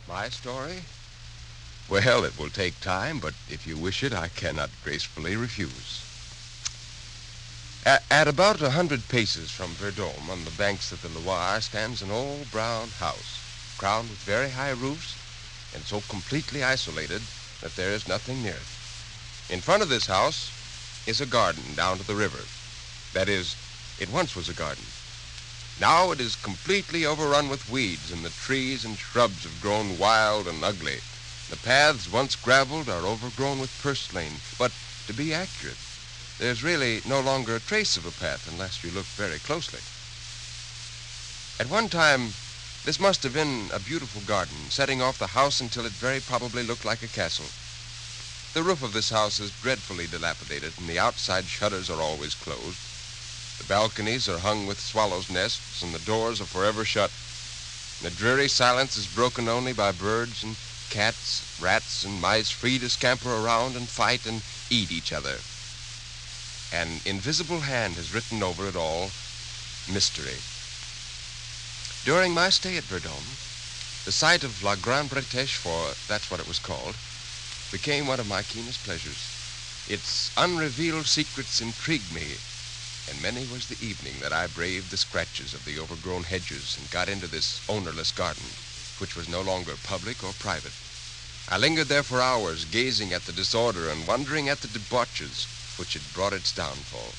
My story? Well, it will take time, but if you wish it, I cannot gracefully refuse. At about 100 paces from Verdun, on the banks of the Loire, stands an old brown house, crowned with very high roofs, and so completely isolated that there is nothing near it. In front of this house is a garden down to the river. That is, it once was a garden. Now it is completely overrun with weeds, and the trees and shrubs have grown wild and ugly. The paths, once graveled, are overgrown with purslane. But, to be accurate, there's really no longer a trace of a path unless you look very closely. At one time, this must have been a beautiful garden, setting off the house until it very probably looked like a castle. The roof of this house is dreadfully dilapidated, and the outside shutters are always closed. The balconies are hung with swallows' nests, and the doors are forever shut. And the dreary silence is broken only by birds and cats, rats, and mice free to scamper around and fight and eat each other. An invisible hand has written over it all, mystery. During my stay at Verdun, the sight of La Grande Bretèche, for that's what it was called, became one of my keenest pleasures. Its unrevealed secrets intrigued me, and many was the evening that I braved the scratches of the overgrown hedges and got into this ownerless garden, which was no longer public or private. I lingered there for hours, gazing at the disorder and wondering at the debauches which had brought its downfall.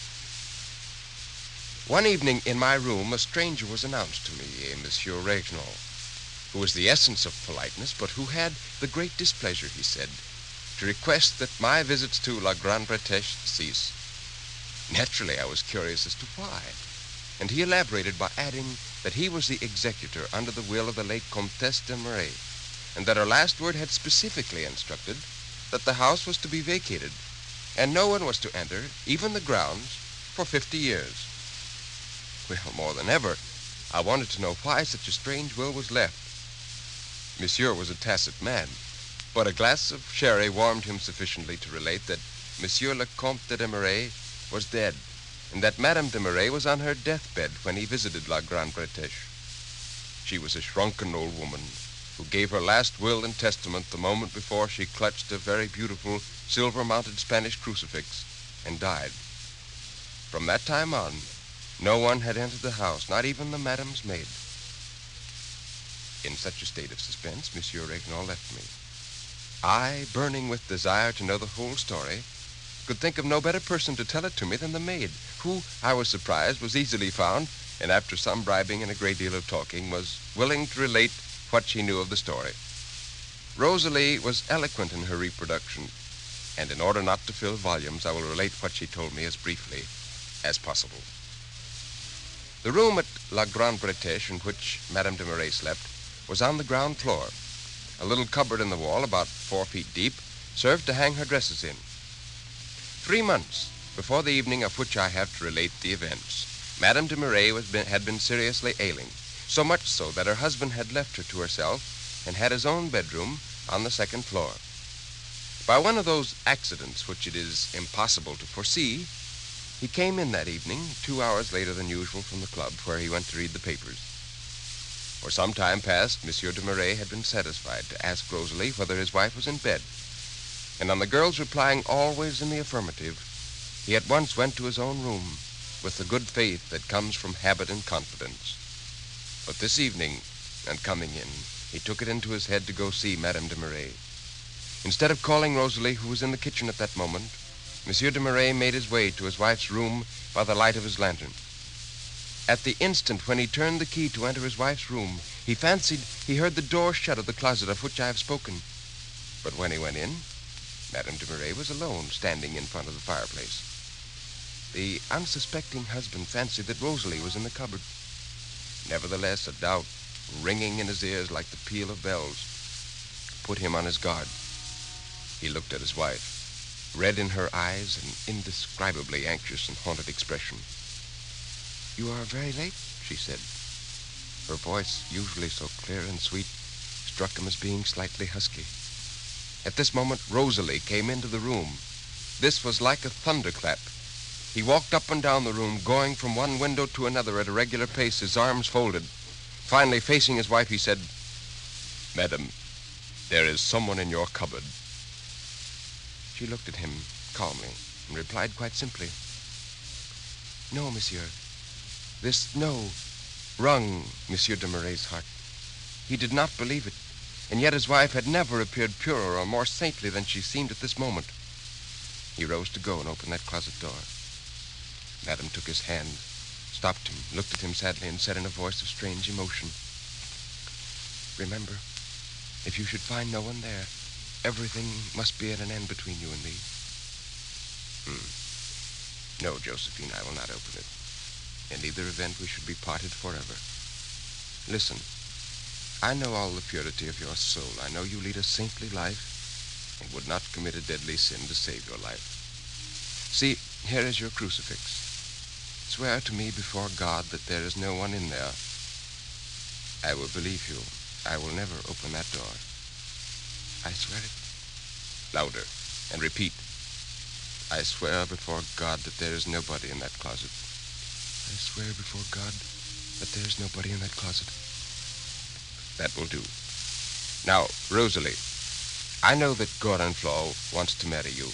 One evening in my room, a stranger was announced to me, a Monsieur Regnault, who was the essence of politeness, but who had the great displeasure, he said, to request that my visits to La Grande Bretèche cease. Naturally, I was curious as to why, and he elaborated by adding that he was the executor under the will of the late Comtesse de Marais, and that her last word had specifically instructed that the house was to be vacated, and no one was to enter, even the grounds, for 50 years. Well, more than ever, I wanted to know why such a strange will was left. Monsieur was a tacit man, but a glass of sherry warmed him sufficiently to relate that Monsieur le Comte de Marais was dead, and that Madame de Marais was on her deathbed when he visited La Grande Bretèche. She was a shrunken old woman who gave her last will and testament the moment before she clutched a very beautiful silver-mounted Spanish crucifix and died. From that time on, no one had entered the house, not even the madame's maid. In such a state of suspense, Monsieur Regnault left me. I, burning with desire to know the whole story, could think of no better person to tell it to me than the maid, who, I was surprised, was easily found, and after some bribing and a great deal of talking, was willing to relate what she knew of the story. Rosalie was eloquent in her reproduction, and in order not to fill volumes, I will relate what she told me as briefly as possible. The room at La Grande Bretèche in which Madame de Marais slept was on the ground floor. A little cupboard in the wall, about 4 feet deep, served to hang her dresses in. 3 months before the evening of which I have to relate the events, Madame de Marais had been seriously ailing, so much so that her husband had left her to herself and had his own bedroom on the 2nd floor. By one of those accidents which it is impossible to foresee, he came in that evening 2 hours later than usual from the club, where he went to read the papers. For some time past, Monsieur de Marais had been satisfied to ask Rosalie whether his wife was in bed, and on the girl's replying always in the affirmative, he at once went to his own room with the good faith that comes from habit and confidence. But this evening, on coming in, he took it into his head to go see Madame de Marais. Instead of calling Rosalie, who was in the kitchen at that moment, Monsieur de Marais made his way to his wife's room by the light of his lantern. At the instant when he turned the key to enter his wife's room, he fancied he heard the door shut of the closet of which I have spoken. But when he went in, Madame de Marais was alone, standing in front of the fireplace. The unsuspecting husband fancied that Rosalie was in the cupboard. Nevertheless, a doubt, ringing in his ears like the peal of bells, put him on his guard. He looked at his wife, read in her eyes an indescribably anxious and haunted expression. "You are very late," she said. Her voice, usually so clear and sweet, struck him as being slightly husky. At this moment, Rosalie came into the room. This was like a thunderclap. He walked up and down the room, going from one window to another at a regular pace, his arms folded. Finally, facing his wife, he said, "Madam, There is someone in your cupboard. She looked at him calmly and replied quite simply, "No, monsieur." This "no" wrung Monsieur de Marais' heart. He did not believe it, and yet his wife had never appeared purer or more saintly than she seemed at this moment. He rose to go and open that closet door. Madame took his hand, stopped him, looked at him sadly, and said in a voice of strange emotion, "Remember, if you should find no one there, everything must be at an end between you and me." "No, Josephine, I will not open it. In either event, we should be parted forever. Listen, I know all the purity of your soul. I know you lead a saintly life and would not commit a deadly sin to save your life. See, here is your crucifix. Swear to me before God that there is no one in there. I will believe you. I will never open that door. I swear it." "Louder, and repeat." "I swear before God that there is nobody in that closet." "I swear before God that there is nobody in that closet." "That will do. Now, Rosalie, I know that Gorenflot wants to marry you,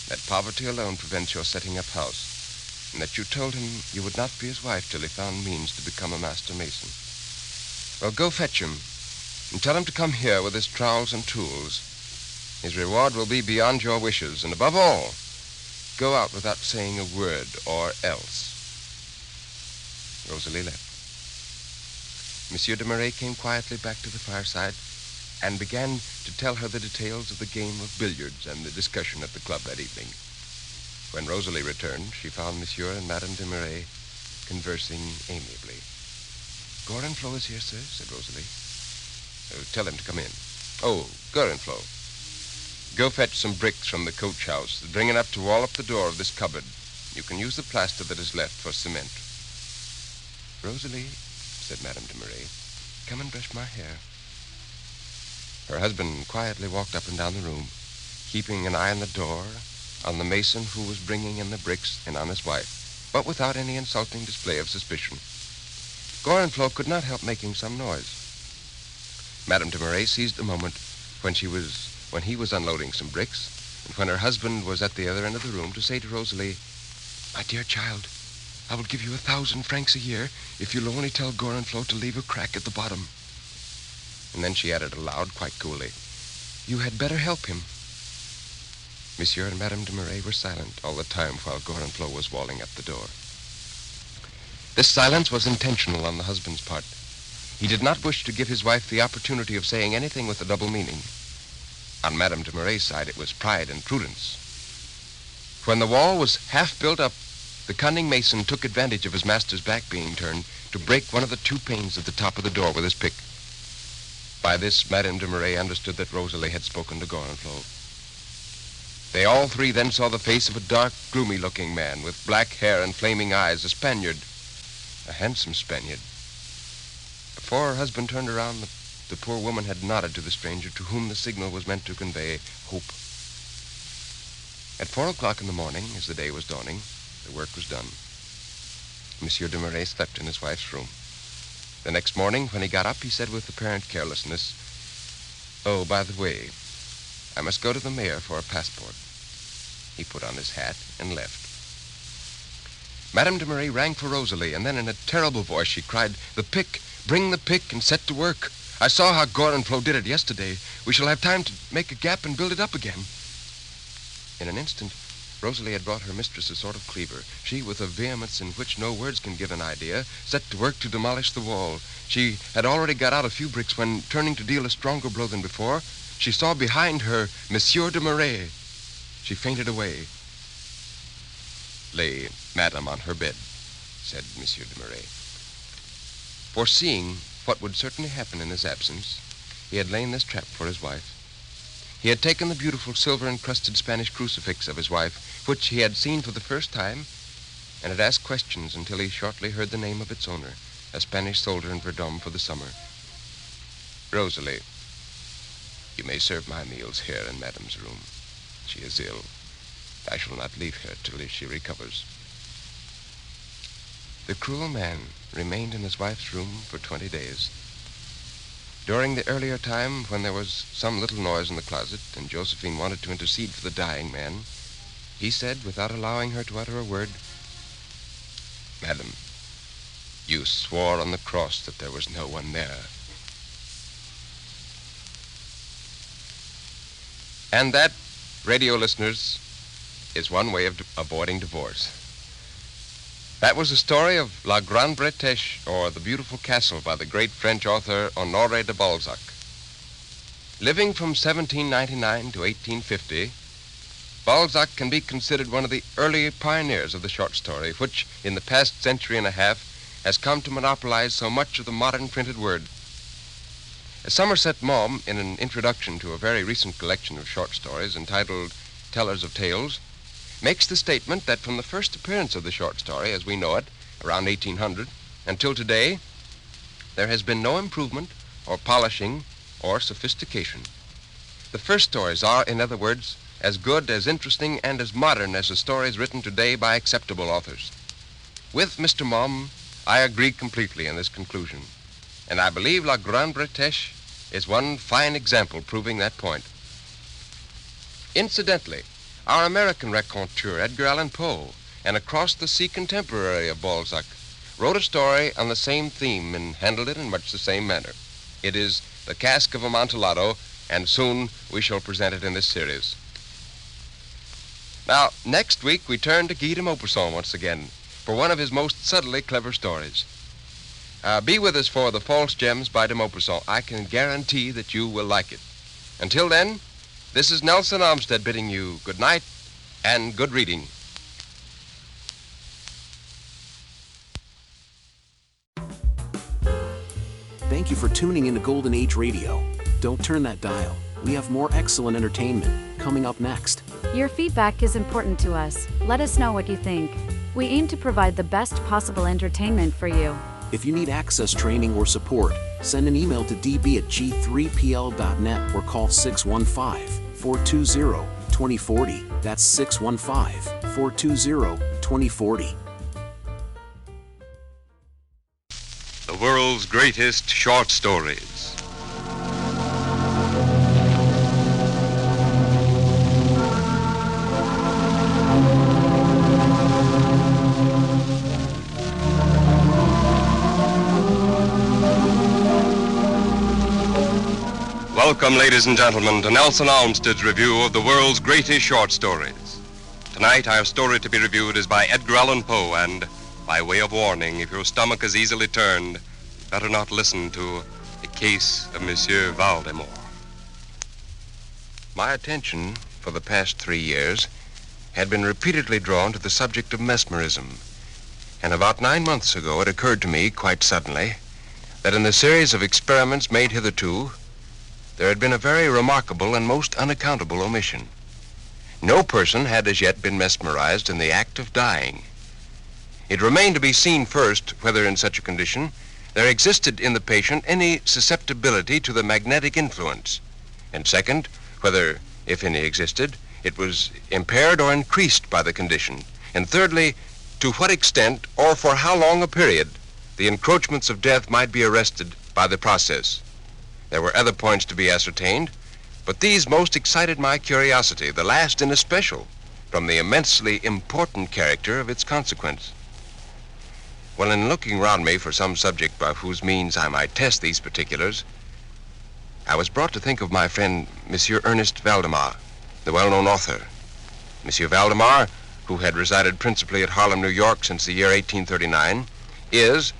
that poverty alone prevents your setting up house, and that you told him you would not be his wife till he found means to become a master mason. Well, go fetch him, and tell him to come here with his trowels and tools. His reward will be beyond your wishes, and above all, go out without saying a word, or else." Rosalie left. Monsieur de Marais came quietly back to the fireside and began to tell her the details of the game of billiards and the discussion at the club that evening. When Rosalie returned, she found Monsieur and Madame de Marais conversing amiably. "Gorenflot is here, sir," said Rosalie. "Tell him to come in. Oh, Gorenflot, go fetch some bricks from the coach house. Bring enough to wall up the door of this cupboard. You can use the plaster that is left for cement." "Rosalie," said Madame de Marais, "come and brush my hair." Her husband quietly walked up and down the room, keeping an eye on the door, on the mason who was bringing in the bricks, and on his wife, but without any insulting display of suspicion. Gorenflot could not help making some noise. Madame de Marais seized the moment when he was unloading some bricks, and when her husband was at the other end of the room, to say to Rosalie, "My dear child, I will give you 1,000 francs a year if you'll only tell Gorenflot to leave a crack at the bottom." And then she added aloud, quite coolly, "You had better help him." Monsieur and Madame de Marais were silent all the time while Gorenflot was walling up the door. This silence was intentional on the husband's part. He did not wish to give his wife the opportunity of saying anything with a double meaning. On Madame de Marais' side, it was pride and prudence. When the wall was half built up, the cunning mason took advantage of his master's back being turned to break one of the two panes at the top of the door with his pick. By this, Madame de Marais understood that Rosalie had spoken to Gorenflot. They all three then saw the face of a dark, gloomy-looking man with black hair and flaming eyes, a Spaniard, a handsome Spaniard. Before her husband turned around, the poor woman had nodded to the stranger, to whom the signal was meant to convey hope. At 4 o'clock in the morning, as the day was dawning, the work was done. Monsieur de Marais slept in his wife's room. The next morning, when he got up, he said with apparent carelessness, "Oh, by the way, I must go to the mayor for a passport." He put on his hat and left. Madame de Marais rang for Rosalie, and then in a terrible voice she cried, "The pick! Bring the pick and set to work. I saw how Gorenflot did it yesterday. We shall have time to make a gap and build it up again." In an instant, Rosalie had brought her mistress a sort of cleaver. She, with a vehemence in which no words can give an idea, set to work to demolish the wall. She had already got out a few bricks when, turning to deal a stronger blow than before, she saw behind her Monsieur de Marais. She fainted away. "Lay Madame on her bed," said Monsieur de Marais. Foreseeing what would certainly happen in his absence, he had laid this trap for his wife. He had taken the beautiful silver-encrusted Spanish crucifix of his wife, which he had seen for the first time, and had asked questions until he shortly heard the name of its owner, a Spanish soldier in Verdun for the summer. "Rosalie, you may serve my meals here in Madame's room. She is ill. I shall not leave her till she recovers." The cruel man remained in his wife's room for 20 days. During the earlier time, when there was some little noise in the closet and Josephine wanted to intercede for the dying man, he said, without allowing her to utter a word, "Madam, you swore on the cross that there was no one there." And that, radio listeners, is one way of avoiding divorce. That was the story of La Grande Bretèche, or The Beautiful Castle, by the great French author Honoré de Balzac. Living from 1799 to 1850, Balzac can be considered one of the early pioneers of the short story, which, in the past century and a half, has come to monopolize so much of the modern printed word. Somerset Maugham, in an introduction to a very recent collection of short stories entitled Tellers of Tales, makes the statement that from the first appearance of the short story, as we know it, around 1800, until today, there has been no improvement or polishing or sophistication. The first stories are, in other words, as good, as interesting, and as modern as the stories written today by acceptable authors. With Mr. Maugham, I agree completely in this conclusion, and I believe La Grande Bretèche is one fine example proving that point. Incidentally, our American raconteur, Edgar Allan Poe, an across-the-sea contemporary of Balzac, wrote a story on the same theme and handled it in much the same manner. It is The Cask of Amontillado, and soon we shall present it in this series. Now, next week we turn to Guy de Maupassant once again for one of his most subtly clever stories. Be with us for The False Gems by de Maupassant. I can guarantee that you will like it. Until then, this is Nelson Olmsted bidding you good night and good reading. Thank you for tuning in to Golden Age Radio. Don't turn that dial. We have more excellent entertainment coming up next. Your feedback is important to us. Let us know what you think. We aim to provide the best possible entertainment for you. If you need access training or support, send an email to db@g3pl.net or call 615-420-2040. That's 615-420-2040. The world's greatest short stories. Welcome, ladies and gentlemen, to Nelson Olmsted's review of the world's greatest short stories. Tonight, our story to be reviewed is by Edgar Allan Poe, and by way of warning, if your stomach is easily turned, better not listen to The Case of Monsieur Valdemar. My attention, for the past 3 years, had been repeatedly drawn to the subject of mesmerism, and about 9 months ago it occurred to me, quite suddenly, that in the series of experiments made hitherto, there had been a very remarkable and most unaccountable omission. No person had as yet been mesmerized in the act of dying. It remained to be seen first whether in such a condition there existed in the patient any susceptibility to the magnetic influence, and second, whether, if any existed, it was impaired or increased by the condition, and thirdly, to what extent or for how long a period the encroachments of death might be arrested by the process. There were other points to be ascertained, but these most excited my curiosity, the last in especial, from the immensely important character of its consequence. Well, in looking round me for some subject by whose means I might test these particulars, I was brought to think of my friend, Monsieur Ernest Valdemar, the well-known author. Monsieur Valdemar, who had resided principally at Harlem, New York since the year 1839, is,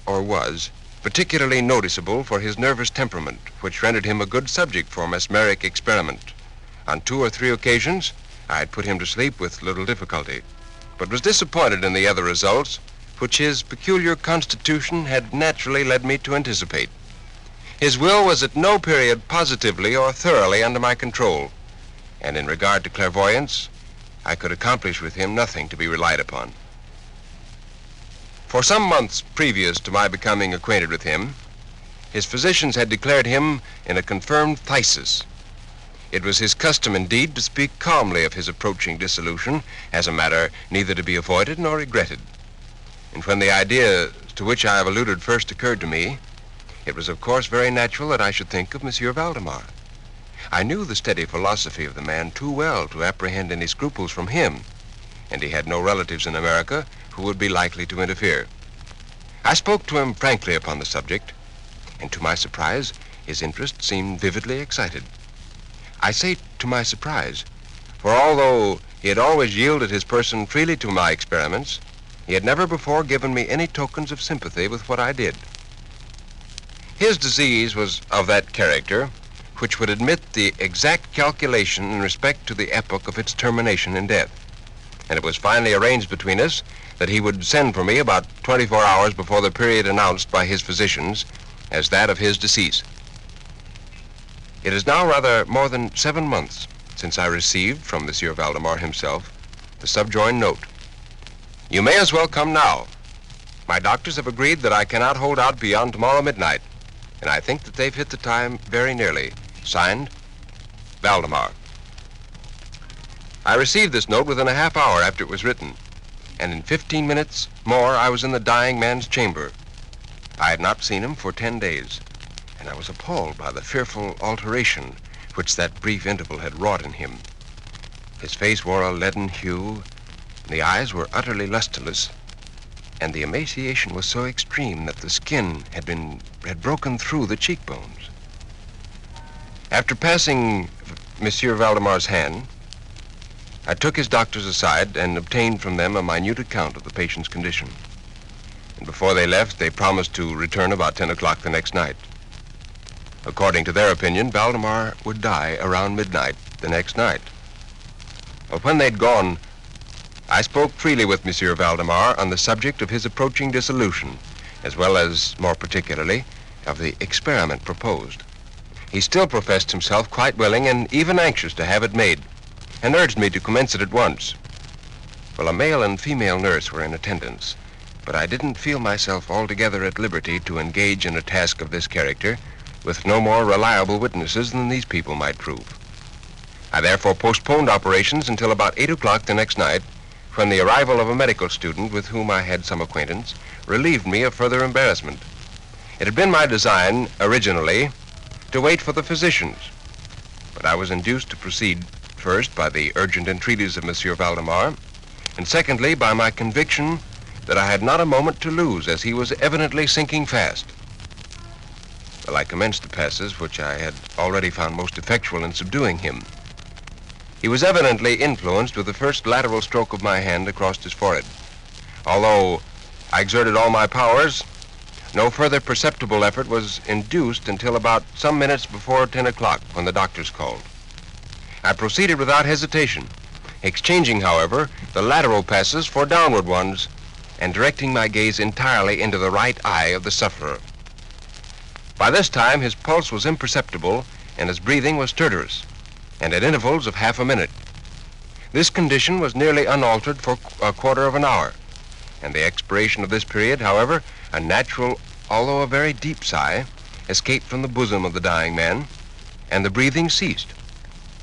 or was, particularly noticeable for his nervous temperament, which rendered him a good subject for mesmeric experiment. On 2 or 3 occasions, I had put him to sleep with little difficulty, but was disappointed in the other results, which his peculiar constitution had naturally led me to anticipate. His will was at no period positively or thoroughly under my control, and in regard to clairvoyance, I could accomplish with him nothing to be relied upon. For some months previous to my becoming acquainted with him, his physicians had declared him in a confirmed phthisis. It was his custom, indeed, to speak calmly of his approaching dissolution as a matter neither to be avoided nor regretted. And when the idea to which I have alluded first occurred to me, It was, of course, very natural that I should think of Monsieur Valdemar. I knew the steady philosophy of the man too well to apprehend any scruples from him, and he had no relatives in America who would be likely to interfere. I spoke to him frankly upon the subject, and to my surprise, his interest seemed vividly excited. I say to my surprise, for although he had always yielded his person freely to my experiments, he had never before given me any tokens of sympathy with what I did. His disease was of that character which would admit the exact calculation in respect to the epoch of its termination in death, and it was finally arranged between us that he would send for me about 24 hours before the period announced by his physicians as that of his decease. It is now rather more than 7 months since I received from Monsieur Valdemar himself the subjoined note. You may as well come now. My doctors have agreed that I cannot hold out beyond tomorrow midnight, and I think that they've hit the time very nearly. Signed, Valdemar. I received this note within a half hour after it was written, and in 15 minutes more I was in the dying man's chamber. I had not seen him for 10 days, and I was appalled by the fearful alteration which that brief interval had wrought in him. His face wore a leaden hue, and the eyes were utterly lusterless, and the emaciation was so extreme that the skin had broken through the cheekbones. After passing Monsieur Valdemar's hand, I took his doctors aside and obtained from them a minute account of the patient's condition. And before they left, they promised to return about 10 o'clock the next night. According to their opinion, Valdemar would die around midnight the next night. But when they'd gone, I spoke freely with Monsieur Valdemar on the subject of his approaching dissolution, as well as, more particularly, of the experiment proposed. He still professed himself quite willing and even anxious to have it made, and urged me to commence it at once. Well, a male and female nurse were in attendance, but I didn't feel myself altogether at liberty to engage in a task of this character with no more reliable witnesses than these people might prove. I therefore postponed operations until about 8 o'clock the next night, when the arrival of a medical student with whom I had some acquaintance relieved me of further embarrassment. It had been my design, originally, to wait for the physicians, but I was induced to proceed first by the urgent entreaties of Monsieur Valdemar, and secondly by my conviction that I had not a moment to lose, as he was evidently sinking fast. Well, I commenced the passes which I had already found most effectual in subduing him. He was evidently influenced with the first lateral stroke of my hand across his forehead. Although I exerted all my powers, no further perceptible effort was induced until about some minutes before 10 o'clock, when the doctors called. I proceeded without hesitation, exchanging, however, the lateral passes for downward ones, and directing my gaze entirely into the right eye of the sufferer. By this time, his pulse was imperceptible, and his breathing was stertorous, and at intervals of half a minute. This condition was nearly unaltered for a quarter of an hour, and the expiration of this period, however, a natural, although a very deep sigh, escaped from the bosom of the dying man, and the breathing ceased.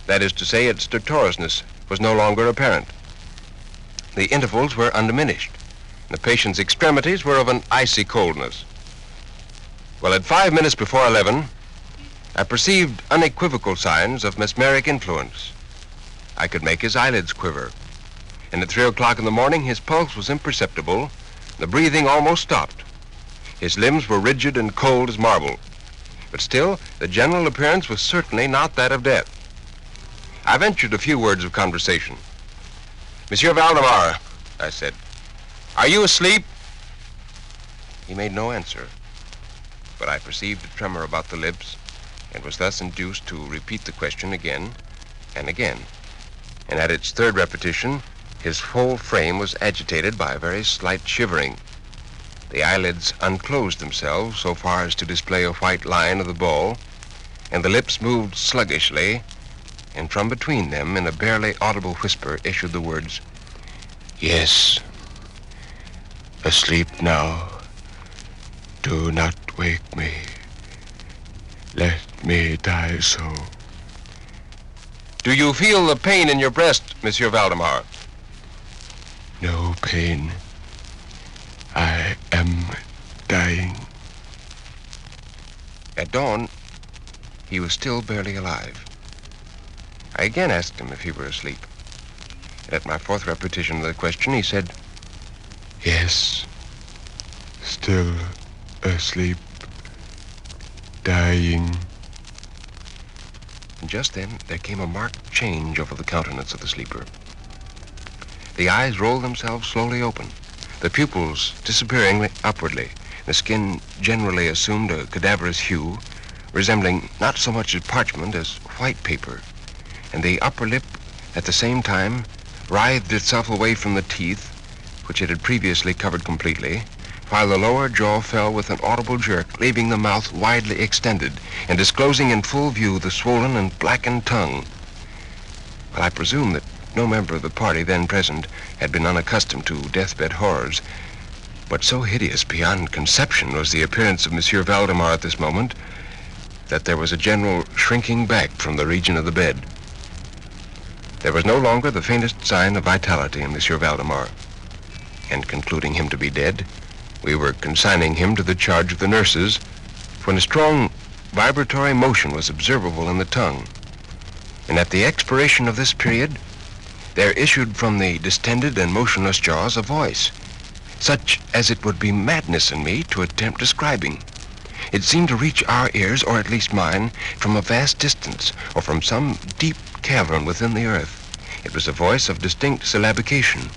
That is to say, its stertorousness was no longer apparent. The intervals were undiminished. The patient's extremities were of an icy coldness. Well, at 5 minutes before 11, I perceived unequivocal signs of mesmeric influence. I could make his eyelids quiver, and at 3 o'clock in the morning, his pulse was imperceptible, the breathing almost stopped. His limbs were rigid and cold as marble, but still, the general appearance was certainly not that of death. I ventured a few words of conversation. Monsieur Valdemar, I said, are you asleep? He made no answer, but I perceived a tremor about the lips, and was thus induced to repeat the question again and again. And at its third repetition, his whole frame was agitated by a very slight shivering. The eyelids unclosed themselves so far as to display a white line of the ball, and the lips moved sluggishly, and from between them, in a barely audible whisper, issued the words, "Yes, asleep now. Do not wake me. Let me die so." Do you feel the pain in your breast, Monsieur Valdemar? No pain. I am dying. At dawn, he was still barely alive. I again asked him if he were asleep. And at my fourth repetition of the question, he said, Yes, still asleep, dying. And just then, there came a marked change over the countenance of the sleeper. The eyes rolled themselves slowly open, the pupils disappearing upwardly. The skin generally assumed a cadaverous hue, resembling not so much as parchment as white paper, and the upper lip, at the same time, writhed itself away from the teeth, which it had previously covered completely, while the lower jaw fell with an audible jerk, leaving the mouth widely extended and disclosing in full view the swollen and blackened tongue. Well, I presume that no member of the party then present had been unaccustomed to deathbed horrors, but so hideous beyond conception was the appearance of Monsieur Valdemar at this moment that there was a general shrinking back from the region of the bed. There was no longer the faintest sign of vitality in Monsieur Valdemar, and concluding him to be dead, we were consigning him to the charge of the nurses when a strong vibratory motion was observable in the tongue. And at the expiration of this period, there issued from the distended and motionless jaws a voice, such as it would be madness in me to attempt describing. It seemed to reach our ears, or at least mine, from a vast distance, or from some deep cavern within the earth. It was a voice of distinct syllabication.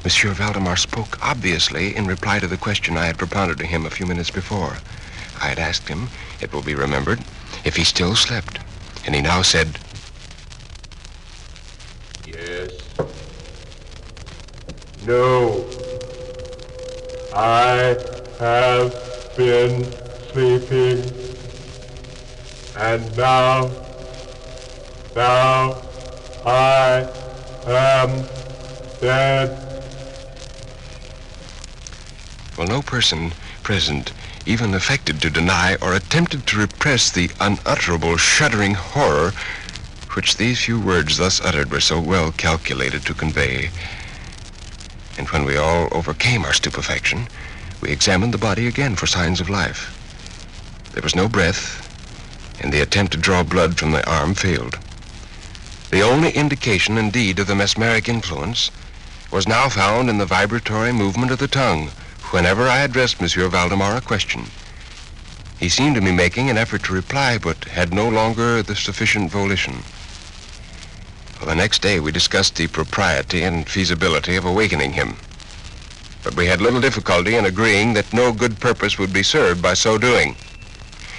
Monsieur Valdemar spoke obviously in reply to the question I had propounded to him a few minutes before. I had asked him, it will be remembered, if he still slept, and he now said, Yes. No. I have been sleeping, and now I am dead. well, no person present even affected to deny or attempted to repress the unutterable shuddering horror which these few words thus uttered were so well calculated to convey. And when we all overcame our stupefaction, we examined the body again for signs of life. There was no breath, and the attempt to draw blood from the arm failed. The only indication, indeed, of the mesmeric influence was now found in the vibratory movement of the tongue whenever I addressed Monsieur Valdemar a question. He seemed to be making an effort to reply, but had no longer the sufficient volition. Well, the next day we discussed the propriety and feasibility of awakening him. But we had little difficulty in agreeing that no good purpose would be served by so doing.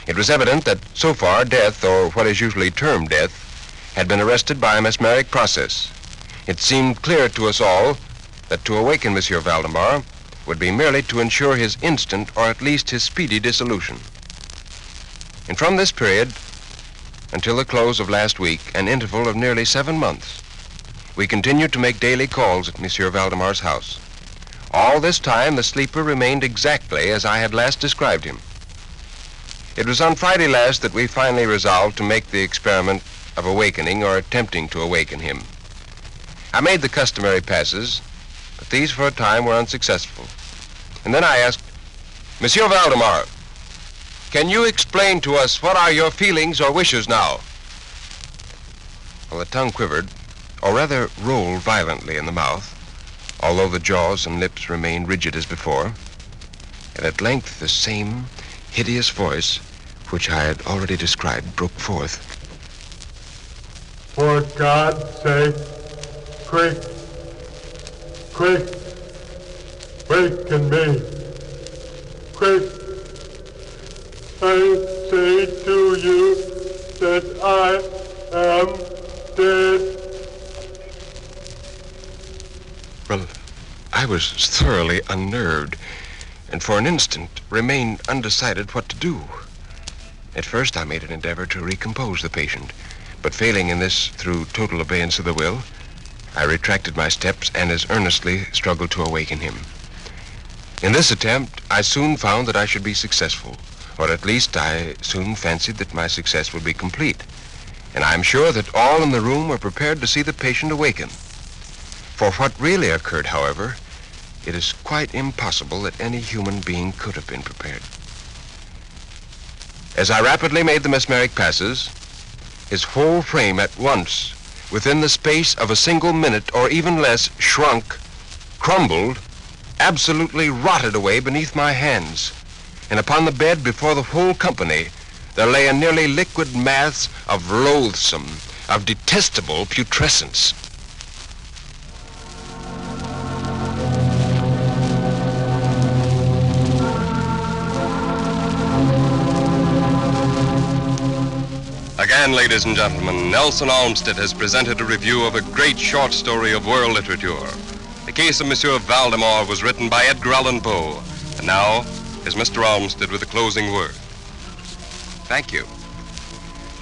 It was evident that so far death, or what is usually termed death, had been arrested by a mesmeric process. It seemed clear to us all that to awaken Monsieur Valdemar would be merely to ensure his instant or at least his speedy dissolution. And from this period until the close of last week, an interval of nearly 7 months, we continued to make daily calls at Monsieur Valdemar's house. All this time, the sleeper remained exactly as I had last described him. It was on Friday last that we finally resolved to make the experiment of awakening or attempting to awaken him. I made the customary passes, but these for a time were unsuccessful. And then I asked, Monsieur Valdemar, can you explain to us what are your feelings or wishes now? Well, the tongue quivered, or rather rolled violently in the mouth, although the jaws and lips remained rigid as before. And at length the same hideous voice, which I had already described, broke forth. For God's sake, quick, waken me. Quick, I say to you that I am dead. Well, I was thoroughly unnerved, and for an instant remained undecided what to do. At first I made an endeavor to recompose the patient, but failing in this through total abeyance of the will, I retracted my steps and as earnestly struggled to awaken him. In this attempt, I soon found that I should be successful, or at least I soon fancied that my success would be complete. And I am sure that all in the room were prepared to see the patient awaken. For what really occurred, however, it is quite impossible that any human being could have been prepared. As I rapidly made the mesmeric passes, his whole frame at once, within the space of a single minute or even less, shrunk, crumbled, absolutely rotted away beneath my hands. And upon the bed before the whole company, there lay a nearly liquid mass of loathsome, of detestable putrescence. Again, ladies and gentlemen, Nelson Olmsted has presented a review of a great short story of world literature. The Case of Monsieur Valdemar was written by Edgar Allan Poe. And now is Mr. Olmsted with a closing word. Thank you.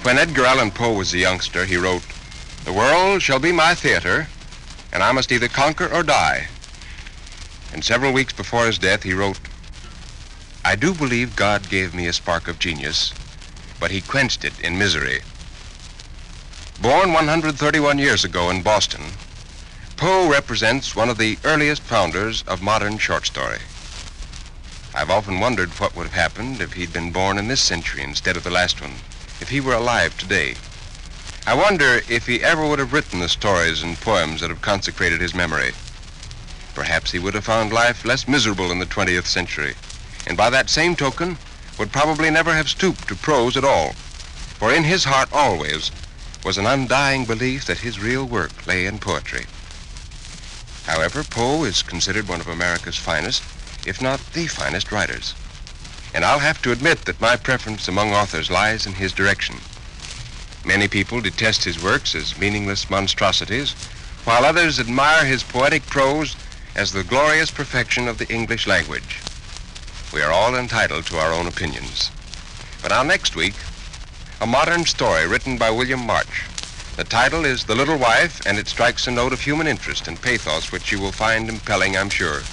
When Edgar Allan Poe was a youngster, he wrote, "The world shall be my theater, and I must either conquer or die." And several weeks before his death, he wrote, "I do believe God gave me a spark of genius, but he quenched it in misery." Born 131 years ago in Boston, Poe represents one of the earliest founders of modern short story. I've often wondered what would have happened if he'd been born in this century instead of the last one, if he were alive today. I wonder if he ever would have written the stories and poems that have consecrated his memory. Perhaps he would have found life less miserable in the 20th century, and by that same token, would probably never have stooped to prose at all, for in his heart always was an undying belief that his real work lay in poetry. However, Poe is considered one of America's finest, if not the finest writers, and I'll have to admit that my preference among authors lies in his direction. Many people detest his works as meaningless monstrosities, while others admire his poetic prose as the glorious perfection of the English language. We are all entitled to our own opinions. But now next week, a modern story written by William March. The title is The Little Wife, and it strikes a note of human interest and pathos which you will find impelling, I'm sure.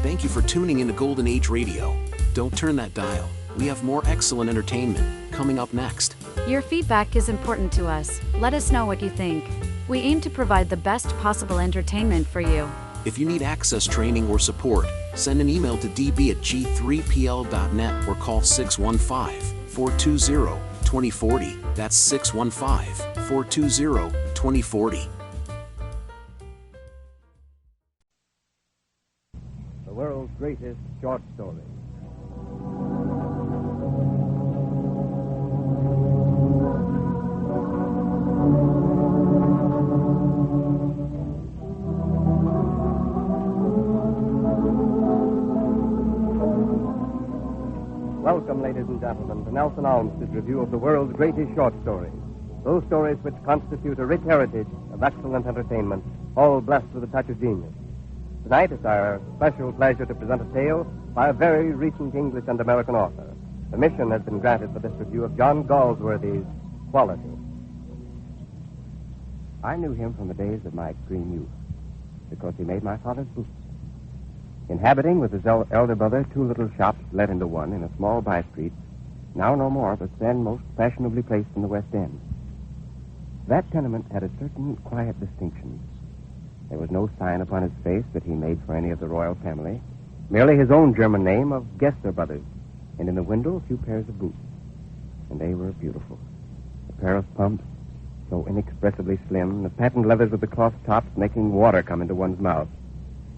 Thank you for tuning into Golden Age Radio. Don't turn that dial. We have more excellent entertainment coming up next. Your feedback is important to us. Let us know what you think. We aim to provide the best possible entertainment for you. If you need access training or support, send an email to db@g3pl.net or call 615-420-2040. That's 615-420-2040. The world's greatest short story. Welcome, ladies and gentlemen, to Nelson Olmsted's review of the world's greatest short stories. Those stories which constitute a rich heritage of excellent entertainment, all blessed with a touch of genius. Tonight, it's our special pleasure to present a tale by a very recent English and American author. Permission has been granted for this review of John Galsworthy's Quality. I knew him from the days of my extreme youth, because he made my father's boots. Inhabiting with his elder brother 2 little shops let into one in a small by-street, now no more, but then most fashionably placed in the West End. That tenement had a certain quiet distinction. There was no sign upon his face that he made for any of the royal family, merely his own German name of Gessler Brothers, and in the window a few pairs of boots. And they were beautiful. A pair of pumps, so inexpressibly slim, the patent leathers with the cloth tops making water come into one's mouth,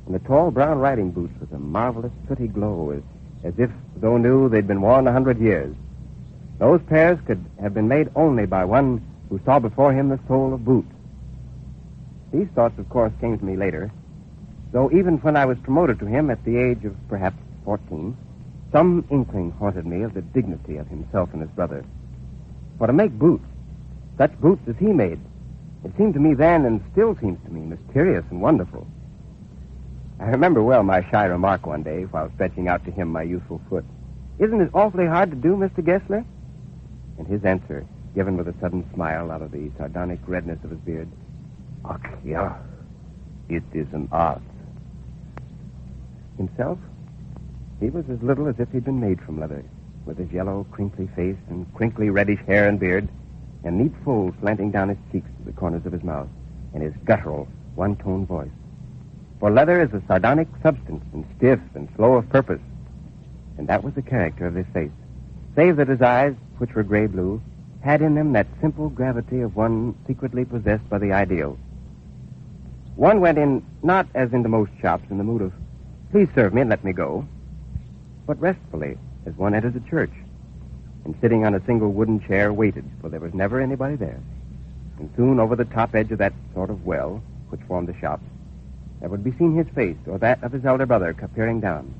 and the tall brown riding boots with a marvelous sooty glow, as if, though new, they'd been worn 100 years. Those pairs could have been made only by one who saw before him the soul of boot. These thoughts, of course, came to me later, though even when I was promoted to him at the age of perhaps 14, some inkling haunted me of the dignity of himself and his brother. For to make boots, such boots as he made, it seemed to me then, and still seems to me, mysterious and wonderful. I remember well my shy remark one day while stretching out to him my youthful foot. "Isn't it awfully hard to do, Mr. Gessler?" And his answer, given with a sudden smile out of the sardonic redness of his beard, "Ach, ja, it is an art." Himself, he was as little as if he'd been made from leather, with his yellow, crinkly face and crinkly reddish hair and beard, and neat folds slanting down his cheeks to the corners of his mouth, and his guttural, one-tone voice. For leather is a sardonic substance, and stiff and slow of purpose. And that was the character of his face. Save that his eyes, which were gray-blue, had in them that simple gravity of one secretly possessed by the ideal. One went in, not as into most shops, in the mood of, please serve me and let me go, but restfully, as one entered a church, and sitting on a single wooden chair waited, for there was never anybody there. And soon over the top edge of that sort of well, which formed the shop, there would be seen his face, or that of his elder brother, peering down.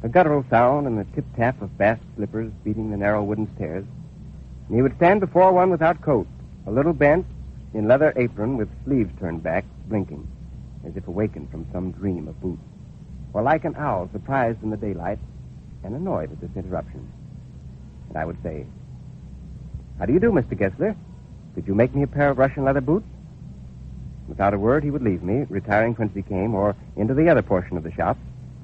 A guttural sound and the tip-tap of bast slippers beating the narrow wooden stairs, and he would stand before one without coat, a little bent, in leather apron with sleeves turned back, blinking, as if awakened from some dream of boots, or like an owl surprised in the daylight and annoyed at this interruption. And I would say, how do you do, Mr. Gessler? Could you make me a pair of Russian leather boots? Without a word, he would leave me, retiring whence he came, or into the other portion of the shop,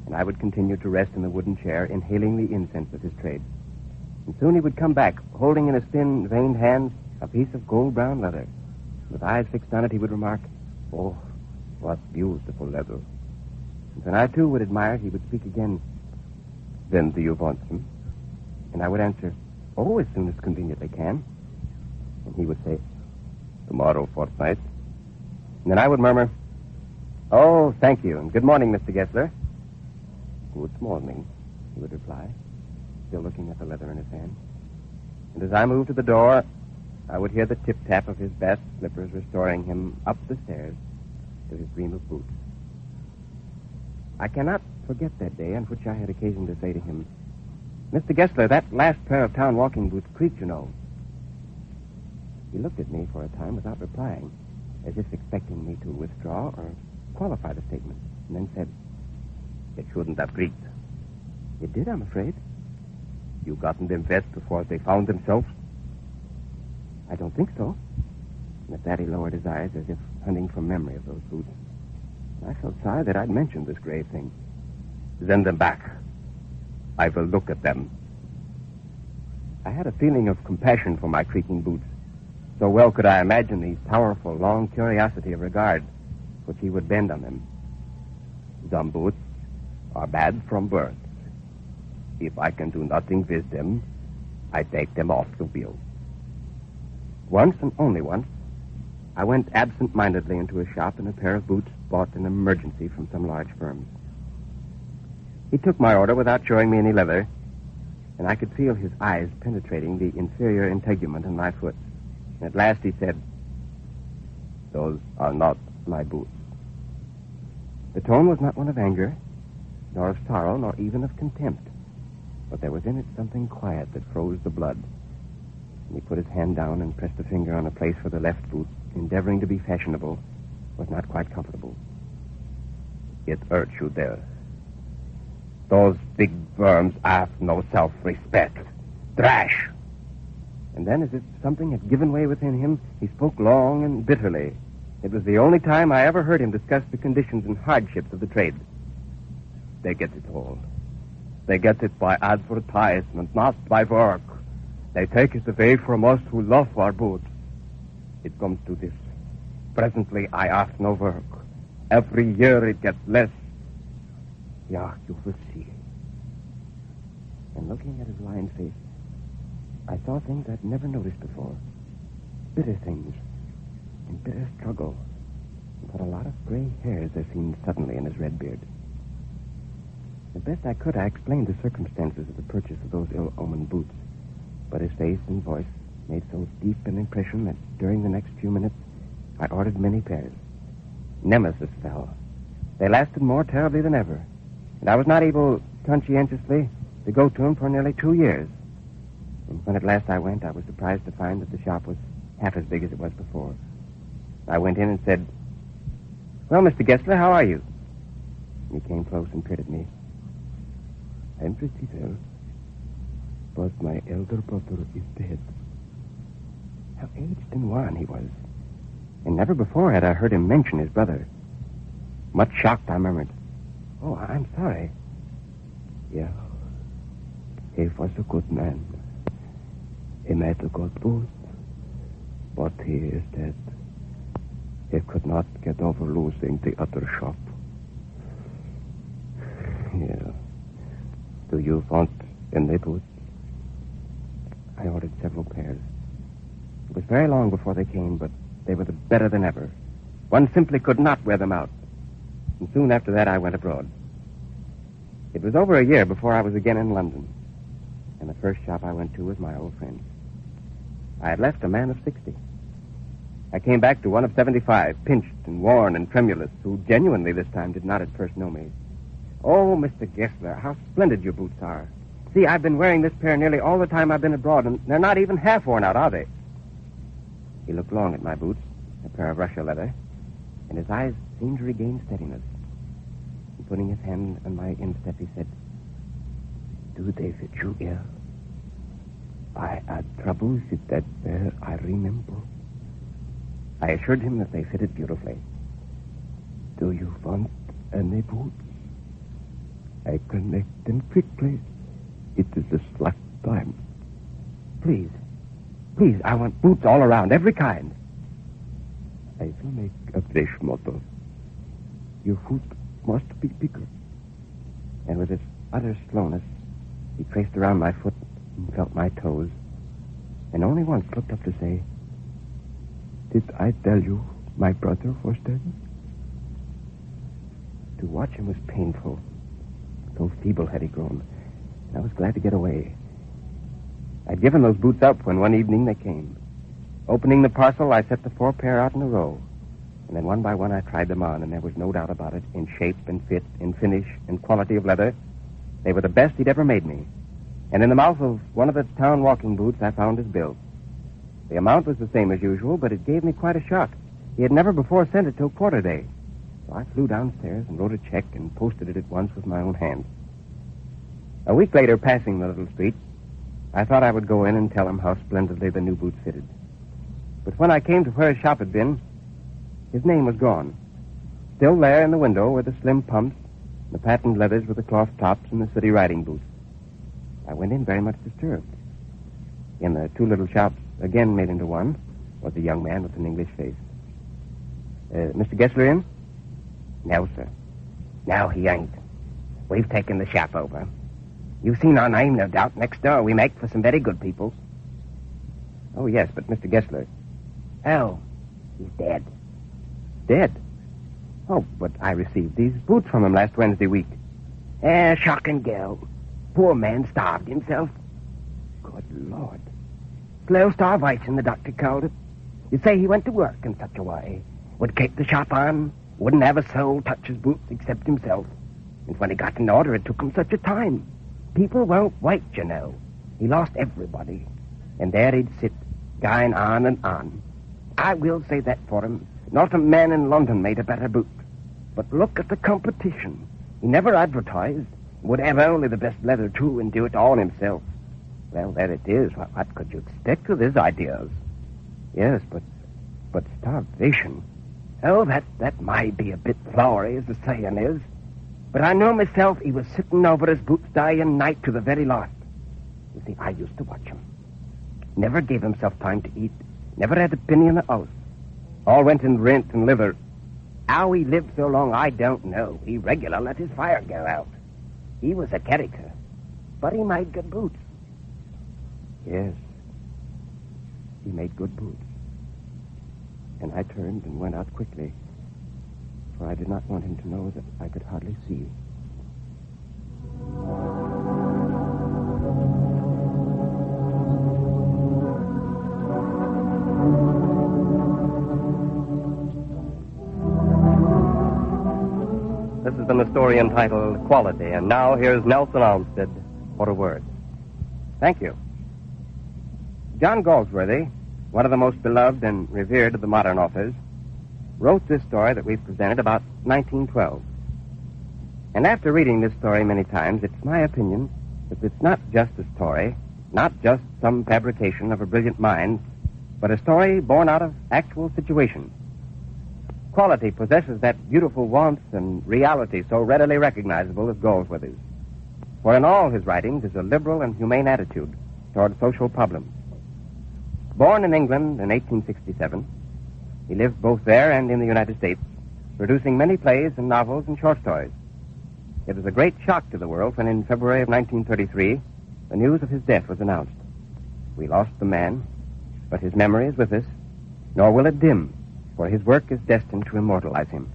and I would continue to rest in the wooden chair, inhaling the incense of his trade. And soon he would come back, holding in his thin, veined hands a piece of gold-brown leather. With eyes fixed on it, he would remark, oh, what beautiful leather. And when I, too, would admire it, he would speak again, then do you want some? And I would answer, oh, as soon as conveniently can. And he would say, tomorrow fortnight. And then I would murmur, oh, thank you, and good morning, Mr. Gessler. Good morning, he would reply, still looking at the leather in his hand. And as I moved to the door, I would hear the tip-tap of his bast slippers restoring him up the stairs to his dream of boots. I cannot forget that day on which I had occasion to say to him, Mr. Gessler, that last pair of town walking boots creaked, you know. He looked at me for a time without replying, as if expecting me to withdraw or qualify the statement, and then said, it shouldn't have creaked. It did, I'm afraid. You gotten them wet before they found themselves? I don't think so. And at that he lowered his eyes as if hunting for memory of those boots. I felt sorry that I'd mentioned this grave thing. Send them back. I will look at them. I had a feeling of compassion for my creaking boots. So well could I imagine the powerful, long curiosity of regard which he would bend on them. Some boots are bad from birth. If I can do nothing with them, I take them off the wheel. Once, and only once, I went absent-mindedly into a shop in a pair of boots bought in emergency from some large firm. He took my order without showing me any leather, and I could feel his eyes penetrating the inferior integument in my foot. And at last he said, those are not my boots. The tone was not one of anger, nor of sorrow, nor even of contempt. But there was in it something quiet that froze the blood. And he put his hand down and pressed a finger on a place for the left boot, endeavoring to be fashionable, was not quite comfortable. It hurts you there. Those big worms have no self-respect. Trash! And then, as if something had given way within him, he spoke long and bitterly. It was the only time I ever heard him discuss the conditions and hardships of the trade. They get it all. They get it by advertisement, not by work. They take it away from us who love our boots. It comes to this. Presently, I ask no work. Every year it gets less. Yeah, you will see. And looking at his lined face, I saw things I'd never noticed before. Bitter things. And bitter struggle. And what a lot of gray hairs there seemed suddenly in his red beard. The best I could, I explained the circumstances of the purchase of those ill-omened boots. But his face and voice made so deep an impression that during the next few minutes, I ordered many pairs. Nemesis fell. They lasted more terribly than ever. And I was not able, conscientiously, to go to him for nearly 2 years. And when at last I went, I was surprised to find that the shop was half as big as it was before. I went in and said, well, Mr. Gessler, how are you? And he came close and peered at me. I'm pretty well, but my elder brother is dead. How aged and wan he was. And never before had I heard him mention his brother. Much shocked, I murmured, oh, I'm sorry. Yeah, he was a good man. He made a good boot, but he is dead. He could not get over losing the other shop. Yeah. Do you want any boots? I ordered several pairs. It was very long before they came, but they were better than ever. One simply could not wear them out. And soon after that, I went abroad. It was over a year before I was again in London. And the first shop I went to was my old friend. I had left a man of 60. I came back to one of 75, pinched and worn and tremulous, who genuinely this time did not at first know me. Oh, Mr. Gessler, how splendid your boots are. See, I've been wearing this pair nearly all the time I've been abroad, and they're not even half worn out, are they? He looked long at my boots, a pair of Russia leather, and his eyes seemed to regain steadiness. And putting his hand on my instep, he said, "Do they fit you ill? I had troubles with that pair, I remember." I assured him that they fitted beautifully. "Do you want any boots? I can make them quickly. It is a slack time." Please, I want boots all around, every kind." "I will make a fresh model. Your foot must be bigger." And with his utter slowness, he traced around my foot and felt my toes, and only once looked up to say, "Did I tell you my brother was dead?" To watch him was painful. So feeble had he grown, and I was glad to get away. I'd given those boots up when one evening they came. Opening the parcel, I set the 4 pair out in a row, and then one by one I tried them on, and there was no doubt about it, in shape and fit, in finish and quality of leather. They were the best he'd ever made me. And in the mouth of one of the town walking boots, I found his bill. The amount was the same as usual, but it gave me quite a shock. He had never before sent it till quarter day. So I flew downstairs and wrote a check and posted it at once with my own hand. A week later, passing the little street, I thought I would go in and tell him how splendidly the new boots fitted. But when I came to where his shop had been, his name was gone. Still there in the window were the slim pumps, the patent leathers with the cloth tops, and the city riding boots. I went in very much disturbed. In the 2 little shops, again made into one, was a young man with an English face. "Mr. Gessler in?" "No, sir. No, he ain't. We've taken the shop over. You've seen our name, no doubt. Next door we make for some very good people." "Oh, yes, but Mr. Gessler..." "Oh, he's dead." "Dead? Oh, but I received these boots from him last Wednesday week." Shocking girl. Poor man starved himself." "Good Lord." "Slow starvation, the doctor called it. You say he went to work in such a way. Would keep the shop on, wouldn't have a soul touch his boots except himself. And when he got in order, it took him such a time. People won't wait, you know. He lost everybody. And there he'd sit, going on and on. I will say that for him. Not a man in London made a better boot. But look at the competition. He never advertised. Would have only the best leather, too, and do it all himself. Well, there it is. What could you expect with his ideas?" "Yes, but starvation..." "Oh, that might be a bit flowery, as the saying is. But I know myself he was sitting over his boots day and night to the very last. You see, I used to watch him. Never gave himself time to eat. Never had a penny in the house. All went in rent and liver. How he lived so long, I don't know. He regular let his fire go out. He was a character. But he made good boots." "Yes, he made good boots." And I turned and went out quickly, for I did not want him to know that I could hardly see. This has been a story entitled Quality, and now here's Nelson Olmsted for a word. Thank you. John Galsworthy, one of the most beloved and revered of the modern authors, wrote this story that we've presented about 1912. And after reading this story many times, it's my opinion that it's not just a story, not just some fabrication of a brilliant mind, but a story born out of actual situations. Quality possesses that beautiful warmth and reality so readily recognizable as Galsworthy's. For in all his writings is a liberal and humane attitude toward social problems. Born in England in 1867, he lived both there and in the United States, producing many plays and novels and short stories. It was a great shock to the world when in February of 1933, the news of his death was announced. We lost the man, but his memory is with us, nor will it dim, for his work is destined to immortalize him.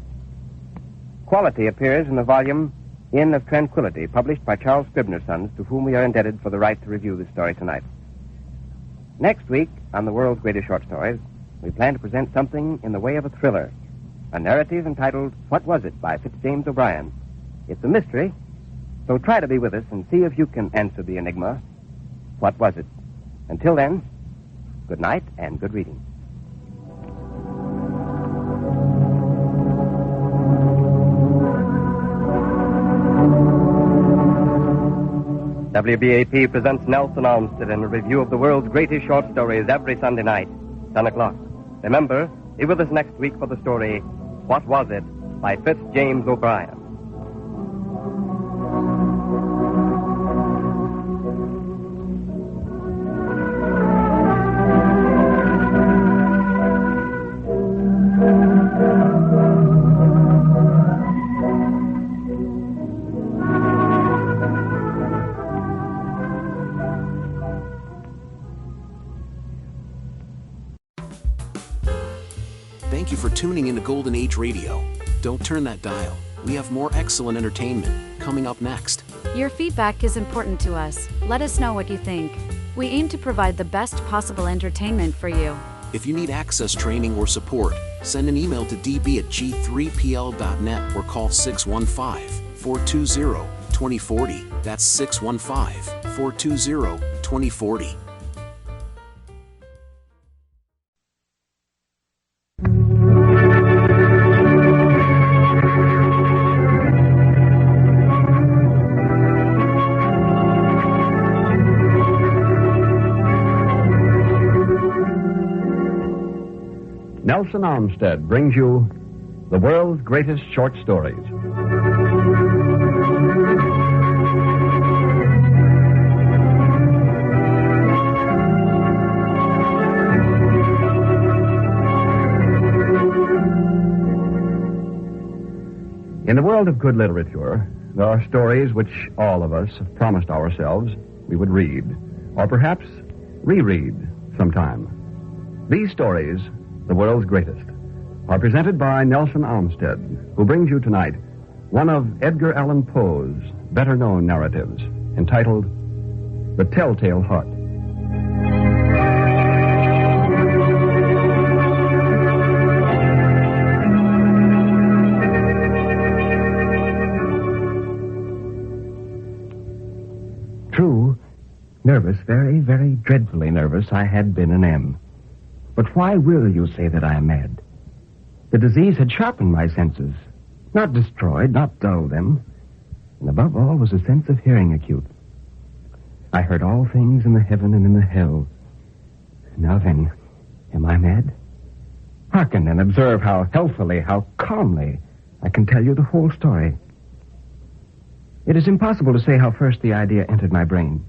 Quality appears in the volume Inn of Tranquility, published by Charles Scribner's Sons, to whom we are indebted for the right to review this story tonight. Next week, on the world's greatest short stories, we plan to present something in the way of a thriller, a narrative entitled What Was It by Fitzjames O'Brien. It's a mystery, so try to be with us and see if you can answer the enigma. What was it? Until then, good night and good reading. WBAP presents Nelson Olmsted in a review of the world's greatest short stories every Sunday night, 10 o'clock. Remember, be with us next week for the story, What Was It? By Fitzjames O'Brien. Thank you for tuning into Golden Age Radio. Don't turn that dial. We have more excellent entertainment coming up next. Your feedback is important to us. Let us know what you think. We aim to provide the best possible entertainment for you. If you need access training or support, send an email to db@g3pl.net or call 615-420-2040. That's 615-420-2040. Nelson Olmsted brings you the world's greatest short stories. In the world of good literature, there are stories which all of us have promised ourselves we would read, or perhaps reread sometime. These stories, the world's greatest, are presented by Nelson Olmsted, who brings you tonight one of Edgar Allan Poe's better-known narratives, entitled The Telltale Heart. True, nervous, very, very dreadfully nervous, I had been an M. But why will you say that I am mad? The disease had sharpened my senses, not destroyed, not dulled them. And above all was a sense of hearing acute. I heard all things in the heaven and in the hell. Now then, am I mad? Hearken and observe how healthily, how calmly I can tell you the whole story. It is impossible to say how first the idea entered my brain.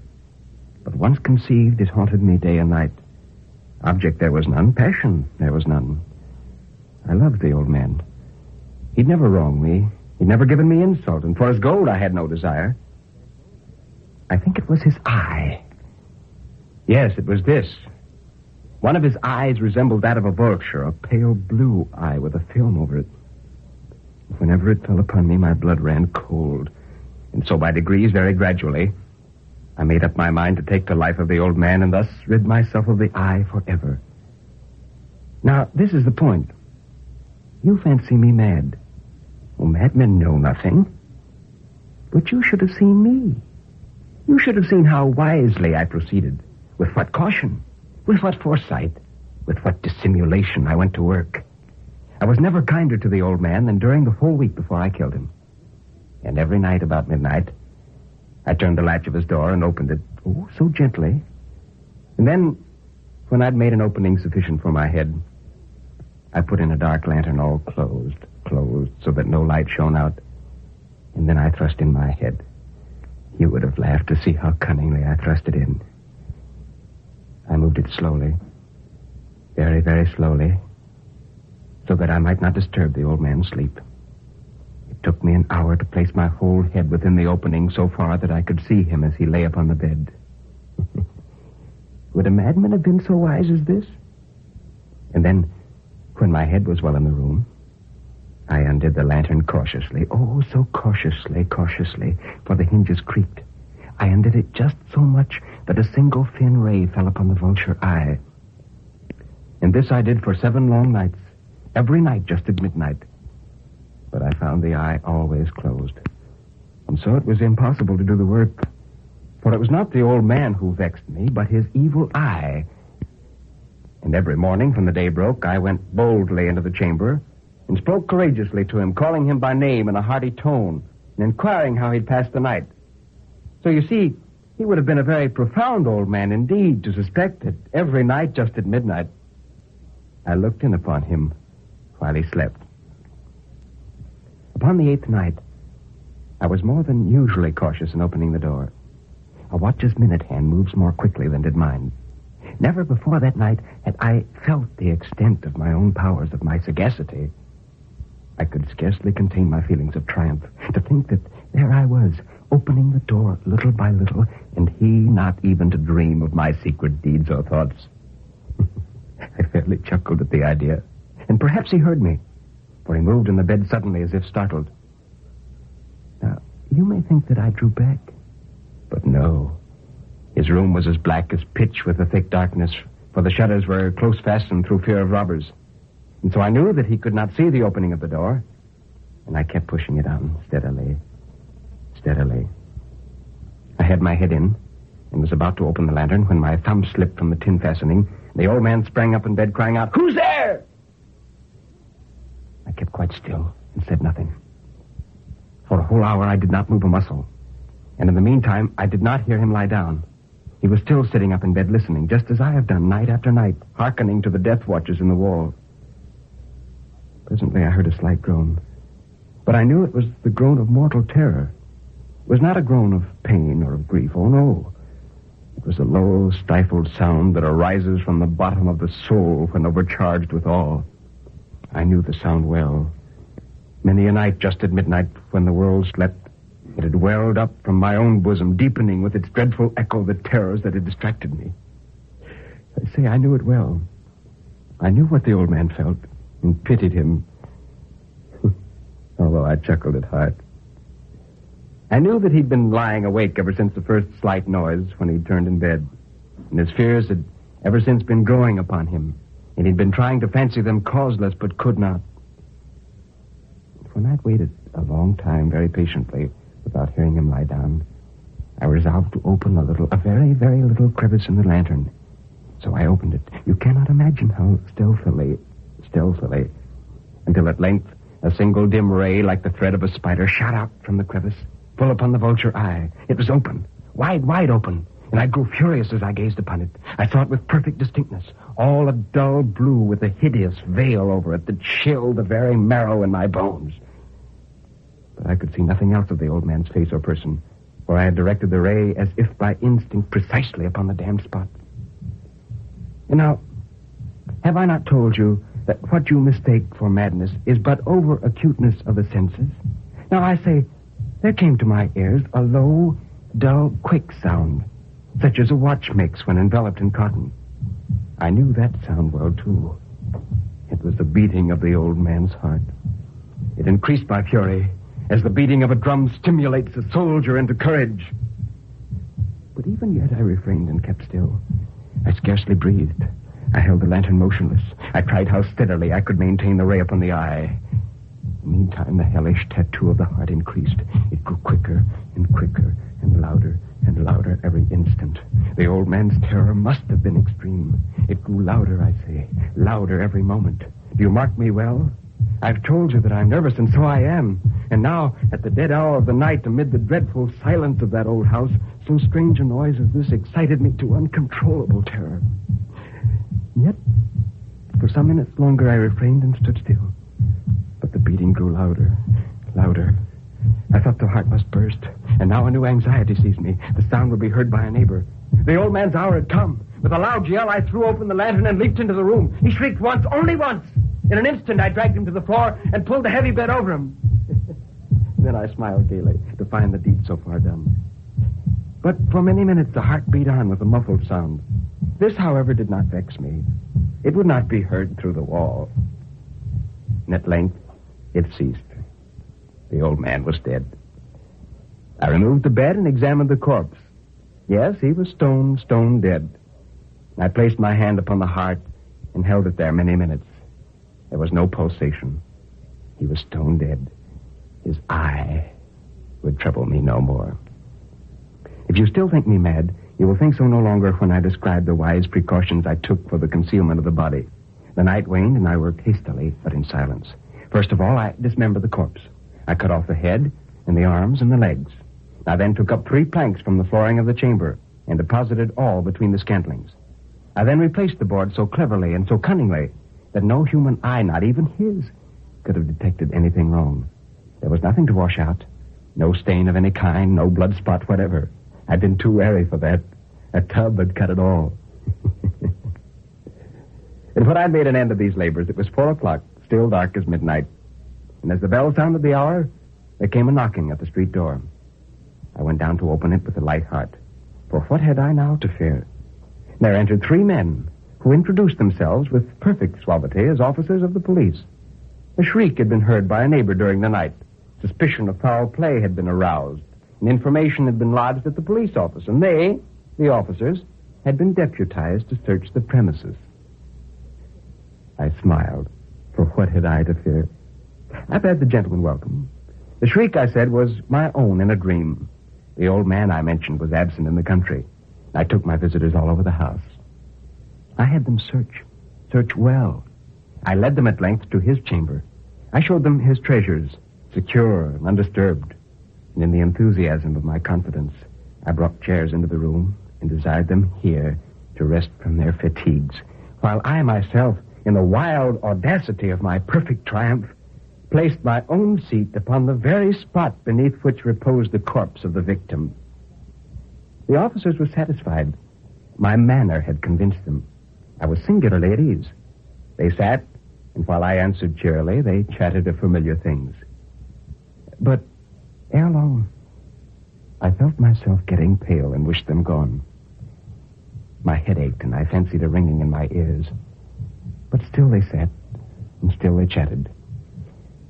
But once conceived, it haunted me day and night. Object there was none, passion there was none. I loved the old man. He'd never wronged me. He'd never given me insult, and for his gold I had no desire. I think it was his eye. Yes, it was this. One of his eyes resembled that of a vulture, a pale blue eye with a film over it. Whenever it fell upon me, my blood ran cold. And so by degrees, very gradually, I made up my mind to take the life of the old man and thus rid myself of the eye forever. Now, this is the point. You fancy me mad. Well, madmen know nothing. But you should have seen me. You should have seen how wisely I proceeded, with what caution, with what foresight, with what dissimulation I went to work. I was never kinder to the old man than during the whole week before I killed him. And every night about midnight, I turned the latch of his door and opened it, oh, so gently. And then, when I'd made an opening sufficient for my head, I put in a dark lantern all closed, so that no light shone out. And then I thrust in my head. You would have laughed to see how cunningly I thrust it in. I moved it slowly, very, very slowly, so that I might not disturb the old man's sleep. It It took me an hour to place my whole head within the opening so far that I could see him as he lay upon the bed. Would a madman have been so wise as this? And then, when my head was well in the room, I undid the lantern cautiously. Oh, so cautiously, for the hinges creaked. I undid it just so much that a single thin ray fell upon the vulture eye. And this I did for 7 long nights, every night just at midnight. But I found the eye always closed. And so it was impossible to do the work. For it was not the old man who vexed me, but his evil eye. And every morning when the day broke, I went boldly into the chamber and spoke courageously to him, calling him by name in a hearty tone and inquiring how he'd passed the night. So you see, he would have been a very profound old man indeed to suspect that every night just at midnight I looked in upon him while he slept. Upon the 8th night, I was more than usually cautious in opening the door. A watch's minute hand moves more quickly than did mine. Never before that night had I felt the extent of my own powers, of my sagacity. I could scarcely contain my feelings of triumph to think that there I was, opening the door little by little, and he not even to dream of my secret deeds or thoughts. I fairly chuckled at the idea, and perhaps he heard me, for he moved in the bed suddenly as if startled. Now, you may think that I drew back, but no. His room was as black as pitch with the thick darkness, for the shutters were close fastened through fear of robbers. And so I knew that he could not see the opening of the door, and I kept pushing it on steadily. I had my head in and was about to open the lantern when my thumb slipped from the tin fastening. The old man sprang up in bed crying out, "Who's there?" I kept quite still and said nothing. For a whole hour I did not move a muscle. And in the meantime, I did not hear him lie down. He was still sitting up in bed listening, just as I have done night after night, hearkening to the death watches in the wall. Presently I heard a slight groan. But I knew it was the groan of mortal terror. It was not a groan of pain or of grief. Oh, no. It was a low, stifled sound that arises from the bottom of the soul when overcharged with awe. I knew the sound well. Many a night just at midnight when the world slept, it had welled up from my own bosom, deepening with its dreadful echo the terrors that had distracted me. I say I knew it well. I knew what the old man felt and pitied him, although I chuckled at heart. I knew that he'd been lying awake ever since the first slight noise when he'd turned in bed, and his fears had ever since been growing upon him, and he'd been trying to fancy them causeless but could not. When I'd waited a long time very patiently without hearing him lie down, I resolved to open a very, very little crevice in the lantern. So I opened it. You cannot imagine how stealthily, until at length a single dim ray like the thread of a spider shot out from the crevice, full upon the vulture eye. It was open, wide open, and I grew furious as I gazed upon it. I saw it with perfect distinctness, all a dull blue with a hideous veil over it that chilled the very marrow in my bones. But I could see nothing else of the old man's face or person, for I had directed the ray as if by instinct precisely upon the damned spot. And now, have I not told you that what you mistake for madness is but over-acuteness of the senses? Now I say, there came to my ears a low, dull, quick sound, such as a watch makes when enveloped in cotton. I knew that sound well, too. It was the beating of the old man's heart. It increased my fury, as the beating of a drum stimulates a soldier into courage. But even yet I refrained and kept still. I scarcely breathed. I held the lantern motionless. I tried how steadily I could maintain the ray upon the eye. Meantime, the hellish tattoo of the heart increased. It grew quicker and quicker and louder every instant. The old man's terror must have been extreme. It grew louder, I say, louder every moment. Do you mark me well? I've told you that I'm nervous, and so I am. And now, at the dead hour of the night, amid the dreadful silence of that old house, so strange a noise as this excited me to uncontrollable terror. And yet, for some minutes longer, I refrained and stood still. But the beating grew louder. I thought the heart must burst, and now a new anxiety seized me. The sound would be heard by a neighbor. The old man's hour had come. With a loud yell, I threw open the lantern and leaped into the room. He shrieked once, only once. In an instant, I dragged him to the floor and pulled the heavy bed over him. Then I smiled gaily to find the deed so far done. But for many minutes the heart beat on with a muffled sound. This, however, did not vex me. It would not be heard through the wall. And at length, it ceased. The old man was dead. I removed the bed and examined the corpse. Yes, he was stone dead. I placed my hand upon the heart and held it there many minutes. There was no pulsation. He was stone dead. His eye would trouble me no more. If you still think me mad, you will think so no longer when I describe the wise precautions I took for the concealment of the body. The night waned, and I worked hastily, but in silence. First of all, I dismembered the corpse. I cut off the head and the arms and the legs. I then took up 3 planks from the flooring of the chamber and deposited all between the scantlings. I then replaced the board so cleverly and so cunningly that no human eye, not even his, could have detected anything wrong. There was nothing to wash out, no stain of any kind, no blood spot whatever. I'd been too wary for that. A tub had cut it all. And when I'd made an end of these labors, it was 4 o'clock, still dark as midnight. And as the bell sounded the hour, there came a knocking at the street door. I went down to open it with a light heart. For what had I now to fear? There entered 3 men who introduced themselves with perfect suavity as officers of the police. A shriek had been heard by a neighbor during the night. Suspicion of foul play had been aroused, and information had been lodged at the police office, and they, the officers, had been deputized to search the premises. I smiled, for what had I to fear? I bade the gentleman welcome. The shriek, I said, was my own in a dream. The old man I mentioned was absent in the country. I took my visitors all over the house. I had them search well. I led them at length to his chamber. I showed them his treasures, secure and undisturbed. And in the enthusiasm of my confidence, I brought chairs into the room and desired them here to rest from their fatigues, while I myself, in the wild audacity of my perfect triumph, placed my own seat upon the very spot beneath which reposed the corpse of the victim. The officers were satisfied. My manner had convinced them. I was singularly at ease. They sat, and while I answered cheerily, they chatted of familiar things. But ere long, I felt myself getting pale and wished them gone. My head ached, and I fancied a ringing in my ears. But still they sat, and still they chatted.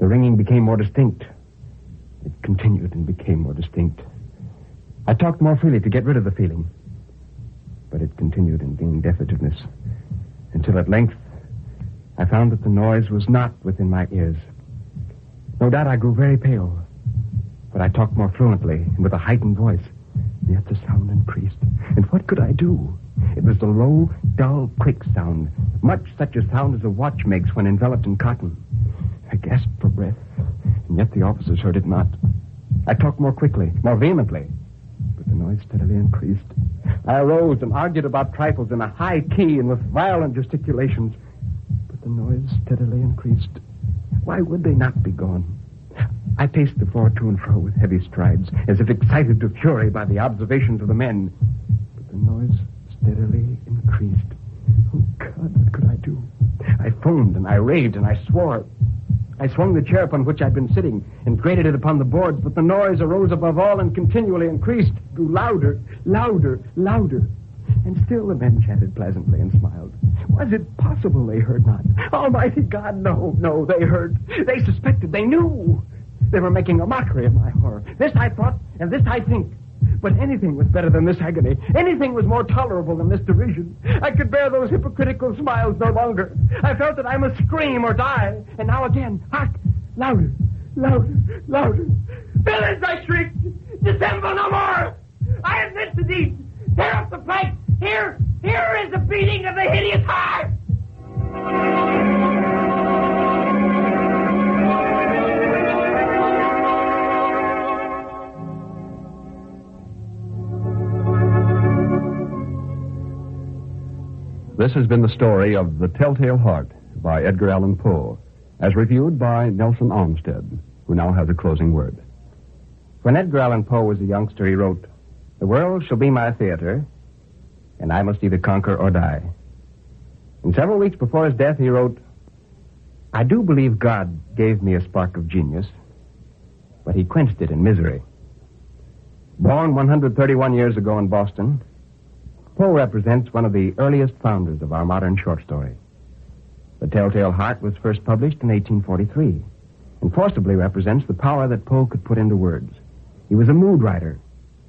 The ringing became more distinct. It continued and became more distinct. I talked more freely to get rid of the feeling. But it continued and gained definitiveness, until at length I found that the noise was not within my ears. No doubt I grew very pale, but I talked more fluently and with a heightened voice. Yet the sound increased. And what could I do? It was the low, dull, quick sound, much such a sound as a watch makes when enveloped in cotton. I gasped for breath, and yet the officers heard it not. I talked more quickly, more vehemently, but the noise steadily increased. I arose and argued about trifles in a high key and with violent gesticulations, but the noise steadily increased. Why would they not be gone? I paced the floor to and fro with heavy strides, as if excited to fury by the observations of the men. But the noise steadily increased. Oh, God, what could I do? I foamed and I raved and I swore. I swung the chair upon which I'd been sitting and grated it upon the boards, but the noise arose above all and continually increased, grew louder, louder, louder. And still the men chatted pleasantly and smiled. Was it possible they heard not? Almighty God, no, they heard. They suspected, they knew. They were making a mockery of my horror. This I thought, and this I think. But anything was better than this agony. Anything was more tolerable than this derision. I could bear those hypocritical smiles no longer. I felt that I must scream or die. And now again, hark, louder, louder, louder. Villains, I shrieked. Dissemble no more. I admit the deed. Tear up the plank. Here is the beating of the hideous heart. This has been the story of The Telltale Heart by Edgar Allan Poe, as reviewed by Nelson Olmsted, who now has a closing word. When Edgar Allan Poe was a youngster, he wrote, "The world shall be my theater, and I must either conquer or die." And several weeks before his death, he wrote, "I do believe God gave me a spark of genius, but he quenched it in misery. Born 131 years ago in Boston, Poe represents one of the earliest founders of our modern short story. The Telltale Heart was first published in 1843 and forcibly represents the power that Poe could put into words. He was a mood writer.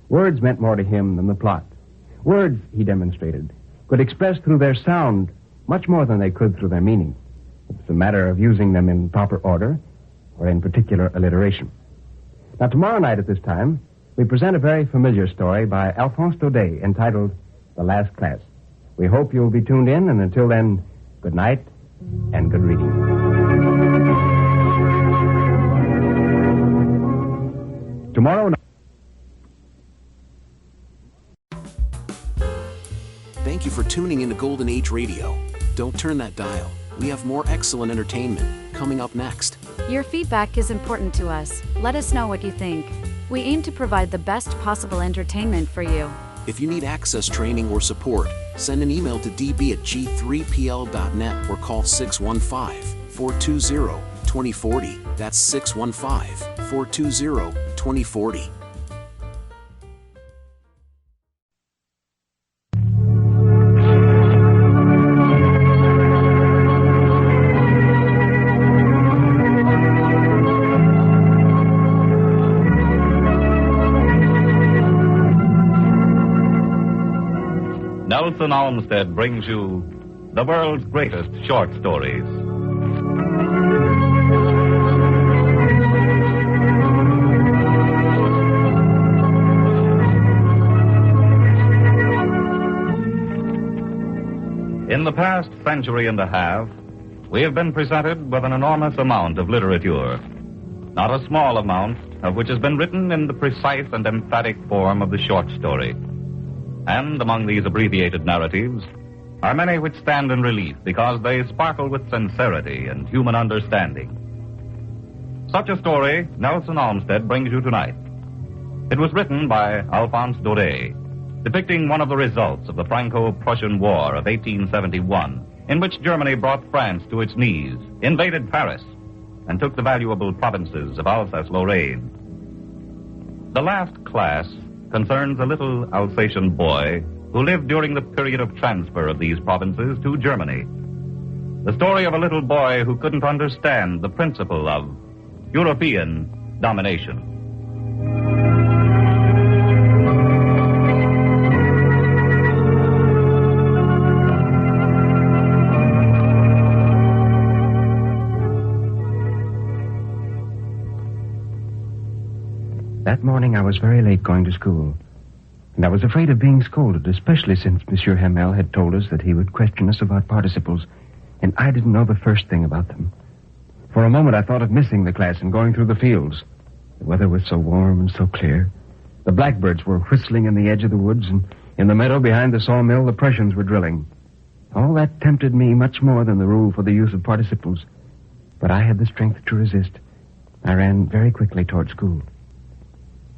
Words meant more to him than the plot. Words, he demonstrated, could express through their sound much more than they could through their meaning. It's a matter of using them in proper order or in particular alliteration. Now, tomorrow night at this time, we present a very familiar story by Alphonse Daudet entitled The Last Class. We hope you'll be tuned in, and until then, good night and good reading. Tomorrow night. Thank you for tuning into Golden Age Radio. Don't turn that dial. We have more excellent entertainment coming up next. Your feedback is important to us. Let us know what you think. We aim to provide the best possible entertainment for you. If you need access training or support, send an email to db@g3pl.net or call 615-420-2040. That's 615-420-2040. Nelson Olmsted brings you the world's greatest short stories. In the past century and a half, we have been presented with an enormous amount of literature, not a small amount of which has been written in the precise and emphatic form of the short story. And among these abbreviated narratives are many which stand in relief because they sparkle with sincerity and human understanding. Such a story Nelson Olmsted brings you tonight. It was written by Alphonse Daudet, depicting one of the results of the Franco-Prussian War of 1871, in which Germany brought France to its knees, invaded Paris, and took the valuable provinces of Alsace-Lorraine. The Last Class concerns a little Alsatian boy who lived during the period of transfer of these provinces to Germany. The story of a little boy who couldn't understand the principle of European domination. That morning I was very late going to school, and I was afraid of being scolded, especially since Monsieur Hamel had told us that he would question us about participles, and I didn't know the first thing about them. For a moment I thought of missing the class and going through the fields. The weather was so warm and so clear. The blackbirds were whistling in the edge of the woods, and in the meadow behind the sawmill the Prussians were drilling. All that tempted me much more than the rule for the use of participles, but I had the strength to resist. I ran very quickly toward school.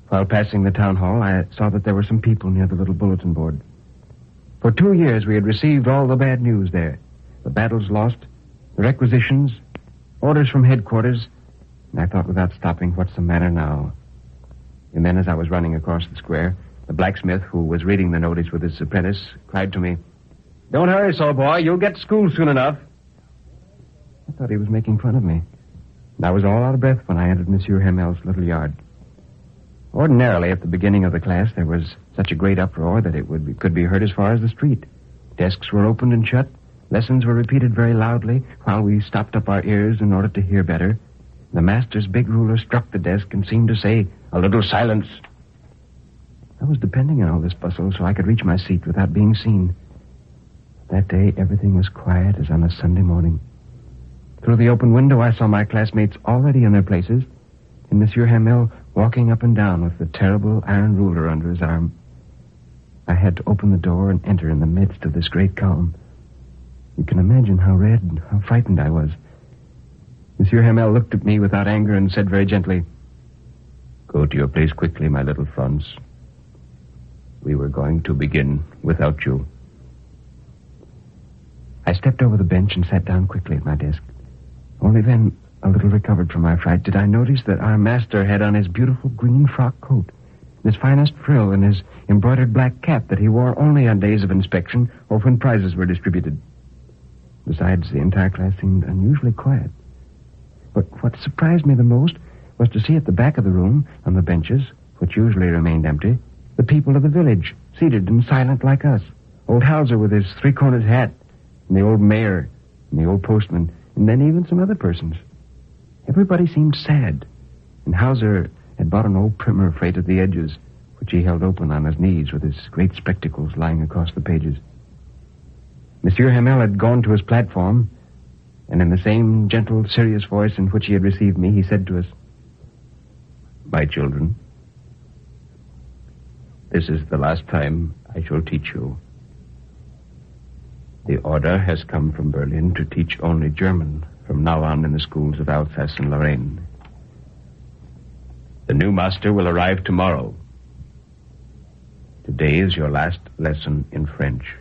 While passing the town hall, I saw that there were some people near the little bulletin board. For 2 years, we had received all the bad news there. The battles lost, the requisitions, orders from headquarters, and I thought without stopping, what's the matter now? And then as I was running across the square, the blacksmith, who was reading the notice with his apprentice, cried to me, "Don't hurry so, boy. You'll get to school soon enough." I thought he was making fun of me, and I was all out of breath when I entered Monsieur Hamel's little yard. Ordinarily, at the beginning of the class, there was such a great uproar that it could be heard as far as the street. Desks were opened and shut. Lessons were repeated very loudly while we stopped up our ears in order to hear better. The master's big ruler struck the desk and seemed to say, "A little silence." I was depending on all this bustle so I could reach my seat without being seen. That day, everything was quiet as on a Sunday morning. Through the open window, I saw my classmates already in their places, and Monsieur Hamel walking up and down with the terrible iron ruler under his arm. I had to open the door and enter in the midst of this great calm. You can imagine how red and how frightened I was. Monsieur Hamel looked at me without anger and said very gently, "Go to your place quickly, my little Franz. We were going to begin without you." I stepped over the bench and sat down quickly at my desk. Only then a little recovered from my fright, did I notice that our master had on his beautiful green frock coat, his finest frill, and his embroidered black cap that he wore only on days of inspection or when prizes were distributed. Besides, the entire class seemed unusually quiet. But what surprised me the most was to see at the back of the room, on the benches, which usually remained empty, the people of the village, seated and silent like us. Old Hauser with his three-cornered hat, and the old mayor, and the old postman, and then even some other persons. Everybody seemed sad, and Hauser had bought an old primer frayed at the edges, which he held open on his knees with his great spectacles lying across the pages. Monsieur Hamel had gone to his platform, and in the same gentle, serious voice in which he had received me, he said to us, "My children, this is the last time I shall teach you. The order has come from Berlin to teach only German from now on in the schools of Alsace and Lorraine. The new master will arrive tomorrow. Today is your last lesson in French.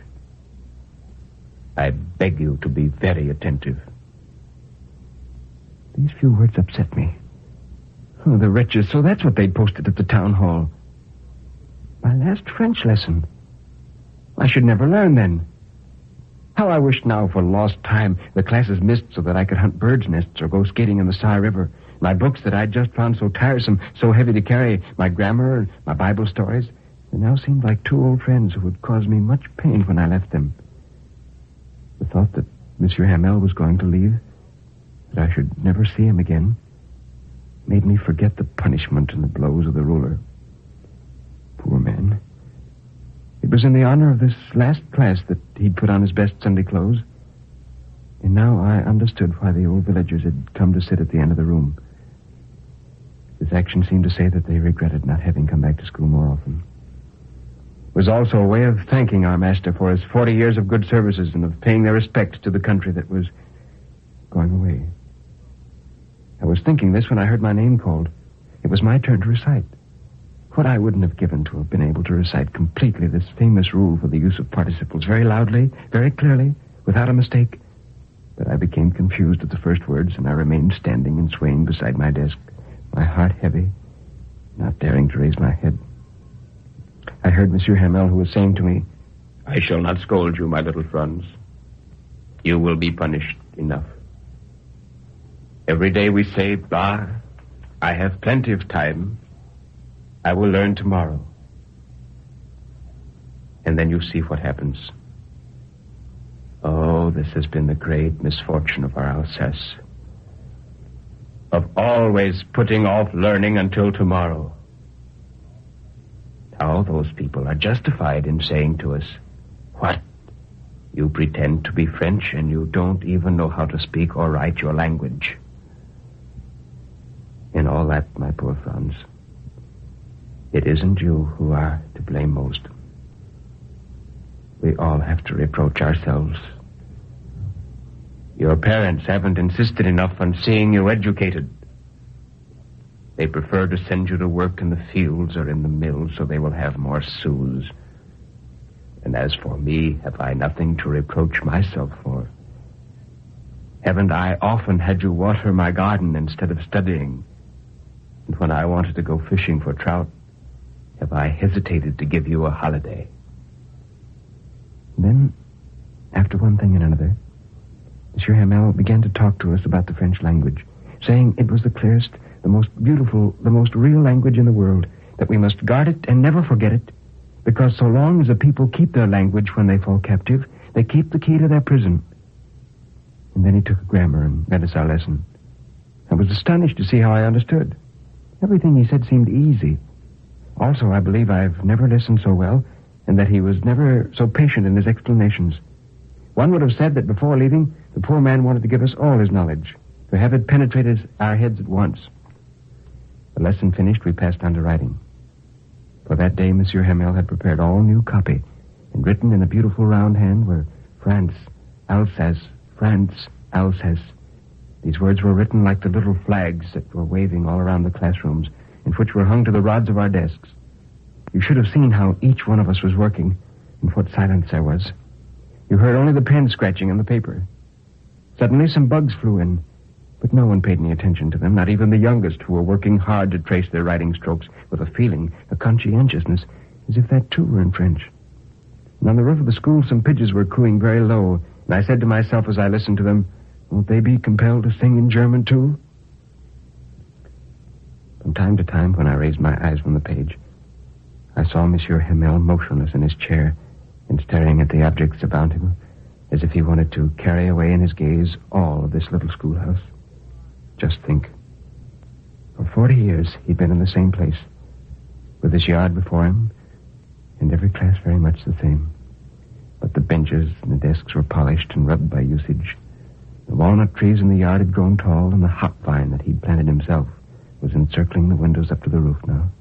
I beg you to be very attentive." These few words upset me. Oh, the wretches, so that's what they'd posted at the town hall. My last French lesson. I should never learn then. How I wished now for lost time the classes missed so that I could hunt birds' nests or go skating in the Saar River. My books that I'd just found so tiresome, so heavy to carry, my grammar and my Bible stories, they now seemed like two old friends who would cause me much pain when I left them. The thought that Monsieur Hamel was going to leave, that I should never see him again, made me forget the punishment and the blows of the ruler. Poor man. It was in the honor of this last class that he'd put on his best Sunday clothes. And now I understood why the old villagers had come to sit at the end of the room. His action seemed to say that they regretted not having come back to school more often. It was also a way of thanking our master for his 40 years of good services and of paying their respects to the country that was going away. I was thinking this when I heard my name called. It was my turn to recite. What I wouldn't have given to have been able to recite completely this famous rule for the use of participles, very loudly, very clearly, without a mistake. But I became confused at the first words, and I remained standing and swaying beside my desk, my heart heavy, not daring to raise my head. I heard Monsieur Hamel, who was saying to me, "I shall not scold you, my little Franz. You will be punished enough. Every day we say, bah, I have plenty of time. I will learn tomorrow. And then you see what happens. Oh, this has been the great misfortune of our Alsace. Of always putting off learning until tomorrow. Now those people are justified in saying to us, 'What? You pretend to be French and you don't even know how to speak or write your language.' In all that, my poor Franz, it isn't you who are to blame most. We all have to reproach ourselves. Your parents haven't insisted enough on seeing you educated. They prefer to send you to work in the fields or in the mills so they will have more sous. And as for me, have I nothing to reproach myself for? Haven't I often had you water my garden instead of studying? And when I wanted to go fishing for trout, have I hesitated to give you a holiday?" Then, after one thing and another, Monsieur Hamel began to talk to us about the French language, saying it was the clearest, the most beautiful, the most real language in the world, that we must guard it and never forget it, because so long as the people keep their language when they fall captive, they keep the key to their prison. And then he took grammar and read us our lesson. I was astonished to see how I understood. Everything he said seemed easy. Also, I believe I've never listened so well, and that he was never so patient in his explanations. One would have said that before leaving, the poor man wanted to give us all his knowledge, to have it penetrate our heads at once. The lesson finished, we passed on to writing. For that day, Monsieur Hamel had prepared all new copy, and written in a beautiful round hand were France, Alsace, France, Alsace. These words were written like the little flags that were waving all around the classrooms, and which were hung to the rods of our desks. You should have seen how each one of us was working, and what silence there was. You heard only the pen scratching on the paper. Suddenly some bugs flew in. But no one paid any attention to them, not even the youngest, who were working hard to trace their writing strokes with a feeling, a conscientiousness, as if that too were in French. And on the roof of the school, some pigeons were cooing very low, and I said to myself as I listened to them, won't they be compelled to sing in German too? From time to time, when I raised my eyes from the page, I saw Monsieur Hamel motionless in his chair and staring at the objects about him, as if he wanted to carry away in his gaze all of this little schoolhouse. Just think. For 40 years, he'd been in the same place, with his yard before him, and every class very much the same. But the benches and the desks were polished and rubbed by usage. The walnut trees in the yard had grown tall, and the hop vine that he'd planted himself was encircling the windows up to the roof now.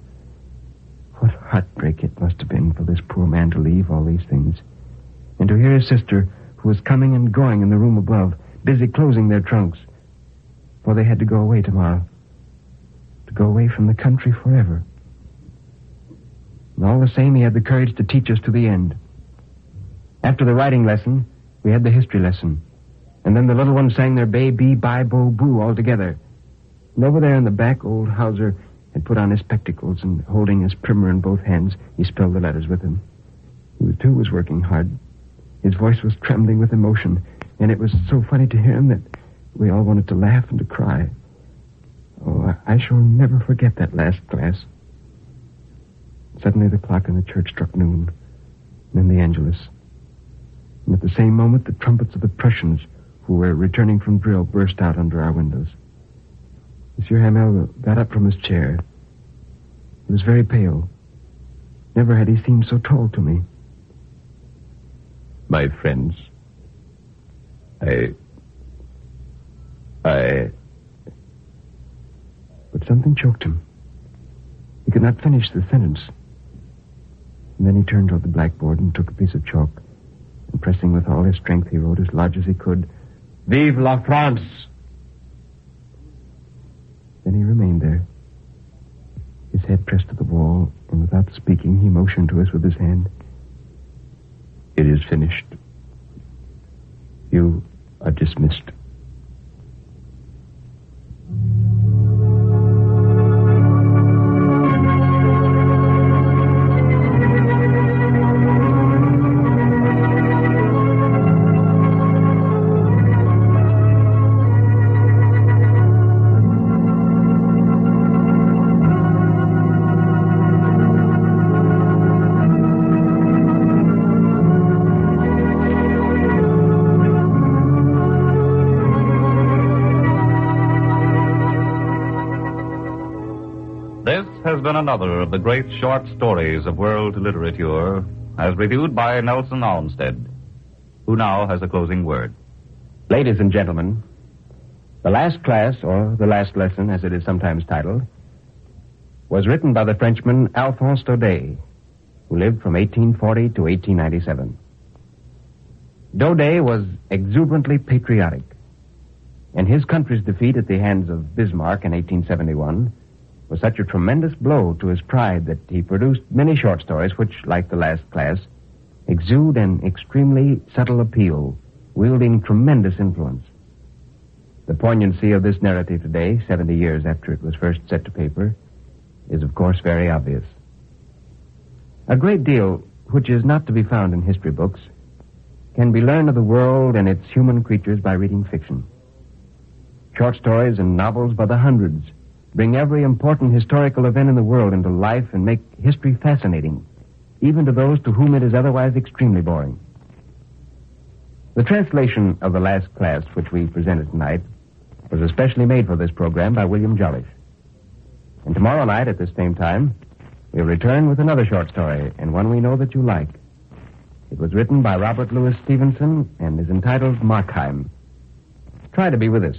What heartbreak it must have been for this poor man to leave all these things, and to hear his sister, who was coming and going in the room above, busy closing their trunks, for they had to go away tomorrow, to go away from the country forever. And all the same, he had the courage to teach us to the end. After the writing lesson, we had the history lesson, and then the little ones sang their bay, bee, bye, bo, boo all together. And over there in the back, old Hauser had put on his spectacles, and holding his primer in both hands, he spelled the letters with him. He, too, was working hard. His voice was trembling with emotion, and it was so funny to hear him that we all wanted to laugh and to cry. Oh, I shall never forget that last class. Suddenly the clock in the church struck noon, and then the Angelus. And at the same moment, the trumpets of the Prussians, who were returning from drill, burst out under our windows. Monsieur Hamel got up from his chair. He was very pale. Never had he seemed so tall to me. My friends, But something choked him. He could not finish the sentence. And then he turned toward the blackboard and took a piece of chalk, and pressing with all his strength, he wrote as large as he could, "Vive la France!" Then he remained there, his head pressed to the wall, and without speaking, he motioned to us with his hand. It is finished. You are dismissed. Has been another of the great short stories of world literature, as reviewed by Nelson Olmsted, who now has a closing word. Ladies and gentlemen, the last class, or the last lesson, as it is sometimes titled, was written by the Frenchman Alphonse Daudet, who lived from 1840 to 1897. Daudet was exuberantly patriotic, and his country's defeat at the hands of Bismarck in 1871 was such a tremendous blow to his pride that he produced many short stories which, like the last class, exude an extremely subtle appeal, wielding tremendous influence. The poignancy of this narrative today, 70 years after it was first set to paper, is of course very obvious. A great deal, which is not to be found in history books, can be learned of the world and its human creatures by reading fiction. Short stories and novels by the hundreds bring every important historical event in the world into life and make history fascinating, even to those to whom it is otherwise extremely boring. The translation of the last class, which we presented tonight, was especially made for this program by William Jollish. And tomorrow night at this same time, we'll return with another short story, and one we know that you like. It was written by Robert Louis Stevenson and is entitled Markheim. Try to be with us.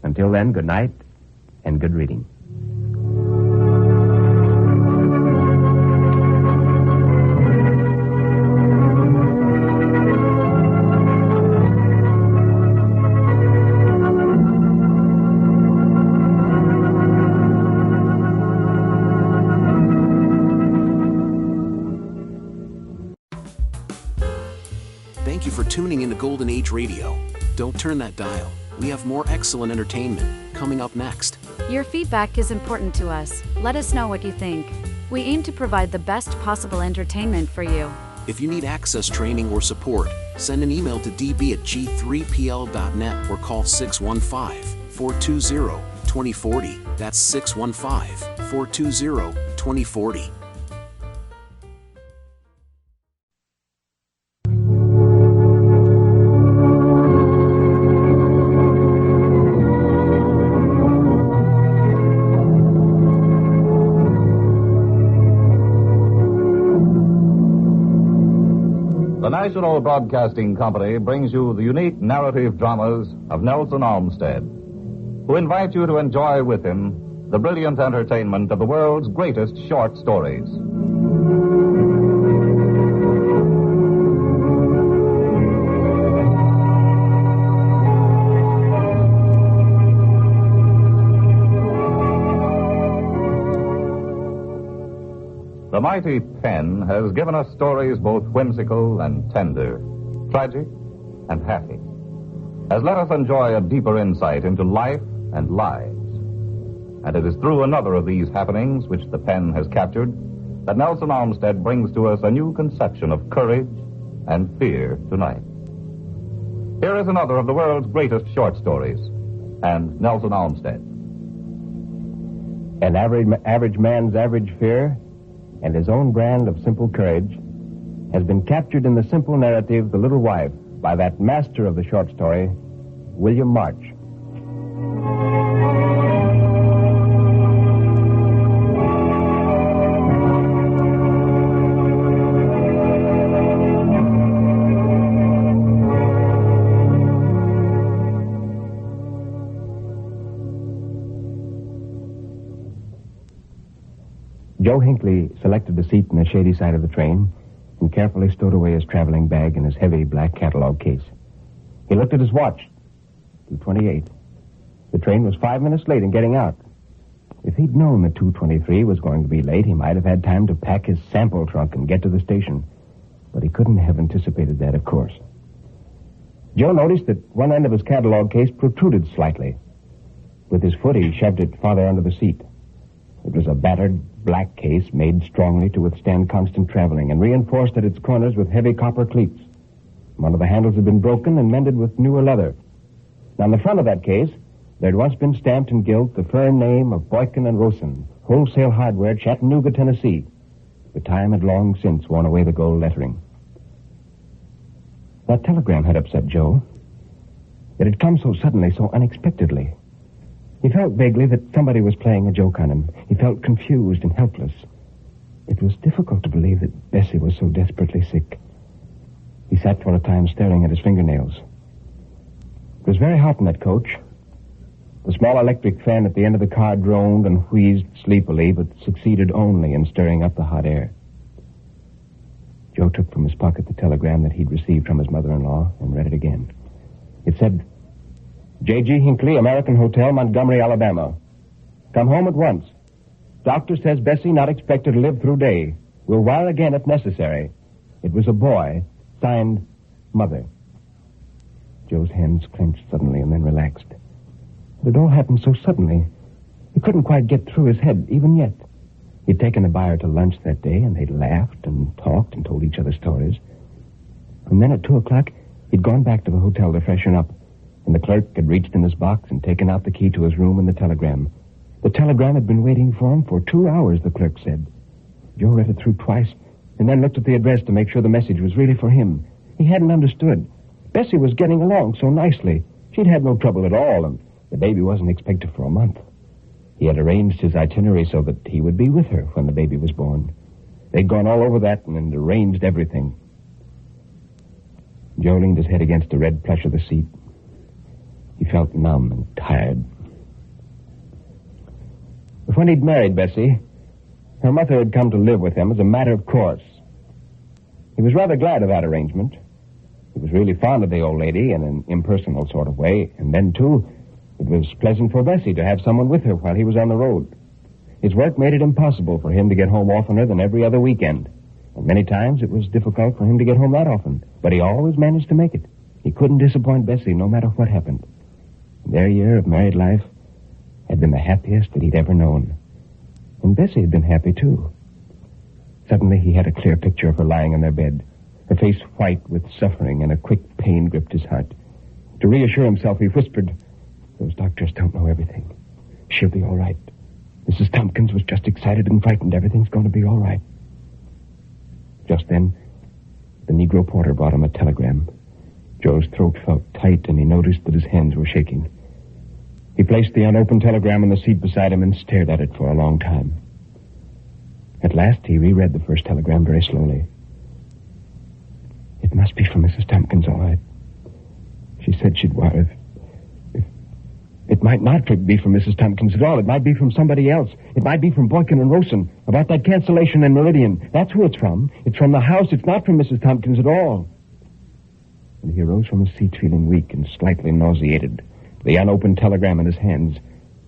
Until then, good night and good reading. Thank you for tuning into Golden Age Radio. Don't turn that dial. We have more excellent entertainment coming up next. Your feedback is important to us. Let us know what you think. We aim to provide the best possible entertainment for you. If you need access training or support, send an email to db@g3pl.net or call 615-420-2040. That's 615-420-2040. The National Broadcasting Company brings you the unique narrative dramas of Nelson Olmsted, who invite you to enjoy with him the brilliant entertainment of the world's greatest short stories. The mighty pen has given us stories both whimsical and tender, tragic and happy, has let us enjoy a deeper insight into life and lives. And it is through another of these happenings which the pen has captured that Nelson Olmsted brings to us a new conception of courage and fear tonight. Here is another of the world's greatest short stories, and Nelson Olmsted. An average man's average fear and his own brand of simple courage has been captured in the simple narrative, The Little Wife, by that master of the short story, William March. Joe Hinckley selected a seat in the shady side of the train and carefully stowed away his traveling bag in his heavy black catalog case. He looked at his watch. 2:28. The train was 5 minutes late in getting out. If he'd known that 2:23 was going to be late, he might have had time to pack his sample trunk and get to the station. But he couldn't have anticipated that, of course. Joe noticed that one end of his catalog case protruded slightly. With his foot, he shoved it farther under the seat. It was a battered black case made strongly to withstand constant traveling and reinforced at its corners with heavy copper cleats. One of the handles had been broken and mended with newer leather. Now, on the front of that case, there had once been stamped in gilt the firm name of Boykin and Rosen, Wholesale Hardware, Chattanooga, Tennessee. The time had long since worn away the gold lettering. That telegram had upset Joe. It had come so suddenly, so unexpectedly. He felt vaguely that somebody was playing a joke on him. He felt confused and helpless. It was difficult to believe that Bessie was so desperately sick. He sat for a time staring at his fingernails. It was very hot in that coach. The small electric fan at the end of the car droned and wheezed sleepily, but succeeded only in stirring up the hot air. Joe took from his pocket the telegram that he'd received from his mother-in-law and read it again. It said, J.G. Hinckley, American Hotel, Montgomery, Alabama. Come home at once. Doctor says Bessie not expected to live through day. Will wire again if necessary. It was a boy. Signed, Mother. Joe's hands clenched suddenly and then relaxed. It had all happened so suddenly. He couldn't quite get through his head, even yet. He'd taken a buyer to lunch that day, and they'd laughed and talked and told each other stories. And then at 2 o'clock, he'd gone back to the hotel to freshen up. And the clerk had reached in his box and taken out the key to his room and the telegram. The telegram had been waiting for him for 2 hours, the clerk said. Joe read it through twice and then looked at the address to make sure the message was really for him. He hadn't understood. Bessie was getting along so nicely. She'd had no trouble at all, and the baby wasn't expected for a month. He had arranged his itinerary so that he would be with her when the baby was born. They'd gone all over that and arranged everything. Joe leaned his head against the red plush of the seat. He felt numb and tired. But when he'd married Bessie, her mother had come to live with him as a matter of course. He was rather glad of that arrangement. He was really fond of the old lady in an impersonal sort of way. And then, too, it was pleasant for Bessie to have someone with her while he was on the road. His work made it impossible for him to get home oftener than every other weekend. And many times it was difficult for him to get home that often. But he always managed to make it. He couldn't disappoint Bessie no matter what happened. Their year of married life had been the happiest that he'd ever known. And Bessie had been happy, too. Suddenly he had a clear picture of her lying on their bed, her face white with suffering, and a quick pain gripped his heart. To reassure himself, he whispered, "Those doctors don't know everything. She'll be all right. Mrs. Tompkins was just excited and frightened. Everything's going to be all right." Just then, the Negro porter brought him a telegram. Joe's throat felt tight, and he noticed that his hands were shaking. He placed the unopened telegram on the seat beside him and stared at it for a long time. At last, he reread the first telegram very slowly. "It must be from Mrs. Tompkins, all right. She said she'd wire if... It might not be from Mrs. Tompkins at all. It might be from somebody else. It might be from Boykin and Rosen about that cancellation in Meridian. That's who it's from. It's from the house. It's not from Mrs. Tompkins at all." And he rose from his seat feeling weak and slightly nauseated, the unopened telegram in his hands,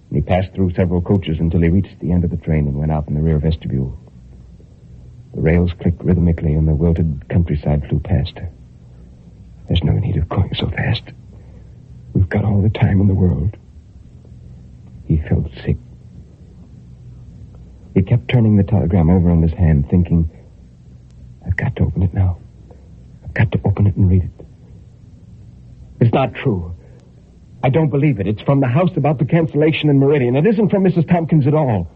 and he passed through several coaches until he reached the end of the train and went out in the rear vestibule. The rails clicked rhythmically and the wilted countryside flew past. "There's no need of going so fast. We've got all the time in the world." He felt sick. He kept turning the telegram over in his hand, thinking, "I've got to open it now. I've got to open it and read it. It's not true. I don't believe it. It's from the house about the cancellation in Meridian. It isn't from Mrs. Tompkins at all."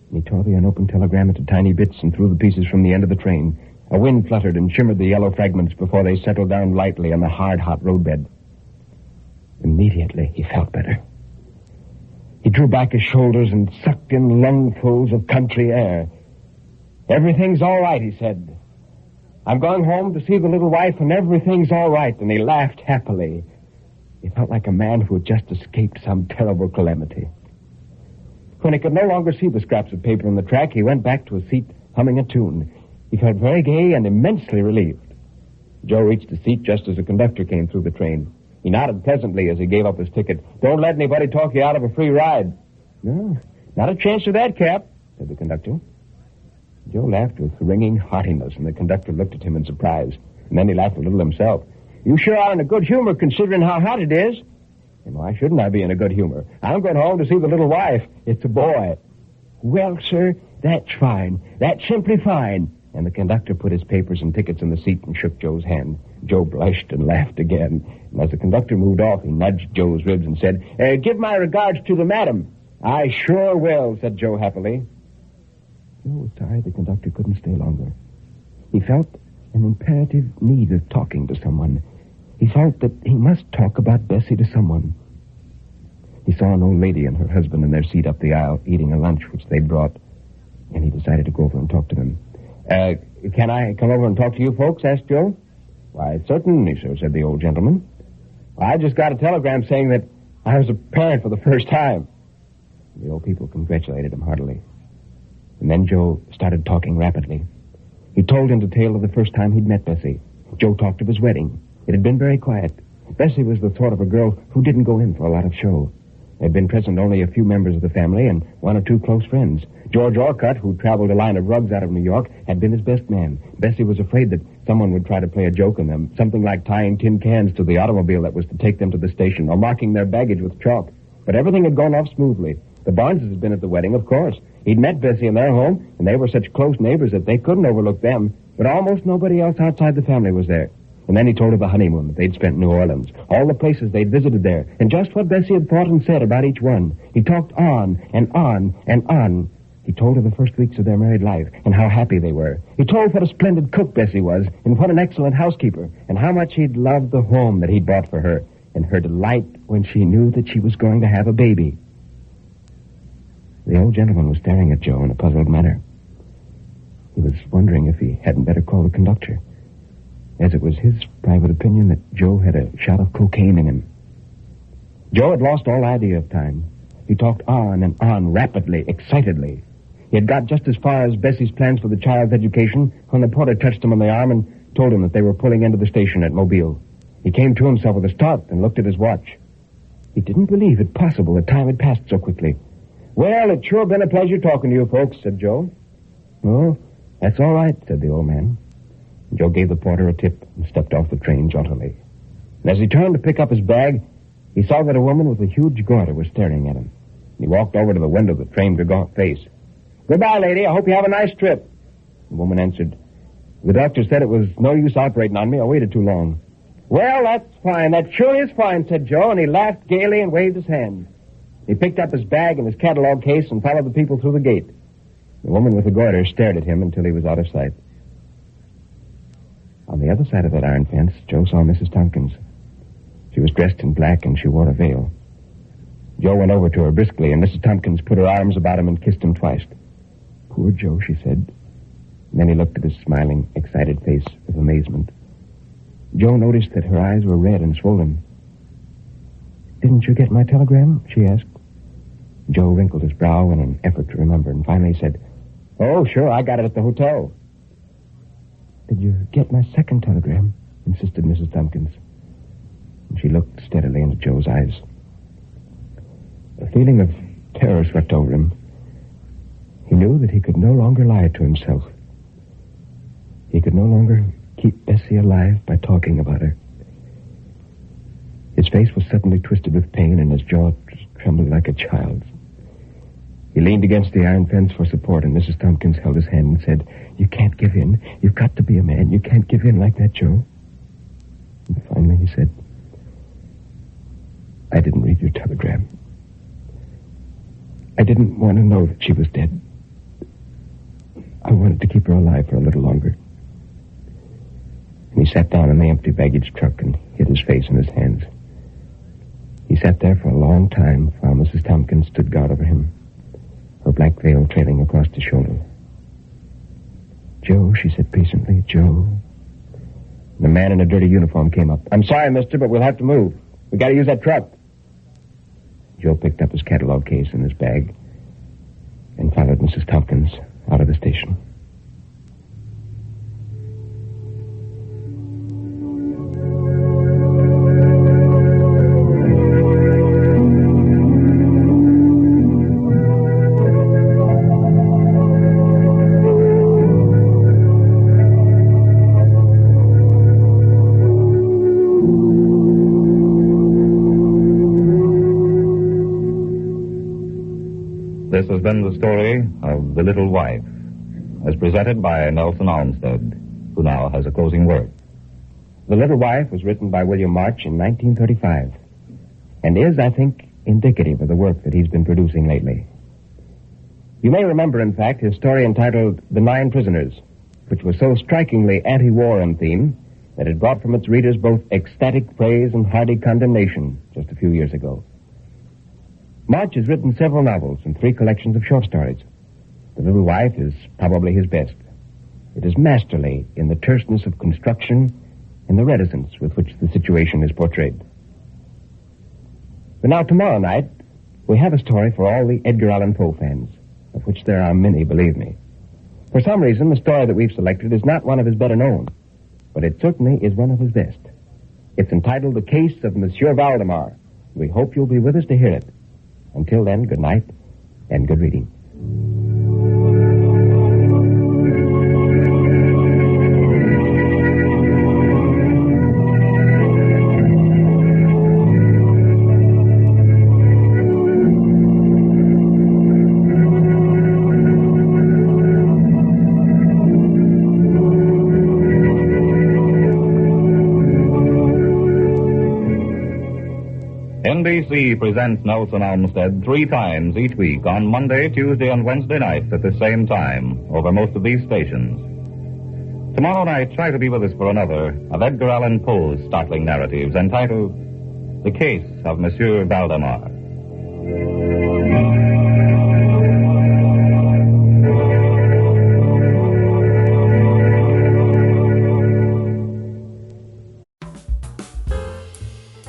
And he tore the unopened telegram into tiny bits and threw the pieces from the end of the train. A wind fluttered and shimmered the yellow fragments before they settled down lightly on the hard, hot roadbed. Immediately, he felt better. He drew back his shoulders and sucked in lungfuls of country air. "Everything's all right," he said. "I'm going home to see the little wife, and everything's all right." And he laughed happily. He felt like a man who had just escaped some terrible calamity. When he could no longer see the scraps of paper on the track, he went back to his seat, humming a tune. He felt very gay and immensely relieved. Joe reached his seat just as the conductor came through the train. He nodded pleasantly as he gave up his ticket. "Don't let anybody talk you out of a free ride." "No, not a chance of that, Cap," said the conductor. Joe laughed with ringing heartiness, and the conductor looked at him in surprise. And then he laughed a little himself. "You sure are in a good humor, considering how hot it is." "And why shouldn't I be in a good humor? I'm going home to see the little wife. It's a boy." "Well, sir, that's fine. That's simply fine." And the conductor put his papers and tickets in the seat and shook Joe's hand. Joe blushed and laughed again. And as the conductor moved off, he nudged Joe's ribs and said, "Give my regards to the madam." "I sure will," said Joe happily. Joe was sorry the conductor couldn't stay longer. He felt an imperative need of talking to someone. He felt that he must talk about Bessie to someone. He saw an old lady and her husband in their seat up the aisle eating a lunch which they'd brought, and he decided to go over and talk to them. "Can I come over and talk to you folks?" asked Joe. "Why, certainly, sir," said the old gentleman. "I just got a telegram saying that I was a parent for the first time." The old people congratulated him heartily. And then Joe started talking rapidly. He told in detail of the first time he'd met Bessie. Joe talked of his wedding. It had been very quiet. Bessie was the sort of a girl who didn't go in for a lot of show. There had been present only a few members of the family and one or two close friends. George Orcutt, who traveled a line of rugs out of New York, had been his best man. Bessie was afraid that someone would try to play a joke on them, something like tying tin cans to the automobile that was to take them to the station or marking their baggage with chalk. But everything had gone off smoothly. The Barneses had been at the wedding, of course. He'd met Bessie in their home, and they were such close neighbors that they couldn't overlook them. But almost nobody else outside the family was there. And then he told of the honeymoon that they'd spent in New Orleans, all the places they'd visited there, and just what Bessie had thought and said about each one. He talked on and on and on. He told of the first weeks of their married life and how happy they were. He told what a splendid cook Bessie was and what an excellent housekeeper and how much he'd loved the home that he'd bought for her and her delight when she knew that she was going to have a baby. The old gentleman was staring at Joe in a puzzled manner. He was wondering if he hadn't better call the conductor, as it was his private opinion that Joe had a shot of cocaine in him. Joe had lost all idea of time. He talked on and on, rapidly, excitedly. He had got just as far as Bessie's plans for the child's education when the porter touched him on the arm and told him that they were pulling into the station at Mobile. He came to himself with a start and looked at his watch. He didn't believe it possible that time had passed so quickly. "Well, it's sure been a pleasure talking to you folks," said Joe. "Oh, that's all right," said the old man. Joe gave the porter a tip and stepped off the train jauntily. And as he turned to pick up his bag, He saw that a woman with a huge goiter was staring at him. He walked over to the window that framed her gaunt face. "Goodbye, lady. I hope you have a nice trip." The woman answered, "The doctor said it was no use operating on me. I waited too long." "Well, that's fine. That surely is fine," said Joe, and he laughed gaily and waved his hand. He picked up his bag and his catalog case and followed the people through the gate. The woman with the goiter stared at him until he was out of sight. On the other side of that iron fence, Joe saw Mrs. Tompkins. She was dressed in black and she wore a veil. Joe went over to her briskly, and Mrs. Tompkins put her arms about him and kissed him twice. "Poor Joe," she said. And then he looked at his smiling, excited face with amazement. Joe noticed that her eyes were red and swollen. "Didn't you get my telegram?" she asked. Joe wrinkled his brow in an effort to remember, and finally said, "Oh, sure, I got it at the hotel." "Did you get my second telegram?" insisted Mrs. Tompkins. And she looked steadily into Joe's eyes. A feeling of terror swept over him. He knew that he could no longer lie to himself. He could no longer keep Bessie alive by talking about her. His face was suddenly twisted with pain, and his jaw trembled like a child's. He leaned against the iron fence for support, and Mrs. Tompkins held his hand and said, "You can't give in. You've got to be a man. You can't give in like that, Joe." And finally he said, "I didn't read your telegram. I didn't want to know that she was dead. I wanted to keep her alive for a little longer." And he sat down in the empty baggage truck and hid his face in his hands. He sat there for a long time while Mrs. Tompkins stood guard over him, her black veil trailing across his shoulder. "Joe," she said patiently, "Joe." The man in a dirty uniform came up. "I'm sorry, mister, but we'll have to move. We got to use that truck." Joe picked up his catalog case and his bag and followed Mrs. Tompkins out of the station. This has been the story of The Little Wife, as presented by Nelson Olmsted, who now has a closing word. The Little Wife was written by William March in 1935 and is, I think, indicative of the work that he's been producing lately. You may remember, in fact, his story entitled The Nine Prisoners, which was so strikingly anti-war in theme that it brought from its readers both ecstatic praise and hearty condemnation just a few years ago. March has written several novels and 3 collections of short stories. The Little Wife is probably his best. It is masterly in the terseness of construction and the reticence with which the situation is portrayed. But now, tomorrow night, we have a story for all the Edgar Allan Poe fans, of which there are many, believe me. For some reason, the story that we've selected is not one of his better known, but it certainly is one of his best. It's entitled The Case of Monsieur Valdemar. We hope you'll be with us to hear it. Until then, good night and good reading. NBC presents Nelson Olmsted 3 times each week on Monday, Tuesday, and Wednesday nights at the same time over most of these stations. Tomorrow night, try to be with us for another of Edgar Allan Poe's startling narratives entitled The Case of Monsieur Valdemar.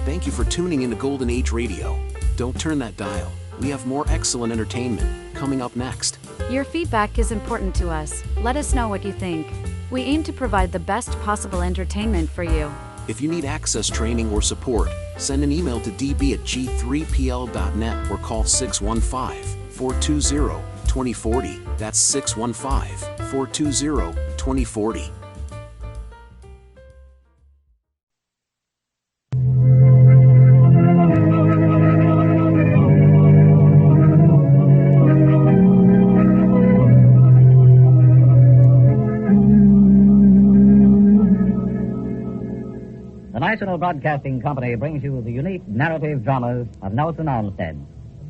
Thank you for tuning into Golden Age Radio. Don't turn that dial. We have more excellent entertainment coming up next. Your feedback is important to us. Let us know what you think. We aim to provide the best possible entertainment for you. If you need access training or support, send an email to db@g3pl.net or call 615-420-2040. That's 615-420-2040. National Broadcasting Company brings you the unique narrative dramas of Nelson Olmsted,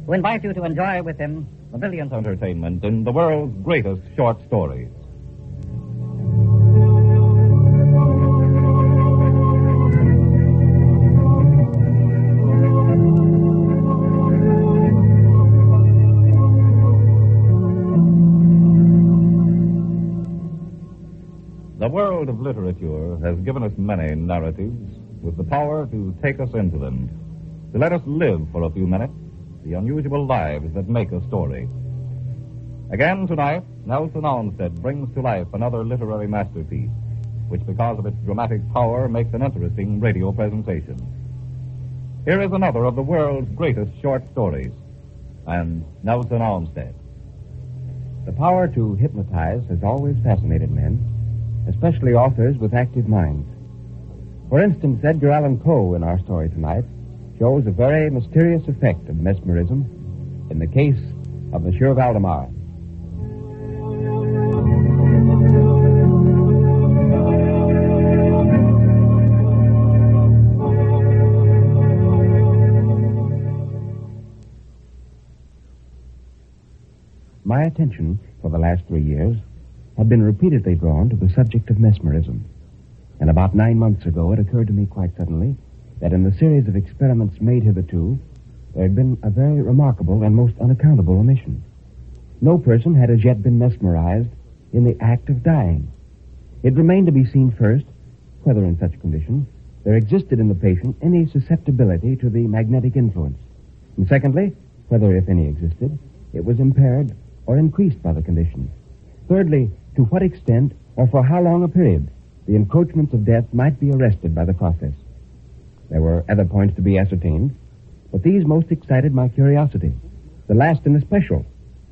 who invites you to enjoy with him the brilliant Entertainment in the world's greatest short stories. The world of literature has given us many narratives with the power to take us into them, to let us live for a few minutes the unusual lives that make a story. Again tonight, Nelson Olmsted brings to life another literary masterpiece, which because of its dramatic power makes an interesting radio presentation. Here is another of the world's greatest short stories, and Nelson Olmsted. The power to hypnotize has always fascinated men, especially authors with active minds. For instance, Edgar Allan Poe in our story tonight shows a very mysterious effect of mesmerism in the case of Monsieur Valdemar. My attention for the last 3 years had been repeatedly drawn to the subject of mesmerism. And about 9 months ago, it occurred to me quite suddenly that in the series of experiments made hitherto, there had been a very remarkable and most unaccountable omission. No person had as yet been mesmerized in the act of dying. It remained to be seen first whether in such condition there existed in the patient any susceptibility to the magnetic influence. And secondly, whether, if any existed, it was impaired or increased by the condition. Thirdly, to what extent or for how long a period the encroachments of death might be arrested by the process. There were other points to be ascertained, but these most excited my curiosity, the last in especial,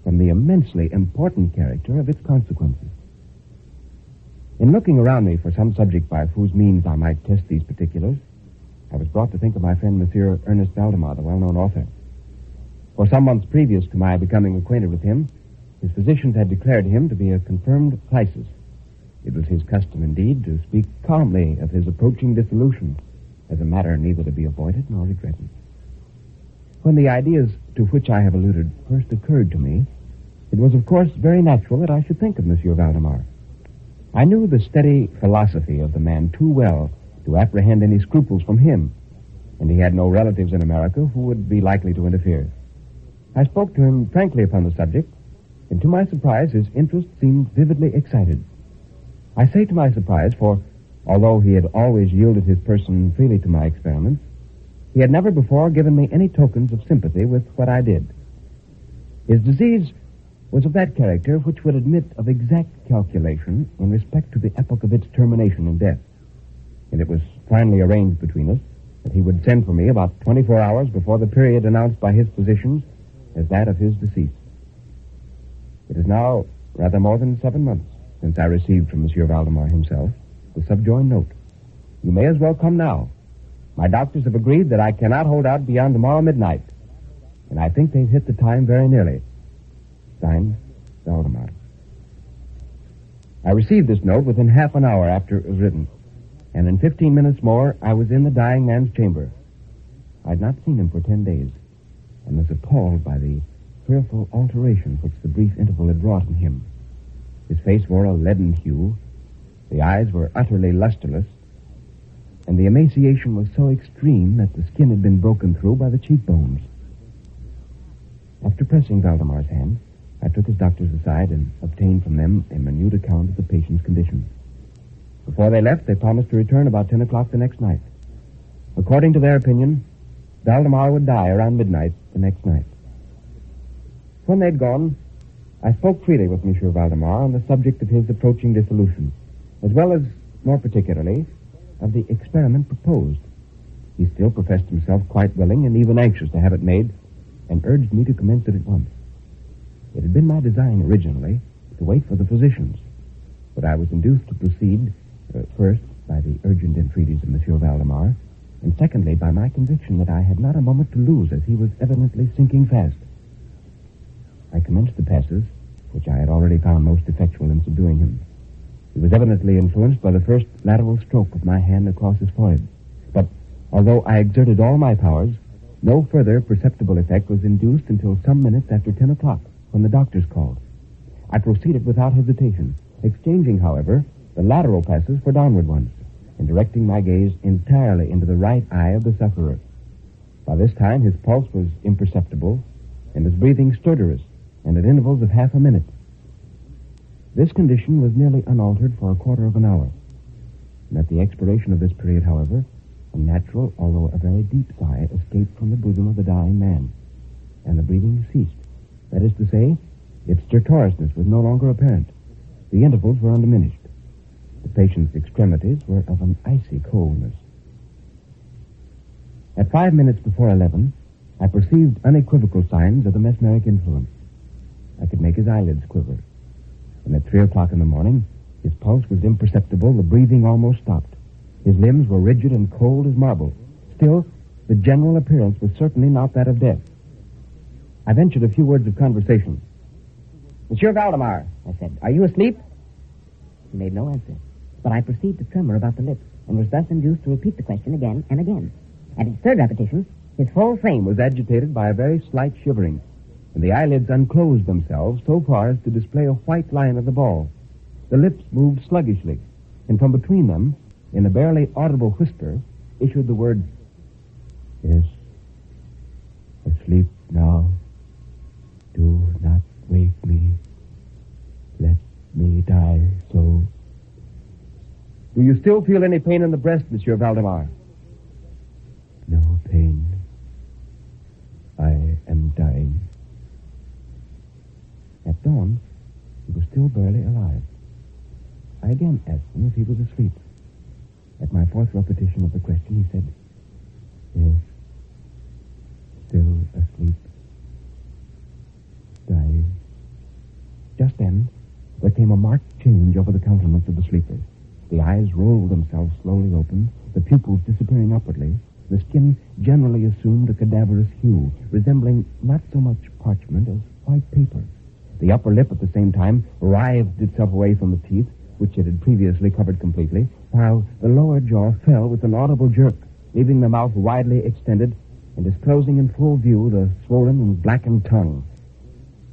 from the immensely important character of its consequences. In looking around me for some subject by whose means I might test these particulars, I was brought to think of my friend Monsieur Ernest Valdemar, the well-known author. For some months previous to my becoming acquainted with him, his physicians had declared him to be a confirmed crisis. It was his custom, indeed, to speak calmly of his approaching dissolution as a matter neither to be avoided nor regretted. When the ideas to which I have alluded first occurred to me, it was, of course, very natural that I should think of Monsieur Valdemar. I knew the steady philosophy of the man too well to apprehend any scruples from him, and he had no relatives in America who would be likely to interfere. I spoke to him frankly upon the subject, and to my surprise, his interest seemed vividly excited. I say to my surprise, for although he had always yielded his person freely to my experiments, he had never before given me any tokens of sympathy with what I did. His disease was of that character which would admit of exact calculation in respect to the epoch of its termination in death. And it was finally arranged between us that he would send for me about 24 hours before the period announced by his physicians as that of his decease. It is now rather more than 7 months since I received from Monsieur Valdemar himself the subjoined note. You may as well come now. My doctors have agreed that I cannot hold out beyond tomorrow midnight, and I think they've hit the time very nearly. Signed, Valdemar. I received this note within half an hour after it was written, and in 15 minutes more I was in the dying man's chamber. I had not seen him for 10 days, and was appalled by the fearful alteration which the brief interval had wrought in him. His face wore a leaden hue, the eyes were utterly lusterless, and the emaciation was so extreme that the skin had been broken through by the cheekbones. After pressing Valdemar's hand, I took his doctors aside and obtained from them a minute account of the patient's condition. Before they left, they promised to return about 10 o'clock the next night. According to their opinion, Valdemar would die around midnight the next night. When they'd gone, I spoke freely with Monsieur Valdemar on the subject of his approaching dissolution, as well as, more particularly, of the experiment proposed. He still professed himself quite willing and even anxious to have it made, and urged me to commence it at once. It had been my design originally to wait for the physicians, but I was induced to proceed, first, by the urgent entreaties of Monsieur Valdemar, and secondly, by my conviction that I had not a moment to lose, as he was evidently sinking fast. I commenced the passes, which I had already found most effectual in subduing him. He was evidently influenced by the first lateral stroke of my hand across his forehead. But Although I exerted all my powers, no further perceptible effect was induced until some minutes after 10 o'clock, when the doctors called. I proceeded without hesitation, exchanging, however, the lateral passes for downward ones, and directing my gaze entirely into the right eye of the sufferer. By this time, his pulse was imperceptible, and his breathing stertorous, and at intervals of half a minute. This condition was nearly unaltered for a quarter of an hour. And at the expiration of this period, however, a natural, although a very deep sigh escaped from the bosom of the dying man, and the breathing ceased. That is to say, its stertorousness was no longer apparent. The intervals were undiminished. The patient's extremities were of an icy coldness. At 5 minutes before 11, I perceived unequivocal signs of the mesmeric influence. I could make his eyelids quiver. And at 3 o'clock in the morning, his pulse was imperceptible, the breathing almost stopped. His limbs were rigid and cold as marble. Still, the general appearance was certainly not that of death. I ventured a few words of conversation. Monsieur Valdemar, I said, are you asleep? He made no answer, but I perceived a tremor about the lips, and was thus induced to repeat the question again and again. At its third repetition, his whole frame was agitated by a very slight shivering, and the eyelids unclosed themselves so far as to display a white line of the ball. The lips moved sluggishly, and from between them, in a barely audible whisper, issued the words, "Yes, asleep now. Do not wake me. Let me die so." "Do you still feel any pain in the breast, Monsieur Valdemar?" "No pain. I am dying." At dawn, he was still barely alive. I again asked him if he was asleep. At my fourth repetition of the question, he said, "Yes, still asleep. Dying." Just then, there came a marked change over the countenance of the sleeper. The eyes rolled themselves slowly open, the pupils disappearing upwardly. The skin generally assumed a cadaverous hue, resembling not so much parchment as white paper. The upper lip, at the same time, writhed itself away from the teeth, which it had previously covered completely, while the lower jaw fell with an audible jerk, leaving the mouth widely extended and disclosing in full view the swollen and blackened tongue.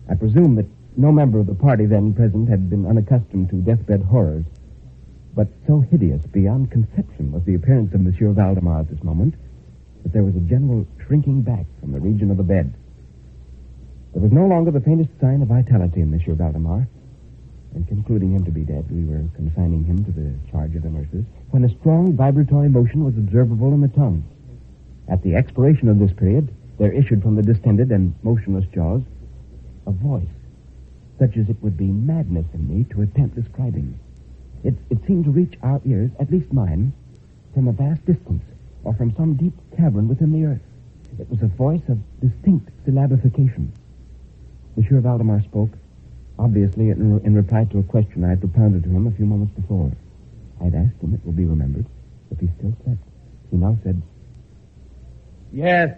I presume that no member of the party then present had been unaccustomed to deathbed horrors, but so hideous beyond conception was the appearance of Monsieur Valdemar at this moment that there was a general shrinking back from the region of the bed. There was no longer the faintest sign of vitality in Monsieur Valdemar, and concluding him to be dead, we were consigning him to the charge of the nurses, when a strong vibratory motion was observable in the tongue. At the expiration of this period, there issued from the distended and motionless jaws a voice, such as it would be madness in me to attempt describing. It seemed to reach our ears, at least mine, from a vast distance, or from some deep cavern within the earth. It was a voice of distinct syllabification. Monsieur Valdemar spoke, obviously in reply to a question I had propounded to him a few moments before. I had asked him, it will be remembered, if he still slept. He now said, "Yes.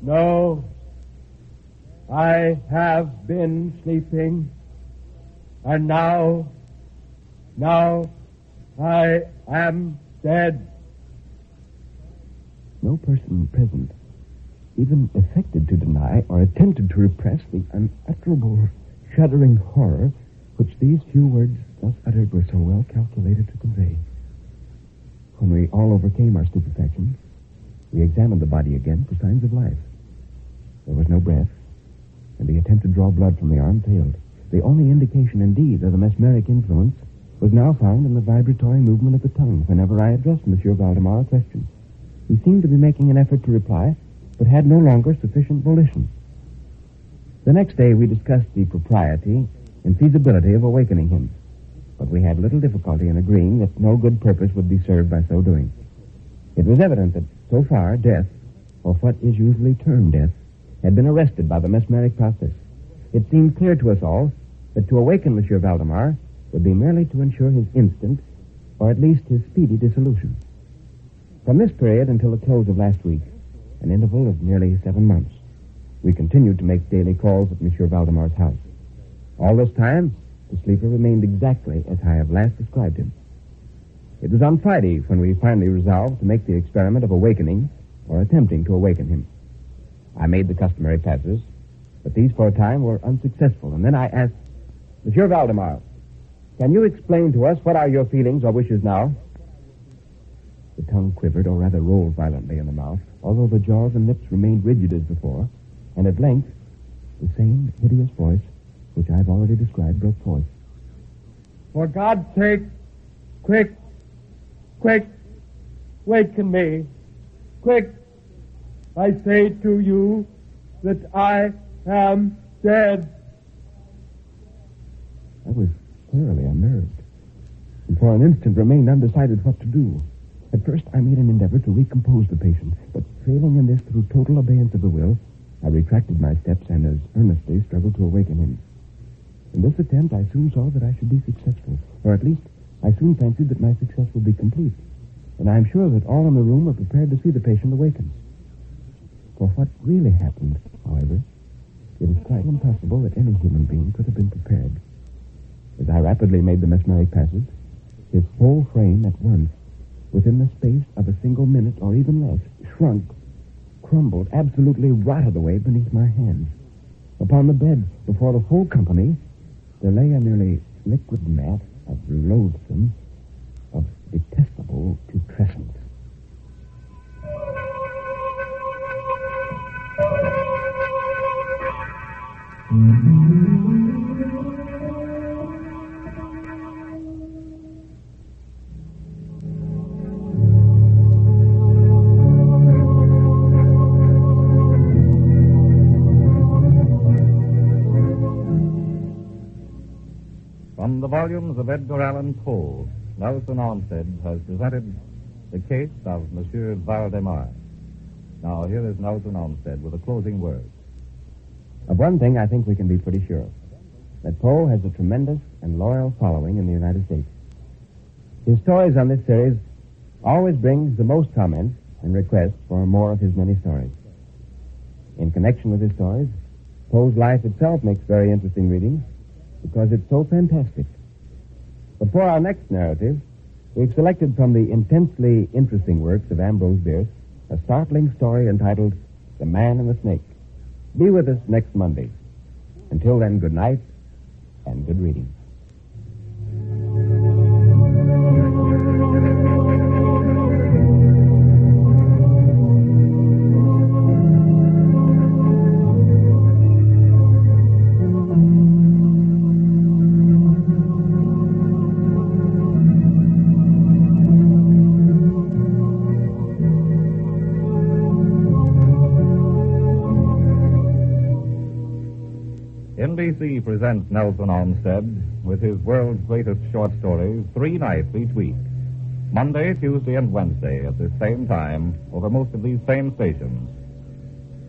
No. I have been sleeping. And now I am dead." No person present even affected to deny or attempted to repress the unutterable, shuddering horror which these few words thus uttered were so well calculated to convey. When we all overcame our stupefaction, we examined the body again for signs of life. There was no breath, and the attempt to draw blood from the arm failed. The only indication, indeed, of the mesmeric influence was now found in the vibratory movement of the tongue whenever I addressed Monsieur Valdemar a question. He seemed to be making an effort to reply, but had no longer sufficient volition. The next day we discussed the propriety and feasibility of awakening him, but we had little difficulty in agreeing that no good purpose would be served by so doing. It was evident that, so far, death, or what is usually termed death, had been arrested by the mesmeric process. It seemed clear to us all that to awaken Monsieur Valdemar would be merely to ensure his instant, or at least his speedy dissolution. From this period until the close of last week, an interval of nearly 7 months, we continued to make daily calls at Monsieur Valdemar's house. All this time, the sleeper remained exactly as I have last described him. It was on Friday when we finally resolved to make the experiment of awakening or attempting to awaken him. I made the customary passes, but these for a time were unsuccessful, and then I asked, Monsieur Valdemar, can you explain to us what are your feelings or wishes now? The tongue quivered, or rather rolled violently in the mouth, although the jaws and lips remained rigid as before, and at length, the same hideous voice, which I've already described, broke forth. For God's sake, quick, waken me. Quick, I say to you that I am dead. I was thoroughly unnerved, and for an instant remained undecided what to do. At first, I made an endeavor to recompose the patient, but failing in this through total abeyance of the will, I retracted my steps and as earnestly struggled to awaken him. In this attempt, I soon saw that I should be successful, or at least, I soon fancied that my success would be complete, and I am sure that all in the room were prepared to see the patient awaken. For what really happened, however, it is quite impossible that any human being could have been prepared. As I rapidly made the mesmeric passes, his whole frame at once, within the space of a single minute or even less, shrunk, crumbled, absolutely rotted away beneath my hands. Upon the bed, before the whole company, there lay a nearly liquid mat of loathsome, of detestable putrescence. From the volumes of Edgar Allan Poe, Nelson Olmsted has presented The Case of Monsieur Valdemar. Now, here is Nelson Olmsted with a closing word. Of one thing I think we can be pretty sure, that Poe has a tremendous and loyal following in the United States. His stories on this series always brings the most comments and requests for more of his many stories. In connection with his stories, Poe's life itself makes very interesting reading because it's so fantastic. But for our next narrative, we've selected from the intensely interesting works of Ambrose Bierce a startling story entitled The Man and the Snake. Be with us next Monday. Until then, good night and good reading. NBC presents Nelson Olmsted with his world's greatest short stories 3 nights each week. Monday, Tuesday, and Wednesday at the same time over most of these same stations.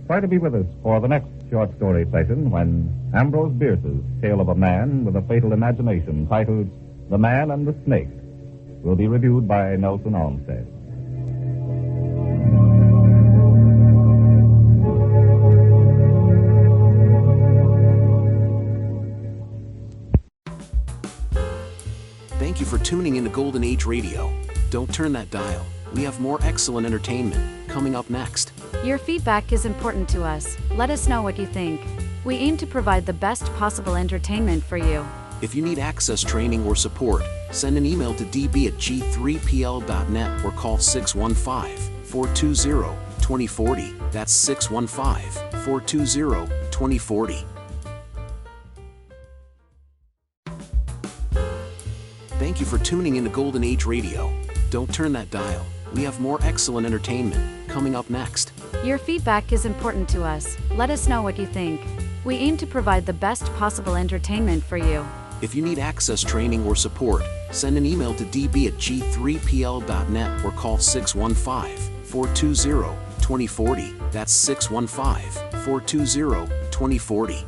Try to be with us for the next short story session when Ambrose Bierce's Tale of a Man with a Fatal Imagination, titled The Man and the Snake, will be reviewed by Nelson Olmsted. Thank you for tuning into Golden Age Radio. Don't turn that dial. We have more excellent entertainment coming up next. Your feedback is important to us. Let us know what you think. We aim to provide the best possible entertainment for you. If you need access training or support, send an email to db@g3pl.net or call 615-420-2040. That's 615-420-2040. Thank you for tuning into Golden Age Radio. Don't turn that dial. We have more excellent entertainment coming up next. Your feedback is important to us. Let us know what you think. We aim to provide the best possible entertainment for you. If you need access training or support, send an email to db@g3pl.net or call 615-420-2040. That's 615-420-2040.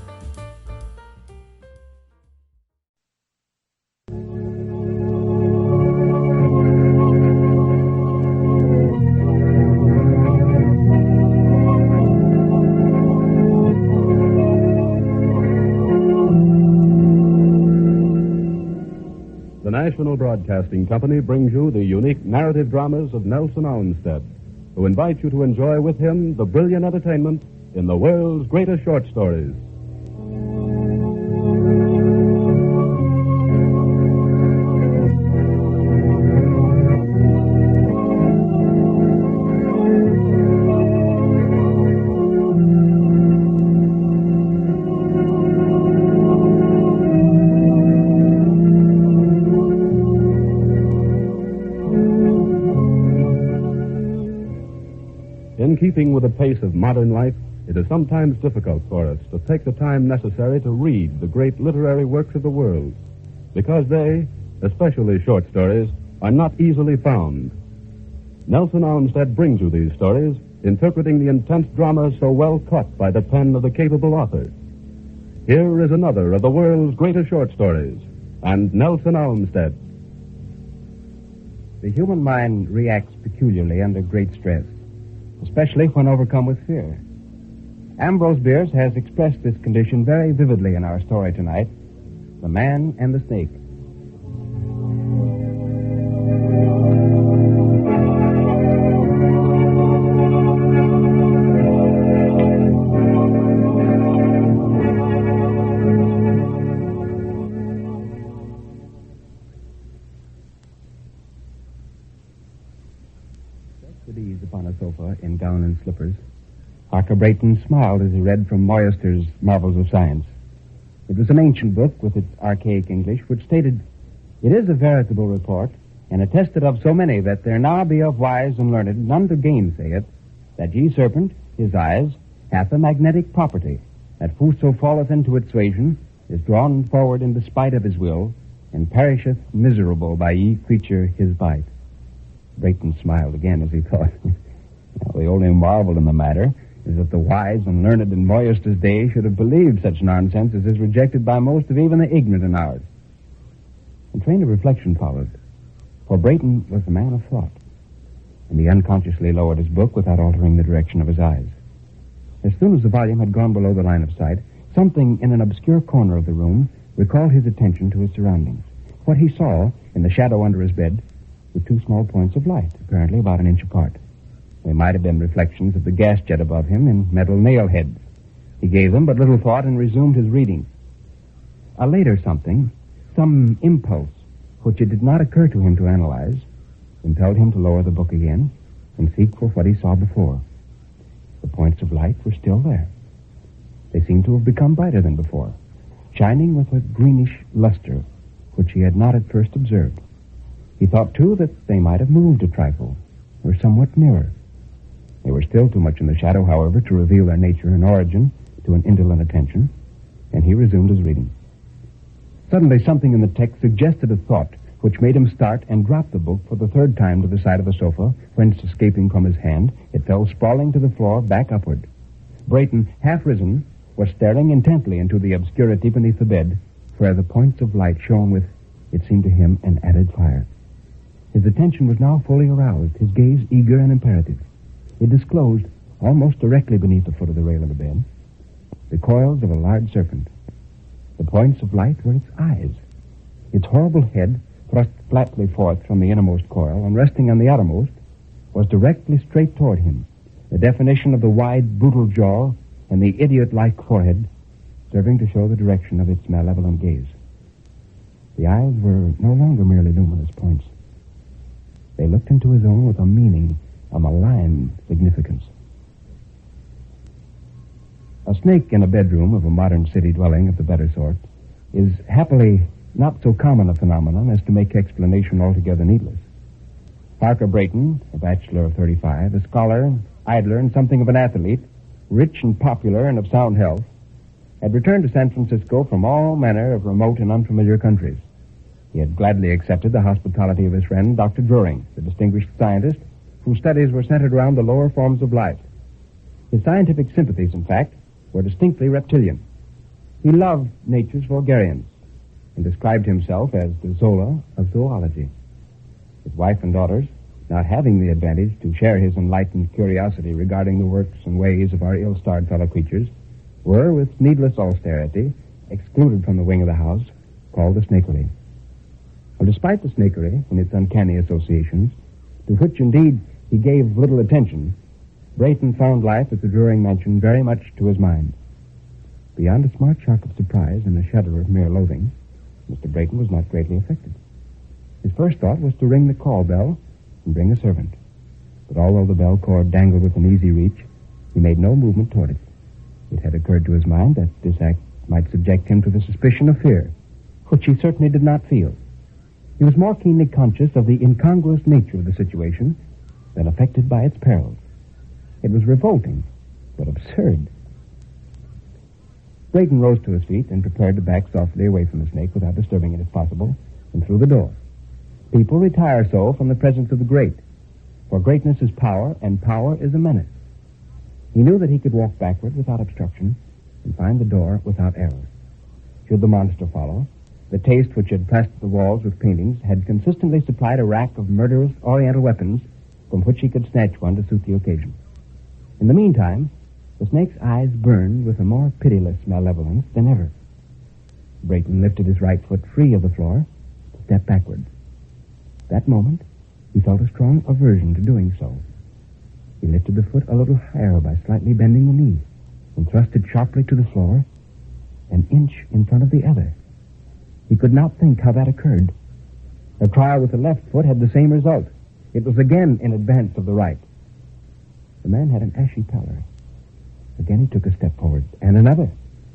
The National Broadcasting Company brings you the unique narrative dramas of Nelson Olmsted, who invites you to enjoy with him the brilliant entertainment in the world's greatest short stories. In keeping with the pace of modern life, it is sometimes difficult for us to take the time necessary to read the great literary works of the world, because they, especially short stories, are not easily found. Nelson Olmsted brings you these stories, interpreting the intense drama so well caught by the pen of the capable author. Here is another of the world's greatest short stories, and Nelson Olmsted. The human mind reacts peculiarly under great stress, especially when overcome with fear. Ambrose Bierce has expressed this condition very vividly in our story tonight, The Man and the Snake. At ease upon a sofa in gown and slippers, Harker Brayton smiled as he read from Moyester's Marvels of Science. It was an ancient book with its archaic English, which stated, "It is a veritable report, and attested of so many, that there now be of wise and learned none to gainsay it, that ye serpent, his eyes, hath a magnetic property, that whoso falleth into its suasion is drawn forward in despite of his will, and perisheth miserable by ye creature his bite." Brayton smiled again as he thought, the only marvel in the matter is that the wise and learned in Moyester's day should have believed such nonsense as is rejected by most of even the ignorant in ours. A train of reflection followed, for Brayton was a man of thought, and he unconsciously lowered his book without altering the direction of his eyes. As soon as the volume had gone below the line of sight, something in an obscure corner of the room recalled his attention to his surroundings. What he saw in the shadow under his bed were two small points of light, apparently about an inch apart. They might have been reflections of the gas jet above him in metal nail heads. He gave them but little thought and resumed his reading. A later something, some impulse, which it did not occur to him to analyze, impelled him to lower the book again and seek for what he saw before. The points of light were still there. They seemed to have become brighter than before, shining with a greenish luster, which he had not at first observed. He thought, too, that they might have moved a trifle, or somewhat nearer. They were still too much in the shadow, however, to reveal their nature and origin to an indolent attention, and he resumed his reading. Suddenly, something in the text suggested a thought which made him start and drop the book for the third time to the side of the sofa, whence, escaping from his hand, it fell sprawling to the floor, back upward. Brayton, half risen, was staring intently into the obscurity beneath the bed, where the points of light shone with, it seemed to him, an added fire. His attention was now fully aroused, his gaze eager and imperative. It disclosed, almost directly beneath the foot of the rail of the bed, the coils of a large serpent. The points of light were its eyes. Its horrible head, thrust flatly forth from the innermost coil and resting on the outermost, was directly straight toward him, the definition of the wide, brutal jaw and the idiot-like forehead serving to show the direction of its malevolent gaze. The eyes were no longer merely luminous points. They looked into his own with a meaning, a malign significance. A snake in a bedroom of a modern city dwelling of the better sort is happily not so common a phenomenon as to make explanation altogether needless. Parker Brayton, a bachelor of 35, a scholar, idler, and something of an athlete, rich and popular and of sound health, had returned to San Francisco from all manner of remote and unfamiliar countries. He had gladly accepted the hospitality of his friend, Dr. Druring, the distinguished scientist whose studies were centered around the lower forms of life. His scientific sympathies, in fact, were distinctly reptilian. He loved nature's vulgarians and described himself as the Zola of zoology. His wife and daughters, not having the advantage to share his enlightened curiosity regarding the works and ways of our ill-starred fellow creatures, were, with needless austerity, excluded from the wing of the house called the snakery. Well, despite the snakery and its uncanny associations, to which indeed he gave little attention, Brayton found life at the Druring mansion very much to his mind. Beyond a smart shock of surprise and a shudder of mere loathing, Mr. Brayton was not greatly affected. His first thought was to ring the call bell and bring a servant. But although the bell cord dangled within easy reach, he made no movement toward it. It had occurred to his mind that this act might subject him to the suspicion of fear, which he certainly did not feel. He was more keenly conscious of the incongruous nature of the situation than affected by its perils. It was revolting, but absurd. Brayton rose to his feet and prepared to back softly away from the snake without disturbing it if possible, and through the door. People retire so from the presence of the great, for greatness is power, and power is a menace. He knew that he could walk backward without obstruction and find the door without error. Should the monster follow, the taste which had plastered the walls with paintings had consistently supplied a rack of murderous oriental weapons from which he could snatch one to suit the occasion. In the meantime, the snake's eyes burned with a more pitiless malevolence than ever. Brayton lifted his right foot free of the floor to step backward. That moment, he felt a strong aversion to doing so. He lifted the foot a little higher by slightly bending the knee and thrust it sharply to the floor, an inch in front of the other. He could not think how that occurred. A trial with the left foot had the same result. It was again in advance of the right. The man had an ashy pallor. Again he took a step forward, and another,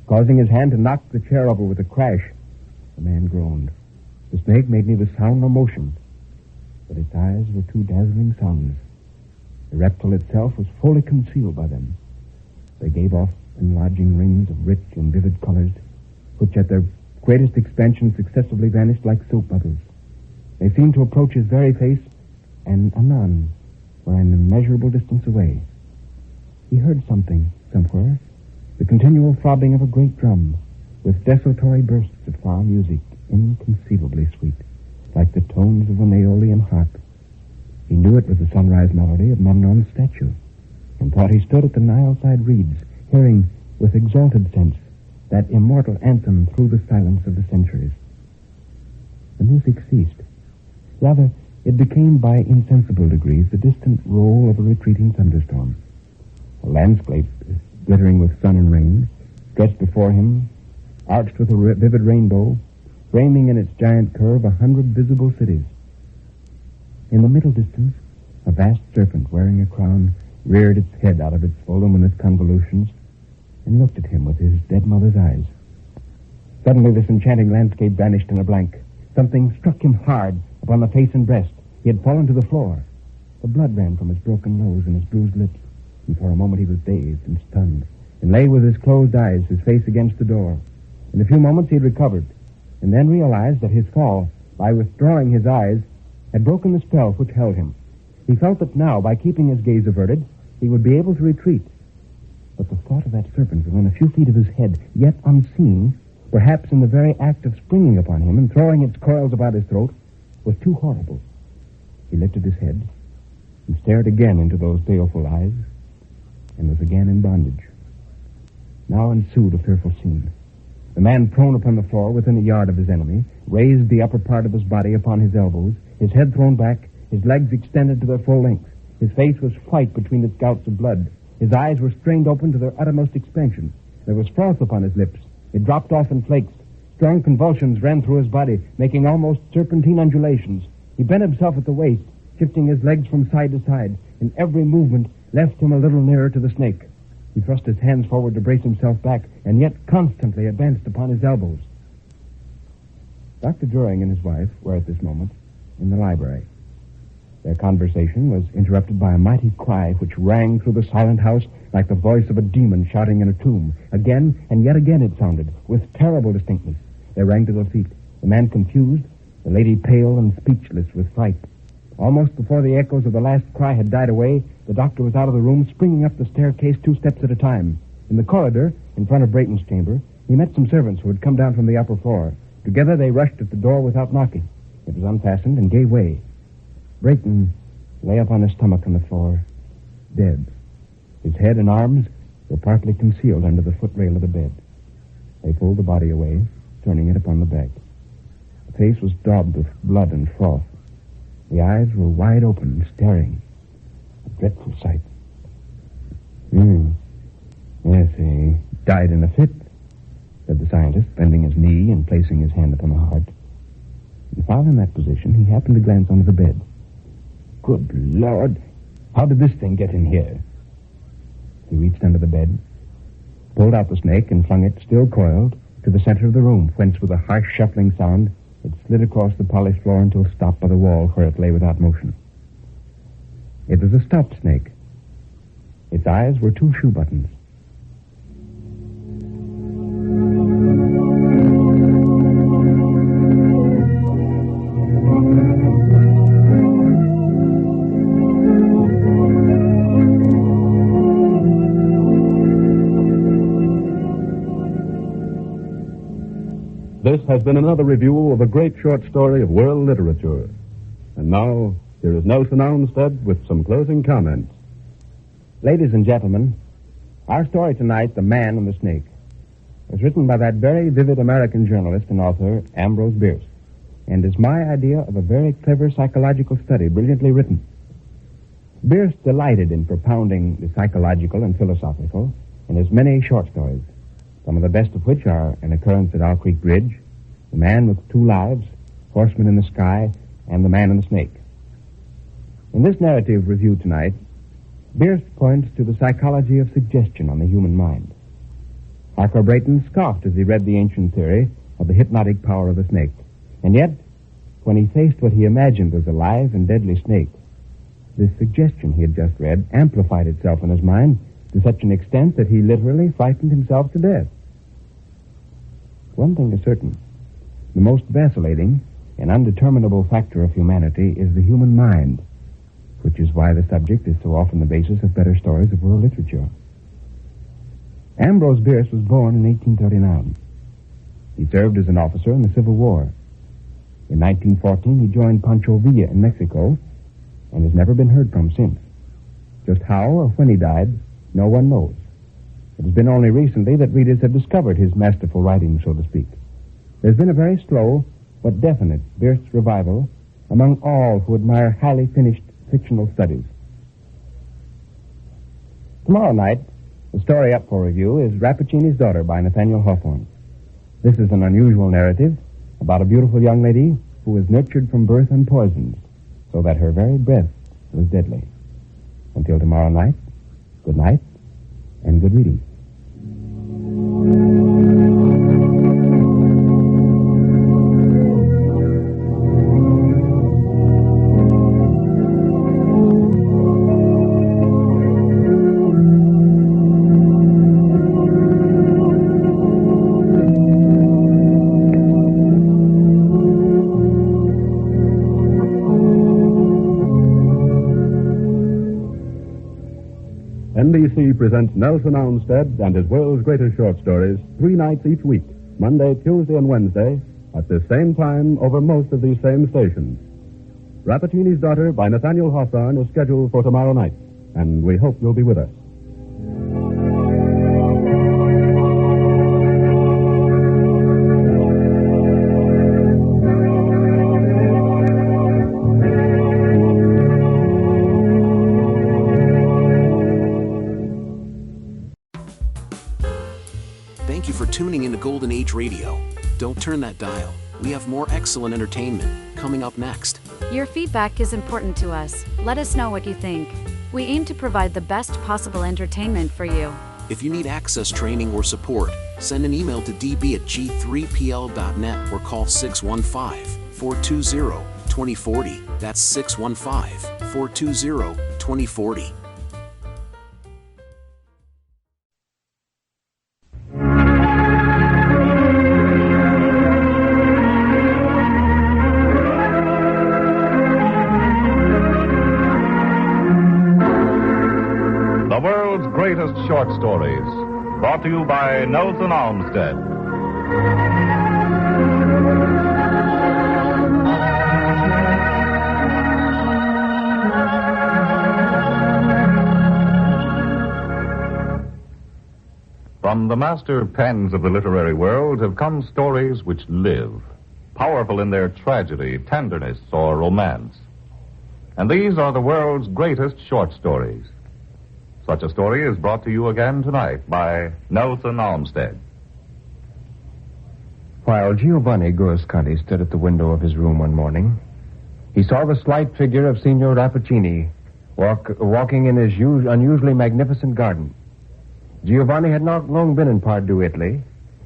causing his hand to knock the chair over with a crash. The man groaned. The snake made neither sound nor motion, but its eyes were two dazzling suns. The reptile itself was fully concealed by them. They gave off enlarging rings of rich and vivid colors, which at their greatest expansion successively vanished like soap bubbles. They seemed to approach his very face, and anon were an immeasurable distance away. He heard something somewhere, the continual throbbing of a great drum, with desultory bursts of far music, inconceivably sweet, like the tones of an aeolian harp. He knew it was the sunrise melody of Memnon's statue, and thought he stood at the Nile-side reeds, hearing with exalted sense that immortal anthem through the silence of the centuries. The music ceased. Rather, it became by insensible degrees the distant roll of a retreating thunderstorm. A landscape, glittering with sun and rain, stretched before him, arched with a vivid rainbow, framing in its giant curve 100 visible cities. In the middle distance, a vast serpent wearing a crown reared its head out of its voluminous convolutions and looked at him with his dead mother's eyes. Suddenly, this enchanting landscape vanished in a blank. Something struck him hard upon the face and breast. He had fallen to the floor. The blood ran from his broken nose and his bruised lips, and for a moment he was dazed and stunned, and lay with his closed eyes, his face against the door. In a few moments he had recovered, and then realized that his fall, by withdrawing his eyes, had broken the spell which held him. He felt that now, by keeping his gaze averted, he would be able to retreat. But the thought of that serpent within a few feet of his head, yet unseen, perhaps in the very act of springing upon him and throwing its coils about his throat, was too horrible. He lifted his head and stared again into those baleful eyes, and was again in bondage. Now ensued a fearful scene. The man, prone upon the floor within a yard of his enemy, raised the upper part of his body upon his elbows, his head thrown back, his legs extended to their full length. His face was white between its gouts of blood. His eyes were strained open to their uttermost expansion. There was froth upon his lips. It dropped off in flakes. Strong convulsions ran through his body, making almost serpentine undulations. He bent himself at the waist, shifting his legs from side to side, and every movement left him a little nearer to the snake. He thrust his hands forward to brace himself back, and yet constantly advanced upon his elbows. Dr. Druring and his wife were at this moment in the library. Their conversation was interrupted by a mighty cry which rang through the silent house like the voice of a demon shouting in a tomb. Again and yet again it sounded, with terrible distinctness. They rang to their feet, the man confused, the lady pale and speechless with fright. Almost before the echoes of the last cry had died away, the doctor was out of the room, springing up the staircase 2 steps at a time. In the corridor, in front of Brayton's chamber, he met some servants who had come down from the upper floor. Together they rushed at the door without knocking. It was unfastened and gave way. Brayton lay upon his stomach on the floor, dead. His head and arms were partly concealed under the footrail of the bed. They pulled the body away, turning it upon the back. face was daubed with blood and froth. The eyes were wide open, staring. A dreadful sight. Yes, he died in a fit, said the scientist, bending his knee and placing his hand upon the heart. And while in that position, he happened to glance under the bed. Good Lord! How did this thing get in here? He reached under the bed, pulled out the snake, and flung it, still coiled, to the center of the room, whence, with a harsh shuffling sound, it slid across the polished floor until stopped by the wall where it lay without motion. It was a stopped snake. Its eyes were 2 shoe buttons. This has been another review of a great short story of world literature. And now, here is Nelson Olmsted with some closing comments. Ladies and gentlemen, our story tonight, The Man and the Snake, was written by that very vivid American journalist and author, Ambrose Bierce, and is my idea of a very clever psychological study, brilliantly written. Bierce delighted in propounding the psychological and philosophical in his many short stories, some of the best of which are An Occurrence at Owl Creek Bridge, The Man with 2 Lives, Horseman in the Sky, and The Man and the Snake. In this narrative review tonight, Bierce points to the psychology of suggestion on the human mind. Harker Brayton scoffed as he read the ancient theory of the hypnotic power of a snake. And yet, when he faced what he imagined was a live and deadly snake, this suggestion he had just read amplified itself in his mind to such an extent that he literally frightened himself to death. One thing is certain. The most vacillating and undeterminable factor of humanity is the human mind, which is why the subject is so often the basis of better stories of world literature. Ambrose Bierce was born in 1839. He served as an officer in the Civil War. In 1914, he joined Pancho Villa in Mexico and has never been heard from since. Just how or when he died, no one knows. It has been only recently that readers have discovered his masterful writing, so to speak. There's been a very slow but definite Bierce revival among all who admire highly finished fictional studies. Tomorrow night, the story up for review is Rappaccini's Daughter by Nathaniel Hawthorne. This is an unusual narrative about a beautiful young lady who was nurtured from birth unpoisoned, so that her very breath was deadly. Until tomorrow night, good night and good reading. NBC presents Nelson Olmsted and his world's greatest short stories 3 nights each week, Monday, Tuesday, and Wednesday, at the same time over most of these same stations. Rappaccini's Daughter by Nathaniel Hawthorne is scheduled for tomorrow night, and we hope you'll be with us. Thank you for tuning into Golden Age Radio. Don't turn that dial. We have more excellent entertainment coming up next. Your feedback is important to us. Let us know what you think. We aim to provide the best possible entertainment for you. If you need access training or support, send an email to db@g3pl.net or call 615-420-2040. That's 615-420-2040. The world's greatest short stories, brought to you by Nelson Olmsted. From the master pens of the literary world have come stories which live, powerful in their tragedy, tenderness, or romance. And these are the world's greatest short stories. Such a story is brought to you again tonight by Nelson Olmsted. While Giovanni Guasconti stood at the window of his room one morning, he saw the slight figure of Signor Rappaccini walking in his unusually magnificent garden. Giovanni had not long been in Pardieu, Italy,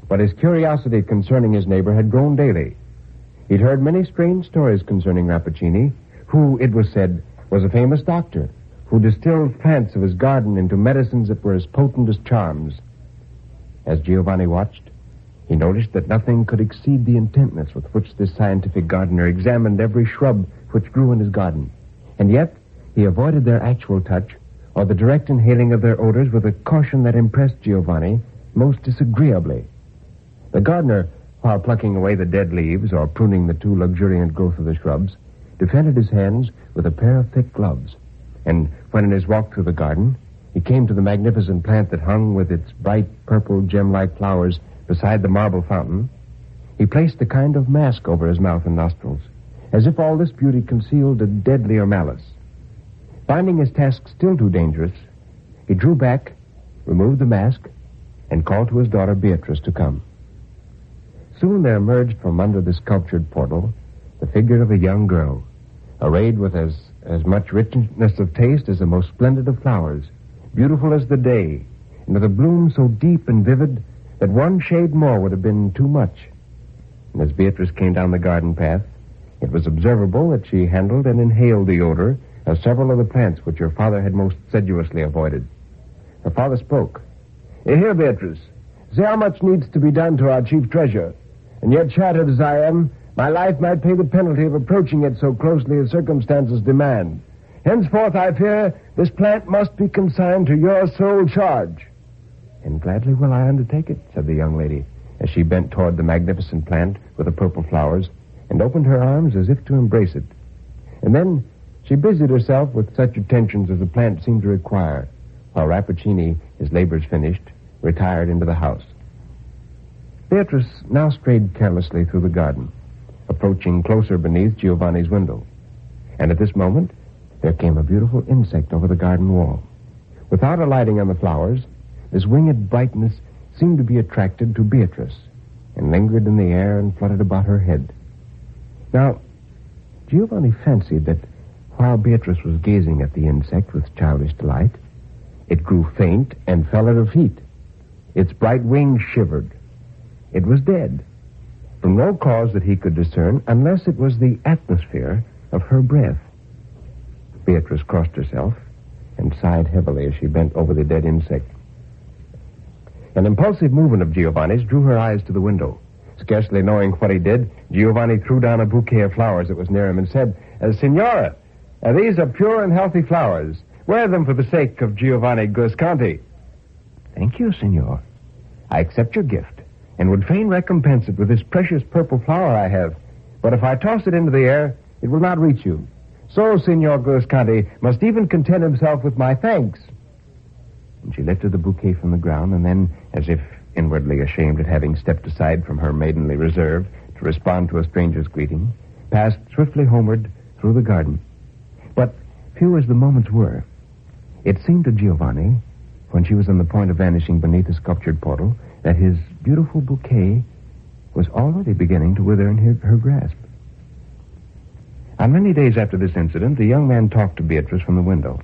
but his curiosity concerning his neighbor had grown daily. He'd heard many strange stories concerning Rappaccini, who, it was said, was a famous doctor, who distilled plants of his garden into medicines that were as potent as charms. As Giovanni watched, he noticed that nothing could exceed the intentness with which this scientific gardener examined every shrub which grew in his garden. And yet, he avoided their actual touch or the direct inhaling of their odors with a caution that impressed Giovanni most disagreeably. The gardener, while plucking away the dead leaves or pruning the too luxuriant growth of the shrubs, defended his hands with a pair of thick gloves. And when in his walk through the garden, he came to the magnificent plant that hung with its bright purple gem-like flowers beside the marble fountain, he placed a kind of mask over his mouth and nostrils, as if all this beauty concealed a deadlier malice. Finding his task still too dangerous, he drew back, removed the mask, and called to his daughter Beatrice to come. Soon there emerged from under the sculptured portal the figure of a young girl, arrayed with as much richness of taste as the most splendid of flowers, beautiful as the day, and with a bloom so deep and vivid that one shade more would have been too much. And as Beatrice came down the garden path, it was observable that she handled and inhaled the odor of several of the plants which her father had most sedulously avoided. Her father spoke. Here, Beatrice, see how much needs to be done to our chief treasure. And yet, shattered as I am, my life might pay the penalty of approaching it so closely as circumstances demand. Henceforth, I fear, this plant must be consigned to your sole charge. And gladly will I undertake it, said the young lady, as she bent toward the magnificent plant with the purple flowers and opened her arms as if to embrace it. And then she busied herself with such attentions as the plant seemed to require, while Rappaccini, his labors finished, retired into the house. Beatrice now strayed carelessly through the garden, approaching closer beneath Giovanni's window. And at this moment, there came a beautiful insect over the garden wall. Without alighting on the flowers, this winged brightness seemed to be attracted to Beatrice and lingered in the air and fluttered about her head. Now, Giovanni fancied that while Beatrice was gazing at the insect with childish delight, it grew faint and fell at her feet. Its bright wings shivered. It was dead, from no cause that he could discern, unless it was the atmosphere of her breath. Beatrice crossed herself and sighed heavily as she bent over the dead insect. An impulsive movement of Giovanni's drew her eyes to the window. Scarcely knowing what he did, Giovanni threw down a bouquet of flowers that was near him and said, Signora, these are pure and healthy flowers. Wear them for the sake of Giovanni Guasconti. Thank you, Signor. I accept your gift and would fain recompense it with this precious purple flower I have. But if I toss it into the air, it will not reach you. So, Signor Guasconti must even content himself with my thanks. And she lifted the bouquet from the ground, and then, as if inwardly ashamed at having stepped aside from her maidenly reserve to respond to a stranger's greeting, passed swiftly homeward through the garden. But few as the moments were, it seemed to Giovanni, when she was on the point of vanishing beneath the sculptured portal, that his beautiful bouquet was already beginning to wither in her grasp. On many days after this incident, the young man talked to Beatrice from the window.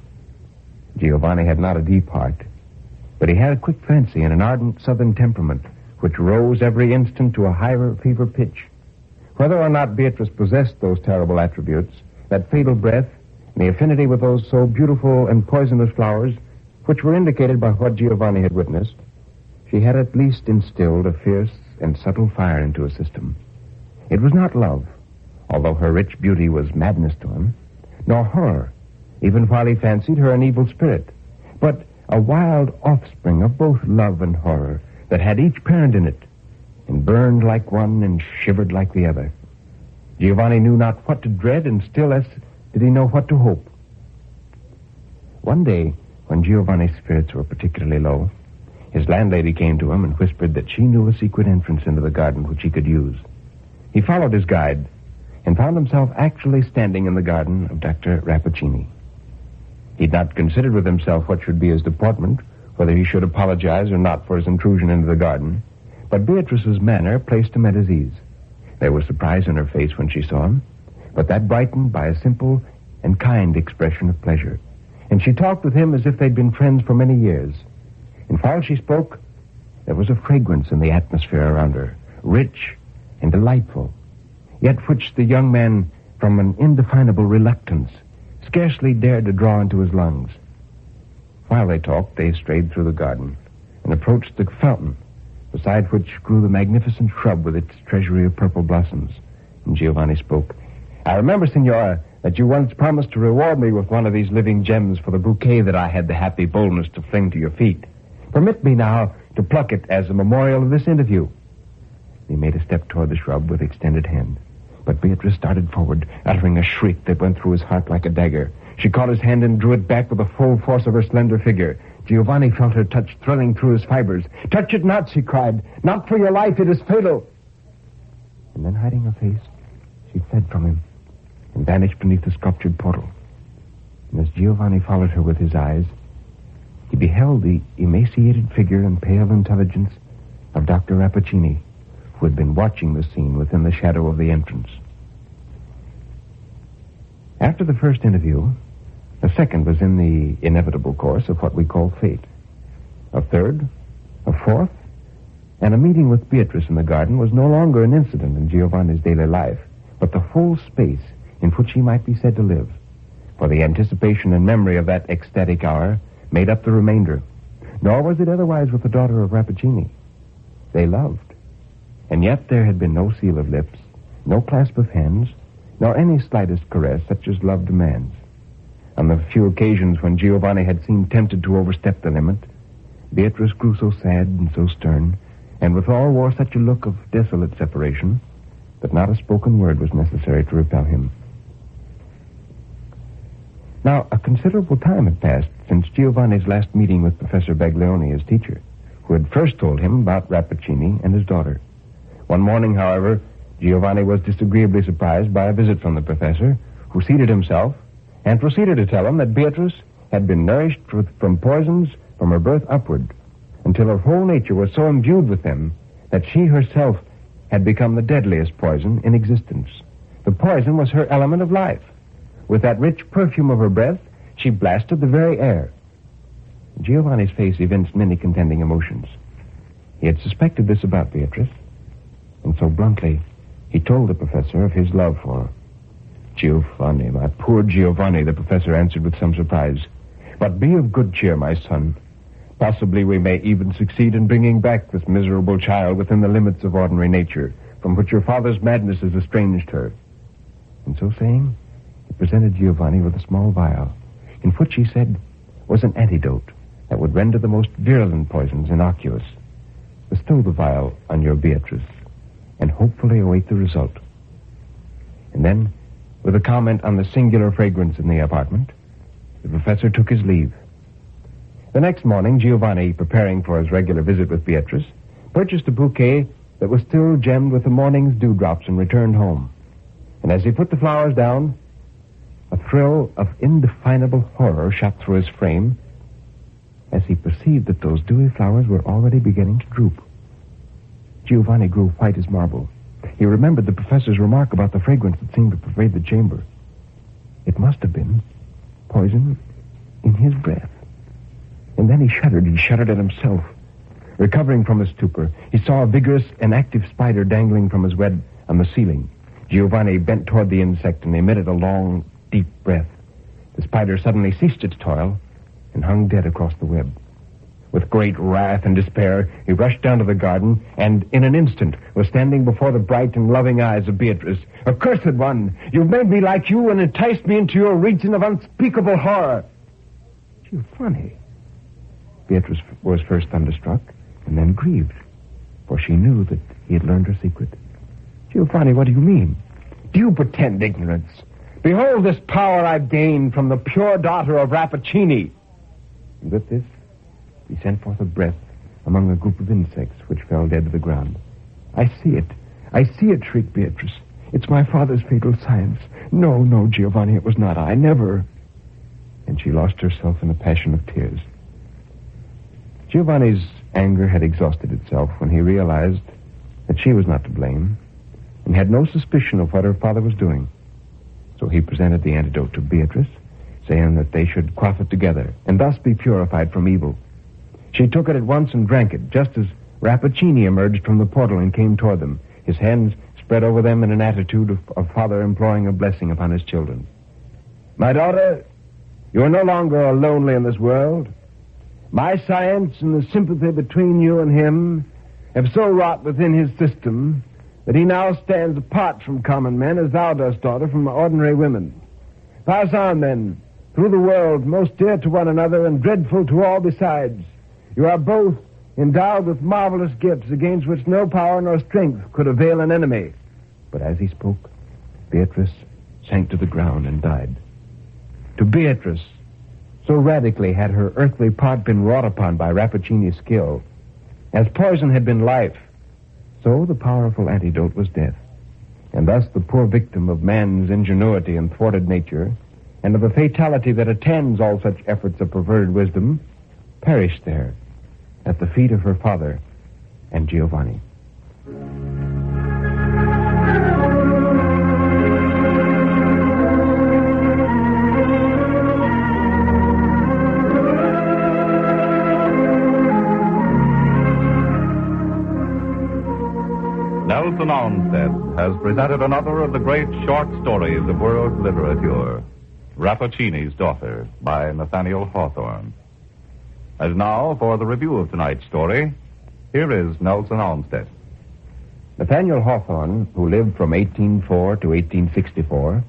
Giovanni had not a deep heart, but he had a quick fancy and an ardent southern temperament which rose every instant to a higher fever pitch. Whether or not Beatrice possessed those terrible attributes, that fatal breath, and the affinity with those so beautiful and poisonous flowers, which were indicated by what Giovanni had witnessed, she had at least instilled a fierce and subtle fire into his system. It was not love, although her rich beauty was madness to him, nor horror, even while he fancied her an evil spirit, but a wild offspring of both love and horror that had each parent in it, and burned like one and shivered like the other. Giovanni knew not what to dread, and still less did he know what to hope. One day, when Giovanni's spirits were particularly low, his landlady came to him and whispered that she knew a secret entrance into the garden which he could use. He followed his guide and found himself actually standing in the garden of Dr. Rappaccini. He'd not considered with himself what should be his deportment, whether he should apologize or not for his intrusion into the garden, but Beatrice's manner placed him at his ease. There was surprise in her face when she saw him, but that brightened by a simple and kind expression of pleasure. And she talked with him as if they'd been friends for many years. And while she spoke, there was a fragrance in the atmosphere around her, rich and delightful, yet which the young man, from an indefinable reluctance, scarcely dared to draw into his lungs. While they talked, they strayed through the garden and approached the fountain, beside which grew the magnificent shrub with its treasury of purple blossoms. And Giovanni spoke. "I remember, Signora, that you once promised to reward me with one of these living gems for the bouquet that I had the happy boldness to fling to your feet. Permit me now to pluck it as a memorial of this interview." He made a step toward the shrub with extended hand. But Beatrice started forward, uttering a shriek that went through his heart like a dagger. She caught his hand and drew it back with the full force of her slender figure. Giovanni felt her touch thrilling through his fibers. "Touch it not," she cried. "Not for your life, it is fatal." And then, hiding her face, she fled from him and vanished beneath the sculptured portal. And as Giovanni followed her with his eyes, he beheld the emaciated figure and pale intelligence of Dr. Rappaccini, who had been watching the scene within the shadow of the entrance. After the first interview, a second was in the inevitable course of what we call fate. A third, a fourth, and a meeting with Beatrice in the garden was no longer an incident in Giovanni's daily life, but the whole space in which he might be said to live. For the anticipation and memory of that ecstatic hour made up the remainder. Nor was it otherwise with the daughter of Rappaccini. They loved, and yet there had been no seal of lips, no clasp of hands, nor any slightest caress such as love demands. On the few occasions when Giovanni had seemed tempted to overstep the limit, Beatrice grew so sad and so stern, and withal wore such a look of desolate separation, that not a spoken word was necessary to repel him. Now, a considerable time had passed since Giovanni's last meeting with Professor Baglioni, his teacher, who had first told him about Rappaccini and his daughter. One morning, however, Giovanni was disagreeably surprised by a visit from the professor, who seated himself and proceeded to tell him that Beatrice had been nourished from poisons from her birth upward, until her whole nature was so imbued with them that she herself had become the deadliest poison in existence. The poison was her element of life. With that rich perfume of her breath, she blasted the very air. Giovanni's face evinced many contending emotions. He had suspected this about Beatrice, and so bluntly, he told the professor of his love for her. "Giovanni, my poor Giovanni," the professor answered with some surprise. "But be of good cheer, my son. Possibly we may even succeed in bringing back this miserable child within the limits of ordinary nature, from which your father's madness has estranged her." And so saying, he presented Giovanni with a small vial, in which, he said, was an antidote that would render the most virulent poisons innocuous. "Bestow the vial on your Beatrice, and hopefully await the result." And then, with a comment on the singular fragrance in the apartment, the professor took his leave. The next morning, Giovanni, preparing for his regular visit with Beatrice, purchased a bouquet that was still gemmed with the morning's dewdrops and returned home. And as he put the flowers down, a thrill of indefinable horror shot through his frame as he perceived that those dewy flowers were already beginning to droop. Giovanni grew white as marble. He remembered the professor's remark about the fragrance that seemed to pervade the chamber. It must have been poison in his breath. And then he shuddered at himself. Recovering from his stupor, he saw a vigorous and active spider dangling from his web on the ceiling. Giovanni bent toward the insect and emitted a long, deep breath. The spider suddenly ceased its toil and hung dead across the web. With great wrath and despair, he rushed down to the garden and, in an instant, was standing before the bright and loving eyes of Beatrice. "Accursed one! You've made me like you and enticed me into your region of unspeakable horror." "Giovanni." Beatrice was first thunderstruck and then grieved, for she knew that he had learned her secret. "Giovanni, what do you mean? Do you pretend ignorance? Behold this power I've gained from the pure daughter of Rappaccini." And with this, he sent forth a breath among a group of insects which fell dead to the ground. "I see it. I see it, shrieked Beatrice. It's my father's fatal science. No, no, Giovanni, it was not I. Never. And she lost herself in a passion of tears. Giovanni's anger had exhausted itself when he realized that she was not to blame and had no suspicion of what her father was doing. So he presented the antidote to Beatrice, saying that they should quaff it together and thus be purified from evil. She took it at once and drank it, just as Rappaccini emerged from the portal and came toward them, his hands spread over them in an attitude of father imploring a blessing upon his children. My daughter, you are no longer lonely in this world. My science and the sympathy between you and him have so wrought within his system that he now stands apart from common men as thou dost, daughter, from ordinary women. Pass on, then, through the world, most dear to one another and dreadful to all besides. You are both endowed with marvelous gifts against which no power nor strength could avail an enemy. But as he spoke, Beatrice sank to the ground and died. To Beatrice, so radically had her earthly part been wrought upon by Rappaccini's skill, as poison had been life, so the powerful antidote was death. And thus the poor victim of man's ingenuity and thwarted nature, and of the fatality that attends all such efforts of perverted wisdom, perished there at the feet of her father and Giovanni. Nelson Olmsted has presented another of the great short stories of world literature, Rappaccini's Daughter, by Nathaniel Hawthorne. And now, for the review of tonight's story, here is Nelson Olmsted. Nathaniel Hawthorne, who lived from 1804 to 1864,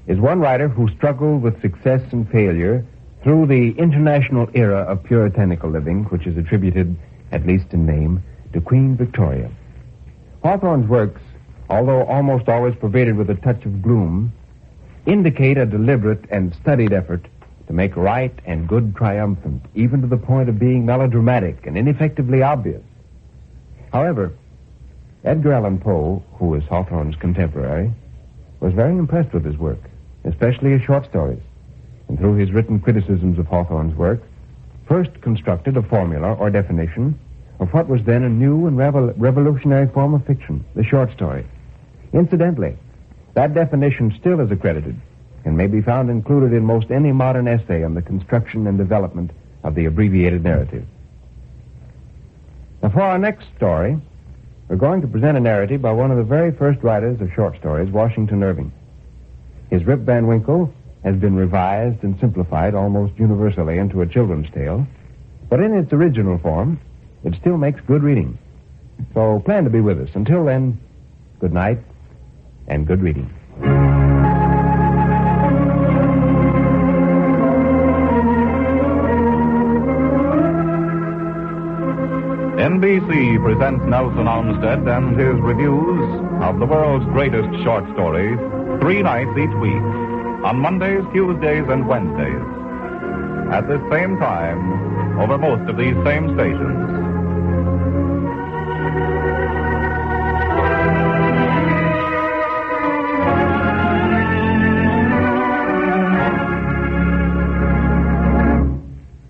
is one writer who struggled with success and failure through the international era of puritanical living, which is attributed, at least in name, to Queen Victoria. Hawthorne's works, although almost always pervaded with a touch of gloom, indicate a deliberate and studied effort to make right and good triumphant, even to the point of being melodramatic and ineffectively obvious. However, Edgar Allan Poe, who is Hawthorne's contemporary, was very impressed with his work, especially his short stories, and through his written criticisms of Hawthorne's work, first constructed a formula or definition of what was then a new and revolutionary form of fiction, the short story. Incidentally, that definition still is accredited and may be found included in most any modern essay on the construction and development of the abbreviated narrative. Now, for our next story, we're going to present a narrative by one of the very first writers of short stories, Washington Irving. His Rip Van Winkle has been revised and simplified almost universally into a children's tale, but in its original form, it still makes good reading. So plan to be with us. Until then, good night and good reading. NBC presents Nelson Olmsted and his reviews of the world's greatest short stories 3 nights each week on Mondays, Tuesdays, and Wednesdays. At this same time, over most of these same stations.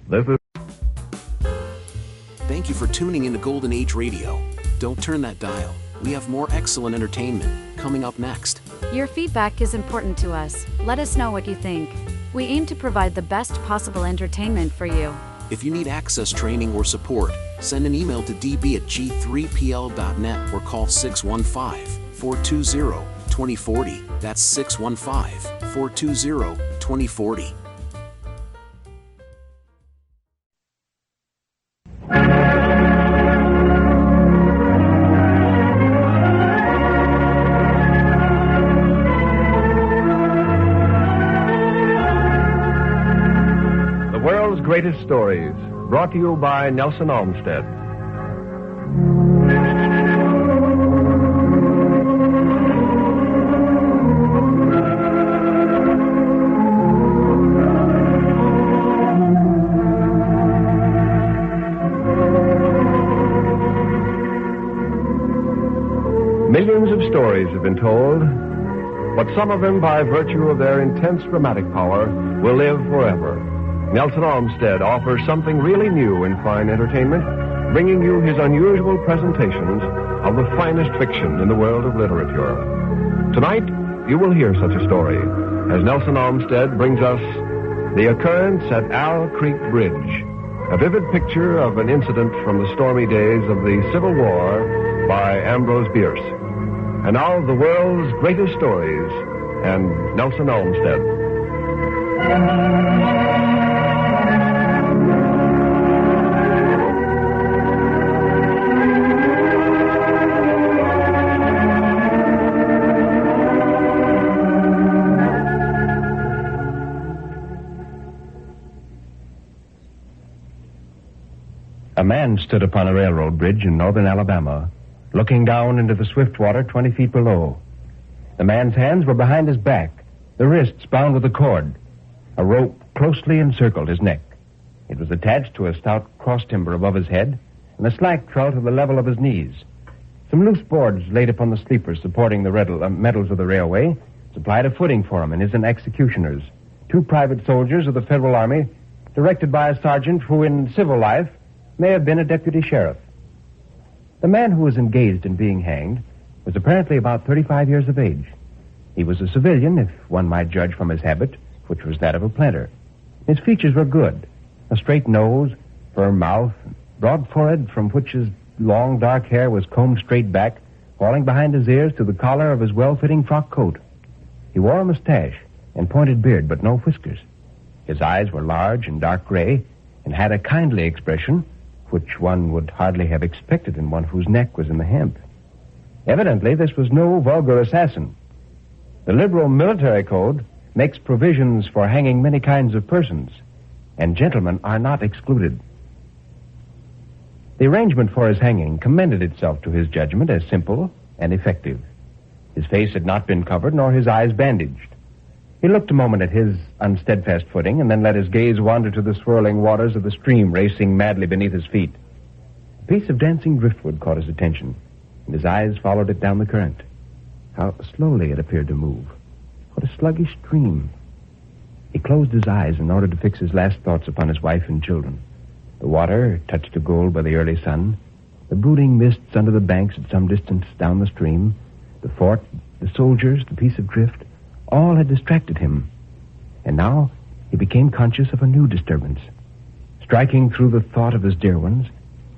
This is... Thank you for tuning into Golden Age Radio. Don't turn that dial. We have more excellent entertainment coming up next. Your feedback is important to us. Let us know what you think. We aim to provide the best possible entertainment for you. If you need access training or support, send an email to db@g3pl.net or call 615-420-2040. That's 615-420-2040. Greatest Stories, brought to you by Nelson Olmsted. Millions of stories have been told, but some of them, by virtue of their intense dramatic power, will live forever. Nelson Olmsted offers something really new in fine entertainment, bringing you his unusual presentations of the finest fiction in the world of literature. Tonight, you will hear such a story as Nelson Olmsted brings us The Occurrence at Owl Creek Bridge, a vivid picture of an incident from the stormy days of the Civil War by Ambrose Bierce. And now, the world's greatest stories and Nelson Olmsted. A man stood upon a railroad bridge in northern Alabama, looking down into the swift water 20 feet below. The man's hands were behind his back, the wrists bound with a cord. A rope closely encircled his neck. It was attached to a stout cross timber above his head, and a slack fell to the level of his knees. Some loose boards laid upon the sleepers supporting the metals of the railway supplied a footing for him and his executioners, 2 private soldiers of the Federal Army, directed by a sergeant who in civil life may have been a deputy sheriff. The man who was engaged in being hanged was apparently about 35 years of age. He was a civilian, if one might judge from his habit, which was that of a planter. His features were good. A straight nose, firm mouth, broad forehead from which his long dark hair was combed straight back, falling behind his ears to the collar of his well-fitting frock coat. He wore a mustache and pointed beard, but no whiskers. His eyes were large and dark gray and had a kindly expression which one would hardly have expected in one whose neck was in the hemp. Evidently, this was no vulgar assassin. The liberal military code makes provisions for hanging many kinds of persons, and gentlemen are not excluded. The arrangement for his hanging commended itself to his judgment as simple and effective. His face had not been covered, nor his eyes bandaged. He looked a moment at his unsteadfast footing, and then let his gaze wander to the swirling waters of the stream racing madly beneath his feet. A piece of dancing driftwood caught his attention, and his eyes followed it down the current. How slowly it appeared to move. What a sluggish stream. He closed his eyes in order to fix his last thoughts upon his wife and children. The water, touched to gold by the early sun, the brooding mists under the banks at some distance down the stream, the fort, the soldiers, the piece of drift, all had distracted him. And now he became conscious of a new disturbance. Striking through the thought of his dear ones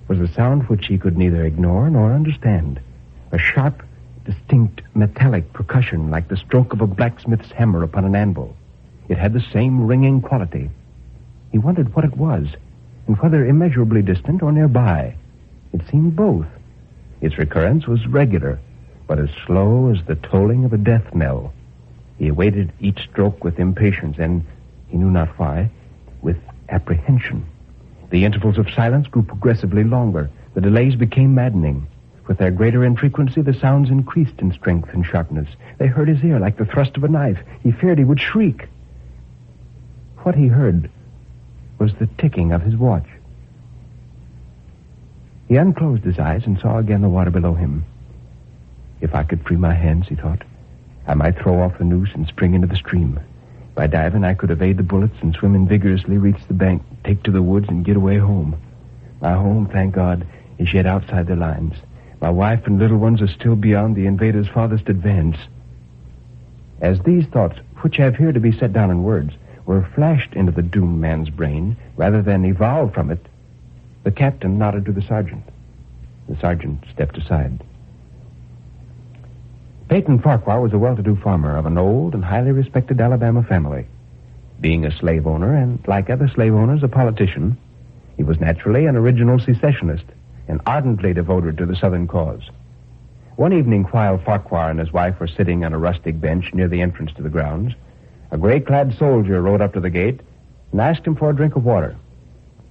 was a sound which he could neither ignore nor understand. A sharp, distinct, metallic percussion like the stroke of a blacksmith's hammer upon an anvil. It had the same ringing quality. He wondered what it was, and whether immeasurably distant or nearby. It seemed both. Its recurrence was regular, but as slow as the tolling of a death knell. He awaited each stroke with impatience and, he knew not why, with apprehension. The intervals of silence grew progressively longer. The delays became maddening. With their greater infrequency, the sounds increased in strength and sharpness. They hurt his ear like the thrust of a knife. He feared he would shriek. What he heard was the ticking of his watch. He unclosed his eyes and saw again the water below him. If I could free my hands, he thought, I might throw off the noose and spring into the stream. By diving, I could evade the bullets and swim in vigorously, reach the bank, take to the woods, and get away home. My home, thank God, is yet outside the lines. My wife and little ones are still beyond the invaders' farthest advance. As these thoughts, which have here to be set down in words, were flashed into the doomed man's brain, rather than evolved from it, the captain nodded to the sergeant. The sergeant stepped aside. Peyton Farquhar was a well-to-do farmer of an old and highly respected Alabama family. Being a slave owner, and like other slave owners, a politician, he was naturally an original secessionist and ardently devoted to the Southern cause. One evening, while Farquhar and his wife were sitting on a rustic bench near the entrance to the grounds, a gray-clad soldier rode up to the gate and asked him for a drink of water.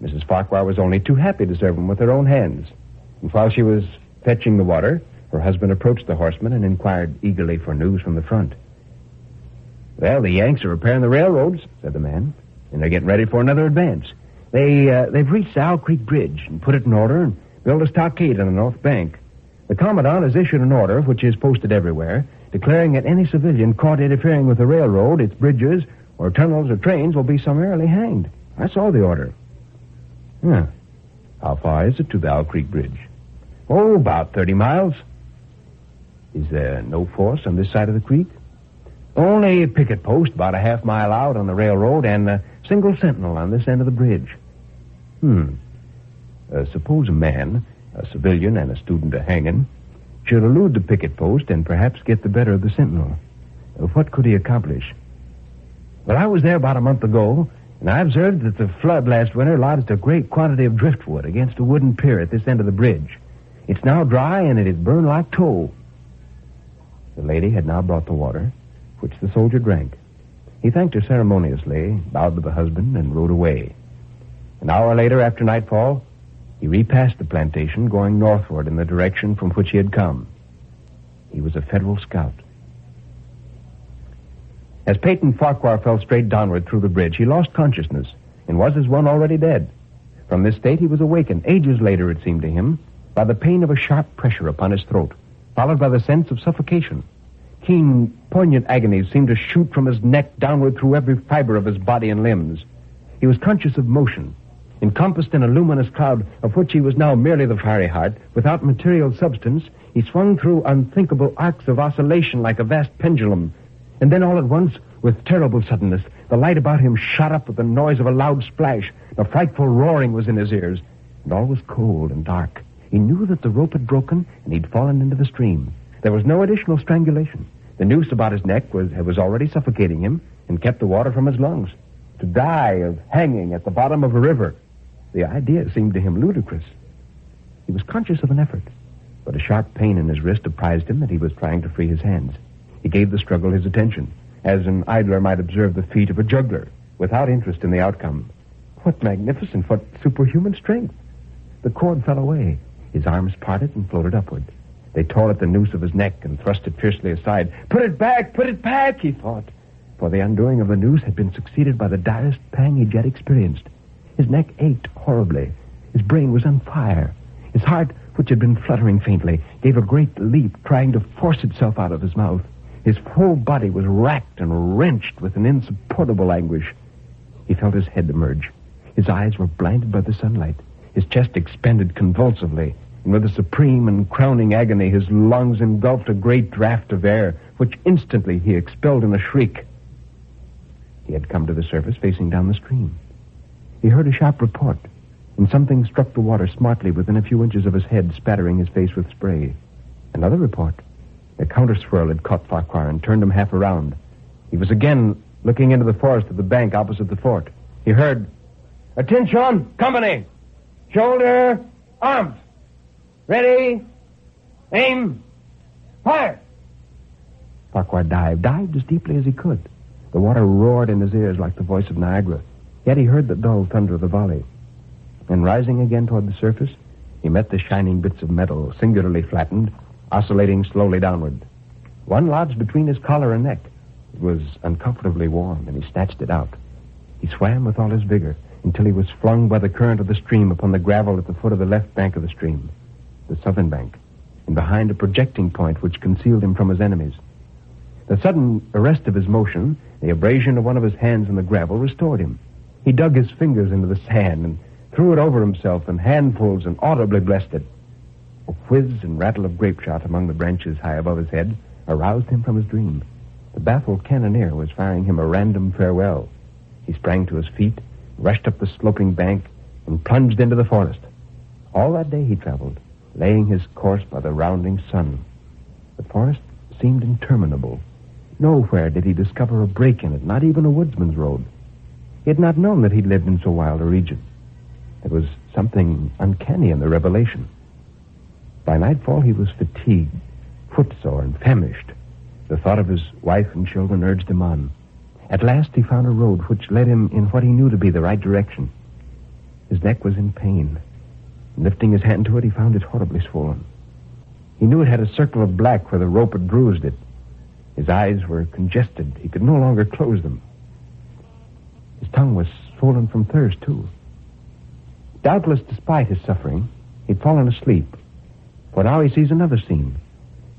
Mrs. Farquhar was only too happy to serve him with her own hands. And while she was fetching the water, her husband approached the horseman and inquired eagerly for news from the front. Well, the Yanks are repairing the railroads, said the man, and they're getting ready for another advance. They've reached the Owl Creek Bridge and put it in order and built a stockade on the north bank. The Commandant has issued an order, which is posted everywhere, declaring that any civilian caught interfering with the railroad, its bridges, or tunnels or trains will be summarily hanged. I saw the order. Yeah. How far is it to the Owl Creek Bridge? Oh, about 30 miles. Is there no force on this side of the creek? Only a picket post about a half mile out on the railroad and a single sentinel on this end of the bridge. Suppose a man, a civilian and a student of hanging, should elude the picket post and perhaps get the better of the sentinel. What could he accomplish? Well, I was there about a month ago, and I observed that the flood last winter lodged a great quantity of driftwood against a wooden pier at this end of the bridge. It's now dry, and it is burned like tow. The lady had now brought the water, which the soldier drank. He thanked her ceremoniously, bowed to the husband, and rode away. An hour later, after nightfall, he repassed the plantation, going northward in the direction from which he had come. He was a Federal scout. As Peyton Farquhar fell straight downward through the bridge, he lost consciousness and was as one already dead. From this state, he was awakened, ages later, it seemed to him, by the pain of a sharp pressure upon his throat, followed by the sense of suffocation. Keen, poignant agonies seemed to shoot from his neck downward through every fiber of his body and limbs. He was conscious of motion, encompassed in a luminous cloud of which he was now merely the fiery heart. Without material substance, he swung through unthinkable arcs of oscillation like a vast pendulum. And then all at once, with terrible suddenness, the light about him shot up with the noise of a loud splash. A frightful roaring was in his ears, and all was cold and dark. He knew that the rope had broken, and he'd fallen into the stream. There was no additional strangulation. The noose about his neck was already suffocating him and kept the water from his lungs. To die of hanging at the bottom of a river, the idea seemed to him ludicrous. He was conscious of an effort, but a sharp pain in his wrist apprised him that he was trying to free his hands. He gave the struggle his attention, as an idler might observe the feat of a juggler, without interest in the outcome. What magnificent, what superhuman strength! The cord fell away. His arms parted and floated upward. They tore at the noose of his neck and thrust it fiercely aside. Put it back, he thought. For the undoing of the noose had been succeeded by the direst pang he'd yet experienced. His neck ached horribly. His brain was on fire. His heart, which had been fluttering faintly, gave a great leap, trying to force itself out of his mouth. His whole body was racked and wrenched with an insupportable anguish. He felt his head emerge. His eyes were blinded by the sunlight. His chest expanded convulsively, and with a supreme and crowning agony, his lungs engulfed a great draught of air, which instantly he expelled in a shriek. He had come to the surface, facing down the stream. He heard a sharp report, and something struck the water smartly within a few inches of his head, spattering his face with spray. Another report. A counter-swirl had caught Farquhar and turned him half around. He was again looking into the forest of the bank opposite the fort. He heard, "Attention, company! Shoulder, arms! Ready, aim, fire!" Farquhar dived as deeply as he could. The water roared in his ears like the voice of Niagara. Yet he heard the dull thunder of the volley. And rising again toward the surface, he met the shining bits of metal, singularly flattened, oscillating slowly downward. One lodged between his collar and neck. It was uncomfortably warm, and he snatched it out. He swam with all his vigor until he was flung by the current of the stream upon the gravel at the foot of the left bank of the stream, the southern bank, and behind a projecting point which concealed him from his enemies. The sudden arrest of his motion, the abrasion of one of his hands in the gravel, restored him. He dug his fingers into the sand and threw it over himself in handfuls and audibly blessed it. A whiz and rattle of grape shot among the branches high above his head aroused him from his dream. The baffled cannoneer was firing him a random farewell. He sprang to his feet, rushed up the sloping bank, and plunged into the forest. All that day he traveled, laying his course by the rounding sun. The forest seemed interminable. Nowhere did he discover a break in it, not even a woodsman's road. He had not known that he'd lived in so wild a region. There was something uncanny in the revelation. By nightfall, he was fatigued, footsore, and famished. The thought of his wife and children urged him on. At last, he found a road which led him in what he knew to be the right direction. His neck was in pain. Lifting his hand to it, he found it horribly swollen. He knew it had a circle of black where the rope had bruised it. His eyes were congested. He could no longer close them. His tongue was swollen from thirst, too. Doubtless, despite his suffering, he'd fallen asleep. For now he sees another scene.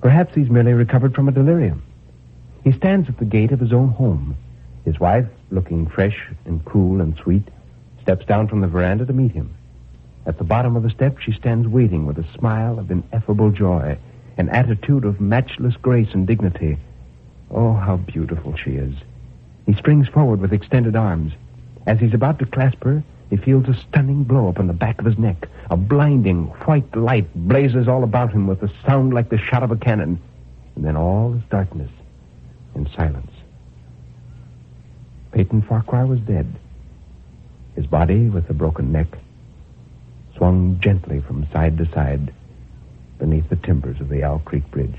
Perhaps he's merely recovered from a delirium. He stands at the gate of his own home. His wife, looking fresh and cool and sweet, steps down from the veranda to meet him. At the bottom of the steps, she stands waiting with a smile of ineffable joy, an attitude of matchless grace and dignity. Oh, how beautiful she is. He springs forward with extended arms. As he's about to clasp her, he feels a stunning blow upon the back of his neck. A blinding white light blazes all about him with a sound like the shot of a cannon. And then all is darkness and silence. Peyton Farquhar was dead. His body, with a broken neck, swung gently from side to side beneath the timbers of the Owl Creek Bridge.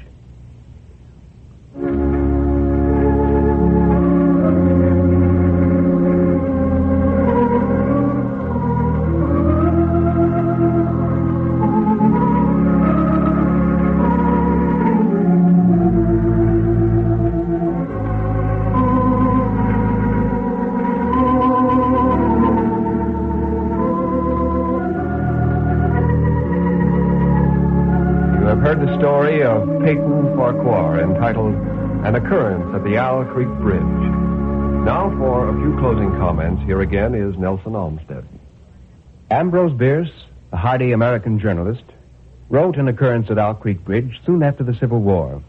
Heard the story of Peyton Farquhar entitled An Occurrence at the Owl Creek Bridge. Now for a few closing comments. Here again is Nelson Olmsted. Ambrose Bierce, a hardy American journalist, wrote An Occurrence at Owl Creek Bridge soon after the Civil War.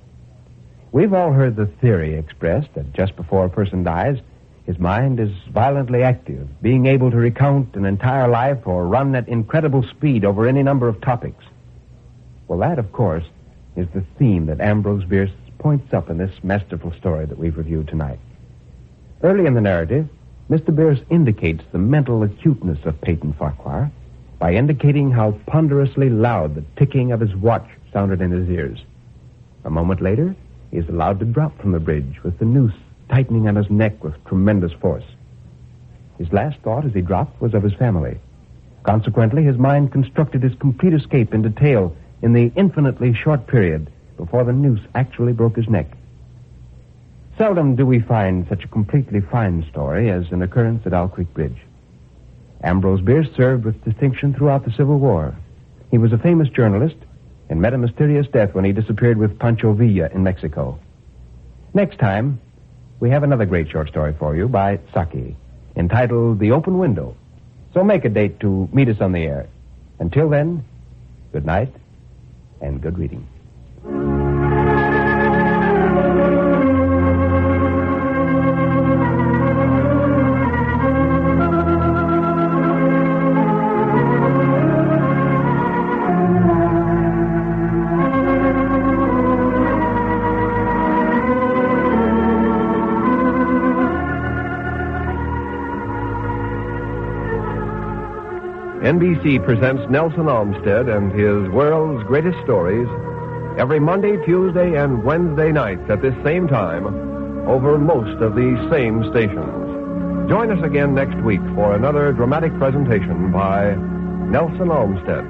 We've all heard the theory expressed that just before a person dies, his mind is violently active, being able to recount an entire life or run at incredible speed over any number of topics. Well, that, of course, is the theme that Ambrose Bierce points up in this masterful story that we've reviewed tonight. Early in the narrative, Mr. Bierce indicates the mental acuteness of Peyton Farquhar by indicating how ponderously loud the ticking of his watch sounded in his ears. A moment later, he is allowed to drop from the bridge with the noose tightening on his neck with tremendous force. His last thought as he dropped was of his family. Consequently, his mind constructed his complete escape in detail in the infinitely short period before the noose actually broke his neck. Seldom do we find such a completely fine story as An Occurrence at Owl Creek Bridge. Ambrose Bierce served with distinction throughout the Civil War. He was a famous journalist and met a mysterious death when he disappeared with Pancho Villa in Mexico. Next time, we have another great short story for you by Saki, entitled The Open Window. So make a date to meet us on the air. Until then, good night and good reading. NBC presents Nelson Olmsted and his World's Greatest Stories every Monday, Tuesday, and Wednesday nights at this same time over most of these same stations. Join us again next week for another dramatic presentation by Nelson Olmsted.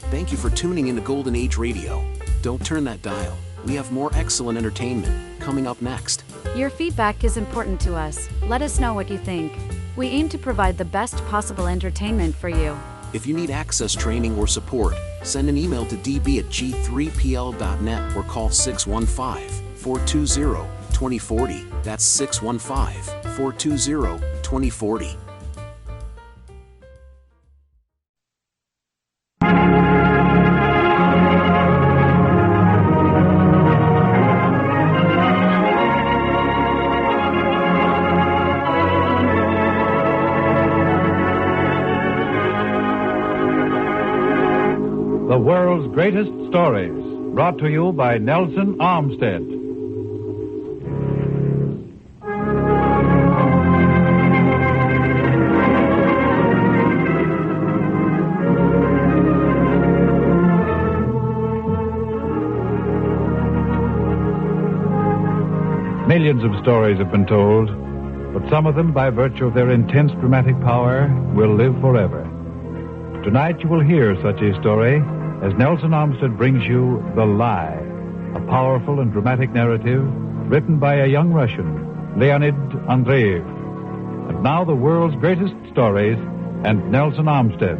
Thank you for tuning into Golden Age Radio. Don't turn that dial. We have more excellent entertainment coming up next. Your feedback is important to us. Let us know what you think. We aim to provide the best possible entertainment for you. If you need access training or support, send an email to db@g3pl.net or call 615-420-2040. That's 615-420-2040. The world's greatest stories, brought to you by Nelson Olmsted. Millions of stories have been told, but some of them, by virtue of their intense dramatic power, will live forever. Tonight you will hear such a story as Nelson Olmsted brings you The Lie, a powerful and dramatic narrative written by a young Russian, Leonid Andreev. And now the world's greatest stories and Nelson Olmsted.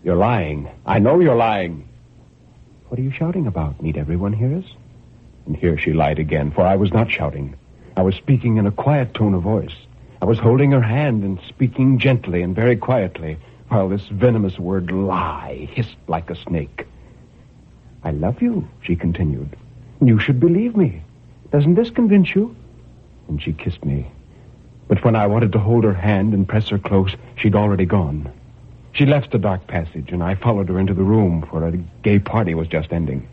You're lying. I know you're lying. What are you shouting about? Need everyone hear us? And here she lied again, for I was not shouting. I was speaking in a quiet tone of voice. I was holding her hand and speaking gently and very quietly, while this venomous word lie hissed like a snake. I love you, she continued. You should believe me. Doesn't this convince you? And she kissed me. But when I wanted to hold her hand and press her close, she'd already gone. She left the dark passage, and I followed her into the room where a gay party was just ending.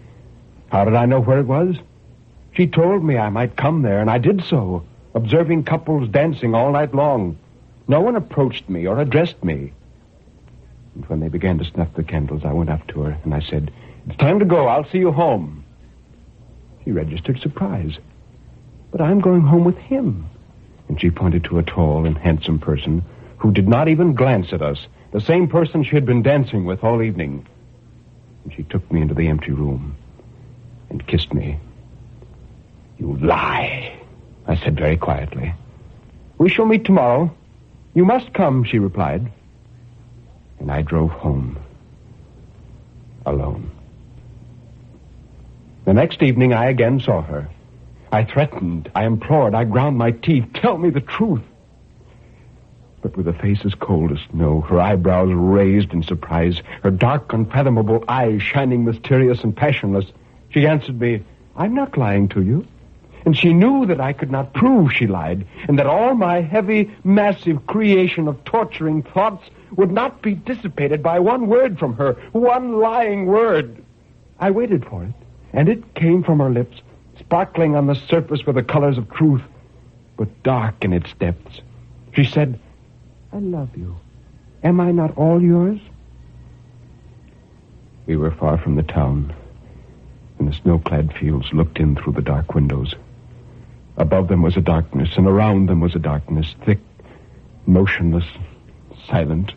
How did I know where it was? She told me I might come there, and I did so, observing couples dancing all night long. No one approached me or addressed me. And when they began to snuff the candles, I went up to her, and I said, "It's time to go. I'll see you home." She registered surprise. "But I'm going home with him." And she pointed to a tall and handsome person who did not even glance at us, the same person she had been dancing with all evening. And she took me into the empty room and kissed me. "You lie," I said very quietly. "We shall meet tomorrow. You must come," she replied. And I drove home alone. The next evening I again saw her. I threatened, I implored, I ground my teeth. "Tell me the truth." But with a face as cold as snow, her eyebrows raised in surprise, her dark, unfathomable eyes shining mysterious and passionless, she answered me, "I'm not lying to you." And she knew that I could not prove she lied, and that all my heavy, massive creation of torturing thoughts would not be dissipated by one word from her, one lying word. I waited for it, and it came from her lips, sparkling on the surface with the colors of truth, but dark in its depths. She said, "I love you. Am I not all yours?" We were far from the town, and the snow-clad fields looked in through the dark windows. Above them was a darkness, and around them was a darkness, thick, motionless, silent.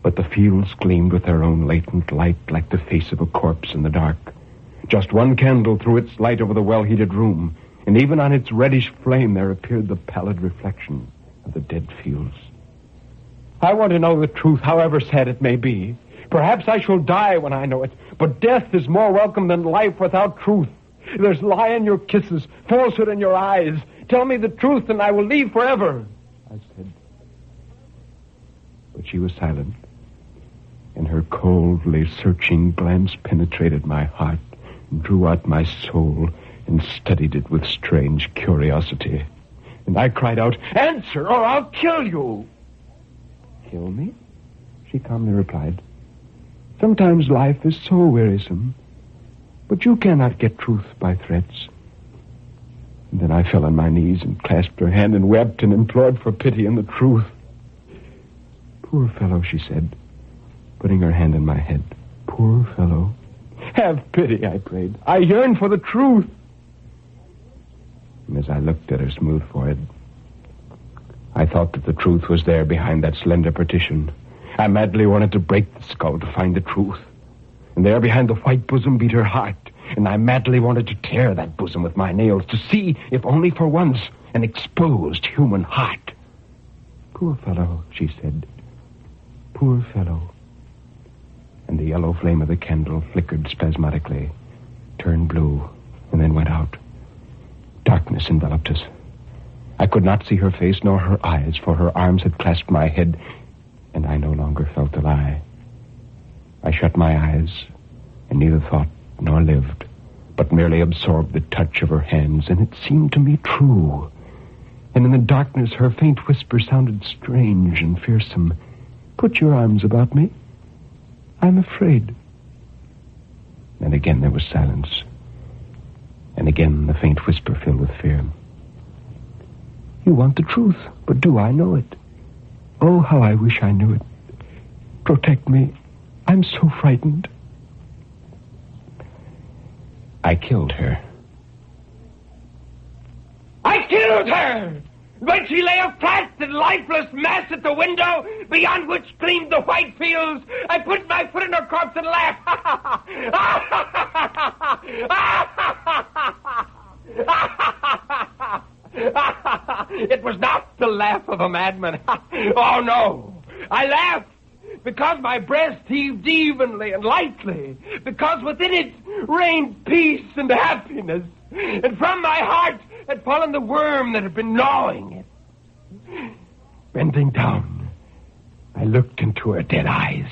But the fields gleamed with their own latent light like the face of a corpse in the dark. Just one candle threw its light over the well-heated room, and even on its reddish flame there appeared the pallid reflection of the dead fields. I want to know the truth, however sad it may be. Perhaps I shall die when I know it, but death is more welcome than life without truth. There's lie in your kisses, falsehood in your eyes. Tell me the truth, and I will leave forever, I said. But she was silent, and her coldly searching glance penetrated my heart, and drew out my soul, and studied it with strange curiosity. And I cried out, "Answer, or I'll kill you!" "Kill me?" she calmly replied. "Sometimes life is so wearisome, but you cannot get truth by threats." And then I fell on my knees and clasped her hand and wept and implored for pity and the truth. "Poor fellow," she said, putting her hand on my head. "Poor fellow. Have pity," I prayed. "I yearn for the truth." And as I looked at her smooth forehead, I thought that the truth was there behind that slender partition. I madly wanted to break the skull to find the truth. And there behind the white bosom beat her heart, and I madly wanted to tear that bosom with my nails to see, if only for once, an exposed human heart. "Poor fellow," she said. "Poor fellow." And the yellow flame of the candle flickered spasmodically, turned blue, and then went out. Darkness enveloped us. I could not see her face nor her eyes, for her arms had clasped my head, and I no longer felt the lie. I shut my eyes, and neither thought nor lived, but merely absorbed the touch of her hands, and it seemed to me true. And in the darkness, her faint whisper sounded strange and fearsome. "Put your arms about me. I'm afraid." And again there was silence. And again the faint whisper filled with fear. You want the truth, but do I know it? Oh, how I wish I knew it. Protect me. I'm so frightened. I killed her. I killed her! When she lay a flat and lifeless mass at the window, beyond which gleamed the white fields, I put my foot in her corpse and laughed. It was not the laugh of a madman. Oh, no. I laughed because my breast heaved evenly and lightly, because within it reigned peace and happiness, and from my heart had fallen the worm that had been gnawing it. Bending down, I looked into her dead eyes.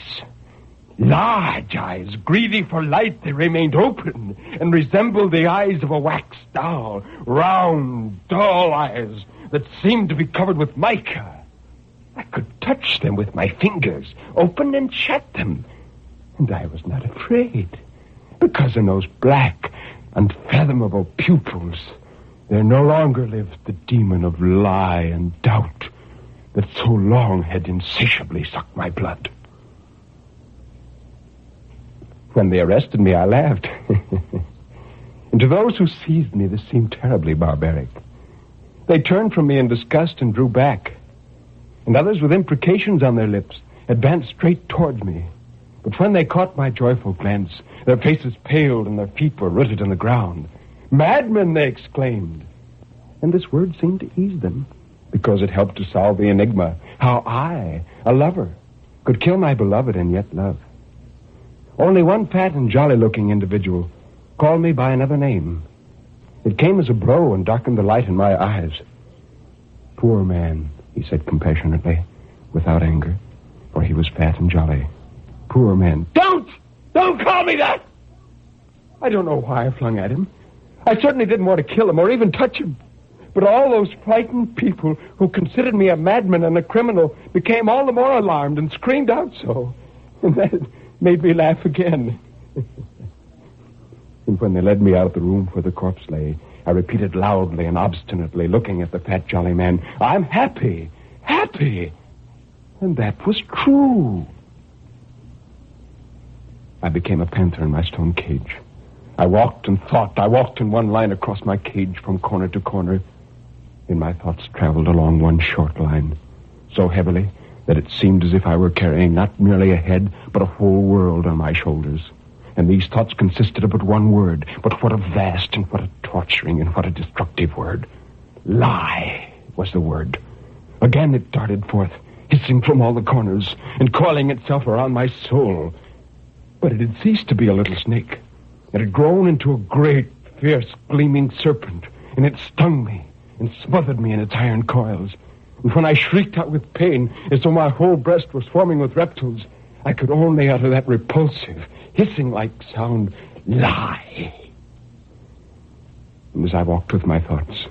Large eyes, greedy for light, they remained open and resembled the eyes of a wax doll. Round, dull eyes that seemed to be covered with mica. I could touch them with my fingers, open and shut them. And I was not afraid, because in those black, unfathomable pupils, there no longer lived the demon of lie and doubt that so long had insatiably sucked my blood. When they arrested me, I laughed. And to those who seized me, this seemed terribly barbaric. They turned from me in disgust and drew back. And others, with imprecations on their lips, advanced straight towards me. But when they caught my joyful glance, their faces paled and their feet were rooted in the ground. Madmen, they exclaimed. And this word seemed to ease them, because it helped to solve the enigma, how I, a lover, could kill my beloved and yet love. Only one fat and jolly-looking individual called me by another name. It came as a blow and darkened the light in my eyes. Poor man, he said compassionately, without anger, for he was fat and jolly. Poor man. Don't call me that! I don't know why I flung at him. I certainly didn't want to kill him or even touch him. But all those frightened people who considered me a madman and a criminal became all the more alarmed and screamed out so. And that made me laugh again. And when they led me out of the room where the corpse lay, I repeated loudly and obstinately, looking at the fat, jolly man, I'm happy, happy. And that was true. I became a panther in my stone cage. I walked and thought. I walked in one line across my cage from corner to corner. And my thoughts traveled along one short line, so heavily that it seemed as if I were carrying not merely a head, but a whole world on my shoulders. And these thoughts consisted of but one word, but what a vast and what a torturing and what a destructive word. Lie was the word. Again it darted forth, hissing from all the corners, and coiling itself around my soul. But it had ceased to be a little snake. It had grown into a great, fierce, gleaming serpent, and it stung me and smothered me in its iron coils. And when I shrieked out with pain, as though my whole breast was swarming with reptiles, I could only utter that repulsive, hissing-like sound, lie. And as I walked with my thoughts,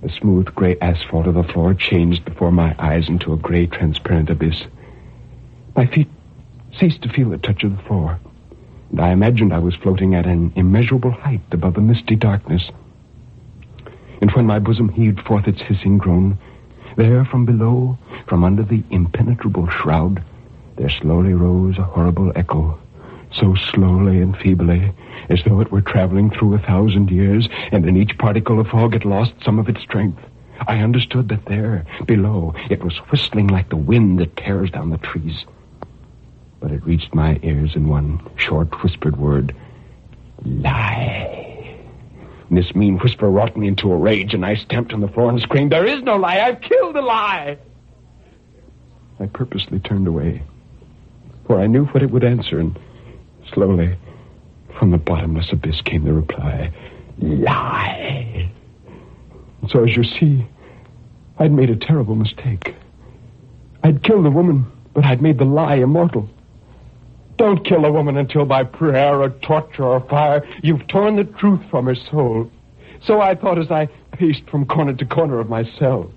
the smooth gray asphalt of the floor changed before my eyes into a gray, transparent abyss. My feet ceased to feel the touch of the floor, and I imagined I was floating at an immeasurable height above the misty darkness. And when my bosom heaved forth its hissing groan, there from below, from under the impenetrable shroud, there slowly rose a horrible echo, so slowly and feebly, as though it were traveling through 1,000 years, and in each particle of fog it lost some of its strength. I understood that there, below, it was whistling like the wind that tears down the trees. But it reached my ears in one short, whispered word, lie. And this mean whisper wrought me into a rage, and I stamped on the floor and screamed, there is no lie, I've killed a lie. I purposely turned away, for I knew what it would answer, and slowly, from the bottomless abyss came the reply, lie. And so, as you see, I'd made a terrible mistake. I'd killed the woman, but I'd made the lie immortal. Don't kill a woman until by prayer or torture or fire you've torn the truth from her soul. So I thought as I paced from corner to corner of my cell.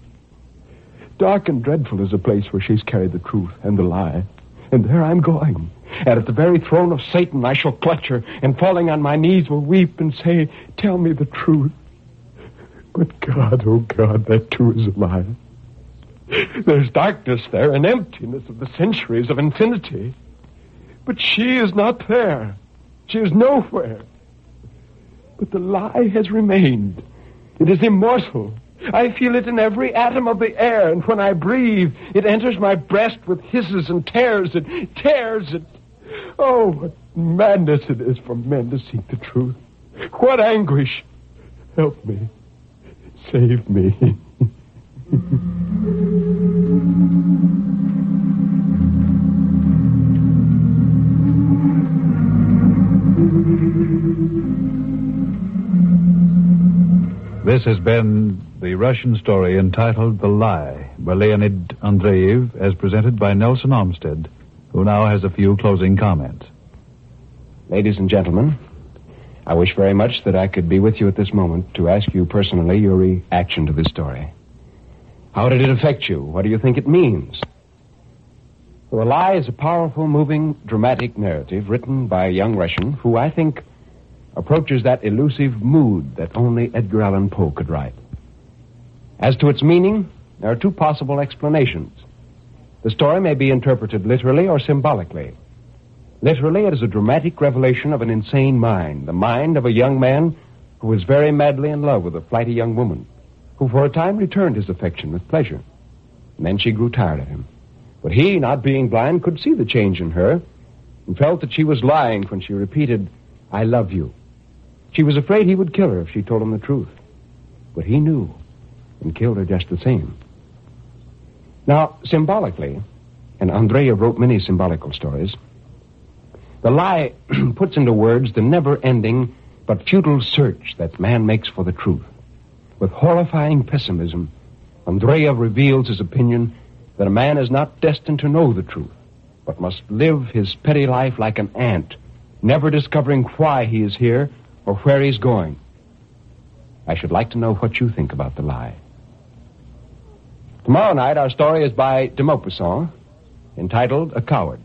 Dark and dreadful is a place where she's carried the truth and the lie. And there I'm going. And at the very throne of Satan I shall clutch her, and falling on my knees will weep and say, tell me the truth. But God, oh God, that too is a lie. There's darkness there, an emptiness of the centuries of infinity. But she is not there. She is nowhere. But the lie has remained. It is immortal. I feel it in every atom of the air, and when I breathe, it enters my breast with hisses and tears it, tears it. Oh, what madness it is for men to seek the truth. What anguish. Help me. Save me. This has been the Russian story entitled The Lie by Leonid Andreev, as presented by Nelson Olmsted, who now has a few closing comments. Ladies and gentlemen, I wish very much that I could be with you at this moment to ask you personally your reaction to this story. How did it affect you? What do you think it means? Well, The Lie is a powerful, moving, dramatic narrative written by a young Russian who, I think, approaches that elusive mood that only Edgar Allan Poe could write. As to its meaning, there are two possible explanations. The story may be interpreted literally or symbolically. Literally, it is a dramatic revelation of an insane mind, the mind of a young man who was very madly in love with a flighty young woman, who for a time returned his affection with pleasure. And then she grew tired of him. But he, not being blind, could see the change in her and felt that she was lying when she repeated, I love you. She was afraid he would kill her if she told him the truth. But he knew and killed her just the same. Now, symbolically, and Andreev wrote many symbolical stories, The Lie puts into words the never-ending but futile search that man makes for the truth. With horrifying pessimism, Andreev reveals his opinion that a man is not destined to know the truth, but must live his petty life like an ant, never discovering why he is here or where he's going. I should like to know what you think about The Lie. Tomorrow night, our story is by de Maupassant, entitled A Coward.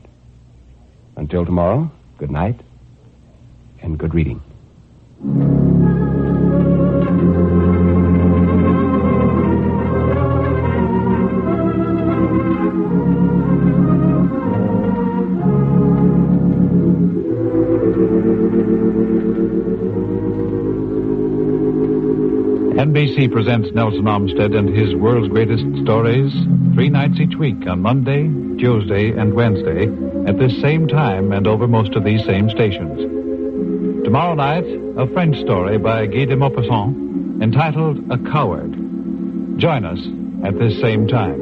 Until tomorrow, good night and good reading. NBC presents Nelson Olmsted and his world's greatest stories 3 nights each week on Monday, Tuesday, and Wednesday at this same time and over most of these same stations. Tomorrow night, a French story by Guy de Maupassant entitled A Coward. Join us at this same time.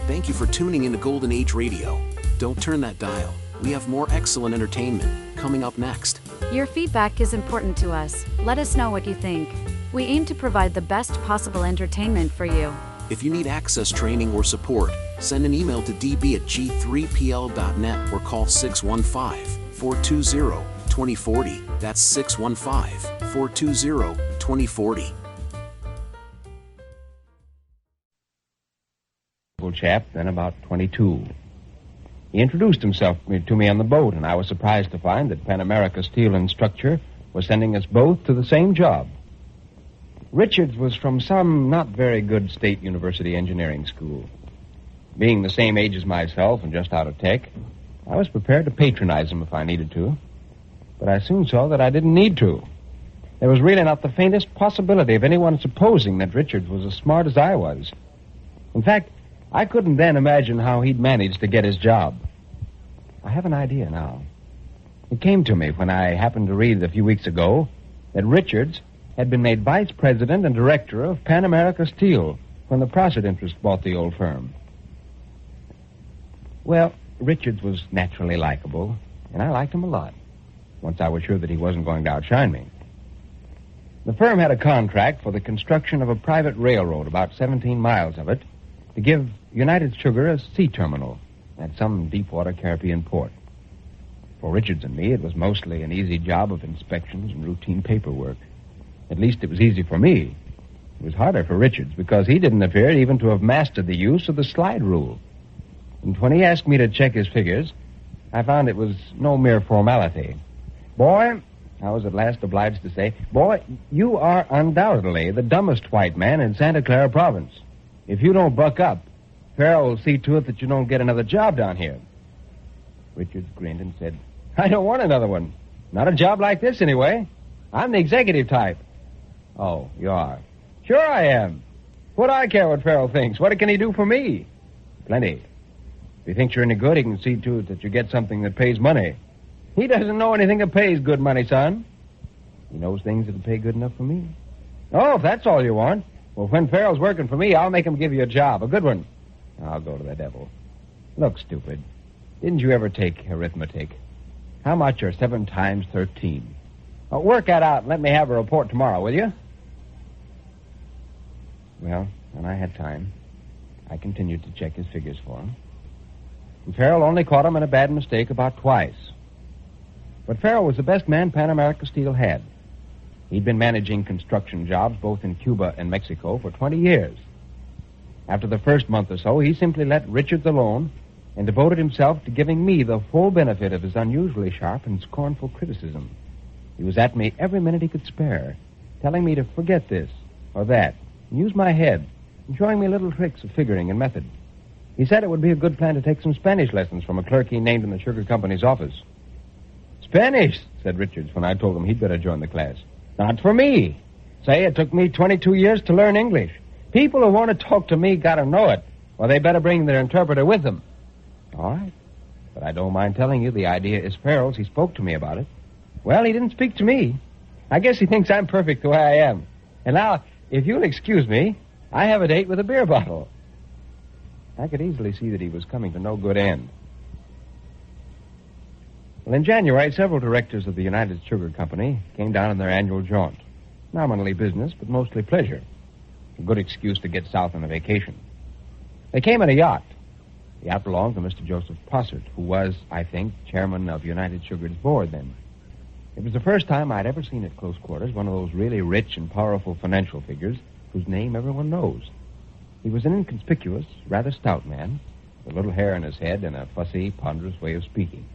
Thank you for tuning into Golden Age Radio. Don't turn that dial. We have more excellent entertainment coming up next. Your feedback is important to us. Let us know what you think. We aim to provide the best possible entertainment for you. If you need access training or support, send an email to db@g3pl.net or call 615-420-2040. That's 615-420-2040. Chap, then about 22. He introduced himself to me on the boat, and I was surprised to find that Pan America Steel and Structure was sending us both to the same job. Richards was from some not very good state university engineering school. Being the same age as myself and just out of tech, I was prepared to patronize him if I needed to. But I soon saw that I didn't need to. There was really not the faintest possibility of anyone supposing that Richards was as smart as I was. In fact, I couldn't then imagine how he'd managed to get his job. I have an idea now. It came to me when I happened to read a few weeks ago that Richards had been made vice president and director of Pan America Steel when the Prosser interest bought the old firm. Well, Richards was naturally likable, and I liked him a lot, once I was sure that he wasn't going to outshine me. The firm had a contract for the construction of a private railroad, about 17 miles of it, to give United Sugar a sea terminal at some deepwater Caribbean port. For Richards and me, it was mostly an easy job of inspections and routine paperwork. At least it was easy for me. It was harder for Richards because he didn't appear even to have mastered the use of the slide rule. And when he asked me to check his figures, I found it was no mere formality. Boy, I was at last obliged to say, boy, you are undoubtedly the dumbest white man in Santa Clara Province. If you don't buck up, Farrell will see to it that you don't get another job down here. Richards grinned and said, I don't want another one. Not a job like this, anyway. I'm the executive type. Oh, you are? Sure I am. What do I care what Farrell thinks? What can he do for me? Plenty. If he thinks you're any good, he can see to it that you get something that pays money. He doesn't know anything that pays good money, son. He knows things that'll pay good enough for me. Oh, if that's all you want. Well, when Farrell's working for me, I'll make him give you a job, a good one. I'll go to the devil. Look, stupid. Didn't you ever take arithmetic? How much are 7 times 13? Work that out and let me have a report tomorrow, will you? Well, when I had time, I continued to check his figures for him. And Farrell only caught him in a bad mistake about twice. But Farrell was the best man Pan America Steel had. He'd been managing construction jobs both in Cuba and Mexico for 20 years. After the first month or so, he simply let Richards alone and devoted himself to giving me the full benefit of his unusually sharp and scornful criticism. He was at me every minute he could spare, telling me to forget this or that, and use my head, and showing me little tricks of figuring and method. He said it would be a good plan to take some Spanish lessons from a clerk he named in the sugar company's office. Spanish, said Richards when I told him he'd better join the class. Not for me. Say, it took me 22 years to learn English. People who want to talk to me gotta know it, or they better bring their interpreter with them. All right. But I don't mind telling you the idea is Farrell's. He spoke to me about it. Well, he didn't speak to me. I guess he thinks I'm perfect the way I am. And now, if you'll excuse me, I have a date with a beer bottle. I could easily see that he was coming to no good end. Well, in January, several directors of the United Sugar Company came down on their annual jaunt. Nominally business, but mostly pleasure. A good excuse to get south on a vacation. They came in a yacht. The yacht belonged to Mr. Joseph Prossert, who was, I think, chairman of United Sugar's board then. It was the first time I'd ever seen at close quarters one of those really rich and powerful financial figures whose name everyone knows. He was an inconspicuous, rather stout man, with a little hair in his head and a fussy, ponderous way of speaking.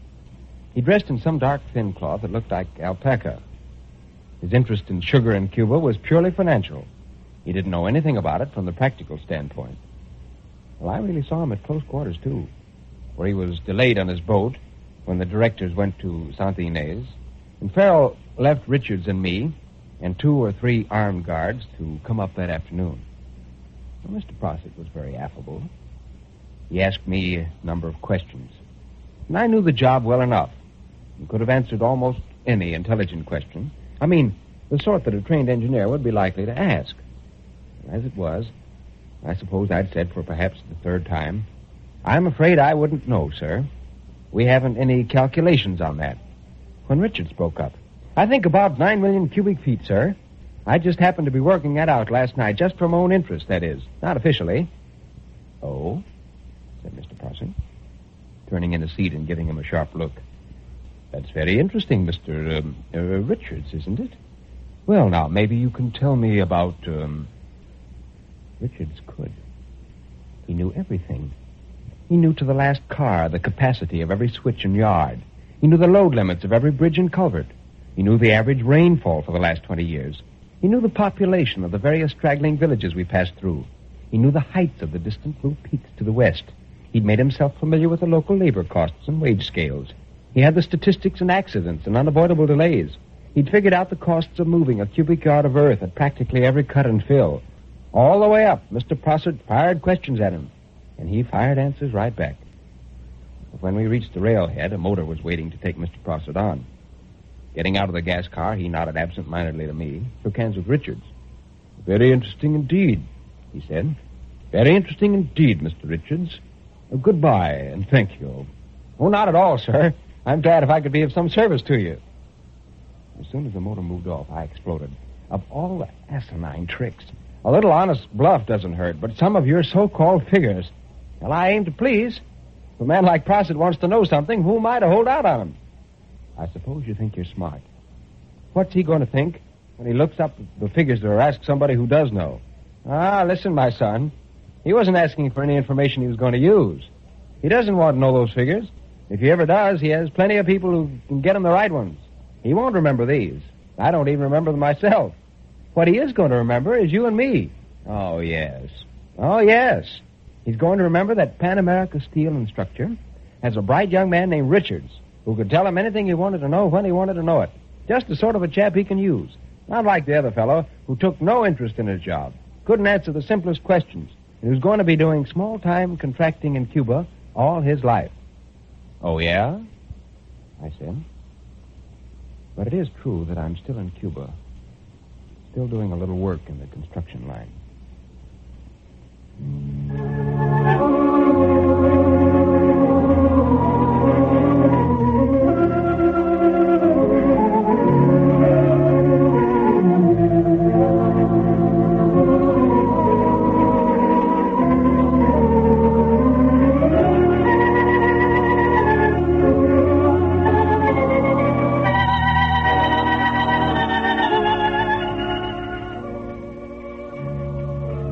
He dressed in some dark, thin cloth that looked like alpaca. His interest in sugar in Cuba was purely financial. He didn't know anything about it from the practical standpoint. Well, I really saw him at close quarters, too, where he was delayed on his boat when the directors went to Santa Ynez, and Farrell left Richards and me and 2 or 3 armed guards to come up that afternoon. Well, Mr. Prossett was very affable. He asked me a number of questions, and I knew the job well enough and could have answered almost any intelligent question. I mean, the sort that a trained engineer would be likely to ask. As it was, I suppose I'd said for perhaps the 3rd time, I'm afraid I wouldn't know, sir. We haven't any calculations on that. When Richard spoke up, I think about 9 million cubic feet, sir. I just happened to be working that out last night, just for my own interest, that is. Not officially. Oh, said Mr. Prossett, turning in his seat and giving him a sharp look. That's very interesting, Mr. Richards, isn't it? Well, now, maybe you can tell me about, Richards could. He knew everything. He knew to the last car the capacity of every switch and yard. He knew the load limits of every bridge and culvert. He knew the average rainfall for the last 20 years. He knew the population of the various straggling villages we passed through. He knew the heights of the distant blue peaks to the west. He'd made himself familiar with the local labor costs and wage scales. He had the statistics and accidents and unavoidable delays. He'd figured out the costs of moving a cubic yard of earth at practically every cut and fill. All the way up, Mr. Prossett fired questions at him, and he fired answers right back. But when we reached the railhead, a motor was waiting to take Mr. Prossett on. Getting out of the gas car, he nodded absent-mindedly to me, shook hands with Richards. Very interesting indeed, he said. Very interesting indeed, Mr. Richards. Goodbye, and thank you. Oh, not at all, sir. I'm glad if I could be of some service to you. As soon as the motor moved off, I exploded. Of all the asinine tricks. A little honest bluff doesn't hurt, but some of your so-called figures. Well, I aim to please. If a man like Prossett wants to know something, who am I to hold out on him? I suppose you think you're smart. What's he going to think when he looks up the figures or asks somebody who does know? Ah, listen, my son. He wasn't asking for any information he was going to use. He doesn't want to know those figures. If he ever does, he has plenty of people who can get him the right ones. He won't remember these. I don't even remember them myself. What he is going to remember is you and me. Oh, yes. Oh, yes. He's going to remember that Pan America Steel and Structure has a bright young man named Richards who could tell him anything he wanted to know when he wanted to know it. Just the sort of a chap he can use. Not like the other fellow who took no interest in his job, couldn't answer the simplest questions, and who's going to be doing small-time contracting in Cuba all his life. Oh, yeah? I said. But it is true that I'm still in Cuba, still doing a little work in the construction line.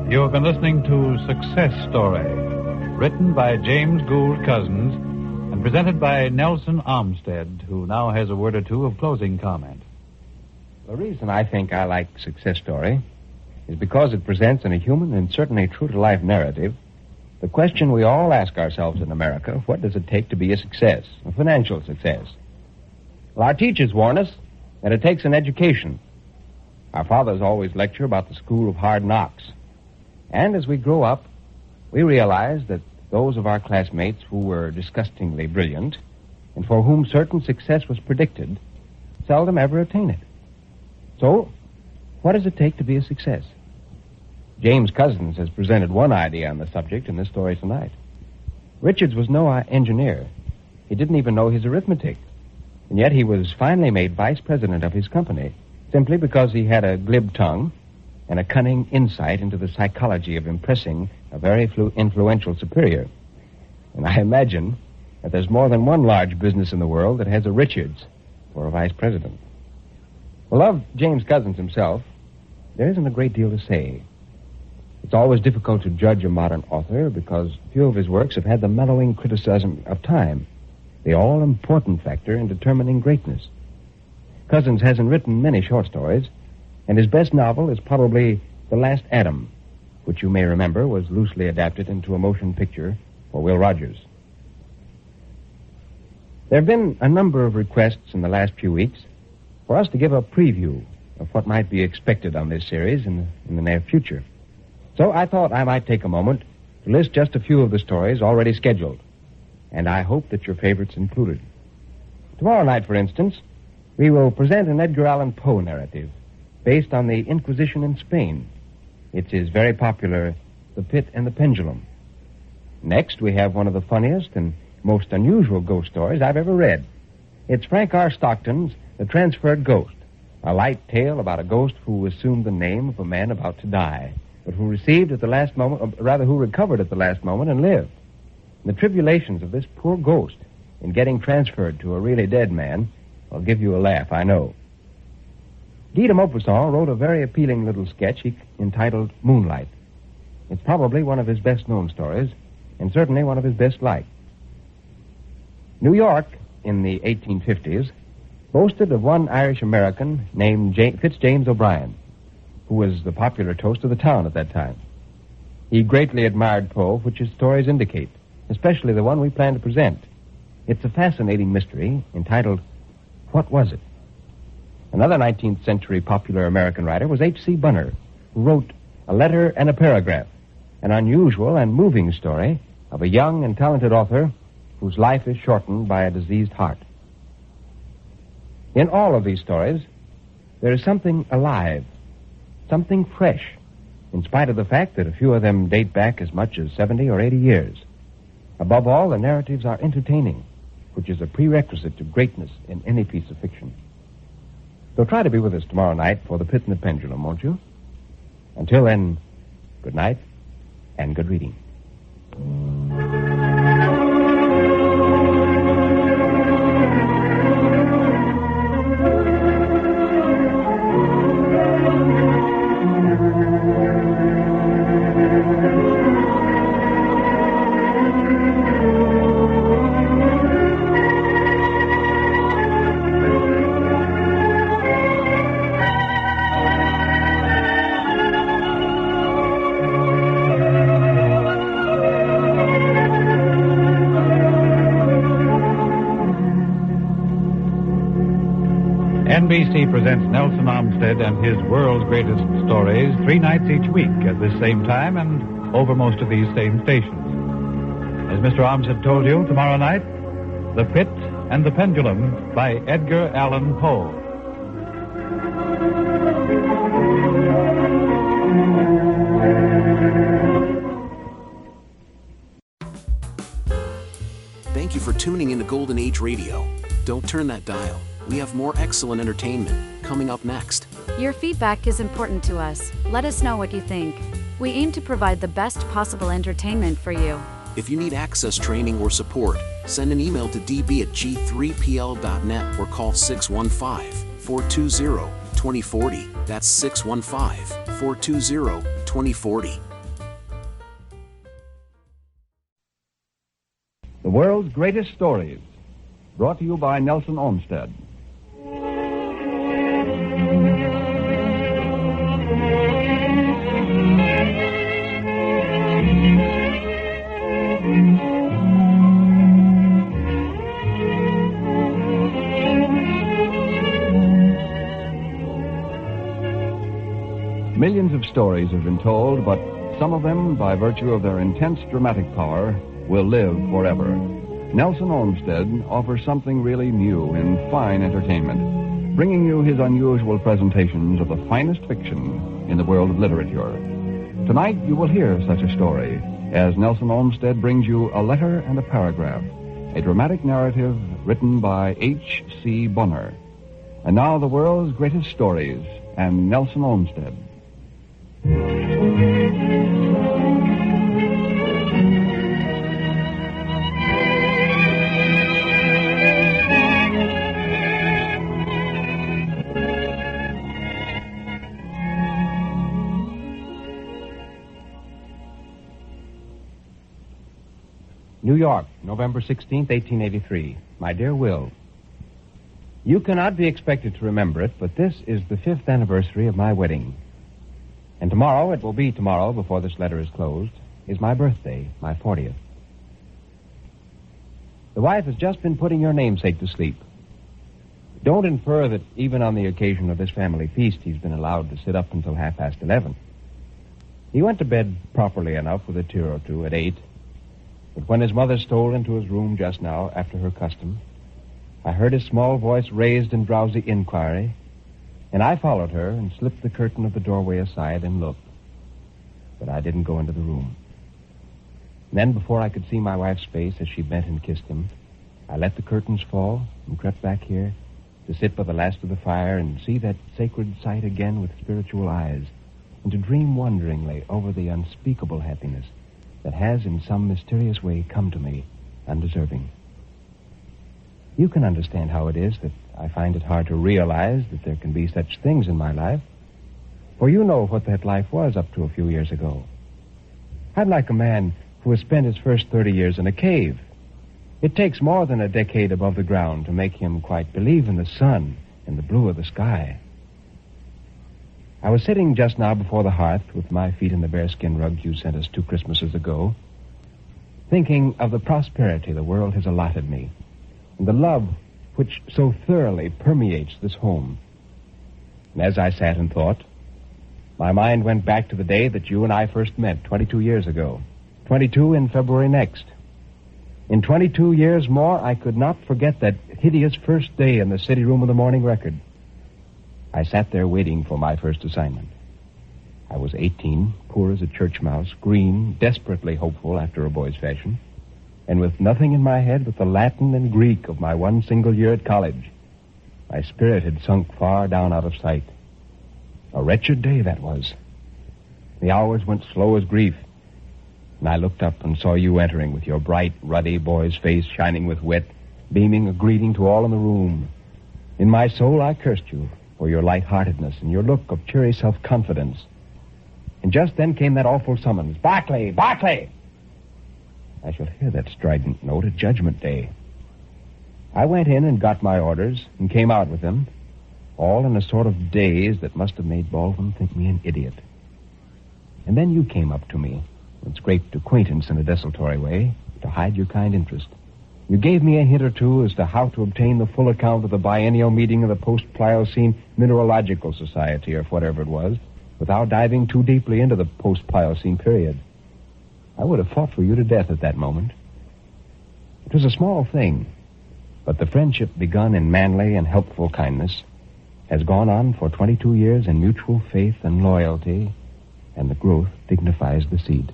You have been listening to Success Story, written by James Gould Cousins and presented by Nelson Olmsted, who now has a word or two of closing comment. The reason I think I like Success Story is because it presents in a human and certainly true-to-life narrative the question we all ask ourselves in America: what does it take to be a success, a financial success? Well, our teachers warn us that it takes an education. Our fathers always lecture about the school of hard knocks. And as we grow up, we realize that those of our classmates who were disgustingly brilliant and for whom certain success was predicted seldom ever attain it. So, what does it take to be a success? James Cousins has presented one idea on the subject in this story tonight. Richards was no engineer. He didn't even know his arithmetic. And yet he was finally made vice president of his company simply because he had a glib tongue and a cunning insight into the psychology of impressing a very influential superior. And I imagine that there's more than one large business in the world that has a Richards for a vice president. Well, of James Cousins himself, there isn't a great deal to say. It's always difficult to judge a modern author because few of his works have had the mellowing criticism of time, the all-important factor in determining greatness. Cousins hasn't written many short stories, and his best novel is probably The Last Adam, which you may remember was loosely adapted into a motion picture for Will Rogers. There have been a number of requests in the last few weeks for us to give a preview of what might be expected on this series in the near future. So I thought I might take a moment to list just a few of the stories already scheduled, and I hope that your favorites included. Tomorrow night, for instance, we will present an Edgar Allan Poe narrative based on the Inquisition in Spain. It's his very popular The Pit and the Pendulum. Next, we have one of the funniest and most unusual ghost stories I've ever read. It's Frank R. Stockton's The Transferred Ghost, a light tale about a ghost who assumed the name of a man about to die, but who received at the last moment, or rather who recovered at the last moment and lived. The tribulations of this poor ghost in getting transferred to a really dead man will give you a laugh, I know. Guy de Maupassant wrote a very appealing little sketch entitled Moonlight. It's probably one of his best-known stories, and certainly one of his best-liked. New York, in the 1850s, boasted of one Irish-American named Fitzjames O'Brien, who was the popular toast of the town at that time. He greatly admired Poe, which his stories indicate, especially the one we plan to present. It's a fascinating mystery entitled What Was It? Another 19th century popular American writer was H.C. Bunner, who wrote A Letter and a Paragraph, an unusual and moving story of a young and talented author whose life is shortened by a diseased heart. In all of these stories, there is something alive, something fresh, in spite of the fact that a few of them date back as much as 70 or 80 years. Above all, the narratives are entertaining, which is a prerequisite to greatness in any piece of fiction. So try to be with us tomorrow night for The Pit and the Pendulum, won't you? Until then, good night and good reading. NBC presents Nelson Olmsted and his world's greatest stories 3 nights each week at this same time and over most of these same stations. As Mr. Olmsted told you, tomorrow night, The Pit and the Pendulum by Edgar Allan Poe. Thank you for tuning into Golden Age Radio. Don't turn that dial. We have more excellent entertainment coming up next. Your feedback is important to us. Let us know what you think. We aim to provide the best possible entertainment for you. If you need access training or support, send an email to db@g3pl.net or call 615-420-2040. That's 615-420-2040. The world's greatest stories, brought to you by Nelson Olmsted. Millions of stories have been told, but some of them, by virtue of their intense dramatic power, will live forever. Nelson Olmsted offers something really new in fine entertainment, bringing you his unusual presentations of the finest fiction in the world of literature. Tonight you will hear such a story as Nelson Olmsted brings you A Letter and a Paragraph, a dramatic narrative written by H.C. Bunner. And now the world's greatest stories and Nelson Olmsted. New York, November 16th, 1883. My dear Will, you cannot be expected to remember it, but this is the 5th anniversary of my wedding. And tomorrow, it will be tomorrow before this letter is closed, is my birthday, my 40th. The wife has just been putting your namesake to sleep. Don't infer that even on the occasion of this family feast, he's been allowed to sit up until 11:30. He went to bed properly enough with a tear or two at 8. But when his mother stole into his room just now, after her custom, I heard his small voice raised in drowsy inquiry, and I followed her and slipped the curtain of the doorway aside and looked. But I didn't go into the room. And then, before I could see my wife's face as she bent and kissed him, I let the curtains fall and crept back here to sit by the last of the fire and see that sacred sight again with spiritual eyes, and to dream wonderingly over the unspeakable happiness that has in some mysterious way come to me, undeserving. You can understand how it is that I find it hard to realize that there can be such things in my life, for you know what that life was up to a few years ago. I'm like a man who has spent his first 30 years in a cave. It takes more than a decade above the ground to make him quite believe in the sun and the blue of the sky. I was sitting just now before the hearth with my feet in the bearskin rug you sent us 2 Christmases ago, thinking of the prosperity the world has allotted me and the love which so thoroughly permeates this home. And as I sat and thought, my mind went back to the day that you and I first met 22 years ago. 22 in February next. In 22 years more, I could not forget that hideous first day in the city room of the Morning Record. I sat there waiting for my first assignment. I was 18, poor as a church mouse, green, desperately hopeful after a boy's fashion, and with nothing in my head but the Latin and Greek of my one single year at college. My spirit had sunk far down out of sight. A wretched day that was. The hours went slow as grief, and I looked up and saw you entering with your bright, ruddy boy's face shining with wit, beaming a greeting to all in the room. In my soul, I cursed you for your lightheartedness and your look of cheery self-confidence. And just then came that awful summons, "Barclay! Barclay!" I shall hear that strident note at Judgment Day. I went in and got my orders and came out with them, all in a sort of daze that must have made Baldwin think me an idiot. And then you came up to me and scraped acquaintance in a desultory way to hide your kind interest. You gave me a hint or two as to how to obtain the full account of the biennial meeting of the Post-Pliocene Mineralogical Society, or whatever it was, without diving too deeply into the Post-Pliocene period. I would have fought for you to death at that moment. It was a small thing, but the friendship begun in manly and helpful kindness has gone on for 22 years in mutual faith and loyalty, and the growth dignifies the seed.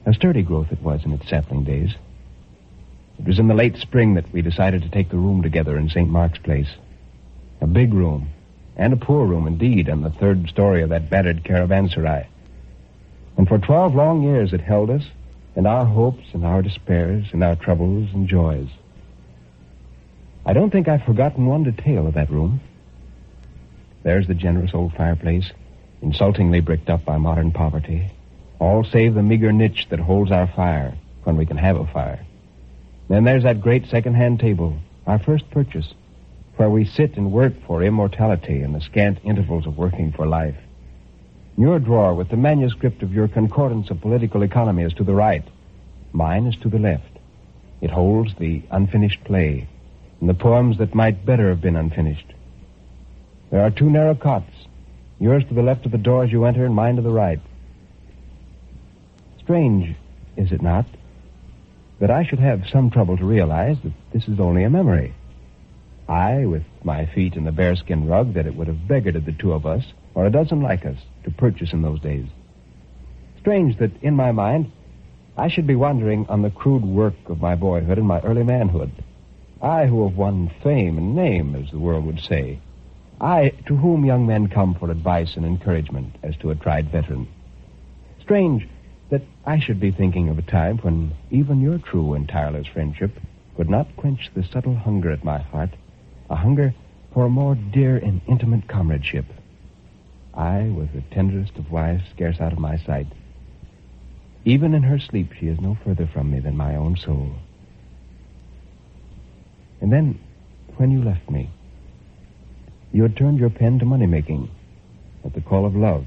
A sturdy growth it was in its sapling days. It was in the late spring that we decided to take the room together in St. Mark's Place. A big room, and a poor room indeed, on the third story of that battered caravanserai. And for 12 long years it held us, and our hopes and our despairs and our troubles and joys. I don't think I've forgotten one detail of that room. There's the generous old fireplace, insultingly bricked up by modern poverty, all save the meager niche that holds our fire when we can have a fire. Then there's that great second-hand table, our first purchase, where we sit and work for immortality in the scant intervals of working for life. Your drawer with the manuscript of your Concordance of Political Economy is to the right. Mine is to the left. It holds the unfinished play and the poems that might better have been unfinished. There are 2 narrow cots, yours to the left of the door as you enter and mine to the right. Strange, is it not, that I should have some trouble to realize that this is only a memory. I, with my feet in the bearskin rug that it would have beggared the 2 of us, or a dozen like us, to purchase in those days. Strange that, in my mind, I should be wandering on the crude work of my boyhood and my early manhood. I who have won fame and name, as the world would say. I, to whom young men come for advice and encouragement, as to a tried veteran. Strange that I should be thinking of a time when even your true and tireless friendship could not quench the subtle hunger at my heart, a hunger for a more dear and intimate comradeship. I, with the tenderest of wives, scarce out of my sight. Even in her sleep, she is no further from me than my own soul. And then, when you left me, you had turned your pen to money-making at the call of love.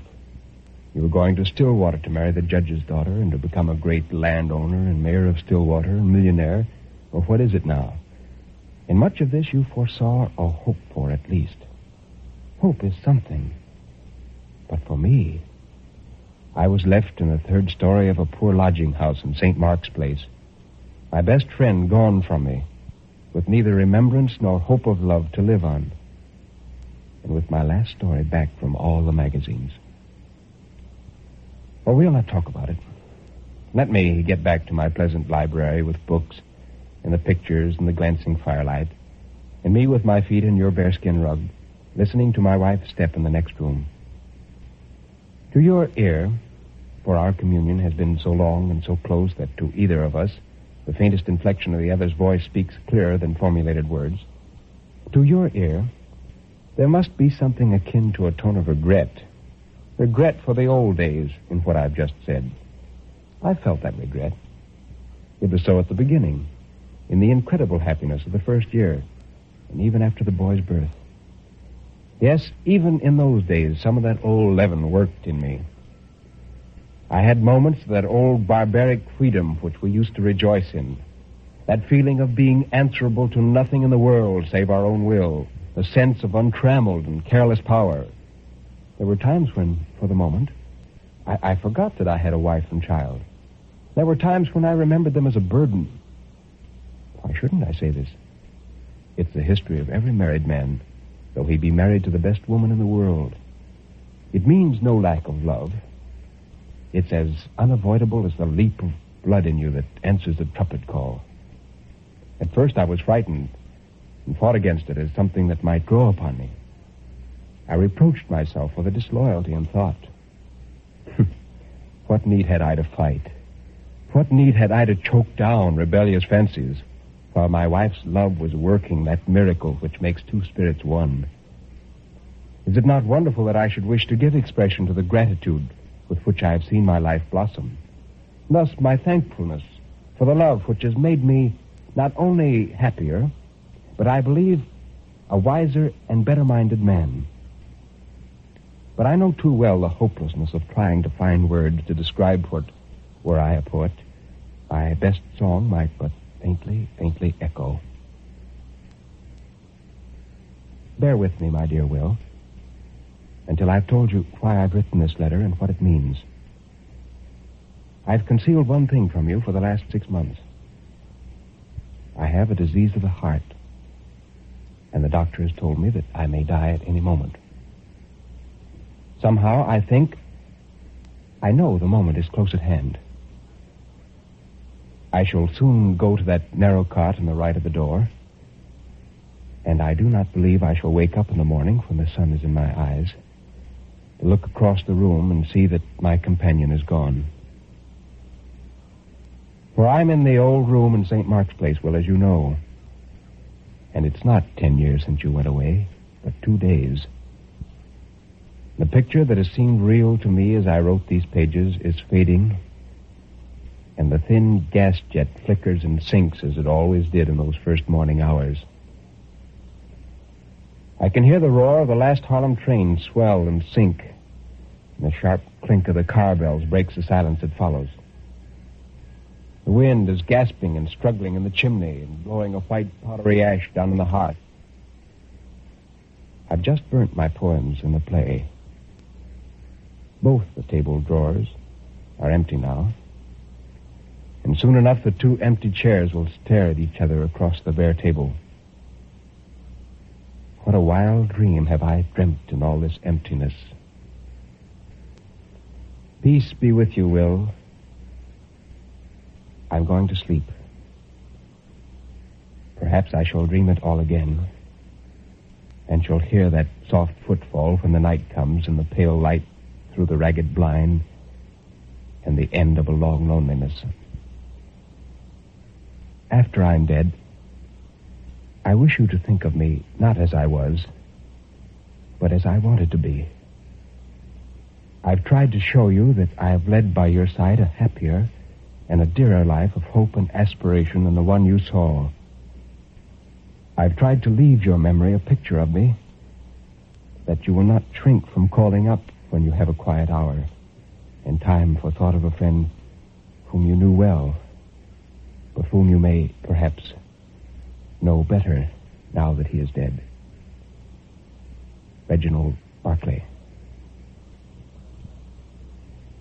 You were going to Stillwater to marry the judge's daughter and to become a great landowner and mayor of Stillwater, a millionaire, or what is it now? In much of this you foresaw or hoped for, at least. Hope is something. But for me, I was left in the 3rd story of a poor lodging house in St. Mark's Place. My best friend gone from me, with neither remembrance nor hope of love to live on. And with my last story back from all the magazines. Well, we'll not talk about it. Let me get back to my pleasant library with books and the pictures and the glancing firelight, and me with my feet in your bearskin rug, listening to my wife's step in the next room. To your ear, for our communion has been so long and so close that to either of us, the faintest inflection of the other's voice speaks clearer than formulated words. To your ear, there must be something akin to a tone of regret. Regret for the old days in what I've just said. I felt that regret. It was so at the beginning, in the incredible happiness of the first year, and even after the boy's birth. Yes, even in those days, some of that old leaven worked in me. I had moments of that old barbaric freedom which we used to rejoice in. That feeling of being answerable to nothing in the world save our own will. A sense of untrammeled and careless power. There were times when, for the moment, I forgot that I had a wife and child. There were times when I remembered them as a burden. Why shouldn't I say this? It's the history of every married man, though he be married to the best woman in the world. It means no lack of love. It's as unavoidable as the leap of blood in you that answers the trumpet call. At first I was frightened. and fought against it as something that might grow upon me. I reproached myself for the disloyalty and thought, what need had I to fight? What need had I to choke down rebellious fancies while my wife's love was working that miracle which makes two spirits one? Is it not wonderful that I should wish to give expression to the gratitude with which I have seen my life blossom? Thus, my thankfulness for the love which has made me not only happier, but I believe a wiser and better-minded man. But I know too well the hopelessness of trying to find words to describe what, were I a poet, my best song might but faintly, faintly echo. Bear with me, my dear Will, until I've told you why I've written this letter and what it means. I've concealed one thing from you for the last 6 months. I have a disease of the heart, and the doctor has told me that I may die at any moment. Somehow, I know the moment is close at hand. I shall soon go to that narrow cot on the right of the door, and I do not believe I shall wake up in the morning when the sun is in my eyes to look across the room and see that my companion is gone. For I'm in the old room in St. Mark's Place, Will, as you know. And it's not 10 years since you went away, but 2 days. The picture that has seemed real to me as I wrote these pages is fading, and the thin gas jet flickers and sinks as it always did in those first morning hours. I can hear the roar of the last Harlem train swell and sink, and the sharp clink of the car bells breaks the silence that follows. The wind is gasping and struggling in the chimney and blowing a white powdery ash down in the hearth. I've just burnt my poems in the play. Both the table drawers are empty now, and soon enough the 2 empty chairs will stare at each other across the bare table. What a wild dream have I dreamt in all this emptiness. Peace be with you, Will. I'm going to sleep. Perhaps I shall dream it all again, and shall hear that soft footfall when the night comes and the pale light through the ragged blind and the end of a long loneliness. After I'm dead, I wish you to think of me not as I was, but as I wanted to be. I've tried to show you that I have led by your side a happier and a dearer life of hope and aspiration than the one you saw. I've tried to leave your memory a picture of me that you will not shrink from calling up when you have a quiet hour and time for thought of a friend whom you knew well, but whom you may, perhaps, know better now that he is dead. Reginald Barclay.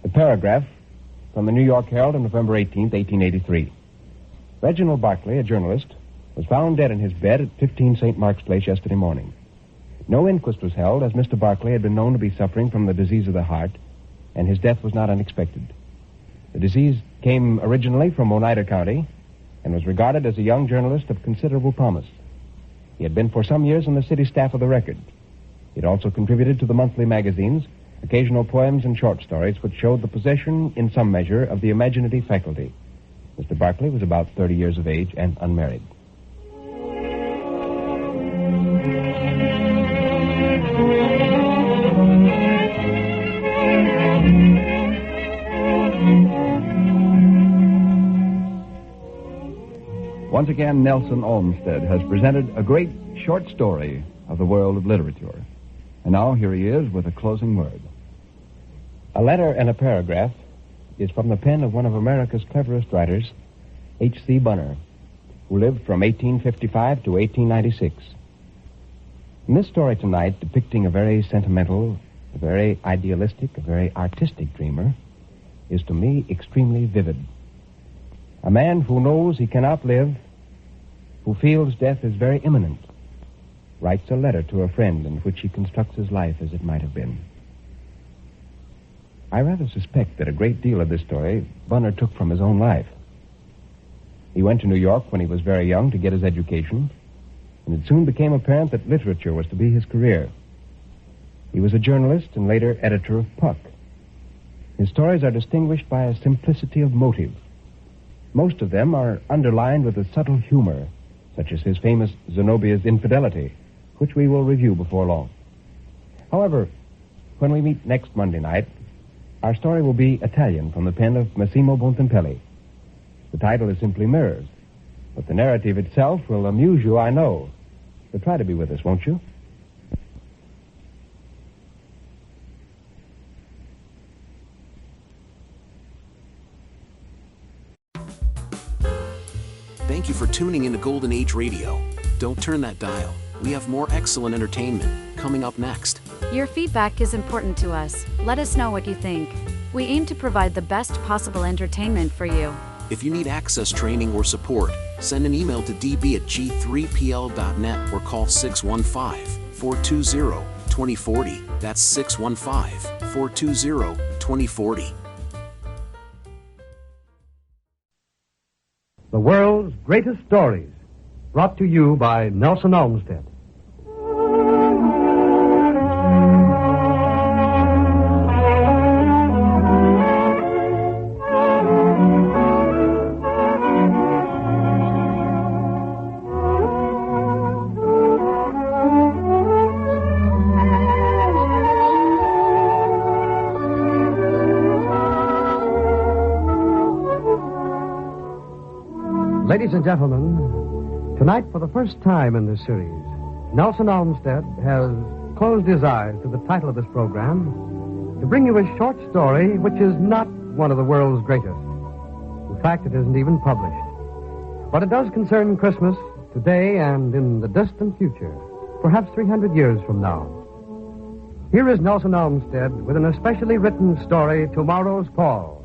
The paragraph from the New York Herald on November 18th, 1883. Reginald Barclay, a journalist, was found dead in his bed at 15 St. Mark's Place yesterday morning. No inquest was held, as Mr. Barclay had been known to be suffering from the disease of the heart, and his death was not unexpected. The disease came originally from Oneida County and was regarded as a young journalist of considerable promise. He had been for some years on the city staff of the Record. He had also contributed to the monthly magazines occasional poems and short stories which showed the possession, in some measure, of the imaginative faculty. Mr. Barclay was about 30 years of age and unmarried. Once again, Nelson Olmsted has presented a great short story of the world of literature. And now here he is with a closing word. A letter and a paragraph is from the pen of one of America's cleverest writers, H.C. Bunner, who lived from 1855 to 1896. In this story tonight, depicting a very sentimental, a very idealistic, a very artistic dreamer, is to me extremely vivid. A man who knows he cannot live, who feels death is very imminent, writes a letter to a friend in which he constructs his life as it might have been. I rather suspect that a great deal of this story Bunner took from his own life. He went to New York when he was very young to get his education, and it soon became apparent that literature was to be his career. He was a journalist and later editor of Puck. His stories are distinguished by a simplicity of motive. Most of them are underlined with a subtle humor, such as his famous Zenobia's Infidelity, which we will review before long. However, when we meet next Monday night, our story will be Italian from the pen of Massimo Bontempelli. The title is simply Mirrors, but the narrative itself will amuse you, I know. So try to be with us, won't you? Thank you for tuning into Golden Age Radio. Don't turn that dial. We have more excellent entertainment coming up next. Your feedback is important to us. Let us know what you think. We aim to provide the best possible entertainment for you. If you need access training or support, send an email to db@g3pl.net or call 615-420-2040. That's 615-420-2040. The world's greatest stories, brought to you by Nelson Olmsted. Ladies and gentlemen, tonight for the first time in this series, Nelson Olmsted has closed his eyes to the title of this program to bring you a short story which is not one of the world's greatest. In fact, it isn't even published. But it does concern Christmas today and in the distant future, perhaps 300 years from now. Here is Nelson Olmsted with an especially written story, Tomorrow's Paul.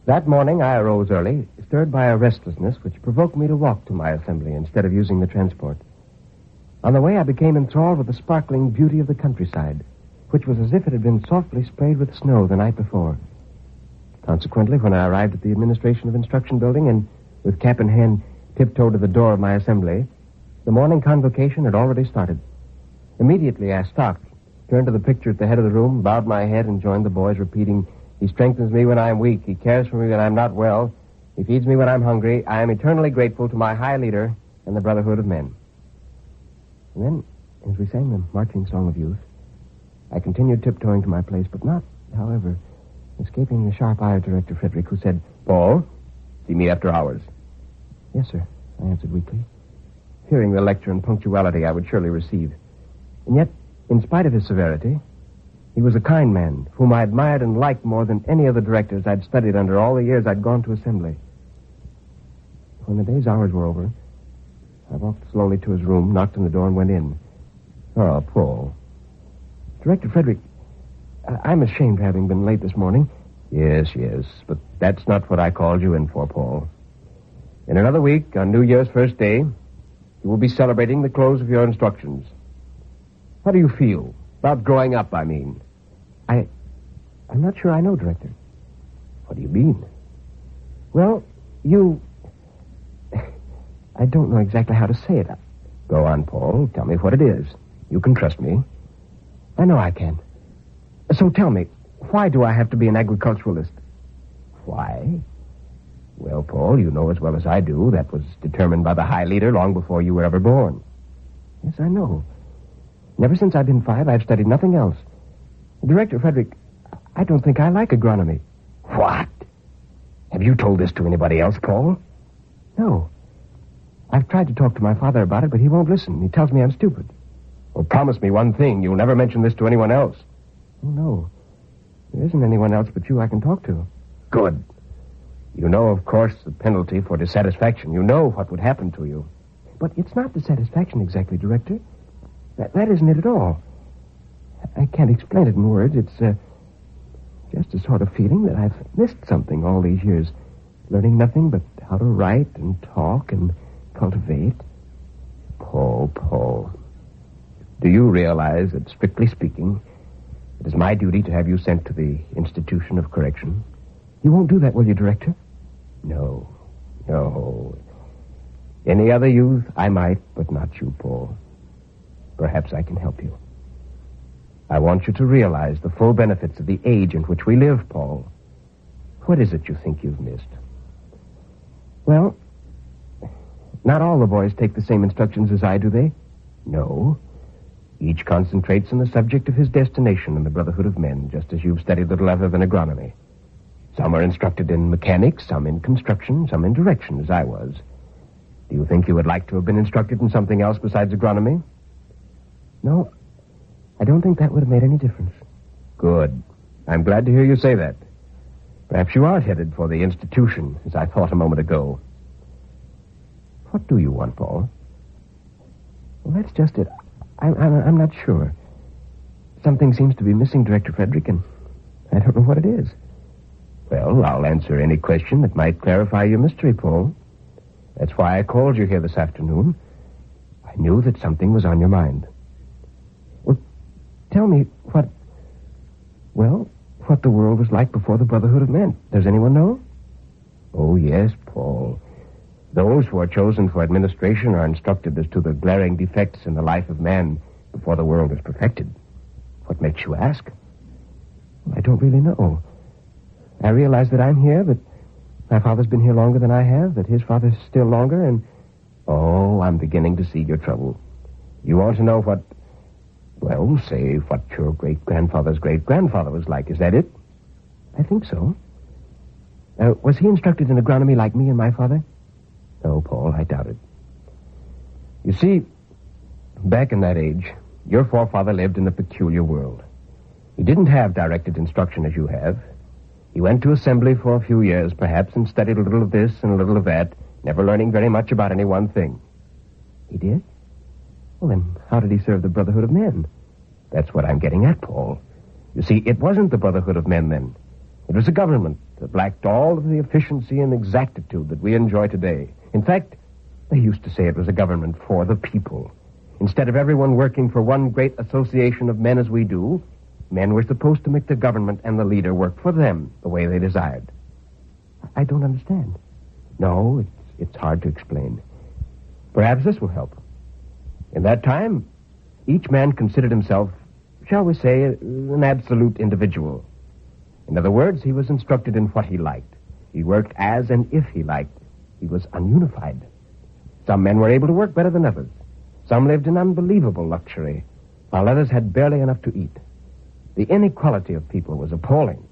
That morning, I arose early, stirred by a restlessness which provoked me to walk to my assembly instead of using the transport. On the way, I became enthralled with the sparkling beauty of the countryside, which was as if it had been softly sprayed with snow the night before. Consequently, when I arrived at the Administration of Instruction building and, with cap in hand, tiptoed to the door of my assembly, the morning convocation had already started. Immediately, I stopped, turned to the picture at the head of the room, bowed my head, and joined the boys, repeating, "He strengthens me when I am weak. He cares for me when I am not well. He feeds me when I'm hungry. I am eternally grateful to my high leader and the brotherhood of men." And then, as we sang the marching song of youth, I continued tiptoeing to my place, but not, however, escaping the sharp eye of Director Frederick, who said, "Paul, see me after hours." "Yes, sir," I answered weakly, fearing the lecture and punctuality I would surely receive. And yet, in spite of his severity, he was a kind man, whom I admired and liked more than any of the directors I'd studied under all the years I'd gone to assembly. When the day's hours were over, I walked slowly to his room, knocked on the door, and went in. "Oh, Paul." "Director Frederick, I'm ashamed of having been late this morning." Yes, but that's not what I called you in for, Paul. In another week, on New Year's first day, you will be celebrating the close of your instructions. How do you feel? About growing up, I mean. I'm not sure I know, Director. What do you mean? Well, I don't know exactly how to say it. Go on, Paul. Tell me what it is. You can trust me. I know I can. So tell me, why do I have to be an agriculturalist? Why? Well, Paul, you know as well as I do that was determined by the high leader long before you were ever born. Yes, I know. And ever since I've been 5, I've studied nothing else. Director Frederick, I don't think I like agronomy. What? Have you told this to anybody else, Paul? No. I've tried to talk to my father about it, but he won't listen. He tells me I'm stupid. Well, promise me one thing. You'll never mention this to anyone else. Oh, no. There isn't anyone else but you I can talk to. Good. You know, of course, the penalty for dissatisfaction. You know what would happen to you. But it's not dissatisfaction exactly, Director. That isn't it at all. I can't explain it in words. It's just a sort of feeling that I've missed something all these years, learning nothing but how to write and talk and cultivate. Paul. Do you realize that, strictly speaking, it is my duty to have you sent to the institution of correction? You won't do that, will you, Director? No. Any other youth, I might, but not you, Paul. Perhaps I can help you. I want you to realize the full benefits of the age in which we live, Paul. What is it you think you've missed? Well, not all the boys take the same instructions as I do, they? No. Each concentrates on the subject of his destination in the Brotherhood of Men, just as you've studied little other than agronomy. Some are instructed in mechanics, some in construction, some in direction, as I was. Do you think you would like to have been instructed in something else besides agronomy? No, I don't think that would have made any difference. Good. I'm glad to hear you say that. Perhaps you are headed for the institution, as I thought a moment ago. What do you want, Paul? Well, that's just it. I'm not sure. Something seems to be missing, Director Frederick, and I don't know what it is. Well, I'll answer any question that might clarify your mystery, Paul. That's why I called you here this afternoon. I knew that something was on your mind. Well, tell me what the world was like before the Brotherhood of Men. Does anyone know? Oh, yes, Paul. Those who are chosen for administration are instructed as to the glaring defects in the life of man before the world is perfected. What makes you ask? Well, I don't really know. I realize that I'm here, but my father's been here longer than I have, that his father's still longer, and... Oh, I'm beginning to see your trouble. You want to know what your great-grandfather's great-grandfather was like. Is that it? I think so. Was he instructed in agronomy like me and my father? No, Paul, I doubt it. You see, back in that age, your forefather lived in a peculiar world. He didn't have directed instruction as you have. He went to assembly for a few years, perhaps, and studied a little of this and a little of that, never learning very much about any one thing. He did? Well, then, how did he serve the Brotherhood of Men? That's what I'm getting at, Paul. You see, it wasn't the Brotherhood of Men then. It was a government that lacked all of the efficiency and exactitude that we enjoy today. In fact, they used to say it was a government for the people. Instead of everyone working for one great association of men as we do, men were supposed to make the government and the leader work for them the way they desired. I don't understand. No, it's hard to explain. Perhaps this will help. In that time, each man considered himself, shall we say, an absolute individual. In other words, he was instructed in what he liked. He worked as and if he liked. He was ununified. Some men were able to work better than others. Some lived in unbelievable luxury, while others had barely enough to eat. The inequality of people was appalling.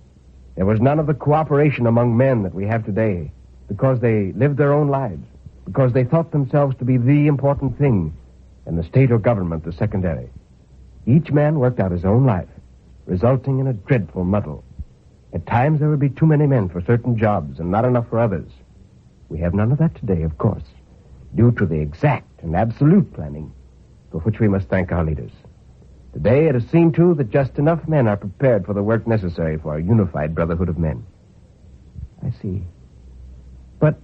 There was none of the cooperation among men that we have today, because they lived their own lives, because they thought themselves to be the important thing, and the state or government the secondary. Each man worked out his own life, resulting in a dreadful muddle. At times there would be too many men for certain jobs and not enough for others. We have none of that today, of course, due to the exact and absolute planning, for which we must thank our leaders. Today it is seen, too, that just enough men are prepared for the work necessary for a unified Brotherhood of Men. I see. But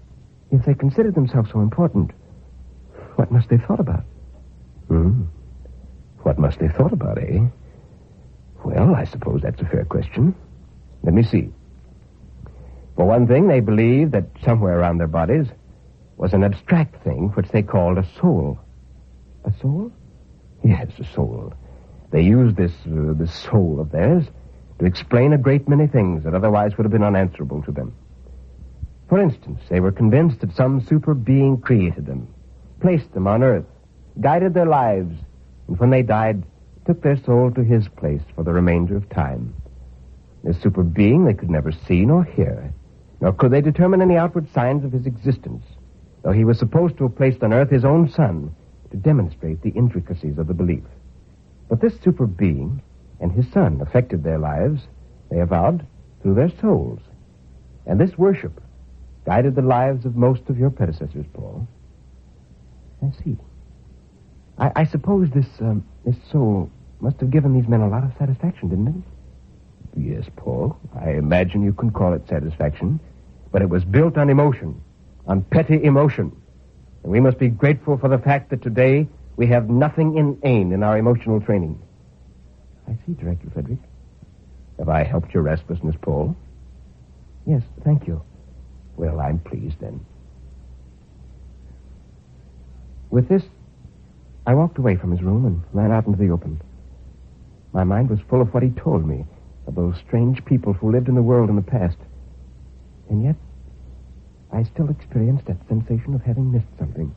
if they considered themselves so important, what must they have thought about? What must they have thought about, eh? Well, I suppose that's a fair question. Let me see. For one thing, they believed that somewhere around their bodies was an abstract thing which they called a soul. A soul? Yes, a soul. They used this soul of theirs to explain a great many things that otherwise would have been unanswerable to them. For instance, they were convinced that some super being created them, placed them on Earth, guided their lives, and when they died, took their soul to his place for the remainder of time. This super being they could never see nor hear, nor could they determine any outward signs of his existence, though he was supposed to have placed on Earth his own son to demonstrate the intricacies of the belief. But this super being and his son affected their lives, they avowed, through their souls. And this worship guided the lives of most of your predecessors, Paul. I see. I suppose this soul must have given these men a lot of satisfaction, didn't it? Yes, Paul, I imagine you can call it satisfaction, but it was built on emotion, on petty emotion. And we must be grateful for the fact that today we have nothing inane in our emotional training. I see, Director Frederick. Have I helped your restlessness, Paul? Yes, thank you. Well, I'm pleased then. With this, I walked away from his room and ran out into the open. My mind was full of what he told me, of those strange people who lived in the world in the past. And yet, I still experienced that sensation of having missed something.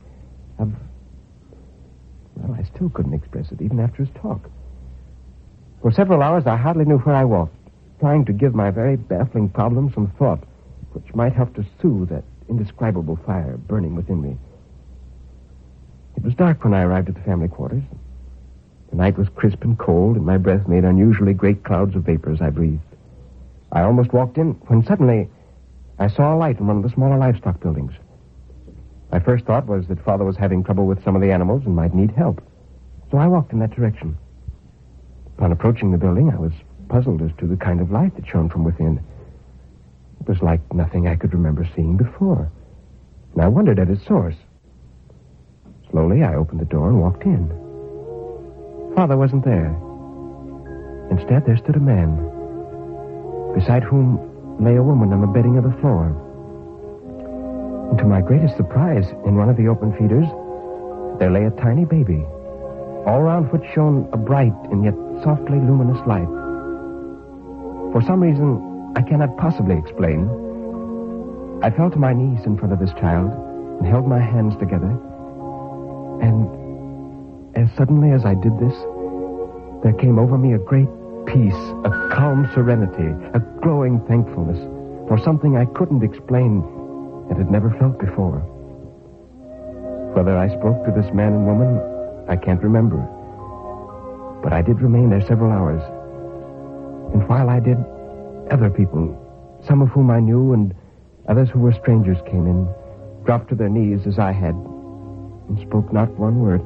Well, I still couldn't express it, even after his talk. For several hours, I hardly knew where I walked, trying to give my very baffling problem some thought, which might help to soothe that indescribable fire burning within me. It was dark when I arrived at the family quarters. The night was crisp and cold, and my breath made unusually great clouds of vapor as I breathed. I almost walked in when suddenly I saw a light in one of the smaller livestock buildings. My first thought was that Father was having trouble with some of the animals and might need help. So I walked in that direction. Upon approaching the building, I was puzzled as to the kind of light that shone from within. It was like nothing I could remember seeing before, and I wondered at its source. Slowly, I opened the door and walked in. Father wasn't there. Instead, there stood a man, beside whom lay a woman on the bedding of the floor. And to my greatest surprise, in one of the open feeders, there lay a tiny baby, all around which shone a bright and yet softly luminous light. For some reason I cannot possibly explain, I fell to my knees in front of this child and held my hands together. And as suddenly as I did this, there came over me a great peace, a calm serenity, a glowing thankfulness for something I couldn't explain and had never felt before. Whether I spoke to this man and woman, I can't remember. But I did remain there several hours. And while I did, other people, some of whom I knew and others who were strangers, came in, dropped to their knees as I had, and spoke not one word.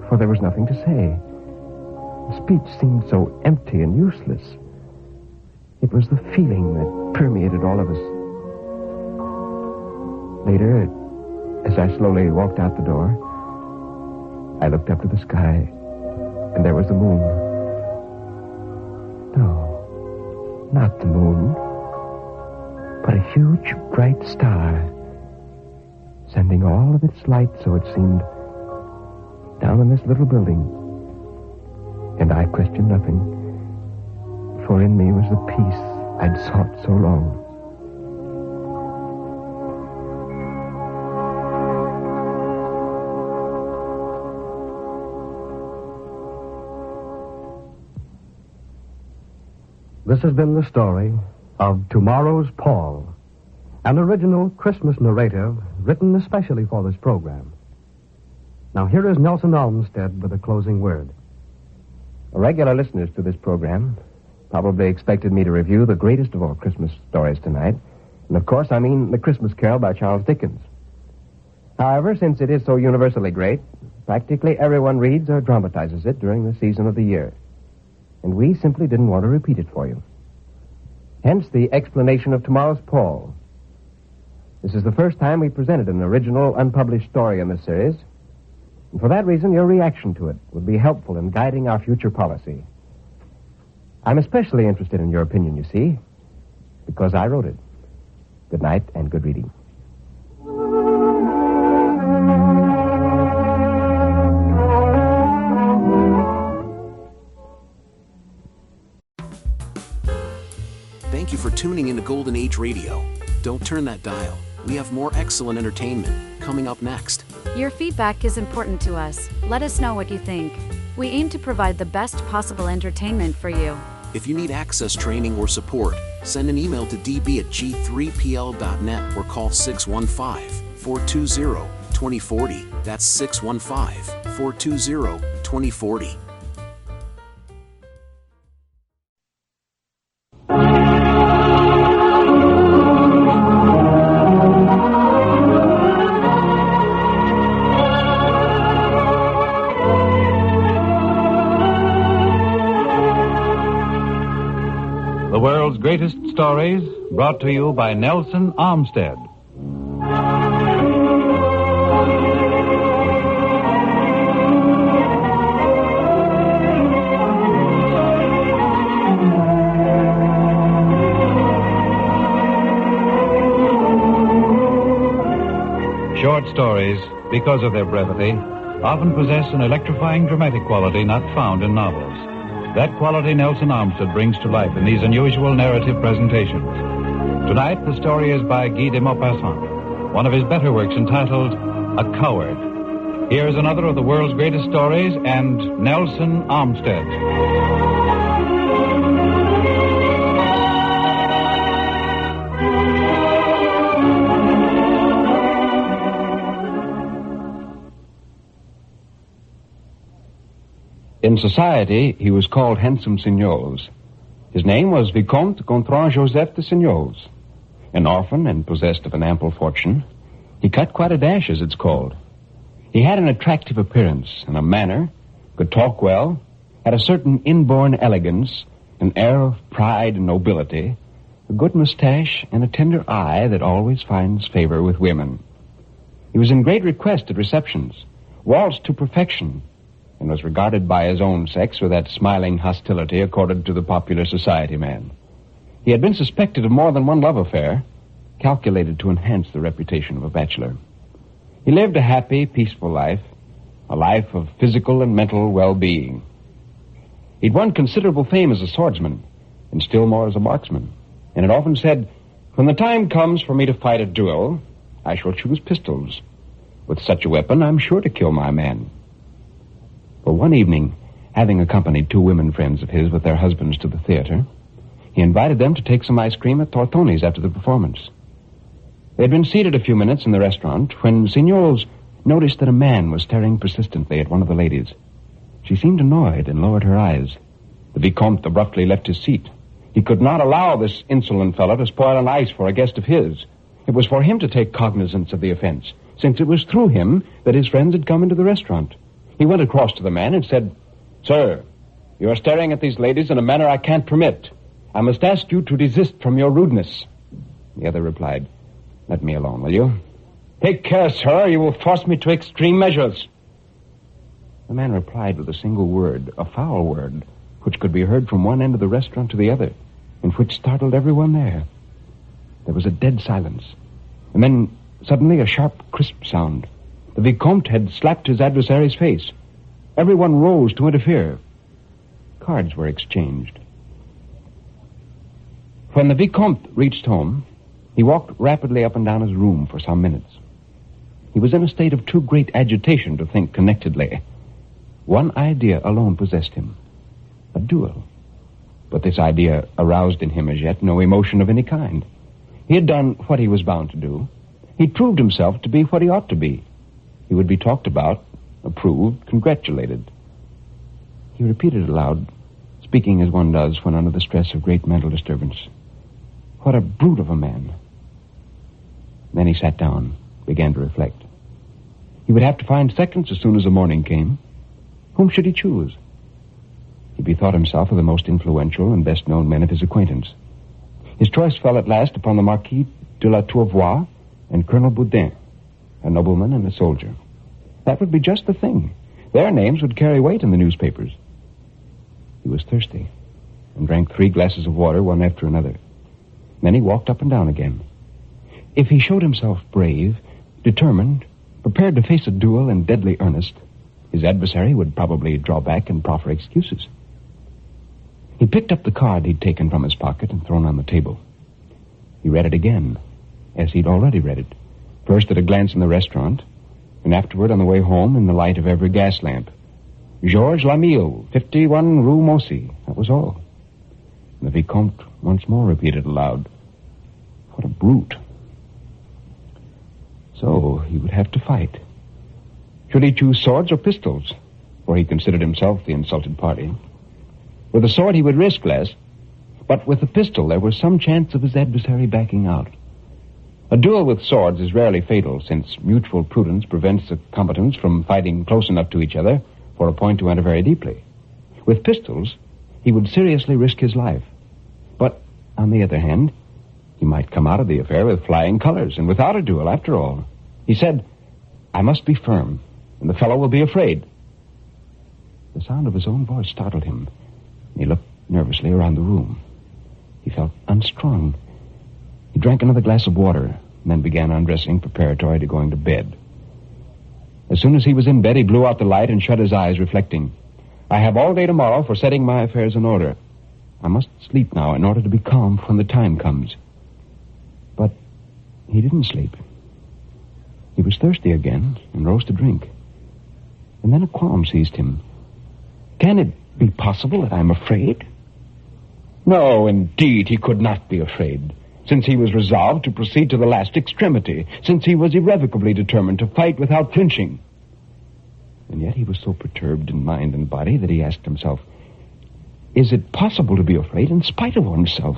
For there was nothing to say. Speech seemed so empty and useless. It was the feeling that permeated all of us. Later, as I slowly walked out the door, I looked up to the sky, and there was the moon. No, not the moon, but a huge, bright star, sending all of its light, so it seemed, down in this little building. And I questioned nothing, for in me was the peace I'd sought so long. This has been the story of Tomorrow's Paul, an original Christmas narrative written especially for this program. Now here is Nelson Olmsted with a closing word. Regular listeners to this program probably expected me to review the greatest of all Christmas stories tonight. And of course, I mean The Christmas Carol by Charles Dickens. However, since it is so universally great, practically everyone reads or dramatizes it during the season of the year. And we simply didn't want to repeat it for you. Hence the explanation of Tomorrow's Paul. This is the first time we presented an original, unpublished story in this series. And for that reason, your reaction to it would be helpful in guiding our future policy. I'm especially interested in your opinion, you see, because I wrote it. Good night and good reading. Thank you for tuning in to Golden Age Radio. Don't turn that dial. We have more excellent entertainment coming up next. Your feedback is important to us. Let us know what you think. We aim to provide the best possible entertainment for you. If you need access training or support, send an email to db@g3pl.net or call 615-420-2040. That's 615-420-2040. The world's greatest stories, brought to you by Nelson Olmsted. Short stories, because of their brevity, often possess an electrifying dramatic quality not found in novels. That quality Nelson Olmsted brings to life in these unusual narrative presentations. Tonight, the story is by Guy de Maupassant, one of his better works entitled A Coward. Here's another of the world's greatest stories and Nelson Olmsted. In society, he was called Handsome Signoles. His name was Vicomte Gontran Joseph de Signoles. An orphan and possessed of an ample fortune, he cut quite a dash, as it's called. He had an attractive appearance and a manner, could talk well, had a certain inborn elegance, an air of pride and nobility, a good mustache, and a tender eye that always finds favor with women. He was in great request at receptions, waltzed to perfection, and was regarded by his own sex with that smiling hostility accorded to the popular society man. He had been suspected of more than one love affair, calculated to enhance the reputation of a bachelor. He lived a happy, peaceful life, a life of physical and mental well-being. He'd won considerable fame as a swordsman, and still more as a marksman, and had often said, "When the time comes for me to fight a duel, I shall choose pistols. With such a weapon, I'm sure to kill my man." Well, one evening, having accompanied two women friends of his with their husbands to the theater, he invited them to take some ice cream at Tortoni's after the performance. They had been seated a few minutes in the restaurant when Signoles noticed that a man was staring persistently at one of the ladies. She seemed annoyed and lowered her eyes. The Vicomte abruptly left his seat. He could not allow this insolent fellow to spoil an ice for a guest of his. It was for him to take cognizance of the offense, since it was through him that his friends had come into the restaurant. He went across to the man and said, "Sir, you are staring at these ladies in a manner I can't permit. I must ask you to desist from your rudeness." The other replied, "Let me alone, will you?" "Take care, sir, you will force me to extreme measures." The man replied with a single word, a foul word, which could be heard from one end of the restaurant to the other, and which startled everyone there. There was a dead silence, and then suddenly a sharp, crisp sound. The Vicomte had slapped his adversary's face. Everyone rose to interfere. Cards were exchanged. When the Vicomte reached home, he walked rapidly up and down his room for some minutes. He was in a state of too great agitation to think connectedly. One idea alone possessed him: a duel. But this idea aroused in him as yet no emotion of any kind. He had done what he was bound to do. He'd proved himself to be what he ought to be. He would be talked about, approved, congratulated. He repeated aloud, speaking as one does when under the stress of great mental disturbance, "What a brute of a man." Then he sat down, began to reflect. He would have to find seconds as soon as the morning came. Whom should he choose? He bethought himself of the most influential and best-known men of his acquaintance. His choice fell at last upon the Marquis de la Tourvois and Colonel Boudin, a nobleman and a soldier. That would be just the thing. Their names would carry weight in the newspapers. He was thirsty and drank 3 glasses of water, one after another. Then he walked up and down again. If he showed himself brave, determined, prepared to face a duel in deadly earnest, his adversary would probably draw back and proffer excuses. He picked up the card he'd taken from his pocket and thrown on the table. He read it again, as he'd already read it. First at a glance in the restaurant, and afterward on the way home in the light of every gas lamp. Georges Lamille, 51 Rue Mossy. That was all. And the Vicomte once more repeated aloud, "What a brute." So he would have to fight. Should he choose swords or pistols? For he considered himself the insulted party. With a sword he would risk less, but with a pistol there was some chance of his adversary backing out. A duel with swords is rarely fatal, since mutual prudence prevents the combatants from fighting close enough to each other for a point to enter very deeply. With pistols, he would seriously risk his life. But on the other hand, he might come out of the affair with flying colors and without a duel, after all. He said, I must be firm, and the fellow will be afraid. The sound of his own voice startled him. He looked nervously around the room. He felt unstrung. He drank another glass of water, and then began undressing preparatory to going to bed. As soon as he was in bed, he blew out the light and shut his eyes, reflecting, I have all day tomorrow for setting my affairs in order. I must sleep now in order to be calm when the time comes. But he didn't sleep. He was thirsty again and rose to drink. And then a qualm seized him. Can it be possible that I'm afraid? No, indeed, he could not be afraid, since he was resolved to proceed to the last extremity, since he was irrevocably determined to fight without flinching. And yet he was so perturbed in mind and body that he asked himself, is it possible to be afraid in spite of oneself?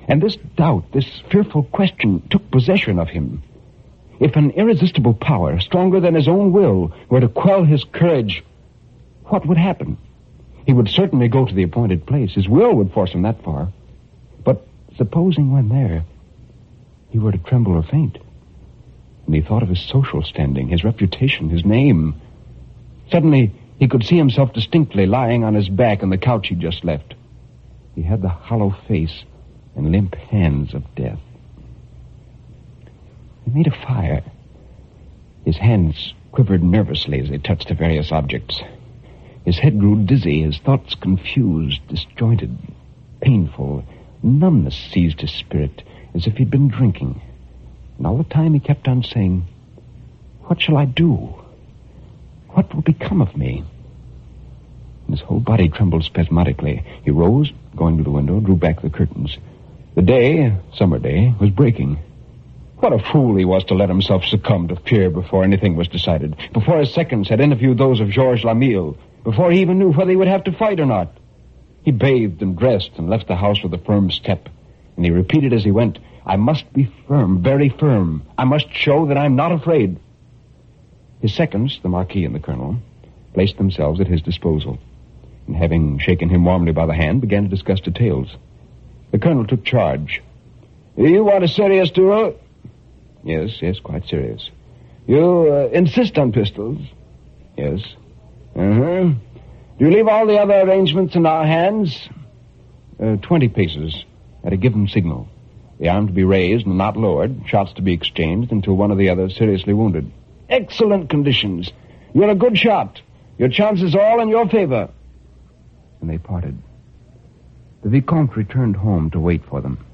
And this doubt, this fearful question, took possession of him. If an irresistible power, stronger than his own will, were to quell his courage, what would happen? He would certainly go to the appointed place. His will would force him that far. But supposing when there, he were to tremble or faint, and he thought of his social standing, his reputation, his name. Suddenly, he could see himself distinctly lying on his back on the couch he'd just left. He had the hollow face and limp hands of death. He made a fire. His hands quivered nervously as they touched the various objects. His head grew dizzy, his thoughts confused, disjointed, painful. Numbness seized his spirit, as if he'd been drinking. And all the time he kept on saying, what shall I do? What will become of me? And his whole body trembled spasmodically. He rose, going to the window, drew back the curtains. The day, summer day, was breaking. What a fool he was to let himself succumb to fear before anything was decided, before his seconds had interviewed those of Georges Lamille, before he even knew whether he would have to fight or not. He bathed and dressed and left the house with a firm step, and he repeated as he went, I must be firm, very firm. I must show that I'm not afraid. His seconds, the Marquis and the Colonel, placed themselves at his disposal, and having shaken him warmly by the hand, began to discuss details. The Colonel took charge. You want a serious duel? Yes, quite serious. You insist on pistols? Yes. Do you leave all the other arrangements in our hands? 20 paces at a given signal. The arm to be raised and not lowered, shots to be exchanged until one or the other is seriously wounded. Excellent conditions. You're a good shot. Your chances are all in your favor. And they parted. The Vicomte returned home to wait for them.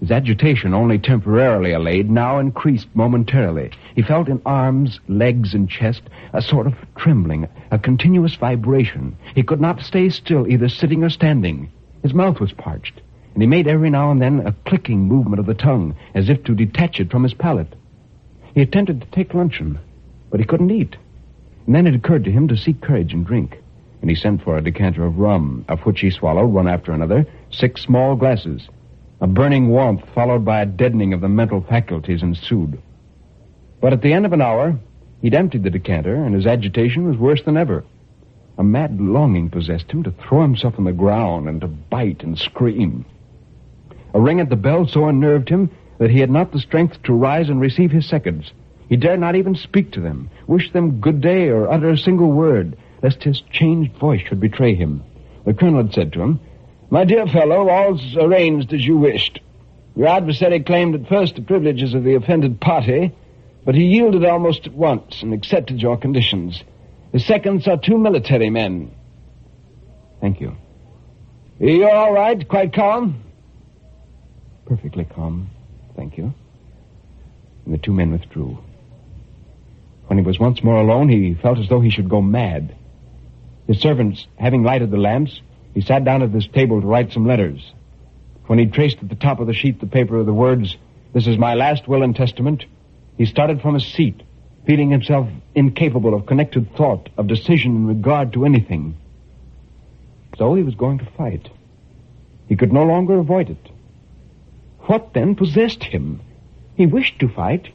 His agitation, only temporarily allayed, now increased momentarily. He felt in arms, legs, and chest a sort of trembling, a continuous vibration. He could not stay still, either sitting or standing. His mouth was parched, and he made every now and then a clicking movement of the tongue, as if to detach it from his palate. He attempted to take luncheon, but he couldn't eat. And then it occurred to him to seek courage and drink, and he sent for a decanter of rum, of which he swallowed, one after another, 6 small glasses. A burning warmth followed by a deadening of the mental faculties ensued. But at the end of an hour, he'd emptied the decanter, and his agitation was worse than ever. A mad longing possessed him to throw himself on the ground and to bite and scream. A ring at the bell so unnerved him that he had not the strength to rise and receive his seconds. He dared not even speak to them, wish them good day, or utter a single word, lest his changed voice should betray him. The Colonel had said to him, My dear fellow, all's arranged as you wished. Your adversary claimed at first the privileges of the offended party, but he yielded almost at once and accepted your conditions. His seconds are 2 military men. Thank you. You're all right? Quite calm? Perfectly calm, thank you. And the 2 men withdrew. When he was once more alone, he felt as though he should go mad. His servants, having lighted the lamps, he sat down at this table to write some letters. When he traced at the top of the sheet the paper of the words, "This is my last will and testament," he started from his seat, feeling himself incapable of connected thought, of decision in regard to anything. So he was going to fight. He could no longer avoid it. What then possessed him? He wished to fight.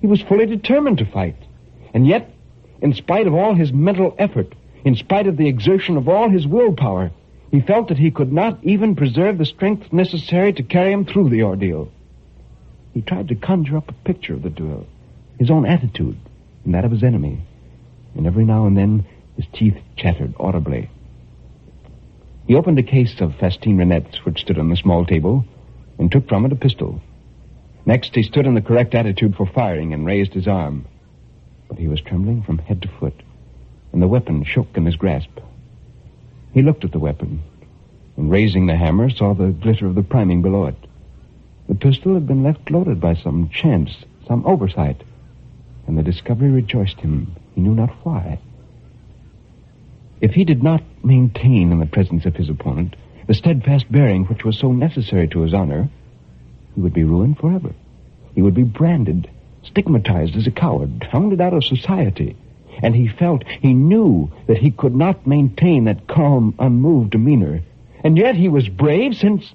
He was fully determined to fight. And yet, in spite of all his mental effort, in spite of the exertion of all his willpower, He felt that he could not even preserve the strength necessary to carry him through the ordeal. He tried to conjure up a picture of the duel, his own attitude and that of his enemy, and every now and then his teeth chattered audibly. He opened a case of Fastine Renettes which stood on the small table and took from it a pistol. Next, he stood in the correct attitude for firing and raised his arm. But he was trembling from head to foot, and the weapon shook in his grasp. He looked at the weapon, and raising the hammer, saw the glitter of the priming below it. The pistol had been left loaded by some chance, some oversight, and the discovery rejoiced him, he knew not why. If he did not maintain in the presence of his opponent the steadfast bearing which was so necessary to his honor, he would be ruined forever. He would be branded, stigmatized as a coward, hounded out of society. And he knew that he could not maintain that calm, unmoved demeanor. And yet he was brave since...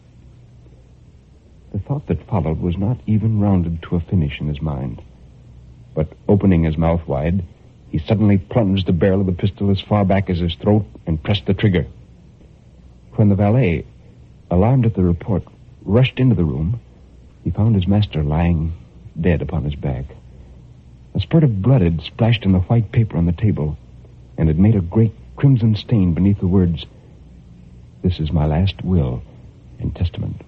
The thought that followed was not even rounded to a finish in his mind. But opening his mouth wide, he suddenly plunged the barrel of the pistol as far back as his throat and pressed the trigger. When the valet, alarmed at the report, rushed into the room, he found his master lying dead upon his back. A spurt of blood had splashed on the white paper on the table and had made a great crimson stain beneath the words, "This is my last will and testament."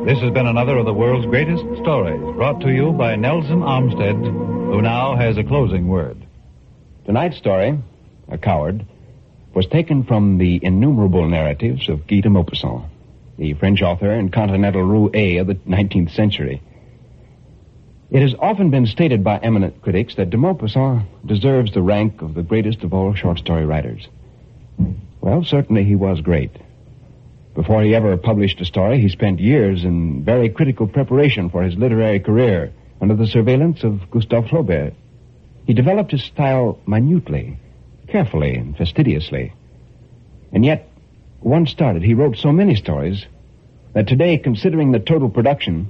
This has been another of the world's greatest stories, brought to you by Nelson Olmsted, who now has a closing word. Tonight's story, A Coward, was taken from the innumerable narratives of Guy de Maupassant, the French author and continental roue of the 19th century. It has often been stated by eminent critics that de Maupassant deserves the rank of the greatest of all short story writers. Well, certainly he was great. Before he ever published a story, he spent years in very critical preparation for his literary career under the surveillance of Gustave Flaubert. He developed his style minutely, carefully, and fastidiously. And yet, once started, he wrote so many stories that today, considering the total production,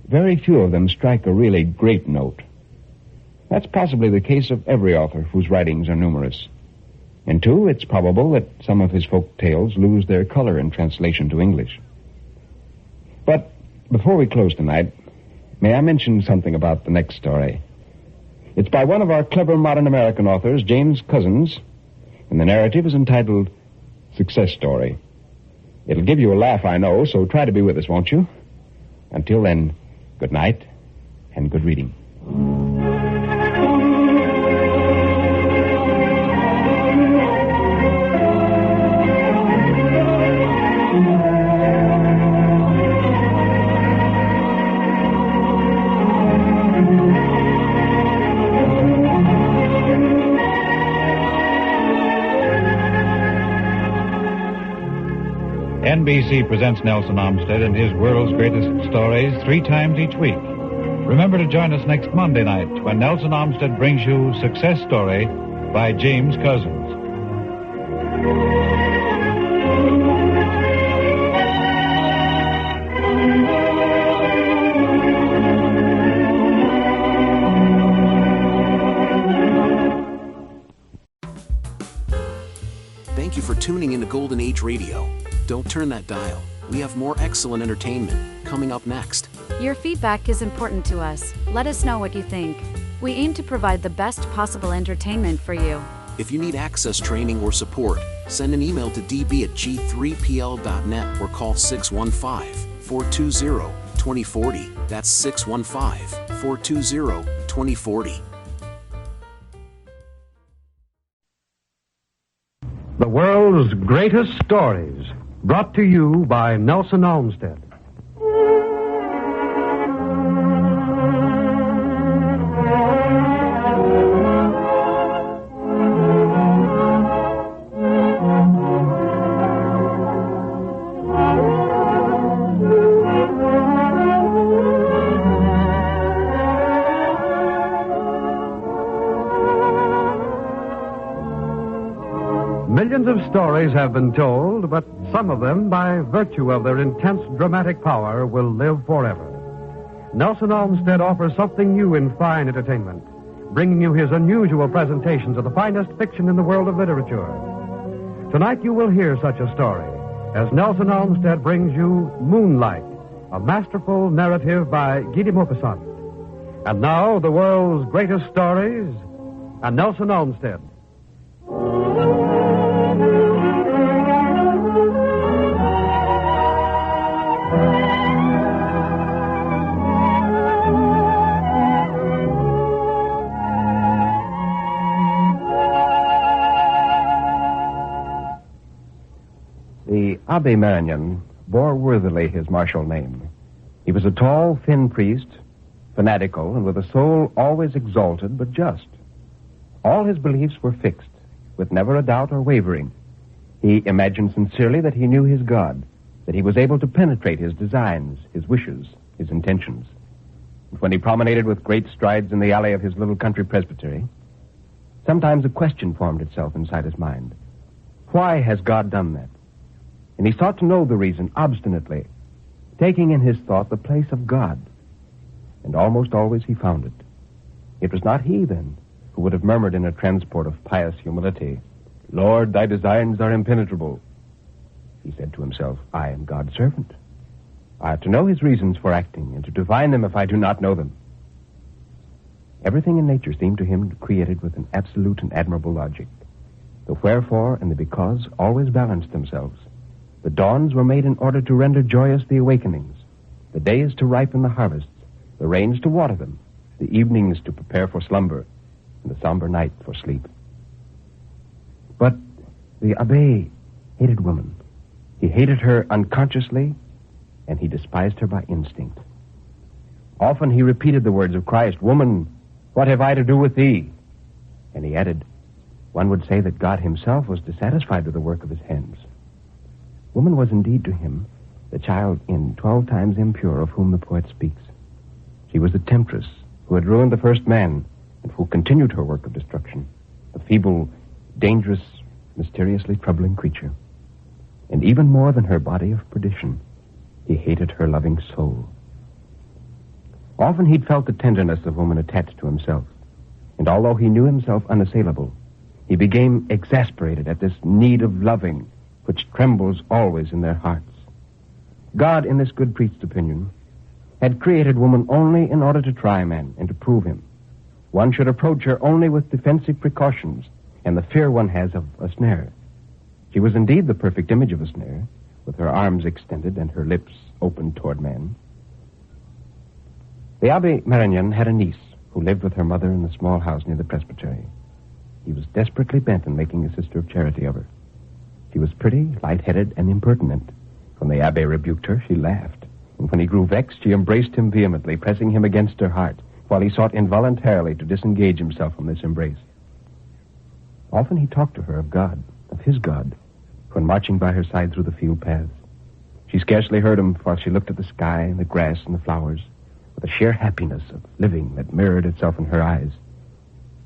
very few of them strike a really great note. That's possibly the case of every author whose writings are numerous. And too, it's probable that some of his folk tales lose their color in translation to English. But before we close tonight, may I mention something about the next story? It's by one of our clever modern American authors, James Couzens, and the narrative is entitled Success Story. It'll give you a laugh, I know, so try to be with us, won't you? Until then, good night and good reading. NBC presents Nelson Olmsted and his world's greatest stories 3 times each week. Remember to join us next Monday night when Nelson Olmsted brings you Success Story by James Couzens. Thank you for tuning into Golden Age Radio. Don't turn that dial. We have more excellent entertainment coming up next. Your feedback is important to us. Let us know what you think. We aim to provide the best possible entertainment for you. If you need access training or support, send an email to db@g3pl.net or call 615-420-2040. That's 615-420-2040. The world's greatest stories, brought to you by Nelson Olmsted. Millions Millions of stories have been told, but some of them, by virtue of their intense dramatic power, will live forever. Nelson Olmsted offers something new in fine entertainment, bringing you his unusual presentations of the finest fiction in the world of literature. Tonight you will hear such a story as Nelson Olmsted brings you Moonlight, a masterful narrative by Guy de Maupassant. And now, the world's greatest stories, and Nelson Olmsted. The Abbe Marignan bore worthily his martial name. He was a tall, thin priest, fanatical, and with a soul always exalted but just. All his beliefs were fixed, with never a doubt or wavering. He imagined sincerely that he knew his God, that he was able to penetrate his designs, his wishes, his intentions. And when he promenaded with great strides in the alley of his little country presbytery, sometimes a question formed itself inside his mind. Why has God done that? And he sought to know the reason obstinately, taking in his thought the place of God. And almost always he found it. It was not he, then, who would have murmured in a transport of pious humility, "Lord, thy designs are impenetrable." He said to himself, "I am God's servant. I have to know his reasons for acting and to divine them if I do not know them." Everything in nature seemed to him created with an absolute and admirable logic. The wherefore and the because always balanced themselves. The dawns were made in order to render joyous the awakenings, the days to ripen the harvests, the rains to water them, the evenings to prepare for slumber, and the somber night for sleep. But the Abbé hated woman. He hated her unconsciously, and he despised her by instinct. Often he repeated the words of Christ, "Woman, what have I to do with thee?" And he added, one would say that God himself was dissatisfied with the work of his hands. Woman was indeed to him the child in 12 times impure of whom the poet speaks. She was the temptress who had ruined the first man and who continued her work of destruction, a feeble, dangerous, mysteriously troubling creature. And even more than her body of perdition, he hated her loving soul. Often he'd felt the tenderness of woman attached to himself, and although he knew himself unassailable, he became exasperated at this need of loving which trembles always in their hearts. God, in this good priest's opinion, had created woman only in order to try man and to prove him. One should approach her only with defensive precautions and the fear one has of a snare. She was indeed the perfect image of a snare, with her arms extended and her lips open toward man. The Abbé Marignan had a niece who lived with her mother in the small house near the presbytery. He was desperately bent on making a sister of charity of her. She was pretty, light-headed, and impertinent. When the Abbé rebuked her, she laughed. And when he grew vexed, she embraced him vehemently, pressing him against her heart, while he sought involuntarily to disengage himself from this embrace. Often he talked to her of God, of his God, when marching by her side through the field paths. She scarcely heard him while she looked at the sky and the grass and the flowers, with a sheer happiness of living that mirrored itself in her eyes.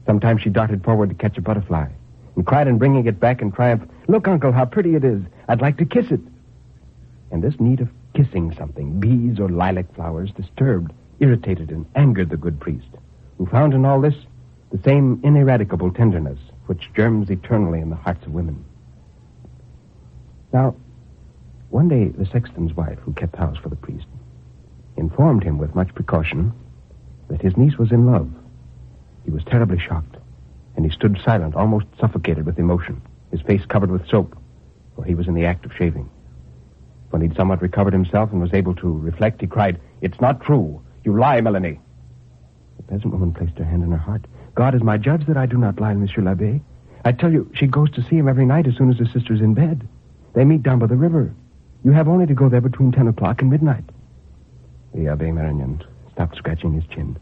Sometimes she darted forward to catch a butterfly, and cried in bringing it back in triumph, "Look, Uncle, how pretty it is. I'd like to kiss it." And this need of kissing something, bees or lilac flowers, disturbed, irritated, and angered the good priest, who found in all this the same ineradicable tenderness which germs eternally in the hearts of women. Now, one day the sexton's wife, who kept house for the priest, informed him with much precaution that his niece was in love. He was terribly shocked, and he stood silent, almost suffocated with emotion, his face covered with soap, for he was in the act of shaving. When he'd somewhat recovered himself and was able to reflect, he cried, "It's not true. You lie, Melanie." The peasant woman placed her hand on her heart. "God is my judge that I do not lie, Monsieur l'Abbé. I tell you, she goes to see him every night as soon as her sister's in bed. They meet down by the river. You have only to go there between 10 o'clock and midnight." The Abbé Marignan stopped scratching his chin,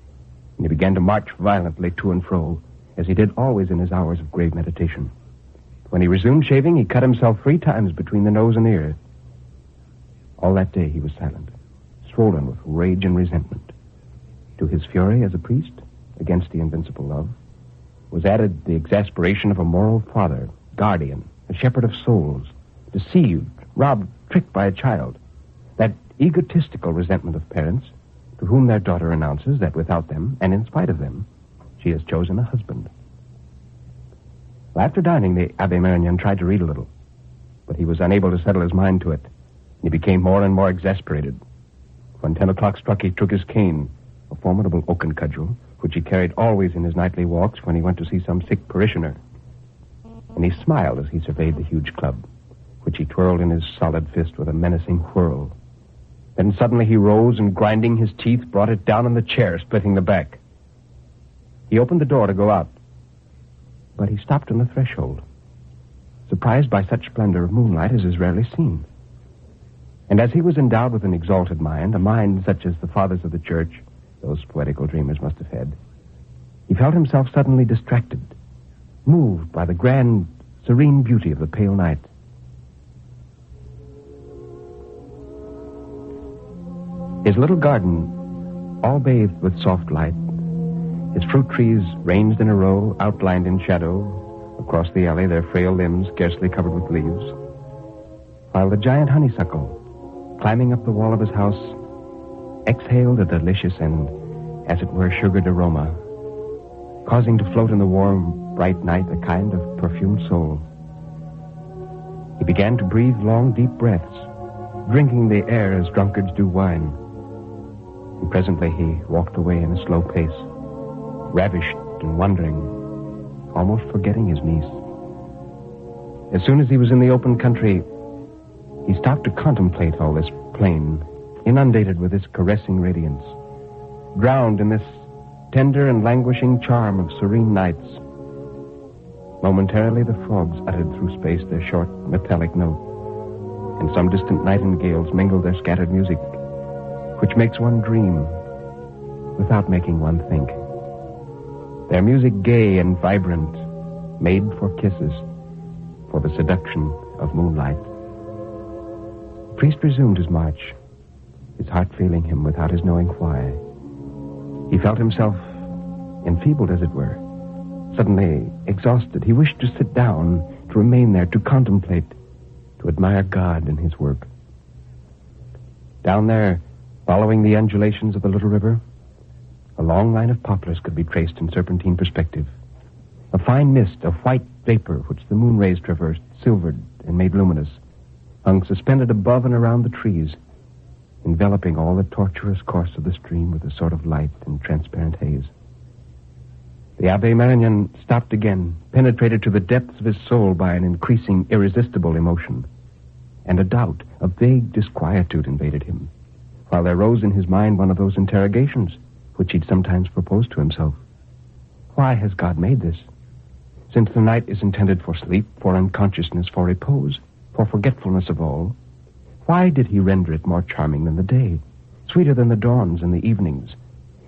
and he began to march violently to and fro, as he did always in his hours of grave meditation. When he resumed shaving, he cut himself 3 times between the nose and ear. All that day he was silent, swollen with rage and resentment. To his fury as a priest against the invincible love was added the exasperation of a moral father, guardian, a shepherd of souls, deceived, robbed, tricked by a child. That egotistical resentment of parents to whom their daughter announces that without them, and in spite of them, she has chosen a husband. Well, after dining, the Abbé Marignan tried to read a little, but he was unable to settle his mind to it. He became more and more exasperated. When 10 o'clock struck, he took his cane, a formidable oaken cudgel, which he carried always in his nightly walks when he went to see some sick parishioner. And he smiled as he surveyed the huge club, which he twirled in his solid fist with a menacing whirl. Then suddenly he rose and, grinding his teeth, brought it down on the chair, splitting the back. He opened the door to go out, but he stopped on the threshold, surprised by such splendor of moonlight as is rarely seen. And as he was endowed with an exalted mind, a mind such as the fathers of the church, those poetical dreamers, must have had, he felt himself suddenly distracted, moved by the grand, serene beauty of the pale night. His little garden, all bathed with soft light, his fruit trees ranged in a row, outlined in shadow, across the alley, their frail limbs scarcely covered with leaves, while the giant honeysuckle, climbing up the wall of his house, exhaled a delicious and, as it were, sugared aroma, causing to float in the warm, bright night a kind of perfumed soul. He began to breathe long, deep breaths, drinking the air as drunkards do wine. And presently he walked away in a slow pace, ravished and wondering, almost forgetting his niece. As soon as he was in the open country, he stopped to contemplate all this plain, inundated with its caressing radiance, drowned in this tender and languishing charm of serene nights. Momentarily the frogs uttered through space their short, metallic note, and some distant nightingales mingled their scattered music, which makes one dream without making one think. Their music gay and vibrant, made for kisses, for the seduction of moonlight. The priest resumed his march, his heart failing him without his knowing why. He felt himself enfeebled, as it were, suddenly exhausted. He wished to sit down, to remain there, to contemplate, to admire God and his work. Down there, following the undulations of the little river, a long line of poplars could be traced in serpentine perspective. A fine mist of white vapor which the moon rays traversed, silvered and made luminous, hung suspended above and around the trees, enveloping all the tortuous course of the stream with a sort of light and transparent haze. The Abbé Marignan stopped again, penetrated to the depths of his soul by an increasing, irresistible emotion. And a doubt, a vague disquietude invaded him, while there rose in his mind one of those interrogations which he'd sometimes proposed to himself. Why has God made this? Since the night is intended for sleep, for unconsciousness, for repose, for forgetfulness of all, why did he render it more charming than the day, sweeter than the dawns and the evenings,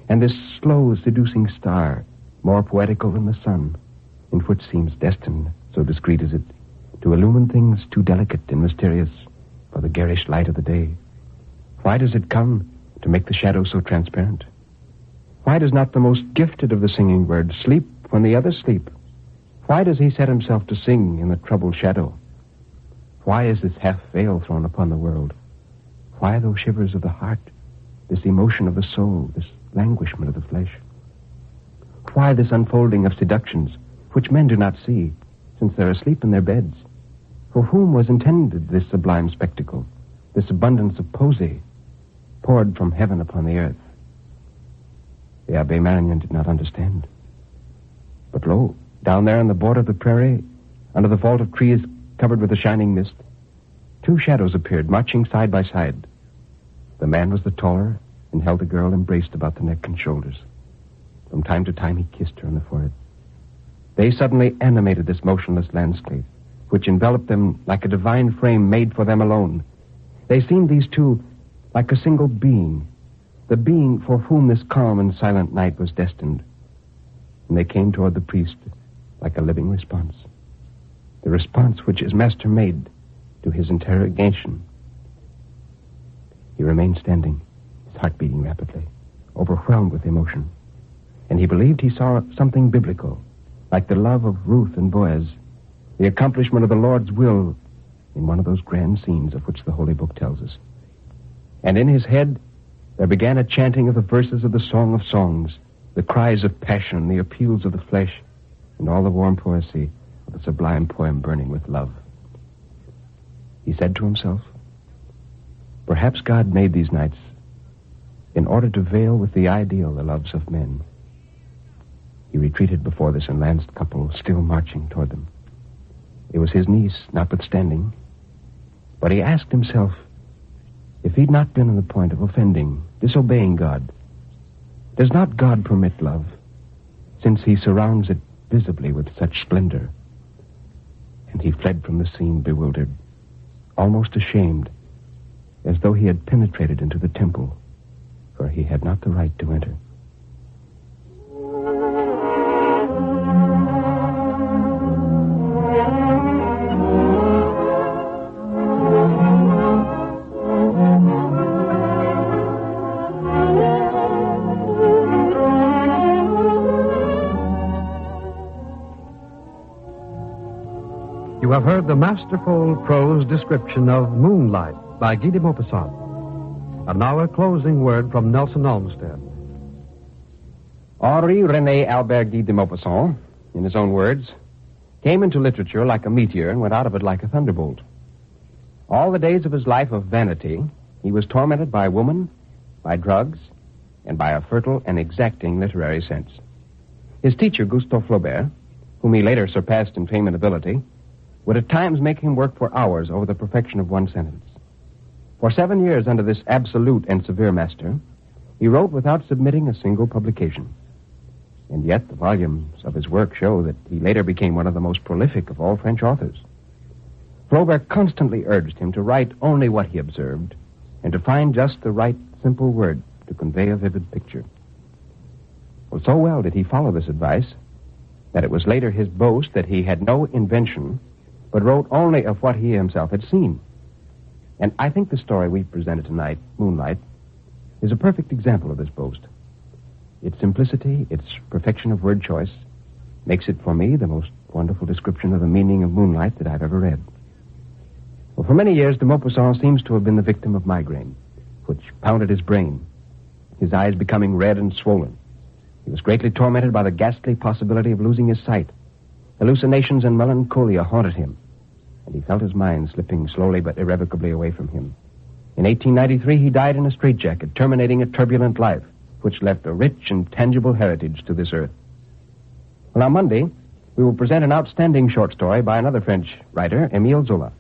and this slow, seducing star, more poetical than the sun, and which seems destined, so discreet is it, to illumine things too delicate and mysterious for the garish light of the day? Why does it come to make the shadow so transparent? Why does not the most gifted of the singing birds sleep when the others sleep? Why does he set himself to sing in the troubled shadow? Why is this half veil thrown upon the world? Why those shivers of the heart, this emotion of the soul, this languishment of the flesh? Why this unfolding of seductions, which men do not see, since they're asleep in their beds? For whom was intended this sublime spectacle, this abundance of poesy, poured from heaven upon the earth? The Abbé Marignan did not understand. But lo, down there on the border of the prairie, under the vault of trees covered with a shining mist, two shadows appeared, marching side by side. The man was the taller and held the girl embraced about the neck and shoulders. From time to time he kissed her on the forehead. They suddenly animated this motionless landscape, which enveloped them like a divine frame made for them alone. They seemed, these two, like a single being, the being for whom this calm and silent night was destined. And they came toward the priest like a living response, the response which his master made to his interrogation. He remained standing, his heart beating rapidly, overwhelmed with emotion. And he believed he saw something biblical, like the love of Ruth and Boaz, the accomplishment of the Lord's will in one of those grand scenes of which the Holy Book tells us. And in his head there began a chanting of the verses of the Song of Songs, the cries of passion, the appeals of the flesh, and all the warm poesy of the sublime poem burning with love. He said to himself, perhaps God made these nights in order to veil with the ideal the loves of men. He retreated before this enlanced couple, still marching toward them. It was his niece, notwithstanding, but he asked himself if he'd not been on the point of offending, disobeying God. Does not God permit love, since he surrounds it visibly with such splendor? And he fled from the scene bewildered, almost ashamed, as though he had penetrated into the temple, for he had not the right to enter. You have heard the masterful prose description of Moonlight by Guy de Maupassant. And now a closing word from Nelson Olmsted. Henri-René Albert Guy de Maupassant, in his own words, came into literature like a meteor and went out of it like a thunderbolt. All the days of his life of vanity, he was tormented by woman, by drugs, and by a fertile and exacting literary sense. His teacher, Gustave Flaubert, whom he later surpassed in fame and ability, would at times make him work for hours over the perfection of one sentence. For 7 years under this absolute and severe master, he wrote without submitting a single publication. And yet the volumes of his work show that he later became one of the most prolific of all French authors. Flaubert constantly urged him to write only what he observed and to find just the right simple word to convey a vivid picture. Well, so well did he follow this advice that it was later his boast that he had no invention but wrote only of what he himself had seen. And I think the story we presented tonight, Moonlight, is a perfect example of this boast. Its simplicity, its perfection of word choice, makes it for me the most wonderful description of the meaning of moonlight that I've ever read. Well, for many years, de Maupassant seems to have been the victim of migraine, which pounded his brain, his eyes becoming red and swollen. He was greatly tormented by the ghastly possibility of losing his sight. Hallucinations and melancholia haunted him, and he felt his mind slipping slowly but irrevocably away from him. In 1893, he died in a straitjacket, terminating a turbulent life, which left a rich and tangible heritage to this earth. Well, on Monday, we will present an outstanding short story by another French writer, Émile Zola.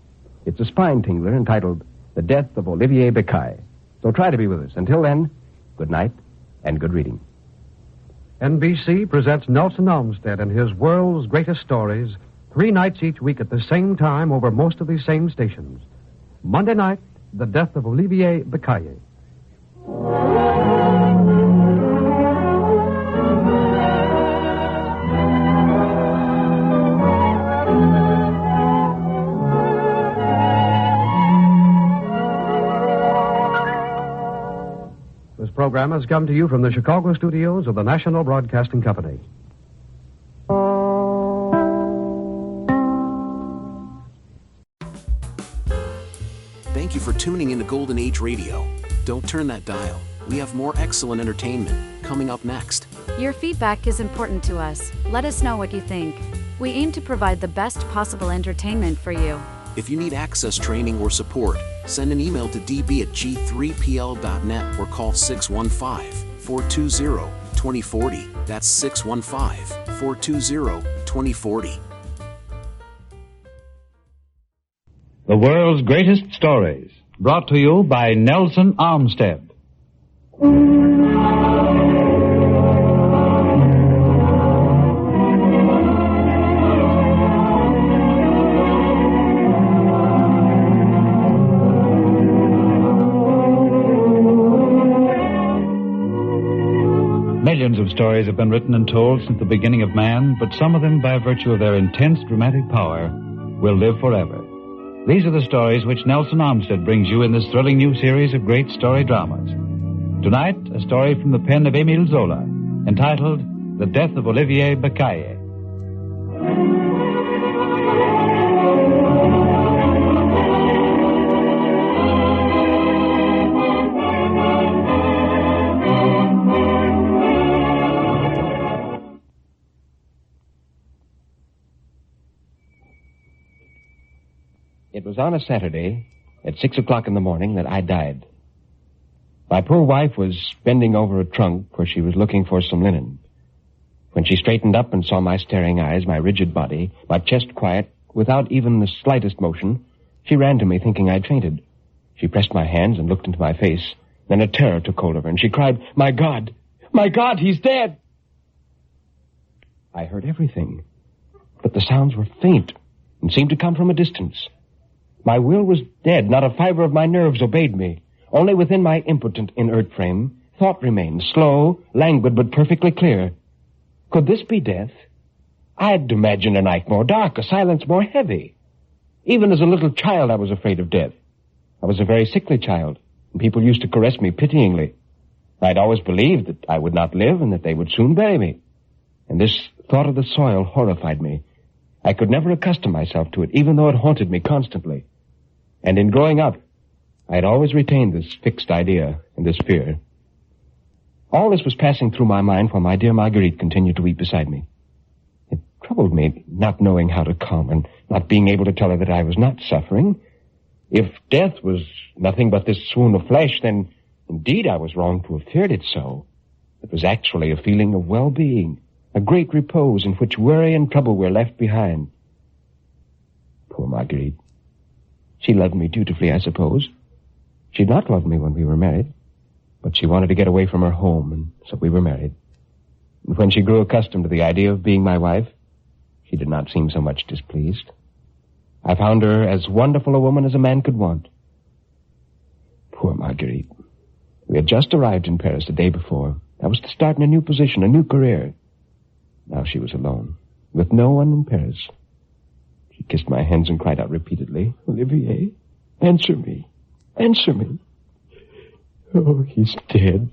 It's a spine-tingler entitled The Death of Olivier Beccaille. So try to be with us. Until then, good night and good reading. NBC presents Nelson Olmsted and his world's greatest stories 3 nights each week at the same time over most of these same stations. Monday night, The Death of Olivier Beccaille. This program has come to you from the Chicago studios of the National Broadcasting Company. Thank you for tuning into Golden Age Radio. Don't turn that dial. We have more excellent entertainment coming up next. Your feedback is important to us. Let us know what you think. We aim to provide the best possible entertainment for you. If you need access training or support, send an email to db@g3pl.net or call 615-420-2040. That's 615-420-2040. The world's greatest stories, brought to you by Nelson Olmsted. Millions of stories have been written and told since the beginning of man, but some of them, by virtue of their intense dramatic power, will live forever. These are the stories which Nelson Olmsted brings you in this thrilling new series of great story dramas. Tonight, a story from the pen of Émile Zola, entitled The Death of Olivier Beccaille. was on a Saturday at 6 o'clock in the morning that I died. My poor wife was bending over a trunk where she was looking for some linen. When she straightened up and saw my staring eyes, my rigid body, my chest quiet, without even the slightest motion, she ran to me thinking I'd fainted. She pressed my hands and looked into my face. Then a terror took hold of her, and she cried, "My God! My God, he's dead!" I heard everything, but the sounds were faint and seemed to come from a distance. My will was dead. Not a fiber of my nerves obeyed me. Only within my impotent, inert frame, thought remained, slow, languid, but perfectly clear. Could this be death? I had imagined a night more dark, a silence more heavy. Even as a little child, I was afraid of death. I was a very sickly child, and people used to caress me pityingly. I'd always believed that I would not live and that they would soon bury me. And this thought of the soil horrified me. I could never accustom myself to it, even though it haunted me constantly. And in growing up, I had always retained this fixed idea and this fear. All this was passing through my mind while my dear Marguerite continued to weep beside me. It troubled me, not knowing how to calm her, and not being able to tell her that I was not suffering. If death was nothing but this swoon of flesh, then indeed I was wrong to have feared it so. It was actually a feeling of well-being, a great repose in which worry and trouble were left behind. Poor Marguerite. She loved me dutifully, I suppose. She'd not loved me when we were married, but she wanted to get away from her home, and so we were married. And when she grew accustomed to the idea of being my wife, she did not seem so much displeased. I found her as wonderful a woman as a man could want. Poor Marguerite. We had just arrived in Paris the day before. I was to start in a new position, a new career. Now she was alone, with no one in Paris. She kissed my hands and cried out repeatedly, "Olivier, answer me. Answer me. Oh, he's dead."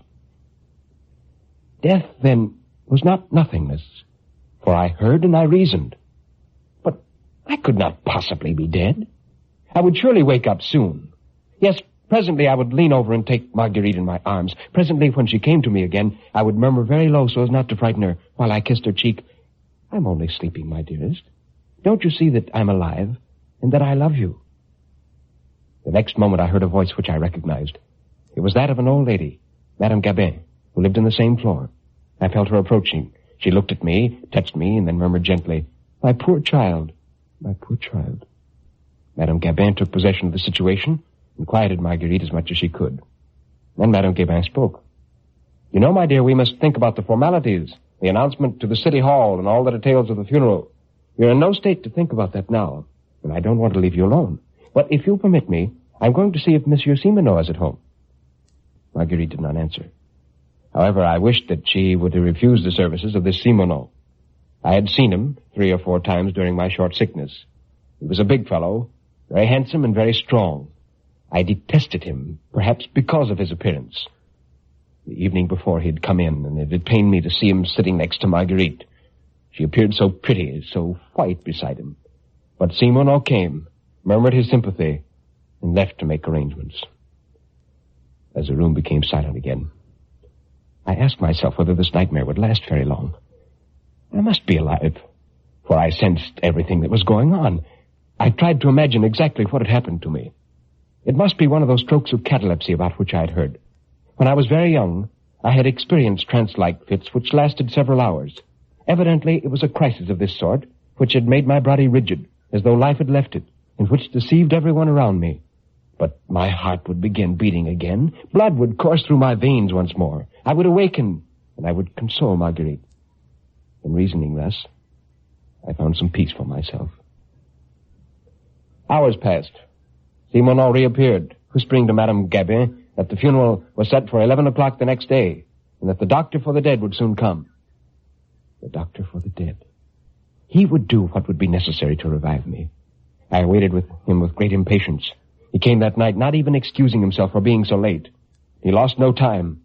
Death, then, was not nothingness, for I heard and I reasoned. But I could not possibly be dead. I would surely wake up soon. Yes, presently I would lean over and take Marguerite in my arms. Presently, when she came to me again, I would murmur very low so as not to frighten her while I kissed her cheek, "I'm only sleeping, my dearest. Don't you see that I'm alive and that I love you?" The next moment I heard a voice which I recognized. It was that of an old lady, Madame Gabin, who lived in the same floor. I felt her approaching. She looked at me, touched me, and then murmured gently, "My poor child, my poor child." Madame Gabin took possession of the situation and quieted Marguerite as much as she could. Then Madame Gabin spoke. "You know, my dear, we must think about the formalities, the announcement to the city hall, and all the details of the funeral. You're in no state to think about that now, and I don't want to leave you alone. But if you'll permit me, I'm going to see if Monsieur Simoneau is at home." Marguerite did not answer. However, I wished that she would refuse the services of this Simoneau. I had seen him 3 or 4 times during my short sickness. He was a big fellow, very handsome and very strong. I detested him, perhaps because of his appearance. The evening before he had come in, and it had pained me to see him sitting next to Marguerite. She appeared so pretty, so white beside him. But Simoneau came, murmured his sympathy, and left to make arrangements. As the room became silent again, I asked myself whether this nightmare would last very long. I must be alive, for I sensed everything that was going on. I tried to imagine exactly what had happened to me. It must be one of those strokes of catalepsy about which I had heard. When I was very young, I had experienced trance-like fits which lasted several hours. Evidently, it was a crisis of this sort which had made my body rigid, as though life had left it, and which deceived everyone around me. But my heart would begin beating again. Blood would course through my veins once more. I would awaken, and I would console Marguerite. In reasoning thus, I found some peace for myself. Hours passed. Simoneau reappeared, whispering to Madame Gabin that the funeral was set for 11 o'clock the next day, and that the doctor for the dead would soon come. The doctor for the dead. He would do what would be necessary to revive me. I awaited him with great impatience. He came that night, not even excusing himself for being so late. He lost no time.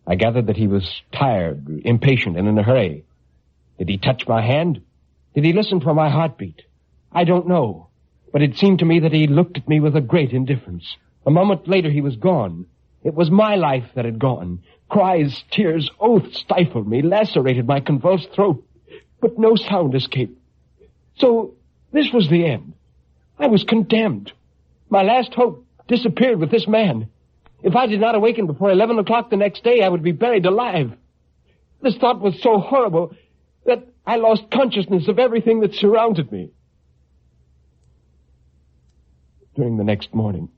I gathered that he was tired, impatient, and in a hurry. Did he touch my hand? Did he listen for my heartbeat? I don't know. But it seemed to me that he looked at me with a great indifference. A moment later, he was gone. It was my life that had gone. Cries, tears, oaths stifled me, lacerated my convulsed throat. But no sound escaped. So this was the end. I was condemned. My last hope disappeared with this man. If I did not awaken before 11 o'clock the next day, I would be buried alive. This thought was so horrible that I lost consciousness of everything that surrounded me. During the next morning,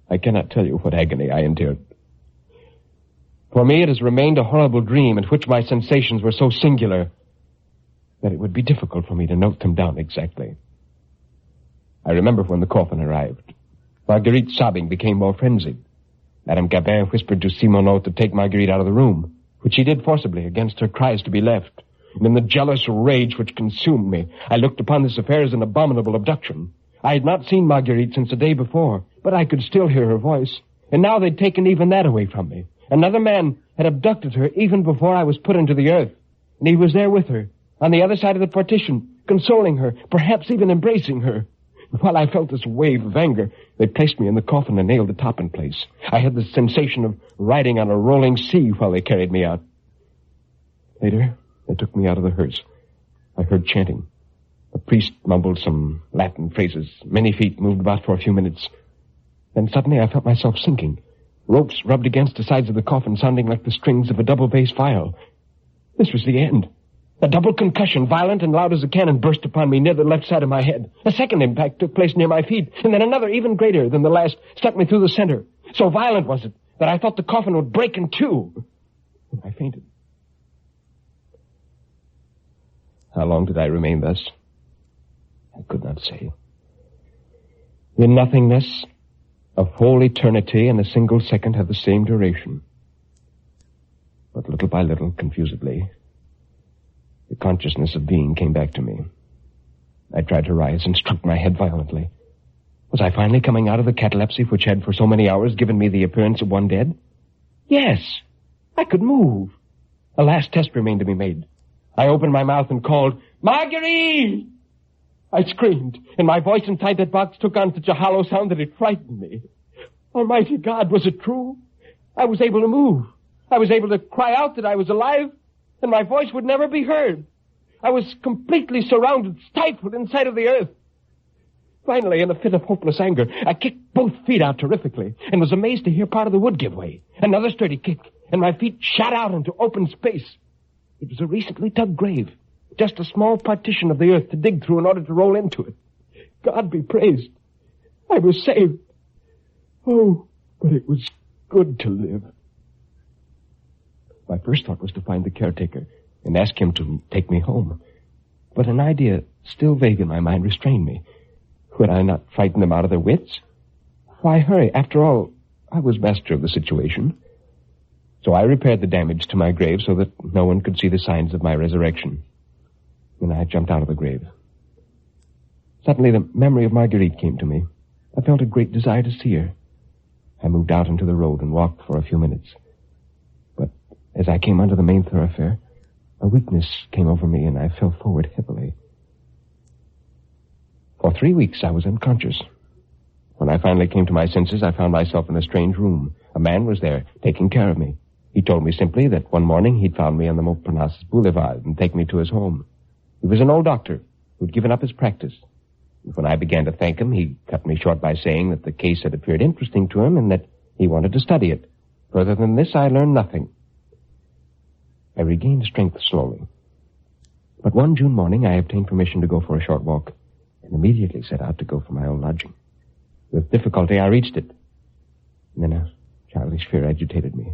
I cannot tell you what agony I endured. For me, it has remained a horrible dream in which my sensations were so singular that it would be difficult for me to note them down exactly. I remember when the coffin arrived. Marguerite's sobbing became more frenzied. Madame Gabin whispered to Simoneau to take Marguerite out of the room, which she did forcibly against her cries to be left. And in the jealous rage which consumed me, I looked upon this affair as an abominable abduction. I had not seen Marguerite since the day before, but I could still hear her voice. And now they'd taken even that away from me. Another man had abducted her even before I was put into the earth. And he was there with her, on the other side of the partition, consoling her, perhaps even embracing her. While I felt this wave of anger, they placed me in the coffin and nailed the top in place. I had the sensation of riding on a rolling sea while they carried me out. Later, they took me out of the hearse. I heard chanting. A priest mumbled some Latin phrases. Many feet moved about for a few minutes. Then suddenly I felt myself sinking. Ropes rubbed against the sides of the coffin, sounding like the strings of a double-bass viol. This was the end. A double concussion, violent and loud as a cannon, burst upon me near the left side of my head. A second impact took place near my feet, and then another, even greater than the last, struck me through the center. So violent was it that I thought the coffin would break in two. And I fainted. How long did I remain thus? I could not say. In nothingness, a whole eternity and a single second have the same duration. But little by little, confusedly, the consciousness of being came back to me. I tried to rise and struck my head violently. Was I finally coming out of the catalepsy which had for so many hours given me the appearance of one dead? Yes, I could move. A last test remained to be made. I opened my mouth and called, "Marguerite!" I screamed, and my voice inside that box took on such a hollow sound that it frightened me. Almighty God, was it true? I was able to move. I was able to cry out that I was alive, and my voice would never be heard. I was completely surrounded, stifled inside of the earth. Finally, in a fit of hopeless anger, I kicked both feet out terrifically and was amazed to hear part of the wood give way. Another sturdy kick, and my feet shot out into open space. It was a recently dug grave, just a small partition of the earth to dig through in order to roll into it. God be praised. I was saved. Oh, but it was good to live. My first thought was to find the caretaker and ask him to take me home. But an idea, still vague in my mind, restrained me. Would I not frighten them out of their wits? Why hurry? After all, I was master of the situation. So I repaired the damage to my grave so that no one could see the signs of my resurrection. Then I jumped out of the grave. Suddenly the memory of Marguerite came to me. I felt a great desire to see her. I moved out into the road and walked for a few minutes. But as I came onto the main thoroughfare, a weakness came over me and I fell forward heavily. For 3 weeks I was unconscious. When I finally came to my senses, I found myself in a strange room. A man was there, taking care of me. He told me simply that one morning he'd found me on the Montparnasse Boulevard and taken me to his home. He was an old doctor who'd given up his practice. And when I began to thank him, he cut me short by saying that the case had appeared interesting to him and that he wanted to study it. Further than this, I learned nothing. I regained strength slowly. But one June morning, I obtained permission to go for a short walk and immediately set out to go for my own lodging. With difficulty, I reached it. And then a childish fear agitated me.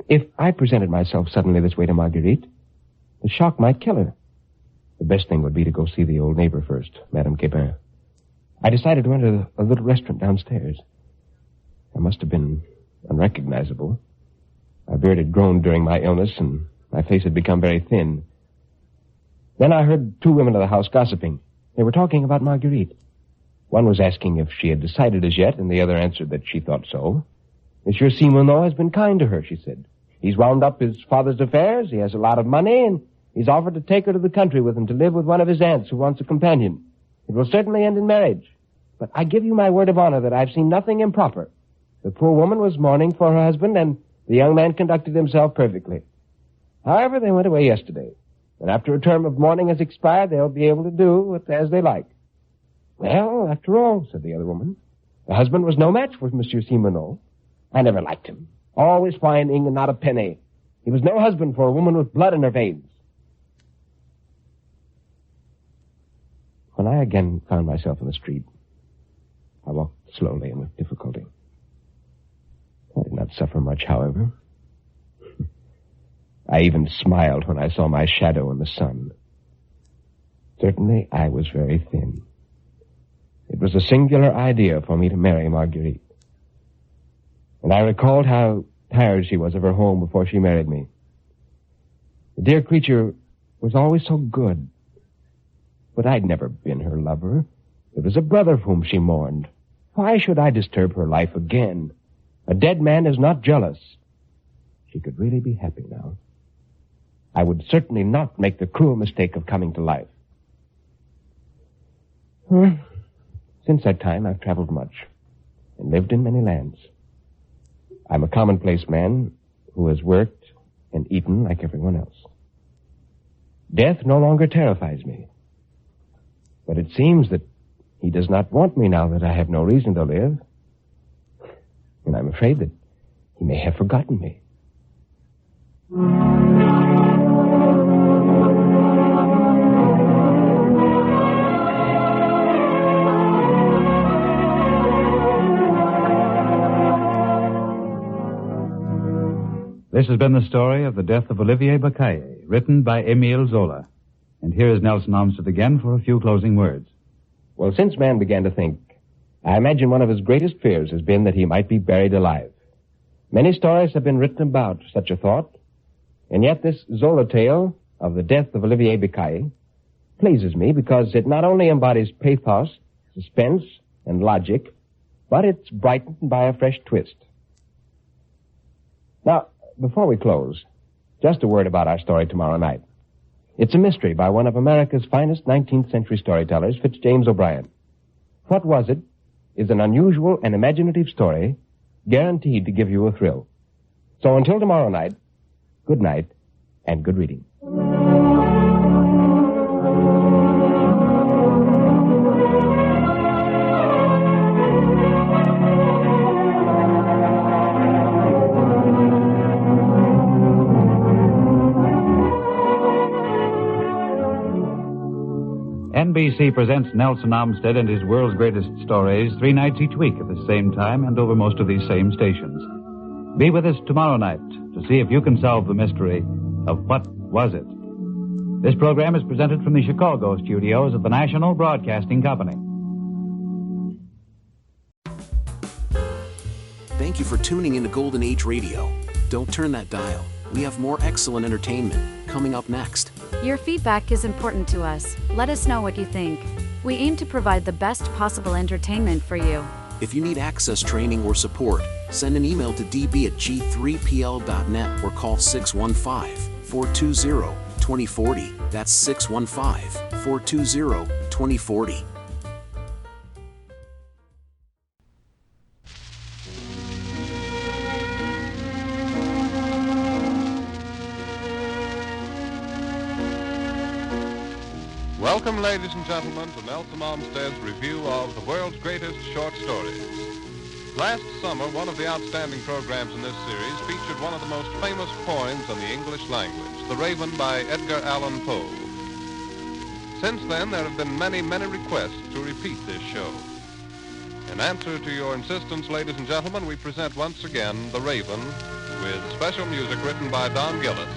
If I presented myself suddenly this way to Marguerite, the shock might kill her. The best thing would be to go see the old neighbor first, Madame Gabin. I decided to enter a little restaurant downstairs. I must have been unrecognizable. My beard had grown during my illness, and my face had become very thin. Then I heard 2 women of the house gossiping. They were talking about Marguerite. One was asking if she had decided as yet, and the other answered that she thought so. Monsieur Simoneau has been kind to her, she said. He's wound up his father's affairs, he has a lot of money, and he's offered to take her to the country with him to live with one of his aunts who wants a companion. It will certainly end in marriage. But I give you my word of honor that I've seen nothing improper. The poor woman was mourning for her husband, and the young man conducted himself perfectly. However, they went away yesterday, and after a term of mourning has expired, they'll be able to do as they like. Well, after all, said the other woman, the husband was no match for Monsieur Simoneau. I never liked him. Always whining and not a penny. He was no husband for a woman with blood in her veins. When I again found myself in the street, I walked slowly and with difficulty. I did not suffer much, however. I even smiled when I saw my shadow in the sun. Certainly, I was very thin. It was a singular idea for me to marry Marguerite. And I recalled how tired she was of her home before she married me. The dear creature was always so good. But I'd never been her lover. It was a brother of whom she mourned. Why should I disturb her life again? A dead man is not jealous. She could really be happy now. I would certainly not make the cruel mistake of coming to life. Since that time, I've traveled much and lived in many lands. I'm a commonplace man who has worked and eaten like everyone else. Death no longer terrifies me. But it seems that he does not want me now that I have no reason to live. And I'm afraid that he may have forgotten me. This has been the story of the death of Olivier Baccaye, written by Émile Zola. And here is Nelson Olmsted again for a few closing words. Well, since man began to think, I imagine one of his greatest fears has been that he might be buried alive. Many stories have been written about such a thought, and yet this Zola tale of the death of Olivier Baccaye pleases me because it not only embodies pathos, suspense, and logic, but it's brightened by a fresh twist. Now, before we close, just a word about our story tomorrow night. It's a mystery by one of America's finest 19th century storytellers, Fitzjames O'Brien. What Was It is an unusual and imaginative story guaranteed to give you a thrill. So until tomorrow night, good night and good reading. NBC presents Nelson Olmsted and his world's greatest stories 3 nights each week at the same time and over most of these same stations. Be with us tomorrow night to see if you can solve the mystery of What Was It? This program is presented from the Chicago studios of the National Broadcasting Company. Thank you for tuning into Golden Age Radio. Don't turn that dial. We have more excellent entertainment coming up next. Your feedback is important to us. Let us know what you think. We aim to provide the best possible entertainment for you. If you need access training or support, send an email to db@g3pl.net or call 615-420-2040. That's 615-420-2040. Welcome, ladies and gentlemen, to Nelson Olmsted's review of the world's greatest short stories. Last summer, one of the outstanding programs in this series featured one of the most famous poems in the English language, The Raven by Edgar Allan Poe. Since then, there have been many, many requests to repeat this show. In answer to your insistence, ladies and gentlemen, we present once again The Raven with special music written by Don Gillis.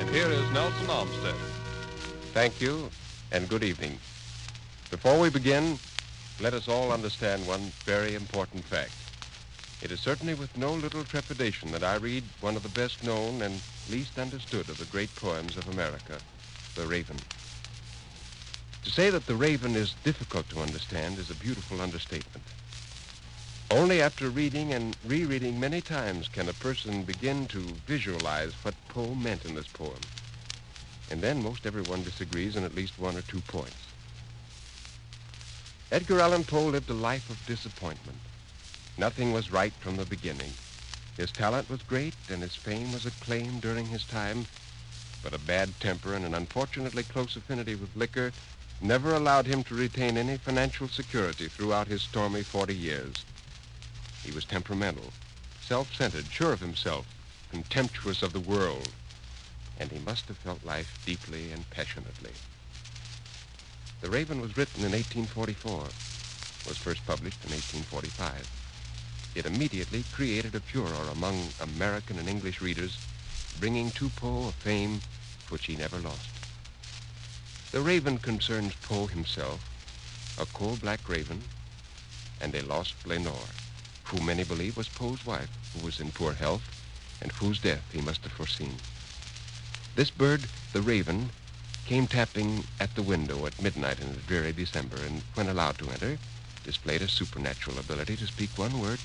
And here is Nelson Olmsted. Thank you. And good evening. Before we begin, let us all understand one very important fact. It is certainly with no little trepidation that I read one of the best known and least understood of the great poems of America, The Raven. To say that The Raven is difficult to understand is a beautiful understatement. Only after reading and rereading many times can a person begin to visualize what Poe meant in this poem. And then most everyone disagrees on at least one or two points. Edgar Allan Poe lived a life of disappointment. Nothing was right from the beginning. His talent was great and his fame was acclaimed during his time, but a bad temper and an unfortunately close affinity with liquor never allowed him to retain any financial security throughout his stormy 40 years. He was temperamental, self-centered, sure of himself, contemptuous of the world, and he must have felt life deeply and passionately. The Raven was written in 1844, was first published in 1845. It immediately created a furor among American and English readers, bringing to Poe a fame which he never lost. The Raven concerns Poe himself, a coal-black raven, and a lost Lenore, who many believe was Poe's wife, who was in poor health, and whose death he must have foreseen. This bird, the raven, came tapping at the window at midnight in a dreary December, and when allowed to enter, displayed a supernatural ability to speak one word,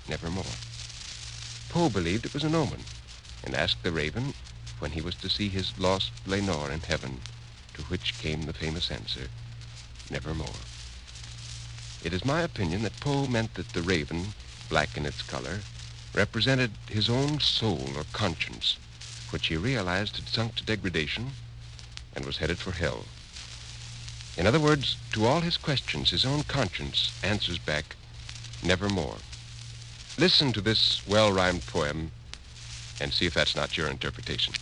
nevermore. Poe believed it was an omen, and asked the raven when he was to see his lost Lenore in heaven, to which came the famous answer, nevermore. It is my opinion that Poe meant that the raven, black in its color, represented his own soul or conscience, which he realized had sunk to degradation and was headed for hell. In other words, to all his questions, his own conscience answers back, nevermore. Listen to this well-rhymed poem and see if that's not your interpretation.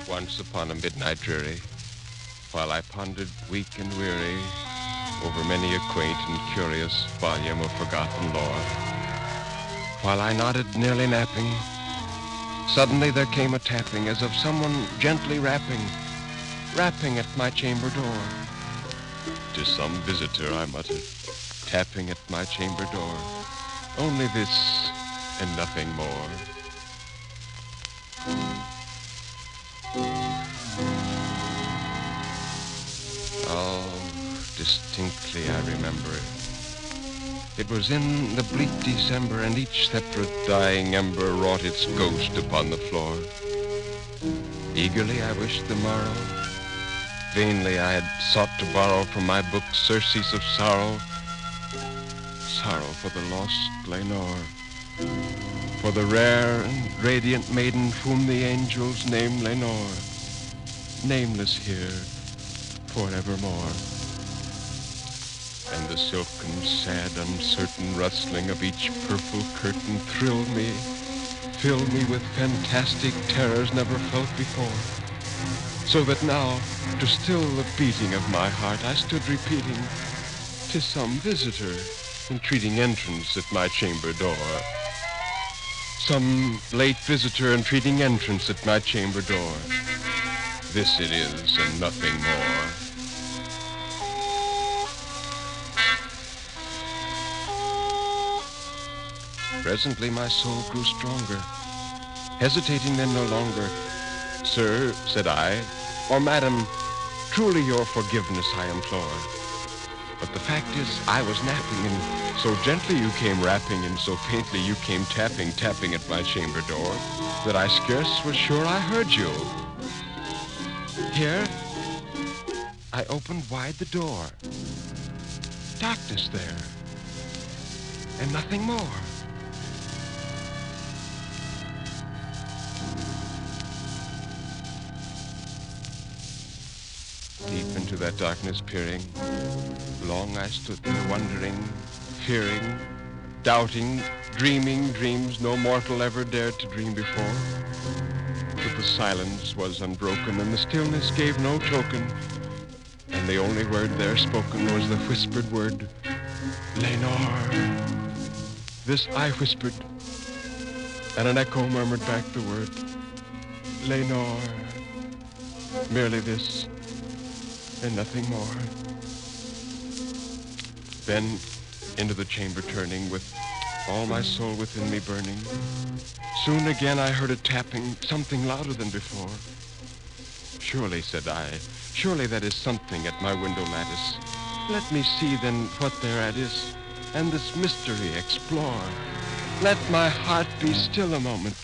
Once upon a midnight dreary, while I pondered weak and weary over many a quaint and curious volume of forgotten lore, while I nodded nearly napping, suddenly there came a tapping as of someone gently rapping at my chamber door. "'Tis some visitor," I muttered, "tapping at my chamber door. Only this and nothing more." Oh, distinctly I remember it. It was in the bleak December, and each separate dying ember wrought its ghost upon the floor. Eagerly I wished the morrow. Vainly I had sought to borrow from my book surcease of sorrow. Sorrow for the lost Lenore, for the rare and radiant maiden whom the angels name Lenore, nameless here forevermore. And the silken, sad, uncertain rustling of each purple curtain thrilled me, filled me with fantastic terrors never felt before. So that now, to still the beating of my heart, I stood repeating, "'Tis some visitor entreating entrance at my chamber door. Some late visitor entreating entrance at my chamber door. This it is, and nothing more." Presently my soul grew stronger, hesitating then no longer. "Sir," said I, "or madam, truly your forgiveness I implore. But the fact is, I was napping, and so gently you came rapping, and so faintly you came tapping at my chamber door, that I scarce was sure I heard you. Here, I opened wide the door. Darkness there, and nothing more." Deep into that darkness peering, long I stood there wondering, fearing, doubting, dreaming dreams no mortal ever dared to dream before. But the silence was unbroken, and the stillness gave no token, and the only word there spoken was the whispered word, "Lenore." This I whispered, and an echo murmured back the word, Lenore. Merely this, and nothing more. Then into the chamber turning, with all my soul within me burning. Soon again I heard a tapping, something louder than before. Surely, said I, surely that is something at my window lattice. Let me see then what thereat is, and this mystery explore. Let my heart be still a moment,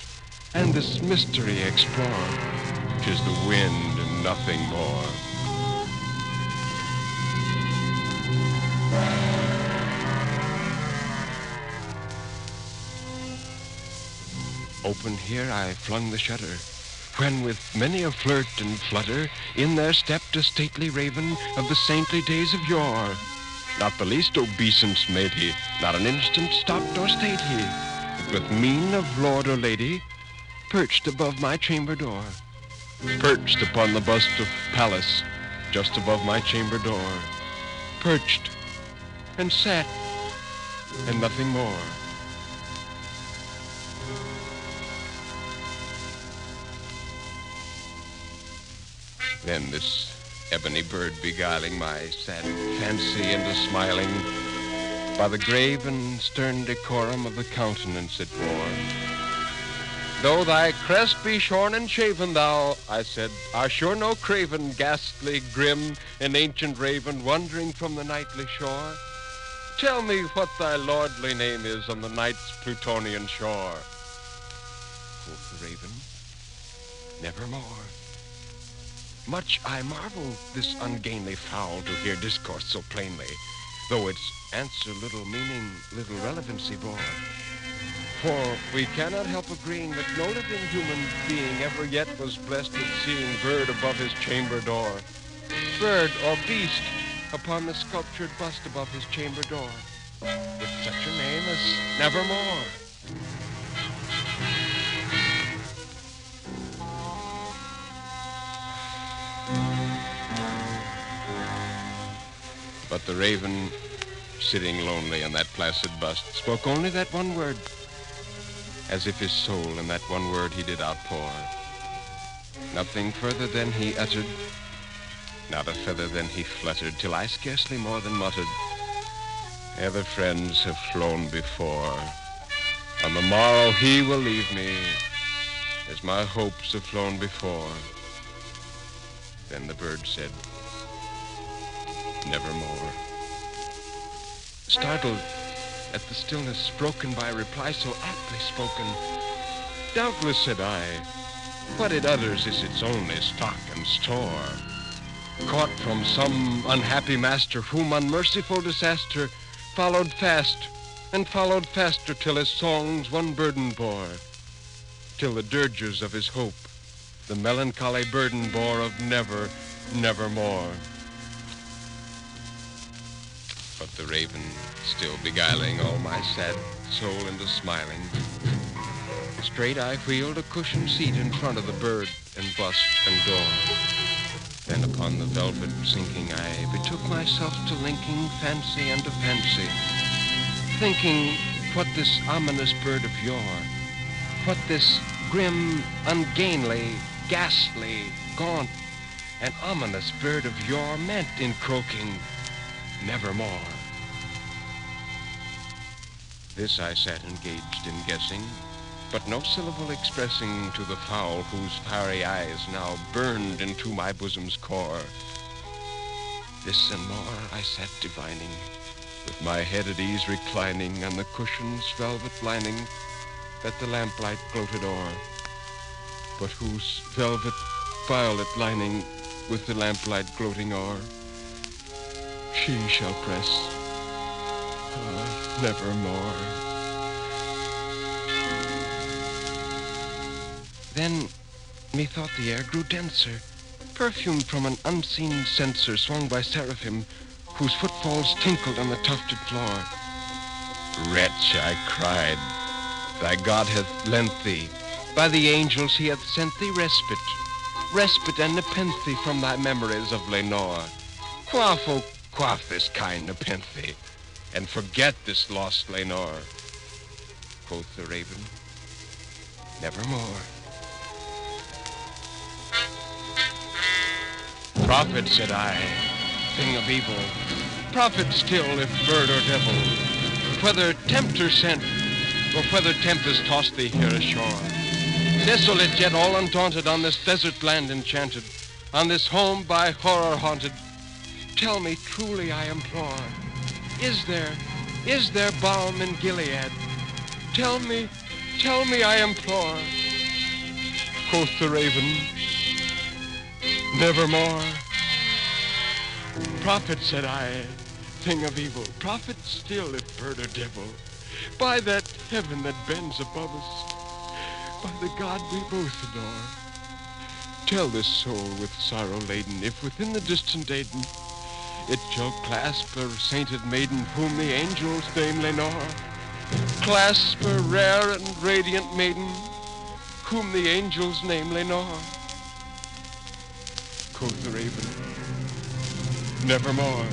and this mystery explore. 'Tis the wind and nothing more. Open here I flung the shutter, when with many a flirt and flutter, in there stepped a stately raven of the saintly days of yore. Not the least obeisance made he, not an instant stopped or stayed he, but with mien of lord or lady, perched above my chamber door. Perched upon the bust of Pallas, just above my chamber door. Perched, and sat, and nothing more. Then this ebony bird beguiling my sad fancy into smiling, by the grave and stern decorum of the countenance it wore. Though thy crest be shorn and shaven, thou, I said, art sure no craven, ghastly, grim, and ancient raven, wandering from the nightly shore. Tell me what thy lordly name is on the night's Plutonian shore. Quoth the raven, nevermore. Much I marvel this ungainly fowl to hear discourse so plainly, though its answer little meaning, little relevancy bore. For we cannot help agreeing that no living human being ever yet was blessed with seeing bird above his chamber door, bird or beast upon the sculptured bust above his chamber door, with such a name as nevermore. But the raven, sitting lonely on that placid bust, spoke only that one word, as if his soul in that one word he did outpour. Nothing further than he uttered, not a feather than he fluttered, till I scarcely more than muttered, other friends have flown before. On the morrow he will leave me, as my hopes have flown before. Then the bird said, nevermore. Startled at the stillness broken by a reply so aptly spoken, doubtless, said I, what it utters is its only stock and store, caught from some unhappy master whom unmerciful disaster followed fast and followed faster, till his songs one burden bore, till the dirges of his hope the melancholy burden bore of never, nevermore. But the raven, still beguiling all my sad soul into smiling, straight I wheeled a cushioned seat in front of the bird and bust and door. Then upon the velvet sinking I betook myself to linking fancy unto fancy, thinking what this ominous bird of yore, what this grim, ungainly, ghastly, gaunt, and ominous bird of yore meant in croaking, nevermore. This I sat engaged in guessing, but no syllable expressing to the fowl whose fiery eyes now burned into my bosom's core. This and more I sat divining, with my head at ease reclining on the cushion's velvet lining that the lamplight gloated o'er, but whose velvet violet lining with the lamplight gloating o'er she shall press, nevermore. Then methought the air grew denser, perfumed from an unseen censer swung by seraphim, whose footfalls tinkled on the tufted floor. Wretch, I cried, thy God hath lent thee, by the angels he hath sent thee respite and nepenthe from thy memories of Lenore. Quaff, oh, quaff this kind nepenthe, and forget this lost Lenore. Quoth the raven, nevermore. Prophet, said I, thing of evil, prophet still if bird or devil, whether tempter sent, or whether tempest tossed thee here ashore. Desolate yet all undaunted on this desert land enchanted, on this home by horror haunted, tell me truly I implore, is there balm in Gilead? Tell me I implore. Quoth the raven, nevermore. Prophet, said I, thing of evil, prophet still if bird or devil, by that heaven that bends above us, by the God we both adore, tell this soul with sorrow laden, if within the distant Aidenn it shall clasp a sainted maiden whom the angels name Lenore, clasp a rare and radiant maiden whom the angels name Lenore. Quoth the raven, nevermore.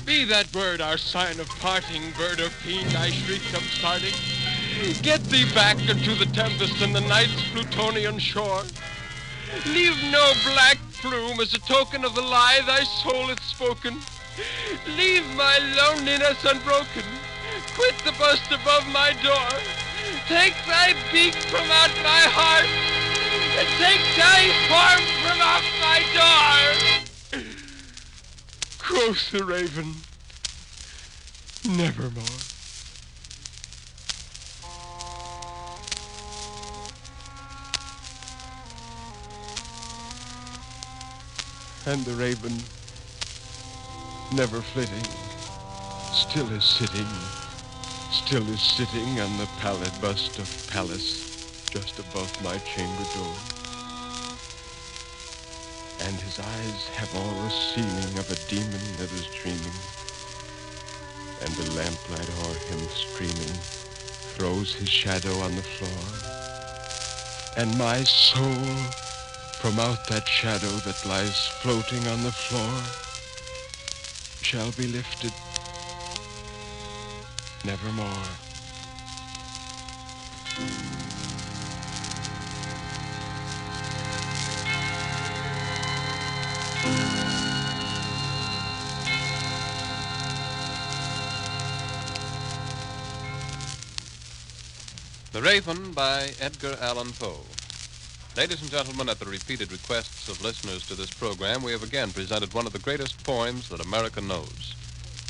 Be that word our sign of parting, bird or fiend, I shrieked upstarting. Get thee back into the tempest and the night's Plutonian shore. Leave no black plume as a token of the lie thy soul hath spoken. Leave my loneliness unbroken. Quit the bust above my door. Take thy beak from out my heart, and take thy form from off my door. Quoth the raven, nevermore. And the raven, never flitting, still is sitting on the pallid bust of Pallas just above my chamber door. And his eyes have all the seeming of a demon that is dreaming, and the lamplight o'er him streaming throws his shadow on the floor, and my soul from out that shadow that lies floating on the floor shall be lifted nevermore. The Raven by Edgar Allan Poe. Ladies and gentlemen, at the repeated requests of listeners to this program, we have again presented one of the greatest poems that America knows.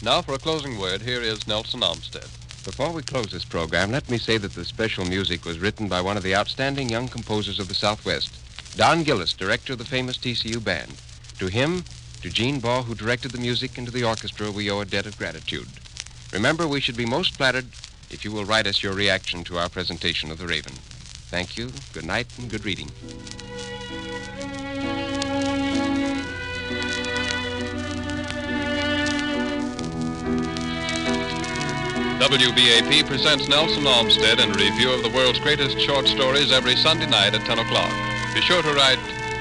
Now, for a closing word, here is Nelson Olmsted. Before we close this program, let me say that the special music was written by one of the outstanding young composers of the Southwest, Don Gillis, director of the famous TCU band. To him, to Gene Baugh, who directed the music, and to the orchestra, we owe a debt of gratitude. Remember, we should be most flattered if you will write us your reaction to our presentation of The Raven. Thank you, good night, and good reading. WBAP presents Nelson Olmsted in review of the world's greatest short stories every Sunday night at 10 o'clock. Be sure to write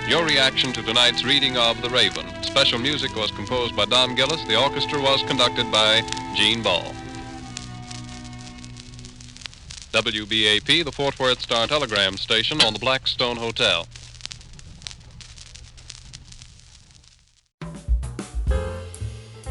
your reaction to tonight's reading of The Raven. Special music was composed by Don Gillis. The orchestra was conducted by Gene Baugh. WBAP, the Fort Worth Star-Telegram station on the Blackstone Hotel.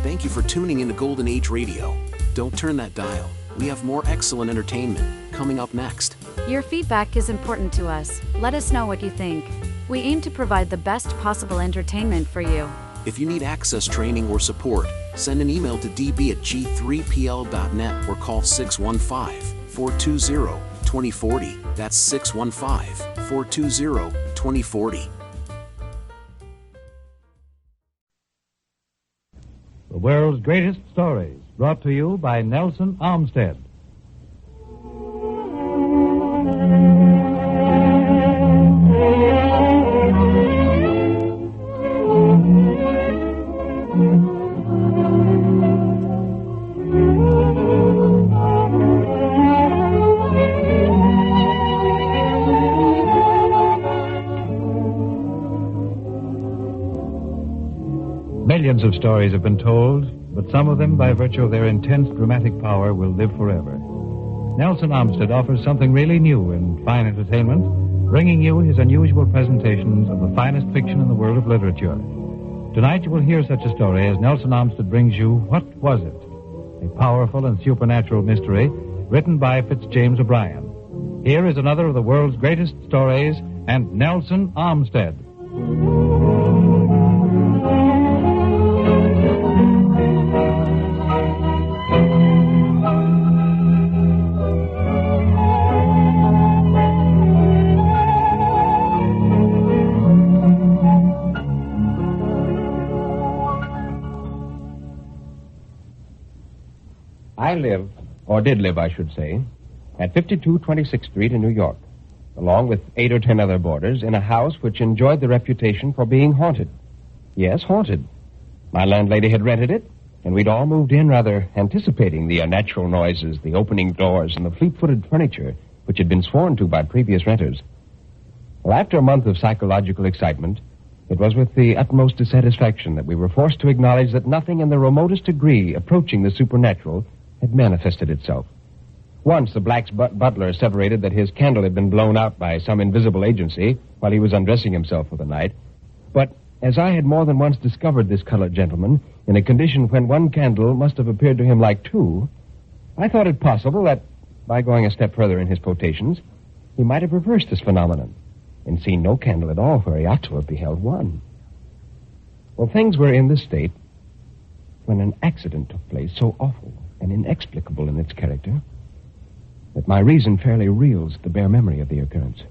Thank you for tuning into Golden Age Radio. Don't turn that dial. We have more excellent entertainment coming up next. Your feedback is important to us. Let us know what you think. We aim to provide the best possible entertainment for you. If you need access training or support, send an email to db@g3pl.net or call 615-420-2040. That's 615-420-2040. The world's greatest stories, brought to you by Nelson Olmsted. Millions of stories have been told, but some of them, by virtue of their intense dramatic power, will live forever. Nelson Olmsted offers something really new in fine entertainment, bringing you his unusual presentations of the finest fiction in the world of literature. Tonight you will hear such a story as Nelson Olmsted brings you What Was It? A powerful and supernatural mystery written by Fitzjames O'Brien. Here is another of the world's greatest stories and Nelson Olmsted. I live, or did live, I should say, at 52 26th Street in New York, along with 8 or 10 other boarders, in a house which enjoyed the reputation for being haunted. Yes, haunted. My landlady had rented it, and we'd all moved in rather anticipating the unnatural noises, the opening doors, and the fleet-footed furniture which had been sworn to by previous renters. Well, after a month of psychological excitement, it was with the utmost dissatisfaction that we were forced to acknowledge that nothing in the remotest degree approaching the supernatural had manifested itself. Once the black butler asseverated that his candle had been blown out by some invisible agency while he was undressing himself for the night. But as I had more than once discovered this colored gentleman in a condition when one candle must have appeared to him like two, I thought it possible that, by going a step further in his potations, he might have reversed this phenomenon and seen no candle at all where he ought to have beheld one. Well, things were in this state when an accident took place so awful and inexplicable in its character that my reason fairly reels at the bare memory of the occurrence.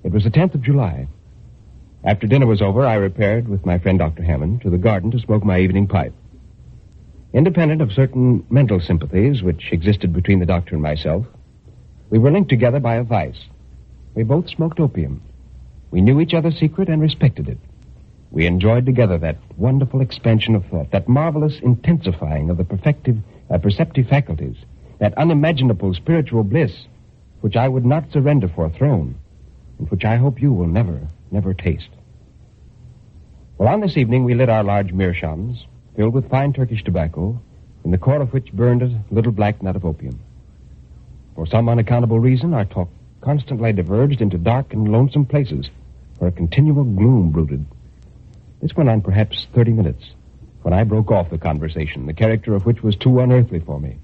It was the 10th of July. After dinner was over, I repaired with my friend Dr. Hammond to the garden to smoke my evening pipe. Independent of certain mental sympathies which existed between the doctor and myself, we were linked together by a vice. We both smoked opium. We knew each other's secret and respected it. We enjoyed together that wonderful expansion of thought, that marvelous intensifying of the perceptive faculties, that unimaginable spiritual bliss which I would not surrender for a throne, and which I hope you will never taste. Well, on this evening we lit our large meerschaums, filled with fine Turkish tobacco, in the core of which burned a little black nut of opium. For some unaccountable reason, our talk constantly diverged into dark and lonesome places where a continual gloom brooded. This went on perhaps 30 minutes, when I broke off the conversation, the character of which was too unearthly for me.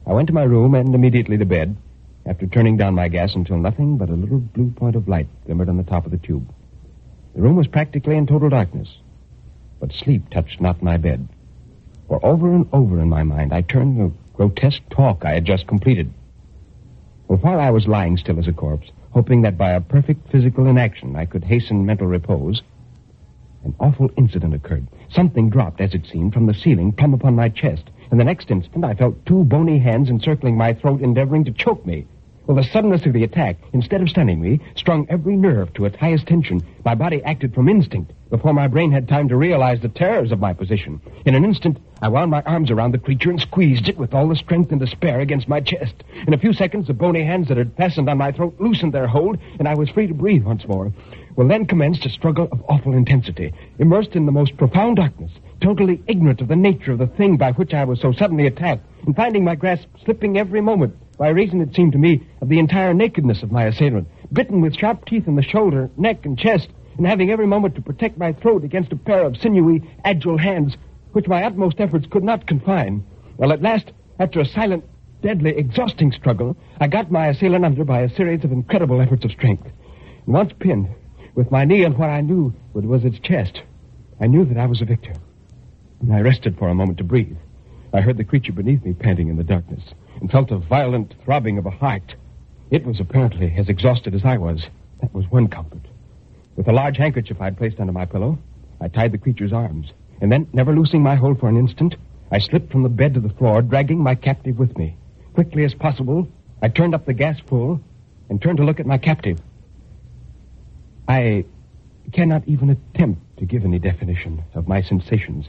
I went to my room and immediately to bed, after turning down my gas until nothing but a little blue point of light glimmered on the top of the tube. The room was practically in total darkness, but sleep touched not my bed. For over and over in my mind, I turned the grotesque talk I had just completed. Well, while I was lying still as a corpse, hoping that by a perfect physical inaction I could hasten mental repose, an awful incident occurred. Something dropped, as it seemed, from the ceiling plumb upon my chest, and the next instant I felt two bony hands encircling my throat, endeavoring to choke me. Well, the suddenness of the attack, instead of stunning me, strung every nerve to its highest tension. My body acted from instinct before my brain had time to realize the terrors of my position. In an instant, I wound my arms around the creature and squeezed it with all the strength and despair against my chest. In a few seconds, the bony hands that had fastened on my throat loosened their hold, and I was free to breathe once more. Well, then commenced a struggle of awful intensity, immersed in the most profound darkness, totally ignorant of the nature of the thing by which I was so suddenly attacked, and finding my grasp slipping every moment, by reason, it seemed to me, of the entire nakedness of my assailant, bitten with sharp teeth in the shoulder, neck, and chest, and having every moment to protect my throat against a pair of sinewy, agile hands, which my utmost efforts could not confine. Well, at last, after a silent, deadly, exhausting struggle, I got my assailant under by a series of incredible efforts of strength. And once pinned, with my knee on what I knew was its chest, I knew that I was a victor. And I rested for a moment to breathe. I heard the creature beneath me panting in the darkness, and felt a violent throbbing of a heart. It was apparently as exhausted as I was. That was one comfort. With a large handkerchief I'd placed under my pillow, I tied the creature's arms, and then, never loosing my hold for an instant, I slipped from the bed to the floor, dragging my captive with me. Quickly as possible, I turned up the gas full and turned to look at my captive. I cannot even attempt to give any definition of my sensations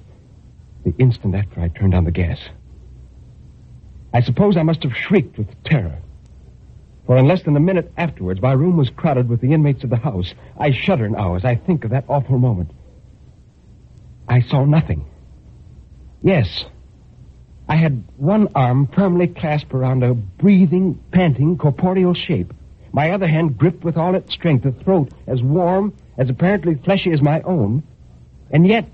the instant after I turned on the gas. I suppose I must have shrieked with terror. For in less than a minute afterwards, my room was crowded with the inmates of the house. I shudder now as I think of that awful moment. I saw nothing. Yes, I had one arm firmly clasped around a breathing, panting, corporeal shape. My other hand gripped with all its strength a throat as warm, as apparently fleshy as my own. And yet,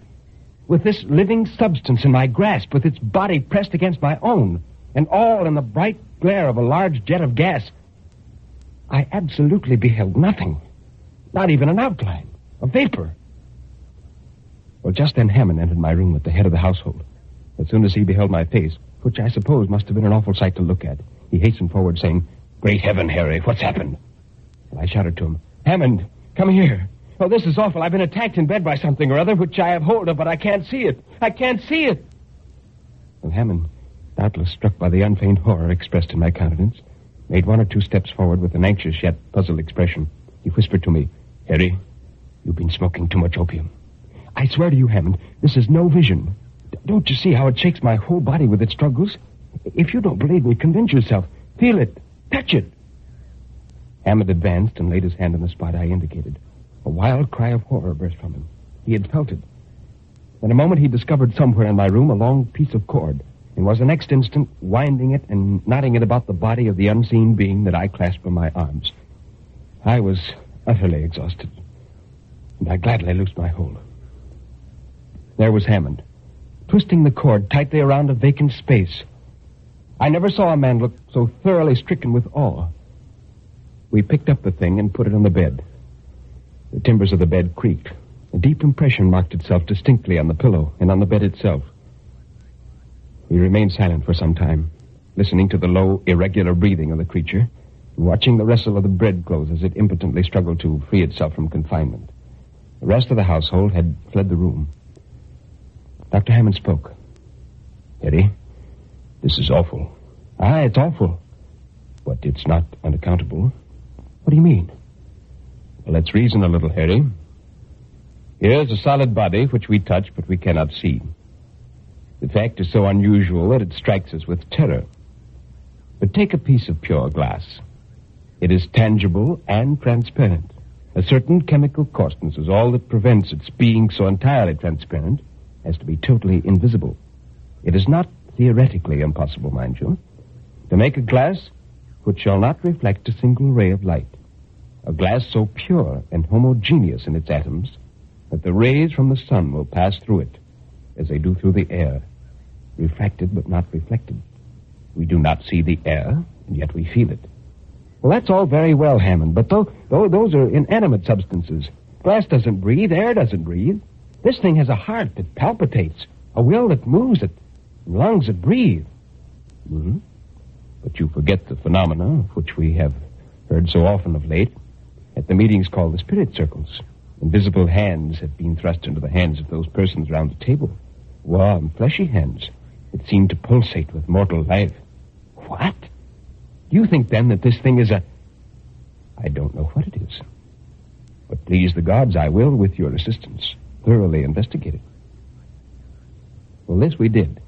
with this living substance in my grasp, with its body pressed against my own, and all in the bright glare of a large jet of gas, I absolutely beheld nothing. Not even an outline, a vapor. Well, just then Hammond entered my room at the head of the household. As soon as he beheld my face, which I suppose must have been an awful sight to look at, he hastened forward saying, "Great heaven, Harry, what's happened?" And I shouted to him, "Hammond, come here. Oh, this is awful. I've been attacked in bed by something or other, which I have hold of, but I can't see it. I can't see it." Well, Hammond, doubtless struck by the unfeigned horror expressed in my countenance, made one or two steps forward with an anxious yet puzzled expression. He whispered to me, "Harry, you've been smoking too much opium. I swear to you, Hammond, this is no vision. Don't you see how it shakes my whole body with its struggles? If you don't believe me, convince yourself. Feel it. Touch it." Hammond advanced and laid his hand on the spot I indicated. A wild cry of horror burst from him. He had felt it. In a moment, he discovered somewhere in my room a long piece of cord, and was the next instant winding it and knotting it about the body of the unseen being that I clasped in my arms. I was utterly exhausted, and I gladly loosed my hold. There was Hammond, twisting the cord tightly around a vacant space. I never saw a man look so thoroughly stricken with awe. We picked up the thing and put it on the bed. The timbers of the bed creaked. A deep impression marked itself distinctly on the pillow and on the bed itself. We remained silent for some time, listening to the low, irregular breathing of the creature, and watching the rustle of the bedclothes as it impotently struggled to free itself from confinement. The rest of the household had fled the room. Dr. Hammond spoke. "Eddie, this is awful." "Aye, it's awful." "But it's not unaccountable." "What do you mean?" "Well, let's reason a little, Harry. Here's a solid body which we touch but we cannot see. The fact is so unusual that it strikes us with terror. But take a piece of pure glass. It is tangible and transparent. A certain chemical coarseness is all that prevents its being so entirely transparent as to be totally invisible. It is not theoretically impossible, mind you, to make a glass which shall not reflect a single ray of light. A glass so pure and homogeneous in its atoms that the rays from the sun will pass through it as they do through the air, refracted but not reflected. We do not see the air, and yet we feel it." "Well, that's all very well, Hammond, but those are inanimate substances. Glass doesn't breathe, air doesn't breathe. This thing has a heart that palpitates, a will that moves it, and lungs that breathe." "Mm-hmm. But you forget the phenomena of which we have heard so often of late at the meetings called the spirit circles. Invisible hands have been thrust into the hands of those persons round the table. Warm, fleshy hands that seem to pulsate with mortal life." "What? You think, then, that this thing is a—" "I don't know what it is. But please the gods, I will, with your assistance, thoroughly investigate it." Well, this we did.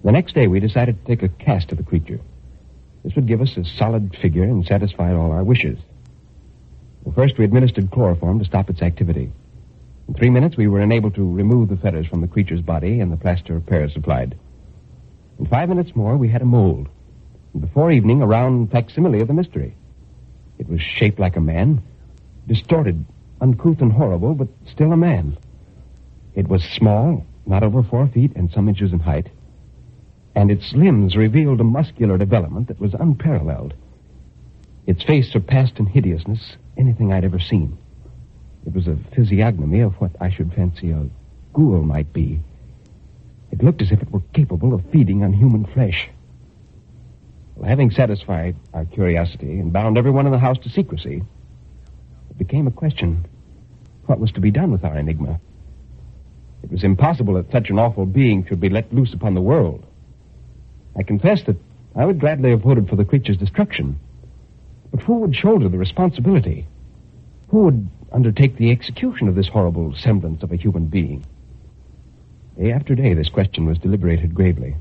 The next day we decided to take a cast of the creature. This would give us a solid figure and satisfy all our wishes. Well, first we administered chloroform to stop its activity. In 3 minutes we were enabled to remove the fetters from the creature's body and the plaster of Paris applied. In 5 minutes more we had a mold. And before evening, a round facsimile of the mystery. It was shaped like a man, distorted, uncouth and horrible, but still a man. It was small, not over 4 feet and some inches in height, and its limbs revealed a muscular development that was unparalleled. Its face surpassed in hideousness anything I'd ever seen. It was a physiognomy of what I should fancy a ghoul might be. It looked as if it were capable of feeding on human flesh. Well, having satisfied our curiosity and bound everyone in the house to secrecy, it became a question, what was to be done with our enigma? It was impossible that such an awful being should be let loose upon the world. I confess that I would gladly have voted for the creature's destruction. But who would shoulder the responsibility? Who would undertake the execution of this horrible semblance of a human being? Day after day, this question was deliberated gravely.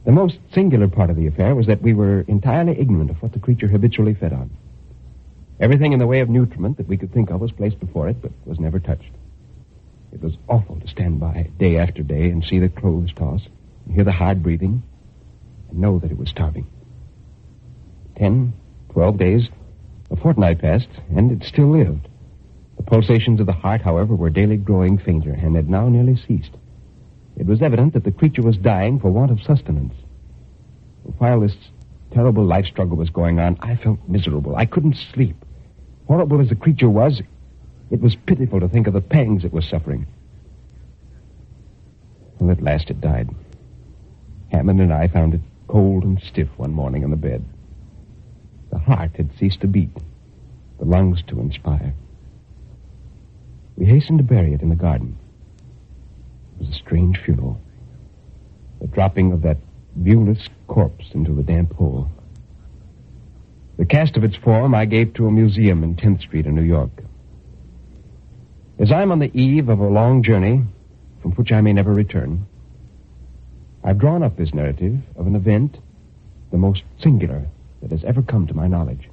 The most singular part of the affair was that we were entirely ignorant of what the creature habitually fed on. Everything in the way of nutriment that we could think of was placed before it, but was never touched. It was awful to stand by day after day and see the clothes toss, hear the hard breathing, and know that it was starving. 10, 12 days, a fortnight passed, and it still lived. The pulsations of the heart, however, were daily growing fainter, and had now nearly ceased. It was evident that the creature was dying for want of sustenance. While this terrible life struggle was going on, I felt miserable. I couldn't sleep. Horrible as the creature was, it was pitiful to think of the pangs it was suffering. Well, at last it died. Hammond and I found it cold and stiff one morning in the bed. The heart had ceased to beat, the lungs to inspire. We hastened to bury it in the garden. It was a strange funeral. The dropping of that viewless corpse into the damp hole. The cast of its form I gave to a museum in 10th Street in New York. As I'm on the eve of a long journey from which I may never return, I've drawn up this narrative of an event the most singular that has ever come to my knowledge.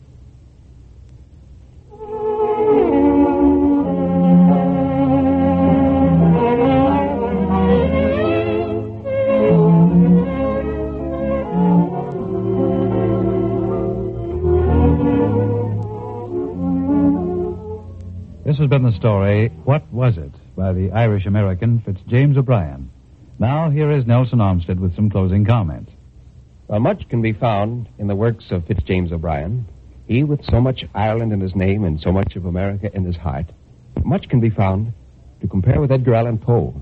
This has been the story, What Was It?, by the Irish-American Fitzjames O'Brien. Now, here is Nelson Olmsted with some closing comments. Well, much can be found in the works of Fitzjames O'Brien. He, with so much Ireland in his name and so much of America in his heart, much can be found to compare with Edgar Allan Poe.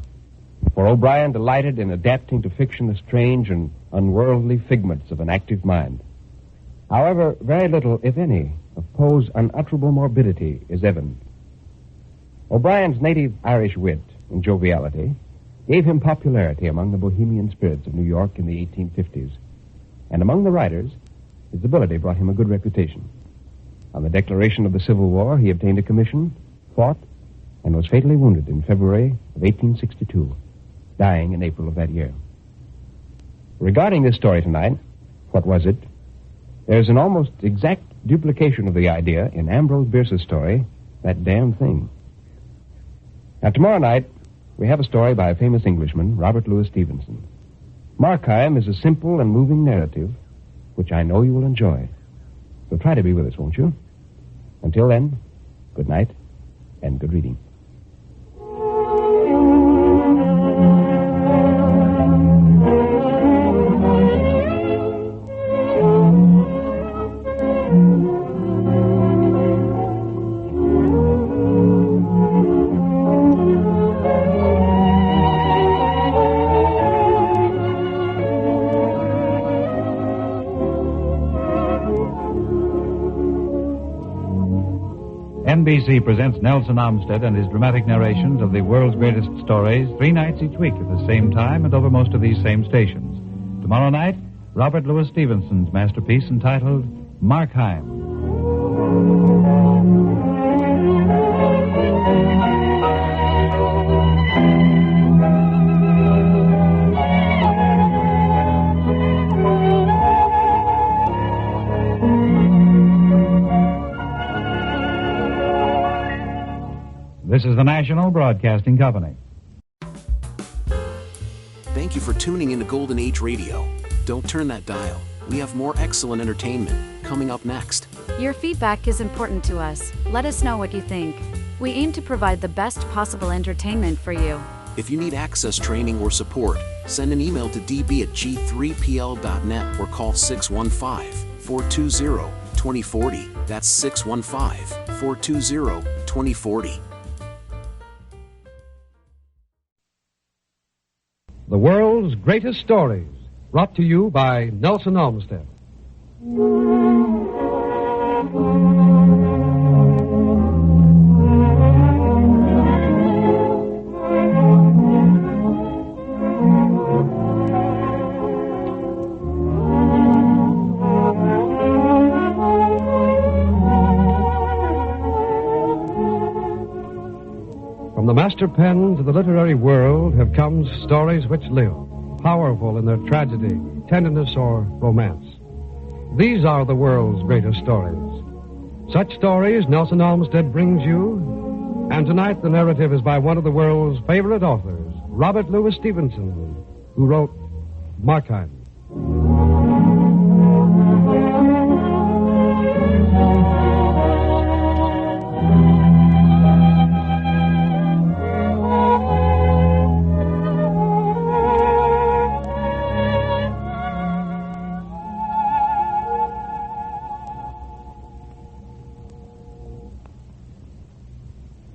For O'Brien delighted in adapting to fiction the strange and unworldly figments of an active mind. However, very little, if any, of Poe's unutterable morbidity is evident. O'Brien's native Irish wit and joviality gave him popularity among the bohemian spirits of New York in the 1850s. And among the writers, his ability brought him a good reputation. On the declaration of the Civil War, he obtained a commission, fought, and was fatally wounded in February of 1862, dying in April of that year. Regarding this story tonight, What Was It?, there's an almost exact duplication of the idea in Ambrose Bierce's story, That Damn Thing. Now, tomorrow night, we have a story by a famous Englishman, Robert Louis Stevenson. Markheim is a simple and moving narrative, which I know you will enjoy. So try to be with us, won't you? Until then, good night and good reading. NBC presents Nelson Olmsted and his dramatic narrations of the world's greatest stories 3 nights each week at the same time and over most of these same stations. Tomorrow night, Robert Louis Stevenson's masterpiece entitled Markheim. This is the National Broadcasting Company. Thank you for tuning in to Golden Age Radio. Don't turn that dial. We have more excellent entertainment coming up next. Your feedback is important to us. Let us know what you think. We aim to provide the best possible entertainment for you. If you need access training or support, send an email to db@g3pl.net or call 615-420-2040. That's 615-420-2040. The world's greatest stories, brought to you by Nelson Olmsted. From the master pens of the literary world have come stories which live, powerful in their tragedy, tenderness, or romance. These are the world's greatest stories. Such stories Nelson Olmsted brings you, and tonight the narrative is by one of the world's favorite authors, Robert Louis Stevenson, who wrote Markheim.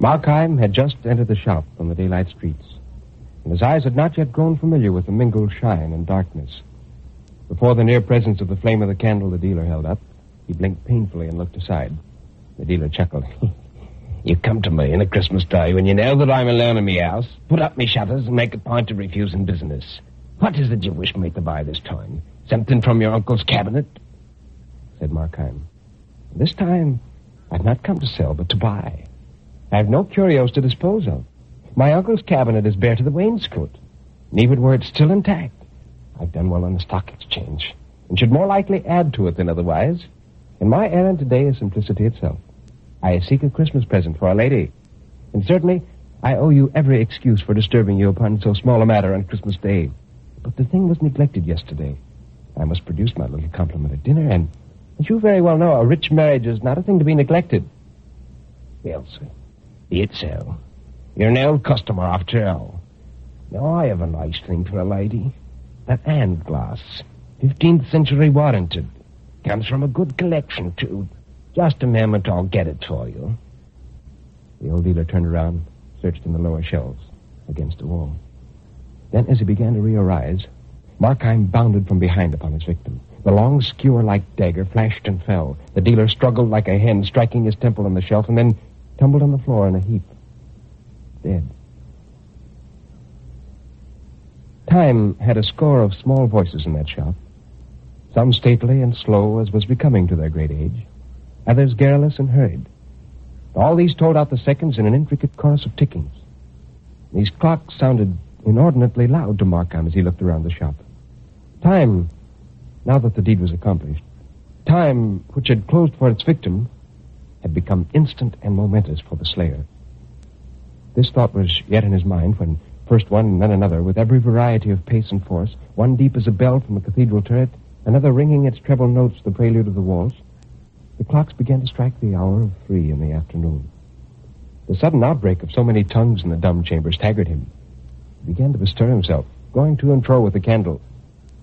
Markheim had just entered the shop on the daylight streets, and his eyes had not yet grown familiar with the mingled shine and darkness. Before the near presence of the flame of the candle the dealer held up, he blinked painfully and looked aside. The dealer chuckled. You come to me in a Christmas day when you know that I'm alone in me house, put up me shutters and make a point of refusing business. What is it you wish me to buy this time? Something from your uncle's cabinet? Said Markheim. This time, I've not come to sell, but to buy. I have no curios to dispose of. My uncle's cabinet is bare to the wainscot, and even were it still intact, I've done well on the stock exchange, and should more likely add to it than otherwise. And my errand today is simplicity itself. I seek a Christmas present for a lady, and certainly I owe you every excuse for disturbing you upon so small a matter on Christmas Day. But the thing was neglected yesterday. I must produce my little compliment at dinner, and as you very well know, a rich marriage is not a thing to be neglected. Well, sir, be it so. You're an old customer after all. Now, I have a nice thing for a lady. That hand glass, 15th century warranted. Comes from a good collection, too. Just a moment, I'll get it for you. The old dealer turned around, searched in the lower shelves, against a wall. Then, as he began to re-arise, Markheim bounded from behind upon his victim. The long skewer-like dagger flashed and fell. The dealer struggled like a hen, striking his temple on the shelf, and then tumbled on the floor in a heap. Dead. Time had a score of small voices in that shop, some stately and slow as was becoming to their great age, others garrulous and hurried. All these told out the seconds in an intricate chorus of tickings. These clocks sounded inordinately loud to Markheim as he looked around the shop. Time, now that the deed was accomplished, time, which had closed for its victim, had become instant and momentous for the slayer. This thought was yet in his mind when first one and then another, with every variety of pace and force, one deep as a bell from a cathedral turret, another ringing its treble notes the prelude of the waltz, the clocks began to strike the hour of 3 in the afternoon. The sudden outbreak of so many tongues in the dumb chamber staggered him. He began to bestir himself, going to and fro with the candle,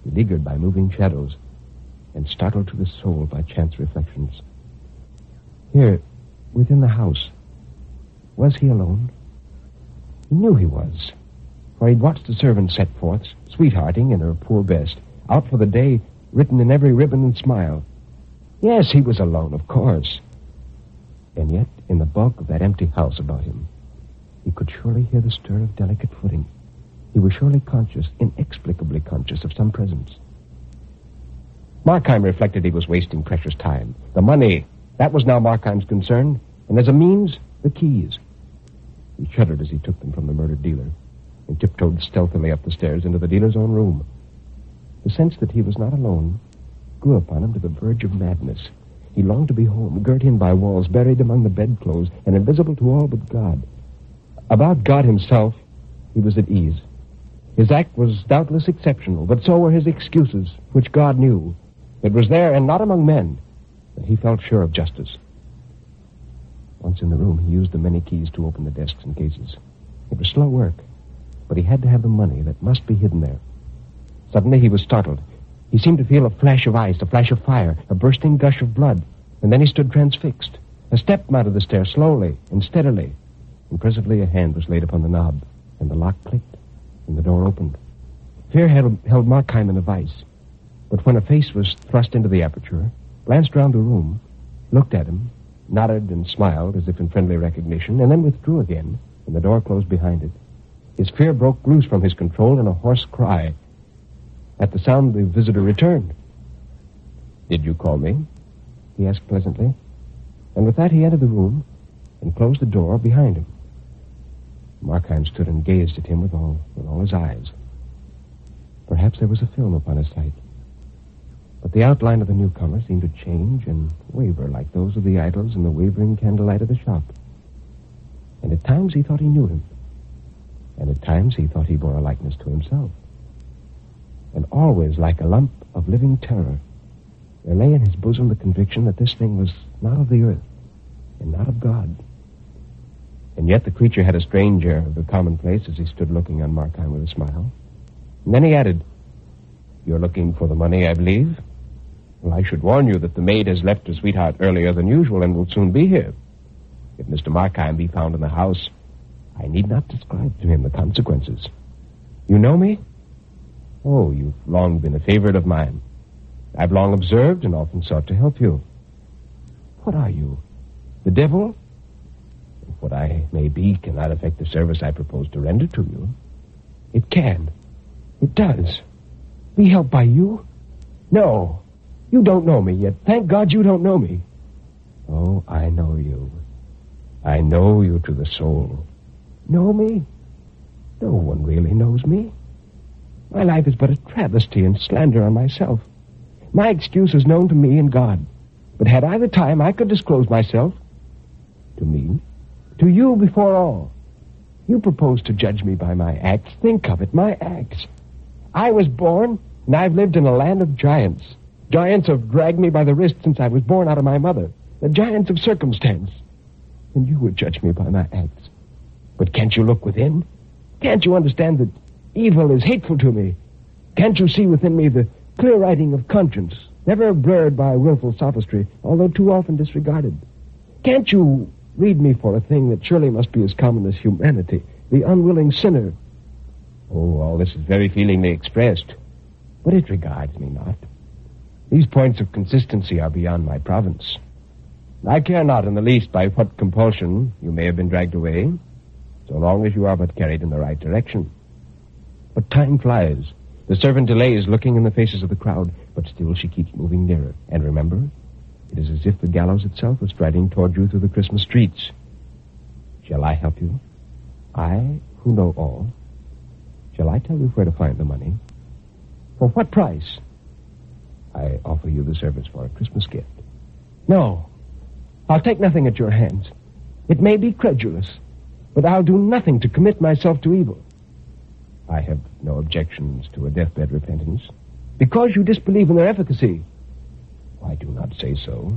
beleaguered by moving shadows, and startled to the soul by chance reflections. Here, within the house, was he alone? He knew he was, for he'd watched the servant set forth, sweethearting in her poor best, out for the day, written in every ribbon and smile. Yes, he was alone, of course. And yet, in the bulk of that empty house about him, he could surely hear the stir of delicate footing. He was surely conscious, inexplicably conscious, of some presence. Markheim reflected he was wasting precious time. The money, that was now Markheim's concern, and as a means, the keys. He shuddered as he took them from the murdered dealer and tiptoed stealthily up the stairs into the dealer's own room. The sense that he was not alone grew upon him to the verge of madness. He longed to be home, girt in by walls, buried among the bedclothes, and invisible to all but God. About God himself, he was at ease. His act was doubtless exceptional, but so were his excuses, which God knew. It was there, and not among men, that he felt sure of justice. Once in the room, he used the many keys to open the desks and cases. It was slow work, but he had to have the money that must be hidden there. Suddenly, he was startled. He seemed to feel a flash of ice, a flash of fire, a bursting gush of blood, and then he stood transfixed. A step mounted the stair slowly and steadily, and presently a hand was laid upon the knob, and the lock clicked, and the door opened. Fear held Markheim in a vice, but when a face was thrust into the aperture, glanced round the room, looked at him, nodded and smiled as if in friendly recognition, and then withdrew again, and the door closed behind it, his fear broke loose from his control in a hoarse cry. At the sound, the visitor returned. "Did you call me?" he asked pleasantly. And with that, he entered the room and closed the door behind him. Markheim stood and gazed at him with all his eyes. Perhaps there was a film upon his sight, but the outline of the newcomer seemed to change and waver like those of the idols in the wavering candlelight of the shop. And at times he thought he knew him, and at times he thought he bore a likeness to himself. and always like a lump of living terror, there lay in his bosom the conviction that this thing was not of the earth and not of God. And yet the creature had a strange air of the commonplace as he stood looking on Markheim with a smile. And then he added, "You're looking for the money, I believe? Well, I should warn you that the maid has left her sweetheart earlier than usual and will soon be here. If Mr. Markheim be found in the house, I need not describe to him the consequences. You know me? Oh, you've long been a favorite of mine. I've long observed and often sought to help you. What are you? The devil? What I may be cannot affect the service I propose to render to you. It can. It does. Be helped by you? No. You don't know me yet. Thank God you don't know me. Oh, I know you. I know you to the soul. Know me? No one really knows me. My life is but a travesty and slander on myself. My excuse is known to me and God. But had I the time, I could disclose myself. To me. To you before all. You propose to judge me by my acts. Think of it, my acts. I was born, and I've lived in a land of giants. Giants have dragged me by the wrist since I was born out of my mother. The giants of circumstance. And you would judge me by my acts. But can't you look within? Can't you understand that evil is hateful to me? Can't you see within me the clear writing of conscience, never blurred by willful sophistry, although too often disregarded? Can't you read me for a thing that surely must be as common as humanity, the unwilling sinner? Oh, all this is very feelingly expressed, but it regards me not. These points of consistency are beyond my province. I care not in the least by what compulsion you may have been dragged away, so long as you are but carried in the right direction. But time flies. The servant delays, looking in the faces of the crowd, but still she keeps moving nearer. And remember, it is as if the gallows itself was striding toward you through the Christmas streets. Shall I help you? I, who know all. Shall I tell you where to find the money? For what price? I offer you the service for a Christmas gift. No, I'll take nothing at your hands. It may be credulous, but I'll do nothing to commit myself to evil. I have no objections to a deathbed repentance. Because you disbelieve in their efficacy. I do not say so.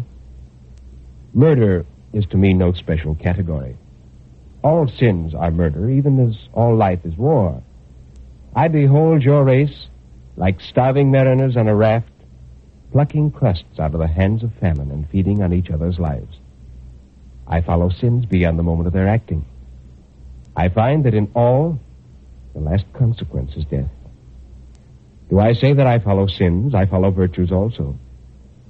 Murder is to me no special category. All sins are murder, even as all life is war. I behold your race, like starving mariners on a raft, plucking crusts out of the hands of famine and feeding on each other's lives. I follow sins beyond the moment of their acting. I find that in all, the last consequence is death. Do I say that I follow sins? I follow virtues also.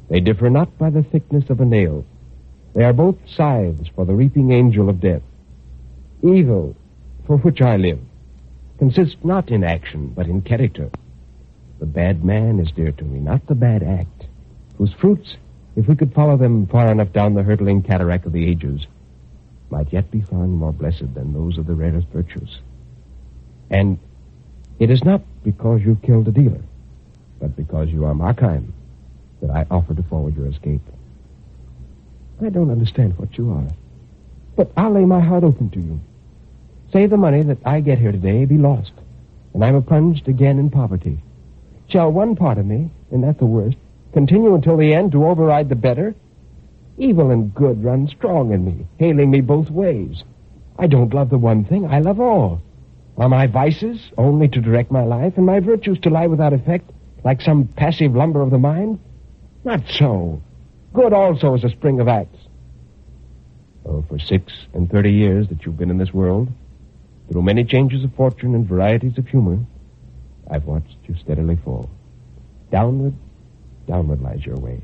They differ not by the thickness of a nail. They are both scythes for the reaping angel of death. Evil, for which I live, consists not in action, but in character. The bad man is dear to me, not the bad act, whose fruits, if we could follow them far enough down the hurtling cataract of the ages, might yet be found more blessed than those of the rarest virtues. And it is not because you killed a dealer, but because you are Markheim, that I offer to forward your escape. I don't understand what you are, but I'll lay my heart open to you. Say the money that I get here today be lost, and I'm plunged again in poverty. Shall one part of me, and that's the worst, continue until the end to override the better? Evil and good run strong in me, hailing me both ways. I don't love the one thing, I love all. Are my vices only to direct my life, and my virtues to lie without effect, like some passive lumber of the mind? Not so. Good also is a spring of acts. Oh, for 36 years that you've been in this world, through many changes of fortune and varieties of humor, I've watched you steadily fall. Downward, downward lies your way.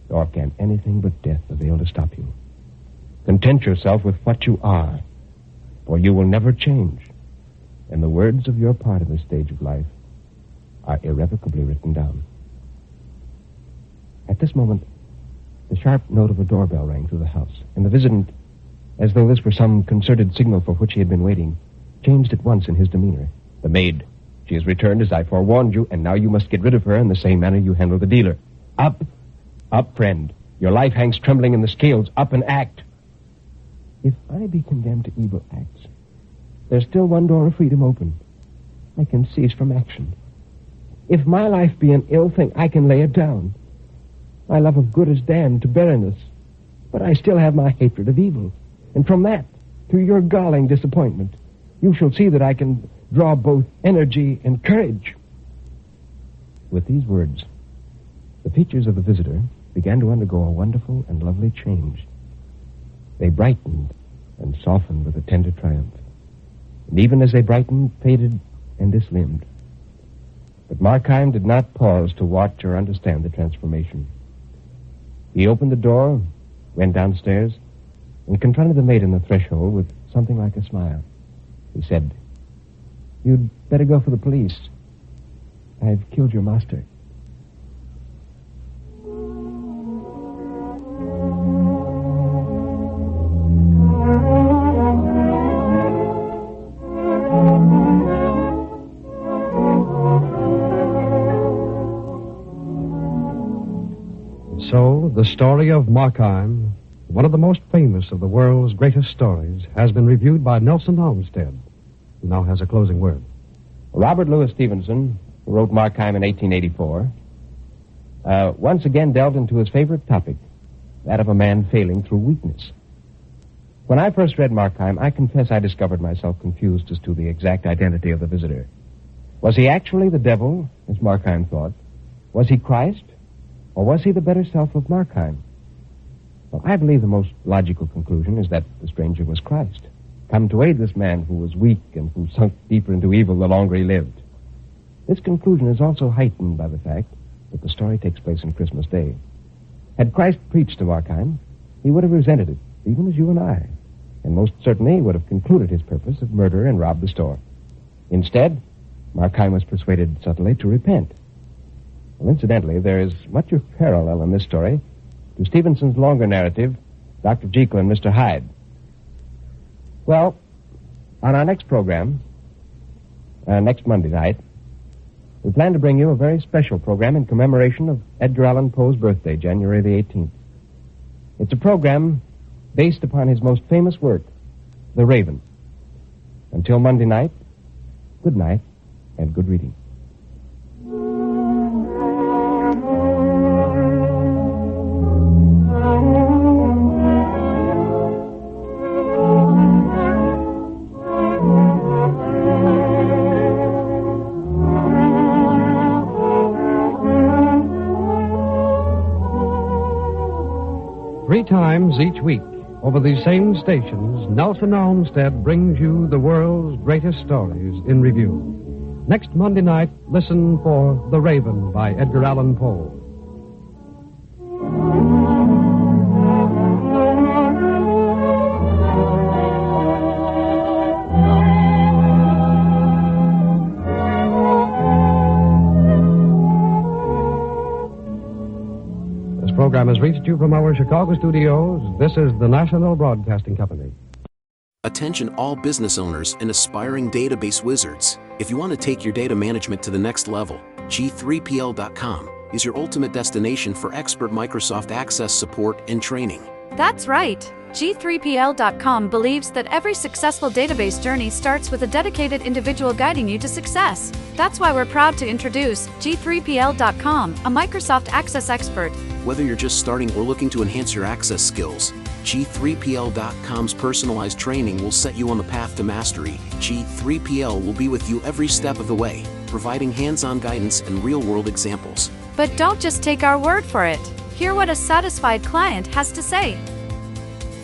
Nor can anything but death avail to stop you. Content yourself with what you are, for you will never change. And the words of your part in this stage of life are irrevocably written down. At this moment, the sharp note of a doorbell rang through the house, and the visitant, as though this were some concerted signal for which he had been waiting, changed at once in his demeanor. The maid. She has returned as I forewarned you, and now you must get rid of her in the same manner you handled the dealer. Up, up, friend. Your life hangs trembling in the scales. Up and act. If I be condemned to evil acts, there's still one door of freedom open. I can cease from action. If my life be an ill thing, I can lay it down. My love of good is damned to barrenness, but I still have my hatred of evil. And from that to your galling disappointment, you shall see that I can draw both energy and courage. With these words, the features of the visitor began to undergo a wonderful and lovely change. They brightened and softened with a tender triumph. And even as they brightened, faded, and dislimbed. But Markheim did not pause to watch or understand the transformation. He opened the door, went downstairs, and confronted the maid in the threshold with something like a smile. He said, "You'd better go for the police. I've killed your master." So, the story of Markheim, one of the most famous of the world's greatest stories, has been reviewed by Nelson Olmsted, who now has a closing word. Robert Louis Stevenson, who wrote Markheim in 1884, once again delved into his favorite topic, that of a man failing through weakness. When I first read Markheim, I confess I discovered myself confused as to the exact identity of the visitor. Was he actually the devil, as Markheim thought? Was he Christ? Or was he the better self of Markheim? Well, I believe the most logical conclusion is that the stranger was Christ, come to aid this man who was weak and who sunk deeper into evil the longer he lived. This conclusion is also heightened by the fact that the story takes place on Christmas Day. Had Christ preached to Markheim, he would have resented it, even as you and I, and most certainly would have concluded his purpose of murder and robbed the store. Instead, Markheim was persuaded subtly to repent. Well, incidentally, there is much of parallel in this story to Stevenson's longer narrative, Dr. Jekyll and Mr. Hyde. Well, on our next program, next Monday night, we plan to bring you a very special program in commemoration of Edgar Allan Poe's birthday, January the 18th. It's a program based upon his most famous work, The Raven. Until Monday night, good night and good reading. 3 times each week, over these same stations, Nelson Olmsted brings you the world's greatest stories in review. Next Monday night, listen for The Raven by Edgar Allan Poe. This program has reached you from our Chicago studios. This is the National Broadcasting Company. Attention all business owners and aspiring database wizards. If you want to take your data management to the next level, G3PL.com is your ultimate destination for expert Microsoft Access support and training. That's right. G3PL.com believes that every successful database journey starts with a dedicated individual guiding you to success. That's why we're proud to introduce G3PL.com, a Microsoft Access expert. Whether you're just starting or looking to enhance your access skills, G3PL.com's personalized training will set you on the path to mastery. G3PL will be with you every step of the way, providing hands-on guidance and real-world examples. But don't just take our word for it. Hear what a satisfied client has to say.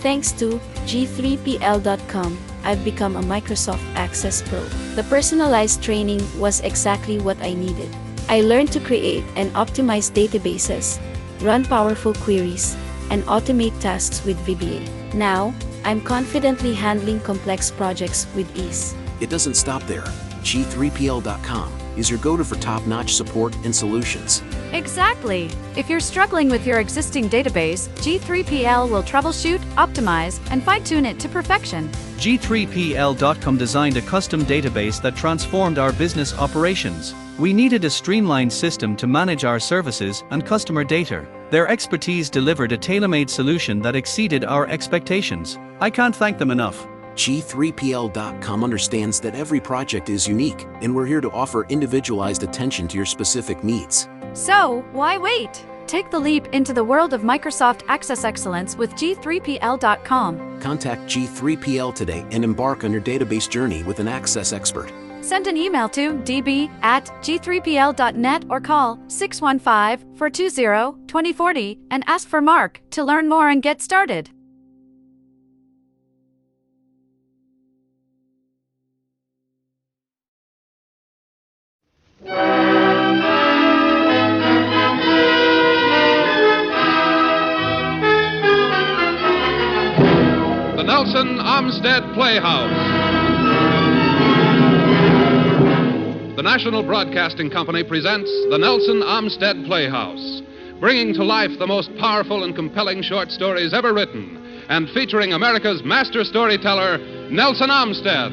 Thanks to G3PL.com, I've become a Microsoft Access Pro. The personalized training was exactly what I needed. I learned to create and optimize databases, run powerful queries, and automate tasks with VBA. Now, I'm confidently handling complex projects with ease. It doesn't stop there. G3PL.com is your go-to for top-notch support and solutions. Exactly. If you're struggling with your existing database, G3PL will troubleshoot, optimize, and fine-tune it to perfection. G3PL.com designed a custom database that transformed our business operations. We needed a streamlined system to manage our services and customer data. Their expertise delivered a tailor-made solution that exceeded our expectations. I can't thank them enough. G3PL.com understands that every project is unique, and we're here to offer individualized attention to your specific needs. So, why wait? Take the leap into the world of Microsoft Access Excellence with G3PL.com. Contact G3PL today and embark on your database journey with an Access expert. Send an email to db@g3pl.net or call 615-420-2040 and ask for Mark to learn more and get started. The Nelson Olmsted Playhouse. The National Broadcasting Company presents the Nelson Olmsted Playhouse, bringing to life the most powerful and compelling short stories ever written, and featuring America's master storyteller, Nelson Olmsted.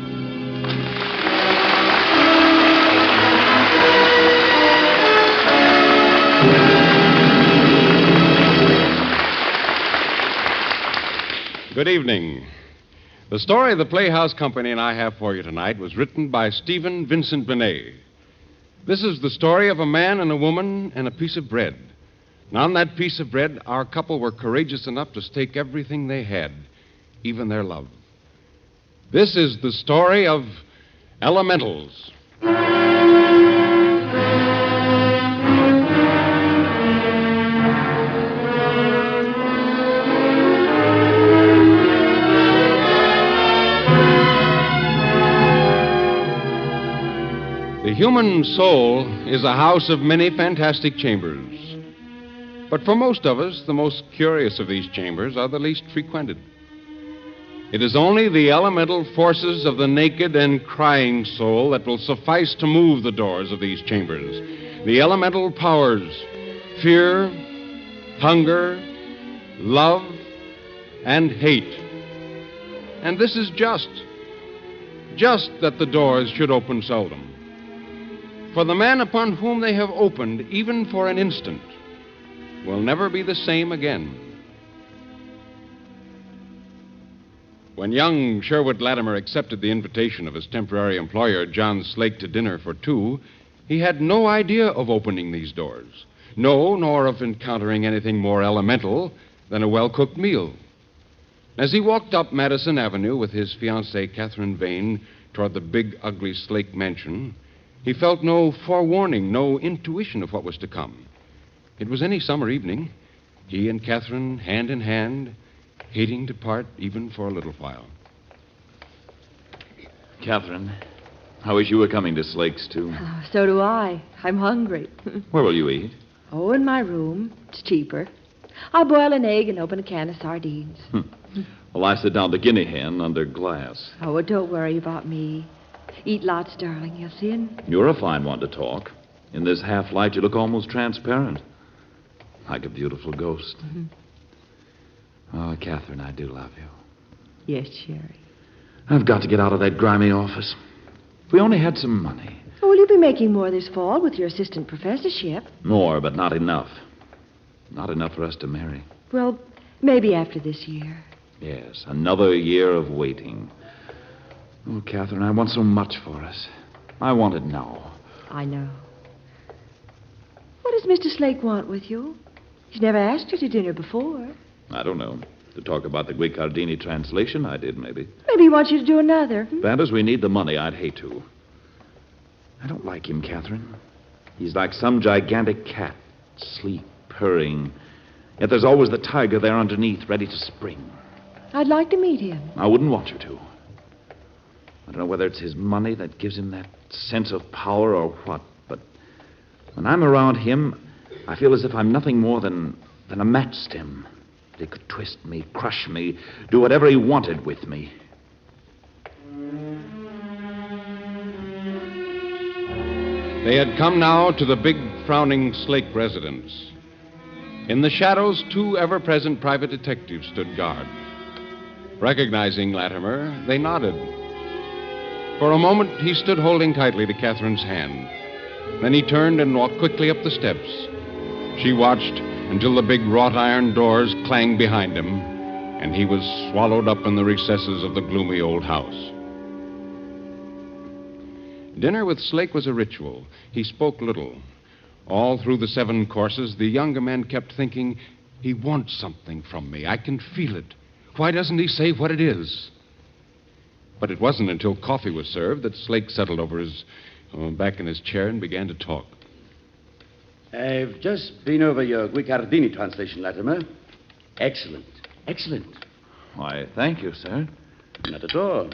Good evening. The story the Playhouse Company and I have for you tonight was written by Stephen Vincent Benet. This is the story of a man and a woman and a piece of bread. And on that piece of bread, our couple were courageous enough to stake everything they had, even their love. This is the story of Elementals. The human soul is a house of many fantastic chambers. But for most of us, the most curious of these chambers are the least frequented. It is only the elemental forces of the naked and crying soul that will suffice to move the doors of these chambers. The elemental powers, fear, hunger, love, and hate. And this is just that the doors should open seldom. For the man upon whom they have opened, even for an instant, will never be the same again. When young Sherwood Latimer accepted the invitation of his temporary employer, John Slake, to dinner for two, he had no idea of opening these doors. No, nor of encountering anything more elemental than a well-cooked meal. As he walked up Madison Avenue with his fiancée, Catherine Vane, toward the big, ugly Slake mansion, he felt no forewarning, no intuition of what was to come. It was any summer evening, he and Catherine hand in hand, hating to part even for a little while. Catherine, I wish you were coming to Slake's, too. Oh, so do I. I'm hungry. Where will you eat? Oh, in my room. It's cheaper. I'll boil an egg and open a can of sardines. Well, I sit down the guinea hen under glass. Oh, well, don't worry about me. Eat lots, darling. You'll see him. You're a fine one to talk. In this half-light, you look almost transparent. Like a beautiful ghost. Mm-hmm. Oh, Catherine, I do love you. Yes, Sherry. I've got to get out of that grimy office. If we only had some money. Oh, well, you'll be making more this fall with your assistant professorship. More, but not enough. Not enough for us to marry. Well, maybe after this year. Yes, another year of waiting. Oh, Catherine, I want so much for us. I want it now. I know. What does Mr. Slake want with you? He's never asked you to dinner before. I don't know. To talk about the Guicardini translation, I did, maybe. Maybe he wants you to do another. Bad as we need the money, I'd hate to. I don't like him, Catherine. He's like some gigantic cat, sleep, purring. Yet there's always the tiger there underneath, ready to spring. I'd like to meet him. I wouldn't want you to. I don't know whether it's his money that gives him that sense of power or what, but when I'm around him, I feel as if I'm nothing more than a match stem. He could twist me, crush me, do whatever he wanted with me. They had come now to the big, frowning Slake residence. In the shadows, two ever-present private detectives stood guard. Recognizing Latimer, they nodded. For a moment, he stood holding tightly to Catherine's hand. Then he turned and walked quickly up the steps. She watched until the big wrought iron doors clanged behind him. and he was swallowed up in the recesses of the gloomy old house. Dinner with Slake was a ritual. He spoke little. All through the 7 courses, the younger man kept thinking, he wants something from me. I can feel it. Why doesn't he say what it is? But it wasn't until coffee was served that Slake settled over back in his chair and began to talk. I've just been over your Guicardini translation, Latimer. Excellent. Excellent. Why, thank you, sir. Not at all.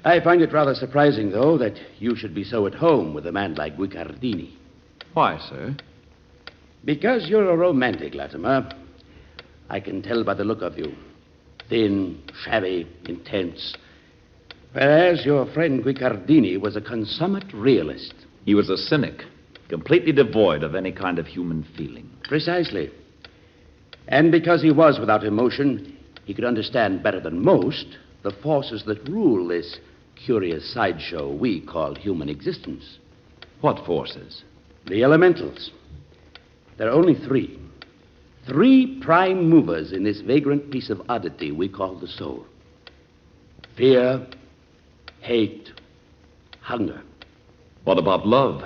I find it rather surprising, though, that you should be so at home with a man like Guicardini. Why, sir? Because you're a romantic, Latimer. I can tell by the look of you. Thin, shabby, intense. Whereas your friend Guicardini was a consummate realist. He was a cynic, completely devoid of any kind of human feeling. Precisely. And because he was without emotion, he could understand better than most the forces that rule this curious sideshow we call human existence. What forces? The elementals. There are only 3. 3 prime movers in this vagrant piece of oddity we call the soul. Fear, hate, hunger. What about love?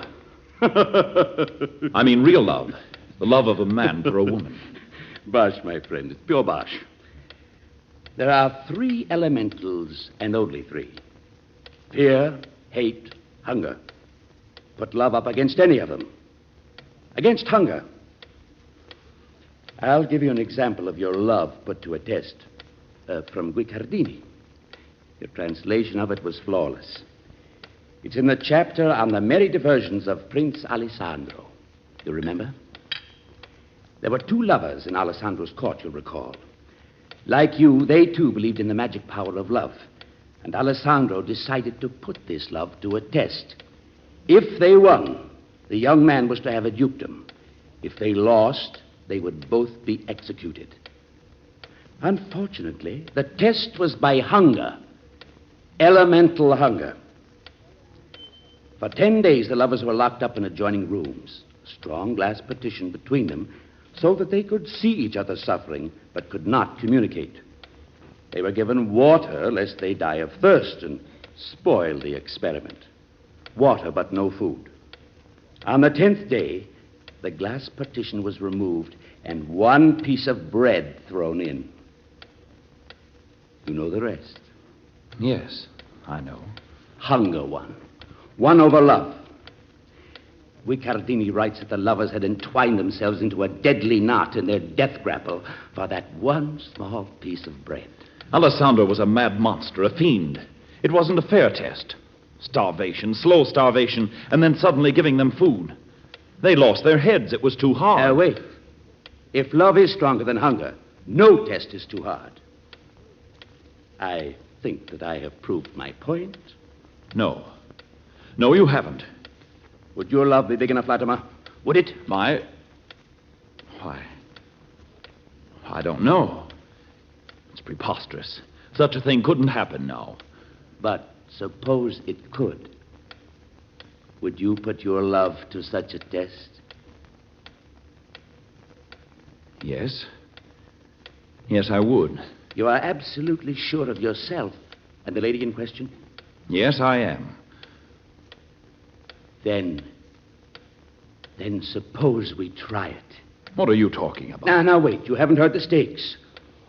I mean real love. The love of a man for a woman. Bosh, my friend. It's pure bosh. There are 3 elementals, and only 3. Fear, hate, hunger. Put love up against any of them. Against hunger. I'll give you an example of your love put to a test from Guicardini. Your translation of it was flawless. It's in the chapter on the merry diversions of Prince Alessandro. You remember? There were 2 lovers in Alessandro's court, you'll recall. Like you, they too believed in the magic power of love. And Alessandro decided to put this love to a test. If they won, the young man was to have a dukedom. If they lost, they would both be executed. Unfortunately, the test was by hunger. Elemental hunger. For 10 days, the lovers were locked up in adjoining rooms. A strong glass partition between them, so that they could see each other suffering, but could not communicate. They were given water, lest they die of thirst and spoil the experiment. Water, but no food. On the 10th day, the glass partition was removed and 1 piece of bread thrown in. You know the rest. Yes, I know. Hunger won. Won over love. Guicardini writes that the lovers had entwined themselves into a deadly knot in their death grapple for that 1 small piece of bread. Alessandro was a mad monster, a fiend. It wasn't a fair test. Starvation, slow starvation, and then suddenly giving them food. They lost their heads. It was too hard. Wait. If love is stronger than hunger, no test is too hard. I think that I have proved my point. No. No, you haven't. Would your love be big enough, Latimer? Would it? Why, I don't know. It's preposterous. Such a thing couldn't happen now. But suppose it could. Would you put your love to such a test? Yes. Yes, I would. You are absolutely sure of yourself and the lady in question? Yes, I am. Then suppose we try it. What are you talking about? Now, wait. You haven't heard the stakes.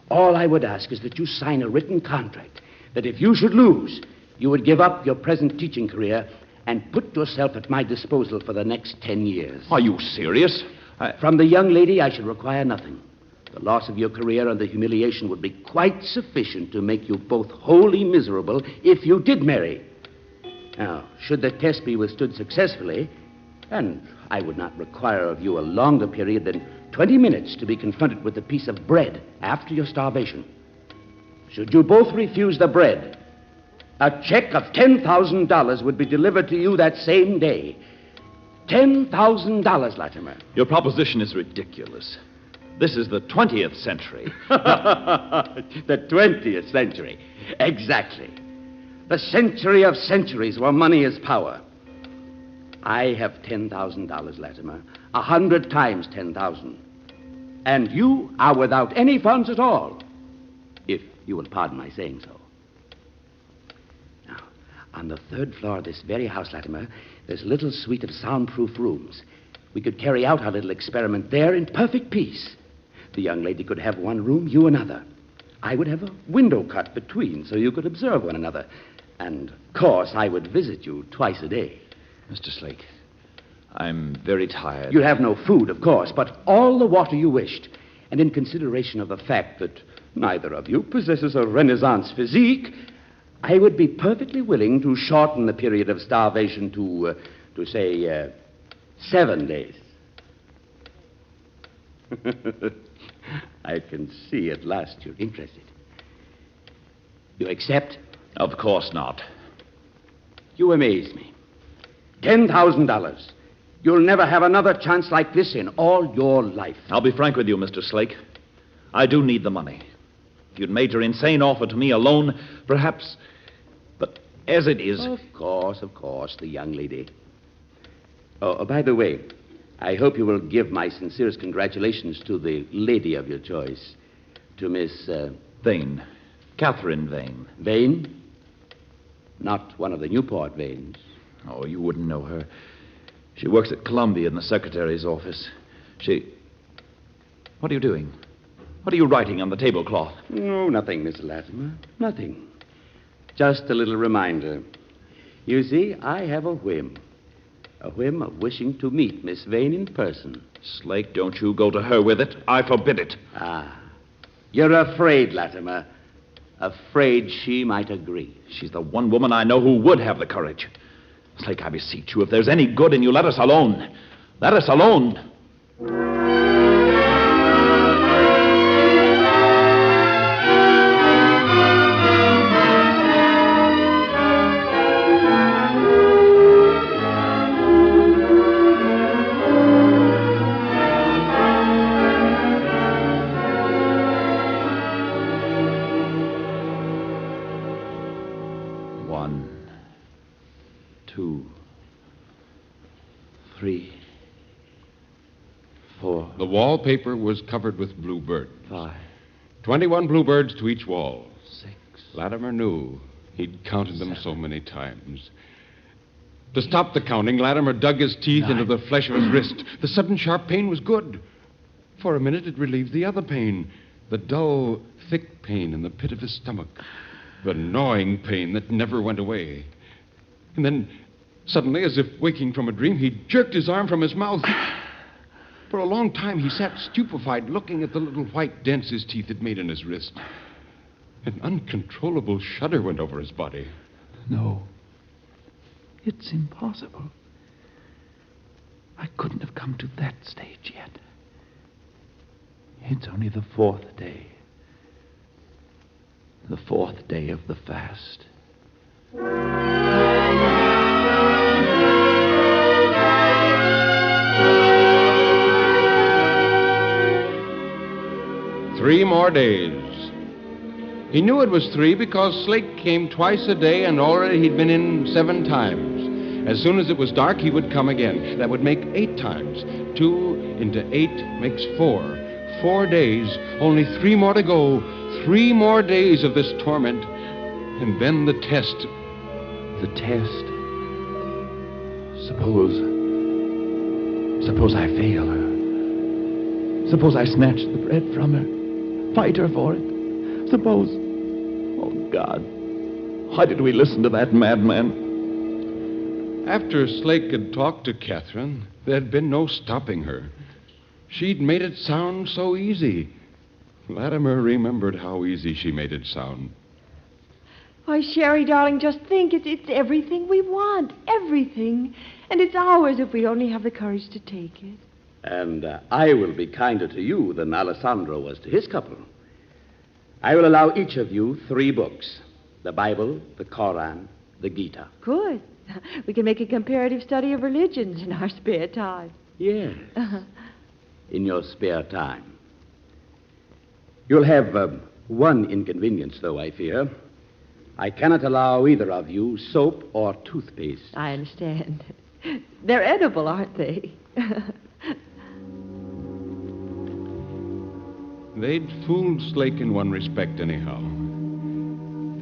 All I would ask is that you sign a written contract that if you should lose, you would give up your present teaching career and put yourself at my disposal for the next 10 years. Are you serious? From the young lady, I should require nothing. The loss of your career and the humiliation would be quite sufficient to make you both wholly miserable if you did marry. Now, should the test be withstood successfully, and I would not require of you a longer period than 20 minutes to be confronted with a piece of bread after your starvation. Should you both refuse the bread, a check of $10,000 would be delivered to you that same day. $10,000, Latimer. Your proposition is ridiculous. This is the 20th century. The 20th century. Exactly. The century of centuries where money is power. I have $10,000, Latimer. 100 times 10,000. And you are without any funds at all. You will pardon my saying so. Now, on the third floor of this very house, Latimer, there's a little suite of soundproof rooms. We could carry out our little experiment there in perfect peace. The young lady could have one room, you another. I would have a window cut between so you could observe one another. And, of course, I would visit you twice a day. Mr. Slake, I'm very tired. You'd have no food, of course, but all the water you wished. And in consideration of the fact that neither of you possesses a Renaissance physique, I would be perfectly willing to shorten the period of starvation to say, 7 days. I can see at last you're interested. You accept? Of course not. You amaze me. $10,000. You'll never have another chance like this in all your life. I'll be frank with you, Mr. Slake. I do need the money. If you'd made your insane offer to me alone, perhaps... But as it is... Of course, the young lady. Oh, by the way, I hope you will give my sincerest congratulations to the lady of your choice, to Miss... Vane. Catherine Vane. Vane? Not one of the Newport Vanes. Oh, you wouldn't know her. She works at Columbia in the secretary's office. What are you doing? What are you writing on the tablecloth? No, nothing, Mr. Latimer. Nothing. Just a little reminder. You see, I have a whim. A whim of wishing to meet Miss Vane in person. Slake, don't you go to her with it. I forbid it. Ah. You're afraid, Latimer. Afraid she might agree. She's the one woman I know who would have the courage. Slake, I beseech you, if there's any good in you, let us alone. Let us alone. The wallpaper was covered with bluebirds. 5. 21 bluebirds to each wall. 6. Latimer knew. He'd counted them so many times. To stop the counting, Latimer dug his teeth 9. into the flesh of his wrist. The sudden sharp pain was good. For a minute, it relieved the other pain. The dull, thick pain in the pit of his stomach. The gnawing pain that never went away. And then, suddenly, as if waking from a dream, he jerked his arm from his mouth. For a long time, he sat stupefied, looking at the little white dents his teeth had made in his wrist. An uncontrollable shudder went over his body. No. It's impossible. I couldn't have come to that stage yet. It's only the 4th day. The 4th day of the fast. Three more days. He knew it was 3 because Slake came twice a day and already he'd been in 7 times. As soon as it was dark, he would come again. That would make 8 times. 2 into 8 makes 4. 4 days, only 3 more to go. 3 more days of this torment. And then the test. The test? Suppose I fail her. Suppose I snatch the bread from her. Fight her for it. Suppose... Oh, God. Why did we listen to that madman? After Slake had talked to Catherine, there'd been no stopping her. She'd made it sound so easy. Latimer remembered how easy she made it sound. Why, Sherry, darling, just think. It's everything we want. Everything. And it's ours if we only have the courage to take it. And I will be kinder to you than Alessandro was to his couple. I will allow each of you 3 books. The Bible, the Koran, the Gita. Good. We can make a comparative study of religions in our spare time. Yes. In your spare time. You'll have one inconvenience, though, I fear. I cannot allow either of you soap or toothpaste. I understand. They're edible, aren't they? They'd fooled Slake in one respect, anyhow.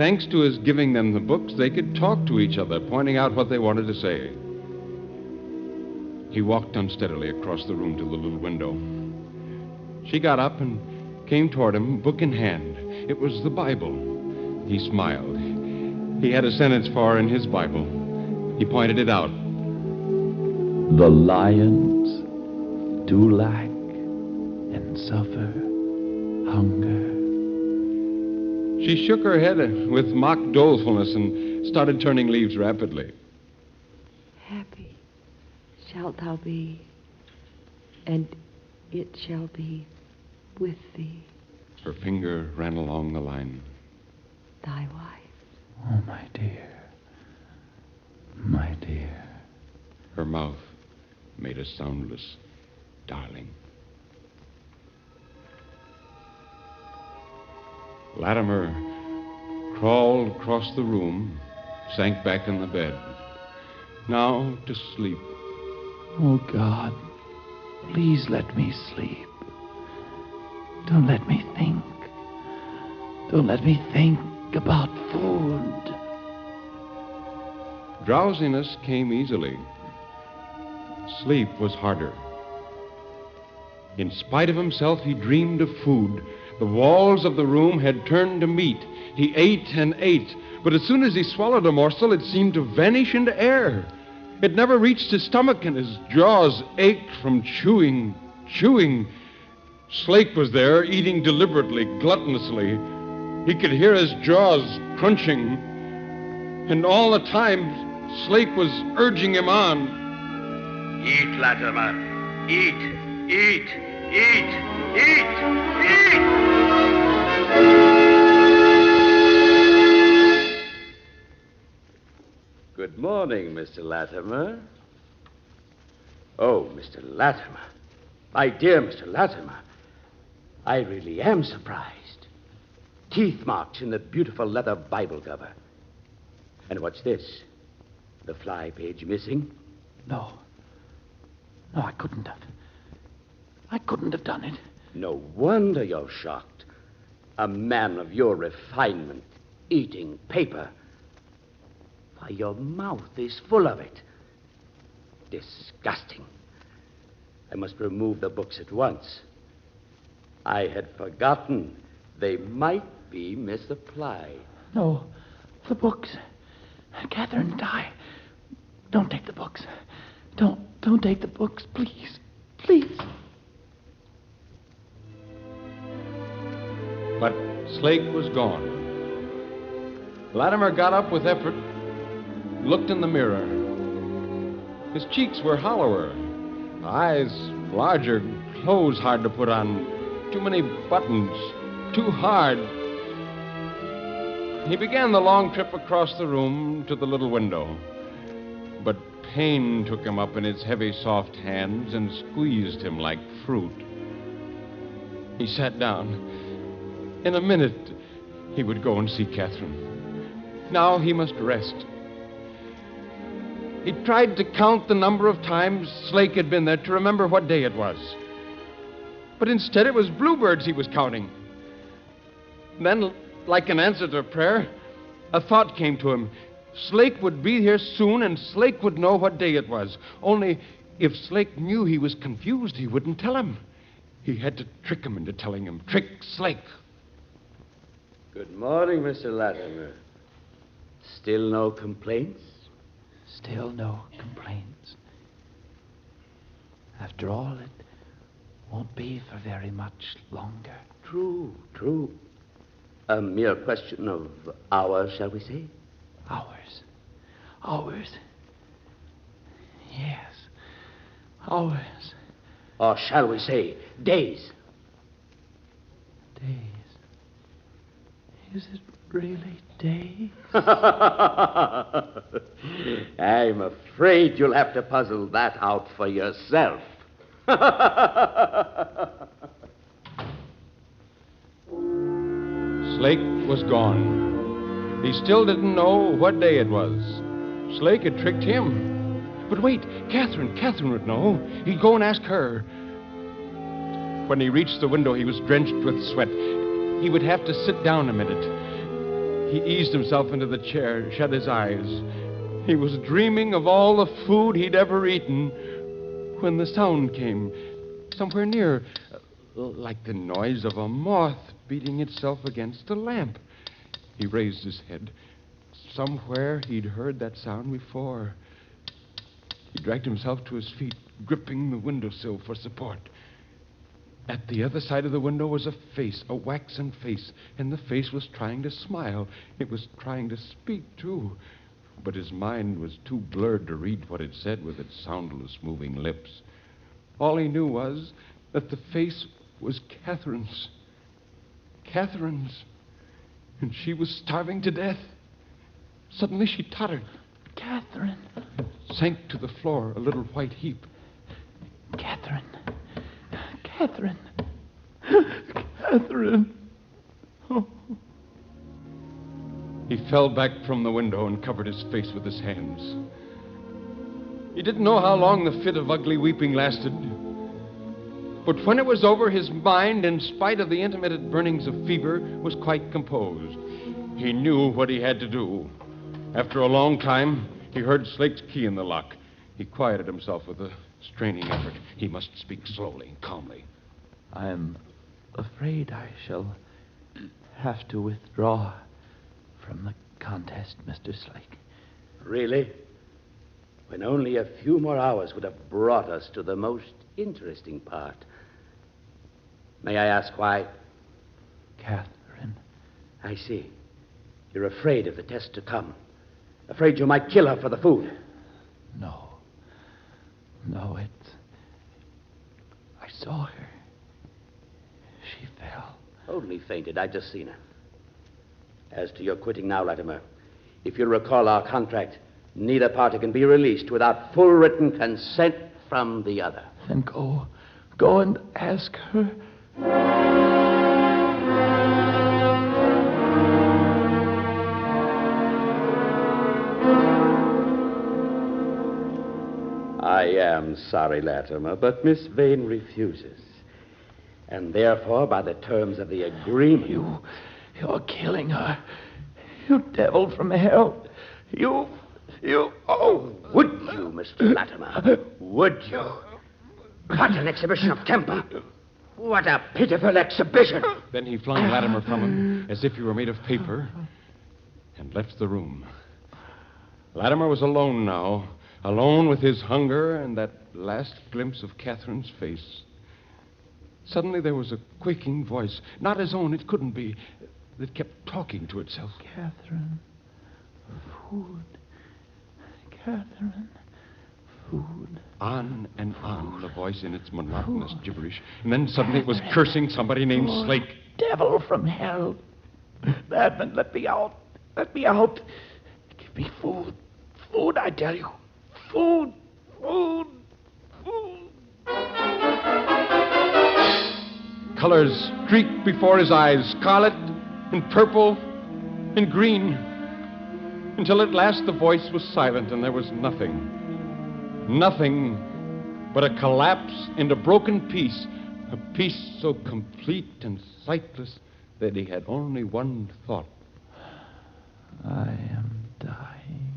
Thanks to his giving them the books, they could talk to each other, pointing out what they wanted to say. He walked unsteadily across the room to the little window. She got up and came toward him, book in hand. It was the Bible. He smiled. He had a sentence for her in his Bible. He pointed it out. The lions do lack and suffer hunger. She shook her head with mock dolefulness and started turning leaves rapidly. Happy shalt thou be, and it shall be with thee. Her finger ran along the line. Thy wife. Oh, my dear. My dear. Her mouth made a soundless darling. Latimer crawled across the room, sank back in the bed. Now to sleep. Oh, God, please let me sleep. Don't let me think. Don't let me think about food. Drowsiness came easily. Sleep was harder. In spite of himself, he dreamed of food. The walls of the room had turned to meat. He ate and ate, but as soon as he swallowed a morsel, it seemed to vanish into air. It never reached his stomach, and his jaws ached from chewing. Slake was there, eating deliberately, gluttonously. He could hear his jaws crunching, and all the time, Slake was urging him on. Eat, Latimer. Eat, eat, eat, eat, eat! Good morning, Mr. Latimer. Oh, Mr. Latimer. My dear Mr. Latimer. I really am surprised. Teeth marks in the beautiful leather Bible cover. And what's this? The fly page missing? No. No, I couldn't have. I couldn't have done it. No wonder you're shocked. A man of your refinement eating paper. Why, your mouth is full of it. Disgusting. I must remove the books at once. I had forgotten they might be misapplied. No, the books. Catherine and I. Don't take the books. Don't take the books, please. Please. But Slake was gone. Latimer got up with effort, looked in the mirror. His cheeks were hollower, eyes larger, clothes hard to put on, too many buttons, too hard. He began the long trip across the room to the little window. But pain took him up in its heavy, soft hands and squeezed him like fruit. He sat down. In a minute, he would go and see Catherine. Now he must rest. He tried to count the number of times Slake had been there to remember what day it was. But instead, it was bluebirds he was counting. Then, like an answer to prayer, a thought came to him. Slake would be here soon, and Slake would know what day it was. Only, if Slake knew he was confused, he wouldn't tell him. He had to trick him into telling him. Trick Slake. Good morning, Mr. Latimer. Still no complaints? Still no complaints. After all, it won't be for very much longer. True, true. A mere question of hours, shall we say? Hours. Hours. Yes. Hours. Or shall we say days? Days. Is it really days? I'm afraid you'll have to puzzle that out for yourself. Slake was gone. He still didn't know what day it was. Slake had tricked him. But wait, Catherine would know. He'd go and ask her. When he reached the window, he was drenched with sweat. He would have to sit down a minute. He eased himself into the chair, shut his eyes. He was dreaming of all the food he'd ever eaten when the sound came somewhere near, like the noise of a moth beating itself against a lamp. He raised his head. Somewhere he'd heard that sound before. He dragged himself to his feet, gripping the windowsill for support. At the other side of the window was a face, a waxen face, and the face was trying to smile. It was trying to speak, too. But his mind was too blurred to read what it said with its soundless, moving lips. All he knew was that the face was Catherine's. Catherine's. And she was starving to death. Suddenly she tottered. Catherine. Sank to the floor, a little white heap. Catherine. Catherine. Catherine. Oh. He fell back from the window and covered his face with his hands. He didn't know how long the fit of ugly weeping lasted. But when it was over, his mind, in spite of the intermittent burnings of fever, was quite composed. He knew what he had to do. After a long time, he heard Slake's key in the lock. He quieted himself with a straining effort. He must speak slowly and calmly. I'm afraid I shall have to withdraw from the contest, Mr. Slake. Really? When only a few more hours would have brought us to the most interesting part. May I ask why? Catherine. I see. You're afraid of the test to come. Afraid you might kill her for the food. No. No, I saw her. She fell. Only fainted. I've just seen her. As to your quitting now, Latimer, if you recall our contract, neither party can be released without full written consent from the other. Then go and ask her. I am sorry, Latimer, but Miss Vane refuses. And therefore, by the terms of the agreement... You're killing her. You devil from hell. You... Oh, would you, Mr. Latimer? Would you? What an exhibition of temper. What a pitiful exhibition. Then he flung Latimer from him as if he were made of paper and left the room. Latimer was alone now, alone with his hunger and that last glimpse of Catherine's face. Suddenly there was a quaking voice, not his own, it couldn't be, that kept talking to itself. Catherine, food. Catherine, food. On and on, the voice in its monotonous gibberish. And then suddenly it was cursing somebody named Slake. Devil from hell. Madman, let me out. Let me out. Give me food. Food, I tell you. Food. Food. Food. Colors streaked before his eyes, scarlet and purple and green, until at last the voice was silent and there was nothing. Nothing but a collapse into broken peace, a peace so complete and sightless that he had only one thought. I am dying.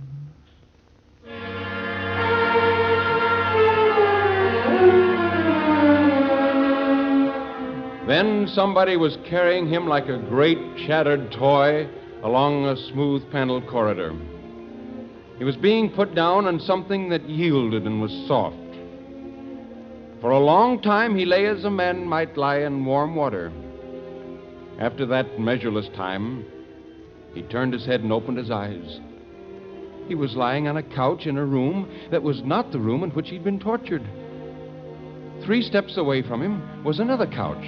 Then somebody was carrying him like a great shattered toy along a smooth-paneled corridor. He was being put down on something that yielded and was soft. For a long time he lay as a man might lie in warm water. After that measureless time, he turned his head and opened his eyes. He was lying on a couch in a room that was not the room in which he'd been tortured. 3 steps away from him was another couch.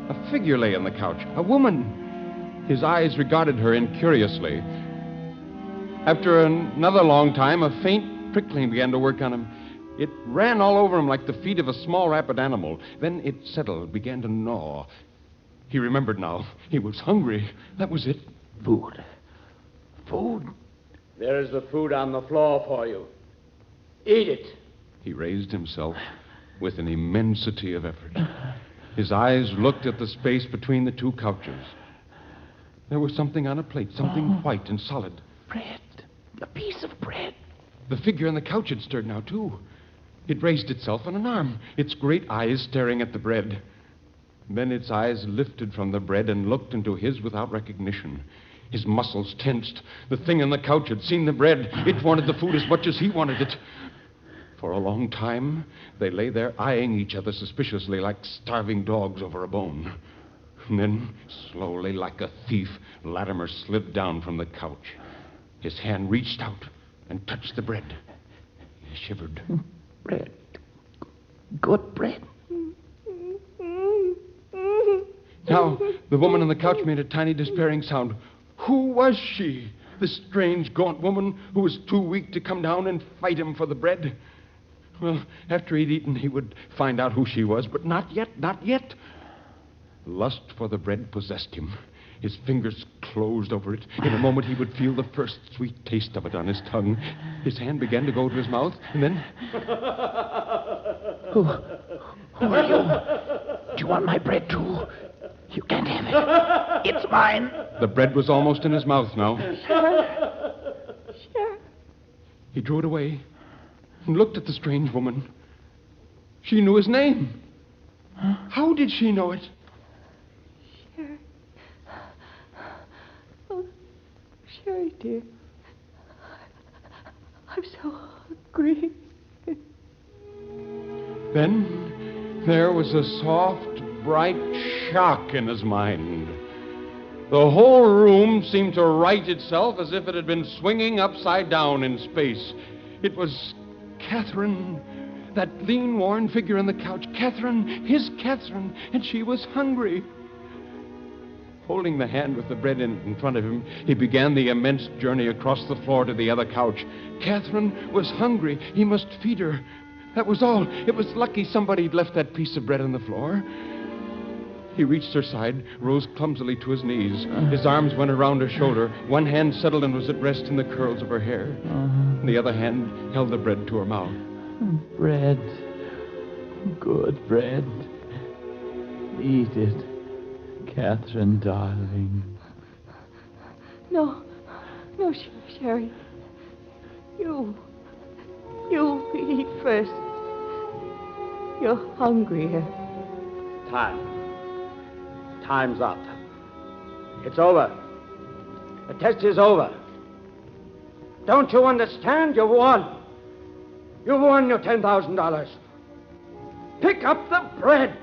A figure lay on the couch, a woman. His eyes regarded her incuriously. After another long time, a faint prickling began to work on him. It ran all over him like the feet of a small, rapid animal. Then it settled, began to gnaw. He remembered now. He was hungry. That was it. Food. Food. There is the food on the floor for you. Eat it. He raised himself with an immensity of effort. His eyes looked at the space between the 2 couches. There was something on a plate, something white and solid. Bread. A piece of bread. The figure on the couch had stirred now, too. It raised itself on an arm, its great eyes staring at the bread. Then its eyes lifted from the bread and looked into his without recognition. His muscles tensed. The thing on the couch had seen the bread. It wanted the food as much as he wanted it. For a long time, they lay there eyeing each other suspiciously like starving dogs over a bone. And then, slowly, like a thief, Latimer slid down from the couch. His hand reached out and touched the bread. He shivered. Bread. Good bread. Now, the woman on the couch made a tiny, despairing sound. Who was she? The strange, gaunt woman who was too weak to come down and fight him for the bread? Well, after he'd eaten, he would find out who she was, but not yet, not yet. Lust for the bread possessed him. His fingers closed over it. In a moment, he would feel the first sweet taste of it on his tongue. His hand began to go to his mouth, and then... Who are you? Do you want my bread, too? You can't have it. It's mine. The bread was almost in his mouth now. Sure. He drew it away and looked at the strange woman. She knew his name. How did she know it? Sherry. Oh, Sherry, dear. I'm so hungry. Then there was a soft, bright shock in his mind. The whole room seemed to right itself as if it had been swinging upside down in space. It was Catherine, that lean, worn figure on the couch. Catherine, his Catherine, and she was hungry. Holding the hand with the bread in front of him, he began the immense journey across the floor to the other couch. Catherine was hungry. He must feed her. That was all. It was lucky somebody'd left that piece of bread on the floor. He reached her side, rose clumsily to his knees. His arms went around her shoulder. One hand settled and was at rest in the curls of her hair. The other hand held the bread to her mouth. Bread. Good bread. Eat it, Catherine, darling. No, Sherry. You eat first. You're hungrier. Time's up. It's over. The test is over. Don't you understand? You won. You won your $10,000. Pick up the bread.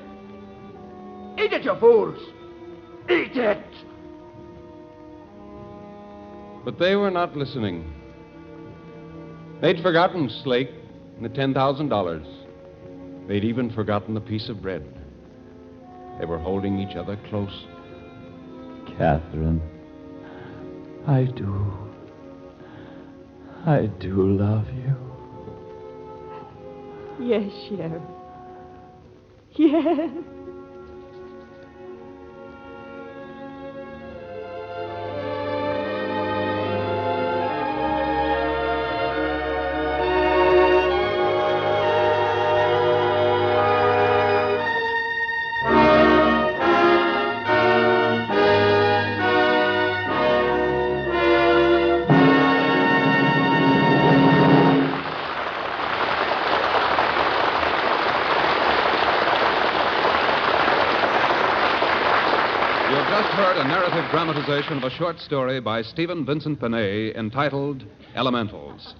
Eat it, you fools. Eat it. But they were not listening. They'd forgotten Slake and the $10,000. They'd even forgotten the piece of bread. They were holding each other close. Catherine, I do love you. Yes, Sherry. Yes. Dramatization of a short story by Stephen Vincent Benet entitled Elementals.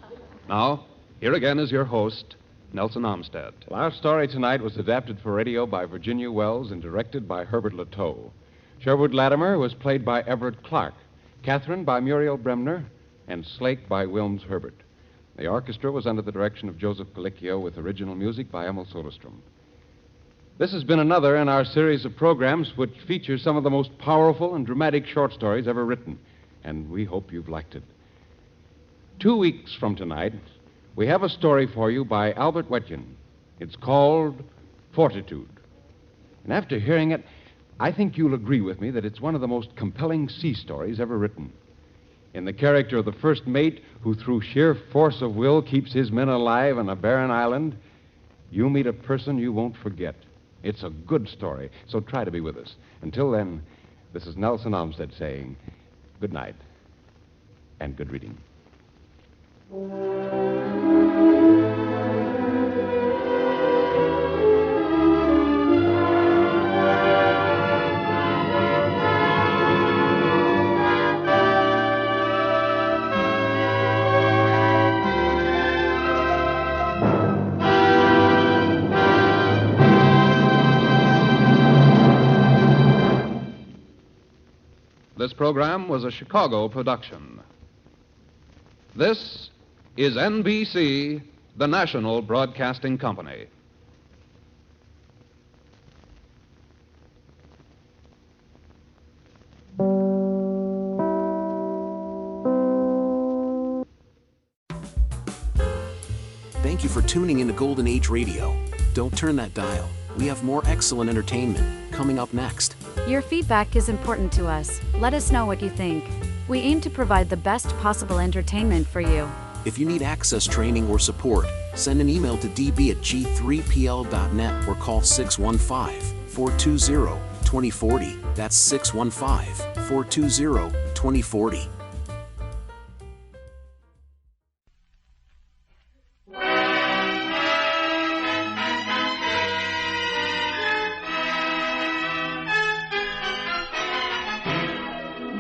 Now, here again is your host, Nelson Olmsted. Well, our story tonight was adapted for radio by Virginia Wells and directed by Herbert Latow. Sherwood Latimer was played by Everett Clark, Catherine by Muriel Bremner, and Slake by Wilms Herbert. The orchestra was under the direction of Joseph Colicchio with original music by Emil Soderstrom. This has been another in our series of programs which features some of the most powerful and dramatic short stories ever written, and we hope you've liked it. 2 weeks from tonight, we have a story for you by Albert Wetjen. It's called Fortitude. And after hearing it, I think you'll agree with me that it's one of the most compelling sea stories ever written. In the character of the first mate who through sheer force of will keeps his men alive on a barren island, you meet a person you won't forget. It's a good story, so try to be with us. Until then, This is Nelson Olmsted saying good night and good reading. This program was a Chicago production. This is NBC, the national broadcasting company. Thank you for tuning into Golden Age Radio. Don't turn that dial. We have more excellent entertainment coming up next. Your feedback is important to us. Let us know what you think. We aim to provide the best possible entertainment for you. If you need access training or support, send an email to db@g3pl.net or call 615-420-2040. That's 615-420-2040.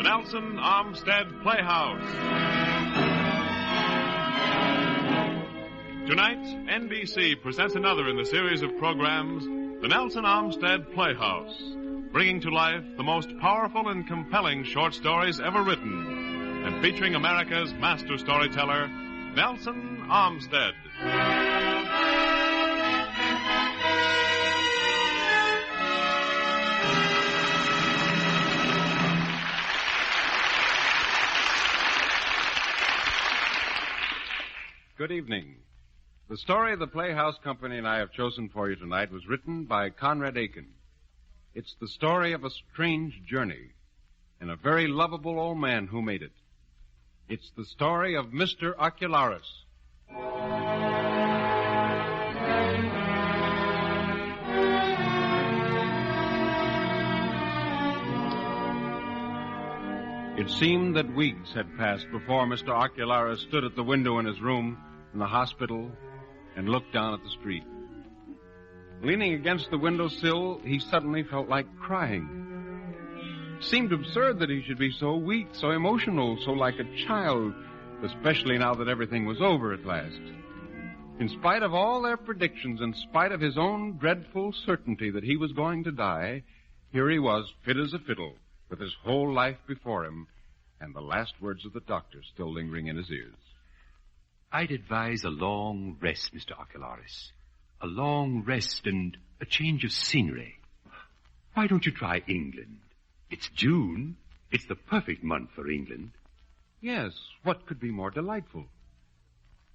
Nelson Olmsted Playhouse. Tonight, NBC presents another in the series of programs, the Nelson Olmsted Playhouse, bringing to life the most powerful and compelling short stories ever written, and featuring America's master storyteller, Nelson Olmsted. Good evening. The story the Playhouse Company and I have chosen for you tonight was written by Conrad Aiken. It's the story of a strange journey and a very lovable old man who made it. It's the story of Mr. Ocularis. It seemed that weeks had passed before Mr. Ocularis stood at the window in his room in the hospital and looked down at the street. Leaning against the windowsill, he suddenly felt like crying. It seemed absurd that he should be so weak, so emotional, so like a child, especially now that everything was over at last. In spite of all their predictions, in spite of his own dreadful certainty that he was going to die, here he was, fit as a fiddle, with his whole life before him, and the last words of the doctor still lingering in his ears. I'd advise a long rest, Mr. Ocularis. A long rest and a change of scenery. Why don't you try England? It's June. It's the perfect month for England. Yes, what could be more delightful?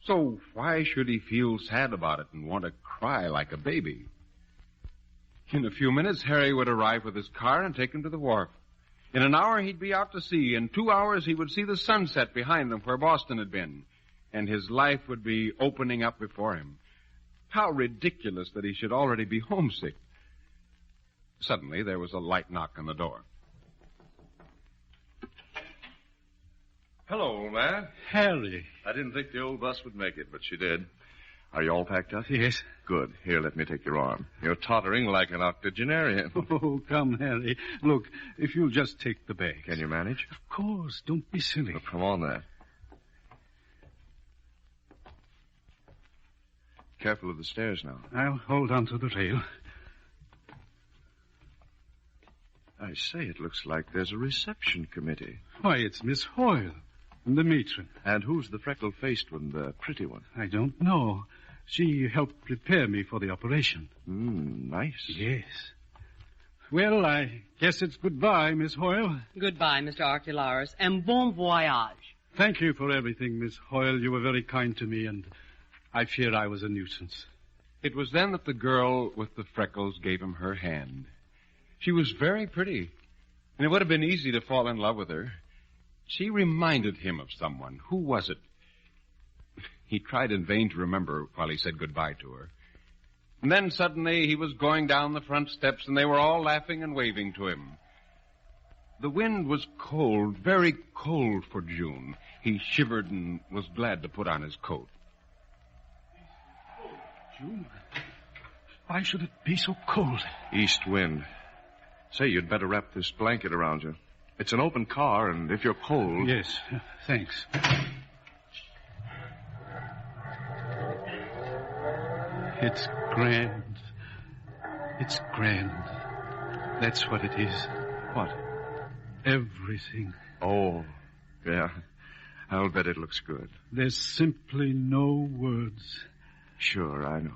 So why should he feel sad about it and want to cry like a baby? In a few minutes, Harry would arrive with his car and take him to the wharf. In an hour, he'd be out to sea. In 2 hours, he would see the sunset behind them where Boston had been. And his life would be opening up before him. How ridiculous that he should already be homesick. Suddenly, there was a light knock on the door. Hello, old man. Harry. I didn't think the old bus would make it, but she did. Are you all packed up? Yes. Good. Here, let me take your arm. You're tottering like an octogenarian. Oh, come, Harry. Look, if you'll just take the bag. Can you manage? Of course. Don't be silly. Oh, come on, there. Careful of the stairs now. I'll hold on to the rail. I say, it looks like there's a reception committee. Why, it's Miss Hoyle and the matron. And who's the freckled-faced one, the pretty one? I don't know. She helped prepare me for the operation. Nice. Yes. Well, I guess it's goodbye, Miss Hoyle. Goodbye, Mr. Ocularis, and bon voyage. Thank you for everything, Miss Hoyle. You were very kind to me, and I fear I was a nuisance. It was then that the girl with the freckles gave him her hand. She was very pretty, and it would have been easy to fall in love with her. She reminded him of someone. Who was it? He tried in vain to remember while he said goodbye to her. And then suddenly he was going down the front steps, and they were all laughing and waving to him. The wind was cold, very cold for June. He shivered and was glad to put on his coat. June? Why should it be so cold? East wind. Say, you'd better wrap this blanket around you. It's an open car, and if you're cold... Yes, thanks. It's grand. It's grand. That's what it is. What? Everything. Oh, yeah. I'll bet it looks good. There's simply no words. Sure, I know.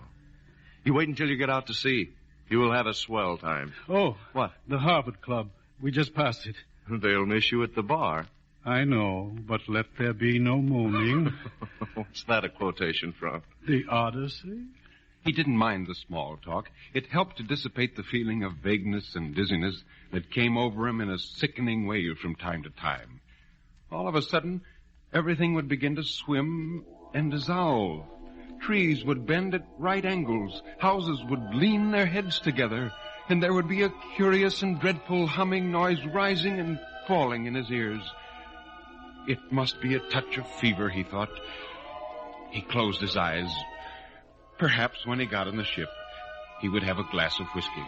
You wait until you get out to sea. You will have a swell time. Oh. What? The Harvard Club. We just passed it. They'll miss you at the bar. I know, but let there be no moaning. What's that a quotation from? The Odyssey? He didn't mind the small talk. It helped to dissipate the feeling of vagueness and dizziness that came over him in a sickening wave from time to time. All of a sudden, everything would begin to swim and dissolve. Trees would bend at right angles. Houses would lean their heads together. And there would be a curious and dreadful humming noise rising and falling in his ears. It must be a touch of fever, he thought. He closed his eyes. Perhaps when he got on the ship, he would have a glass of whiskey.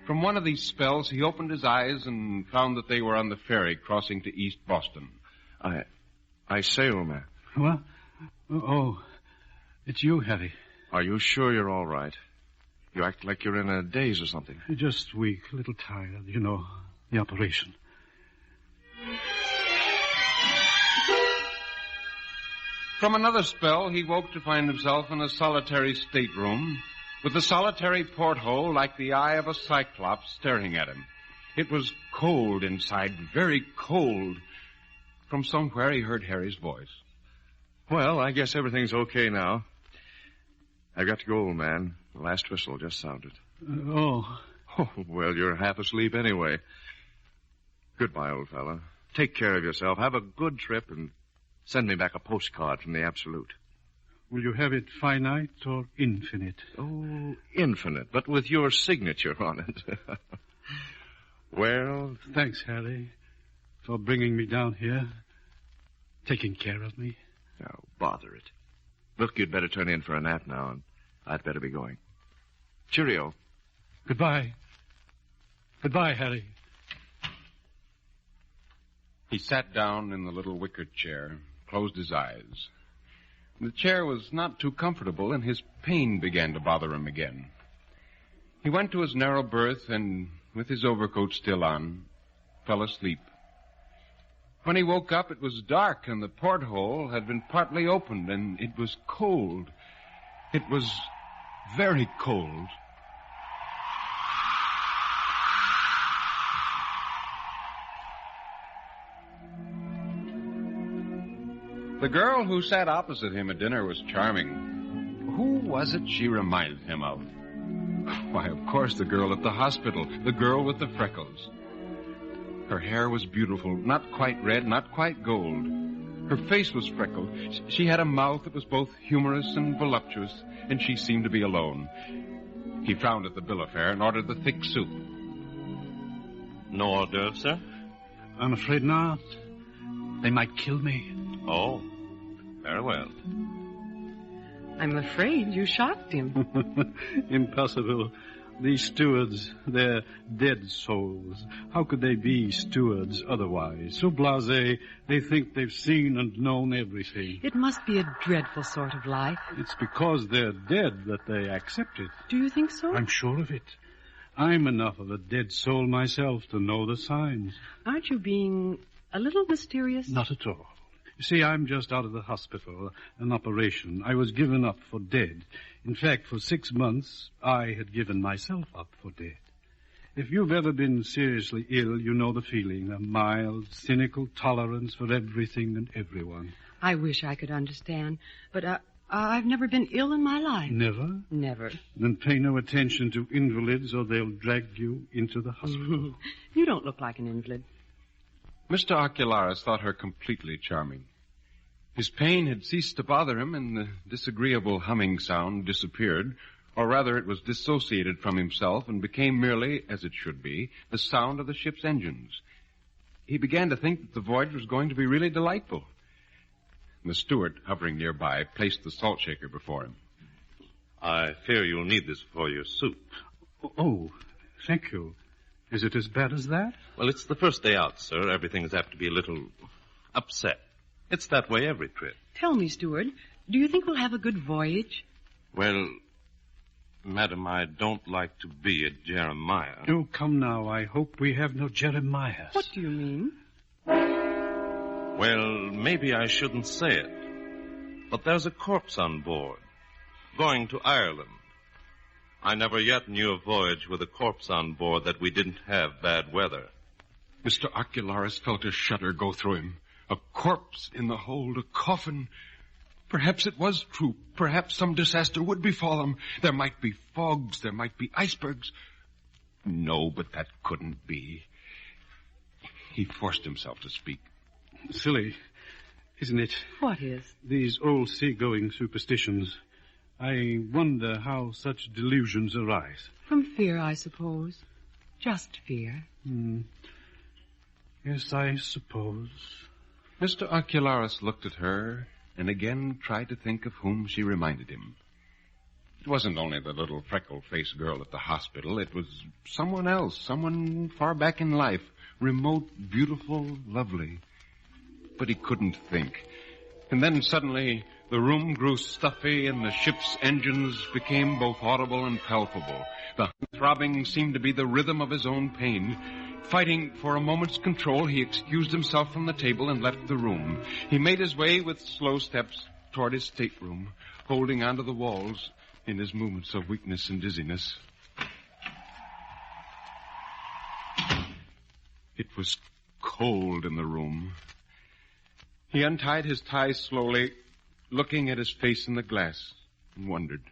From one of these spells, he opened his eyes and found that they were on the ferry crossing to East Boston. I say, old man. What? Oh, it's you, Harry. Are you sure you're all right? You act like you're in a daze or something. Just weak, a little tired. You know, the operation. From another spell, he woke to find himself in a solitary stateroom with a solitary porthole like the eye of a cyclops staring at him. It was cold inside, very cold. From somewhere he heard Harry's voice. Well, I guess everything's okay now. I've got to go, old man. The last whistle just sounded. Oh, well, you're half asleep anyway. Goodbye, old fella. Take care of yourself. Have a good trip and send me back a postcard from the Absolute. Will you have it finite or infinite? Oh, infinite, but with your signature on it. Well... Thanks, Harry, for bringing me down here, taking care of me. Oh, bother it. Look, you'd better turn in for a nap now, and I'd better be going. Cheerio. Goodbye. Goodbye, Harry. He sat down in the little wicker chair, closed his eyes. The chair was not too comfortable, and his pain began to bother him again. He went to his narrow berth and, with his overcoat still on, fell asleep. When he woke up, it was dark, and the porthole had been partly opened, and it was cold. It was very cold. The girl who sat opposite him at dinner was charming. Who was it she reminded him of? Why, of course, the girl at the hospital, the girl with the freckles. Her hair was beautiful, not quite red, not quite gold. Her face was freckled. She had a mouth that was both humorous and voluptuous, and she seemed to be alone. He frowned at the bill of fare and ordered the thick soup. No hors d'oeuvres, sir? I'm afraid not. They might kill me. Oh, very well. I'm afraid you shocked him. Impossible. These stewards, they're dead souls. How could they be stewards otherwise? So blasé, they think they've seen and known everything. It must be a dreadful sort of life. It's because they're dead that they accept it. Do you think so? I'm sure of it. I'm enough of a dead soul myself to know the signs. Aren't you being a little mysterious? Not at all. You see, I'm just out of the hospital, an operation. I was given up for dead. In fact, for 6 months, I had given myself up for dead. If you've ever been seriously ill, you know the feeling, a mild, cynical tolerance for everything and everyone. I wish I could understand, but I've never been ill in my life. Never? Never. Then pay no attention to invalids or they'll drag you into the hospital. You don't look like an invalid. Mr. Ocularis thought her completely charming. His pain had ceased to bother him, and the disagreeable humming sound disappeared, Or rather, it was dissociated from himself and became merely, as it should be, the sound of the ship's engines. He began to think that the voyage was going to be really delightful. The steward, hovering nearby, placed the salt shaker before him. I fear you'll need this for your soup. Oh, thank you. Is it as bad as that? Well, it's the first day out, sir. Everything's apt to be a little upset. It's that way every trip. Tell me, Steward, do you think we'll have a good voyage? Well, madam, I don't like to be a Jeremiah. Oh, come now. I hope we have no Jeremiahs. What do you mean? Well, maybe I shouldn't say it. But there's a corpse on board, going to Ireland. I never yet knew a voyage with a corpse on board that we didn't have bad weather. Mr. Ocularis felt a shudder go through him. A corpse in the hold, a coffin. Perhaps it was true. Perhaps some disaster would befall him. There might be fogs. There might be icebergs. No, but that couldn't be. He forced himself to speak. Silly, isn't it? What is? These old seagoing superstitions. I wonder how such delusions arise. From fear, I suppose. Just fear. Yes, I suppose. Mr. Ocularis looked at her and again tried to think of whom she reminded him. It wasn't only the little freckle-faced girl at the hospital. It was someone else, someone far back in life, remote, beautiful, lovely. But he couldn't think. And then suddenly the room grew stuffy and the ship's engines became both audible and palpable. The throbbing seemed to be the rhythm of his own pain. Fighting for a moment's control, he excused himself from the table and left the room. He made his way with slow steps toward his stateroom, holding onto the walls in his moments of weakness and dizziness. It was cold in the room. He untied his tie slowly, looking at his face in the glass, and wondered.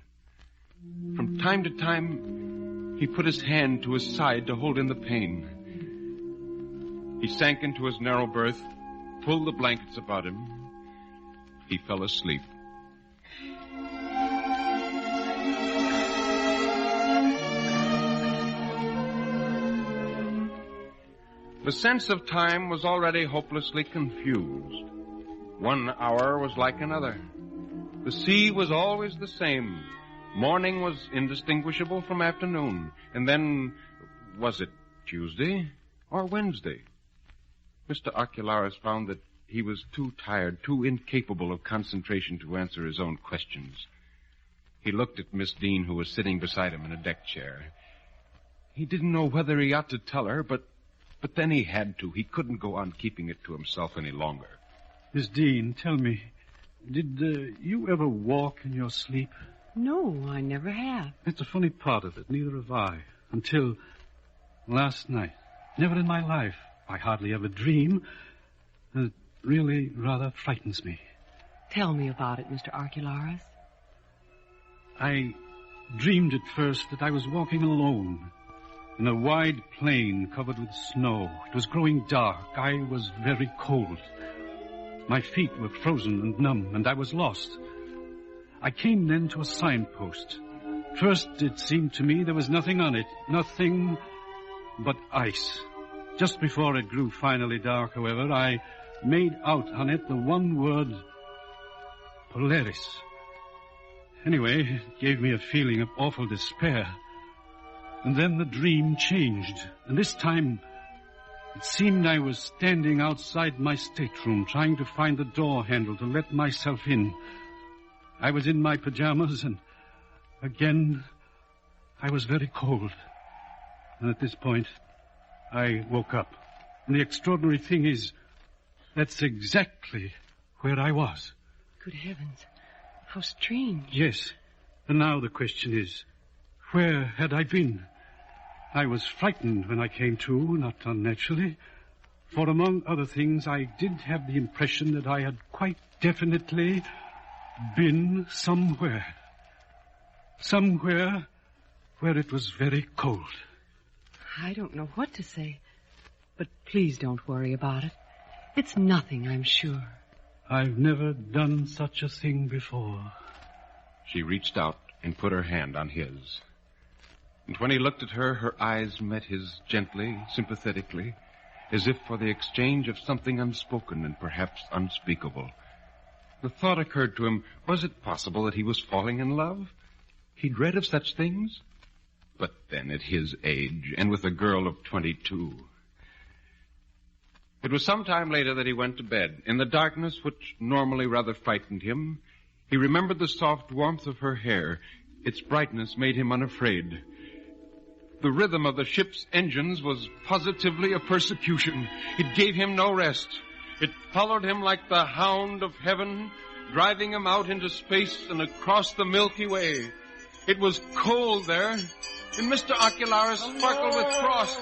From time to time, he put his hand to his side to hold in the pain. He sank into his narrow berth, pulled the blankets about him. He fell asleep. The sense of time was already hopelessly confused. 1 hour was like another. The sea was always the same. Morning was indistinguishable from afternoon. And then, was it Tuesday or Wednesday? Mr. Ocularis found that he was too tired, too incapable of concentration to answer his own questions. He looked at Miss Dean, who was sitting beside him in a deck chair. He didn't know whether he ought to tell her, but then he had to. He couldn't go on keeping it to himself any longer. Miss Dean, tell me, did you ever walk in your sleep? No, I never have. That's a funny part of it. Neither have I. Until last night. Never in my life. I hardly ever dream. It really rather frightens me. Tell me about it, Mr. Ocularis. I dreamed at first that I was walking alone in a wide plain covered with snow. It was growing dark. I was very cold. My feet were frozen and numb, and I was lost. I came then to a signpost. First, it seemed to me there was nothing on it, nothing but ice. Just before it grew finally dark, however, I made out on it the one word, Polaris. Anyway, it gave me a feeling of awful despair. And then the dream changed, and this time it seemed I was standing outside my stateroom trying to find the door handle to let myself in. I was in my pajamas, and again I was very cold. And at this point, I woke up. And the extraordinary thing is, that's exactly where I was. Good heavens, how strange. Yes, and now the question is, where had I been? I was frightened when I came to, not unnaturally, for among other things, I did have the impression that I had quite definitely been somewhere. Somewhere where it was very cold. I don't know what to say, but please don't worry about it. It's nothing, I'm sure. I've never done such a thing before. She reached out and put her hand on his. And when he looked at her, her eyes met his gently, sympathetically, as if for the exchange of something unspoken and perhaps unspeakable. The thought occurred to him, was it possible that he was falling in love? He'd read of such things. But then at his age, and with a girl of 22. It was some time later that he went to bed. In the darkness, which normally rather frightened him, he remembered the soft warmth of her hair. Its brightness made him unafraid. The rhythm of the ship's engines was positively a persecution. It gave him no rest. It followed him like the hound of heaven, driving him out into space and across the Milky Way. It was cold there, and Mr. Ocularis sparkled with frost.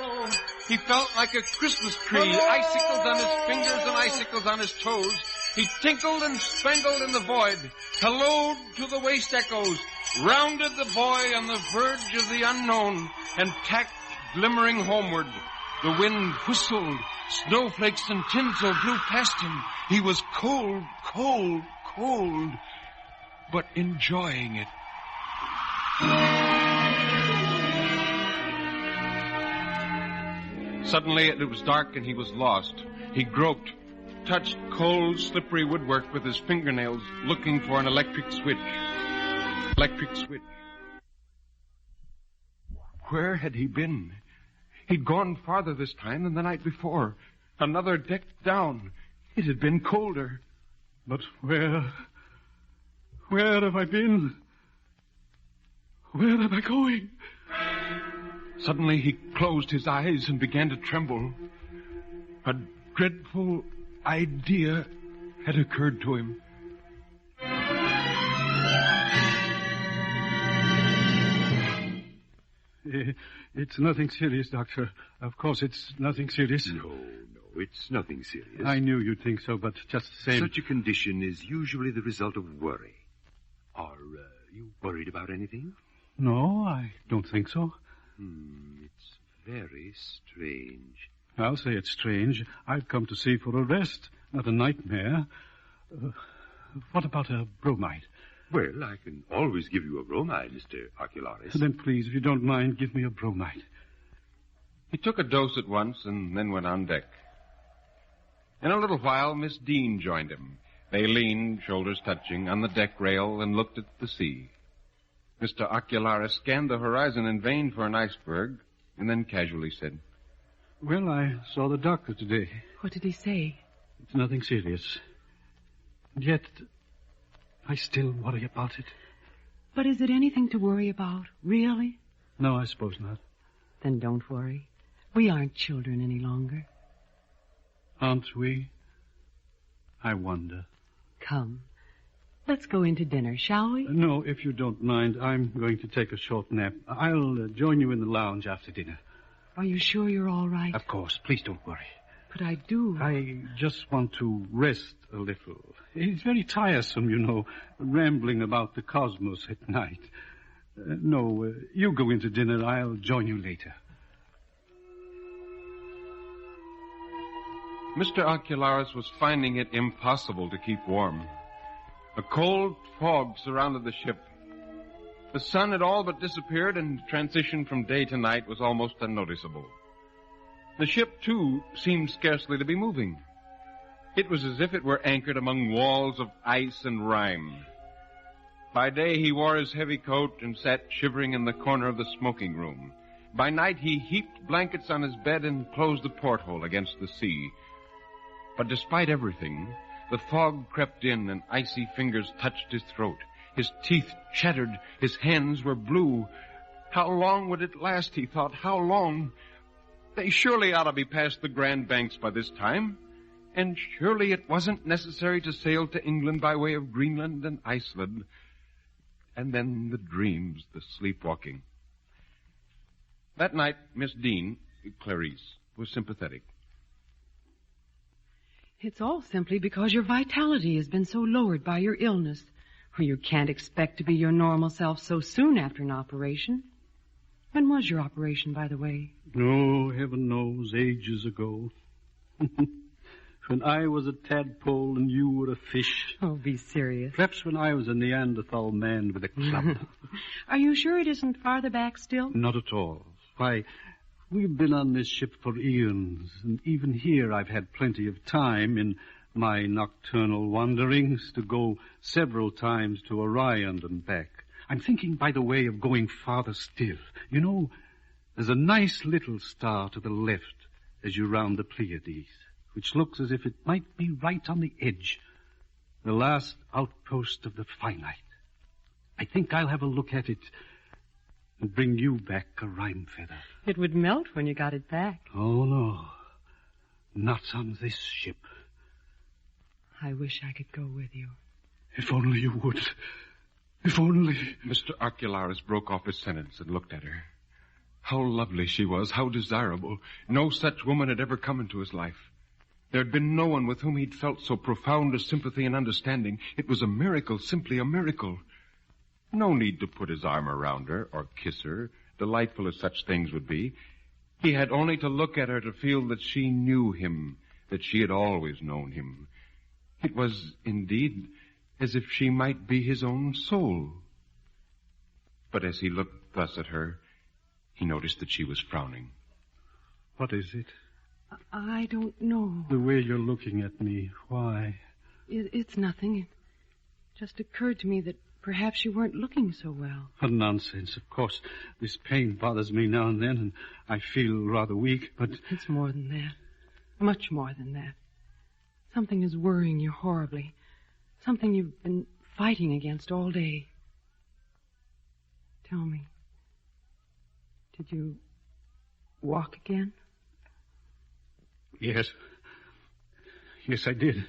He felt like a Christmas tree, icicles on his fingers and icicles on his toes. He tinkled and spangled in the void, hallooed to the waste echoes, rounded the buoy on the verge of the unknown, and tacked glimmering homeward. The wind whistled, snowflakes and tinsel blew past him. He was cold, cold, cold, but enjoying it. Suddenly it was dark and he was lost. He groped, touched cold, slippery woodwork with his fingernails, looking for an electric switch. Electric switch. Where had he been? He'd gone farther this time than the night before. Another deck down. It had been colder. But where have I been? Where am I going? Suddenly he closed his eyes and began to tremble. A dreadful idea had occurred to him. It's nothing serious, Doctor. Of course, it's nothing serious. No, it's nothing serious. I knew you'd think so, but just the same... Such a condition is usually the result of worry. Are you worried about anything? No, I don't think so. It's very strange. I'll say it's strange. I've come to sea for a rest, not a nightmare. What about a bromide? Well, I can always give you a bromide, Mr. Ocularis. Then please, if you don't mind, give me a bromide. He took a dose at once and then went on deck. In a little while, Miss Dean joined him. They leaned, shoulders touching, on the deck rail and looked at the sea. Mr. Ocularis scanned the horizon in vain for an iceberg, and then casually said, Well, I saw the doctor today. What did he say? It's nothing serious. And yet, I still worry about it. But is it anything to worry about, really? No, I suppose not. Then don't worry. We aren't children any longer. Aren't we? I wonder. Come. Let's go into dinner, shall we? No, if you don't mind, I'm going to take a short nap. I'll join you in the lounge after dinner. Are you sure you're all right? Of course. Please don't worry. But I do. I just want to rest a little. It's very tiresome, you know, rambling about the cosmos at night. No, you go into dinner. I'll join you later. Mr. Ocularis was finding it impossible to keep warm. A cold fog surrounded the ship. The sun had all but disappeared, and transition from day to night was almost unnoticeable. The ship, too, seemed scarcely to be moving. It was as if it were anchored among walls of ice and rime. By day, he wore his heavy coat and sat shivering in the corner of the smoking room. By night, he heaped blankets on his bed and closed the porthole against the sea. But despite everything, the fog crept in and icy fingers touched his throat. His teeth chattered. His hands were blue. How long would it last, he thought. How long? They surely ought to be past the Grand Banks by this time. And surely it wasn't necessary to sail to England by way of Greenland and Iceland. And then the dreams, the sleepwalking. That night, Miss Dean, Clarice, was sympathetic. It's all simply because your vitality has been so lowered by your illness. Or you can't expect to be your normal self so soon after an operation. When was your operation, by the way? Oh, heaven knows, ages ago. when I was a tadpole and you were a fish. Oh, be serious. Perhaps when I was a Neanderthal man with a club. Are you sure it isn't farther back still? Not at all. Why, we've been on this ship for eons, and even here I've had plenty of time in my nocturnal wanderings to go several times to Orion and back. I'm thinking, by the way, of going farther still. You know, there's a nice little star to the left as you round the Pleiades, which looks as if it might be right on the edge, the last outpost of the finite. I think I'll have a look at it and bring you back a rhyme feather. It would melt when you got it back. Oh, no. Not on this ship. I wish I could go with you. If only you would. If only... Mr. Archelaus broke off his sentence and looked at her. How lovely she was, how desirable. No such woman had ever come into his life. There had been no one with whom he'd felt so profound a sympathy and understanding. It was a miracle, simply a miracle. No need to put his arm around her or kiss her, delightful as such things would be. He had only to look at her to feel that she knew him, that she had always known him. It was, indeed, as if she might be his own soul. But as he looked thus at her, he noticed that she was frowning. What is it? I don't know. The way you're looking at me, why? It's nothing. It just occurred to me that perhaps you weren't looking so well. What nonsense. Of course, this pain bothers me now and then, and I feel rather weak, but... It's more than that. Much more than that. Something is worrying you horribly. Something you've been fighting against all day. Tell me, did you walk again? Yes. Yes, I did.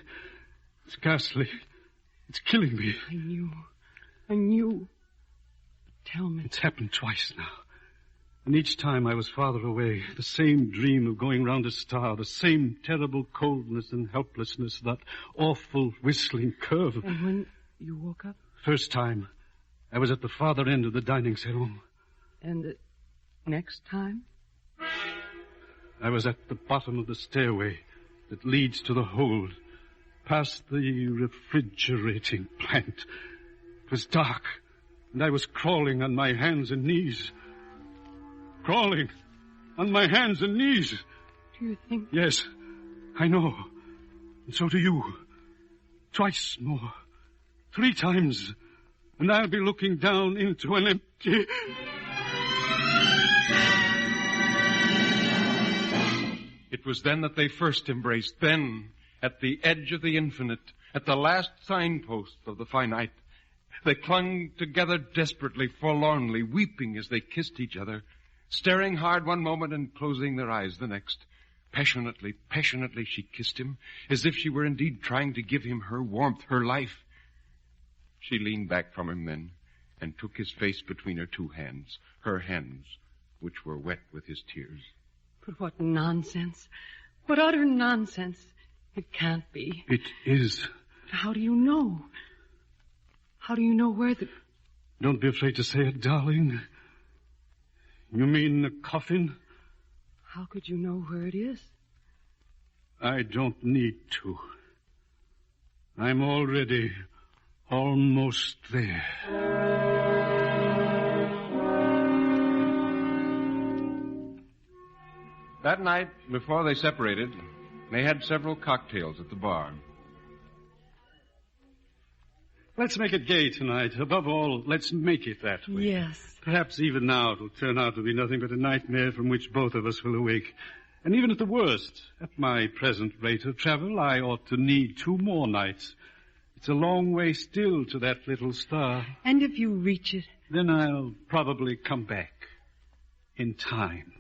It's ghastly. It's killing me. I knew. Tell me. It's happened twice now. And each time I was farther away, the same dream of going round a star, the same terrible coldness and helplessness, that awful whistling curve. And when you woke up? First time, I was at the farther end of the dining salon. And the next time? I was at the bottom of the stairway that leads to the hold, past the refrigerating plant. It was dark, and I was crawling on my hands and knees. Crawling on my hands and knees. Do you think... Yes, I know. And so do you. Twice more. 3 times. And I'll be looking down into an empty... It was then that they first embraced, then, at the edge of the infinite, at the last signpost of the finite. They clung together desperately, forlornly, weeping as they kissed each other, staring hard one moment and closing their eyes the next. Passionately, passionately she kissed him, as if she were indeed trying to give him her warmth, her life. She leaned back from him then, and took his face between her 2 hands, her hands, which were wet with his tears. But what nonsense. What utter nonsense. It can't be. It is. But how do you know? How do you know where the... Don't be afraid to say it, darling. You mean the coffin? How could you know where it is? I don't need to. I'm already almost there. That night, before they separated, they had several cocktails at the bar. Let's make it gay tonight. Above all, let's make it that way. Yes. Perhaps even now it'll turn out to be nothing but a nightmare from which both of us will awake. And even at the worst, at my present rate of travel, I ought to need 2 more nights. It's a long way still to that little star. And if you reach it? Then I'll probably come back. In time.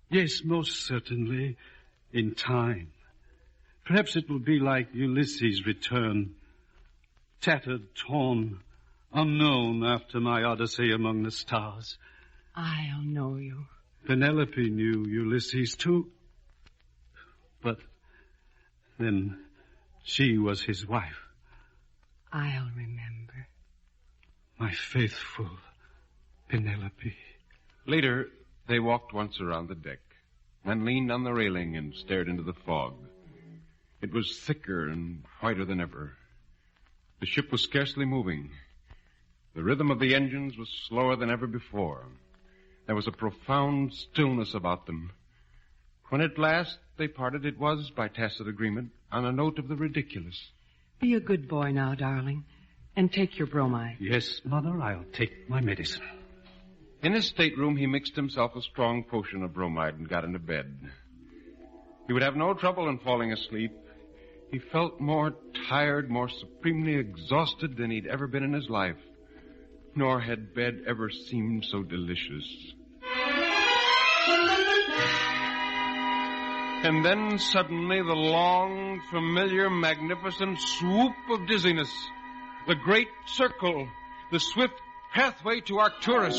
Yes, most certainly, in time. Perhaps it will be like Ulysses' return. Tattered, torn, unknown after my odyssey among the stars. I'll know you. Penelope knew Ulysses too. But then she was his wife. I'll remember. My faithful Penelope. Later, they walked once around the deck, then leaned on the railing and stared into the fog. It was thicker and whiter than ever. The ship was scarcely moving. The rhythm of the engines was slower than ever before. There was a profound stillness about them. When at last they parted, it was, by tacit agreement, on a note of the ridiculous. Be a good boy now, darling, and take your bromide. Yes, Mother, I'll take my medicine. In his stateroom, he mixed himself a strong potion of bromide and got into bed. He would have no trouble in falling asleep. He felt more tired, more supremely exhausted than he'd ever been in his life. Nor had bed ever seemed so delicious. And then suddenly the long, familiar, magnificent swoop of dizziness, the great circle, the swift pathway to Arcturus.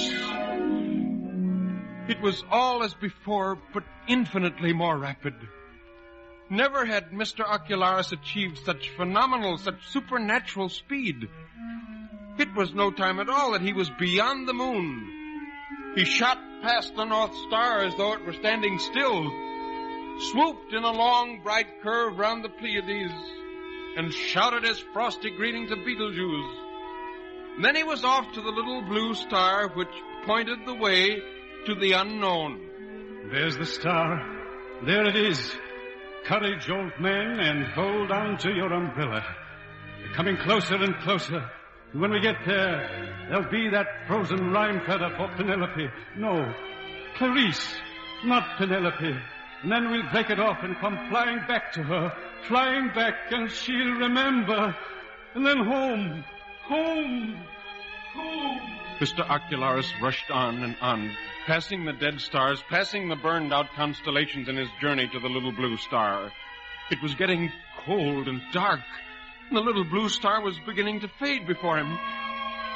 It was all as before, but infinitely more rapid. Never had Mr. Ocularis achieved such phenomenal, such supernatural speed. It was no time at all that he was beyond the moon. He shot past the North Star as though it were standing still, swooped in a long, bright curve round the Pleiades, and shouted his frosty greeting to Betelgeuse. Then he was off to the little blue star which pointed the way to the unknown. There's the star. There it is. Courage, old man, and hold on to your umbrella. We're coming closer and closer. And when we get there, there'll be that frozen rime feather for Penelope. No, Clarice, not Penelope. And then we'll break it off and come flying back to her. Flying back, and she'll remember. And then home. Home. Home. Mr. Ocularis rushed on and on, passing the dead stars, passing the burned-out constellations in his journey to the little blue star. It was getting cold and dark, and the little blue star was beginning to fade before him.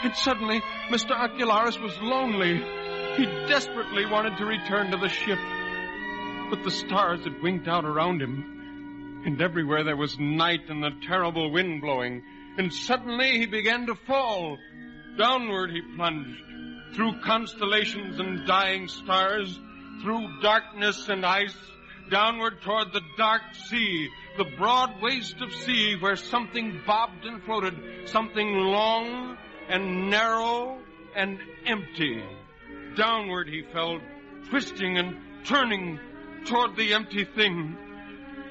And suddenly, Mr. Ocularis was lonely. He desperately wanted to return to the ship. But the stars had winked out around him, and everywhere there was night and the terrible wind blowing. And suddenly he began to fall. Downward he plunged, through constellations and dying stars, through darkness and ice, downward toward the dark sea, the broad waste of sea where something bobbed and floated, something long and narrow and empty. Downward he fell, twisting and turning toward the empty thing.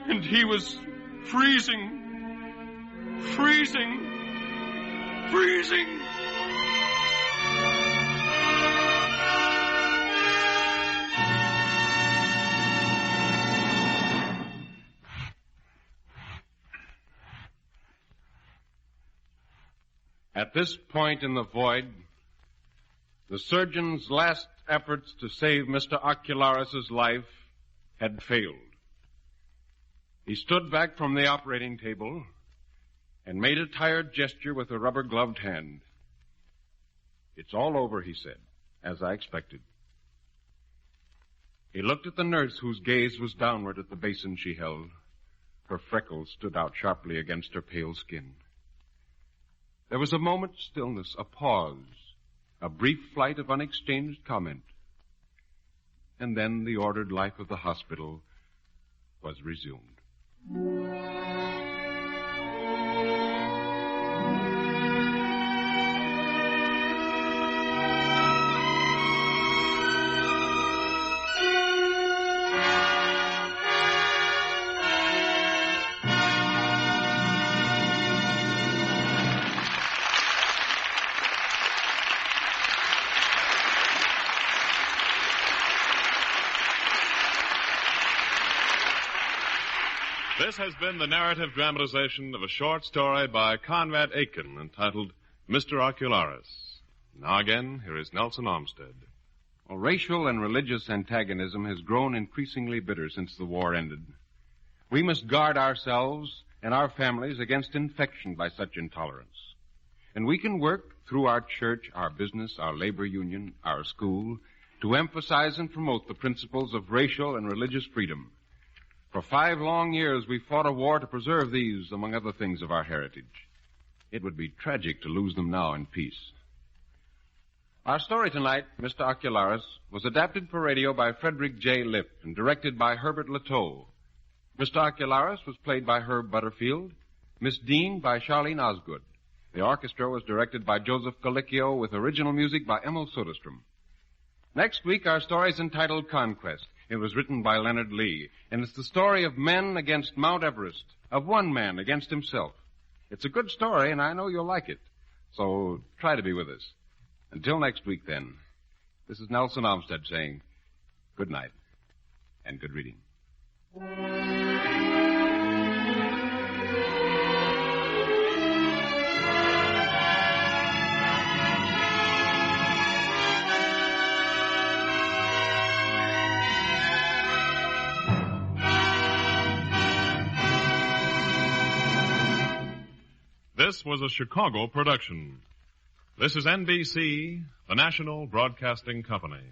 And he was freezing, freezing, freezing. At this point in the void, the surgeon's last efforts to save Mr. Ocularis's life had failed. He stood back from the operating table and made a tired gesture with a rubber-gloved hand. "It's all over," he said, as I expected. He looked at the nurse, whose gaze was downward at the basin she held. Her freckles stood out sharply against her pale skin. There was a moment's stillness, a pause, a brief flight of unexchanged comment. And then the ordered life of the hospital was resumed. This has been the narrative dramatization of a short story by Conrad Aiken entitled Mr. Ocularis. Now again, here is Nelson Olmsted. Well, racial and religious antagonism has grown increasingly bitter since the war ended. We must guard ourselves and our families against infection by such intolerance. And we can work through our church, our business, our labor union, our school, to emphasize and promote the principles of racial and religious freedom. For 5 long years, we fought a war to preserve these, among other things, of our heritage. It would be tragic to lose them now in peace. Our story tonight, Mr. Ocularis, was adapted for radio by Frederick J. Lipp and directed by Herbert Latow. Mr. Ocularis was played by Herb Butterfield, Miss Dean by Charlene Osgood. The orchestra was directed by Joseph Colicchio with original music by Emil Soderstrom. Next week, our story is entitled Conquest. It was written by Leonard Lee, and it's the story of men against Mount Everest, of one man against himself. It's a good story, and I know you'll like it. So try to be with us. Until next week, then, this is Nelson Olmsted saying good night and good reading. This was a Chicago production. This is NBC, the National Broadcasting Company.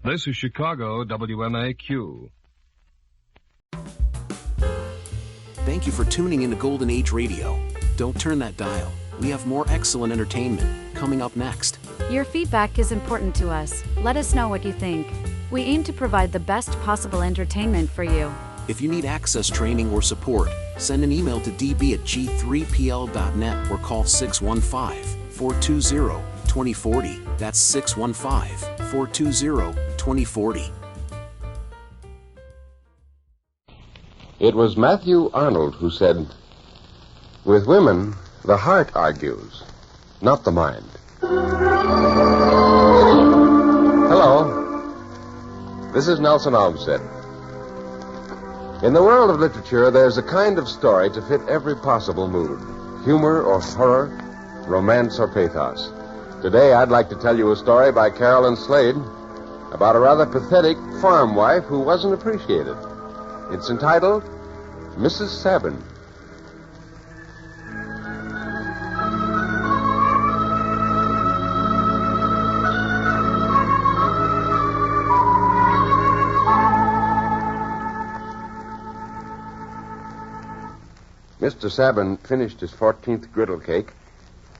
This is Chicago WMAQ. Thank you for tuning into Golden Age Radio. Don't turn that dial. We have more excellent entertainment coming up next. Your feedback is important to us. Let us know what you think. We aim to provide the best possible entertainment for you. If you need access training or support, send an email to db@g3pl.net or call 615-420-2040. That's 615-420-2040. It was Matthew Arnold who said, "With women, the heart argues, not the mind." Hello. This is Nelson Olmsted. In the world of literature, there's a kind of story to fit every possible mood. Humor or horror, romance or pathos. Today, I'd like to tell you a story by Carolyn Slade about a rather pathetic farm wife who wasn't appreciated. It's entitled Mrs. Sabin. Mr. Sabin finished his 14th griddle cake,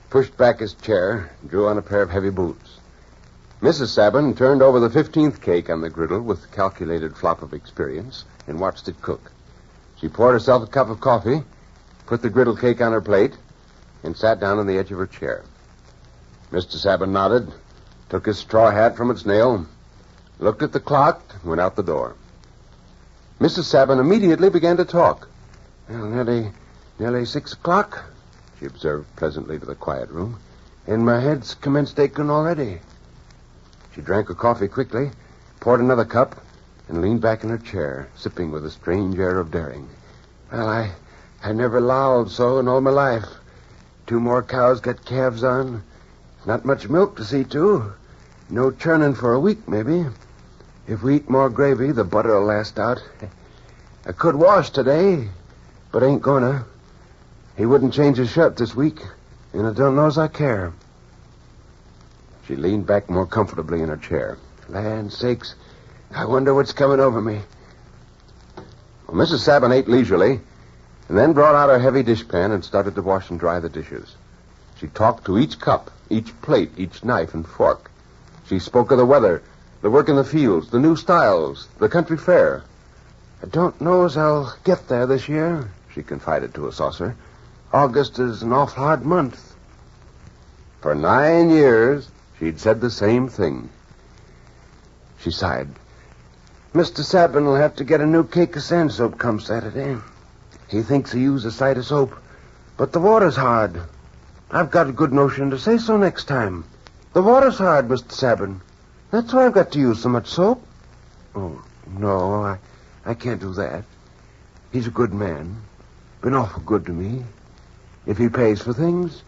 pushed back his chair, and drew on a pair of heavy boots. Mrs. Sabin turned over the 15th cake on the griddle with calculated flop of experience and watched it cook. She poured herself a cup of coffee, put the griddle cake on her plate, and sat down on the edge of her chair. Mr. Sabin nodded, took his straw hat from its nail, looked at the clock, and went out the door. Mrs. Sabin immediately began to talk. "Well, nearly 6 o'clock, she observed pleasantly to the quiet room, and my head's commenced aching already." She drank her coffee quickly, poured another cup, and leaned back in her chair, sipping with a strange air of daring. "Well, I never lolled so in all my life. 2 more cows got calves on. Not much milk to see to. No churning for a week, maybe. If we eat more gravy, the butter'll last out. I could wash today, but ain't gonna. He wouldn't change his shirt this week, and I don't know as I care." She leaned back more comfortably in her chair. "Land sakes, I wonder what's coming over me." Well, Mrs. Sabin ate leisurely, and then brought out her heavy dishpan and started to wash and dry the dishes. She talked to each cup, each plate, each knife and fork. She spoke of the weather, the work in the fields, the new styles, the country fair. "I don't know as I'll get there this year," she confided to a saucer. "August is an awful hard month." For 9 years, she'd said the same thing. She sighed. "Mr. Sabin will have to get a new cake of sand soap come Saturday. He thinks he used a sight of soap, but the water's hard. I've got a good notion to say so next time. The water's hard, Mr. Sabin. That's why I've got to use so much soap." "Oh, no, I can't do that. He's a good man. Been awful good to me. If he pays for things,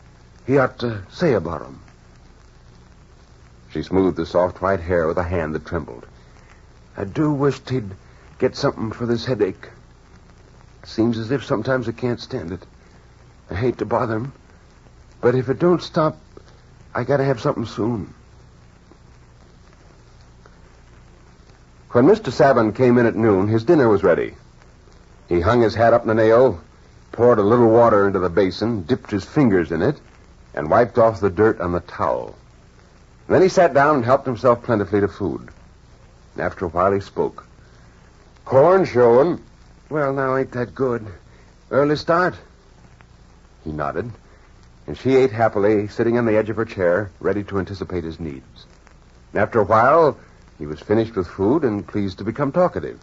he ought to say about them." She smoothed the soft white hair with a hand that trembled. "I do wish he'd get something for this headache. Seems as if sometimes I can't stand it. I hate to bother him, but if it don't stop, I gotta have something soon." When Mr. Sabin came in at noon, his dinner was ready. He hung his hat up in a nail, poured a little water into the basin, dipped his fingers in it, and wiped off the dirt on the towel. And then he sat down and helped himself plentifully to food. And after a while he spoke. "Corn showing." "Well, now, ain't that good? Early start?" He nodded, and she ate happily, sitting on the edge of her chair, ready to anticipate his needs. And after a while, he was finished with food and pleased to become talkative.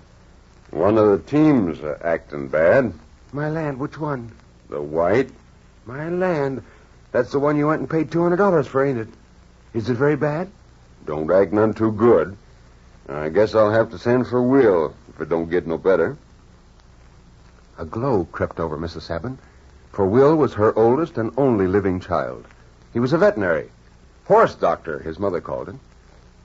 "One of the teams acting bad." "My land, which one?" "The white." "My land, that's the one you went and paid $200 for, ain't it? Is it very bad?" "Don't act none too good. I guess I'll have to send for Will if it don't get no better." A glow crept over Mrs. Sabin, for Will was her oldest and only living child. He was a veterinary, horse doctor, his mother called him.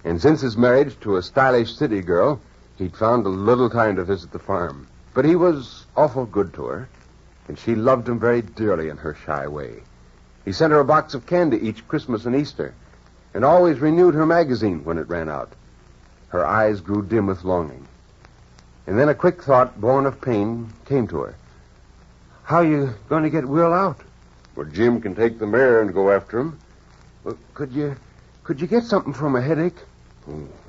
And since his marriage to a stylish city girl, he'd found a little time to visit the farm. But he was awful good to her, and she loved him very dearly in her shy way. He sent her a box of candy each Christmas and Easter, and always renewed her magazine when it ran out. Her eyes grew dim with longing. And then a quick thought, born of pain, came to her. "How you going to get Will out?" "Well, Jim can take the mare and go after him." "Well, could you get something from a headache?"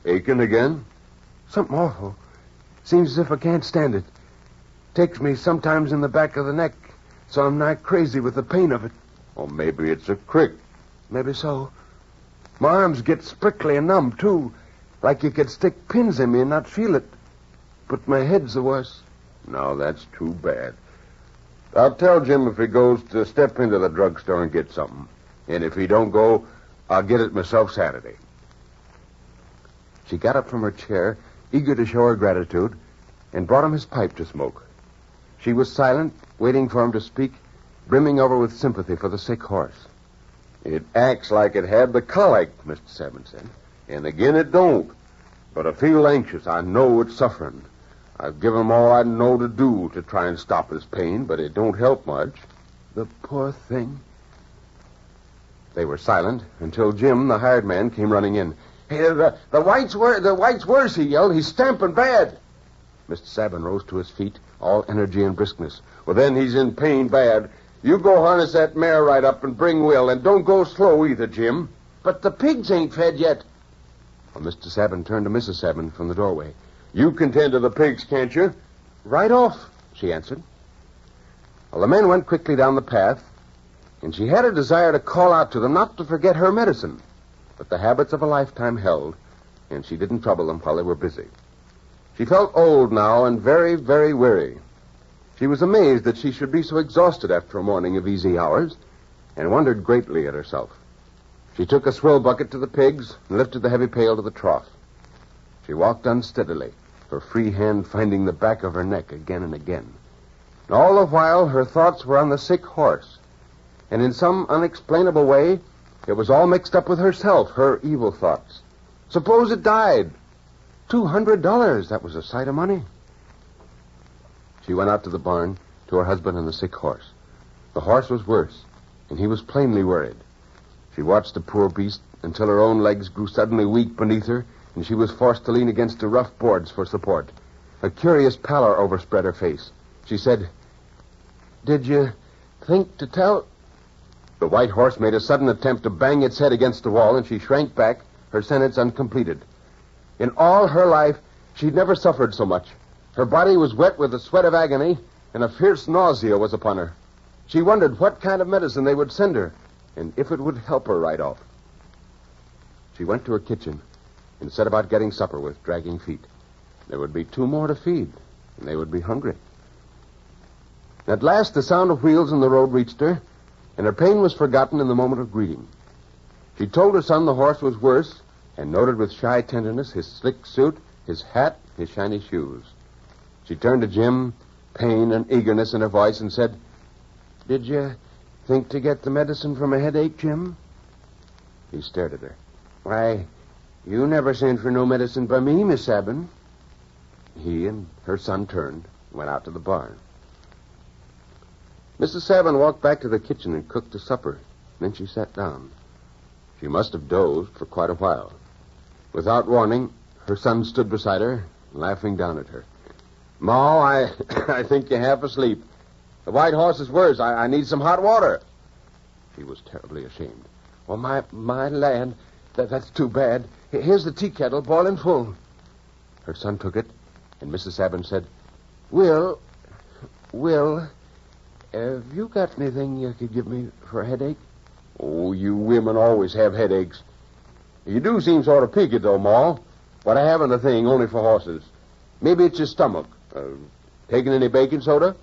"Aching again?" "Something awful. Seems as if I can't stand it. Takes me sometimes in the back of the neck, so I'm nigh crazy with the pain of it." "Oh, maybe it's a crick." "Maybe so. My arms get sprickly and numb, too, like you could stick pins in me and not feel it. But my head's the worst." "Now, that's too bad. I'll tell Jim if he goes to step into the drugstore and get something. And if he don't go, I'll get it myself Saturday." She got up from her chair, eager to show her gratitude, and brought him his pipe to smoke. She was silent, waiting for him to speak, brimming over with sympathy for the sick horse. "It acts like it had the colic," Mr. Sabin said. "And again it don't. But I feel anxious. I know it's suffering. I've given him all I know to do to try and stop his pain, but it don't help much." "The poor thing." They were silent until Jim, the hired man, came running in. "Hey, the white's worse," he yelled. "He's stamping bad." Mr. Sabin rose to his feet, all energy and briskness. "Well, then he's in pain bad. You go harness that mare right up and bring Will, and don't go slow either, Jim." "But the pigs ain't fed yet." Well, Mr. Sabin turned to Mrs. Sabin from the doorway. "You can tend to the pigs, can't you?" "Right off," she answered. Well, the men went quickly down the path, and she had a desire to call out to them not to forget her medicine. But the habits of a lifetime held, and she didn't trouble them while they were busy. She felt old now and very, very weary. She was amazed that she should be so exhausted after a morning of easy hours, and wondered greatly at herself. She took a swill bucket to the pigs and lifted the heavy pail to the trough. She walked unsteadily, her free hand finding the back of her neck again and again. And all the while, her thoughts were on the sick horse. And in some unexplainable way, it was all mixed up with herself, her evil thoughts. Suppose it died? $200, that was a sight of money. She went out to the barn, to her husband and the sick horse. The horse was worse, and he was plainly worried. She watched the poor beast until her own legs grew suddenly weak beneath her, and she was forced to lean against the rough boards for support. A curious pallor overspread her face. She said, "Did you think to tell—" The white horse made a sudden attempt to bang its head against the wall, and she shrank back, her sentence uncompleted. In all her life, she'd never suffered so much. Her body was wet with the sweat of agony, and a fierce nausea was upon her. She wondered what kind of medicine they would send her, and if it would help her right off. She went to her kitchen and set about getting supper with dragging feet. There would be 2 more to feed, and they would be hungry. At last, the sound of wheels in the road reached her, and her pain was forgotten in the moment of greeting. She told her son the horse was worse, and noted with shy tenderness his slick suit, his hat, his shiny shoes. She turned to Jim, pain and eagerness in her voice, and said, "Did you think to get the medicine from a headache, Jim?" He stared at her. "Why, you never sent for no medicine by me, Miss Sabin." He and her son turned and went out to the barn. Mrs. Sabin walked back to the kitchen and cooked the supper. Then she sat down. She must have dozed for quite a while. Without warning, her son stood beside her, laughing down at her. "Ma, I think you're half asleep. The white horse is worse. I need some hot water." He was terribly ashamed. Well, my land, that's too bad. Here's the tea kettle, boiling full. Her son took it, and Mrs. Sabin said, Will, have you got anything you could give me for a headache? Oh, you women always have headaches. You do seem sort of peaked, though, Ma. But I haven't a thing only for horses. Maybe it's your stomach. Taking any baking soda?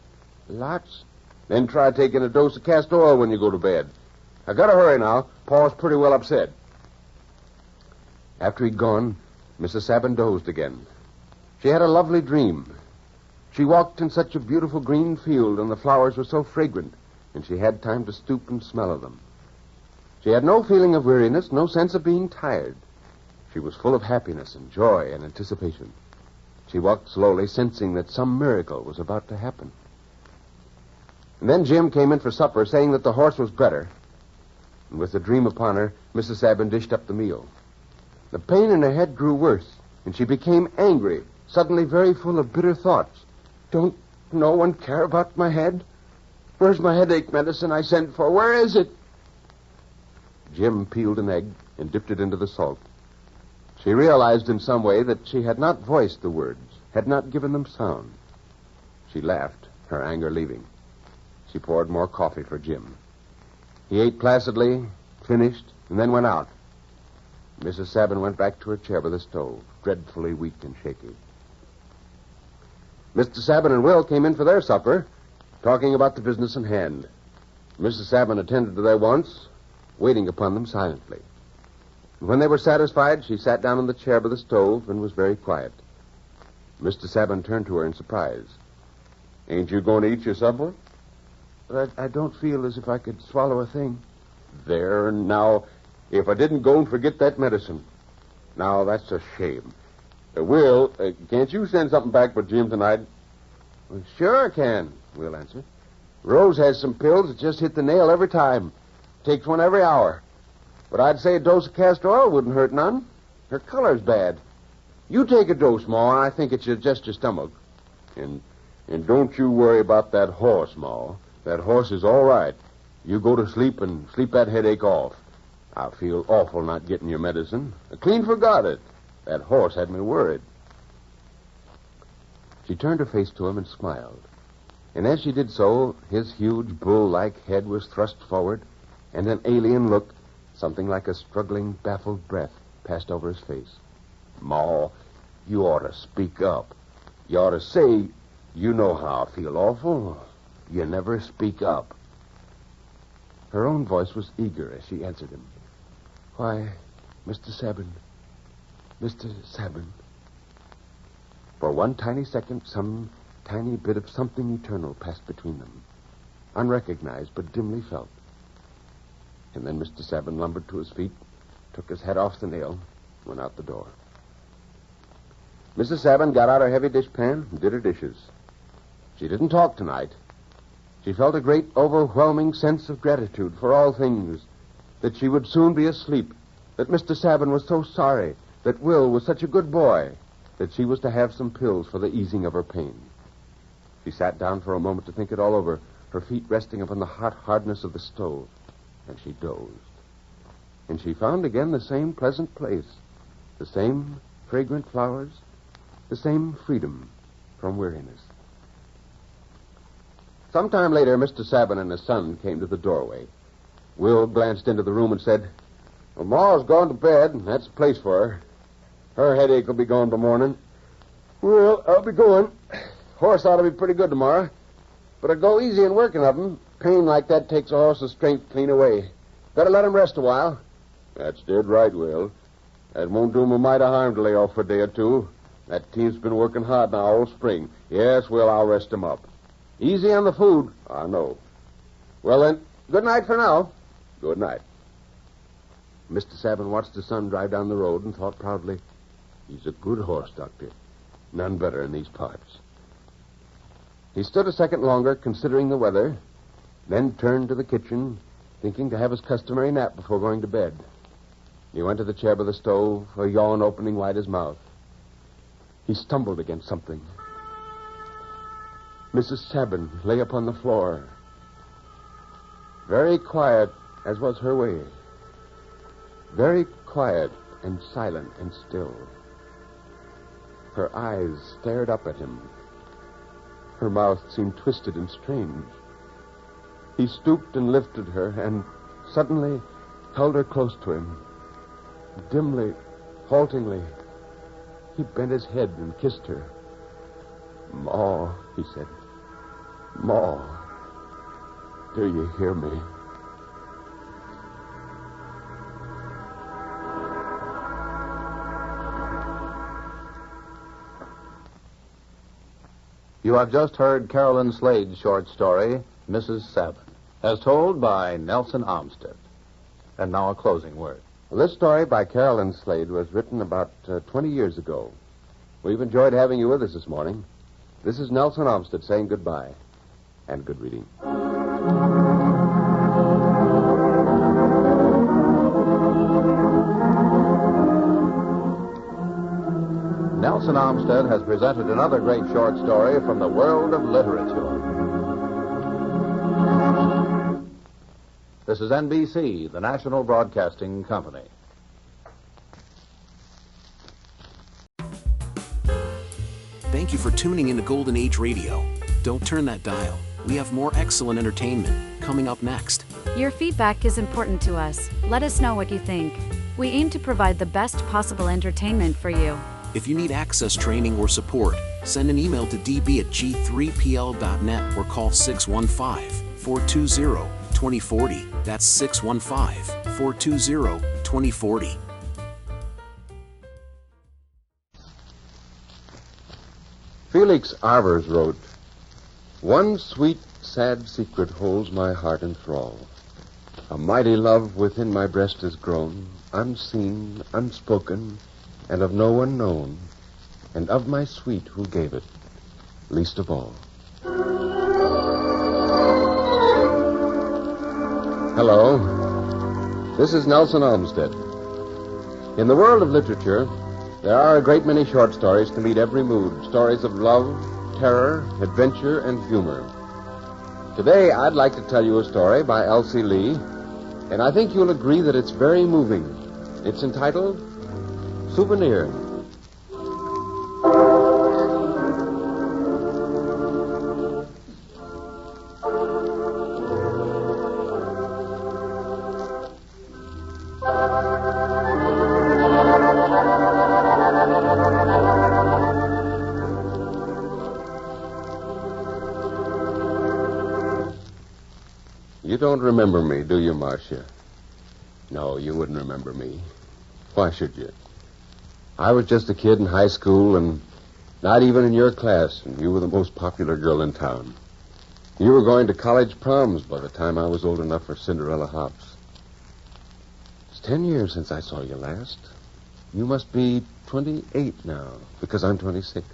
Lots. Then try taking a dose of castor oil when you go to bed. I gotta hurry now. Pa's pretty well upset. After he'd gone, Mrs. Sabin dozed again. She had a lovely dream. She walked in such a beautiful green field, and the flowers were so fragrant, and she had time to stoop and smell of them. She had no feeling of weariness, no sense of being tired. She was full of happiness and joy and anticipation. She walked slowly, sensing that some miracle was about to happen. And then Jim came in for supper, saying that the horse was better. And with the dream upon her, Mrs. Sabin dished up the meal. The pain in her head grew worse, and she became angry, suddenly very full of bitter thoughts. Don't no one care about my head? Where's my headache medicine I sent for? Where is it? Jim peeled an egg and dipped it into the salt. She realized in some way that she had not voiced the words, had not given them sound. She laughed, her anger leaving. She poured more coffee for Jim. He ate placidly, finished, and then went out. Mrs. Sabin went back to her chair by the stove, dreadfully weak and shaky. Mr. Sabin and Will came in for their supper, talking about the business in hand. Mrs. Sabin attended to their wants, waiting upon them silently. And when they were satisfied, she sat down in the chair by the stove and was very quiet. Mr. Sabin turned to her in surprise. Ain't you going to eat your supper? But I don't feel as if I could swallow a thing. There, now, if I didn't go and forget that medicine. Now, that's a shame. Will, can't you send something back for Jim tonight? Well, sure I can, Will answered. Rose has some pills that just hit the nail every time. Takes one every hour. But I'd say a dose of castor oil wouldn't hurt none. Her color's bad. You take a dose, Ma, and I think it's just your stomach. And don't you worry about that horse, Ma. That horse is all right. You go to sleep and sleep that headache off. I feel awful not getting your medicine. I clean forgot it. That horse had me worried. She turned her face to him and smiled. And as she did so, his huge bull-like head was thrust forward, and an alien look, something like a struggling, baffled breath, passed over his face. Ma, you ought to speak up. You ought to say, you know how I feel awful. You never speak up. Her own voice was eager as she answered him. Why, Mr. Sabin. Mr. Sabin. For one tiny second, some tiny bit of something eternal passed between them. Unrecognized, but dimly felt. And then Mr. Sabin lumbered to his feet, took his head off the nail, went out the door. Mrs. Sabin got out her heavy dishpan and did her dishes. She didn't talk tonight. She felt a great, overwhelming sense of gratitude for all things, that she would soon be asleep, that Mr. Sabin was so sorry, that Will was such a good boy, that she was to have some pills for the easing of her pain. She sat down for a moment to think it all over, her feet resting upon the hot hardness of the stove, and she dozed. And she found again the same pleasant place, the same fragrant flowers, the same freedom from weariness. Sometime later, Mr. Sabin and his son came to the doorway. Will glanced into the room and said, Well, Ma's gone to bed, and that's the place for her. Her headache will be gone by morning. Well, I'll be going. Horse ought to be pretty good tomorrow. But I go easy in working of him. Pain like that takes a horse's strength clean away. Better let him rest a while. That's dead right, Will. That won't do him a mite of harm to lay off for a day or two. That team's been working hard now all spring. Yes, Will, I'll rest him up. Easy on the food. I know. Well, then, good night for now. Good night. Mr. Sabin watched the son drive down the road and thought proudly, He's a good horse, Doctor. None better in these parts. He stood a second longer, considering the weather, then turned to the kitchen, thinking to have his customary nap before going to bed. He went to the chair by the stove, a yawn opening wide his mouth. He stumbled against something. Mrs. Sabin lay upon the floor. Very quiet as was her way. Very quiet and silent and still. Her eyes stared up at him. Her mouth seemed twisted and strange. He stooped and lifted her and suddenly held her close to him. Dimly, haltingly, he bent his head and kissed her. "Ma," he said. "Ma, do you hear me?" You have just heard Carolyn Slade's short story, Mrs. Sabin, as told by Nelson Olmsted. And now a closing word. Well, this story by Carolyn Slade was written about 20 years ago. We've enjoyed having you with us this morning. This is Nelson Olmsted saying goodbye and good reading. Nelson Olmsted has presented another great short story from the world of literature. This is NBC, the National Broadcasting Company. Thank you for tuning into Golden Age Radio. Don't turn that dial. We have more excellent entertainment coming up next. Your feedback is important to us. Let us know what you think. We aim to provide the best possible entertainment for you. If you need access training or support, send an email to db@g3pl.net or call 615-420-2040. That's 615-420-2040. Felix Arvers wrote, "One sweet, sad secret holds my heart in thrall. A mighty love within my breast has grown, unseen, unspoken, and of no one known, and of my sweet who gave it, least of all." Hello, this is Nelson Olmsted. In the world of literature, there are a great many short stories to meet every mood, stories of love, terror, adventure, and humor. Today, I'd like to tell you a story by Elsie Lee, and I think you'll agree that it's very moving. It's entitled Souvenir. You don't remember me, do you, Marcia? No, you wouldn't remember me. Why should you? I was just a kid in high school and not even in your class, and you were the most popular girl in town. You were going to college proms by the time I was old enough for Cinderella hops. It's 10 years since I saw you last. You must be 28 now, because I'm 26.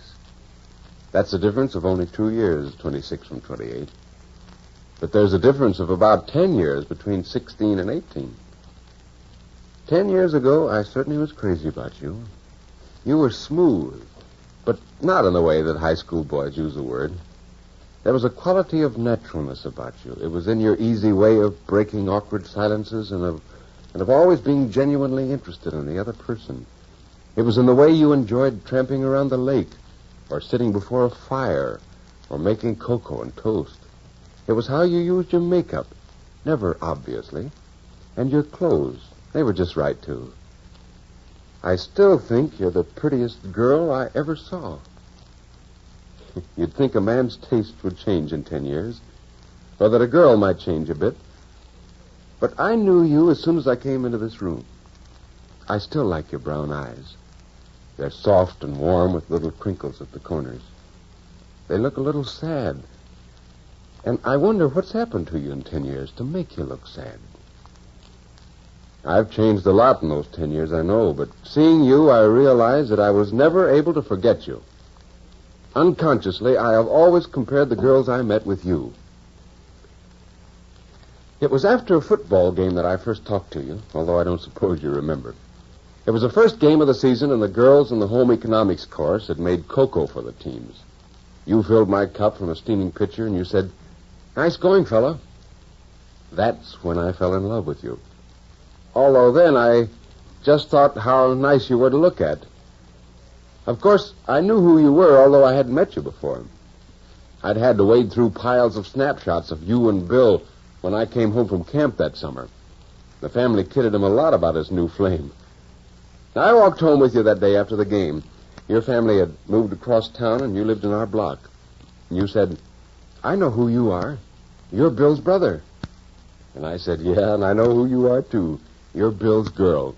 That's a difference of only 2 years, 26 from 28. But there's a difference of about 10 years between 16 and 18. 10 years ago, I certainly was crazy about you. You were smooth, but not in the way that high school boys use the word. There was a quality of naturalness about you. It was in your easy way of breaking awkward silences and of always being genuinely interested in the other person. It was in the way you enjoyed tramping around the lake or sitting before a fire or making cocoa and toast. It was how you used your makeup, never obviously, and your clothes. They were just right, too. I still think you're the prettiest girl I ever saw. You'd think a man's taste would change in 10 years, or that a girl might change a bit. But I knew you as soon as I came into this room. I still like your brown eyes. They're soft and warm with little crinkles at the corners. They look a little sad. And I wonder what's happened to you in 10 years to make you look sad. I've changed a lot in those 10 years, I know, but seeing you, I realize that I was never able to forget you. Unconsciously, I have always compared the girls I met with you. It was after a football game that I first talked to you, although I don't suppose you remember. It was the first game of the season, and the girls in the home economics course had made cocoa for the teams. You filled my cup from a steaming pitcher, and you said, "Nice going, fella." That's when I fell in love with you. Although then I just thought how nice you were to look at. Of course, I knew who you were, although I hadn't met you before. I'd had to wade through piles of snapshots of you and Bill when I came home from camp that summer. The family kidded him a lot about his new flame. I walked home with you that day after the game. Your family had moved across town, and you lived in our block. And you said, I know who you are. You're Bill's brother. And I said, yeah, and I know who you are, too. You're Bill's girl.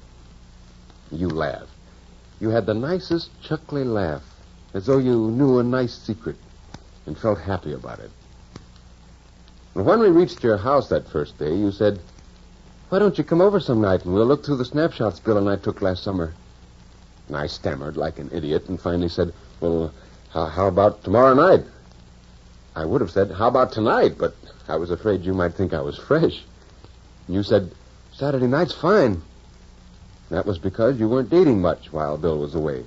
You laughed. You had the nicest, chuckly laugh, as though you knew a nice secret and felt happy about it. And when we reached your house that first day, you said, why don't you come over some night and we'll look through the snapshots Bill and I took last summer? And I stammered like an idiot and finally said, well, how about tomorrow night? I would have said, how about tonight? But I was afraid you might think I was fresh. And you said, Saturday night's fine. That was because you weren't dating much while Bill was away.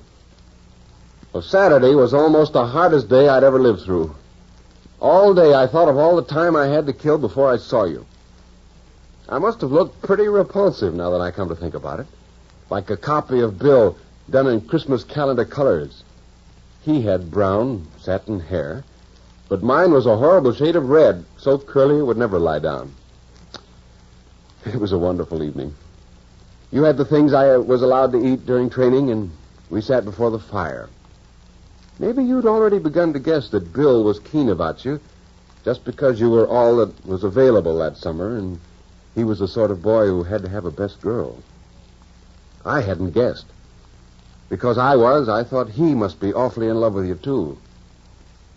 Well, Saturday was almost the hardest day I'd ever lived through. All day I thought of all the time I had to kill before I saw you. I must have looked pretty repulsive now that I come to think about it. Like a copy of Bill done in Christmas calendar colors. He had brown satin hair, but mine was a horrible shade of red, so curly it would never lie down. It was a wonderful evening. You had the things I was allowed to eat during training, and we sat before the fire. Maybe you'd already begun to guess that Bill was keen about you, just because you were all that was available that summer, and he was the sort of boy who had to have a best girl. I hadn't guessed. Because I thought he must be awfully in love with you, too.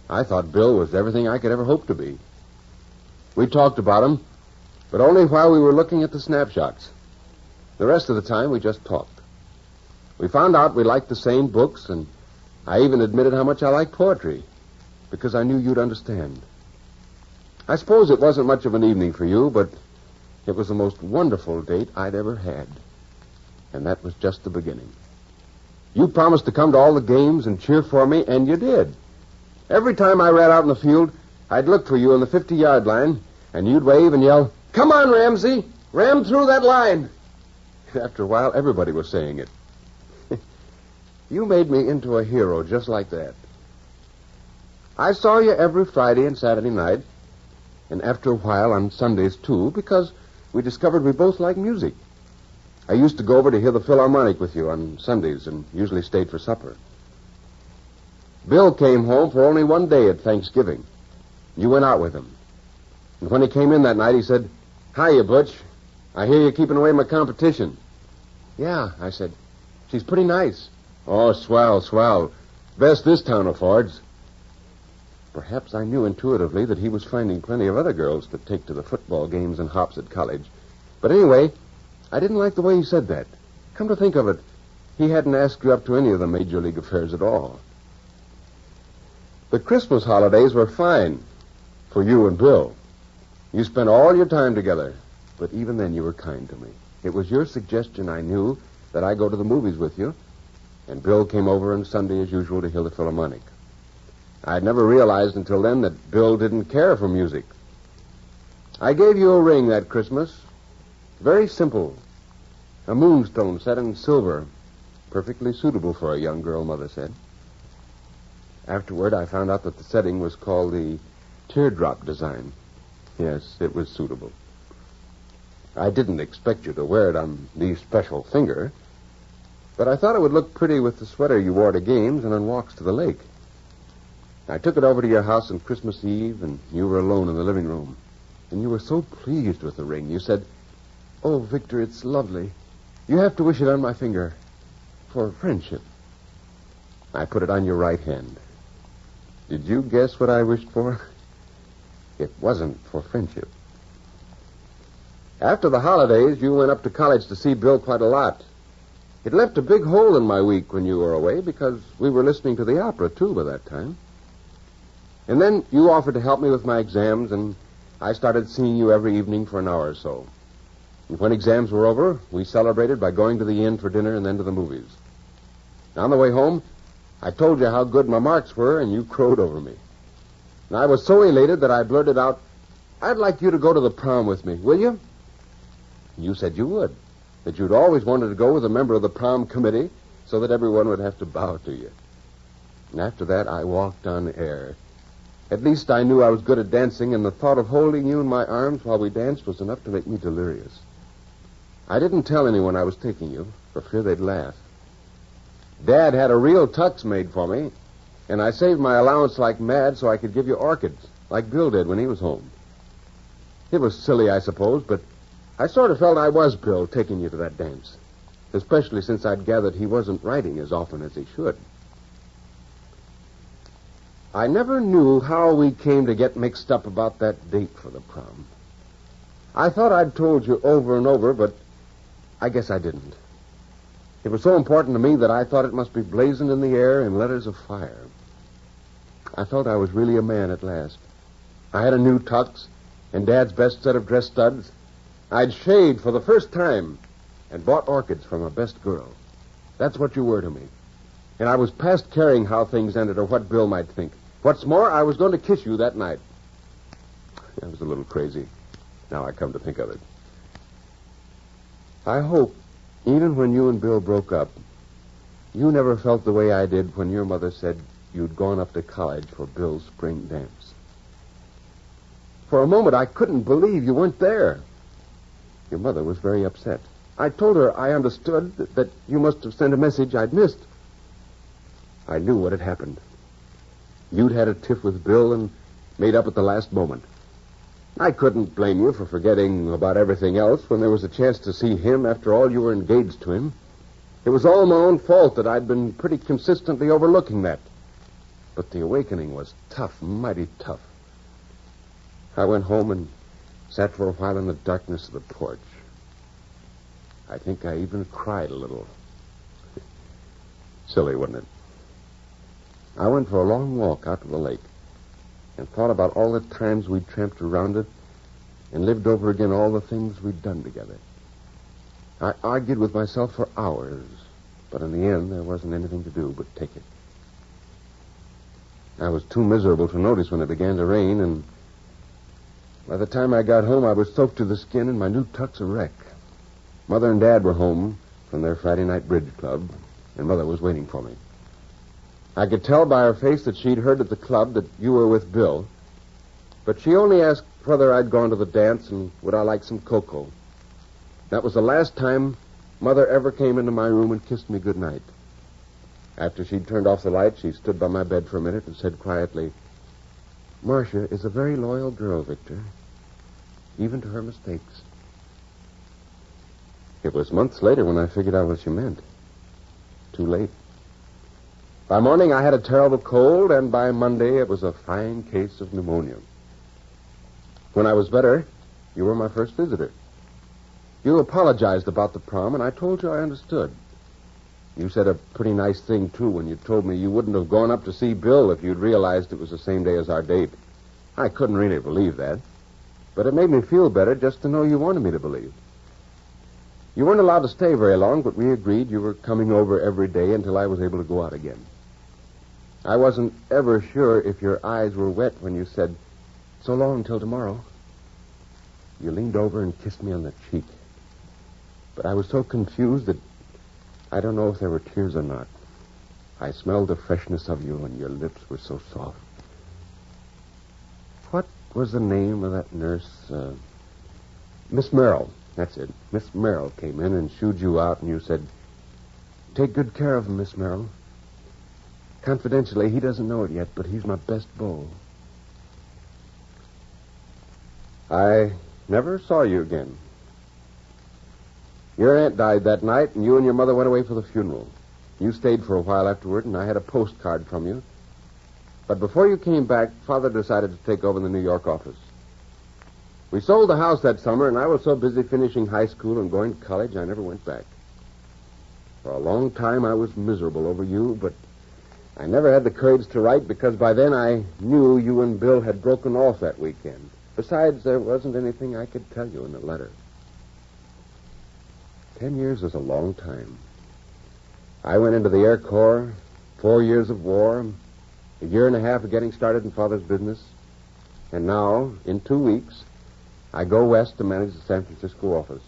I thought Bill was everything I could ever hope to be. We talked about him, but only while we were looking at the snapshots. The rest of the time, we just talked. We found out we liked the same books, and I even admitted how much I liked poetry, because I knew you'd understand. I suppose it wasn't much of an evening for you, but it was the most wonderful date I'd ever had. And that was just the beginning. You promised to come to all the games and cheer for me, and you did. Every time I ran out in the field, I'd look for you on the 50-yard line, and you'd wave and yell, come on, Ramsey, ram through that line. After a while, everybody was saying it. You made me into a hero just like that. I saw you every Friday and Saturday night, and after a while on Sundays, too, because we discovered we both liked music. I used to go over to hear the Philharmonic with you on Sundays and usually stayed for supper. Bill came home for only one day at Thanksgiving. You went out with him. And when he came in that night, he said, hiya, Butch. I hear you're keeping away my competition. Yeah, I said. She's pretty nice. Oh, swell, swell. Best this town affords. Perhaps I knew intuitively that he was finding plenty of other girls to take to the football games and hops at college. But anyway, I didn't like the way he said that. Come to think of it, he hadn't asked you up to any of the major league affairs at all. The Christmas holidays were fine for you and Bill. You spent all your time together, but even then you were kind to me. It was your suggestion, I knew, that I go to the movies with you, and Bill came over on Sunday as usual to hear the Philharmonic. I'd never realized until then that Bill didn't care for music. I gave you a ring that Christmas. Very simple. A moonstone set in silver. Perfectly suitable for a young girl, Mother said. Afterward, I found out that the setting was called the teardrop design. Yes, it was suitable. I didn't expect you to wear it on the special finger, but I thought it would look pretty with the sweater you wore to games and on walks to the lake. I took it over to your house on Christmas Eve, and you were alone in the living room. And you were so pleased with the ring. You said, oh, Victor, it's lovely. You have to wish it on my finger for friendship. I put it on your right hand. Did you guess what I wished for? It wasn't for friendship. After the holidays, you went up to college to see Bill quite a lot. It left a big hole in my week when you were away because we were listening to the opera, too, by that time. And then you offered to help me with my exams, and I started seeing you every evening for an hour or so. And when exams were over, we celebrated by going to the inn for dinner and then to the movies. On the way home, I told you how good my marks were, and you crowed over me. And I was so elated that I blurted out, I'd like you to go to the prom with me, will you? You said you would. That you'd always wanted to go with a member of the prom committee so that everyone would have to bow to you. And after that, I walked on air. At least I knew I was good at dancing, and the thought of holding you in my arms while we danced was enough to make me delirious. I didn't tell anyone I was taking you, for fear they'd laugh. Dad had a real tux made for me, and I saved my allowance like mad so I could give you orchids, like Bill did when he was home. It was silly, I suppose, but I sort of felt I was Bill taking you to that dance, especially since I'd gathered he wasn't writing as often as he should. I never knew how we came to get mixed up about that date for the prom. I thought I'd told you over and over, but I guess I didn't. It was so important to me that I thought it must be blazoned in the air in letters of fire. I felt I was really a man at last. I had a new tux and Dad's best set of dress studs. I'd shaved for the first time and bought orchids from a best girl. That's what you were to me. And I was past caring how things ended or what Bill might think. What's more, I was going to kiss you that night. I was a little crazy. Now I come to think of it. I hope, even when you and Bill broke up, you never felt the way I did when your mother said you'd gone up to college for Bill's spring dance. For a moment, I couldn't believe you weren't there. Your mother was very upset. I told her I understood that you must have sent a message I'd missed. I knew what had happened. You'd had a tiff with Bill and made up at the last moment. I couldn't blame you for forgetting about everything else when there was a chance to see him after all you were engaged to him. It was all my own fault that I'd been pretty consistently overlooking that. But the awakening was tough, mighty tough. I went home and sat for a while in the darkness of the porch. I think I even cried a little. Silly, wasn't it? I went for a long walk out to the lake and thought about all the times we'd tramped around it and lived over again all the things we'd done together. I argued with myself for hours, but in the end there wasn't anything to do but take it. I was too miserable to notice when it began to rain, and by the time I got home I was soaked to the skin and my new tux a wreck. Mother and Dad were home from their Friday night bridge club, and Mother was waiting for me. I could tell by her face that she'd heard at the club that you were with Bill, but she only asked whether I'd gone to the dance and would I like some cocoa. That was the last time Mother ever came into my room and kissed me goodnight. After she'd turned off the light, she stood by my bed for a minute and said quietly, "Marcia is a very loyal girl, Victor, even to her mistakes." It was months later when I figured out what she meant. Too late. By morning, I had a terrible cold, and by Monday, it was a fine case of pneumonia. When I was better, you were my first visitor. You apologized about the prom, and I told you I understood. You said a pretty nice thing, too, when you told me you wouldn't have gone up to see Bill if you'd realized it was the same day as our date. I couldn't really believe that, but it made me feel better just to know you wanted me to believe. You weren't allowed to stay very long, but we agreed you were coming over every day until I was able to go out again. I wasn't ever sure if your eyes were wet when you said, "So long till tomorrow." You leaned over and kissed me on the cheek. But I was so confused that I don't know if there were tears or not. I smelled the freshness of you, and your lips were so soft. What was the name of that nurse? Miss Merrill. That's it. Miss Merrill came in and shooed you out, and you said, "Take good care of him, Miss Merrill. Confidentially, he doesn't know it yet, but he's my best beau." I never saw you again. Your aunt died that night, and you and your mother went away for the funeral. You stayed for a while afterward, and I had a postcard from you. But before you came back, Father decided to take over the New York office. We sold the house that summer, and I was so busy finishing high school and going to college, I never went back. For a long time, I was miserable over you, but I never had the courage to write because by then I knew you and Bill had broken off that weekend. Besides, there wasn't anything I could tell you in the letter. 10 years is a long time. I went into the Air Corps, 4 years of war, a year and a half of getting started in Father's business, and now, in 2 weeks, I go west to manage the San Francisco office.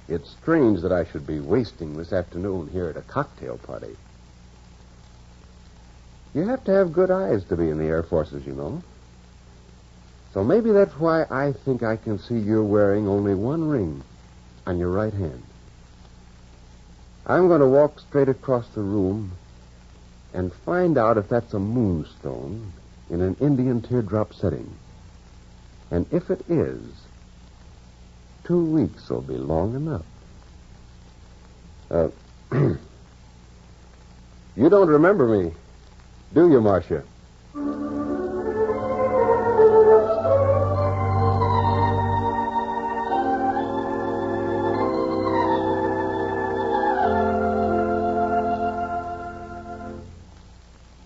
It's strange that I should be wasting this afternoon here at a cocktail party. You have to have good eyes to be in the Air Forces, you know. So maybe that's why I think I can see you're wearing only one ring on your right hand. I'm going to walk straight across the room and find out if that's a moonstone in an Indian teardrop setting. And if it is, 2 weeks will be long enough. You don't remember me, do you, Marcia?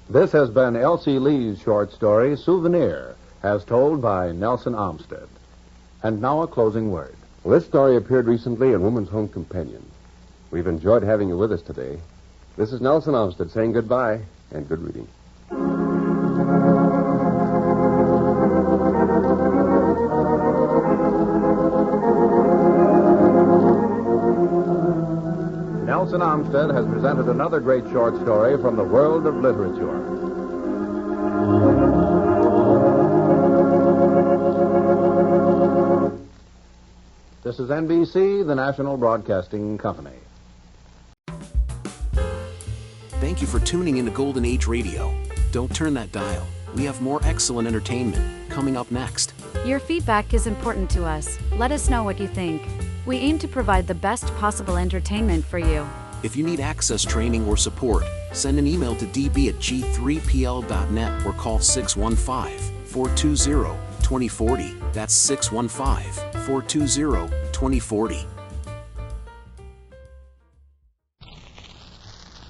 This has been Elsie Lee's short story, Souvenir, as told by Nelson Olmsted. And now a closing word. Well, this story appeared recently in Woman's Home Companion. We've enjoyed having you with us today. This is Nelson Olmsted saying goodbye and good reading. Nelson Olmsted has presented another great short story from the world of literature. This is NBC, the National Broadcasting Company. Thank you for tuning into Golden Age Radio. Don't turn that dial. We have more excellent entertainment coming up next. Your feedback is important to us. Let us know what you think. We aim to provide the best possible entertainment for you. If you need access training or support, send an email to db@g3pl.net or call 615-420-2040. That's 615-420-2040.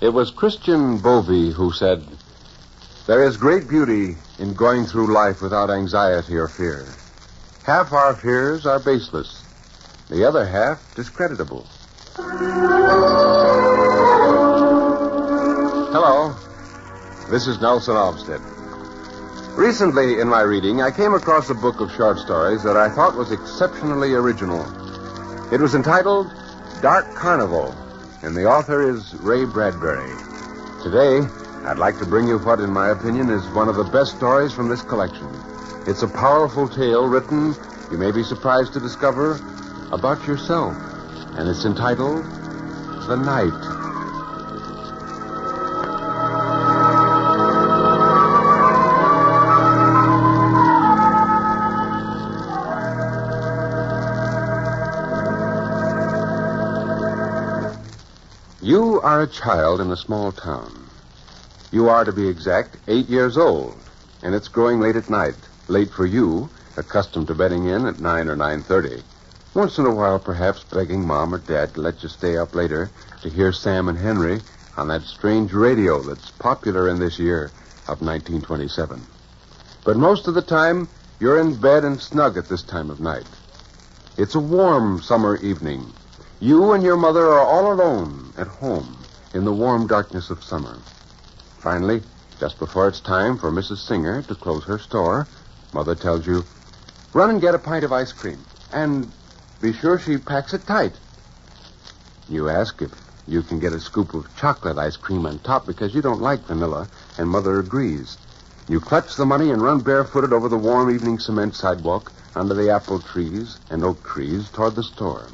It was Christian Bovey who said, "There is great beauty in going through life without anxiety or fear. Half our fears are baseless, the other half discreditable." Hello, this is Nelson Olmsted. Recently in my reading, I came across a book of short stories that I thought was exceptionally original. It was entitled Dark Carnival, and the author is Ray Bradbury. Today, I'd like to bring you what, in my opinion, is one of the best stories from this collection. It's a powerful tale written, you may be surprised to discover, about yourself, and it's entitled The Night. You are a child in a small town. You are, to be exact, 8 years old, and it's growing late at night. Late for you, accustomed to bedding in at 9 or 9:30. Once in a while, perhaps begging Mom or Dad to let you stay up later to hear Sam and Henry on that strange radio that's popular in this year of 1927. But most of the time, you're in bed and snug at this time of night. It's a warm summer evening. You and your mother are all alone at home in the warm darkness of summer. Finally, just before it's time for Mrs. Singer to close her store, Mother tells you, "Run and get a pint of ice cream, and be sure she packs it tight." You ask if you can get a scoop of chocolate ice cream on top because you don't like vanilla, and Mother agrees. You clutch the money and run barefooted over the warm evening cement sidewalk under the apple trees and oak trees toward the store.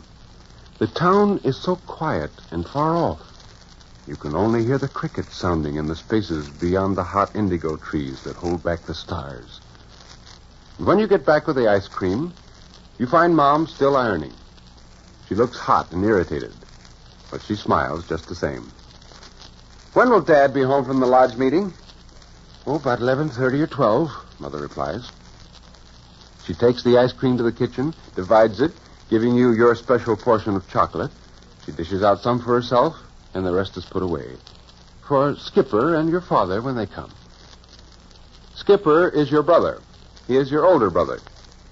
The town is so quiet and far off. You can only hear the crickets sounding in the spaces beyond the hot indigo trees that hold back the stars. When you get back with the ice cream, you find Mom still ironing. She looks hot and irritated, but she smiles just the same. "When will Dad be home from the lodge meeting?" "Oh, about 11:30 or 12, Mother replies. She takes the ice cream to the kitchen, divides it, giving you your special portion of chocolate. She dishes out some for herself, and the rest is put away. For Skipper and your father when they come. Skipper is your brother. He is your older brother.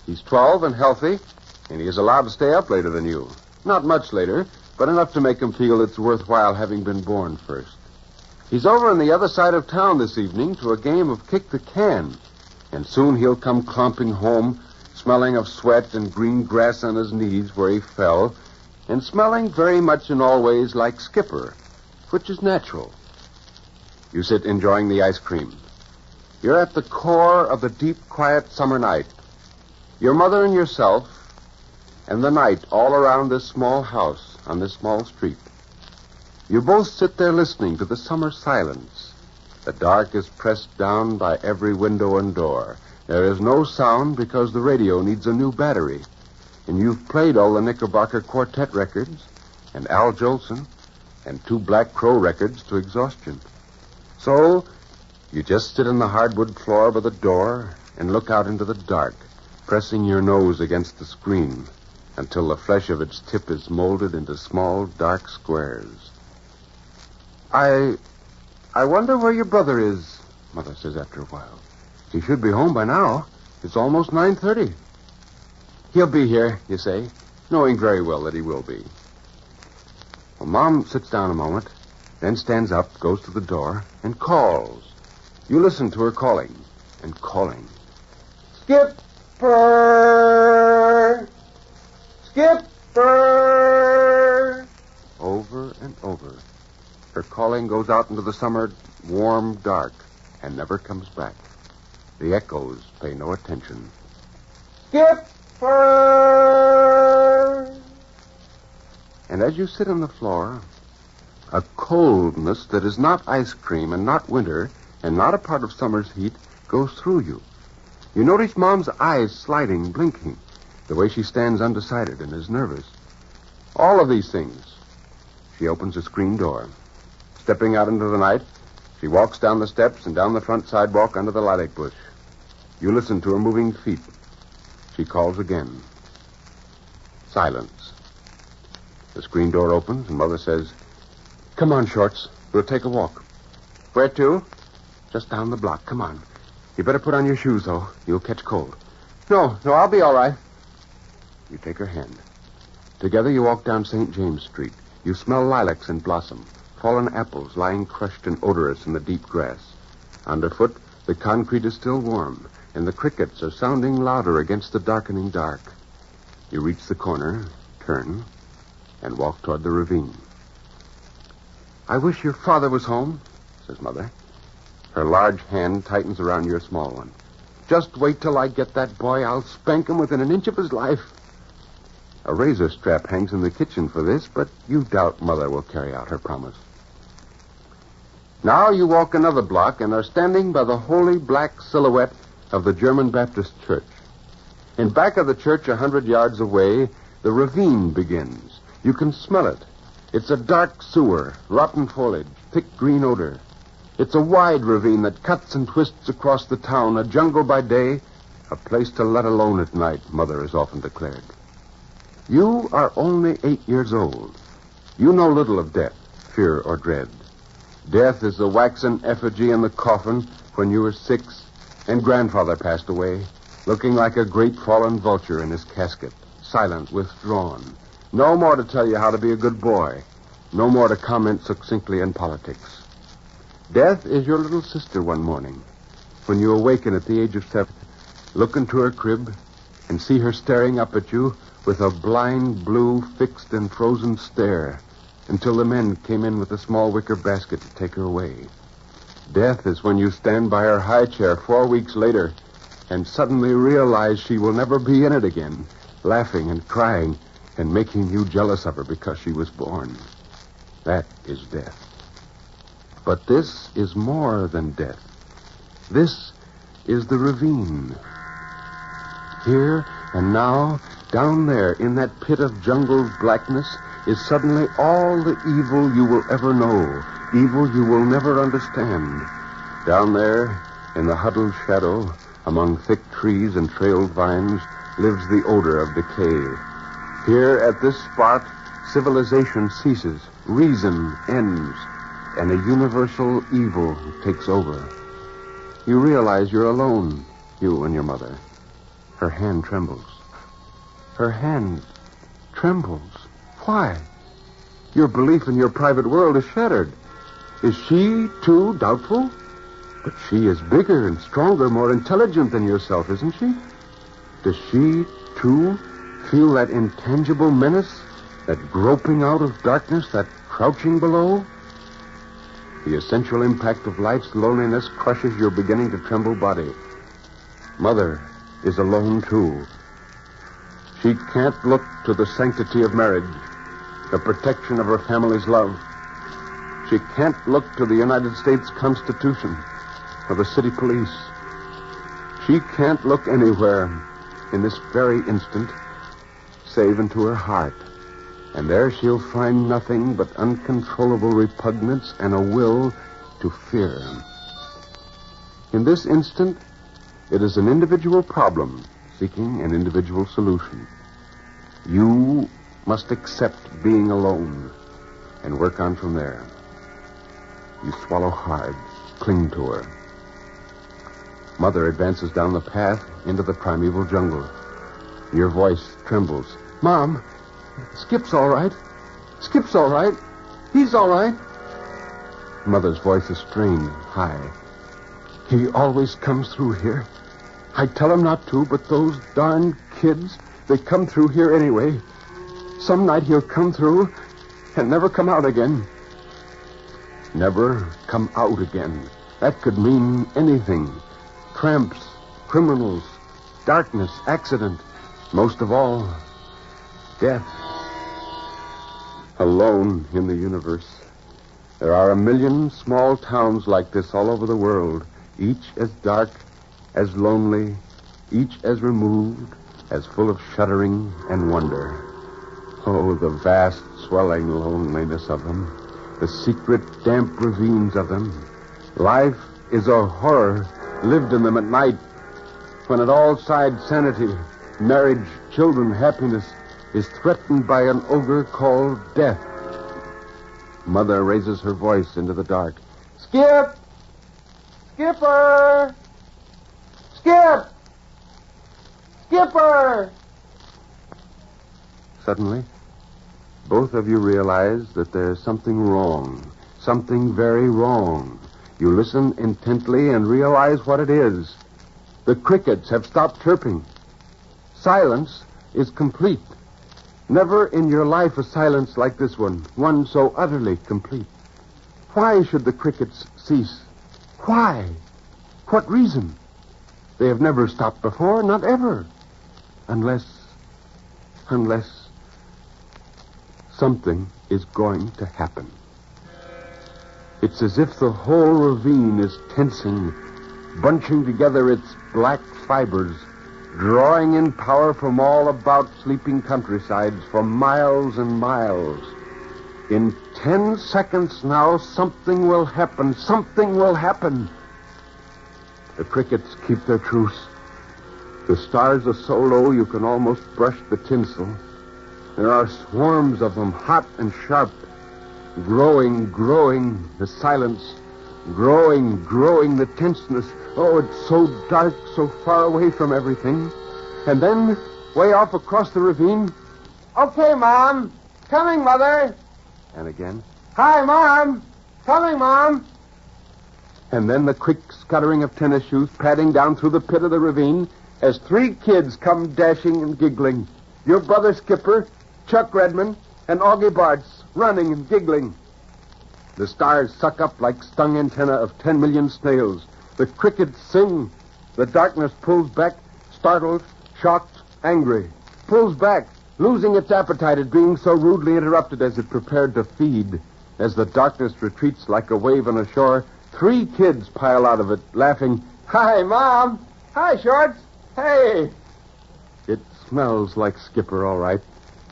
He's 12 and healthy, and he is allowed to stay up later than you. Not much later, but enough to make him feel it's worthwhile having been born first. He's over on the other side of town this evening to a game of kick the can, and soon he'll come clomping home, smelling of sweat and green grass on his knees where he fell, and smelling very much in all ways like Skipper, which is natural. You sit enjoying the ice cream. You're at the core of the deep, quiet summer night. Your mother and yourself, and the night all around this small house on this small street. You both sit there listening to the summer silence. The dark is pressed down by every window and door. There is no sound because the radio needs a new battery. And you've played all the Knickerbocker Quartet records, and Al Jolson, and 2 Black Crow records to exhaustion. So, you just sit on the hardwood floor by the door and look out into the dark, pressing your nose against the screen until the flesh of its tip is molded into small, dark squares. I wonder where your brother is, Mother says after a while. He should be home by now. It's almost 9:30. He'll be here, you say, knowing very well that he will be. Well, Mom sits down a moment, then stands up, goes to the door, and calls. You listen to her calling and calling. Skipper! Skipper! Over and over. Her calling goes out into the summer warm dark and never comes back. The echoes pay no attention. Skipper! And as you sit on the floor, a coldness that is not ice cream and not winter and not a part of summer's heat goes through you. You notice Mom's eyes sliding, blinking, the way she stands undecided and is nervous. All of these things. She opens the screen door. Stepping out into the night, she walks down the steps and down the front sidewalk under the lilac bush. You listen to her moving feet. She calls again. Silence. The screen door opens and Mother says, "Come on, Shorts. We'll take a walk." "Where to?" "Just down the block. Come on. You better put on your shoes, though. You'll catch cold." No, I'll be all right." You take her hand. Together you walk down St. James Street. You smell lilacs in blossom, fallen apples lying crushed and odorous in the deep grass. Underfoot, the concrete is still warm, and the crickets are sounding louder against the darkening dark. You reach the corner, turn, and walk toward the ravine. "I wish your father was home," says Mother. Her large hand tightens around your small one. "Just wait till I get that boy. I'll spank him within an inch of his life." A razor strap hangs in the kitchen for this, but you doubt Mother will carry out her promise. Now you walk another block and are standing by the holy black silhouette of the German Baptist church. In back of the church, 100 yards away, the ravine begins. You can smell it. It's a dark sewer, rotten foliage, thick green odor. It's a wide ravine that cuts and twists across the town, a jungle by day, a place to let alone at night, Mother has often declared. You are only 8 years old. You know little of death, fear, or dread. Death is the waxen effigy in the coffin when you were 6, and Grandfather passed away, looking like a great fallen vulture in his casket, silent, withdrawn. No more to tell you how to be a good boy. No more to comment succinctly in politics. Death is your little sister one morning, when you awaken at the age of 7, look into her crib, and see her staring up at you with a blind, blue, fixed and frozen stare until the men came in with a small wicker basket to take her away. Death is when you stand by her high chair 4 weeks later and suddenly realize she will never be in it again, laughing and crying and making you jealous of her because she was born. That is death. But this is more than death. This is the ravine. Here and now, down there in that pit of jungle blackness, is suddenly all the evil you will ever know, evil you will never understand. Down there, in the huddled shadow, among thick trees and trailed vines, lives the odor of decay. Here, at this spot, civilization ceases, reason ends, and a universal evil takes over. You realize you're alone, you and your mother. Her hand trembles. Her hand trembles. Why? Your belief in your private world is shattered. Is she, too, doubtful? But she is bigger and stronger, more intelligent than yourself, isn't she? Does she, too, feel that intangible menace, that groping out of darkness, that crouching below? The essential impact of life's loneliness crushes your beginning to tremble body. Mother is alone, too. She can't look to the sanctity of marriage, the protection of her family's love. She can't look to the United States Constitution or the city police. She can't look anywhere in this very instant save into her heart. And there she'll find nothing but uncontrollable repugnance and a will to fear. In this instant, it is an individual problem seeking an individual solution. You must accept being alone and work on from there. You swallow hard, cling to her. Mother advances down the path into the primeval jungle. Your voice trembles. Mom, Skip's all right. Skip's all right. He's all right. Mother's voice is strained, high. He always comes through here. I tell him not to, but those darn kids, they come through here anyway. Some night he'll come through and never come out again. Never come out again. That could mean anything. Tramps, criminals, darkness, accident. Most of all, death. Alone in the universe. There are 1 million small towns like this all over the world, each as dark, as lonely, each as removed, as full of shuddering and wonder. Oh, the vast, swelling loneliness of them. The secret, damp ravines of them. Life is a horror lived in them at night, when at all sides sanity, marriage, children, happiness is threatened by an ogre called death. Mother raises her voice into the dark. Skip! Skipper! Skip! Skipper! Suddenly, both of you realize that there's something wrong. Something very wrong. You listen intently and realize what it is. The crickets have stopped chirping. Silence is complete. Never in your life a silence like this one so utterly complete. Why should the crickets cease? Why? What reason? They have never stopped before, not ever. Unless something is going to happen. It's as if the whole ravine is tensing, bunching together its black fibers, drawing in power from all about sleeping countrysides for miles and miles. In 10 seconds now, something will happen. Something will happen. The crickets keep their truce. The stars are so low you can almost brush the tinsel. There are swarms of them, hot and sharp, growing, the silence, growing, the tenseness. Oh, it's so dark, so far away from everything. And then, way off across the ravine, okay, Mom. Coming, Mother. And again, hi, Mom. Coming, Mom. And then the quick scuttering of tennis shoes padding down through the pit of the ravine as 3 kids come dashing and giggling. Your brother Skipper, Chuck Redmond, and Augie Bartz running and giggling. The stars suck up like stung antennae of 10 million snails. The crickets sing. The darkness pulls back, startled, shocked, angry. Pulls back, losing its appetite at being so rudely interrupted as it prepared to feed. As the darkness retreats like a wave on a shore, 3 kids pile out of it, laughing. Hi, Mom. Hi, Shorts. Hey. It smells like Skipper, all right.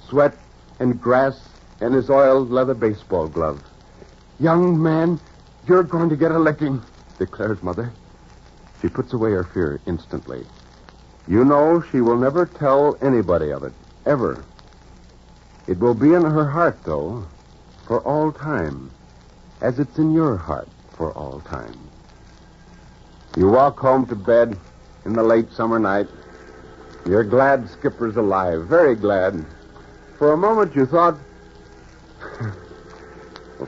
Sweat and grass and his oiled leather baseball glove. Young man, you're going to get a licking, declares Mother. She puts away her fear instantly. You know she will never tell anybody of it, ever. It will be in her heart, though, for all time, as it's in your heart for all time. You walk home to bed in the late summer night. You're glad Skipper's alive, very glad. For a moment you thought,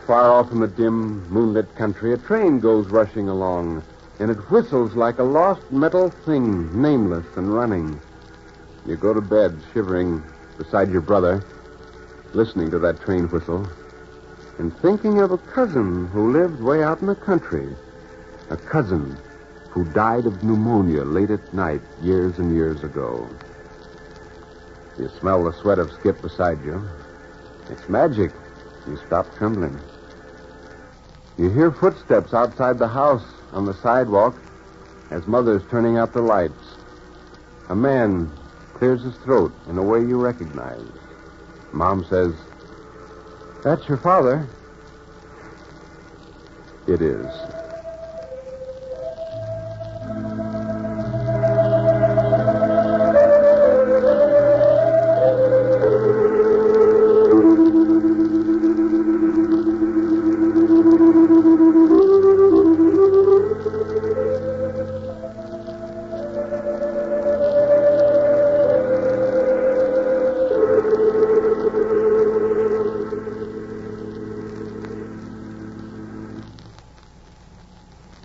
far off in the dim, moonlit country, a train goes rushing along, and it whistles like a lost metal thing, nameless and running. You go to bed shivering beside your brother, listening to that train whistle, and thinking of a cousin who lived way out in the country. A cousin who died of pneumonia late at night years and years ago. You smell the sweat of Skip beside you. It's magic. You stop trembling. You hear footsteps outside the house on the sidewalk as Mother's turning out the lights. A man clears his throat in a way you recognize. Mom says, "That's your father." It is.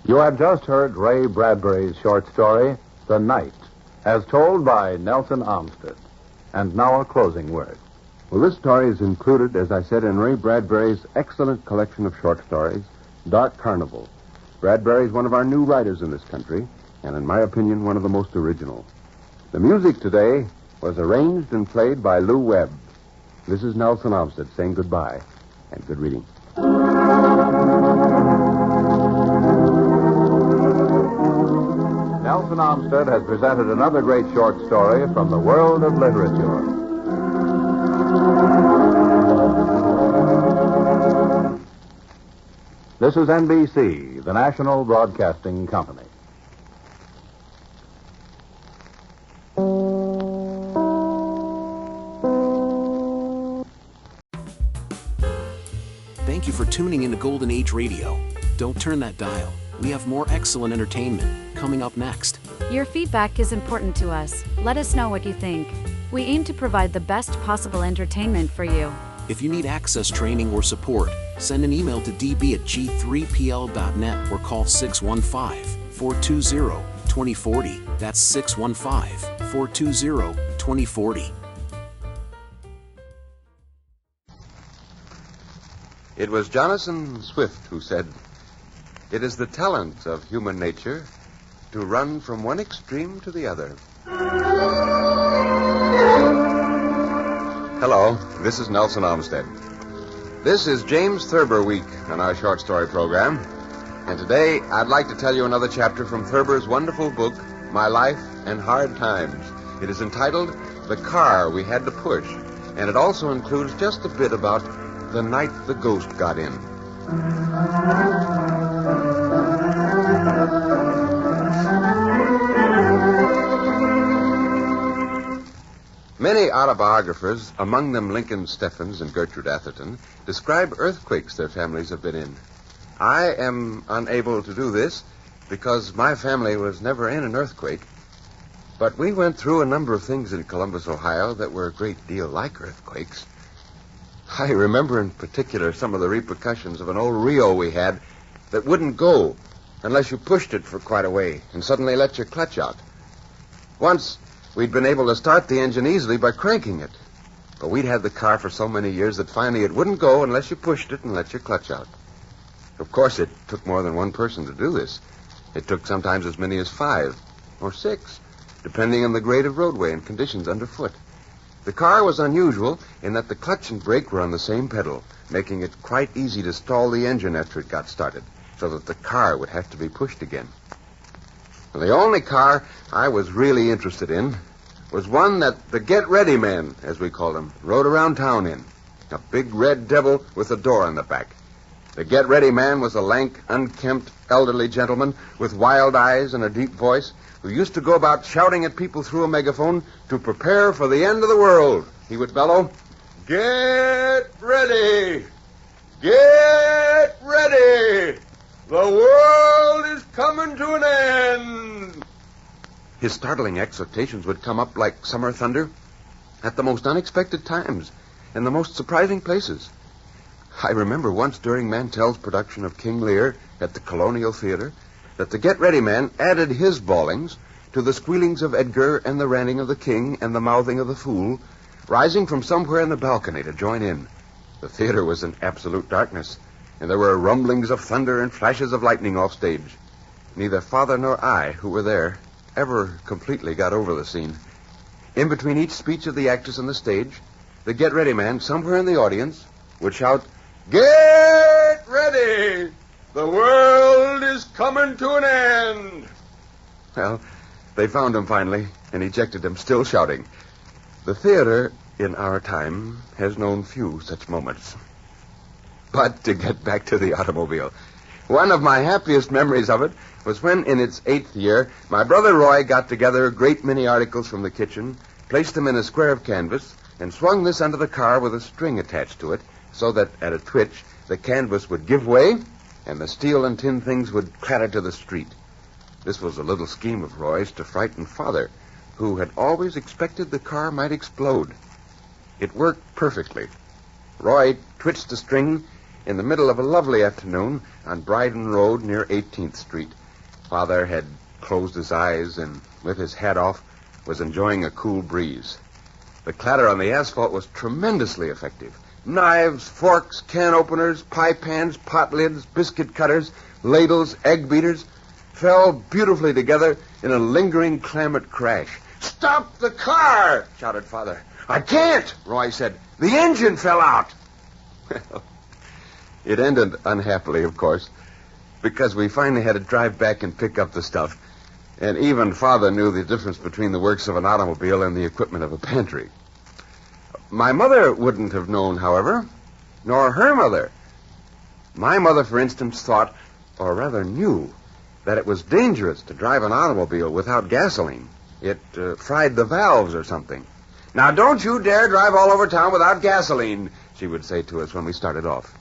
You have just heard Ray Bradbury's short story, The Night, as told by Nelson Olmsted. And now a closing word. Well, this story is included, as I said, in Ray Bradbury's excellent collection of short stories, Dark Carnival. Bradbury is one of our new writers in this country, and in my opinion, one of the most original. The music today was arranged and played by Lou Webb. This is Nelson Olmsted saying goodbye and good reading. Nelson Olmsted has presented another great short story from the world of literature. This is NBC, the National Broadcasting Company. Thank you for tuning into Golden Age Radio. Don't turn that dial. We have more excellent entertainment coming up next. Your feedback is important to us. Let us know what you think. We aim to provide the best possible entertainment for you. If you need access training or support, send an email to db@g3pl.net or call 615-420-2040. That's 615-420-2040. It was Jonathan Swift who said, "It is the talent of human nature to run from one extreme to the other." Hello, this is Nelson Olmsted. This is James Thurber Week on our short story program. And today I'd like to tell you another chapter from Thurber's wonderful book, My Life and Hard Times. It is entitled The Car We Had to Push. And it also includes just a bit about the night the ghost got in. Many autobiographers, among them Lincoln Steffens and Gertrude Atherton, describe earthquakes their families have been in. I am unable to do this because my family was never in an earthquake. But we went through a number of things in Columbus, Ohio that were a great deal like earthquakes. I remember in particular some of the repercussions of an old Rio we had that wouldn't go unless you pushed it for quite a way and suddenly let your clutch out. Once, we'd been able to start the engine easily by cranking it. But we'd had the car for so many years that finally it wouldn't go unless you pushed it and let your clutch out. Of course, it took more than one person to do this. It took sometimes as many as 5 or 6, depending on the grade of roadway and conditions underfoot. The car was unusual in that the clutch and brake were on the same pedal, making it quite easy to stall the engine after it got started, so that the car would have to be pushed again. The only car I was really interested in was one that the get-ready man, as we called him, rode around town in. A big red devil with a door on the back. The get-ready man was a lank, unkempt, elderly gentleman with wild eyes and a deep voice who used to go about shouting at people through a megaphone to prepare for the end of the world. He would bellow, "Get ready! Get ready! The world is coming to an end!" His startling exhortations would come up like summer thunder at the most unexpected times and the most surprising places. I remember once during Mantell's production of King Lear at the Colonial Theater that the get-ready man added his bawlings to the squealings of Edgar and the ranting of the king and the mouthing of the fool, rising from somewhere in the balcony to join in. The theater was in absolute darkness, and there were rumblings of thunder and flashes of lightning off stage. Neither Father nor I, who were there, ever completely got over the scene. In between each speech of the actors on the stage, the get-ready man, somewhere in the audience, would shout, "Get ready! The world is coming to an end!" Well, they found him finally and ejected him, still shouting. The theater, in our time, has known few such moments. But to get back to the automobile, one of my happiest memories of it was when, in its 8th year, my brother Roy got together a great many articles from the kitchen, placed them in a square of canvas, and swung this under the car with a string attached to it, so that, at a twitch, the canvas would give way, and the steel and tin things would clatter to the street. This was a little scheme of Roy's to frighten Father, who had always expected the car might explode. It worked perfectly. Roy twitched the string in the middle of a lovely afternoon on Bryden Road near 18th Street. Father had closed his eyes and, with his hat off, was enjoying a cool breeze. The clatter on the asphalt was tremendously effective. Knives, forks, can openers, pie pans, pot lids, biscuit cutters, ladles, egg beaters fell beautifully together in a lingering clamored crash. "Stop the car!" shouted Father. "I can't," Roy said. "The engine fell out." Well, it ended unhappily, of course, because we finally had to drive back and pick up the stuff. And even Father knew the difference between the works of an automobile and the equipment of a pantry. My mother wouldn't have known, however, nor her mother. My mother, for instance, thought, or rather knew, that it was dangerous to drive an automobile without gasoline. It fried the valves or something. "Now, don't you dare drive all over town without gasoline," she would say to us when we started off.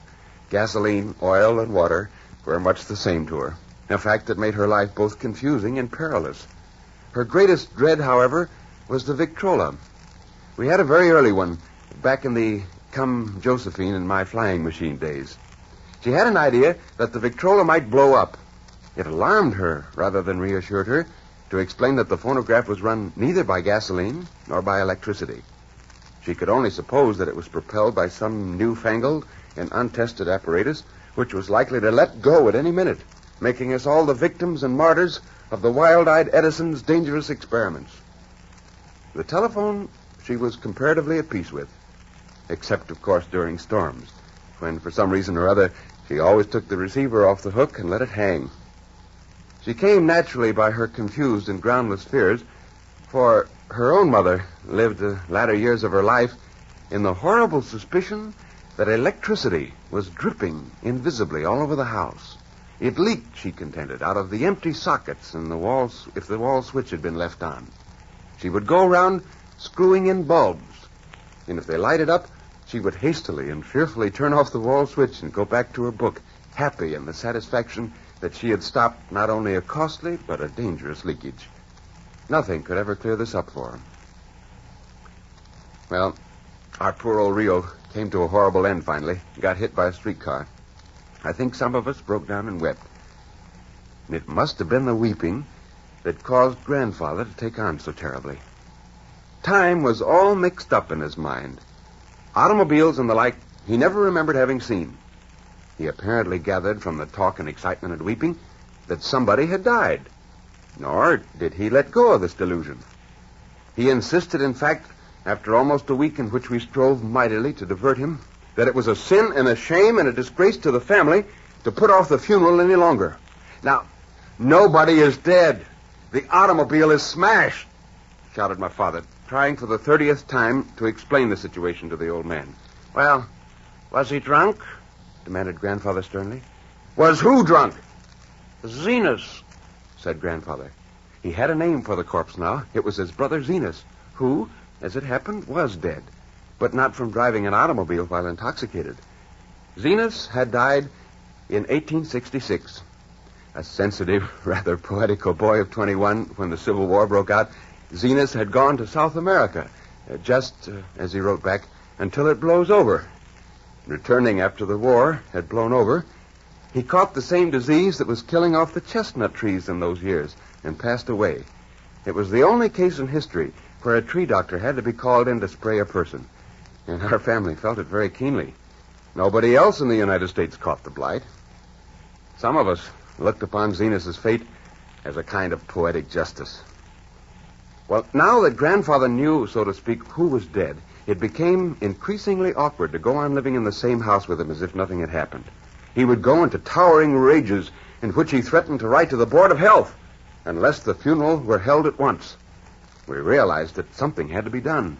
Gasoline, oil, and water were much the same to her, a fact that made her life both confusing and perilous. Her greatest dread, however, was the Victrola. We had a very early one, back in the Come Josephine and my flying machine days. She had an idea that the Victrola might blow up. It alarmed her rather than reassured her to explain that the phonograph was run neither by gasoline nor by electricity. She could only suppose that it was propelled by some newfangled and untested apparatus which was likely to let go at any minute, making us all the victims and martyrs of the wild-eyed Edison's dangerous experiments. The telephone she was comparatively at peace with, except, of course, during storms, when, for some reason or other, she always took the receiver off the hook and let it hang. She came naturally by her confused and groundless fears, for her own mother lived the latter years of her life in the horrible suspicion that electricity was dripping invisibly all over the house. It leaked, she contended, out of the empty sockets in the walls if the wall switch had been left on. She would go around screwing in bulbs, and if they lighted up, she would hastily and fearfully turn off the wall switch and go back to her book, happy in the satisfaction that she had stopped not only a costly but a dangerous leakage. Nothing could ever clear this up for her. Well, our poor old Rio came to a horrible end finally, got hit by a streetcar. I think some of us broke down and wept. And it must have been the weeping that caused Grandfather to take on so terribly. Time was all mixed up in his mind. Automobiles and the like he never remembered having seen. He apparently gathered from the talk and excitement and weeping that somebody had died. Nor did he let go of this delusion. He insisted, in fact, after almost a week in which we strove mightily to divert him, that it was a sin and a shame and a disgrace to the family to put off the funeral any longer. Now, nobody is dead. The automobile is smashed, shouted my father, trying for the 30th time to explain the situation to the old man. Well, was he drunk? Demanded Grandfather sternly. Was who drunk? Zenas, said Grandfather. He had a name for the corpse now. It was his brother Zenas, who, as it happened, was dead, but not from driving an automobile while intoxicated. Zenas had died in 1866. A sensitive, rather poetical boy of 21 when the Civil War broke out, Zenas had gone to South America, just, as he wrote back, until it blows over. Returning after the war had blown over, he caught the same disease that was killing off the chestnut trees in those years and passed away. It was the only case in history where a tree doctor had to be called in to spray a person. And our family felt it very keenly. Nobody else in the United States caught the blight. Some of us looked upon Zenus's fate as a kind of poetic justice. Well, now that Grandfather knew, so to speak, who was dead, it became increasingly awkward to go on living in the same house with him as if nothing had happened. He would go into towering rages in which he threatened to write to the Board of Health unless the funeral were held at once. We realized that something had to be done.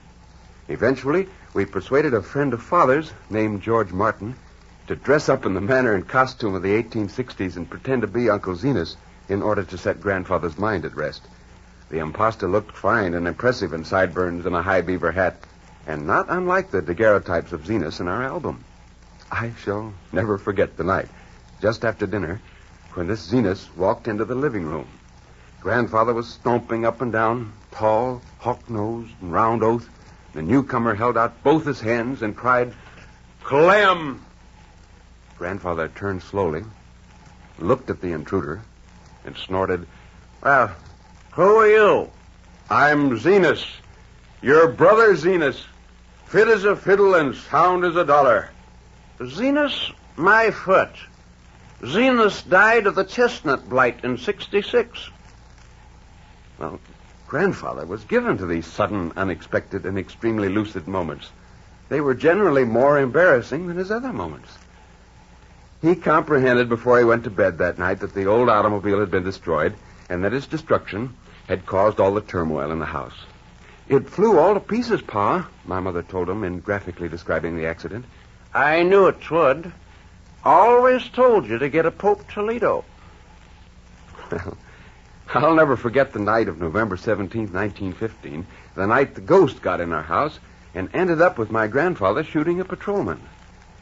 Eventually, we persuaded a friend of Father's, named George Martin, to dress up in the manner and costume of the 1860s and pretend to be Uncle Zenas in order to set Grandfather's mind at rest. The imposter looked fine and impressive in sideburns and a high beaver hat, and not unlike the daguerreotypes of Zenas in our album. I shall never forget the night, just after dinner, when this Zenas walked into the living room. Grandfather was stomping up and down, tall, hawk-nosed, and round-oath. The newcomer held out both his hands and cried, "Clem!" Grandfather turned slowly, looked at the intruder, and snorted, "Well, who are you?" "I'm Zenas, your brother Zenas, fit as a fiddle and sound as a dollar." "Zenas, my foot. Zenas died of the chestnut blight in 66. Well, Grandfather was given to these sudden, unexpected, and extremely lucid moments. They were generally more embarrassing than his other moments. He comprehended before he went to bed that night that the old automobile had been destroyed and that its destruction had caused all the turmoil in the house. "It flew all to pieces, Pa," my mother told him in graphically describing the accident. "I knew it would. Always told you to get a Pope Toledo." Well, I'll never forget the night of November 17th, 1915, the night the ghost got in our house and ended up with my grandfather shooting a patrolman.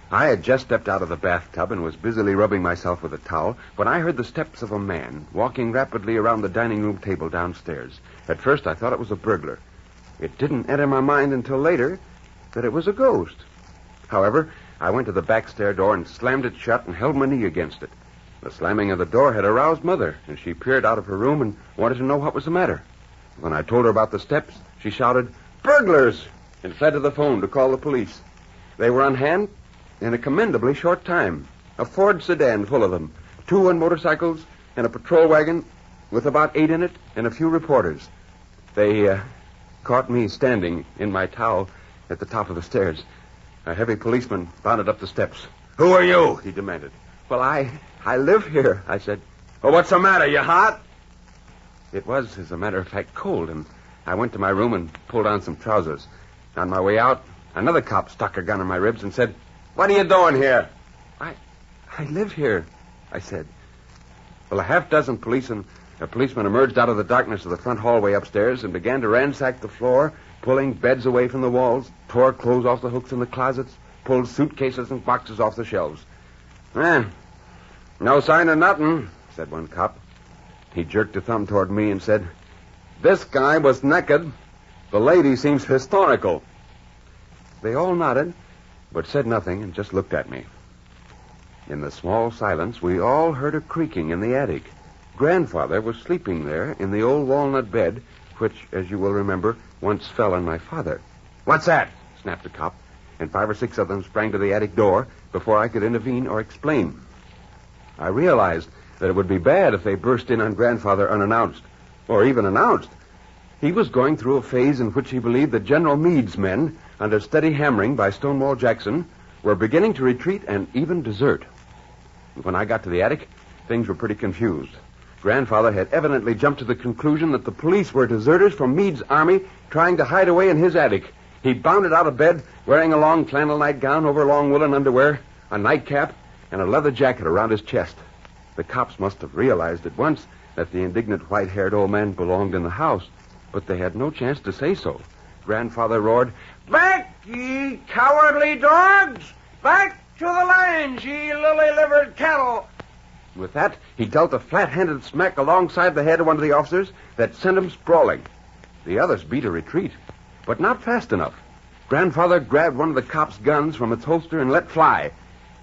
I had just stepped out of the bathtub and was busily rubbing myself with a towel when I heard the steps of a man walking rapidly around the dining room table downstairs. At first, I thought it was a burglar. It didn't enter my mind until later that it was a ghost. However, I went to the back stair door and slammed it shut and held my knee against it. The slamming of the door had aroused Mother, and she peered out of her room and wanted to know what was the matter. When I told her about the steps, she shouted, "Burglars!" and fled to the phone to call the police. They were on hand in a commendably short time. A Ford sedan full of them, 2 on motorcycles, and a patrol wagon with about 8 in it and a few reporters. They caught me standing in my towel at the top of the stairs. A heavy policeman bounded up the steps. "Who are you?" he demanded. "Well, I live here," I said. "Well, what's the matter? You hot?" It was, as a matter of fact, cold, and I went to my room and pulled on some trousers. On my way out, another cop stuck a gun in my ribs and said, "What are you doing here?" I live here," I said. Well, a half-dozen policemen emerged out of the darkness of the front hallway upstairs and began to ransack the floor, pulling beds away from the walls, tore clothes off the hooks in the closets, pulled suitcases and boxes off the shelves. "No sign of nothing," said one cop. He jerked a thumb toward me and said, "This guy was naked. The lady seems historical." They all nodded, but said nothing and just looked at me. In the small silence, we all heard a creaking in the attic. Grandfather was sleeping there in the old walnut bed, which, as you will remember, once fell on my father. "What's that?" snapped the cop, and 5 or 6 of them sprang to the attic door before I could intervene or explain. I realized that it would be bad if they burst in on Grandfather unannounced, or even announced. He was going through a phase in which he believed that General Meade's men, under steady hammering by Stonewall Jackson, were beginning to retreat and even desert. When I got to the attic, things were pretty confused. Grandfather had evidently jumped to the conclusion that the police were deserters from Meade's army trying to hide away in his attic. He bounded out of bed, wearing a long flannel nightgown over long woolen underwear, a nightcap, and a leather jacket around his chest. The cops must have realized at once that the indignant white-haired old man belonged in the house, but they had no chance to say so. Grandfather roared, "Back, ye cowardly dogs! Back to the lines, ye lily-livered cattle!" With that, he dealt a flat-handed smack alongside the head of one of the officers that sent him sprawling. The others beat a retreat, but not fast enough. Grandfather grabbed one of the cops' guns from its holster and let fly.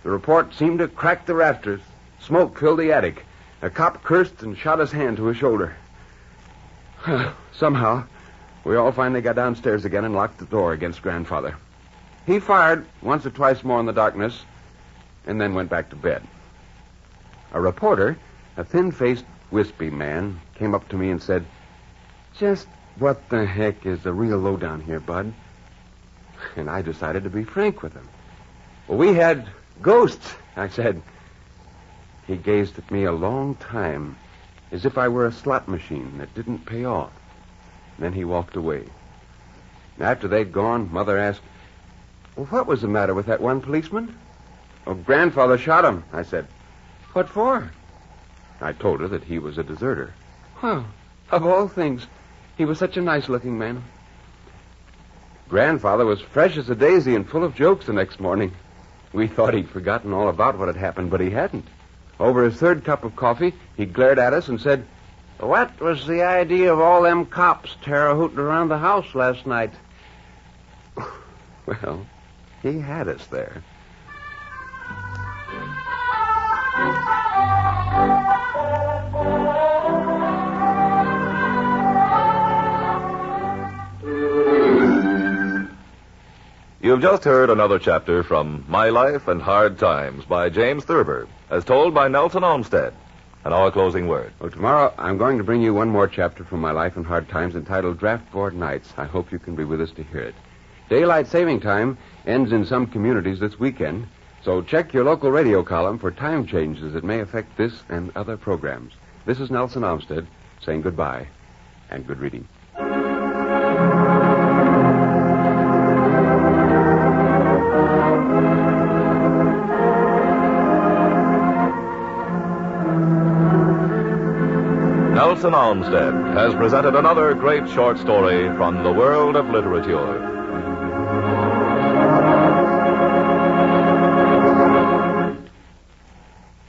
The report seemed to crack the rafters. Smoke filled the attic. A cop cursed and shot his hand to his shoulder. Somehow, we all finally got downstairs again and locked the door against Grandfather. He fired once or twice more in the darkness and then went back to bed. A reporter, a thin-faced, wispy man, came up to me and said, "Just what the heck is the real lowdown here, Bud?" And I decided to be frank with him. "Well, we had ghosts," I said. He gazed at me a long time, as if I were a slot machine that didn't pay off. Then he walked away. After they'd gone, Mother asked, "Well, what was the matter with that one policeman?" "Oh, Grandfather shot him," I said. "What for?" I told her that he was a deserter. "Well, of all things, he was such a nice-looking man." Grandfather was fresh as a daisy and full of jokes the next morning. We thought he'd forgotten all about what had happened, but he hadn't. Over his third cup of coffee, he glared at us and said, "What was the idea of all them cops terre-hooting around the house last night?" Well, he had us there. You've just heard another chapter from My Life and Hard Times by James Thurber, as told by Nelson Olmsted. And our closing word. Well, tomorrow I'm going to bring you one more chapter from My Life and Hard Times entitled Draft Board Nights. I hope you can be with us to hear it. Daylight saving time ends in some communities this weekend, so check your local radio column for time changes that may affect this and other programs. This is Nelson Olmsted saying goodbye and good reading. Nelson Olmsted has presented another great short story from the world of literature.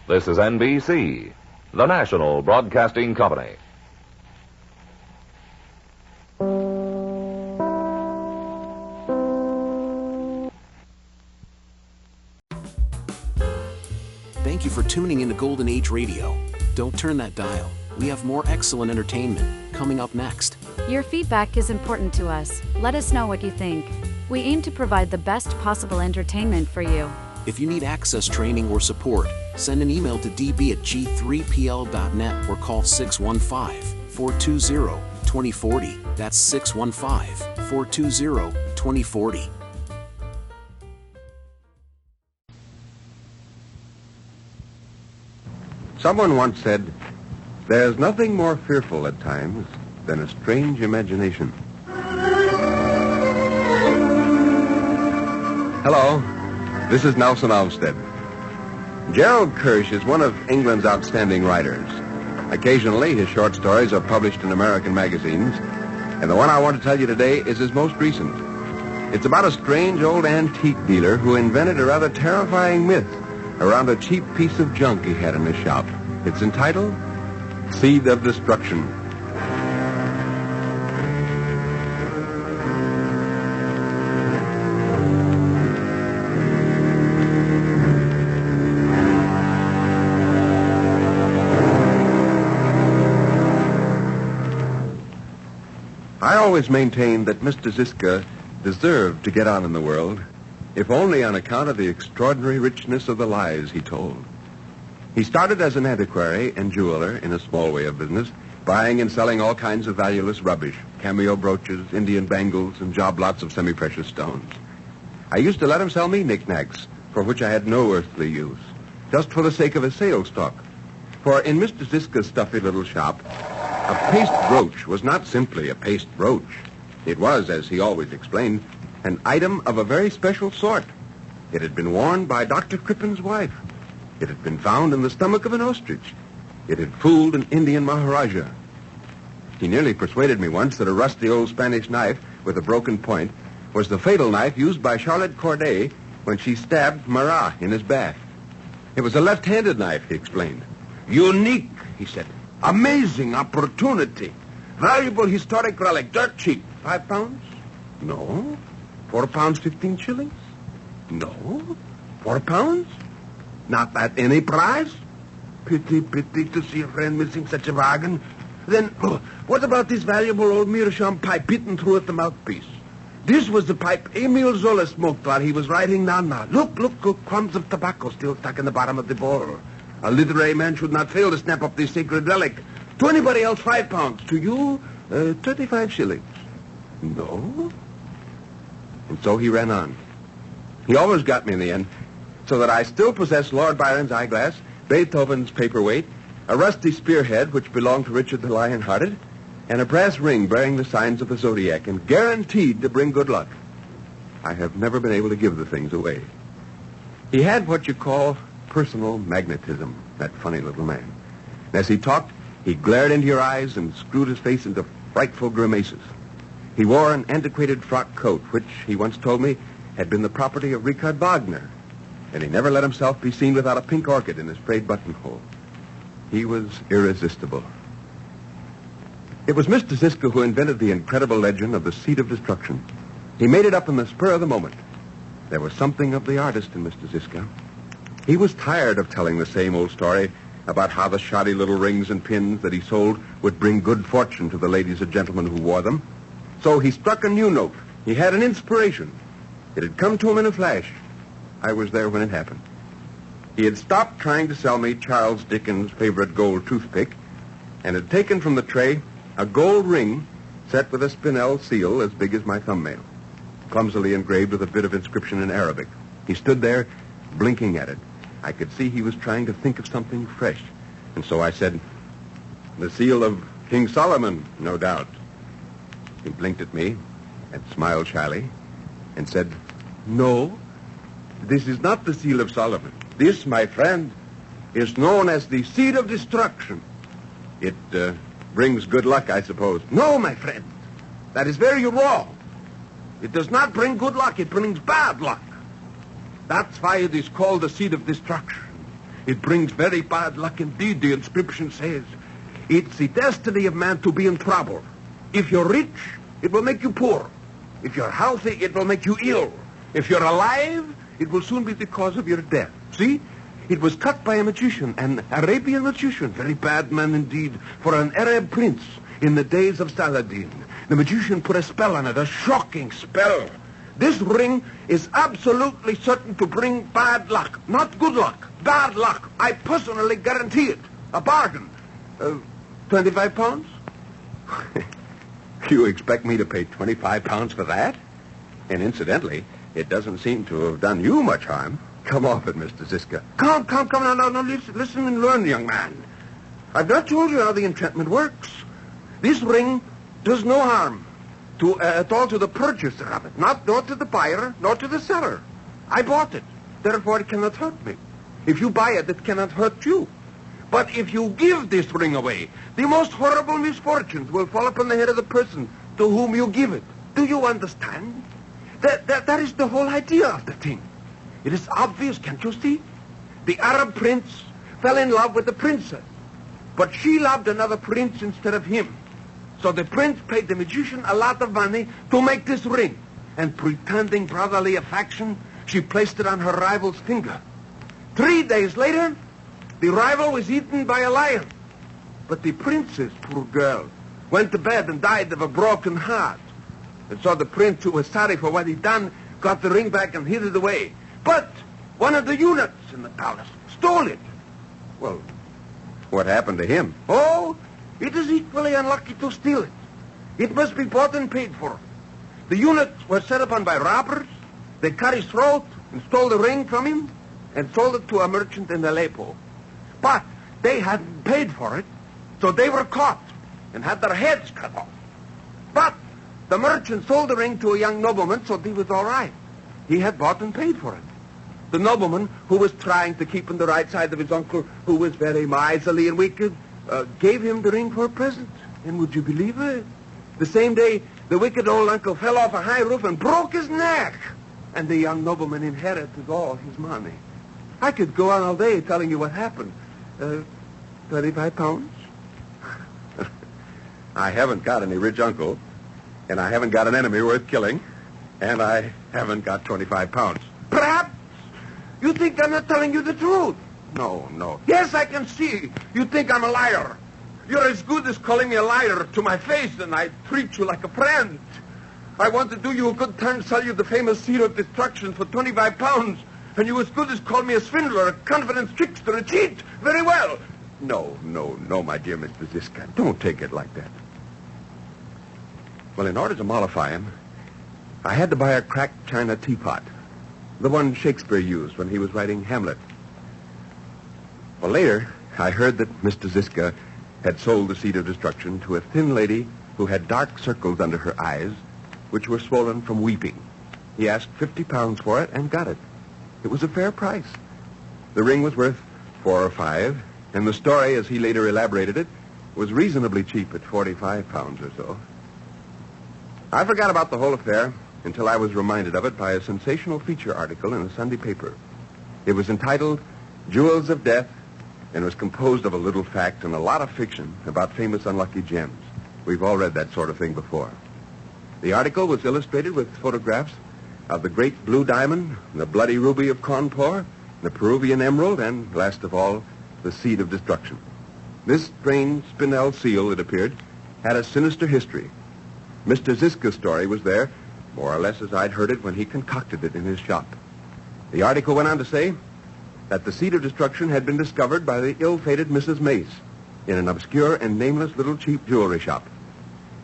This is NBC, the national broadcasting company. Thank you for tuning into Golden Age Radio. Don't turn that dial. We have more excellent entertainment coming up next. Your feedback is important to us. Let us know what you think. We aim to provide the best possible entertainment for you. If you need access training or support, send an email to db@g3pl.net or call 615-420-2040. That's 615-420-2040. Someone once said, "There's nothing more fearful at times than a strange imagination." Hello, this is Nelson Olmsted. Gerald Kirsch is one of England's outstanding writers. Occasionally, his short stories are published in American magazines, and the one I want to tell you today is his most recent. It's about a strange old antique dealer who invented a rather terrifying myth around a cheap piece of junk he had in his shop. It's entitled Seed of Destruction. I always maintained that Mr. Ziska deserved to get on in the world, if only on account of the extraordinary richness of the lies he told. He started as an antiquary and jeweler in a small way of business, buying and selling all kinds of valueless rubbish, cameo brooches, Indian bangles, and job lots of semi-precious stones. I used to let him sell me knickknacks, for which I had no earthly use, just for the sake of a sales talk. For in Mr. Ziska's stuffy little shop, a paste brooch was not simply a paste brooch. It was, as he always explained, an item of a very special sort. It had been worn by Dr. Crippen's wife. It had been found in the stomach of an ostrich. It had fooled an Indian Maharaja. He nearly persuaded me once that a rusty old Spanish knife with a broken point was the fatal knife used by Charlotte Corday when she stabbed Marat in his bath. It was a left-handed knife, he explained. Unique, he said. Amazing opportunity. Valuable historic relic, dirt cheap. 5 pounds? No. 4 pounds, 15 shillings? No. 4 pounds? Not at any price? Pity to see a friend missing such a bargain. Then, what about this valuable old meerschaum pipe bitten through at the mouthpiece? This was the pipe Emil Zola smoked while he was writing Nana. Look, crumbs of tobacco still stuck in the bottom of the bowl. A literary man should not fail to snap up this sacred relic. To anybody else, 5 pounds. To you, 35 shillings. No? And so he ran on. He always got me in the end, so that I still possess Lord Byron's eyeglass, Beethoven's paperweight, a rusty spearhead which belonged to Richard the Lion-Hearted, and a brass ring bearing the signs of the zodiac, and guaranteed to bring good luck. I have never been able to give the things away. He had what you call personal magnetism, that funny little man. And as he talked, he glared into your eyes and screwed his face into frightful grimaces. He wore an antiquated frock coat, which, he once told me, had been the property of Richard Wagner, and he never let himself be seen without a pink orchid in his frayed buttonhole. He was irresistible. It was Mr. Ziska who invented the incredible legend of the Seed of Destruction. He made it up in the spur of the moment. There was something of the artist in Mr. Ziska. He was tired of telling the same old story about how the shoddy little rings and pins that he sold would bring good fortune to the ladies and gentlemen who wore them. So he struck a new note. He had an inspiration. It had come to him in a flash. I was there when it happened. He had stopped trying to sell me Charles Dickens' favorite gold toothpick and had taken from the tray a gold ring set with a spinel seal as big as my thumbnail, clumsily engraved with a bit of inscription in Arabic. He stood there, blinking at it. I could see he was trying to think of something fresh. And so I said, "The seal of King Solomon, no doubt." He blinked at me and smiled shyly and said, "No, this is not the seal of Solomon. This, my friend, is known as the Seed of Destruction. It brings good luck, I suppose." "No, my friend. That is very wrong. It does not bring good luck. It brings bad luck. That's why it is called the Seed of Destruction. It brings very bad luck indeed. The inscription says, it's the destiny of man to be in trouble. If you're rich, it will make you poor. If you're healthy, it will make you ill. If you're alive, it will soon be the cause of your death. See? It was cut by a magician, an Arabian magician, very bad man indeed, for an Arab prince in the days of Saladin. The magician put a spell on it, a shocking spell. This ring is absolutely certain to bring bad luck. Not good luck, bad luck. I personally guarantee it. A bargain. 25 pounds? You expect me to pay 25 pounds for that? And incidentally, it doesn't seem to have done you much harm. Come off it, Mr. Ziska. Come. Now, listen and learn, young man. I've not told you how the enchantment works. This ring does no harm at all to the purchaser of it. Not to the buyer, nor to the seller. I bought it. Therefore, it cannot hurt me. If you buy it, it cannot hurt you. But if you give this ring away, the most horrible misfortunes will fall upon the head of the person to whom you give it. Do you understand? That is the whole idea of the thing. It is obvious, can't you see? The Arab prince fell in love with the princess, but she loved another prince instead of him. So the prince paid the magician a lot of money to make this ring, and pretending brotherly affection, she placed it on her rival's finger. 3 days later, the rival was eaten by a lion. But the princess, poor girl, went to bed and died of a broken heart. And so the prince, who was sorry for what he'd done, got the ring back and hid it away. But one of the eunuchs in the palace stole it. Well, what happened to him? Oh, it is equally unlucky to steal it. It must be bought and paid for. The eunuchs were set upon by robbers. They cut his throat and stole the ring from him and sold it to a merchant in Aleppo. But they hadn't paid for it, so they were caught and had their heads cut off. But the merchant sold the ring to a young nobleman, so he was all right. He had bought and paid for it. The nobleman, who was trying to keep on the right side of his uncle, who was very miserly and wicked, gave him the ring for a present. And would you believe it? The same day, the wicked old uncle fell off a high roof and broke his neck. And the young nobleman inherited all his money. I could go on all day telling you what happened. 35 pounds? I haven't got any rich uncle, and I haven't got an enemy worth killing, and I haven't got 25 pounds. Perhaps you think I'm not telling you the truth. No. Yes, I can see. You think I'm a liar. You're as good as calling me a liar to my face, and I treat you like a friend. I want to do you a good turn, sell you the famous seed of destruction for 25 pounds, and you as good as call me a swindler, a confidence trickster, a cheat. Very well. No, my dear Mr. Ziska. Don't take it like that. Well, in order to mollify him, I had to buy a cracked china teapot, the one Shakespeare used when he was writing Hamlet. Well, later, I heard that Mr. Ziska had sold the seed of destruction to a thin lady who had dark circles under her eyes, which were swollen from weeping. He asked 50 pounds for it and got it. It was a fair price. The ring was worth 4 or 5, and the story, as he later elaborated it, was reasonably cheap at 45 pounds or so. I forgot about the whole affair until I was reminded of it by a sensational feature article in a Sunday paper. It was entitled Jewels of Death, and was composed of a little fact and a lot of fiction about famous unlucky gems. We've all read that sort of thing before. The article was illustrated with photographs of the great blue diamond, the bloody ruby of Cawnpore, the Peruvian emerald, and, last of all, the seed of destruction. This strange spinel seal, it appeared, had a sinister history. Mr. Ziska's story was there, more or less as I'd heard it when he concocted it in his shop. The article went on to say that the seed of destruction had been discovered by the ill-fated Mrs. Mace in an obscure and nameless little cheap jewelry shop.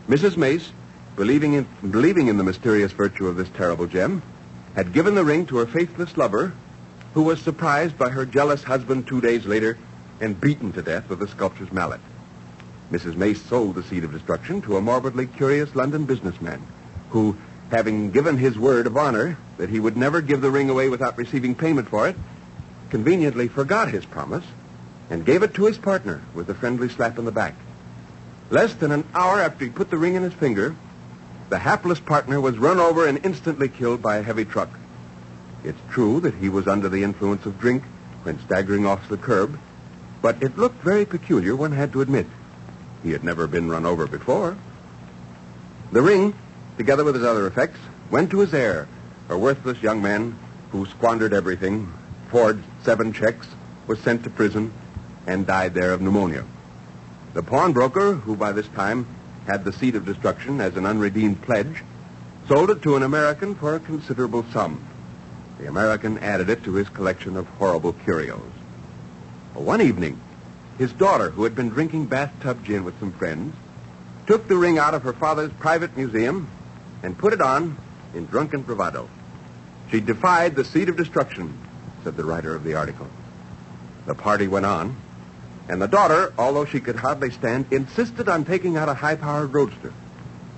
Mrs. Mace, believing in the mysterious virtue of this terrible gem, had given the ring to her faithless lover, who was surprised by her jealous husband 2 days later and beaten to death with a sculptor's mallet. Mrs. Mace sold the seed of destruction to a morbidly curious London businessman who, having given his word of honor that he would never give the ring away without receiving payment for it, conveniently forgot his promise and gave it to his partner with a friendly slap in the back. Less than an hour after he put the ring in his finger, the hapless partner was run over and instantly killed by a heavy truck. It's true that he was under the influence of drink when staggering off the curb, but it looked very peculiar, one had to admit. He had never been run over before. The ring, together with his other effects, went to his heir, a worthless young man who squandered everything, forged 7 checks, was sent to prison, and died there of pneumonia. The pawnbroker, who by this time had the seed of destruction as an unredeemed pledge, sold it to an American for a considerable sum. The American added it to his collection of horrible curios. One evening, his daughter, who had been drinking bathtub gin with some friends, took the ring out of her father's private museum and put it on in drunken bravado. She defied the seed of destruction, said the writer of the article. The party went on, and the daughter, although she could hardly stand, insisted on taking out a high-powered roadster.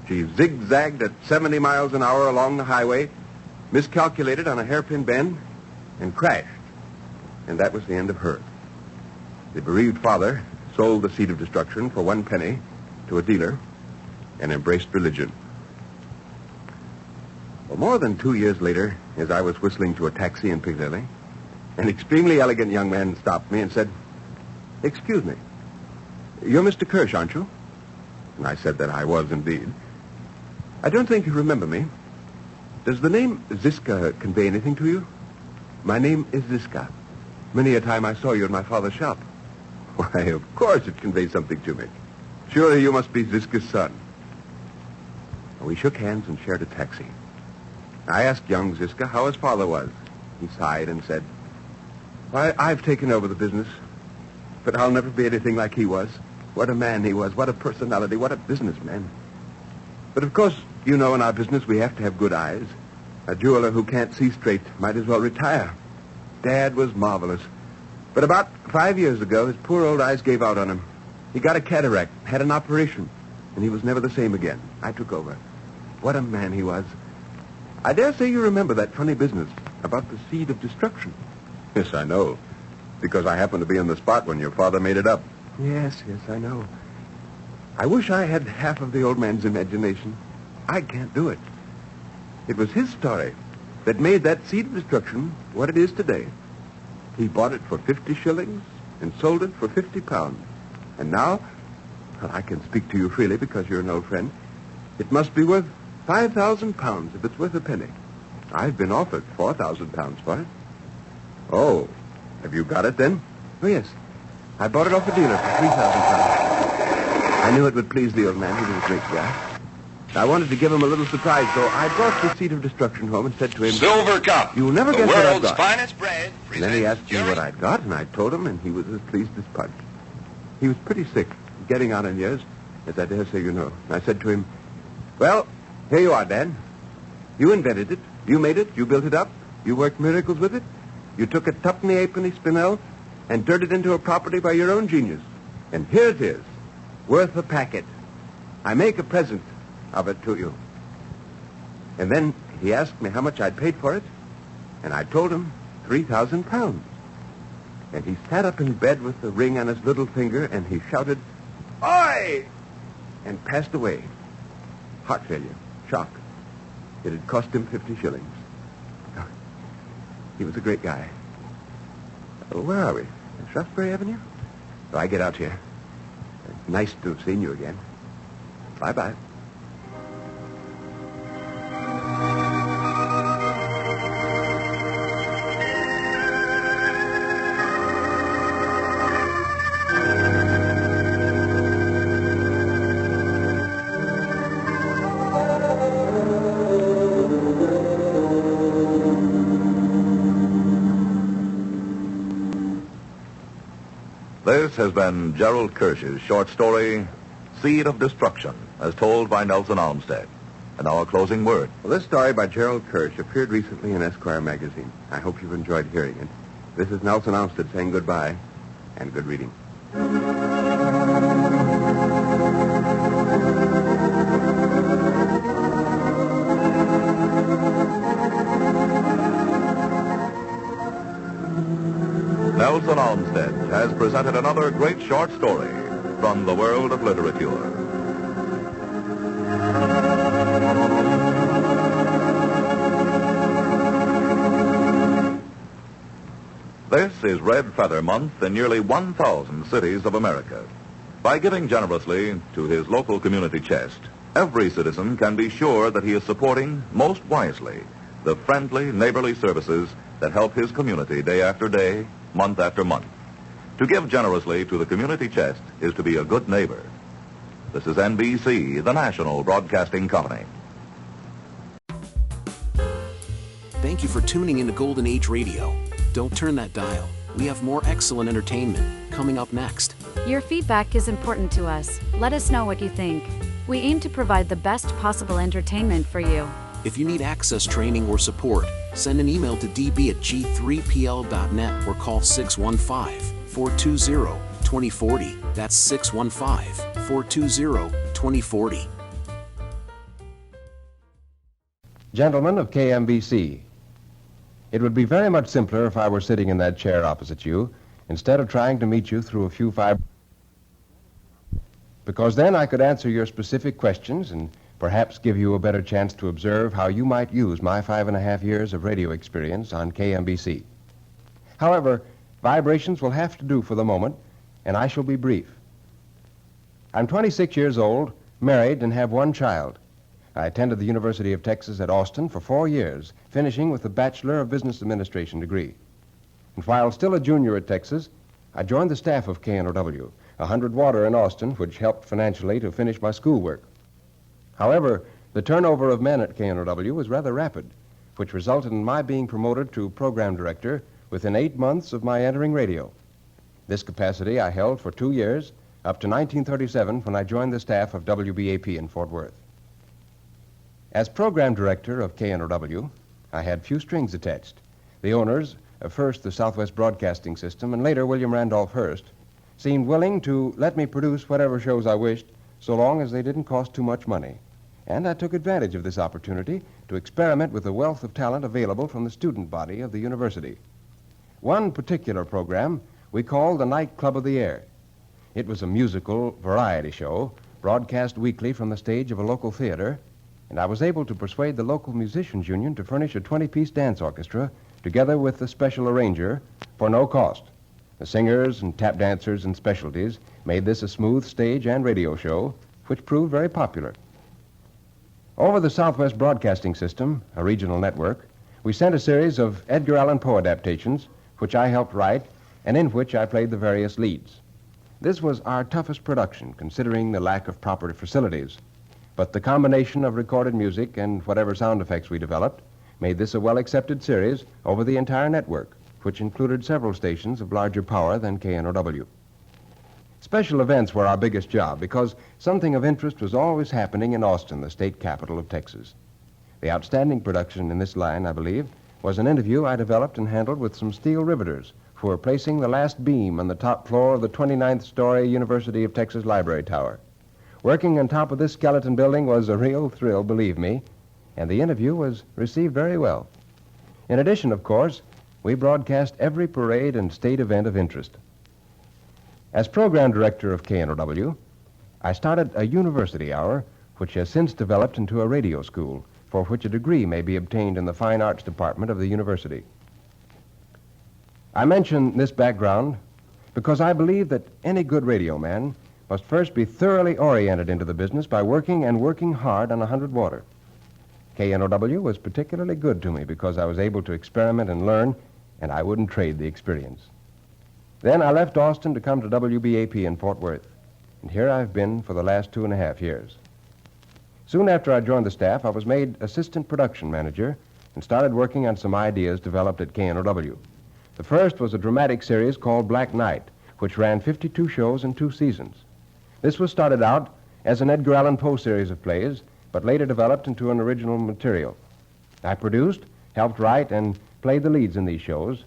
She zigzagged at 70 miles an hour along the highway, miscalculated on a hairpin bend, and crashed. And that was the end of her. The bereaved father sold the seed of destruction for 1 penny to a dealer and embraced religion. Well, more than 2 years later, as I was whistling to a taxi in Piccadilly, an extremely elegant young man stopped me and said, "Excuse me, you're Mr. Kirsch, aren't you?" And I said that I was indeed. "I don't think you remember me. Does the name Ziska convey anything to you?" "My name is Ziska. Many a time I saw you in my father's shop." "Why, of course it conveys something to me. Surely you must be Ziska's son." We shook hands and shared a taxi. I asked young Ziska how his father was. He sighed and said, "Why, I've taken over the business, but I'll never be anything like he was. What a man he was, what a personality, what a businessman. But of course, you know, in our business we have to have good eyes. A jeweler who can't see straight might as well retire. Dad was marvelous. But about 5 years ago, his poor old eyes gave out on him. He got a cataract, had an operation, and he was never the same again. I took over. What a man he was. I dare say you remember that funny business about the seed of destruction." "Yes, I know, because I happened to be on the spot when your father made it up." Yes, I know. I wish I had half of the old man's imagination. I can't do it. It was his story that made that seed of destruction what it is today. He bought it for 50 shillings and sold it for 50 pounds. And now, well, I can speak to you freely because you're an old friend, it must be worth 5,000 pounds if it's worth a penny. I've been offered 4,000 pounds for it. Oh, have you got it then? Oh, yes. I bought it off a dealer for 3,000 pounds. I knew it would please the old man. He was a great guy. I wanted to give him a little surprise, so I brought the Seed of Destruction home and said to him, Silver Cup. You'll never the guess what I've world's got. finest bread. And then he asked me what I'd got, and I told him, and he was as pleased as punch. He was pretty sick, getting on in years, as I dare say you know. And I said to him, well, here you are, Dad. You invented it. You made it. You built it up. You worked miracles with it. You took a tuppenny halfpenny spinel and turned it into a property by your own genius. And here it is, worth a packet. I make a present of it to you. And then he asked me how much I'd paid for it, and I told him 3,000 pounds. And he sat up in bed with the ring on his little finger, and he shouted, "Oi!" and passed away. Heart failure, shock. It had cost him 50 shillings. He was a great guy. Where are we? Shaftesbury Avenue? So I get out here. Nice to have seen you again. Bye-bye. This has been Gerald Kirsch's short story, Seed of Destruction, as told by Nelson Olmsted. And our closing word. Well, this story by Gerald Kirsch appeared recently in Esquire magazine. I hope you've enjoyed hearing it. This is Nelson Olmsted saying goodbye and good reading. Nelson Olmsted has presented another great short story from the world of literature. This is Red Feather Month in nearly 1,000 cities of America. By giving generously to his local community chest, every citizen can be sure that he is supporting most wisely the friendly, neighborly services that help his community day after day, month after month. To give generously to the community chest is to be a good neighbor. This is NBC, the national broadcasting company. Thank you for tuning into Golden Age Radio. Don't turn that dial. We have more excellent entertainment coming up next. Your feedback is important to us. Let us know what you think. We aim to provide the best possible entertainment for you. If you need access training or support, send an email to db@g3pl.net or call 615-420-2040. That's 615-420-2040. Gentlemen of KMBC, it would be very much simpler if I were sitting in that chair opposite you instead of trying to meet you through a few because then I could answer your specific questions and perhaps give you a better chance to observe how you might use my 5.5 years of radio experience on KMBC. However, vibrations will have to do for the moment, and I shall be brief. I'm 26 years old, married, and have one child. I attended the University of Texas at Austin for 4 years, finishing with a Bachelor of Business Administration degree. And while still a junior at Texas, I joined the staff of KNOW, 100 Water in Austin, which helped financially to finish my schoolwork. However, the turnover of men at KNOW was rather rapid, which resulted in my being promoted to program director within 8 months of my entering radio. This capacity I held for 2 years, up to 1937 when I joined the staff of WBAP in Fort Worth. As program director of KNOW, I had few strings attached. The owners, first the Southwest Broadcasting System and later William Randolph Hearst, seemed willing to let me produce whatever shows I wished so long as they didn't cost too much money. And I took advantage of this opportunity to experiment with the wealth of talent available from the student body of the university. One particular program we called the Night Club of the Air. It was a musical variety show broadcast weekly from the stage of a local theater, and I was able to persuade the local musicians union to furnish a 20-piece dance orchestra together with the special arranger for no cost. The singers and tap dancers and specialties made this a smooth stage and radio show, which proved very popular. Over the Southwest Broadcasting System, a regional network, we sent a series of Edgar Allan Poe adaptations, which I helped write, and in which I played the various leads. This was our toughest production, considering the lack of proper facilities. But the combination of recorded music and whatever sound effects we developed made this a well-accepted series over the entire network, which included several stations of larger power than KNOW. Special events were our biggest job because something of interest was always happening in Austin, the state capital of Texas. The outstanding production in this line, I believe, was an interview I developed and handled with some steel riveters who were placing the last beam on the top floor of the 29th-story University of Texas Library Tower. Working on top of this skeleton building was a real thrill, believe me, and the interview was received very well. In addition, of course, we broadcast every parade and state event of interest. As program director of KNOW, I started a university hour, which has since developed into a radio school, for which a degree may be obtained in the Fine Arts Department of the university. I mention this background because I believe that any good radio man must first be thoroughly oriented into the business by working hard on 100 water. KNOW was particularly good to me because I was able to experiment and learn, and I wouldn't trade the experience. Then I left Austin to come to WBAP in Fort Worth, and here I've been for the last 2.5 years. Soon after I joined the staff, I was made assistant production manager and started working on some ideas developed at KNOW. The first was a dramatic series called Black Night, which ran 52 shows in 2 seasons. This was started out as an Edgar Allan Poe series of plays, but later developed into an original material. I produced, helped write, and played the leads in these shows,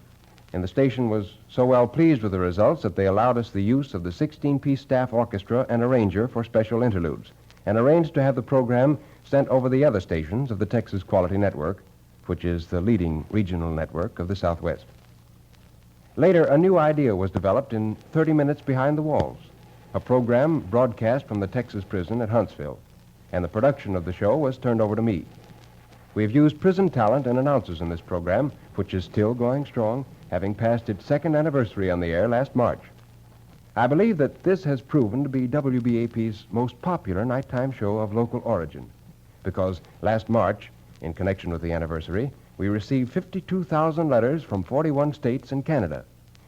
and the station was so well pleased with the results that they allowed us the use of the 16-piece staff orchestra and arranger for special interludes, and arranged to have the program sent over the other stations of the Texas Quality Network, which is the leading regional network of the Southwest. Later, a new idea was developed in 30 Minutes Behind the Walls, a program broadcast from the Texas prison at Huntsville, and the production of the show was turned over to me. We've used prison talent and announcers in this program, which is still going strong, having passed its 2nd anniversary on the air last March. I believe that this has proven to be WBAP's most popular nighttime show of local origin, because last March, in connection with the anniversary, we received 52,000 letters from 41 states and Canada,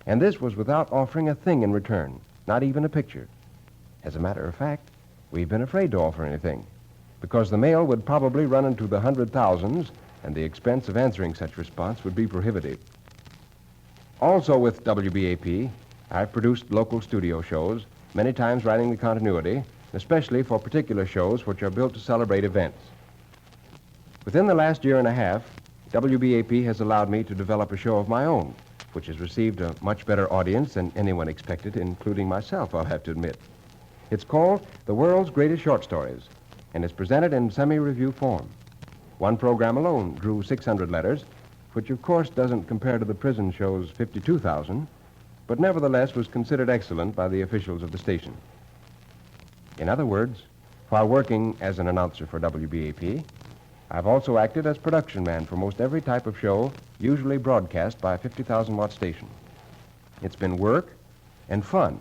and this was without offering a thing in return, not even a picture. As a matter of fact, we've been afraid to offer anything, because the mail would probably run into the 100,000s, and the expense of answering such response would be prohibitive. Also with WBAP, I've produced local studio shows, many times writing the continuity, especially for particular shows which are built to celebrate events. Within the last 1.5 years, WBAP has allowed me to develop a show of my own, which has received a much better audience than anyone expected, including myself, I'll have to admit. It's called The World's Greatest Short Stories, and is presented in semi-review form. One program alone drew 600 letters, which of course doesn't compare to the prison show's 52,000, but nevertheless was considered excellent by the officials of the station. In other words, while working as an announcer for WBAP, I've also acted as production man for most every type of show usually broadcast by a 50,000-watt station. It's been work and fun,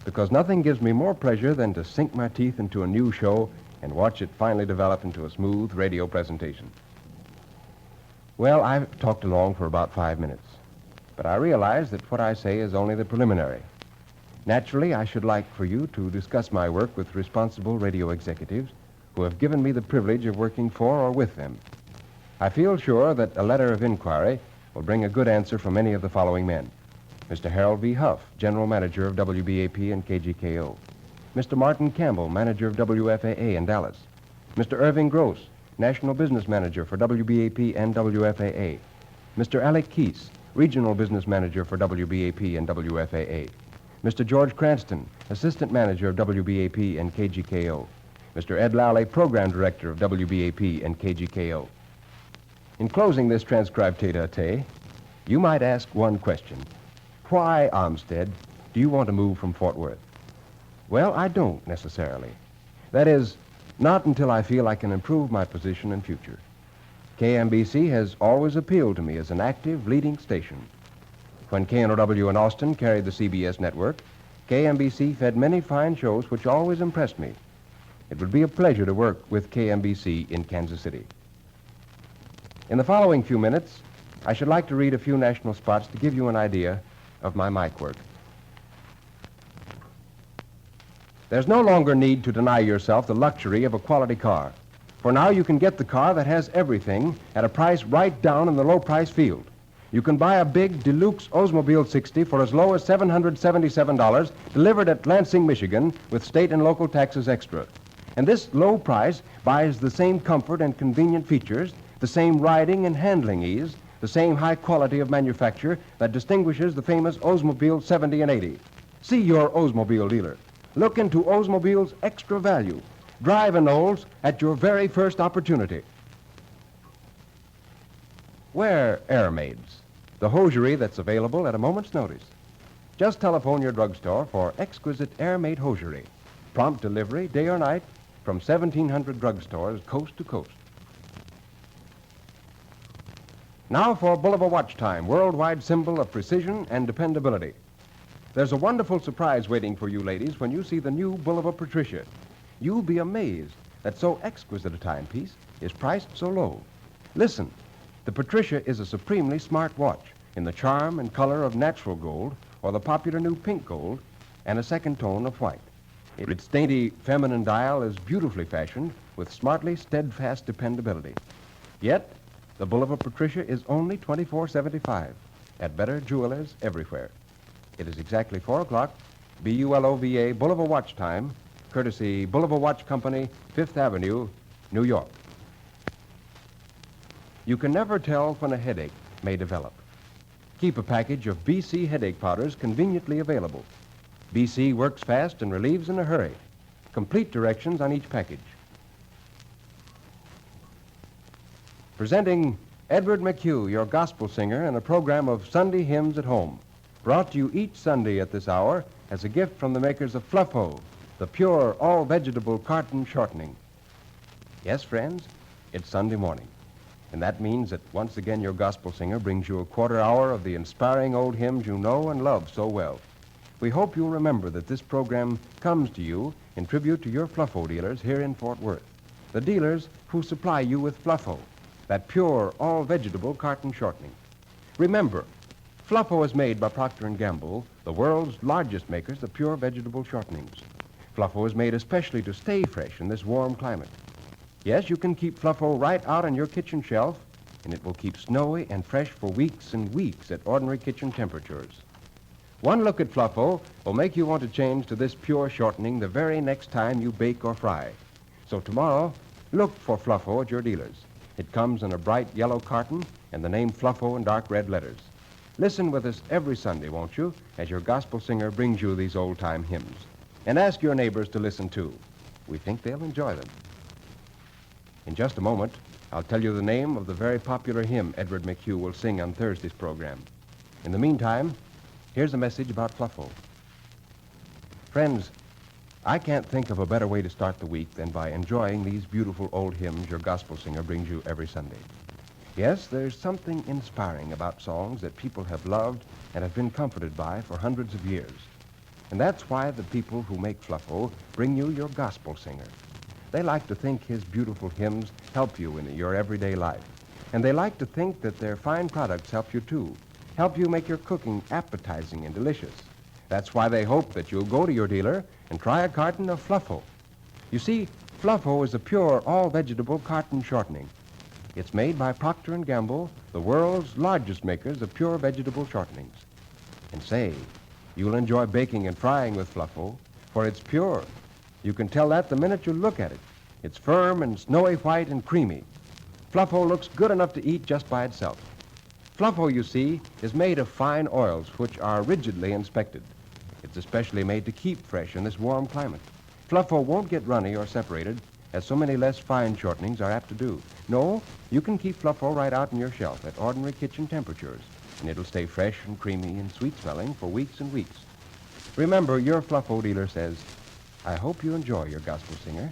because nothing gives me more pleasure than to sink my teeth into a new show and watch it finally develop into a smooth radio presentation. Well, I've talked along for about 5 minutes, but I realize that what I say is only the preliminary. Naturally, I should like for you to discuss my work with responsible radio executives who have given me the privilege of working for or with them. I feel sure that a letter of inquiry will bring a good answer from any of the following men: Mr. Harold V. Huff, General Manager of WBAP and KGKO; Mr. Martin Campbell, Manager of WFAA in Dallas; Mr. Irving Gross, National Business Manager for WBAP and WFAA; Mr. Alec Keese, Regional Business Manager for WBAP and WFAA; Mr. George Cranston, Assistant Manager of WBAP and KGKO; Mr. Ed Lowley, Program Director of WBAP and KGKO. In closing this transcribed tete-a-tete, you might ask one question: why, Olmsted, do you want to move from Fort Worth? Well, I don't necessarily. That is, not until I feel I can improve my position and future. KMBC has always appealed to me as an active, leading station. When KNOW in Austin carried the CBS network, KMBC fed many fine shows which always impressed me. It would be a pleasure to work with KMBC in Kansas City. In the following few minutes, I should like to read a few national spots to give you an idea of my mic work. There's no longer need to deny yourself the luxury of a quality car. For now you can get the car that has everything at a price right down in the low-price field. You can buy a big Deluxe Oldsmobile 60 for as low as $777, delivered at Lansing, Michigan, with state and local taxes extra. And this low price buys the same comfort and convenient features, the same riding and handling ease, the same high quality of manufacture that distinguishes the famous Oldsmobile 70 and 80. See your Oldsmobile dealer. Look into Oldsmobile's extra value. Drive an Olds at your very first opportunity. Wear Air Maids, the hosiery that's available at a moment's notice. Just telephone your drugstore for exquisite Air Maid hosiery. Prompt delivery, day or night, from 1,700 drugstores coast to coast. Now for Bulova Watch Time, worldwide symbol of precision and dependability. There's a wonderful surprise waiting for you ladies when you see the new Bulova Patricia. You'll be amazed that so exquisite a timepiece is priced so low. Listen, the Patricia is a supremely smart watch in the charm and color of natural gold or the popular new pink gold and a second tone of white. Its dainty feminine dial is beautifully fashioned with smartly steadfast dependability. Yet, the Bulova Patricia is only $24.75 at better jewelers everywhere. It is exactly 4 o'clock, BULOVA, Bulova Watch Time, courtesy Bulova Watch Company, 5th Avenue, New York. You can never tell when a headache may develop. Keep a package of BC headache powders conveniently available. BC works fast and relieves in a hurry. Complete directions on each package. Presenting Edward McHugh, your gospel singer, in a program of Sunday Hymns at Home, brought to you each Sunday at this hour as a gift from the makers of Fluffo, the pure, all-vegetable carton shortening. Yes, friends, it's Sunday morning. And that means that once again your gospel singer brings you a quarter hour of the inspiring old hymns you know and love so well. We hope you'll remember that this program comes to you in tribute to your Fluffo dealers here in Fort Worth, the dealers who supply you with Fluffo, that pure, all-vegetable carton shortening. Remember, Fluffo is made by Procter & Gamble, the world's largest makers of pure vegetable shortenings. Fluffo is made especially to stay fresh in this warm climate. Yes, you can keep Fluffo right out on your kitchen shelf, and it will keep snowy and fresh for weeks and weeks at ordinary kitchen temperatures. One look at Fluffo will make you want to change to this pure shortening the very next time you bake or fry. So tomorrow, look for Fluffo at your dealers. It comes in a bright yellow carton and the name Fluffo in dark red letters. Listen with us every Sunday, won't you, as your gospel singer brings you these old-time hymns. And ask your neighbors to listen, too. We think they'll enjoy them. In just a moment, I'll tell you the name of the very popular hymn Edward McHugh will sing on Thursday's program. In the meantime, here's a message about Fluffo. Friends, I can't think of a better way to start the week than by enjoying these beautiful old hymns your gospel singer brings you every Sunday. Yes, there's something inspiring about songs that people have loved and have been comforted by for hundreds of years. And that's why the people who make Fluffo bring you your gospel singer. They like to think his beautiful hymns help you in your everyday life. And they like to think that their fine products help you, too. Help you make your cooking appetizing and delicious. That's why they hope that you'll go to your dealer and try a carton of Fluffo. You see, Fluffo is a pure, all-vegetable carton shortening. It's made by Procter & Gamble, the world's largest makers of pure vegetable shortenings. And say, you'll enjoy baking and frying with Fluffo, for it's pure. You can tell that the minute you look at it. It's firm and snowy white and creamy. Fluffo looks good enough to eat just by itself. Fluffo, you see, is made of fine oils which are rigidly inspected. It's especially made to keep fresh in this warm climate. Fluffo won't get runny or separated, as so many less fine shortenings are apt to do. No, you can keep Fluffo right out on your shelf at ordinary kitchen temperatures, and it'll stay fresh and creamy and sweet-smelling for weeks and weeks. Remember, your Fluffo dealer says, I hope you enjoy your gospel singer,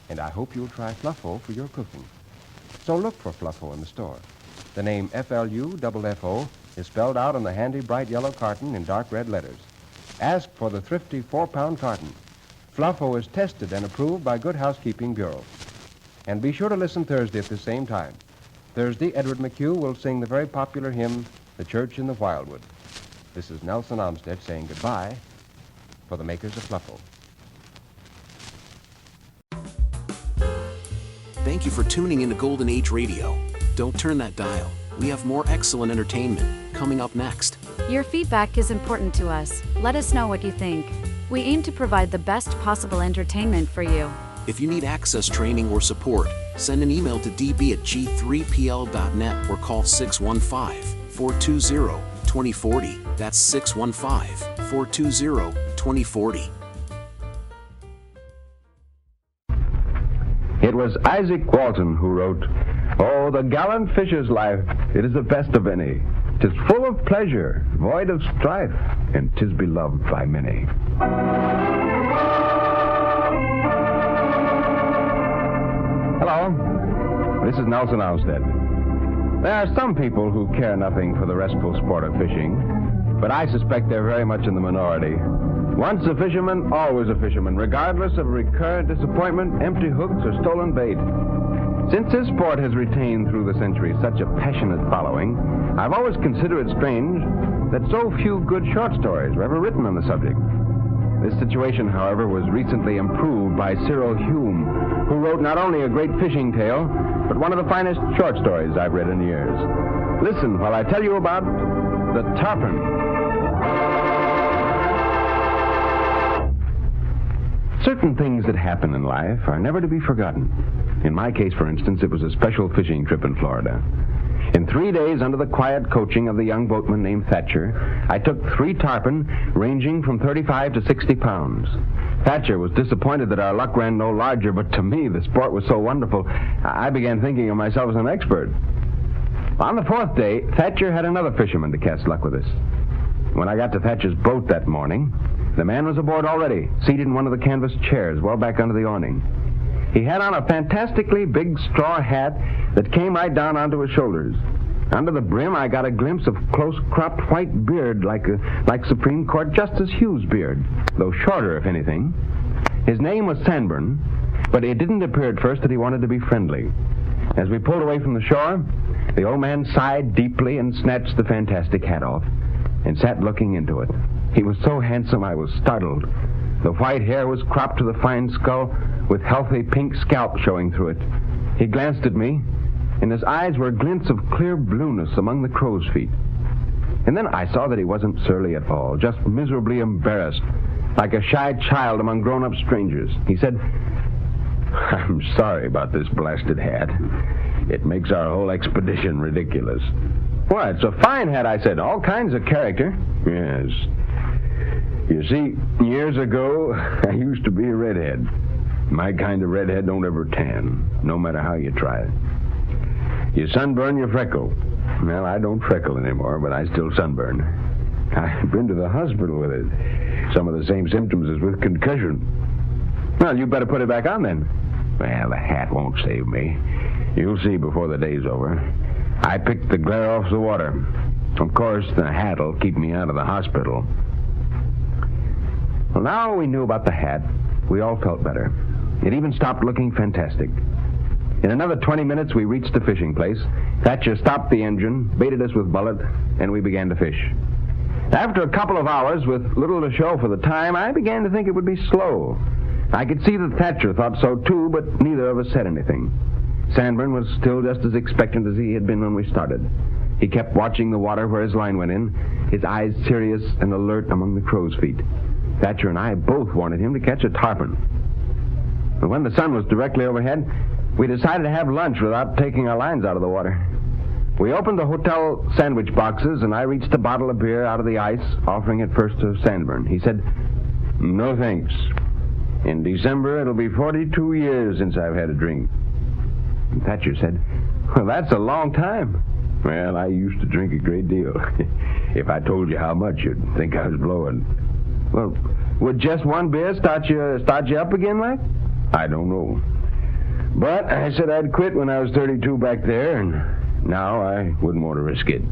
and I hope you'll try Fluffo for your cooking. So look for Fluffo in the store. The name F-L-U-F-F-O is spelled out on the handy bright yellow carton in dark red letters. Ask for the thrifty 4-pound carton. Fluffo is tested and approved by Good Housekeeping Bureau. And be sure to listen Thursday at the same time. Thursday, Edward McHugh will sing the very popular hymn, The Church in the Wildwood. This is Nelson Olmsted saying goodbye for the makers of Fluffo. Thank you for tuning into Golden Age Radio. Don't turn that dial. We have more excellent entertainment coming up next. Your feedback is important to us. Let us know what you think. We aim to provide the best possible entertainment for you. If you need access training or support, send an email to db@g3pl.net or call 615-420-2040. That's 615-420-2040. It was Isaac Walton who wrote, "Oh, the gallant fisher's life, it is the best of any. 'Tis full of pleasure, void of strife, and 'tis beloved by many." Hello, this is Nelson Olmsted. There are some people who care nothing for the restful sport of fishing, but I suspect they're very much in the minority. Once a fisherman, always a fisherman, regardless of recurrent disappointment, empty hooks, or stolen bait. Since this sport has retained through the centuries such a passionate following, I've always considered it strange that so few good short stories were ever written on the subject. This situation, however, was recently improved by Cyril Hume, who wrote not only a great fishing tale, but one of the finest short stories I've read in years. Listen while I tell you about the tarpon. Certain things that happen in life are never to be forgotten. In my case, for instance, it was a special fishing trip in Florida. In 3 days, under the quiet coaching of the young boatman named Thatcher, I took 3 tarpon ranging from 35 to 60 pounds. Thatcher was disappointed that our luck ran no larger, but to me, the sport was so wonderful, I began thinking of myself as an expert. On the 4th day, Thatcher had another fisherman to cast luck with us. When I got to Thatcher's boat that morning, the man was aboard already, seated in one of the canvas chairs well back under the awning. He had on a fantastically big straw hat that came right down onto his shoulders. Under the brim, I got a glimpse of close-cropped white beard like Supreme Court Justice Hughes' beard, though shorter, if anything. His name was Sanborn, but it didn't appear at first that he wanted to be friendly. As we pulled away from the shore, the old man sighed deeply and snatched the fantastic hat off and sat looking into it. He was so handsome I was startled. The white hair was cropped to the fine skull with healthy pink scalp showing through it. He glanced at me, and his eyes were glints of clear blueness among the crow's feet. And then I saw that he wasn't surly at all, just miserably embarrassed, like a shy child among grown-up strangers. He said, "I'm sorry about this blasted hat. It makes our whole expedition ridiculous." "Why, it's a fine hat," I said. "All kinds of character." "Yes. You see, years ago, I used to be a redhead. My kind of redhead don't ever tan, no matter how you try it. You sunburn, you freckle. Well, I don't freckle anymore, but I still sunburn. I've been to the hospital with it. Some of the same symptoms as with concussion." "Well, you better put it back on then." "Well, the hat won't save me. You'll see before the day's over. I picked the glare off the water. Of course, the hat'll keep me out of the hospital." Well, now we knew about the hat, we all felt better. It even stopped looking fantastic. In another 20 minutes, we reached the fishing place. Thatcher stopped the engine, baited us with bullet, and we began to fish. After a couple of hours, with little to show for the time, I began to think it would be slow. I could see that Thatcher thought so too, but neither of us said anything. Sanborn was still just as expectant as he had been when we started. He kept watching the water where his line went in, his eyes serious and alert among the crow's feet. Thatcher and I both wanted him to catch a tarpon. And when the sun was directly overhead, we decided to have lunch without taking our lines out of the water. We opened the hotel sandwich boxes, and I reached a bottle of beer out of the ice, offering it first to Sanborn. He said, "No thanks. In December, it'll be 42 years since I've had a drink." And Thatcher said, "Well, that's a long time." "Well, I used to drink a great deal. If I told you how much, you'd think I was blowing." "Well, would just one beer start you up again, like?" "I don't know. But I said I'd quit when I was 32 back there, and now I wouldn't want to risk it."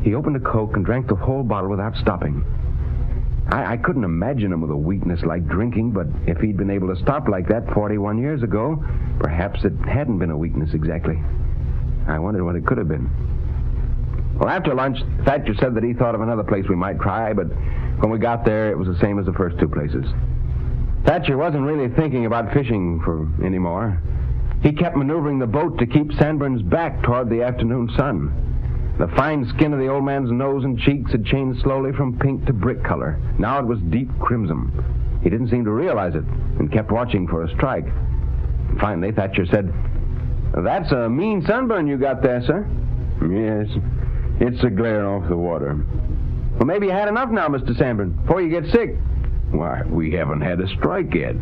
He opened a Coke and drank the whole bottle without stopping. I couldn't imagine him with a weakness like drinking, but if he'd been able to stop like that 41 years ago, perhaps it hadn't been a weakness exactly. I wondered what it could have been. Well, after lunch, Thatcher said that he thought of another place we might try, but when we got there, it was the same as the first 2 places. Thatcher wasn't really thinking about fishing anymore. He kept maneuvering the boat to keep Sanborn's back toward the afternoon sun. The fine skin of the old man's nose and cheeks had changed slowly from pink to brick color. Now it was deep crimson. He didn't seem to realize it and kept watching for a strike. Finally, Thatcher said, "That's a mean sunburn you got there, sir." "Yes, it's a glare off the water." "Well, maybe you had enough now, Mr. Sanborn, before you get sick." "Why, we haven't had a strike yet."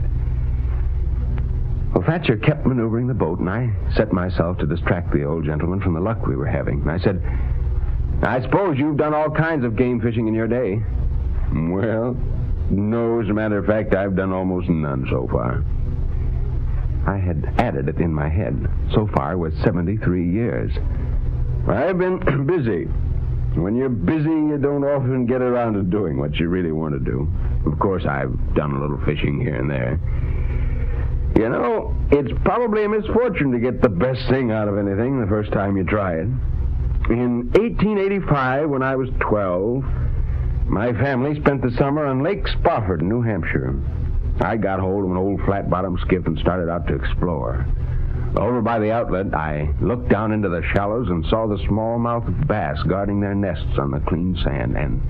Well, Thatcher kept maneuvering the boat, and I set myself to distract the old gentleman from the luck we were having. And I said, "I suppose you've done all kinds of game fishing in your day." "Well, no, as a matter of fact, I've done almost none so far." I had added it in my head. So far was 73 years. "I've been busy. When you're busy, you don't often get around to doing what you really want to do. Of course, I've done a little fishing here and there. You know, it's probably a misfortune to get the best thing out of anything the first time you try it. In 1885, when I was 12, my family spent the summer on Lake Spofford in New Hampshire. I got hold of an old flat-bottom skiff and started out to explore. Over by the outlet, I looked down into the shallows and saw the small-mouthed bass guarding their nests on the clean sand, and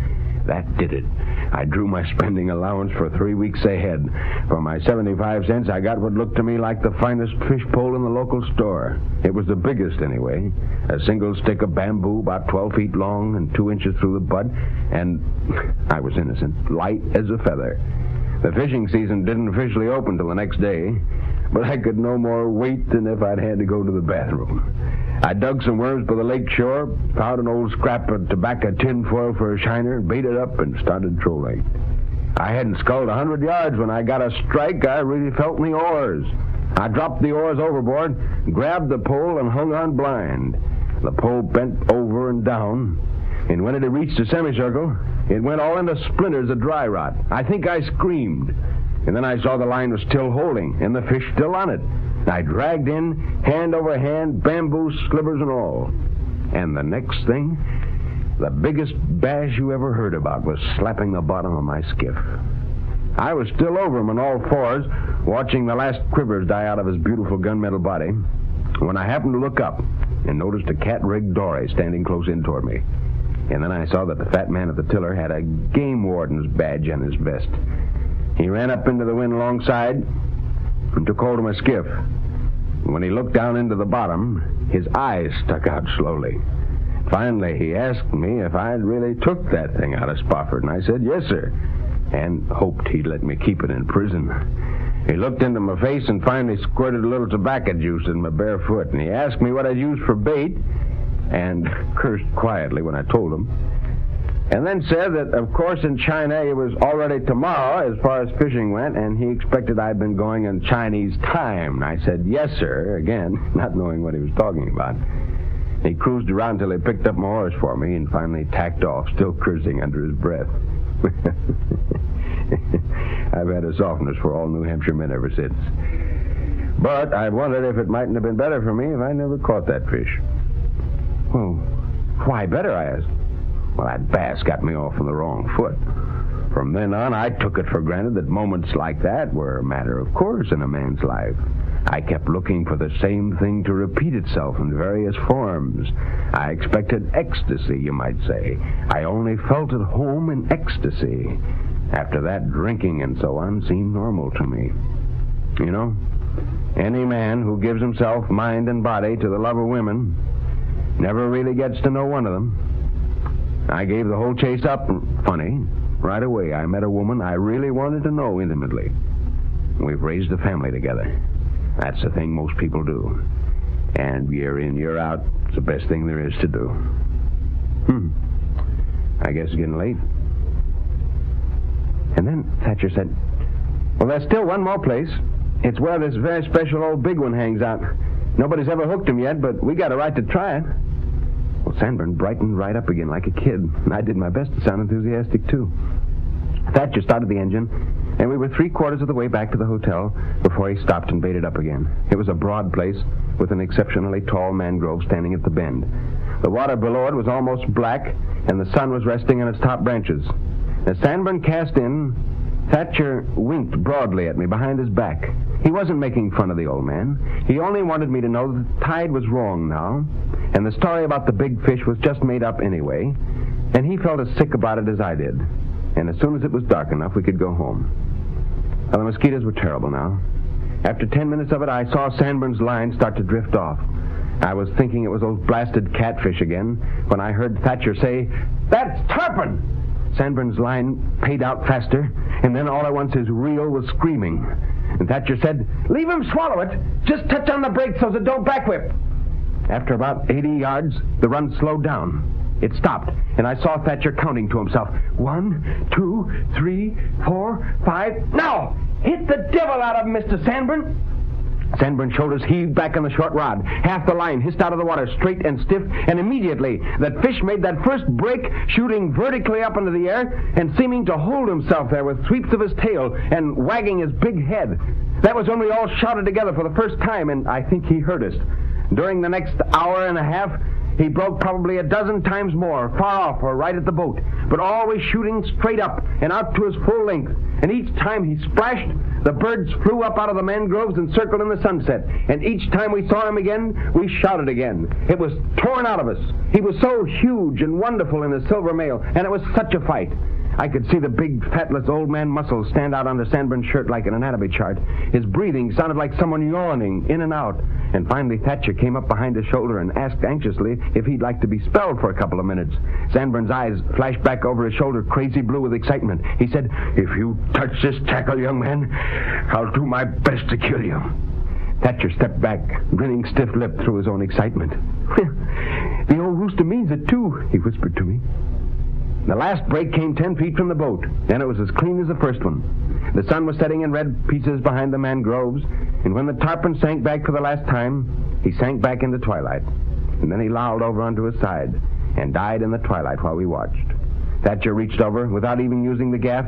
that did it. I drew my spending allowance for 3 weeks ahead. For my 75 cents, I got what looked to me like the finest fish pole in the local store. It was the biggest, anyway. A single stick of bamboo about 12 feet long and 2 inches through the butt, and I was innocent, light as a feather. The fishing season didn't officially open till the next day, but I could no more wait than if I'd had to go to the bathroom. I dug some worms by the lake shore, found an old scrap of tobacco tinfoil for a shiner, baited up, and started trolling. I hadn't sculled 100 yards when I got a strike I really felt in the oars. I dropped the oars overboard, grabbed the pole, and hung on blind. The pole bent over and down, and when it had reached a semicircle, it went all into splinters of dry rot. I think I screamed. And then I saw the line was still holding, and the fish still on it. I dragged in, hand over hand, bamboo slivers and all. And the next thing, the biggest bass you ever heard about was slapping the bottom of my skiff. I was still over him on all fours, watching the last quivers die out of his beautiful gunmetal body, when I happened to look up and noticed a cat-rigged dory standing close in toward me. And then I saw that the fat man at the tiller had a game warden's badge on his vest. He ran up into the wind alongside and took hold of my skiff. When he looked down into the bottom, his eyes stuck out slowly. Finally, he asked me if I'd really took that thing out of Spofford, and I said, "Yes, sir," and hoped he'd let me keep it in prison. He looked into my face and finally squirted a little tobacco juice in my bare foot, and he asked me what I'd used for bait, and cursed quietly when I told him. And then said that, of course, in China it was already tomorrow as far as fishing went, and he expected I'd been going in Chinese time. And I said, "Yes, sir," again, not knowing what he was talking about. He cruised around till he picked up my oars for me and finally tacked off, still cursing under his breath. I've had a softness for all New Hampshire men ever since. But I wondered if it mightn't have been better for me if I never caught that fish. Well, why better, I asked. Well, that bass got me off on the wrong foot. From then on, I took it for granted that moments like that were a matter of course in a man's life. I kept looking for the same thing to repeat itself in various forms. I expected ecstasy, you might say. I only felt at home in ecstasy. After that, drinking and so on seemed normal to me. You know, any man who gives himself, mind and body, to the love of women never really gets to know one of them. I gave the whole chase up. Funny, right away I met a woman I really wanted to know intimately. We've raised a family together. That's the thing most people do. And year in, year out, it's the best thing there is to do. I guess it's getting late. And then Thatcher said, "Well, there's still one more place. It's where this very special old big one hangs out. Nobody's ever hooked him yet, but we got a right to try it." Well, Sanborn brightened right up again like a kid, and I did my best to sound enthusiastic, too. Thatcher started the engine, and we were 3/4 of the way back to the hotel before he stopped and baited up again. It was a broad place with an exceptionally tall mangrove standing at the bend. The water below it was almost black, and the sun was resting on its top branches. As Sanborn cast in, Thatcher winked broadly at me behind his back. He wasn't making fun of the old man. He only wanted me to know that the tide was wrong now, and the story about the big fish was just made up anyway, and he felt as sick about it as I did. And as soon as it was dark enough, we could go home. Well, the mosquitoes were terrible now. After 10 minutes of it, I saw Sanborn's line start to drift off. I was thinking it was those blasted catfish again when I heard Thatcher say, "That's tarpon!" Sanborn's line paid out faster, and then all at once his reel was screaming. And Thatcher said, "Leave him swallow it. Just touch on the brake so that don't backwhip." After about 80 yards, the run slowed down. It stopped, and I saw Thatcher counting to himself. 1, 2, 3, 4, 5. Now! Hit the devil out of him, Mr. Sanborn! Sanborn's shoulders heaved back on the short rod. Half the line hissed out of the water, straight and stiff, and immediately that fish made that first break, shooting vertically up into the air and seeming to hold himself there with sweeps of his tail and wagging his big head. That was when we all shouted together for the first time, and I think he heard us. During the next hour and a half, he broke probably a dozen times more, far off or right at the boat, but always shooting straight up and out to his full length. And each time he splashed, the birds flew up out of the mangroves and circled in the sunset. And each time we saw him again, we shouted again. It was torn out of us. He was so huge and wonderful in his silver mail, and it was such a fight. I could see the big, fatless old man muscles stand out under Sanborn's shirt like an anatomy chart. His breathing sounded like someone yawning in and out. And finally Thatcher came up behind his shoulder and asked anxiously if he'd like to be spelled for a couple of minutes. Sanborn's eyes flashed back over his shoulder, crazy blue with excitement. He said, "If you touch this tackle, young man, I'll do my best to kill you." Thatcher stepped back, grinning stiff-lipped through his own excitement. "The old rooster means it, too," he whispered to me. The last break came 10 feet from the boat, and it was as clean as the first one. The sun was setting in red pieces behind the mangroves, and when the tarpon sank back for the last time, he sank back into twilight. And then he lolled over onto his side and died in the twilight while we watched. Thatcher reached over, without even using the gaff,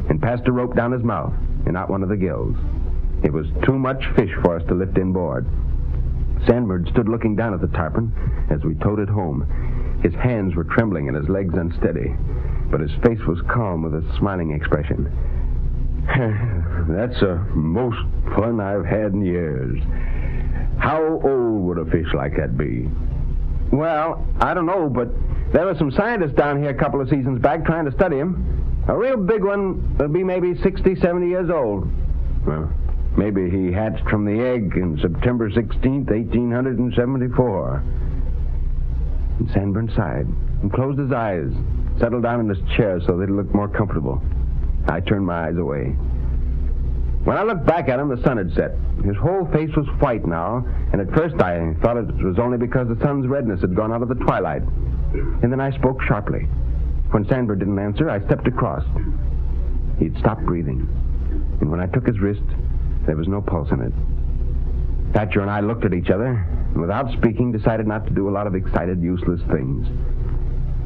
and passed a rope down his mouth and out one of the gills. It was too much fish for us to lift inboard. Sanborn stood looking down at the tarpon as we towed it home. His hands were trembling and his legs unsteady, but his face was calm with a smiling expression. "That's the most fun I've had in years. How old would a fish like that be?" "Well, I don't know, but there were some scientists down here a couple of seasons back trying to study him. A real big one would be maybe 60, 70 years old." "Well, maybe he hatched from the egg in September 16th, 1874. And Sanborn sighed and closed his eyes, settled down in his chair so they'd look more comfortable. I turned my eyes away. When I looked back at him, the sun had set. His whole face was white now, and at first I thought it was only because the sun's redness had gone out of the twilight. And then I spoke sharply. When Sanborn didn't answer, I stepped across. He'd stopped breathing, and when I took his wrist, there was no pulse in it. Thatcher and I looked at each other, and without speaking, decided not to do a lot of excited, useless things.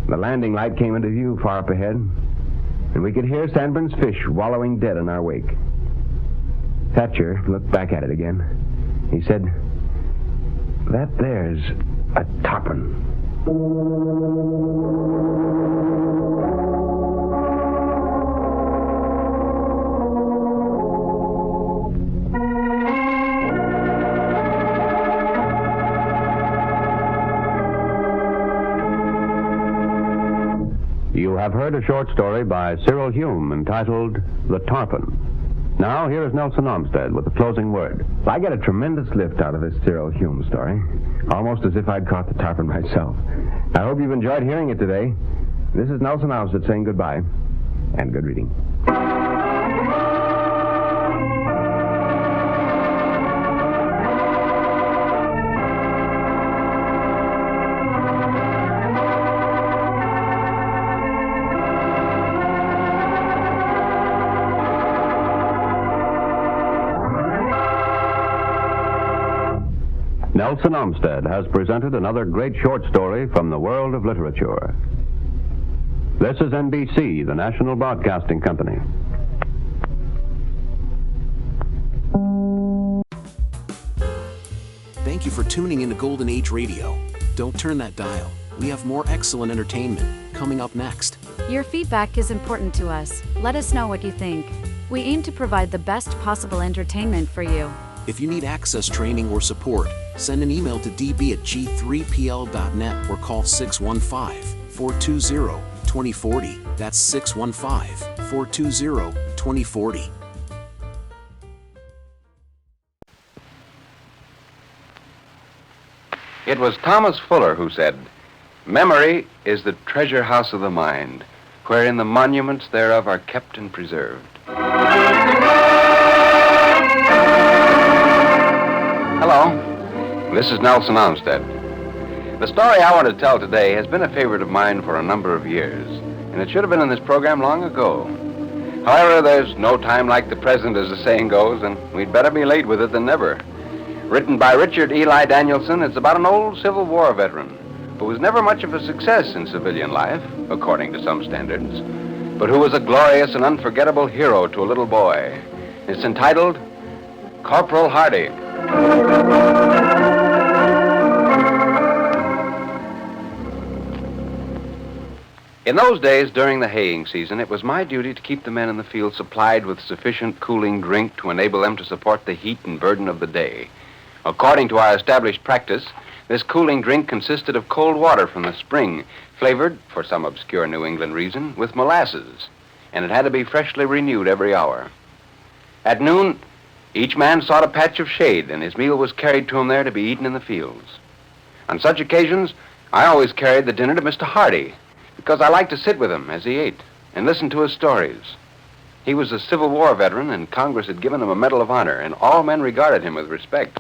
The landing light came into view far up ahead, and we could hear Sanborn's fish wallowing dead in our wake. Thatcher looked back at it again. He said, "That there's a tarpon." You have heard a short story by Cyril Hume entitled The Tarpon. Now, here is Nelson Olmsted with the closing word. I get a tremendous lift out of this Cyril Hume story, almost as if I'd caught the tarpon myself. I hope you've enjoyed hearing it today. This is Nelson Olmsted saying goodbye, and good reading. Nelson Olmsted has presented another great short story from the world of literature. This is NBC, the National Broadcasting Company. Thank you for tuning into Golden Age Radio. Don't turn that dial. We have more excellent entertainment coming up next. Your feedback is important to us. Let us know what you think. We aim to provide the best possible entertainment for you. If you need access training or support, send an email to db@g3pl.net or call 615-420-2040. That's 615-420-2040. It was Thomas Fuller who said, "Memory is the treasure house of the mind, wherein the monuments thereof are kept and preserved." Hello, this is Nelson Olmsted. The story I want to tell today has been a favorite of mine for a number of years, and it should have been in this program long ago. However, there's no time like the present, as the saying goes, and we'd better be late with it than never. Written by Richard Eli Danielson, it's about an old Civil War veteran who was never much of a success in civilian life, according to some standards, but who was a glorious and unforgettable hero to a little boy. It's entitled Corporal Hardy. In those days, during the haying season, it was my duty to keep the men in the field supplied with sufficient cooling drink to enable them to support the heat and burden of the day. According to our established practice, this cooling drink consisted of cold water from the spring, flavored, for some obscure New England reason, with molasses, and it had to be freshly renewed every hour. At noon, each man sought a patch of shade, and his meal was carried to him there to be eaten in the fields. On such occasions, I always carried the dinner to Mr. Hardy, because I liked to sit with him as he ate and listen to his stories. He was a Civil War veteran, and Congress had given him a Medal of Honor, and all men regarded him with respect.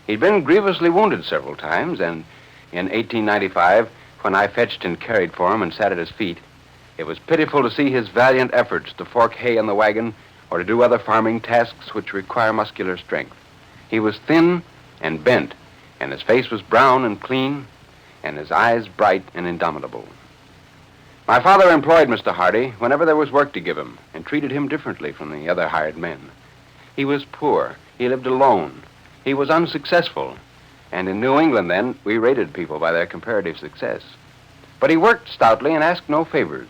He'd been grievously wounded several times, and in 1895, when I fetched and carried for him and sat at his feet, it was pitiful to see his valiant efforts to fork hay in the wagon or to do other farming tasks which require muscular strength. He was thin and bent, and his face was brown and clean, and his eyes bright and indomitable. My father employed Mr. Hardy whenever there was work to give him and treated him differently from the other hired men. He was poor. He lived alone. He was unsuccessful, and in New England then, we rated people by their comparative success. But he worked stoutly and asked no favors.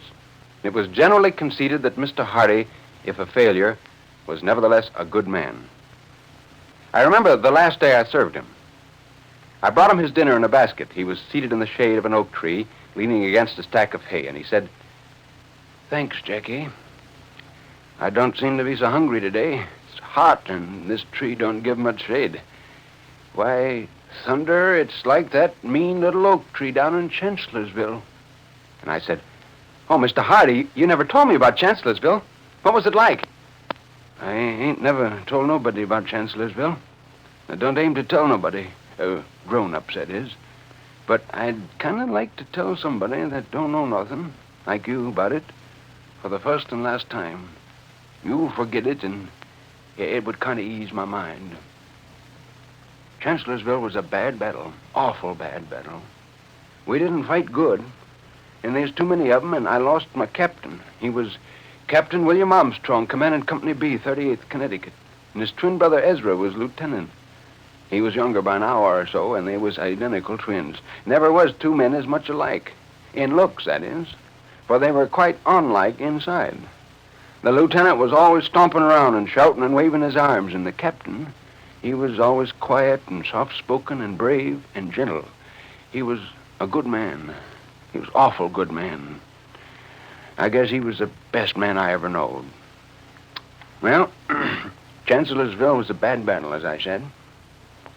It was generally conceded that Mr. Hardy, if a failure, was nevertheless a good man. I remember the last day I served him. I brought him his dinner in a basket. He was seated in the shade of an oak tree, leaning against a stack of hay, and he said, "Thanks, Jackie. I don't seem to be so hungry today. It's hot, and this tree don't give much shade. Why, thunder, it's like that mean little oak tree down in Chancellorsville." And I said, "Oh, Mr. Hardy, you never told me about Chancellorsville. What was it like?" "I ain't never told nobody about Chancellorsville. I don't aim to tell nobody. Grown-ups, that is. But I'd kind of like to tell somebody that don't know nothing, like you, about it, for the first and last time. You'll forget it, and it would kind of ease my mind. Chancellorsville was a bad battle, awful bad battle. We didn't fight good, and there's too many of them, and I lost my captain. He was Captain William Armstrong, commanding Company B, 38th Connecticut, and his twin brother Ezra was lieutenant. He was younger by an hour or so, and they was identical twins. Never was two men as much alike. In looks, that is. For they were quite unlike inside. The lieutenant was always stomping around and shouting and waving his arms, and the captain, he was always quiet and soft-spoken and brave and gentle. He was a good man. He was awful good man. I guess he was the best man I ever knowed. Well, Chancellorsville was a bad battle, as I said.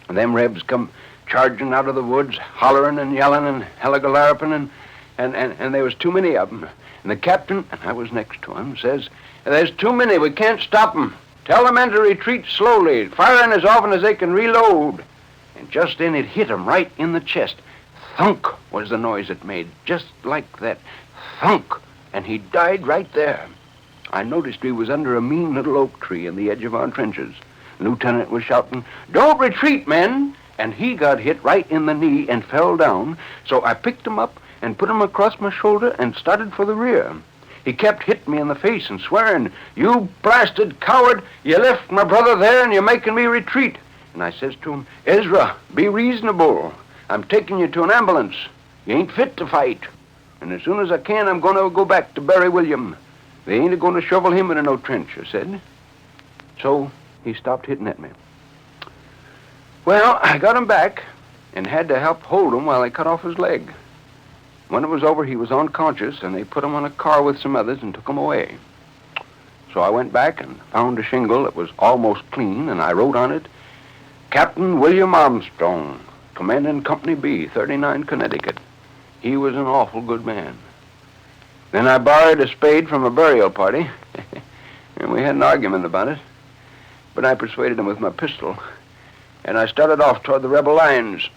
And them Rebs come charging out of the woods, hollering and yelling and hella-galarping, and there was too many of them. And the captain, and I was next to him, says, "There's too many. We can't stop them. Tell the men to retreat slowly, firing as often as they can reload." And just then it hit him right in the chest. Thunk was the noise it made, just like that. Thunk. And he died right there. I noticed he was under a mean little oak tree in the edge of our trenches. Lieutenant was shouting, "Don't retreat, men!" And he got hit right in the knee and fell down, so I picked him up and put him across my shoulder and started for the rear. He kept hitting me in the face and swearing, "You blasted coward! You left my brother there and you're making me retreat." And I says to him, "Ezra, be reasonable. I'm taking you to an ambulance. You ain't fit to fight. And as soon as I can, I'm going to go back to bury William." They ain't going to shovel him into no trench, I said. So he stopped hitting at me. Well, I got him back and had to help hold him while they cut off his leg. When it was over, he was unconscious, and they put him on a car with some others and took him away. So I went back and found a shingle that was almost clean, and I wrote on it, Captain William Armstrong, commanding Company B, 39 Connecticut. He was an awful good man. Then I borrowed a spade from a burial party, and we had an argument about it. But I persuaded him with my pistol, and I started off toward the rebel lines.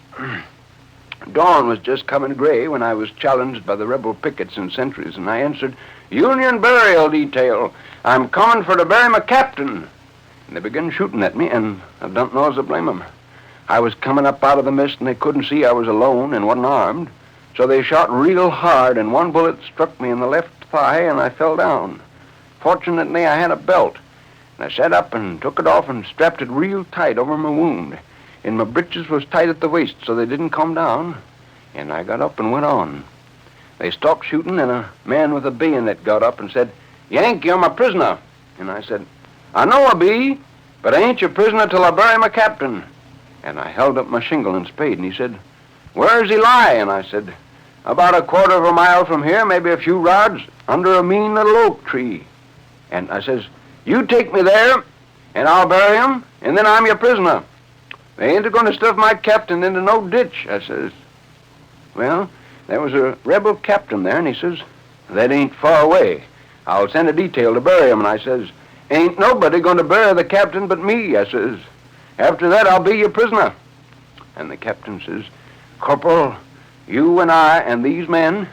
Dawn was just coming gray when I was challenged by the rebel pickets and sentries, and I answered, Union burial detail. I'm coming for to bury my captain. And they began shooting at me, and I don't know as I blame them. I was coming up out of the mist, and they couldn't see I was alone and wasn't armed. So they shot real hard, and one bullet struck me in the left thigh, and I fell down. Fortunately, I had a belt, and I sat up and took it off and strapped it real tight over my wound. And my breeches was tight at the waist, so they didn't come down. And I got up and went on. They stopped shooting, and a man with a bayonet got up and said, Yank, you're my prisoner. And I said, I know I be, but I ain't your prisoner till I bury my captain. And I held up my shingle and spade, and he said, Where does he lie? And I said, About a quarter of a mile from here, maybe a few rods, under a mean little oak tree. And I says, You take me there, and I'll bury him, and then I'm your prisoner. They ain't going to stuff my captain into no ditch, I says. Well, there was a rebel captain there, and he says, That ain't far away. I'll send a detail to bury him. And I says, Ain't nobody going to bury the captain but me, I says. After that, I'll be your prisoner. And the captain says, Corporal, you and I and these men,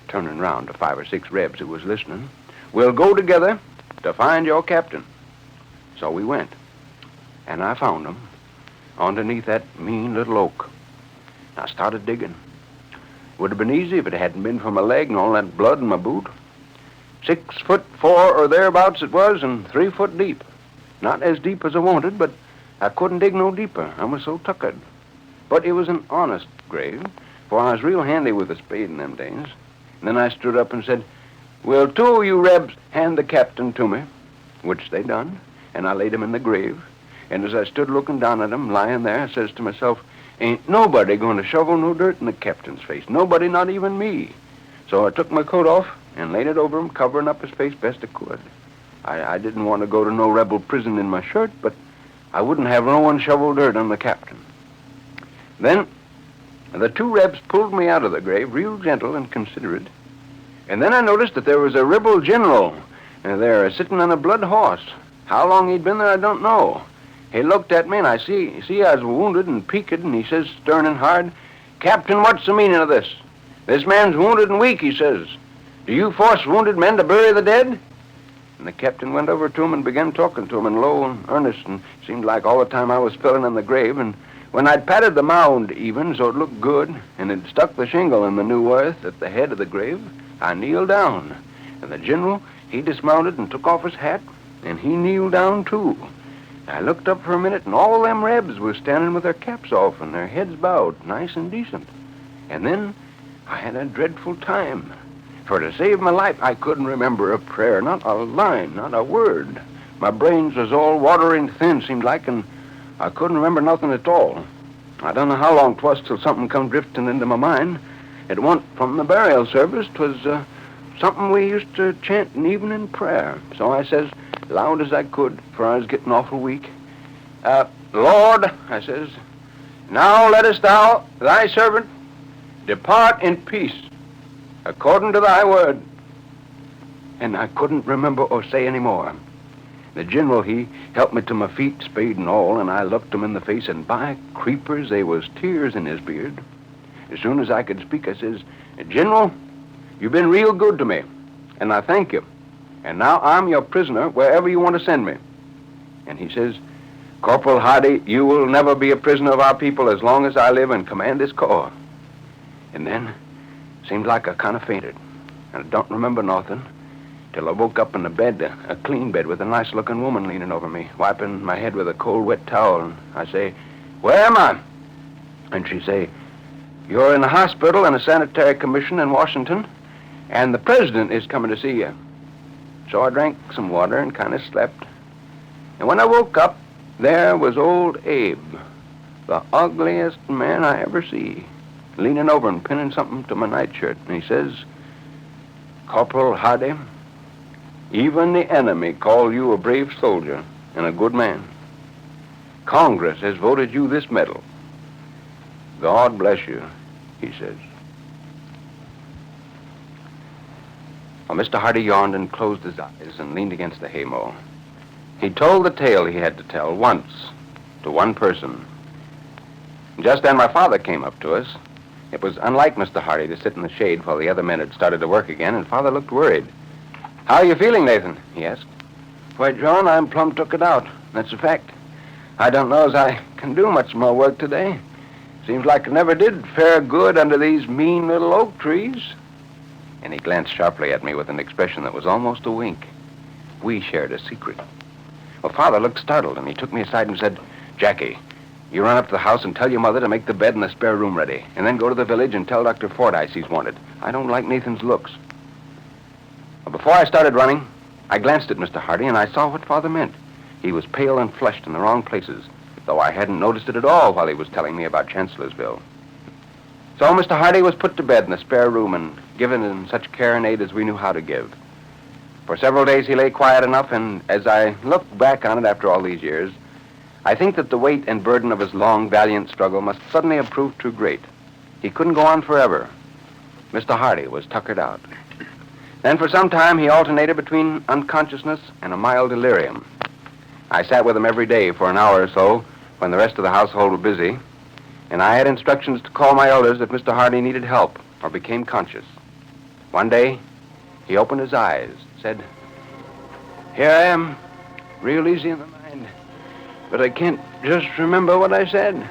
turning round to 5 or 6 rebs who was listening, will go together to find your captain. So we went, and I found him underneath that mean little oak. I started digging. Would have been easy if it hadn't been for my leg and all that blood in my boot. 6'4" or thereabouts it was, and 3 foot deep. Not as deep as I wanted, but I couldn't dig no deeper. I was so tuckered. But it was an honest grave, for I was real handy with a spade in them days. And then I stood up and said, Will 2 of you rebs hand the captain to me? Which they done, and I laid him in the grave. And as I stood looking down at him, lying there, I says to myself, Ain't nobody going to shovel no dirt in the captain's face. Nobody, not even me. So I took my coat off and laid it over him, covering up his face best I could. I didn't want to go to no rebel prison in my shirt, but I wouldn't have no one shovel dirt on the captain. Then the 2 rebs pulled me out of the grave, real gentle and considerate. And then I noticed that there was a rebel general there sitting on a blood horse. How long he'd been there, I don't know. He looked at me, and I see I was wounded and peaked, and he says, stern and hard, Captain, what's the meaning of this? This man's wounded and weak, he says. Do you force wounded men to bury the dead? And the captain went over to him and began talking to him in low and earnest, and it seemed like all the time I was filling in the grave. And when I'd patted the mound even so it looked good, and had stuck the shingle in the new earth at the head of the grave, I kneeled down. And the general, he dismounted and took off his hat, and he kneeled down too. I looked up for a minute, and all them rebs was standing with their caps off and their heads bowed, nice and decent. And then I had a dreadful time. For to save my life, I couldn't remember a prayer, not a line, not a word. My brains was all watery and thin, seemed like, and I couldn't remember nothing at all. I don't know how long 'twas till something come drifting into my mind. It went from the burial service. 'Twas something we used to chant in evening prayer. So I says, loud as I could, for I was getting awful weak, Lord, I says, now lettest thou, thy servant, depart in peace, according to thy word. And I couldn't remember or say any more. The general, he helped me to my feet, spade and all, and I looked him in the face, and by creepers, there was tears in his beard. As soon as I could speak, I says, General, you've been real good to me, and I thank you. And now I'm your prisoner wherever you want to send me. And he says, Corporal Hardy, you will never be a prisoner of our people as long as I live and command this corps. And then, seemed like I kind of fainted. And I don't remember nothing till I woke up in the bed, a clean bed with a nice-looking woman leaning over me, wiping my head with a cold, wet towel. And I say, where am I? And she say, you're in the hospital in a sanitary commission in Washington, and the president is coming to see you. So I drank some water and kind of slept. And when I woke up, there was old Abe, the ugliest man I ever see, leaning over and pinning something to my nightshirt. And he says, "Corporal Hardy, even the enemy call you a brave soldier and a good man. Congress has voted you this medal. God bless you," he says. Well, Mr. Hardy yawned and closed his eyes and leaned against the haymow. He told the tale he had to tell once to one person. Just then my father came up to us. It was unlike Mr. Hardy to sit in the shade while the other men had started to work again, and Father looked worried. "How are you feeling, Nathan?" he asked. "Why, John, I'm plumb took it out. That's a fact. I don't know as I can do much more work today. Seems like I never did fare good under these mean little oak trees." And he glanced sharply at me with an expression that was almost a wink. We shared a secret. Well, Father looked startled, and he took me aside and said, "Jackie, you run up to the house and tell your mother to make the bed in the spare room ready, and then go to the village and tell Dr. Fordyce he's wanted. I don't like Nathan's looks." Well, before I started running, I glanced at Mr. Hardy, and I saw what Father meant. He was pale and flushed in the wrong places, though I hadn't noticed it at all while he was telling me about Chancellorsville. So Mr. Hardy was put to bed in the spare room and given in such care and aid as we knew how to give. For several days he lay quiet enough, and as I look back on it after all these years, I think that the weight and burden of his long, valiant struggle must suddenly have proved too great. He couldn't go on forever. Mr. Hardy was tuckered out. Then for some time he alternated between unconsciousness and a mild delirium. I sat with him every day for an hour or so when the rest of the household were busy, and I had instructions to call my elders if Mr. Hardy needed help or became conscious. One day, he opened his eyes, said, "Here I am, real easy in the mind, but I can't just remember what I said." And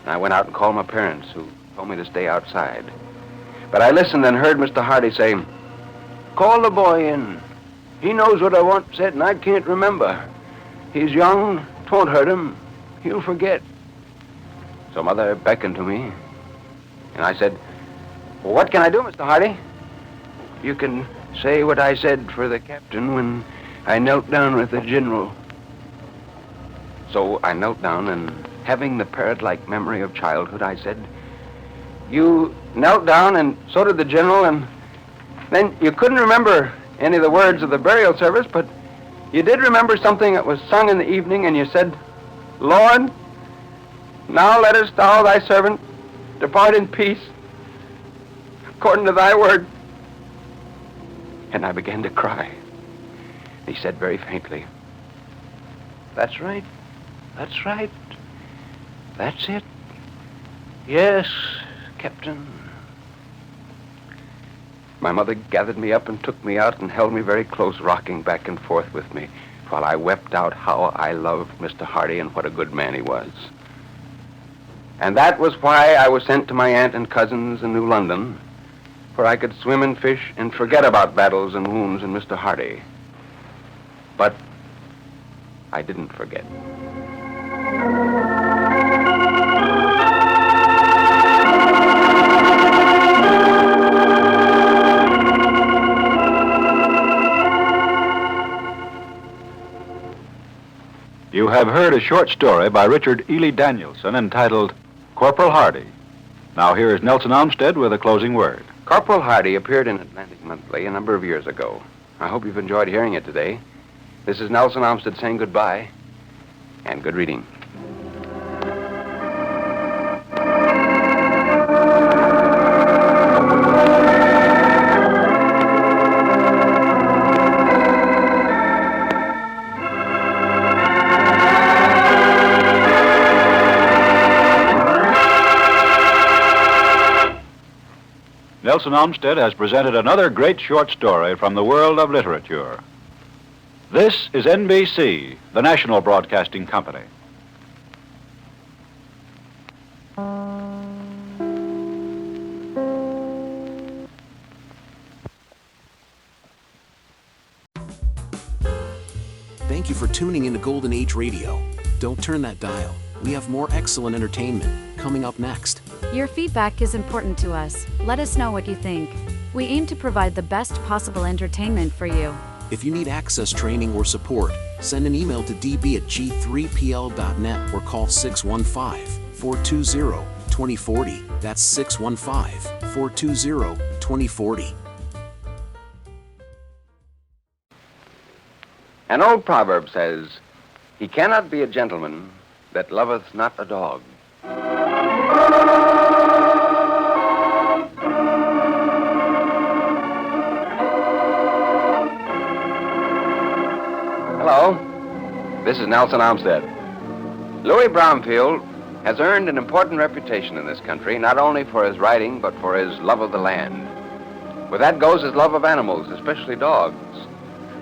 I went out and called my parents, who told me to stay outside. But I listened and heard Mr. Hardy say, "Call the boy in. He knows what I once said, and I can't remember. He's young, 'twon't hurt him. He'll forget." So Mother beckoned to me, and I said, "Well, what can I do, Mr. Hardy?" "You can say what I said for the captain when I knelt down with the general." So I knelt down, and having the parrot-like memory of childhood, I said, "You knelt down, and so did the general, and then you couldn't remember any of the words of the burial service, but you did remember something that was sung in the evening, and you said, 'Lord, now lettest thou thy servant depart in peace, according to thy word.'" And I began to cry. He said very faintly, "That's right. That's right. That's it. Yes, Captain." My mother gathered me up and took me out and held me very close, rocking back and forth with me, while I wept out how I loved Mr. Hardy and what a good man he was. And that was why I was sent to my aunt and cousins in New London, where I could swim and fish and forget about battles and wounds and Mr. Hardy. But I didn't forget. You have heard a short story by Richard Ely Danielson entitled Corporal Hardy. Now here is Nelson Olmsted with a closing word. Corporal Hardy appeared in Atlantic Monthly a number of years ago. I hope you've enjoyed hearing it today. This is Nelson Olmsted saying goodbye, and good reading. Nelson Olmsted has presented another great short story from the world of literature. This is NBC, the national broadcasting company. Thank you for tuning into Golden Age Radio. Don't turn that dial. We have more excellent entertainment coming up next. Your feedback is important to us. Let us know what you think. We aim to provide the best possible entertainment for you. If you need access training or support, send an email to db@g3pl.net or call 615-420-2040. That's 615-420-2040. An old proverb says, "He cannot be a gentleman that loveth not a dog." Hello, this is Nelson Olmsted. Louis Bromfield has earned an important reputation in this country, not only for his writing, but for his love of the land. With that goes his love of animals, especially dogs.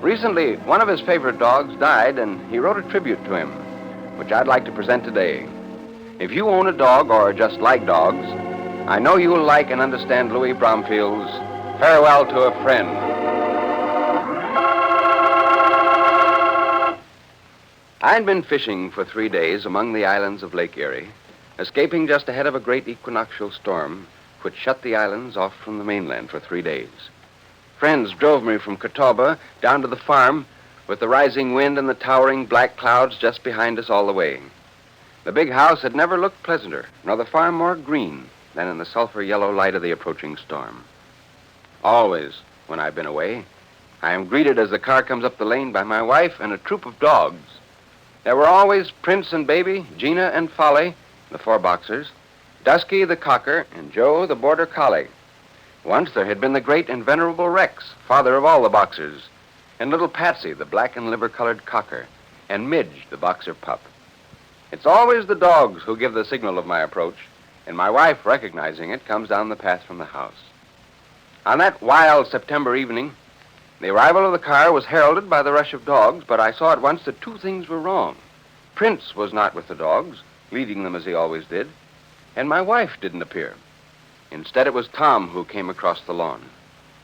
Recently, one of his favorite dogs died, and he wrote a tribute to him, which I'd like to present today. If you own a dog or just like dogs, I know you will like and understand Louis Bromfield's Farewell to a Friend. I'd been fishing for 3 days among the islands of Lake Erie, escaping just ahead of a great equinoctial storm which shut the islands off from the mainland for 3 days. Friends drove me from Catawba down to the farm with the rising wind and the towering black clouds just behind us all the way. The big house had never looked pleasanter, nor the farm more green than in the sulfur yellow light of the approaching storm. Always, when I've been away, I am greeted as the car comes up the lane by my wife and a troop of dogs. There were always Prince and Baby, Gina and Folly, the 4 boxers, Dusky the cocker, and Joe the border collie. Once there had been the great and venerable Rex, father of all the boxers, and little Patsy, the black and liver-colored cocker, and Midge, the boxer pup. It's always the dogs who give the signal of my approach, and my wife, recognizing it, comes down the path from the house. On that wild September evening, the arrival of the car was heralded by the rush of dogs, but I saw at once that 2 things were wrong. Prince was not with the dogs, leading them as he always did, and my wife didn't appear. Instead, it was Tom who came across the lawn.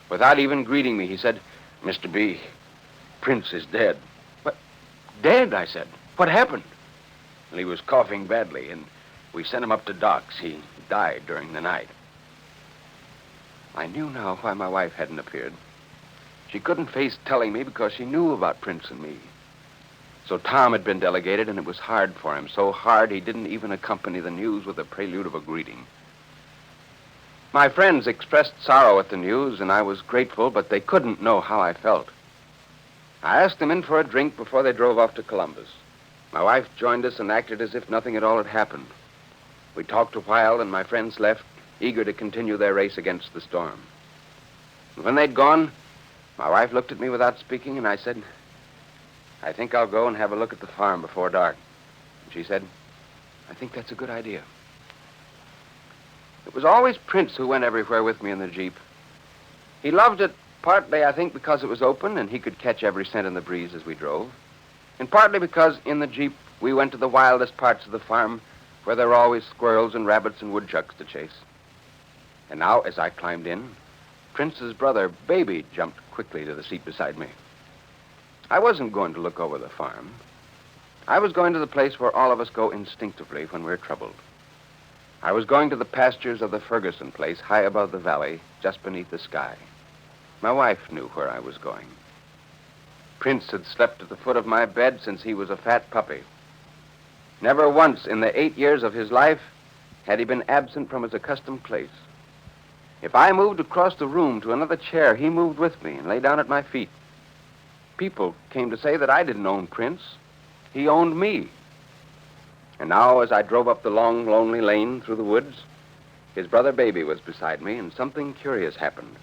Without even greeting me, he said, "Mr. B, Prince is dead." "What? Dead?" I said. "What happened?" "Well, he was coughing badly, and we sent him up to Doc's. He died during the night." I knew now why my wife hadn't appeared. She couldn't face telling me because she knew about Prince and me. So Tom had been delegated, and it was hard for him. So hard he didn't even accompany the news with a prelude of a greeting. My friends expressed sorrow at the news, and I was grateful, but they couldn't know how I felt. I asked them in for a drink before they drove off to Columbus. My wife joined us and acted as if nothing at all had happened. We talked a while, and my friends left, eager to continue their race against the storm. And when they'd gone, my wife looked at me without speaking, and I said, "I think I'll go and have a look at the farm before dark." And she said, "I think that's a good idea." It was always Prince who went everywhere with me in the Jeep. He loved it partly, I think, because it was open and he could catch every scent in the breeze as we drove, and partly because in the Jeep we went to the wildest parts of the farm where there were always squirrels and rabbits and woodchucks to chase. And now, as I climbed in, Prince's brother, Baby, jumped quickly to the seat beside me. I wasn't going to look over the farm. I was going to the place where all of us go instinctively when we're troubled. I was going to the pastures of the Ferguson place, high above the valley, just beneath the sky. My wife knew where I was going. Prince had slept at the foot of my bed since he was a fat puppy. Never once in the 8 years of his life had he been absent from his accustomed place. If I moved across the room to another chair, he moved with me and lay down at my feet. People came to say that I didn't own Prince. He owned me. And now, as I drove up the long, lonely lane through the woods, his brother Baby was beside me, and something curious happened.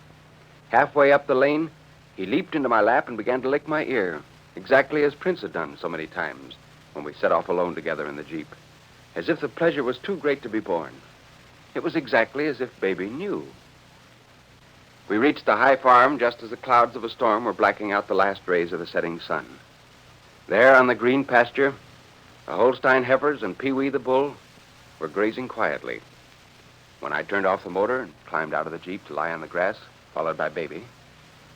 Halfway up the lane, he leaped into my lap and began to lick my ear, exactly as Prince had done so many times when we set off alone together in the Jeep, as if the pleasure was too great to be borne. It was exactly as if Baby knew. We reached the high farm just as the clouds of a storm were blacking out the last rays of the setting sun. There on the green pasture, the Holstein heifers and Pee-wee the bull were grazing quietly. When I turned off the motor and climbed out of the Jeep to lie on the grass, followed by Baby,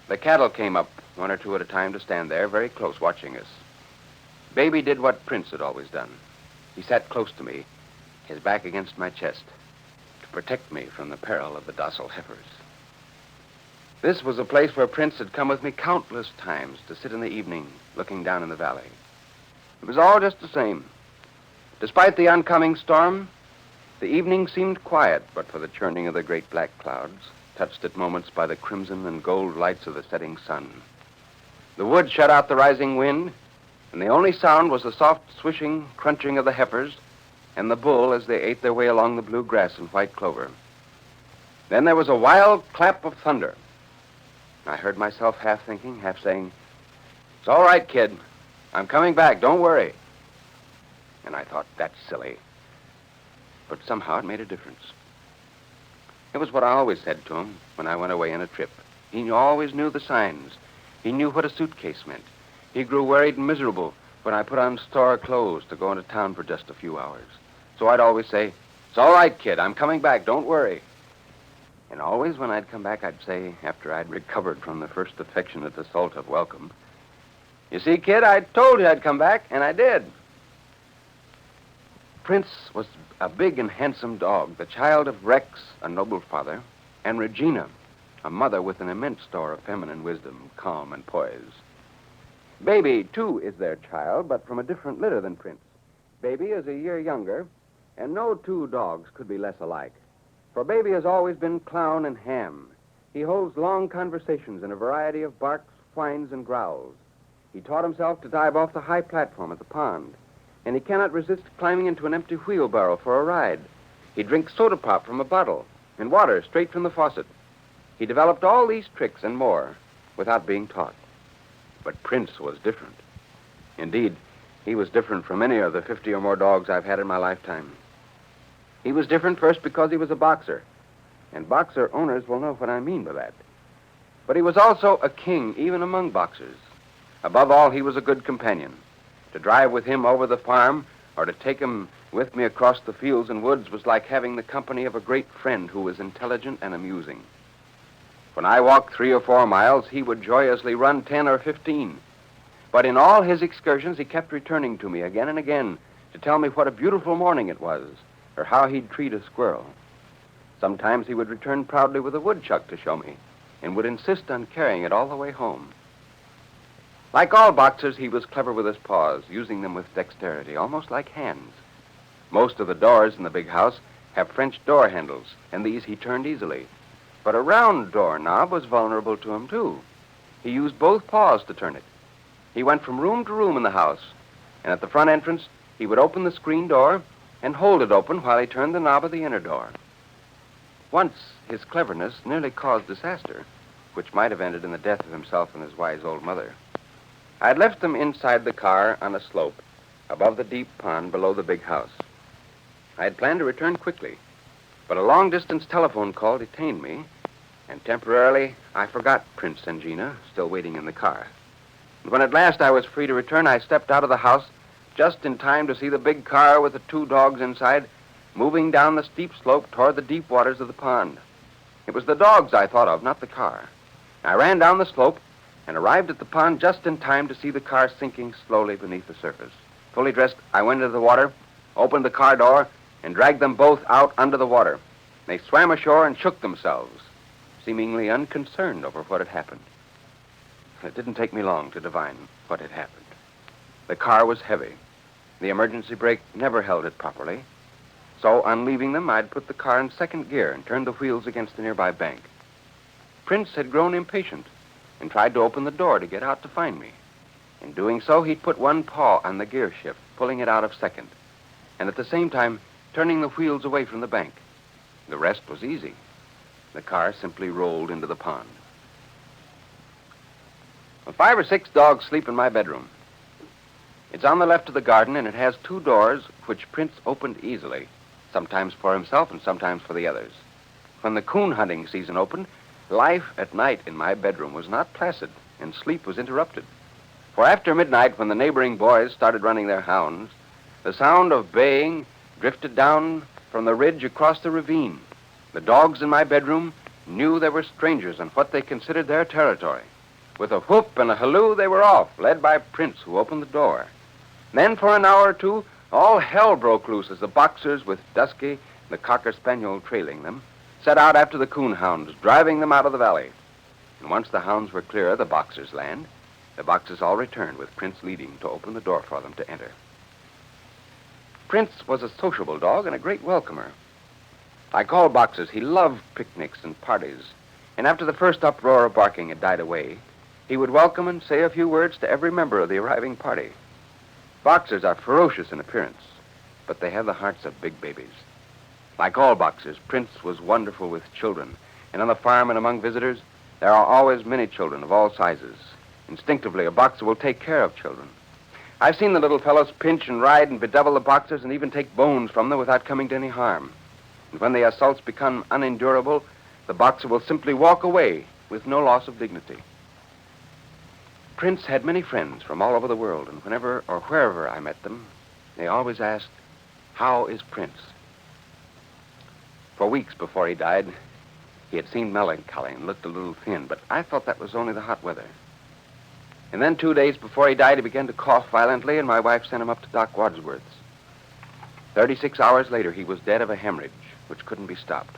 the cattle came up, 1 or 2 at a time, to stand there very close watching us. Baby did what Prince had always done. He sat close to me, his back against my chest, to protect me from the peril of the docile heifers. This was a place where Prince had come with me countless times to sit in the evening looking down in the valley. It was all just the same. Despite the oncoming storm, the evening seemed quiet but for the churning of the great black clouds, touched at moments by the crimson and gold lights of the setting sun. The wood shut out the rising wind, and the only sound was the soft swishing, crunching of the heifers and the bull as they ate their way along the blue grass and white clover. Then there was a wild clap of thunder. I heard myself half thinking, half saying, "It's all right, kid. I'm coming back. Don't worry." And I thought, that's silly. But somehow it made a difference. It was what I always said to him when I went away on a trip. He always knew the signs. He knew what a suitcase meant. He grew worried and miserable when I put on store clothes to go into town for just a few hours. So I'd always say, "It's all right, kid. I'm coming back. Don't worry." And always when I'd come back, I'd say, after I'd recovered from the first affectionate assault of welcome, "You see, kid, I told you I'd come back, and I did." Prince was a big and handsome dog, the child of Rex, a noble father, and Regina, a mother with an immense store of feminine wisdom, calm and poise. Baby, too, is their child, but from a different litter than Prince. Baby is a year younger, and no two dogs could be less alike. For Baby has always been clown and ham. He holds long conversations in a variety of barks, whines, and growls. He taught himself to dive off the high platform at the pond, and he cannot resist climbing into an empty wheelbarrow for a ride. He drinks soda pop from a bottle and water straight from the faucet. He developed all these tricks and more without being taught. But Prince was different. Indeed, he was different from any of the 50 or more dogs I've had in my lifetime. He was different first because he was a boxer, and boxer owners will know what I mean by that. But he was also a king, even among boxers. Above all, he was a good companion. To drive with him over the farm or to take him with me across the fields and woods was like having the company of a great friend who was intelligent and amusing. When I walked 3 or 4 miles, he would joyously run 10 or 15. But in all his excursions, he kept returning to me again and again to tell me what a beautiful morning it was, or how he'd treat a squirrel. Sometimes he would return proudly with a woodchuck to show me, and would insist on carrying it all the way home. Like all boxers, he was clever with his paws, using them with dexterity, almost like hands. Most of the doors in the big house have French door handles, and these he turned easily. But a round doorknob was vulnerable to him, too. He used both paws to turn it. He went from room to room in the house, and at the front entrance, he would open the screen door and hold it open while he turned the knob of the inner door. Once, his cleverness nearly caused disaster, which might have ended in the death of himself and his wise old mother. I'd left them inside the car on a slope, above the deep pond below the big house. I had planned to return quickly, but a long-distance telephone call detained me, and temporarily I forgot Prince and Gina, still waiting in the car. And when at last I was free to return, I stepped out of the house just in time to see the big car with the 2 dogs inside moving down the steep slope toward the deep waters of the pond. It was the dogs I thought of, not the car. I ran down the slope and arrived at the pond just in time to see the car sinking slowly beneath the surface. Fully dressed, I went into the water, opened the car door, and dragged them both out under the water. They swam ashore and shook themselves, seemingly unconcerned over what had happened. It didn't take me long to divine what had happened. The car was heavy. The emergency brake never held it properly. So, on leaving them, I'd put the car in second gear and turned the wheels against the nearby bank. Prince had grown impatient and tried to open the door to get out to find me. In doing so, he'd put one paw on the gear shift, pulling it out of second, and at the same time, turning the wheels away from the bank. The rest was easy. The car simply rolled into the pond. Well, 5 or 6 dogs sleep in my bedroom. It's on the left of the garden, and it has 2 doors, which Prince opened easily, sometimes for himself and sometimes for the others. When the coon hunting season opened, life at night in my bedroom was not placid, and sleep was interrupted. For after midnight, when the neighboring boys started running their hounds, the sound of baying drifted down from the ridge across the ravine. The dogs in my bedroom knew there were strangers on what they considered their territory. With a whoop and a halloo, they were off, led by Prince, who opened the door. Then, for an hour or two, all hell broke loose as the boxers, with Dusky, the cocker spaniel trailing them, set out after the coonhounds, driving them out of the valley. And once the hounds were clear of the Boxers' land, the Boxers all returned with Prince leading to open the door for them to enter. Prince was a sociable dog and a great welcomer. Like all Boxers, he loved picnics and parties, and after the first uproar of barking had died away, he would welcome and say a few words to every member of the arriving party. Boxers are ferocious in appearance, but they have the hearts of big babies. Like all Boxers, Prince was wonderful with children, and on the farm and among visitors, there are always many children of all sizes. Instinctively, a Boxer will take care of children. I've seen the little fellows pinch and ride and bedevil the Boxers and even take bones from them without coming to any harm. And when the assaults become unendurable, the Boxer will simply walk away with no loss of dignity. Prince had many friends from all over the world, and whenever or wherever I met them, they always asked, "How is Prince?" For weeks before he died, he had seemed melancholy and looked a little thin, but I thought that was only the hot weather. And then 2 days before he died, he began to cough violently, and my wife sent him up to Doc Wadsworth's. 36 hours later, he was dead of a hemorrhage, which couldn't be stopped.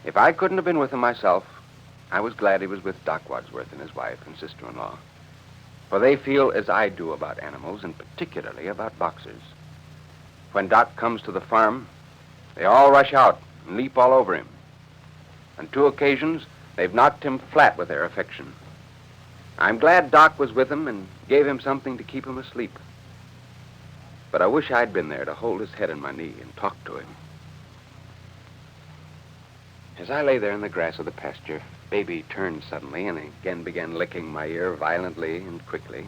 If I couldn't have been with him myself, I was glad he was with Doc Wadsworth and his wife and sister-in-law, for they feel as I do about animals, and particularly about Boxers. When Doc comes to the farm, they all rush out and leap all over him. On 2 occasions, they've knocked him flat with their affection. I'm glad Doc was with him and gave him something to keep him asleep. But I wish I'd been there to hold his head on my knee and talk to him. As I lay there in the grass of the pasture, Baby turned suddenly and again began licking my ear violently and quickly.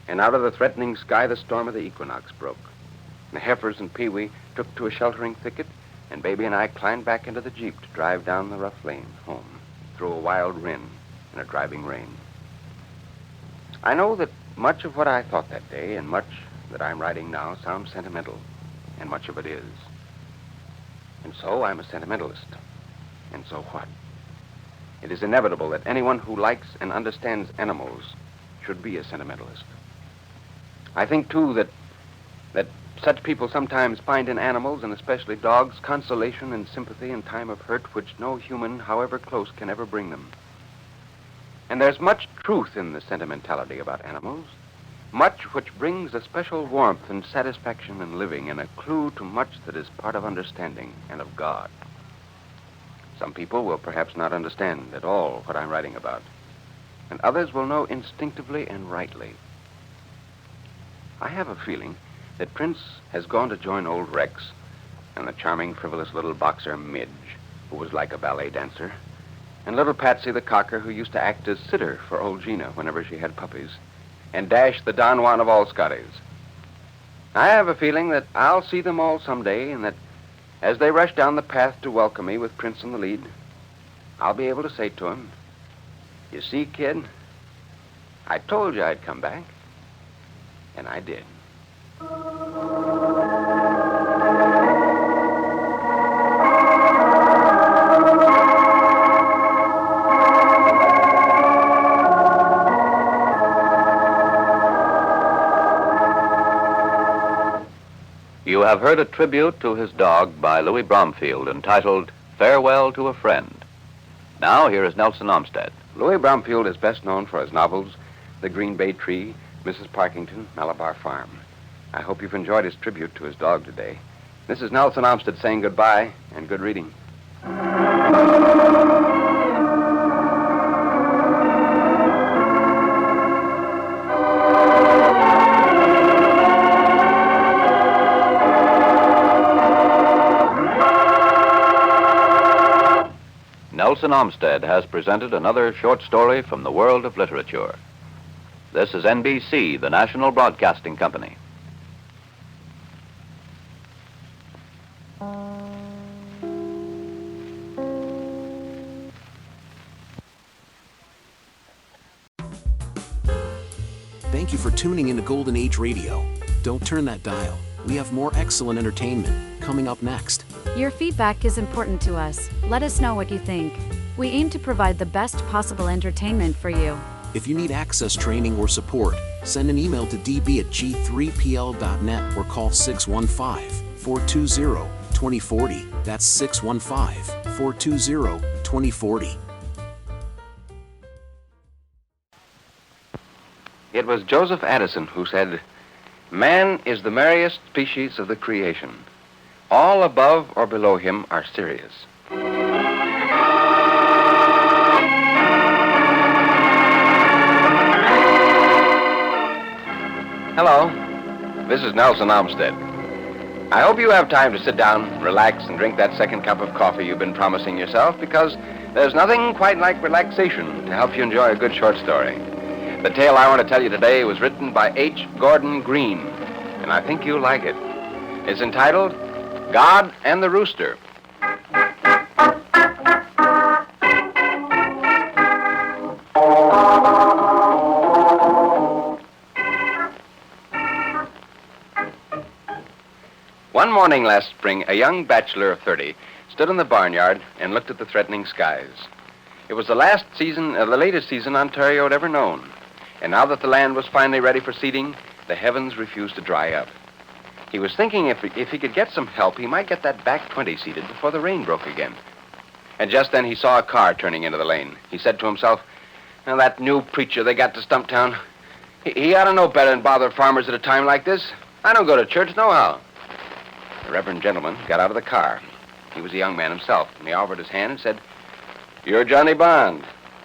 And out of the threatening sky, the storm of the equinox broke. The heifers and Pee-wee took to a sheltering thicket, and Baby and I climbed back into the Jeep to drive down the rough lane home through a wild wren and a driving rain. I know that much of what I thought that day and much that I'm writing now sounds sentimental, and much of it is. And so I'm a sentimentalist. And so what? It is inevitable that anyone who likes and understands animals should be a sentimentalist. I think, too, that such people sometimes find in animals, and especially dogs, consolation and sympathy in time of hurt which no human, however close, can ever bring them. And there's much truth in the sentimentality about animals, much which brings a special warmth and satisfaction in living and a clue to much that is part of understanding and of God. Some people will perhaps not understand at all what I'm writing about, and others will know instinctively and rightly. I have a feeling that Prince has gone to join old Rex and the charming, frivolous little Boxer Midge, who was like a ballet dancer, and little Patsy the cocker, who used to act as sitter for old Gina whenever she had puppies, and Dash the Don Juan of all Scotties. I have a feeling that I'll see them all someday, and that as they rush down the path to welcome me with Prince in the lead, I'll be able to say to him, "You see, kid, I told you I'd come back." And I did. You have heard a tribute to his dog by Louis Bromfield entitled Farewell to a Friend. Now, here is Nelson Olmsted. Louis Bromfield is best known for his novels, The Green Bay Tree, Mrs. Parkington, Malabar Farm. I hope you've enjoyed his tribute to his dog today. This is Nelson Olmsted saying goodbye and good reading. Nelson Olmsted has presented another short story from the world of literature. This is NBC, the National Broadcasting Company. Thank you for tuning into Golden Age Radio. Don't turn that dial. We have more excellent entertainment coming up next. Your feedback is important to us. Let us know what you think. We aim to provide the best possible entertainment for you. If you need access training or support, send an email to db@g3pl.net or call 615-420-2040. That's 615-420-2040. It was Joseph Addison who said, "Man is the merriest species of the creation. All above or below him are serious." Hello, this is Nelson Olmsted. I hope you have time to sit down, relax, and drink that second cup of coffee you've been promising yourself, because there's nothing quite like relaxation to help you enjoy a good short story. The tale I want to tell you today was written by H. Gordon Green, and I think you'll like it. It's entitled God and the Rooster. One morning last spring, a young bachelor of 30 stood in the barnyard and looked at the threatening skies. It was the latest season Ontario had ever known. And now that the land was finally ready for seeding, the heavens refused to dry up. He was thinking if he could get some help, he might get that back 20 seeded before the rain broke again. And just then he saw a car turning into the lane. He said to himself, "Now that new preacher they got to Stumptown, he ought to know better than bother farmers at a time like this. I don't go to church nohow." The reverend gentleman got out of the car. He was a young man himself, and he offered his hand and said, "You're Johnny Bond.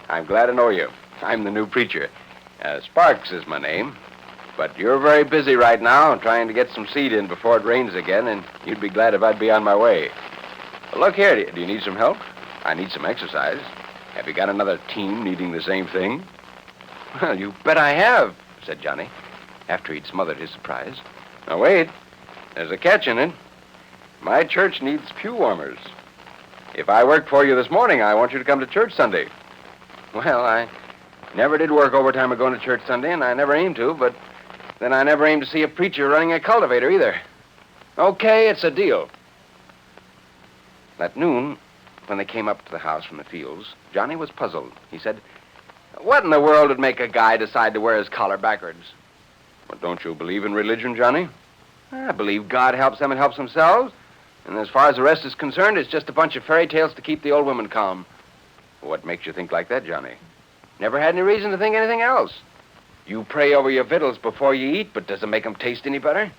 I'm glad to know you. I'm the new preacher. Sparks is my name. But you're very busy right now trying to get some seed in before it rains again, and you'd be glad if I'd be on my way. Well, look here, do you need some help? I need some exercise. Have you got another team needing the same thing?" "Well, you bet I have," said Johnny, after he'd smothered his surprise. "Now, wait. There's a catch in it. My church needs pew warmers. If I worked for you this morning, I want you to come to church Sunday." "Well, I never did work overtime or going to church Sunday, and I never aimed to, but then I never aimed to see a preacher running a cultivator either." "Okay, it's a deal." At noon, when they came up to the house from the fields, Johnny was puzzled. He said, "What in the world would make a guy decide to wear his collar backwards?" "Well, don't you believe in religion, Johnny?" "I believe God helps them and helps themselves. And as far as the rest is concerned, it's just a bunch of fairy tales to keep the old women calm." "What makes you think like that, Johnny?" "Never had any reason to think anything else. You pray over your victuals before you eat, but does it make them taste any better?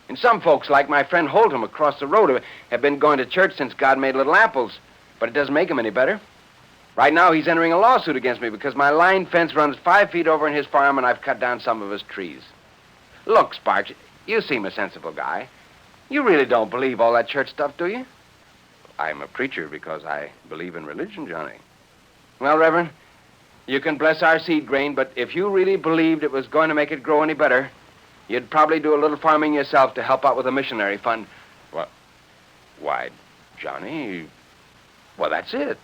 And some folks, like my friend Holtum across the road, have been going to church since God made little apples, but it doesn't make them any better. Right now, he's entering a lawsuit against me because my line fence runs 5 feet over in his farm, and I've cut down some of his trees. Look, Sparks, you seem a sensible guy. You really don't believe all that church stuff, do you?" "I'm a preacher because I believe in religion, Johnny." "Well, Reverend, you can bless our seed grain, but if you really believed it was going to make it grow any better, you'd probably do a little farming yourself to help out with a missionary fund." "What? Why, Johnny, well, that's it.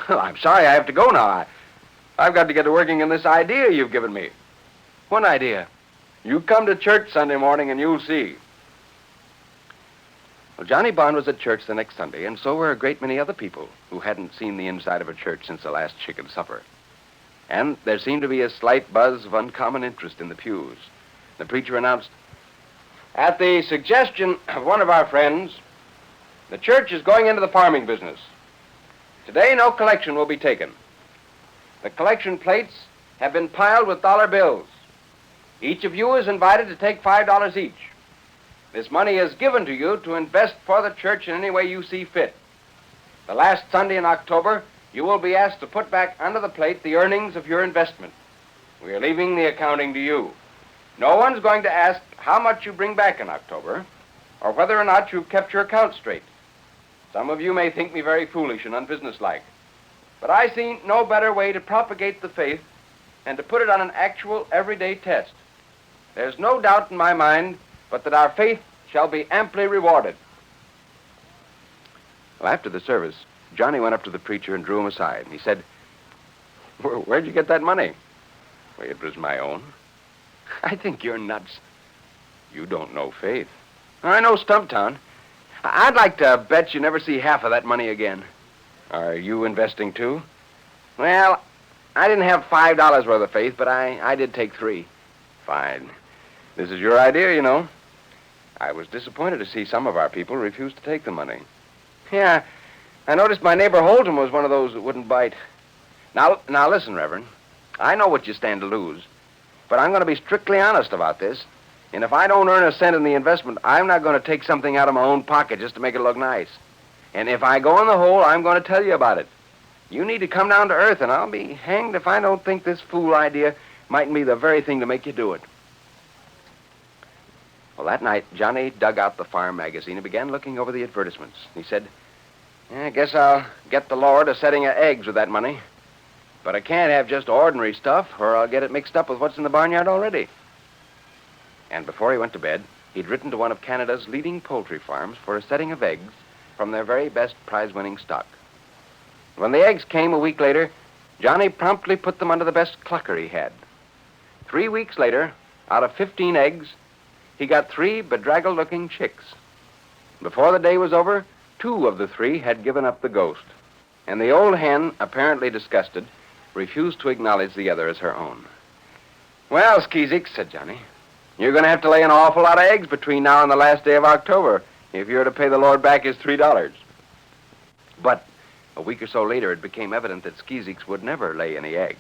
Well, I'm sorry I have to go now. I've got to get to working on this idea you've given me." "What idea?" "You come to church Sunday morning and you'll see." Well, Johnny Bond was at church the next Sunday, and so were a great many other people who hadn't seen the inside of a church since the last chicken supper. And there seemed to be a slight buzz of uncommon interest in the pews. The preacher announced, "At the suggestion of one of our friends, the church is going into the farming business. Today, no collection will be taken. The collection plates have been piled with dollar bills. Each of you is invited to take $5 each. This money is given to you to invest for the church in any way you see fit. The last Sunday in October, you will be asked to put back under the plate the earnings of your investment. We are leaving the accounting to you. No one's going to ask how much you bring back in October, or whether or not you've kept your account straight. Some of you may think me very foolish and unbusinesslike, but I see no better way to propagate the faith and to put it on an actual everyday test. There's no doubt in my mind but that our faith shall be amply rewarded." Well, after the service, Johnny went up to the preacher and drew him aside. And he said, "Where'd you get that money?" "Well, it was my own." "I think you're nuts. You don't know faith." "I know Stumptown. I'd like to bet you never see half of that money again." "Are you investing too?" "Well, I didn't have $5 worth of faith, but I did take 3. "Fine. This is your idea, you know." I was disappointed to see some of our people refuse to take the money. "Yeah, I noticed my neighbor Holtum was one of those that wouldn't bite. Now listen, Reverend. I know what you stand to lose. But I'm going to be strictly honest about this. And if I don't earn a cent in the investment, I'm not going to take something out of my own pocket just to make it look nice. And if I go in the hole, I'm going to tell you about it. You need to come down to earth, and I'll be hanged if I don't think this fool idea mightn't be the very thing to make you do it. Well, that night, Johnny dug out the farm magazine and began looking over the advertisements. He said, I guess I'll get the Lord a setting of eggs with that money. But I can't have just ordinary stuff, or I'll get it mixed up with what's in the barnyard already. And before he went to bed, he'd written to one of Canada's leading poultry farms for a setting of eggs from their very best prize-winning stock. When the eggs came a week later, Johnny promptly put them under the best clucker he had. 3 weeks later, out of 15 eggs, he got 3 bedraggled-looking chicks. Before the day was over, 2 of the 3 had given up the ghost. And the old hen, apparently disgusted, refused to acknowledge the other as her own. Well, Skeezix, said Johnny, you're going to have to lay an awful lot of eggs between now and the last day of October if you're to pay the Lord back his $3. But a week or so later, it became evident that Skeezix would never lay any eggs.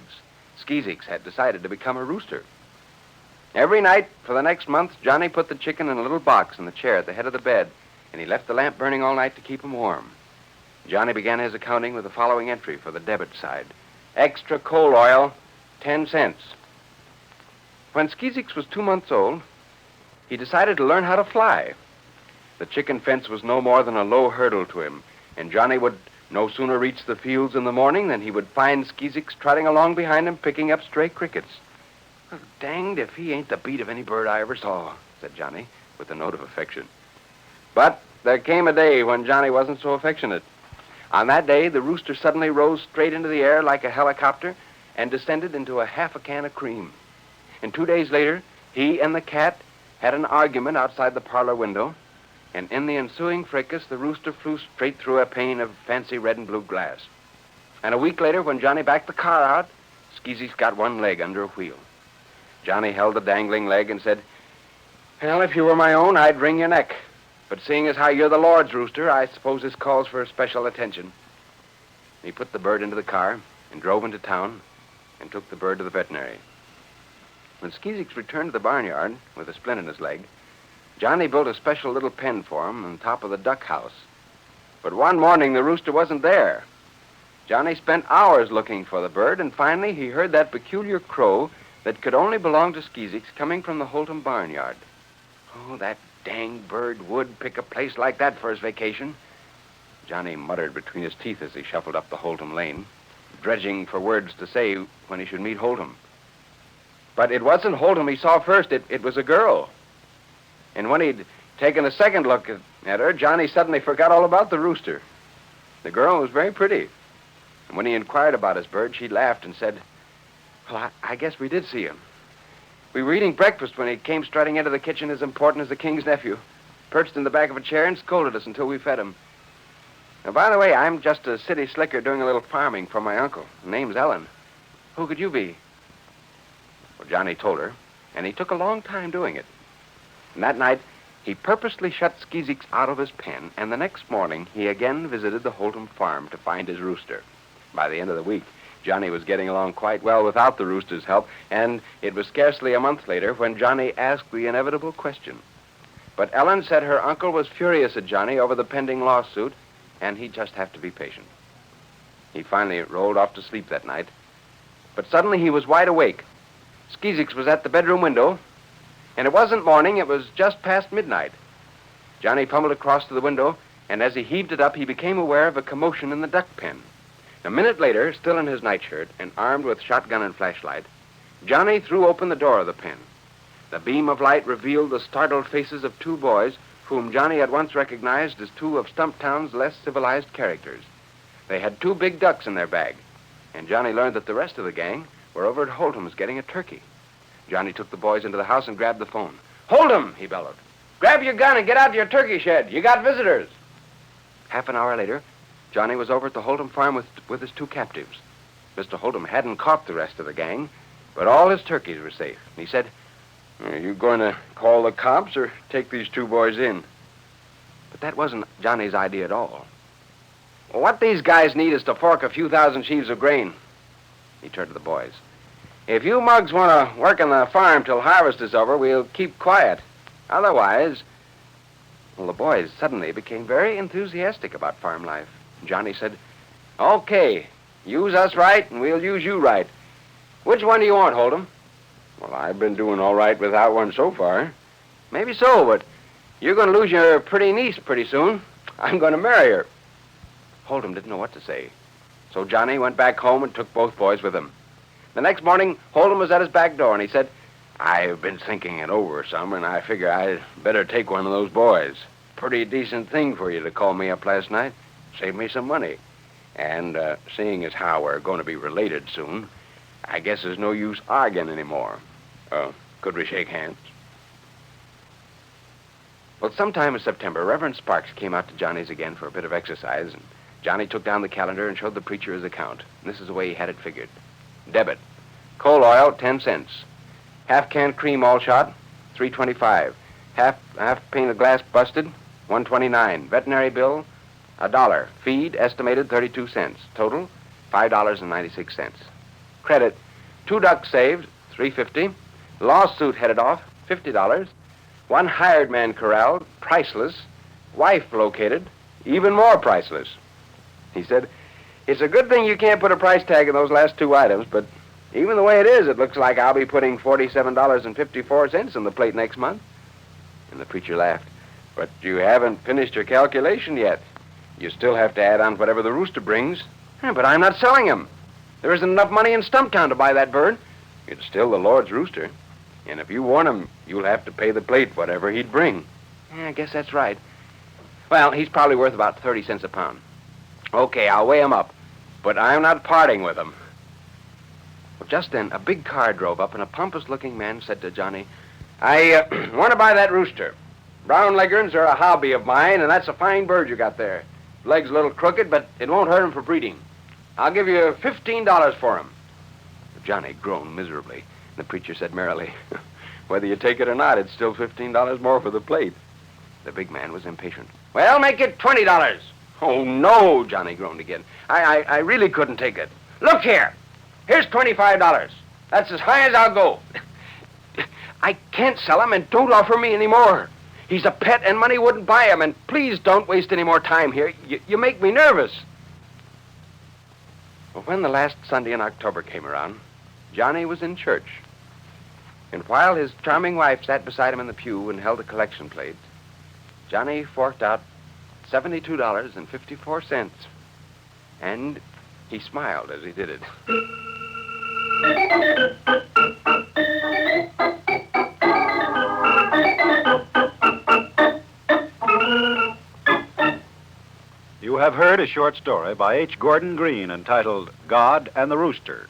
Skeezix had decided to become a rooster. Every night for the next month, Johnny put the chicken in a little box in the chair at the head of the bed, and he left the lamp burning all night to keep him warm. Johnny began his accounting with the following entry for the debit side. Extra coal oil, 10 cents. When Skeezix was 2 months old, he decided to learn how to fly. The chicken fence was no more than a low hurdle to him, and Johnny would no sooner reach the fields in the morning than he would find Skeezix trotting along behind him, picking up stray crickets. Well, danged if he ain't the beat of any bird I ever saw, said Johnny, with a note of affection. But there came a day when Johnny wasn't so affectionate. On that day, the rooster suddenly rose straight into the air like a helicopter and descended into a half a can of cream. And 2 days later, he and the cat had an argument outside the parlor window, and in the ensuing fracas, the rooster flew straight through a pane of fancy red and blue glass. And a week later, when Johnny backed the car out, Skeezix got one leg under a wheel. Johnny held the dangling leg and said, well, if you were my own, I'd wring your neck. But seeing as how you're the Lord's rooster, I suppose this calls for special attention. He put the bird into the car and drove into town and took the bird to the veterinary. When Skeezix returned to the barnyard with a splint in his leg, Johnny built a special little pen for him on top of the duck house. But one morning, the rooster wasn't there. Johnny spent hours looking for the bird, and finally he heard that peculiar crow that could only belong to Skeezix coming from the Holtham barnyard. Oh, that dang bird would pick a place like that for his vacation. Johnny muttered between his teeth as he shuffled up the Holtham lane, dredging for words to say when he should meet Holtham. But it wasn't Holtham he saw first. It was a girl. And when he'd taken a second look at her, Johnny suddenly forgot all about the rooster. The girl was very pretty. And when he inquired about his bird, she laughed and said, well, I guess we did see him. We were eating breakfast when he came strutting into the kitchen as important as the king's nephew, perched in the back of a chair and scolded us until we fed him. Now, by the way, I'm just a city slicker doing a little farming for my uncle. His name's Ellen. Who could you be? Well, Johnny told her, and he took a long time doing it. And that night, he purposely shut Skeezix out of his pen, and the next morning, he again visited the Holtham farm to find his rooster. By the end of the week, Johnny was getting along quite well without the rooster's help, and it was scarcely a month later when Johnny asked the inevitable question. But Ellen said her uncle was furious at Johnny over the pending lawsuit, and he'd just have to be patient. He finally rolled off to sleep that night, but suddenly he was wide awake. Skeezix was at the bedroom window, and it wasn't morning, it was just past midnight. Johnny fumbled across to the window, and as he heaved it up, he became aware of a commotion in the duck pen. A minute later, still in his nightshirt and armed with shotgun and flashlight, Johnny threw open the door of the pen. The beam of light revealed the startled faces of 2 boys whom Johnny at once recognized as 2 of Stumptown's less civilized characters. They had 2 big ducks in their bag, and Johnny learned that the rest of the gang were over at Holtham's getting a turkey. Johnny took the boys into the house and grabbed the phone. Holtham, he bellowed. Grab your gun and get out to your turkey shed. You got visitors. Half an hour later, Johnny was over at the Holtham farm with his 2 captives. Mr. Holtham hadn't caught the rest of the gang, but all his turkeys were safe. And he said, are you going to call the cops or take these 2 boys in? But that wasn't Johnny's idea at all. Well, what these guys need is to fork a few thousand sheaves of grain. He turned to the boys. If you mugs want to work on the farm till harvest is over, we'll keep quiet. Otherwise... Well, the boys suddenly became very enthusiastic about farm life. Johnny said, "Okay, use us right and we'll use you right. Which one do you want, Hold'em?" "Well, I've been doing all right without one so far." "Maybe so, but you're going to lose your pretty niece pretty soon. I'm going to marry her." Hold'em didn't know what to say. So Johnny went back home and took both boys with him. The next morning, Hold'em was at his back door, and he said, "I've been thinking it over some, and I figure I'd better take one of those boys. Pretty decent thing for you to call me up last night. Save me some money. And seeing as how we're going to be related soon, I guess there's no use arguing anymore. Could we shake hands?" Well, sometime in September, Reverend Sparks came out to Johnny's again for a bit of exercise, and Johnny took down the calendar and showed the preacher his account. And this is the way he had it figured. Debit. Coal oil, 10 cents. Half can cream all shot, $3.25. Half pane of glass busted, $1.29. Veterinary bill, $1. Feed estimated 32 cents. Total, $5.96. Credit, 2 ducks saved, $3.50. Lawsuit headed off, $50. 1 hired man corralled, priceless. Wife located, even more priceless. He said, "It's a good thing you can't put a price tag on those last 2 items, but even the way it is, it looks like I'll be putting $47.54 on the plate next month." And the preacher laughed. "But you haven't finished your calculation yet. You still have to add on whatever the rooster brings." "But I'm not selling him. There isn't enough money in Stumptown to buy that bird." "It's still the Lord's rooster. And if you want him, you'll have to pay the plate whatever he'd bring." "I guess that's right. Well, he's probably worth about 30 cents a pound." "Okay, I'll weigh him up. But I'm not parting with him." Well, just then, a big car drove up, and a pompous-looking man said to Johnny, "I want to buy that rooster. Brown leghorns are a hobby of mine, and that's a fine bird you got there. Leg's a little crooked, but it won't hurt him for breeding. I'll give you $15 for him." Johnny groaned miserably. The preacher said merrily, "Whether you take it or not, it's still $15 more for the plate." The big man was impatient. "Well, make it $20. "Oh, no," Johnny groaned again. I really couldn't take it. "Look here. Here's $25. That's as high as I'll go." "I can't sell him, and don't offer me any more. He's a pet, and money wouldn't buy him, and please don't waste any more time here. You make me nervous." Well, when the last Sunday in October came around, Johnny was in church. And while his charming wife sat beside him in the pew and held a collection plate, Johnny forked out $72.54. And he smiled as he did it. You have heard a short story by H. Gordon Green entitled God and the Rooster.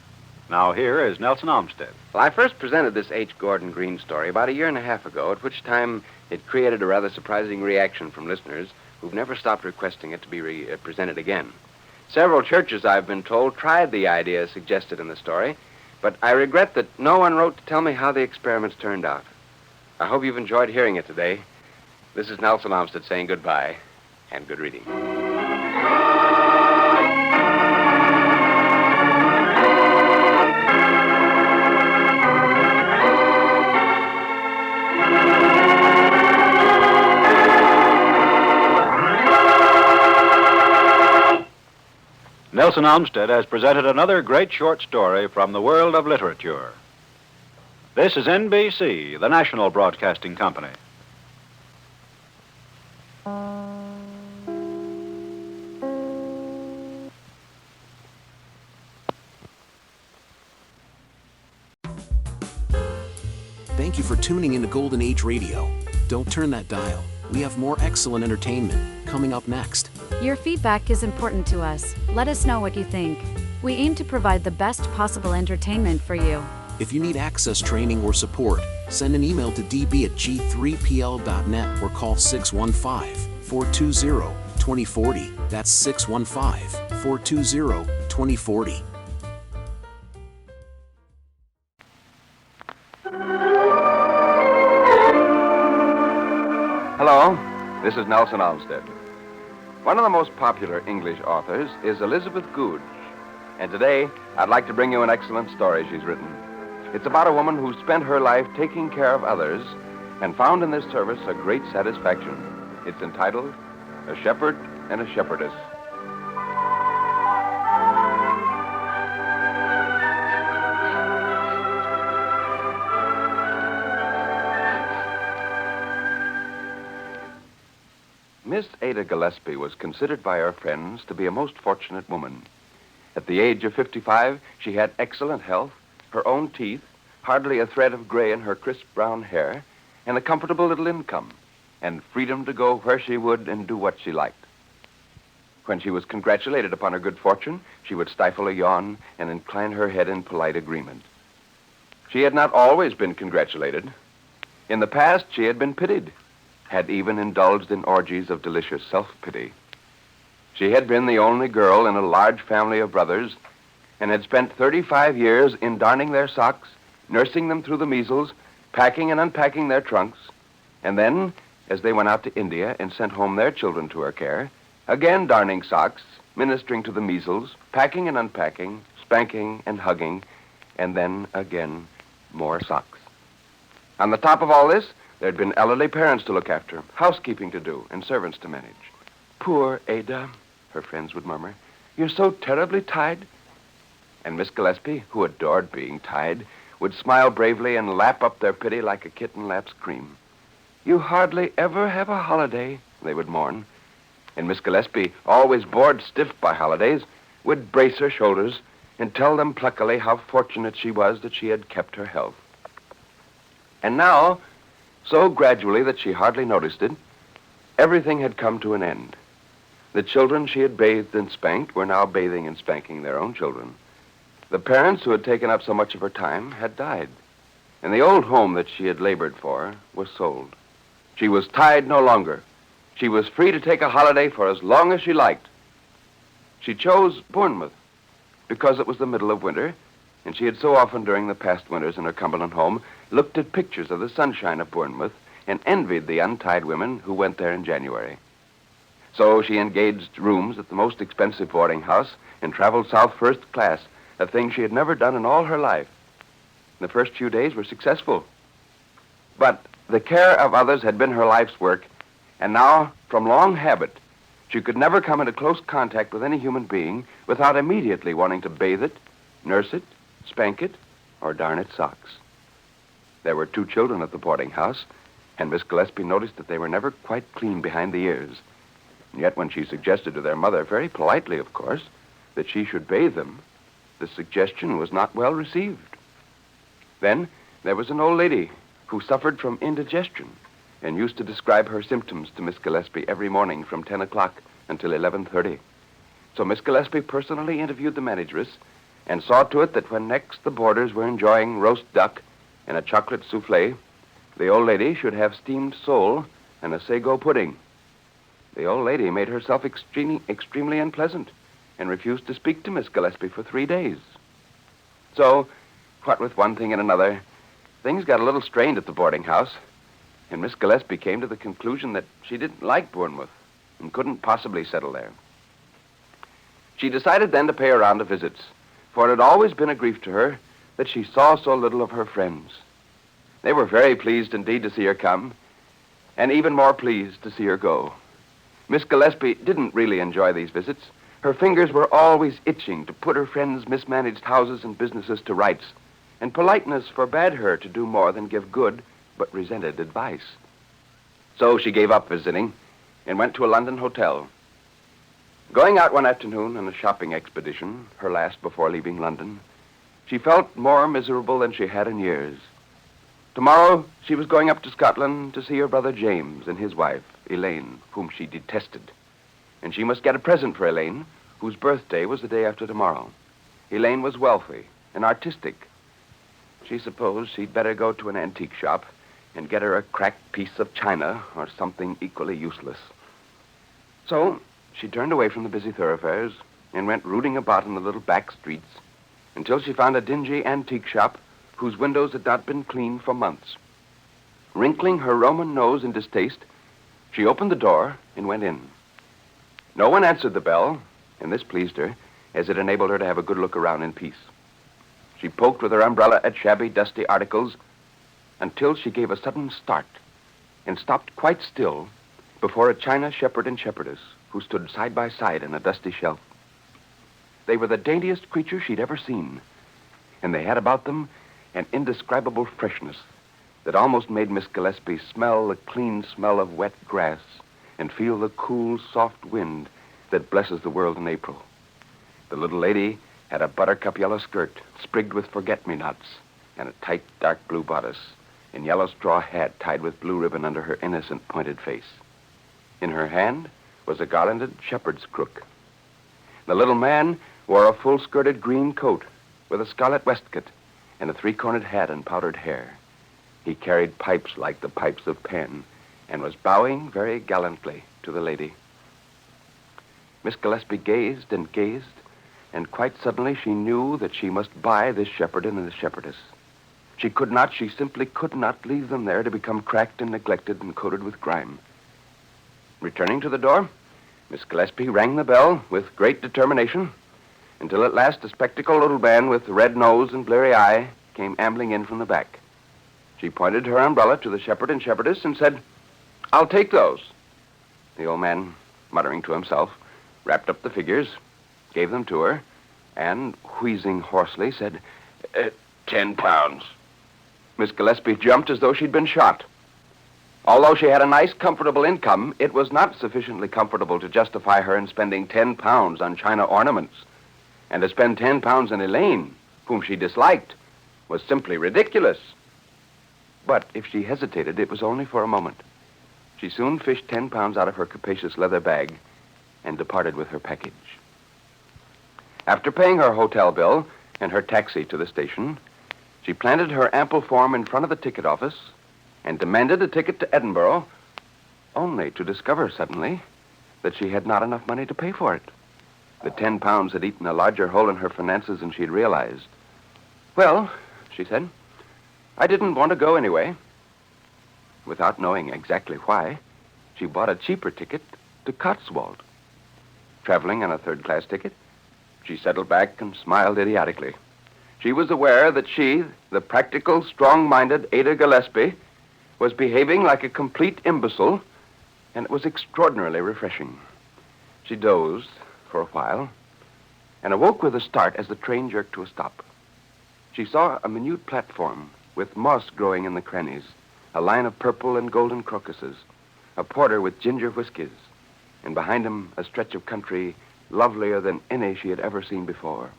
Now here is Nelson Olmsted. Well, I first presented this H. Gordon Green story about 1.5 years ago, at which time it created a rather surprising reaction from listeners who've never stopped requesting it to be presented again. Several churches, I've been told, tried the idea suggested in the story, but I regret that no one wrote to tell me how the experiments turned out. I hope you've enjoyed hearing it today. This is Nelson Olmsted saying goodbye and good reading. Nelson Olmsted has presented another great short story from the world of literature. This is NBC, the national broadcasting company. Thank you for tuning into Golden Age Radio. Don't turn that dial. We have more excellent entertainment coming up next. Your feedback is important to us. Let us know what you think. We aim to provide the best possible entertainment for you. If you need access training or support, send an email to db@g3pl.net or call 615-420-2040. That's 615-420-2040. Hello, this is Nelson Olmsted. One of the most popular English authors is Elizabeth Goudge, and today I'd like to bring you an excellent story she's written. It's about a woman who spent her life taking care of others and found in this service a great satisfaction. It's entitled A Shepherd and a Shepherdess. Miss Ada Gillespie was considered by her friends to be a most fortunate woman. At the age of 55, she had excellent health, her own teeth, hardly a thread of gray in her crisp brown hair, and a comfortable little income, and freedom to go where she would and do what she liked. When she was congratulated upon her good fortune, she would stifle a yawn and incline her head in polite agreement. She had not always been congratulated. In the past, she had been pitied, had even indulged in orgies of delicious self-pity. She had been the only girl in a large family of brothers and had spent 35 years in darning their socks, nursing them through the measles, packing and unpacking their trunks, and then, as they went out to India and sent home their children to her care, again darning socks, ministering to the measles, packing and unpacking, spanking and hugging, and then again more socks. On the top of all this, there had been elderly parents to look after, housekeeping to do, and servants to manage. "Poor Ada," her friends would murmur. "You're so terribly tied." And Miss Gillespie, who adored being tied, would smile bravely and lap up their pity like a kitten laps cream. "You hardly ever have a holiday," they would mourn. And Miss Gillespie, always bored stiff by holidays, would brace her shoulders and tell them pluckily how fortunate she was that she had kept her health. And now, so gradually that she hardly noticed it, everything had come to an end. The children she had bathed and spanked were now bathing and spanking their own children. The parents who had taken up so much of her time had died, and the old home that she had labored for was sold. She was tied no longer. She was free to take a holiday for as long as she liked. She chose Bournemouth because it was the middle of winter, and she had so often during the past winters in her Cumberland home looked at pictures of the sunshine of Bournemouth and envied the untied women who went there in January. So she engaged rooms at the most expensive boarding house and traveled south first class, a thing she had never done in all her life. The first few days were successful. But the care of others had been her life's work, and now, from long habit, she could never come into close contact with any human being without immediately wanting to bathe it, nurse it, spank it, or darn its socks. There were 2 children at the boarding house, and Miss Gillespie noticed that they were never quite clean behind the ears. And yet when she suggested to their mother, very politely of course, that she should bathe them, the suggestion was not well received. Then there was an old lady who suffered from indigestion and used to describe her symptoms to Miss Gillespie every morning from 10 o'clock until 11:30. So Miss Gillespie personally interviewed the manageress and saw to it that when next the boarders were enjoying roast duck and a chocolate souffle, the old lady should have steamed sole and a sago pudding. The old lady made herself extremely unpleasant and refused to speak to Miss Gillespie for 3 days. So, what with one thing and another, things got a little strained at the boarding house, and Miss Gillespie came to the conclusion that she didn't like Bournemouth and couldn't possibly settle there. She decided then to pay a round of visits, for it had always been a grief to her that she saw so little of her friends. They were very pleased indeed to see her come, and even more pleased to see her go. Miss Gillespie didn't really enjoy these visits. Her fingers were always itching to put her friends' mismanaged houses and businesses to rights, and politeness forbade her to do more than give good but resented advice. So she gave up visiting and went to a London hotel. Going out one afternoon on a shopping expedition, her last before leaving London, she felt more miserable than she had in years. Tomorrow, she was going up to Scotland to see her brother James and his wife, Elaine, whom she detested. And she must get a present for Elaine, whose birthday was the day after tomorrow. Elaine was wealthy and artistic. She supposed she'd better go to an antique shop and get her a cracked piece of china or something equally useless. So she turned away from the busy thoroughfares and went rooting about in the little back streets until she found a dingy antique shop whose windows had not been cleaned for months. Wrinkling her Roman nose in distaste, she opened the door and went in. No one answered the bell, and this pleased her, as it enabled her to have a good look around in peace. She She poked with her umbrella at shabby, dusty articles until she gave a sudden start and stopped quite still before a china shepherd and shepherdess who stood side by side in a dusty shelf. They were the daintiest creatures she'd ever seen, and they had about them an indescribable freshness that almost made Miss Gillespie smell the clean smell of wet grass and feel the cool, soft wind that blesses the world in April. The little lady had a buttercup yellow skirt sprigged with forget-me-nots and a tight, dark blue bodice and yellow straw hat tied with blue ribbon under her innocent, pointed face. In her hand was a garlanded shepherd's crook. The little man wore a full-skirted green coat with a scarlet waistcoat and a three-cornered hat and powdered hair. He carried pipes like the pipes of Pan and was bowing very gallantly to the lady. Miss Gillespie gazed and gazed, and quite suddenly she knew that she must buy this shepherd and this shepherdess. She simply could not leave them there to become cracked and neglected and coated with grime. Returning to the door, Miss Gillespie rang the bell with great determination until at last a spectacled little man with red nose and bleary eye came ambling in from the back. She pointed her umbrella to the shepherd and shepherdess and said, "I'll take those." The old man, muttering to himself, wrapped up the figures, gave them to her, and, wheezing hoarsely, said, £10. Miss Gillespie jumped as though she'd been shot. Although she had a nice, comfortable income, it was not sufficiently comfortable to justify her in spending £10 on china ornaments. And to spend £10 on Elaine, whom she disliked, was simply ridiculous. But if she hesitated, it was only for a moment. She soon fished £10 out of her capacious leather bag and departed with her package. After paying her hotel bill and her taxi to the station, she planted her ample form in front of the ticket office and demanded a ticket to Edinburgh, only to discover suddenly that she had not enough money to pay for it. The £10 had eaten a larger hole in her finances than she'd realized. "Well," she said, "I didn't want to go anyway." Without knowing exactly why, she bought a cheaper ticket to Cotswold. Traveling on a third-class ticket, she settled back and smiled idiotically. She was aware that she, the practical, strong-minded Ada Gillespie, was behaving like a complete imbecile, and it was extraordinarily refreshing. She dozed for a while and awoke with a start as the train jerked to a stop. She saw a minute platform with moss growing in the crannies, a line of purple and golden crocuses, a porter with ginger whiskers, and behind him a stretch of country lovelier than any she had ever seen before.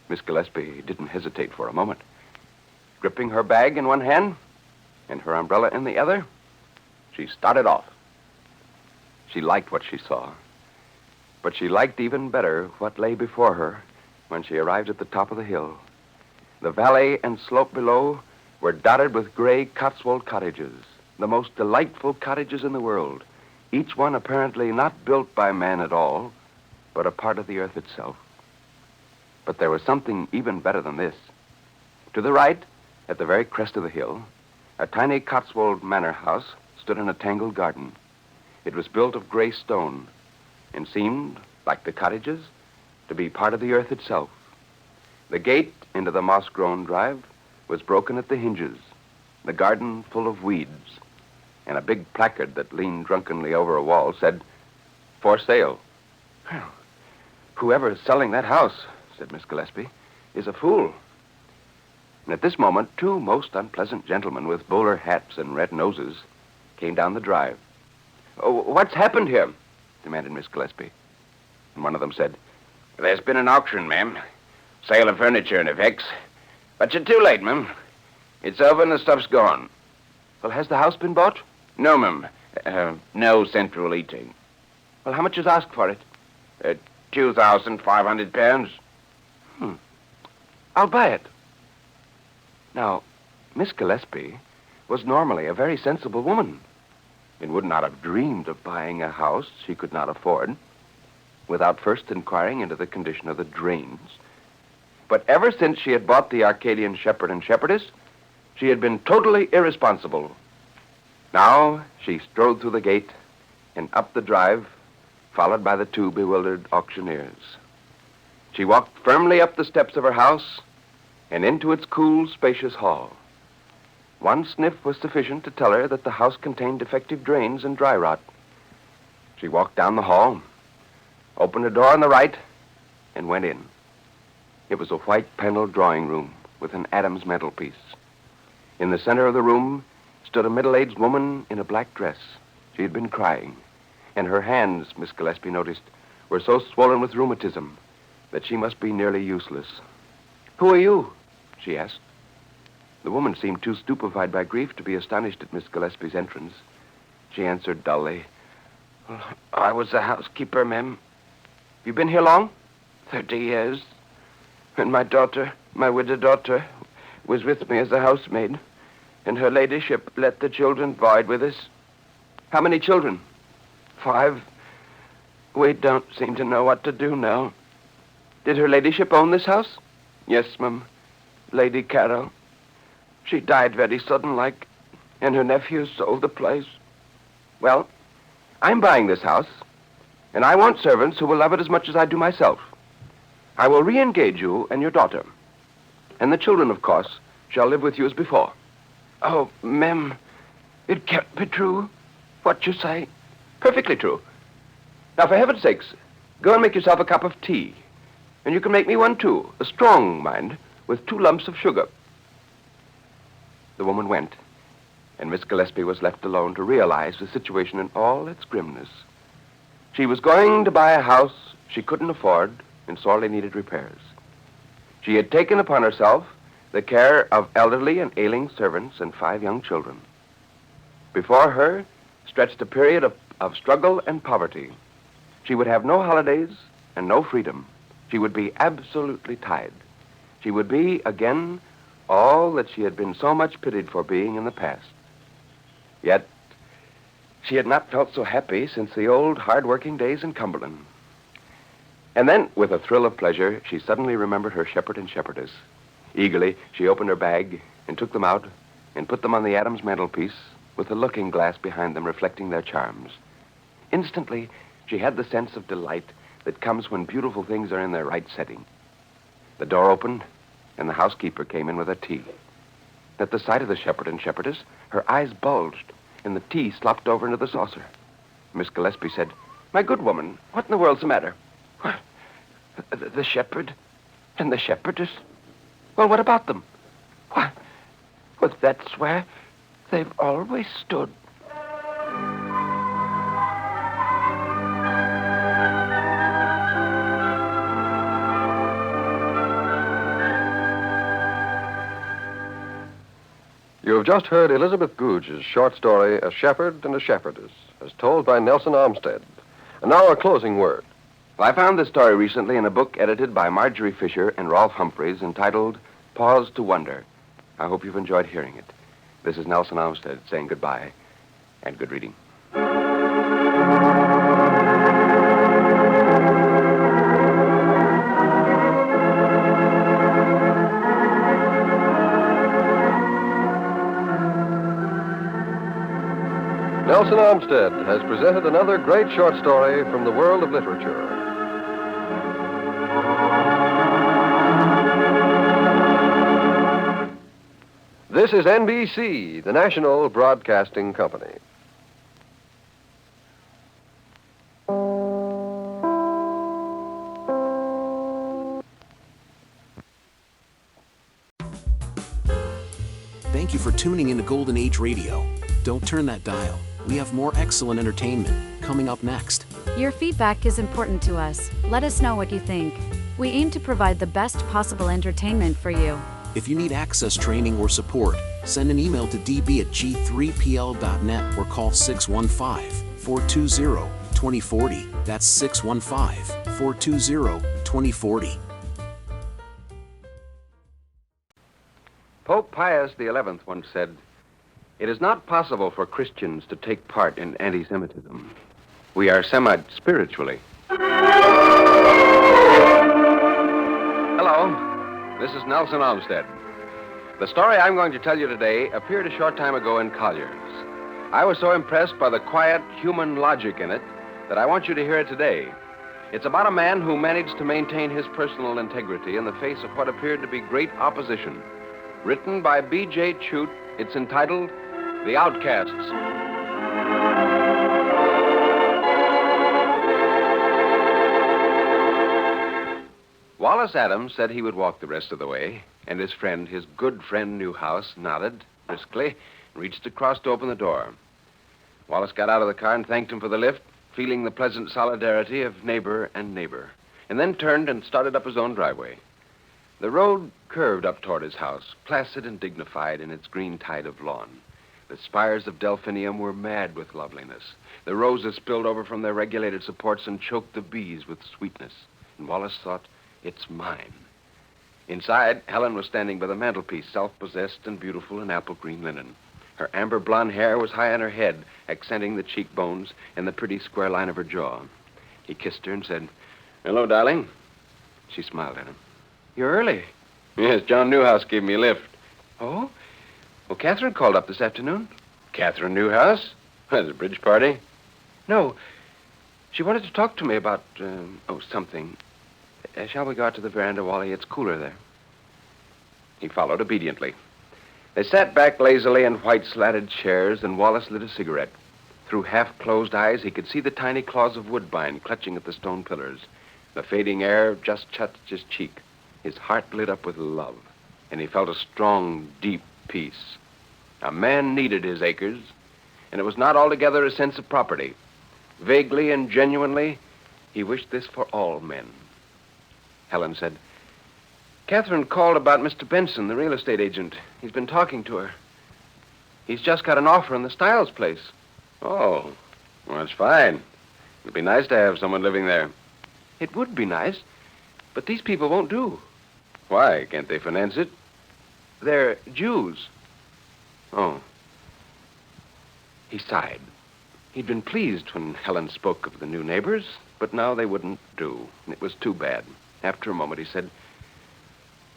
Miss Gillespie didn't hesitate for a moment. Gripping her bag in one hand and her umbrella in the other, she started off. She liked what she saw, but she liked even better what lay before her when she arrived at the top of the hill. The valley and slope below were dotted with gray Cotswold cottages, the most delightful cottages in the world, each one apparently not built by man at all, but a part of the earth itself. But there was something even better than this. To the right, at the very crest of the hill, a tiny Cotswold manor house stood in a tangled garden. It was built of gray stone and seemed, like the cottages, to be part of the earth itself. The gate into the moss-grown drive was broken at the hinges, the garden full of weeds, and a big placard that leaned drunkenly over a wall said, "For sale." "Well, whoever is selling that house," said Miss Gillespie, "is a fool." And at this moment, two most unpleasant gentlemen with bowler hats and red noses came down the drive. "Oh, what's happened here?" demanded Miss Gillespie. And one of them said, "There's been an auction, ma'am. Sale of furniture and effects. But you're too late, ma'am. It's over and the stuff's gone." "Well, has the house been bought?" "No, ma'am. No central eating." "Well, how much is asked for it?" £2,500. "I'll buy it." Now, Miss Gillespie was normally a very sensible woman and would not have dreamed of buying a house she could not afford without first inquiring into the condition of the drains. But ever since she had bought the Arcadian shepherd and shepherdess, she had been totally irresponsible. Now she strode through the gate and up the drive, followed by the two bewildered auctioneers. She walked firmly up the steps of her house and into its cool, spacious hall. One sniff was sufficient to tell her that the house contained defective drains and dry rot. She walked down the hall, opened a door on the right, and went in. It was a white-paneled drawing room with an Adams mantelpiece. In the center of the room stood a middle-aged woman in a black dress. She had been crying, and her hands, Miss Gillespie noticed, were so swollen with rheumatism that she must be nearly useless. "Who are you?" she asked. The woman seemed too stupefied by grief to be astonished at Miss Gillespie's entrance. She answered dully, "I was the housekeeper, ma'am." "You been here long?" 30 years. And my daughter, my widow daughter, was with me as a housemaid, and her ladyship let the children bide with us." "How many children?" 5. We don't seem to know what to do now. "Did her ladyship own this house?" "Yes, ma'am. Lady Carroll. She died very sudden-like, and her nephew sold the place." "Well, I'm buying this house, and I want servants who will love it as much as I do myself. I will re-engage you and your daughter, and the children, of course, shall live with you as before." "Oh, ma'am, it can't be true, what you say." "Perfectly true. Now, for heaven's sakes, go and make yourself a cup of tea. And you can make me one, too. A strong, mind, with 2 lumps of sugar." The woman went, and Miss Gillespie was left alone to realize the situation in all its grimness. She was going to buy a house she couldn't afford and sorely needed repairs. She had taken upon herself the care of elderly and ailing servants and 5 young children. Before her stretched a period of struggle and poverty. She would have no holidays and no freedom. She would be absolutely tied. She would be, again, all that she had been so much pitied for being in the past. Yet, she had not felt so happy since the old hard-working days in Cumberland. And then, with a thrill of pleasure, she suddenly remembered her shepherd and shepherdess. Eagerly, she opened her bag and took them out and put them on the Adams mantelpiece with a looking-glass behind them reflecting their charms. Instantly, she had the sense of delight that comes when beautiful things are in their right setting. The door opened, and the housekeeper came in with her tea. At the sight of the shepherd and shepherdess, her eyes bulged, and the tea slopped over into the saucer. Miss Gillespie said, "My good woman, what in the world's the matter?" "What? The shepherd and the shepherdess? Well, what about them?" "Why, well, that's where they've always stood." You have just heard Elizabeth Googe's short story, A Shepherd and a Shepherdess, as told by Nelson Olmsted. And now a closing word. I found this story recently in a book edited by Marjorie Fisher and Rolf Humphreys entitled Pause to Wonder. I hope you've enjoyed hearing it. This is Nelson Olmsted saying goodbye and good reading. Nelson Olmsted has presented another great short story from the world of literature. This is NBC, the National Broadcasting Company. Thank you for tuning in to Golden Age Radio. Don't turn that dial. We have more excellent entertainment coming up next. Your feedback is important to us. Let us know what you think. We aim to provide the best possible entertainment for you. If you need access training or support, send an email to db@g3pl.net or call 615-420-2040. That's 615-420-2040. Pope Pius XI once said, "It is not possible for Christians to take part in anti-Semitism. We are Semite spiritually." Hello, this is Nelson Olmsted. The story I'm going to tell you today appeared a short time ago in Collier's. I was so impressed by the quiet human logic in it that I want you to hear it today. It's about a man who managed to maintain his personal integrity in the face of what appeared to be great opposition. Written by B.J. Chute, it's entitled The Outcasts. Wallace Adams said he would walk the rest of the way, and his friend, his good friend Newhouse, nodded briskly and reached across to open the door. Wallace got out of the car and thanked him for the lift, feeling the pleasant solidarity of neighbor and neighbor, and then turned and started up his own driveway. The road curved up toward his house, placid and dignified in its green tide of lawn. The spires of delphinium were mad with loveliness. The roses spilled over from their regulated supports and choked the bees with sweetness. And Wallace thought, it's mine. Inside, Helen was standing by the mantelpiece, self-possessed and beautiful in apple green linen. Her amber blonde hair was high on her head, accenting the cheekbones and the pretty square line of her jaw. He kissed her and said, "Hello, darling." She smiled at him. "You're early." "Yes, John Newhouse gave me a lift." "Oh? Well, Catherine called up this afternoon." "Catherine Newhouse? That's a bridge party?" "No. She wanted to talk to me about, something. Shall we go out to the veranda, Wally? It's cooler there." He followed obediently. They sat back lazily in white slatted chairs, and Wallace lit a cigarette. Through half-closed eyes, he could see the tiny claws of woodbine clutching at the stone pillars. The fading air just touched his cheek. His heart lit up with love, and he felt a strong, deep peace. A man needed his acres, and it was not altogether a sense of property. Vaguely and genuinely, he wished this for all men. Helen said, "Catherine called about Mr. Benson, the real estate agent. He's been talking to her. He's just got an offer in the Stiles place." "Oh, well, that's fine. It'd be nice to have someone living there." "It would be nice, but these people won't do." "Why? Can't they finance it?" "They're Jews." "Oh." He sighed. He'd been pleased when Helen spoke of the new neighbors, but now they wouldn't do. It was too bad. After a moment, he said,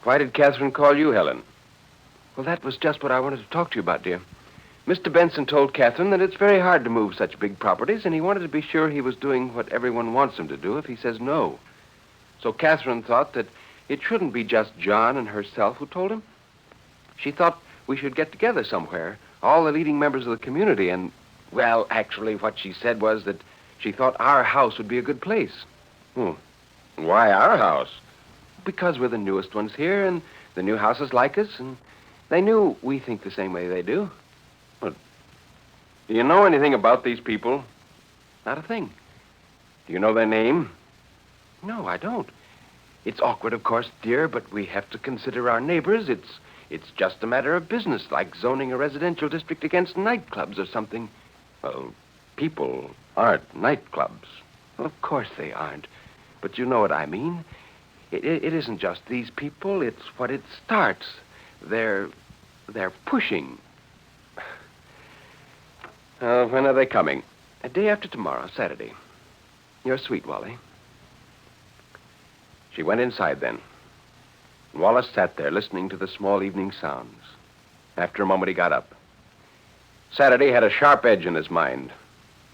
"Why did Catherine call you, Helen?" "Well, that was just what I wanted to talk to you about, dear. Mr. Benson told Catherine that it's very hard to move such big properties, and he wanted to be sure he was doing what everyone wants him to do if he says no. So Catherine thought that it shouldn't be just John and herself who told him. She thought we should get together somewhere, all the leading members of the community, and, well, actually what she said was that she thought our house would be a good place." "Why our house?" "Because we're the newest ones here, and the new houses like us, and they knew we think the same way they do." "But do you know anything about these people?" "Not a thing." "Do you know their name?" "No, I don't. It's awkward, of course, dear, but we have to consider our neighbors. It's just a matter of business, like zoning a residential district against nightclubs or something." "Well, people aren't nightclubs." "Well, of course they aren't. But you know what I mean. It isn't just these people. It's what it starts. They're pushing." "When are they coming?" "A day after tomorrow, Saturday. You're sweet, Wally." She went inside then. Wallace sat there listening to the small evening sounds. After a moment, he got up. Saturday had a sharp edge in his mind.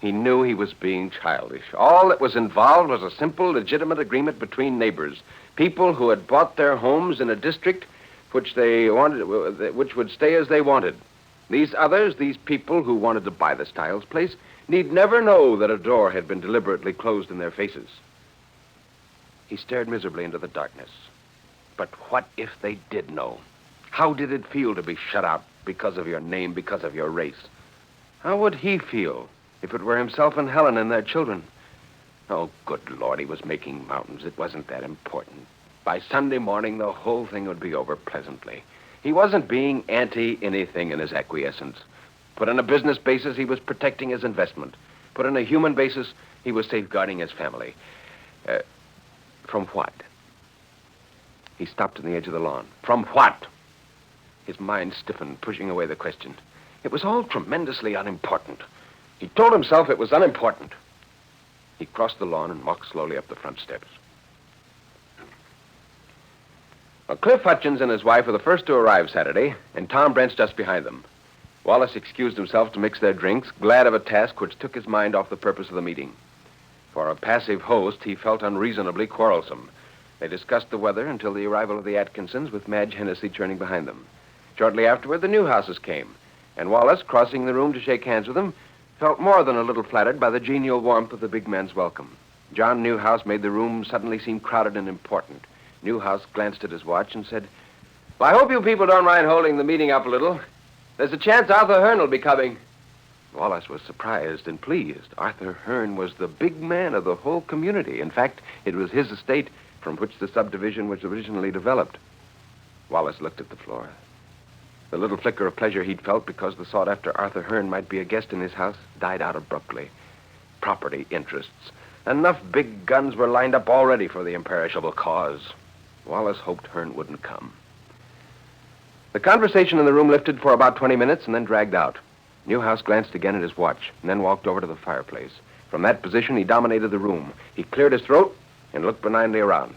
He knew he was being childish. All that was involved was a simple, legitimate agreement between neighbors, people who had bought their homes in a district which would stay as they wanted. These others, these people who wanted to buy the Stiles place, need never know that a door had been deliberately closed in their faces. He stared miserably into the darkness. But what if they did know? How did it feel to be shut out because of your name, because of your race? How would he feel if it were himself and Helen and their children? Oh, good Lord, he was making mountains. It wasn't that important. By Sunday morning, the whole thing would be over pleasantly. He wasn't being anti-anything in his acquiescence. Put on a business basis, he was protecting his investment. Put on a human basis, he was safeguarding his family. From what? He stopped on the edge of the lawn. From what? His mind stiffened, pushing away the question. It was all tremendously unimportant. He told himself it was unimportant. He crossed the lawn and walked slowly up the front steps. Well, Cliff Hutchins and his wife were the first to arrive Saturday, and Tom Brent's just behind them. Wallace excused himself to mix their drinks, glad of a task which took his mind off the purpose of the meeting. For a passive host, he felt unreasonably quarrelsome. They discussed the weather until the arrival of the Atkinsons, with Madge Hennessy turning behind them. Shortly afterward, the Newhouses came, and Wallace, crossing the room to shake hands with them, felt more than a little flattered by the genial warmth of the big man's welcome. John Newhouse made the room suddenly seem crowded and important. Newhouse glanced at his watch and said, "Well, I hope you people don't mind holding the meeting up a little. There's a chance Arthur Hearn will be coming." Wallace was surprised and pleased. Arthur Hearn was the big man of the whole community. In fact, it was his estate from which the subdivision was originally developed. Wallace looked at the floor. The little flicker of pleasure he'd felt because the sought-after Arthur Hearn might be a guest in his house died out abruptly. Property interests. Enough big guns were lined up already for the imperishable cause. Wallace hoped Hearn wouldn't come. The conversation in the room lifted for about 20 minutes and then dragged out. Newhouse glanced again at his watch and then walked over to the fireplace. From that position, he dominated the room. He cleared his throat and looked benignly around.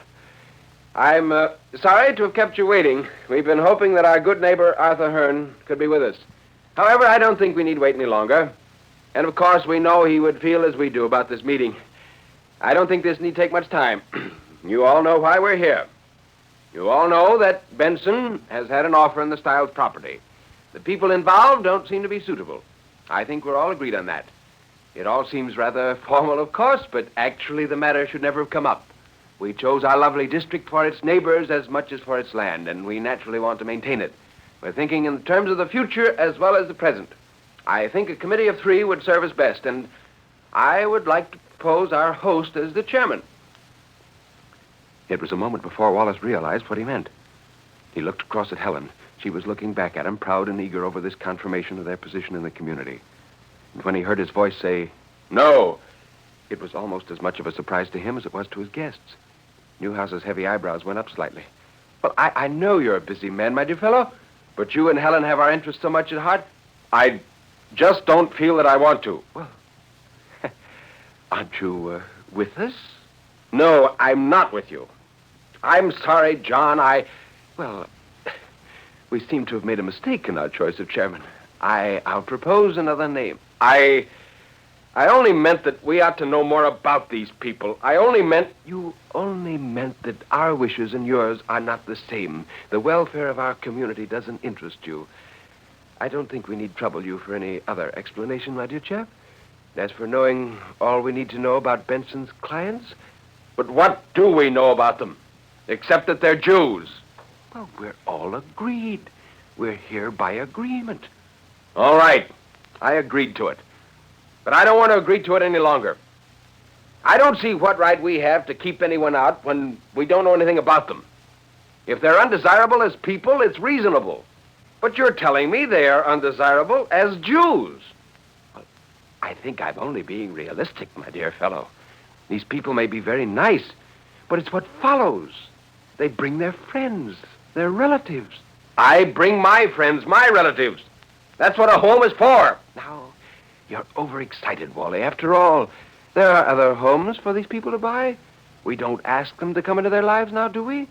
"I'm sorry to have kept you waiting. We've been hoping that our good neighbor Arthur Hearn could be with us. However, I don't think we need wait any longer. And of course, we know he would feel as we do about this meeting. I don't think this need take much time. You all know why we're here. You all know that Benson has had an offer on the Stiles property. The people involved don't seem to be suitable. I think we're all agreed on that. It all seems rather formal, of course, but actually the matter should never have come up. We chose our lovely district for its neighbors as much as for its land, and we naturally want to maintain it. We're thinking in terms of the future as well as the present. I think a committee of 3 would serve us best, and I would like to propose our host as the chairman." It was a moment before Wallace realized what he meant. He looked across at Helen. She was looking back at him, proud and eager over this confirmation of their position in the community. And when he heard his voice say, "No," it was almost as much of a surprise to him as it was to his guests. Newhouse's heavy eyebrows went up slightly. "Well, I know you're a busy man, my dear fellow, but you and Helen have our interests so much at heart. I just don't feel that I want to." "Well, aren't you with us?" "No, I'm not with you. I'm sorry, John. Well, we seem to have made a mistake in our choice of chairman. I'll propose another name. I only meant that we ought to know more about these people. You only meant that our wishes and yours are not the same. The welfare of our community doesn't interest you. I don't think we need trouble you for any other explanation, my dear chap. As for knowing all we need to know about Benson's clients, but what do we know about them? Except that they're Jews. Well, we're all agreed. We're here by agreement. All right. I agreed to it. But I don't want to agree to it any longer. I don't see what right we have to keep anyone out when we don't know anything about them. If they're undesirable as people, it's reasonable. But you're telling me they are undesirable as Jews. Well, I think I'm only being realistic, my dear fellow. These people may be very nice, but it's what follows. They bring their friends, their relatives. I bring my friends, my relatives. That's what a home is for. Now, you're overexcited, Wally. After all, there are other homes for these people to buy. We don't ask them to come into their lives now, do we?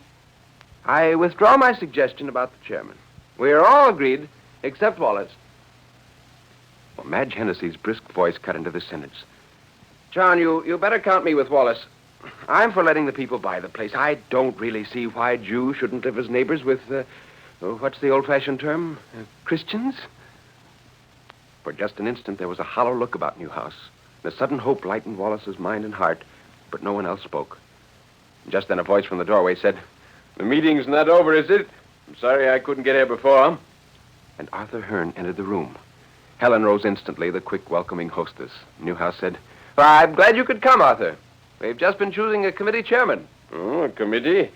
I withdraw my suggestion about the chairman. We are all agreed, except Wallace. Well, Madge Hennessy's brisk voice cut into the sentence. "John, you better count me with Wallace. I'm for letting the people buy the place. I don't really see why Jews shouldn't live as neighbors with, what's the old-fashioned term? Christians?" For just an instant, there was a hollow look about Newhouse. And a sudden hope lightened Wallace's mind and heart, but no one else spoke. Just then a voice from the doorway said, "The meeting's not over, is it? I'm sorry I couldn't get here before." And Arthur Hearn entered the room. Helen rose instantly, the quick, welcoming hostess. Newhouse said, "Well, I'm glad you could come, Arthur. We've just been choosing a committee chairman." "Oh, a committee?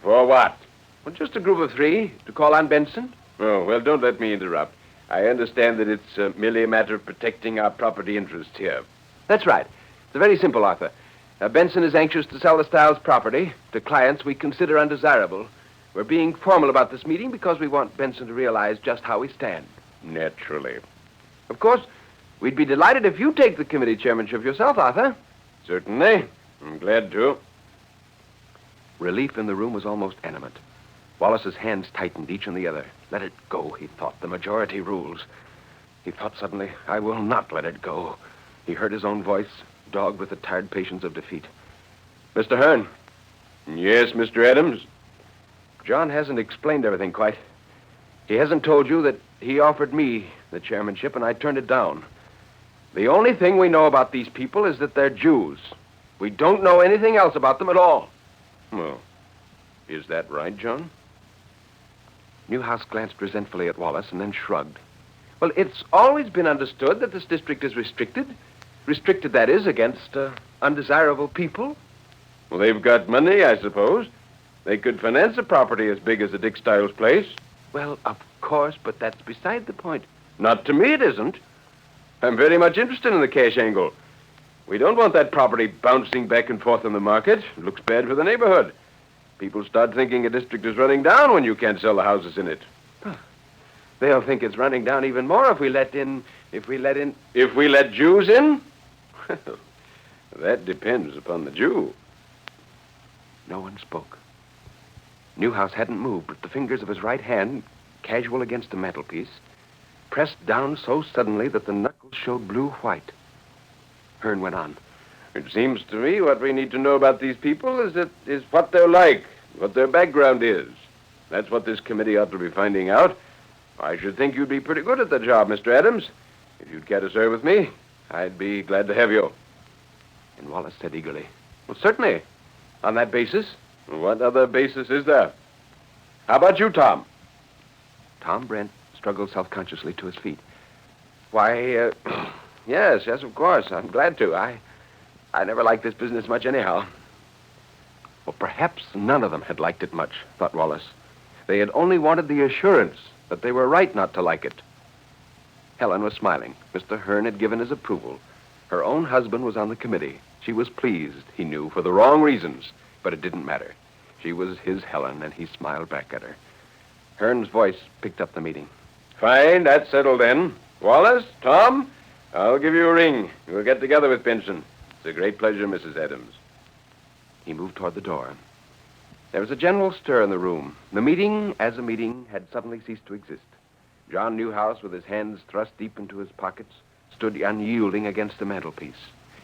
For what?" "Well, just a group of 3 to call on Benson." "Oh, well, don't let me interrupt. I understand that it's merely a matter of protecting our property interests here." "That's right. It's very simple, Arthur. Benson is anxious to sell the Stiles property to clients we consider undesirable. We're being formal about this meeting because we want Benson to realize just how we stand." "Naturally." "Of course, we'd be delighted if you take the committee chairmanship yourself, Arthur." "Certainly. I'm glad to." Relief in the room was almost animate. Wallace's hands tightened, each on the other. Let it go, he thought. The majority rules. He thought suddenly, I will not let it go. He heard his own voice. dogged with the tired patience of defeat. Mr. Hearn. Yes, Mr. Adams. John hasn't explained everything quite. He hasn't told you that he offered me the chairmanship and I turned it down. The only thing we know about these people is that they're Jews. We don't know anything else about them at all. Well, is that right, John? Newhouse glanced resentfully at Wallace and then shrugged. Well, it's always been understood that this district is restricted. Restricted, that is, against undesirable people. Well, they've got money, I suppose. They could finance a property as big as the Dick Stiles place. Well, of course, but that's beside the point. Not to me, it isn't. I'm very much interested in the cash angle. We don't want that property bouncing back and forth in the market. It looks bad for the neighborhood. People start thinking a district is running down when you can't sell the houses in it. They'll think it's running down even more if we let Jews in? That depends upon the Jew. No one spoke. Newhouse hadn't moved, but the fingers of his right hand, casual against the mantelpiece, pressed down so suddenly that the knuckles showed blue-white. Hearn went on. It seems to me what we need to know about these people is what they're like, what their background is. That's what this committee ought to be finding out. I should think you'd be pretty good at the job, Mr. Adams. If you'd care to serve with me, I'd be glad to have you. And Wallace said eagerly, well, certainly. On that basis? What other basis is there? How about you, Tom? Tom Brent struggled self-consciously to his feet. Why, yes, of course. I'm glad to. I never liked this business much anyhow. Well, perhaps none of them had liked it much, thought Wallace. They had only wanted the assurance that they were right not to like it. Helen was smiling. Mr. Hearn had given his approval. Her own husband was on the committee. She was pleased, he knew, for the wrong reasons, but it didn't matter. She was his Helen, and he smiled back at her. Hearn's voice picked up the meeting. Fine, that's settled then. Wallace, Tom, I'll give you a ring. We'll get together with Benson. It's a great pleasure, Mrs. Adams. He moved toward the door. There was a general stir in the room. The meeting, as a meeting, had suddenly ceased to exist. John Newhouse, with his hands thrust deep into his pockets, stood unyielding against the mantelpiece.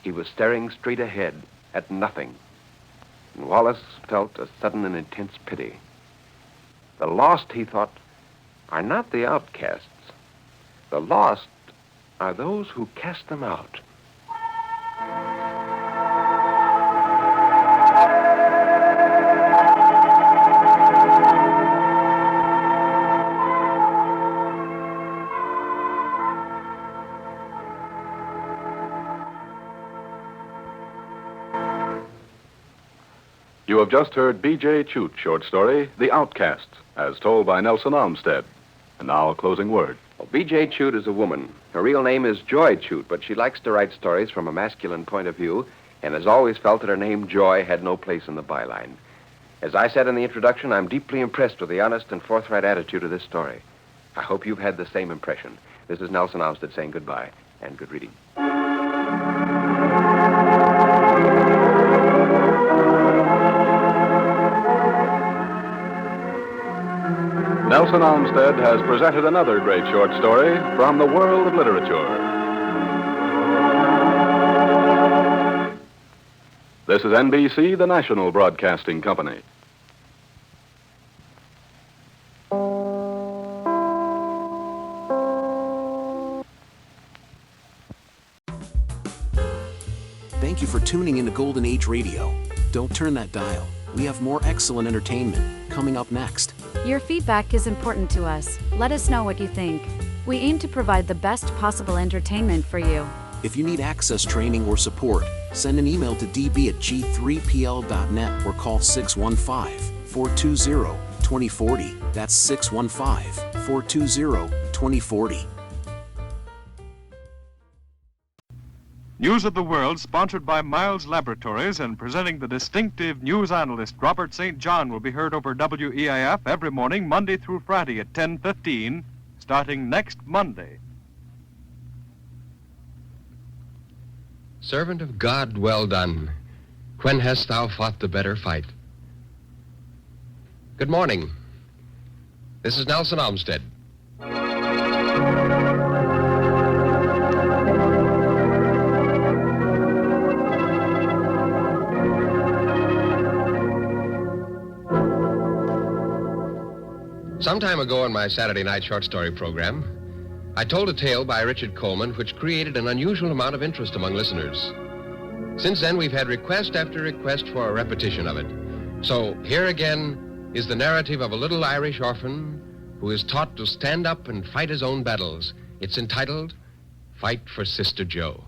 He was staring straight ahead at nothing. And Wallace felt a sudden and intense pity. The lost, he thought, are not the outcasts. The lost are those who cast them out. You have just heard B.J. Chute's short story, The Outcasts, as told by Nelson Olmsted. And now a closing word. Well, B.J. Chute is a woman. Her real name is Joy Chute, but she likes to write stories from a masculine point of view and has always felt that her name, Joy, had no place in the byline. As I said in the introduction, I'm deeply impressed with the honest and forthright attitude of this story. I hope you've had the same impression. This is Nelson Olmsted saying goodbye and good reading. Nelson Olmsted has presented another great short story from the world of literature. This is NBC, the national broadcasting company. Thank you for tuning into Golden Age Radio. Don't turn that dial. We have more excellent entertainment coming up next. Your feedback is important to us. Let us know what you think. We aim to provide the best possible entertainment for you. If you need access training or support, send an email to db@g3pl.net or call 615-420-2040. That's 615-420-2040. News of the World, sponsored by Miles Laboratories and presenting the distinctive news analyst Robert St. John, will be heard over WEIF every morning, Monday through Friday at 10:15, starting next Monday. Servant of God, well done. When hast thou fought the better fight? Good morning. This is Nelson Olmsted. Some time ago on my Saturday night short story program, I told a tale by Richard Coleman which created an unusual amount of interest among listeners. Since then, we've had request after request for a repetition of it. So here again is the narrative of a little Irish orphan who is taught to stand up and fight his own battles. It's entitled, Fight for Sister Joe.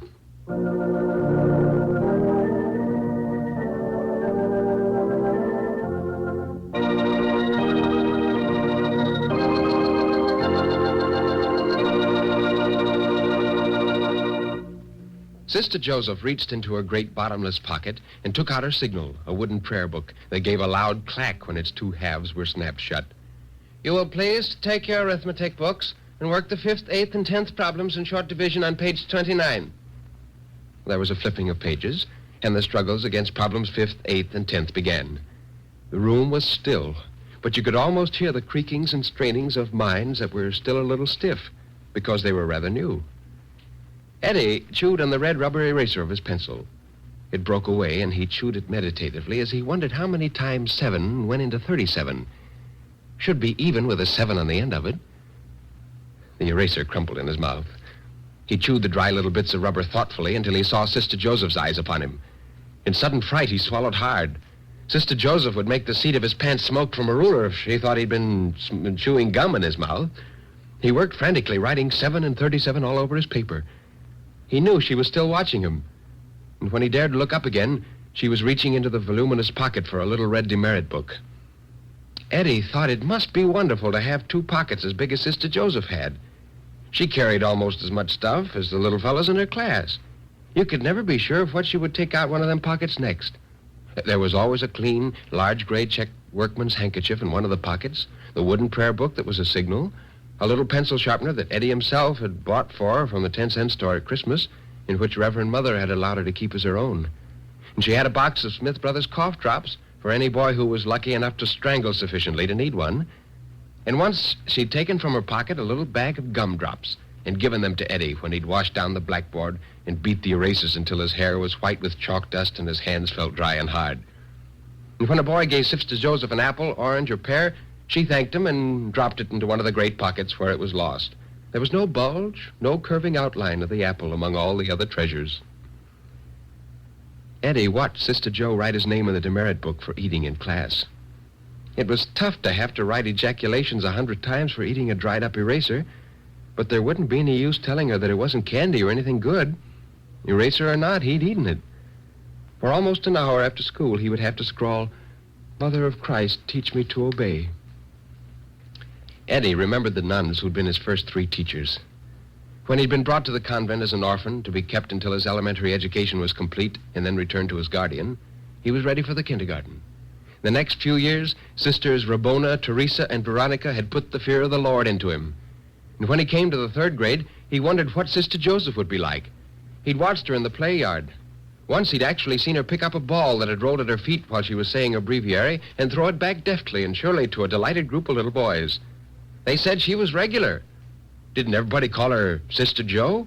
Sister Joseph reached into her great bottomless pocket and took out her signal, a wooden prayer book that gave a loud clack when its two halves were snapped shut. You will please take your arithmetic books and work the 5th, 8th, and 10th problems in short division on page 29. There was a flipping of pages, and the struggles against problems 5th, 8th, and 10th began. The room was still, but you could almost hear the creakings and strainings of minds that were still a little stiff because they were rather new. Eddie chewed on the red rubber eraser of his pencil. It broke away, and he chewed it meditatively as he wondered how many times 7 went into 37. Should be even with a 7 on the end of it. The eraser crumpled in his mouth. He chewed the dry little bits of rubber thoughtfully until he saw Sister Joseph's eyes upon him. In sudden fright, he swallowed hard. Sister Joseph would make the seat of his pants smoke from a ruler if she thought he'd been chewing gum in his mouth. He worked frantically, writing 7 and 37 all over his paper. He knew she was still watching him. And when he dared to look up again, she was reaching into the voluminous pocket for a little red demerit book. Eddie thought it must be wonderful to have 2 pockets as big as Sister Joseph had. She carried almost as much stuff as the little fellows in her class. You could never be sure of what she would take out one of them pockets next. There was always a clean, large gray checked workman's handkerchief in one of the pockets, the wooden prayer book that was a signal, a little pencil sharpener that Eddie himself had bought for her from the 10-cent store at Christmas, in which Reverend Mother had allowed her to keep as her own. And she had a box of Smith Brothers cough drops for any boy who was lucky enough to strangle sufficiently to need one. And once she'd taken from her pocket a little bag of gumdrops and given them to Eddie when he'd washed down the blackboard and beat the erasers until his hair was white with chalk dust and his hands felt dry and hard. And when a boy gave Sister Joseph an apple, orange, or pear, she thanked him and dropped it into one of the great pockets where it was lost. There was no bulge, no curving outline of the apple among all the other treasures. Eddie watched Sister Joe write his name in the demerit book for eating in class. It was tough to have to write ejaculations 100 times for eating a dried-up eraser, but there wouldn't be any use telling her that it wasn't candy or anything good. Eraser or not, he'd eaten it. For almost an hour after school, he would have to scrawl, "Mother of Christ, teach me to obey." Eddie remembered the nuns who'd been his first 3 teachers. When he'd been brought to the convent as an orphan to be kept until his elementary education was complete and then returned to his guardian, he was ready for the kindergarten. The next few years, Sisters Rabona, Teresa, and Veronica had put the fear of the Lord into him. And when he came to the 3rd grade, he wondered what Sister Joseph would be like. He'd watched her in the play yard. Once he'd actually seen her pick up a ball that had rolled at her feet while she was saying her breviary and throw it back deftly and surely to a delighted group of little boys. They said she was regular. Didn't everybody call her Sister Joe?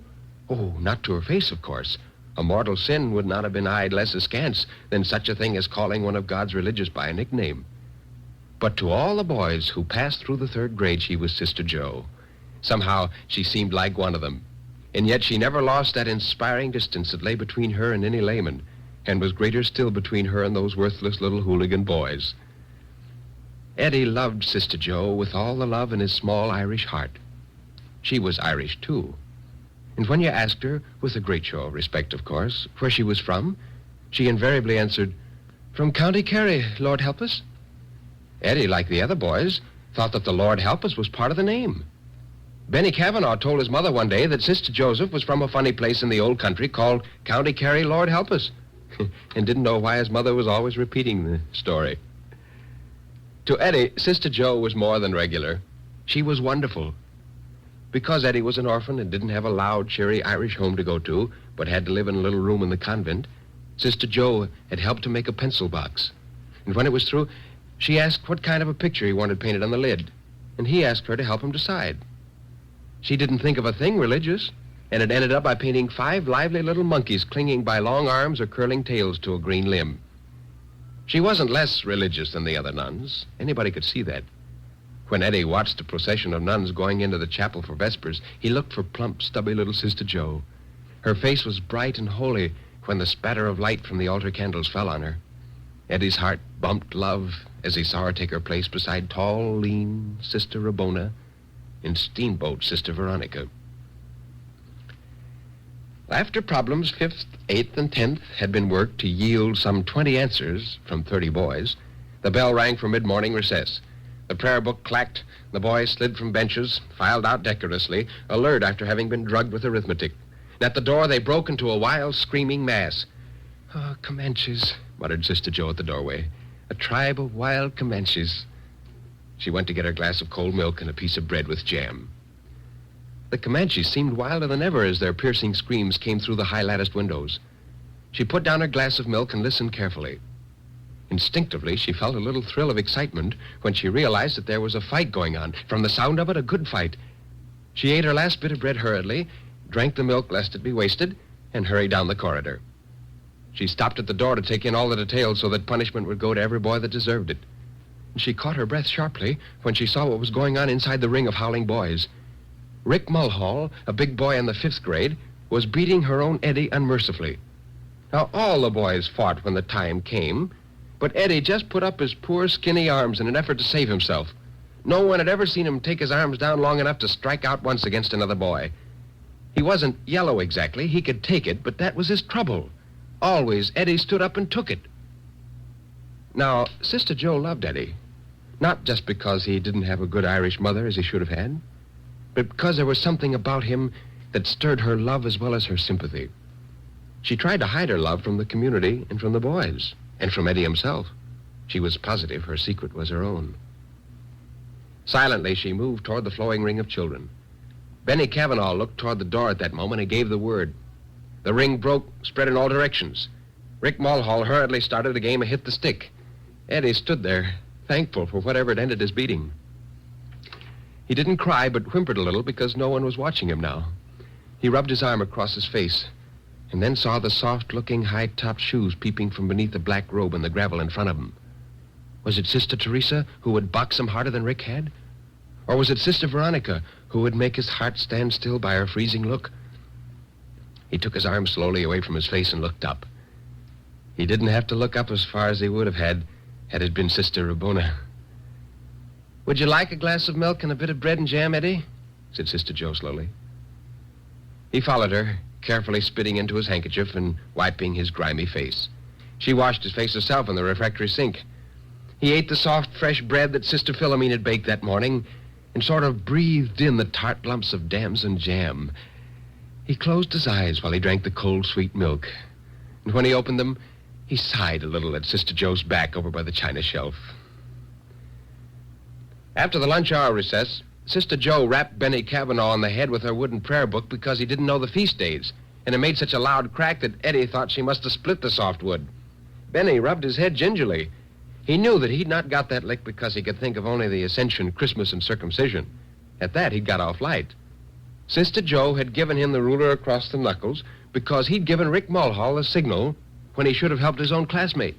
Oh, not to her face, of course. A mortal sin would not have been eyed less askance than such a thing as calling one of God's religious by a nickname. But to all the boys who passed through the 3rd grade, she was Sister Joe. Somehow, she seemed like one of them. And yet she never lost that inspiring distance that lay between her and any layman, and was greater still between her and those worthless little hooligan boys. Eddie loved Sister Joe with all the love in his small Irish heart. She was Irish, too. And when you asked her, with a great show of respect, of course, where she was from, she invariably answered, "From County Kerry, Lord help us." Eddie, like the other boys, thought that the Lord help us was part of the name. Benny Cavanaugh told his mother one day that Sister Joseph was from a funny place in the old country called County Kerry, Lord help us, and didn't know why his mother was always repeating the story. To Eddie, Sister Joe was more than regular. She was wonderful. Because Eddie was an orphan and didn't have a loud, cheery Irish home to go to, but had to live in a little room in the convent, Sister Joe had helped to make a pencil box. And when it was through, she asked what kind of a picture he wanted painted on the lid, and he asked her to help him decide. She didn't think of a thing religious, and it ended up by painting 5 lively little monkeys clinging by long arms or curling tails to a green limb. She wasn't less religious than the other nuns. Anybody could see that. When Eddie watched a procession of nuns going into the chapel for vespers, he looked for plump, stubby little Sister Joe. Her face was bright and holy when the spatter of light from the altar candles fell on her. Eddie's heart bumped love as he saw her take her place beside tall, lean Sister Rabona and steamboat Sister Veronica. After problems 5th, 8th, and 10th had been worked to yield some 20 answers from 30 boys, the bell rang for mid-morning recess. The prayer book clacked. The boys slid from benches, filed out decorously, alert after having been drugged with arithmetic. And at the door, they broke into a wild, screaming mass. "Oh, Comanches," muttered Sister Joe at the doorway. "A tribe of wild Comanches." She went to get her glass of cold milk and a piece of bread with jam. The Comanches seemed wilder than ever as their piercing screams came through the high latticed windows. She put down her glass of milk and listened carefully. Instinctively, she felt a little thrill of excitement when she realized that there was a fight going on. From the sound of it, a good fight. She ate her last bit of bread hurriedly, drank the milk lest it be wasted, and hurried down the corridor. She stopped at the door to take in all the details so that punishment would go to every boy that deserved it. And she caught her breath sharply when she saw what was going on inside the ring of howling boys. Rick Mulhall, a big boy in the 5th grade, was beating her own Eddie unmercifully. Now, all the boys fought when the time came, but Eddie just put up his poor, skinny arms in an effort to save himself. No one had ever seen him take his arms down long enough to strike out once against another boy. He wasn't yellow exactly. He could take it, but that was his trouble. Always, Eddie stood up and took it. Now, Sister Joe loved Eddie, not just because he didn't have a good Irish mother as he should have had, but because there was something about him that stirred her love as well as her sympathy. She tried to hide her love from the community and from the boys. And from Eddie himself. She was positive her secret was her own. Silently, she moved toward the flowing ring of children. Benny Cavanaugh looked toward the door at that moment and gave the word. The ring broke, spread in all directions. Rick Mulhall hurriedly started a game of hit the stick. Eddie stood there, thankful for whatever had ended his beating. He didn't cry, but whimpered a little because no one was watching him now. He rubbed his arm across his face, and then saw the soft-looking, high-topped shoes peeping from beneath the black robe in the gravel in front of him. Was it Sister Teresa who would box him harder than Rick had? Or was it Sister Veronica who would make his heart stand still by her freezing look? He took his arm slowly away from his face and looked up. He didn't have to look up as far as he would have had it been Sister Rabona. "Would you like a glass of milk and a bit of bread and jam, Eddie?" said Sister Joe slowly. He followed her, carefully spitting into his handkerchief and wiping his grimy face. She washed his face herself in the refectory sink. He ate the soft, fresh bread that Sister Philomene had baked that morning and sort of breathed in the tart lumps of damson jam. He closed his eyes while he drank the cold, sweet milk. And when he opened them, he sighed a little at Sister Joe's back over by the china shelf. After the lunch hour recess, Sister Joe rapped Benny Cavanaugh on the head with her wooden prayer book because he didn't know the feast days, and it made such a loud crack that Eddie thought she must have split the softwood. Benny rubbed his head gingerly. He knew that he'd not got that lick because he could think of only the Ascension, Christmas, and circumcision. At that, he'd got off light. Sister Joe had given him the ruler across the knuckles because he'd given Rick Mulhall a signal when he should have helped his own classmate.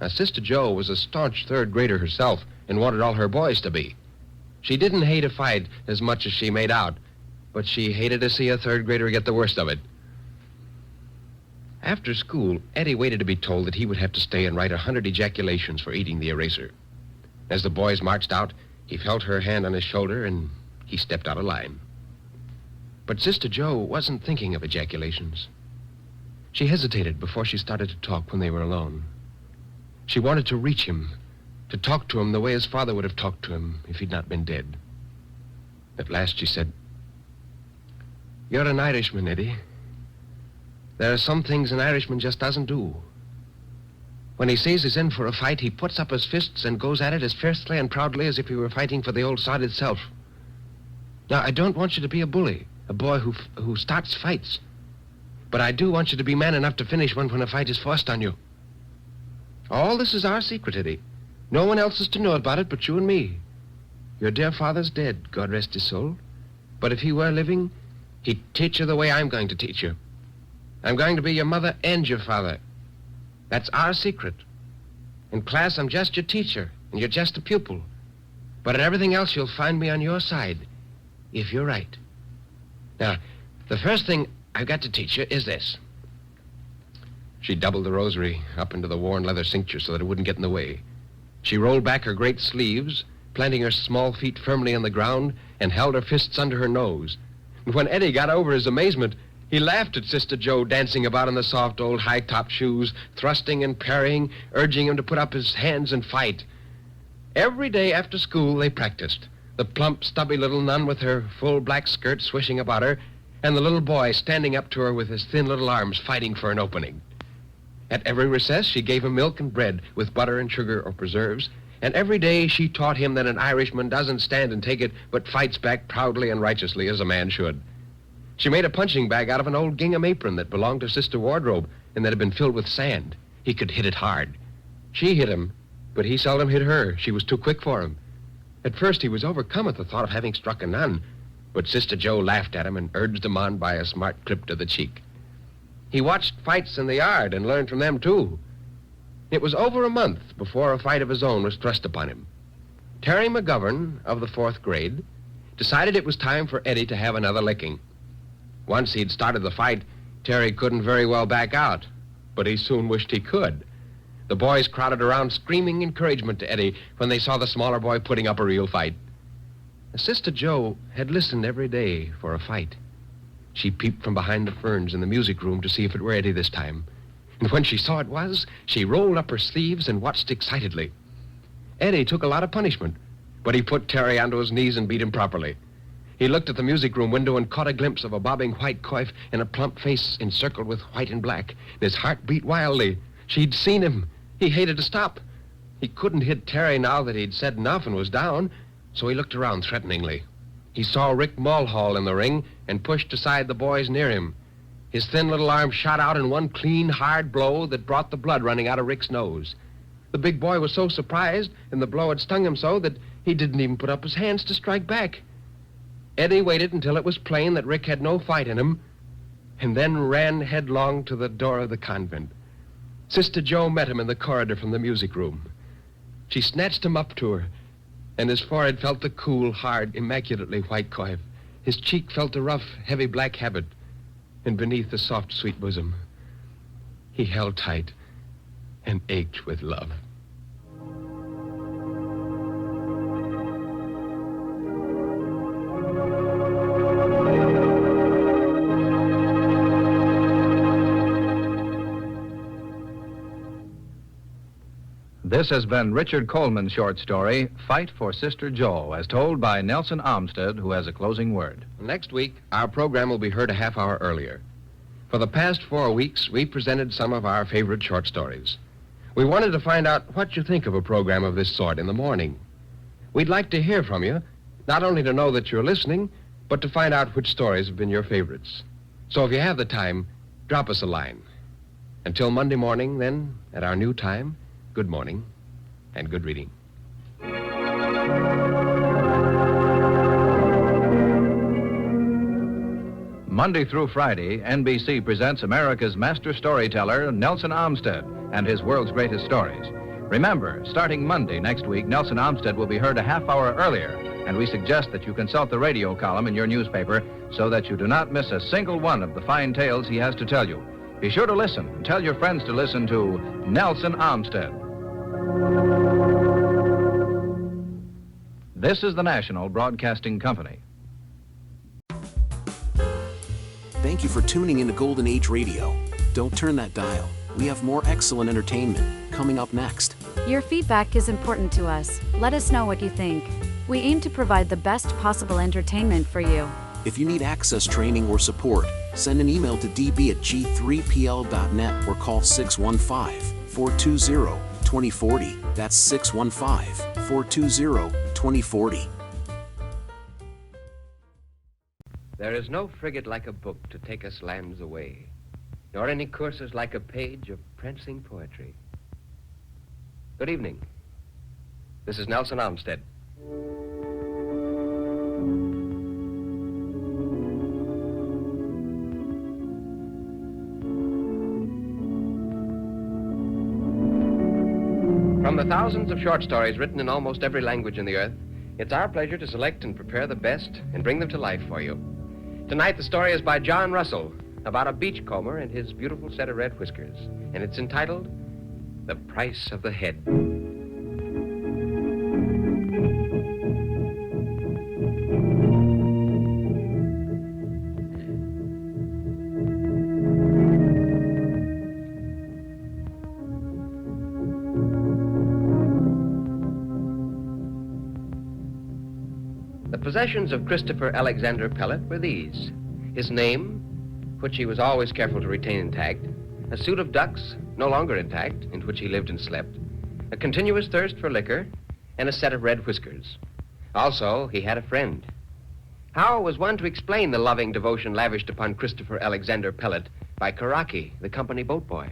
Now, Sister Joe was a staunch third grader herself and wanted all her boys to be. She didn't hate a fight as much as she made out, but she hated to see a third grader get the worst of it. After school, Eddie waited to be told that he would have to stay and write 100 ejaculations for eating the eraser. As the boys marched out, he felt her hand on his shoulder and he stepped out of line. But Sister Joe wasn't thinking of ejaculations. She hesitated before she started to talk when they were alone. She wanted to reach him, to talk to him the way his father would have talked to him if he'd not been dead. At last she said, "You're an Irishman, Eddie. There are some things an Irishman just doesn't do. When he says he's in for a fight, he puts up his fists and goes at it as fiercely and proudly as if he were fighting for the old sod itself. Now, I don't want you to be a bully, a boy who starts fights. But I do want you to be man enough to finish one when a fight is forced on you. All this is our secret, Eddie. No one else is to know about it but you and me. Your dear father's dead, God rest his soul. But if he were living, he'd teach you the way I'm going to teach you. I'm going to be your mother and your father. That's our secret. In class, I'm just your teacher, and you're just a pupil. But in everything else, you'll find me on your side, if you're right. Now, the first thing I've got to teach you is this. She doubled the rosary up into the worn leather cincture so that it wouldn't get in the way. She rolled back her great sleeves, planting her small feet firmly on the ground, and held her fists under her nose. And when Eddie got over his amazement, he laughed at Sister Joe dancing about in the soft old high-top shoes, thrusting and parrying, urging him to put up his hands and fight. Every day after school, they practiced. The plump, stubby little nun with her full black skirt swishing about her, and the little boy standing up to her with his thin little arms fighting for an opening. At every recess, she gave him milk and bread with butter and sugar or preserves, and every day she taught him that an Irishman doesn't stand and take it, but fights back proudly and righteously as a man should. She made a punching bag out of an old gingham apron that belonged to Sister Wardrobe and that had been filled with sand. He could hit it hard. She hit him, but he seldom hit her. She was too quick for him. At first, he was overcome at the thought of having struck a nun, but Sister Joe laughed at him and urged him on by a smart clip to the cheek. He watched fights in the yard and learned from them, too. It was over a month before a fight of his own was thrust upon him. Terry McGovern, of the 4th grade, decided it was time for Eddie to have another licking. Once he'd started the fight, Terry couldn't very well back out, but he soon wished he could. The boys crowded around screaming encouragement to Eddie when they saw the smaller boy putting up a real fight. Sister Joe had listened every day for a fight. She peeped from behind the ferns in the music room to see if it were Eddie this time. And when she saw it was, she rolled up her sleeves and watched excitedly. Eddie took a lot of punishment, but he put Terry onto his knees and beat him properly. He looked at the music room window and caught a glimpse of a bobbing white coif and a plump face encircled with white and black. And his heart beat wildly. She'd seen him. He hated to stop. He couldn't hit Terry now that he'd said enough and was down, so he looked around threateningly. He saw Rick Mulhall in the ring and pushed aside the boys near him. His thin little arm shot out in one clean, hard blow that brought the blood running out of Rick's nose. The big boy was so surprised, and the blow had stung him so that he didn't even put up his hands to strike back. Eddie waited until it was plain that Rick had no fight in him, and then ran headlong to the door of the convent. Sister Joe met him in the corridor from the music room. She snatched him up to her, and his forehead felt the cool, hard, immaculately white coif. His cheek felt the rough, heavy black habit, and beneath the soft, sweet bosom, he held tight and ached with love. This has been Richard Coleman's short story, Fight for Sister Joe, as told by Nelson Olmsted, who has a closing word. Next week, our program will be heard a half hour earlier. For the past 4 weeks, we presented some of our favorite short stories. We wanted to find out what you think of a program of this sort in the morning. We'd like to hear from you, not only to know that you're listening, but to find out which stories have been your favorites. So if you have the time, drop us a line. Until Monday morning, then, at our new time, good morning and good reading. Monday through Friday, NBC presents America's master storyteller, Nelson Olmsted, and his world's greatest stories. Remember, starting Monday next week, Nelson Olmsted will be heard a half hour earlier, and we suggest that you consult the radio column in your newspaper so that you do not miss a single one of the fine tales he has to tell you. Be sure to listen and tell your friends to listen to Nelson Olmsted. This is the National Broadcasting Company. Thank you for tuning into Golden Age Radio. Don't turn that dial. We have more excellent entertainment coming up next. Your feedback is important to us. Let us know what you think. We aim to provide the best possible entertainment for you. If you need access training or support, send an email to db@g3pl.net or call 615-420-2040. That's 615-420-2040. There is no frigate like a book to take us lands away, nor any courses like a page of prancing poetry. Good evening. This is Nelson Olmsted. From the thousands of short stories written in almost every language in the earth, It's our pleasure to select and prepare the best and bring them to life for you. Tonight, the story is by John Russell about a beachcomber and his beautiful set of red whiskers. And it's entitled, The Price of the Head. The possessions of Christopher Alexander Pellet were these: his name, which he was always careful to retain intact, a suit of ducks, no longer intact, in which he lived and slept, a continuous thirst for liquor, and a set of red whiskers. Also, he had a friend. How was one to explain the loving devotion lavished upon Christopher Alexander Pellet by Karaki, the company boat boy?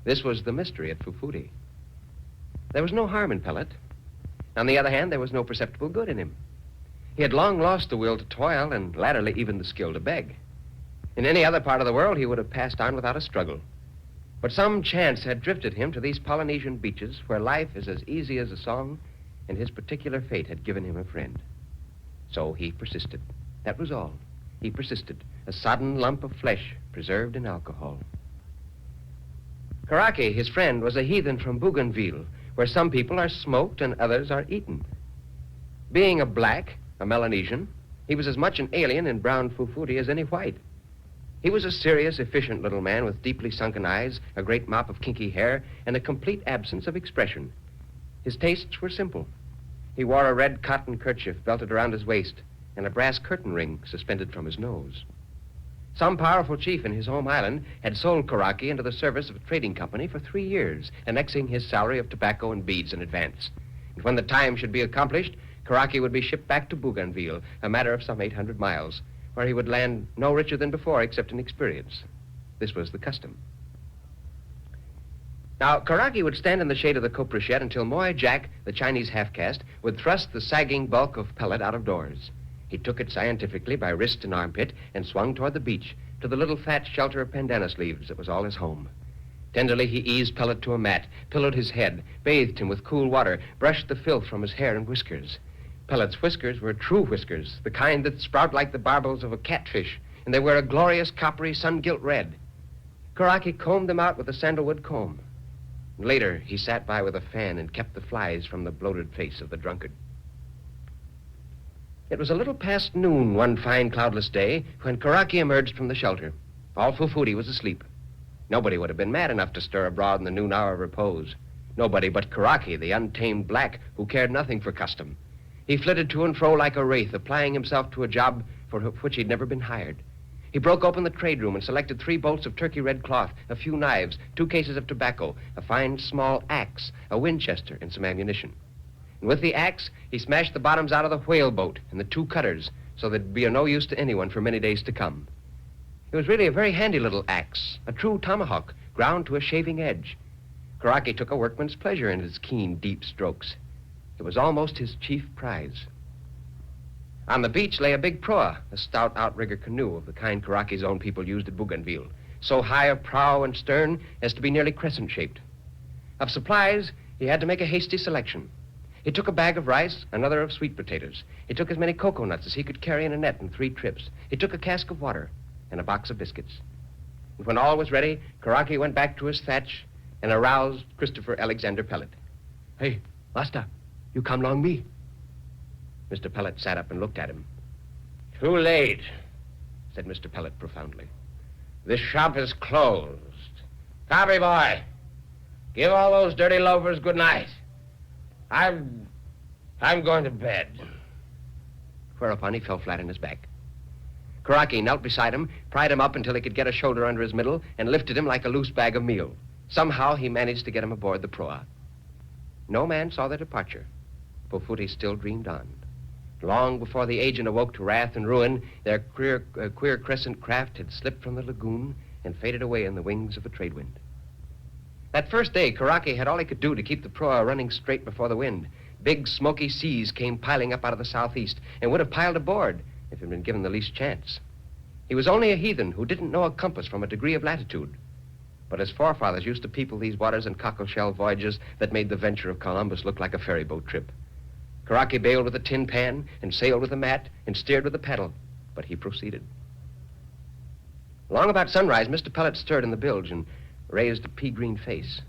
This was the mystery at Fufuti. There was no harm in Pellet. On the other hand, there was no perceptible good in him. He had long lost the will to toil and latterly even the skill to beg. In any other part of the world, he would have passed on without a struggle. But some chance had drifted him to these Polynesian beaches where life is as easy as a song, and his particular fate had given him a friend. So he persisted. That was all. He persisted, a sodden lump of flesh preserved in alcohol. Karaki, his friend, was a heathen from Bougainville, where some people are smoked and others are eaten. Being a black, a Melanesian, he was as much an alien in brown Fufuti as any white. He was a serious, efficient little man with deeply sunken eyes, a great mop of kinky hair, and a complete absence of expression. His tastes were simple. He wore a red cotton kerchief belted around his waist and a brass curtain ring suspended from his nose. Some powerful chief in his home island had sold Karaki into the service of a trading company for 3 years, annexing his salary of tobacco and beads in advance. And when the time should be accomplished, Karaki would be shipped back to Bougainville, a matter of some 800 miles, where he would land no richer than before except in experience. This was the custom. Now, Karaki would stand in the shade of the copra shed until Moy Jack, the Chinese half-caste, would thrust the sagging bulk of Pellet out of doors. He took it scientifically by wrist and armpit and swung toward the beach, to the little fat shelter of pandanus leaves that was all his home. Tenderly, he eased Pellet to a mat, pillowed his head, bathed him with cool water, brushed the filth from his hair and whiskers. Pellet's whiskers were true whiskers, the kind that sprout like the barbels of a catfish, and they were a glorious coppery sun-gilt red. Karaki combed them out with a sandalwood comb. Later, he sat by with a fan and kept the flies from the bloated face of the drunkard. It was a little past noon one fine cloudless day when Karaki emerged from the shelter. All Fufuti was asleep. Nobody would have been mad enough to stir abroad in the noon hour of repose. Nobody but Karaki, the untamed black, who cared nothing for custom. He flitted to and fro like a wraith, applying himself to a job for which he'd never been hired. He broke open the trade room and selected 3 bolts of turkey red cloth, a few knives, 2 cases of tobacco, a fine small axe, a Winchester, and some ammunition. And with the axe, he smashed the bottoms out of the whale boat and the 2 cutters, so they'd be of no use to anyone for many days to come. It was really a very handy little axe, a true tomahawk, ground to a shaving edge. Karaki took a workman's pleasure in its keen, deep strokes. It was almost his chief prize. On the beach lay a big proa, a stout outrigger canoe of the kind Karaki's own people used at Bougainville, so high of prow and stern as to be nearly crescent-shaped. Of supplies, he had to make a hasty selection. He took a bag of rice, another of sweet potatoes. He took as many cocoa nuts as he could carry in a net in 3 trips. He took a cask of water and a box of biscuits. And when all was ready, Karaki went back to his thatch and aroused Christopher Alexander Pellet. "Hey, master, you come along me." Mr. Pellet sat up and looked at him. "Too late," said Mr. Pellet profoundly. "This shop is closed. Copy, boy. Give all those dirty loafers good night. I'm going to bed." Whereupon he fell flat on his back. Karaki knelt beside him, pried him up until he could get a shoulder under his middle, and lifted him like a loose bag of meal. Somehow he managed to get him aboard the proa. No man saw their departure. Fufuti still dreamed on. Long before the agent awoke to wrath and ruin, their queer crescent craft had slipped from the lagoon and faded away in the wings of a trade wind. That first day, Karaki had all he could do to keep the proa running straight before the wind. Big, smoky seas came piling up out of the southeast and would have piled aboard if he'd been given the least chance. He was only a heathen who didn't know a compass from a degree of latitude. But his forefathers used to people these waters in cockleshell voyages that made the venture of Columbus look like a ferryboat trip. Karaki bailed with a tin pan and sailed with a mat and steered with a paddle, but he proceeded. Long about sunrise, Mr. Pellet stirred in the bilge and raised a pea-green face.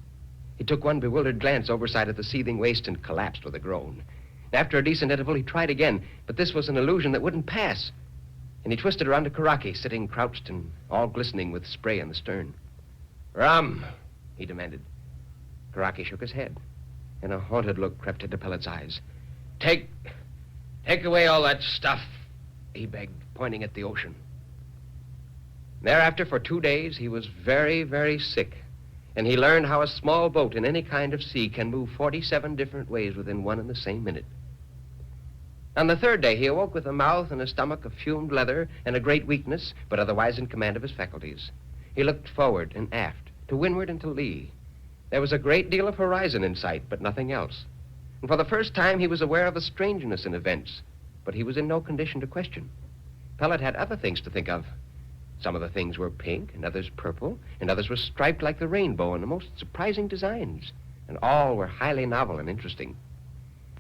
He took one bewildered glance overside at the seething waist and collapsed with a groan. After a decent interval, he tried again, but this was an illusion that wouldn't pass. And he twisted around to Karaki, sitting crouched and all glistening with spray in the stern. "Rum," he demanded. Karaki shook his head, and a haunted look crept into Pellet's eyes. Take away all that stuff," he begged, pointing at the ocean. Thereafter, for 2 days, he was very, very sick, and he learned how a small boat in any kind of sea can move 47 different ways within one and the same minute. On the 3rd day, he awoke with a mouth and a stomach of fumed leather and a great weakness, but otherwise in command of his faculties. He looked forward and aft, to windward and to lee. There was a great deal of horizon in sight, but nothing else. And for the first time, he was aware of a strangeness in events, but he was in no condition to question. Pellet had other things to think of. Some of the things were pink, and others purple, and others were striped like the rainbow in the most surprising designs, and all were highly novel and interesting.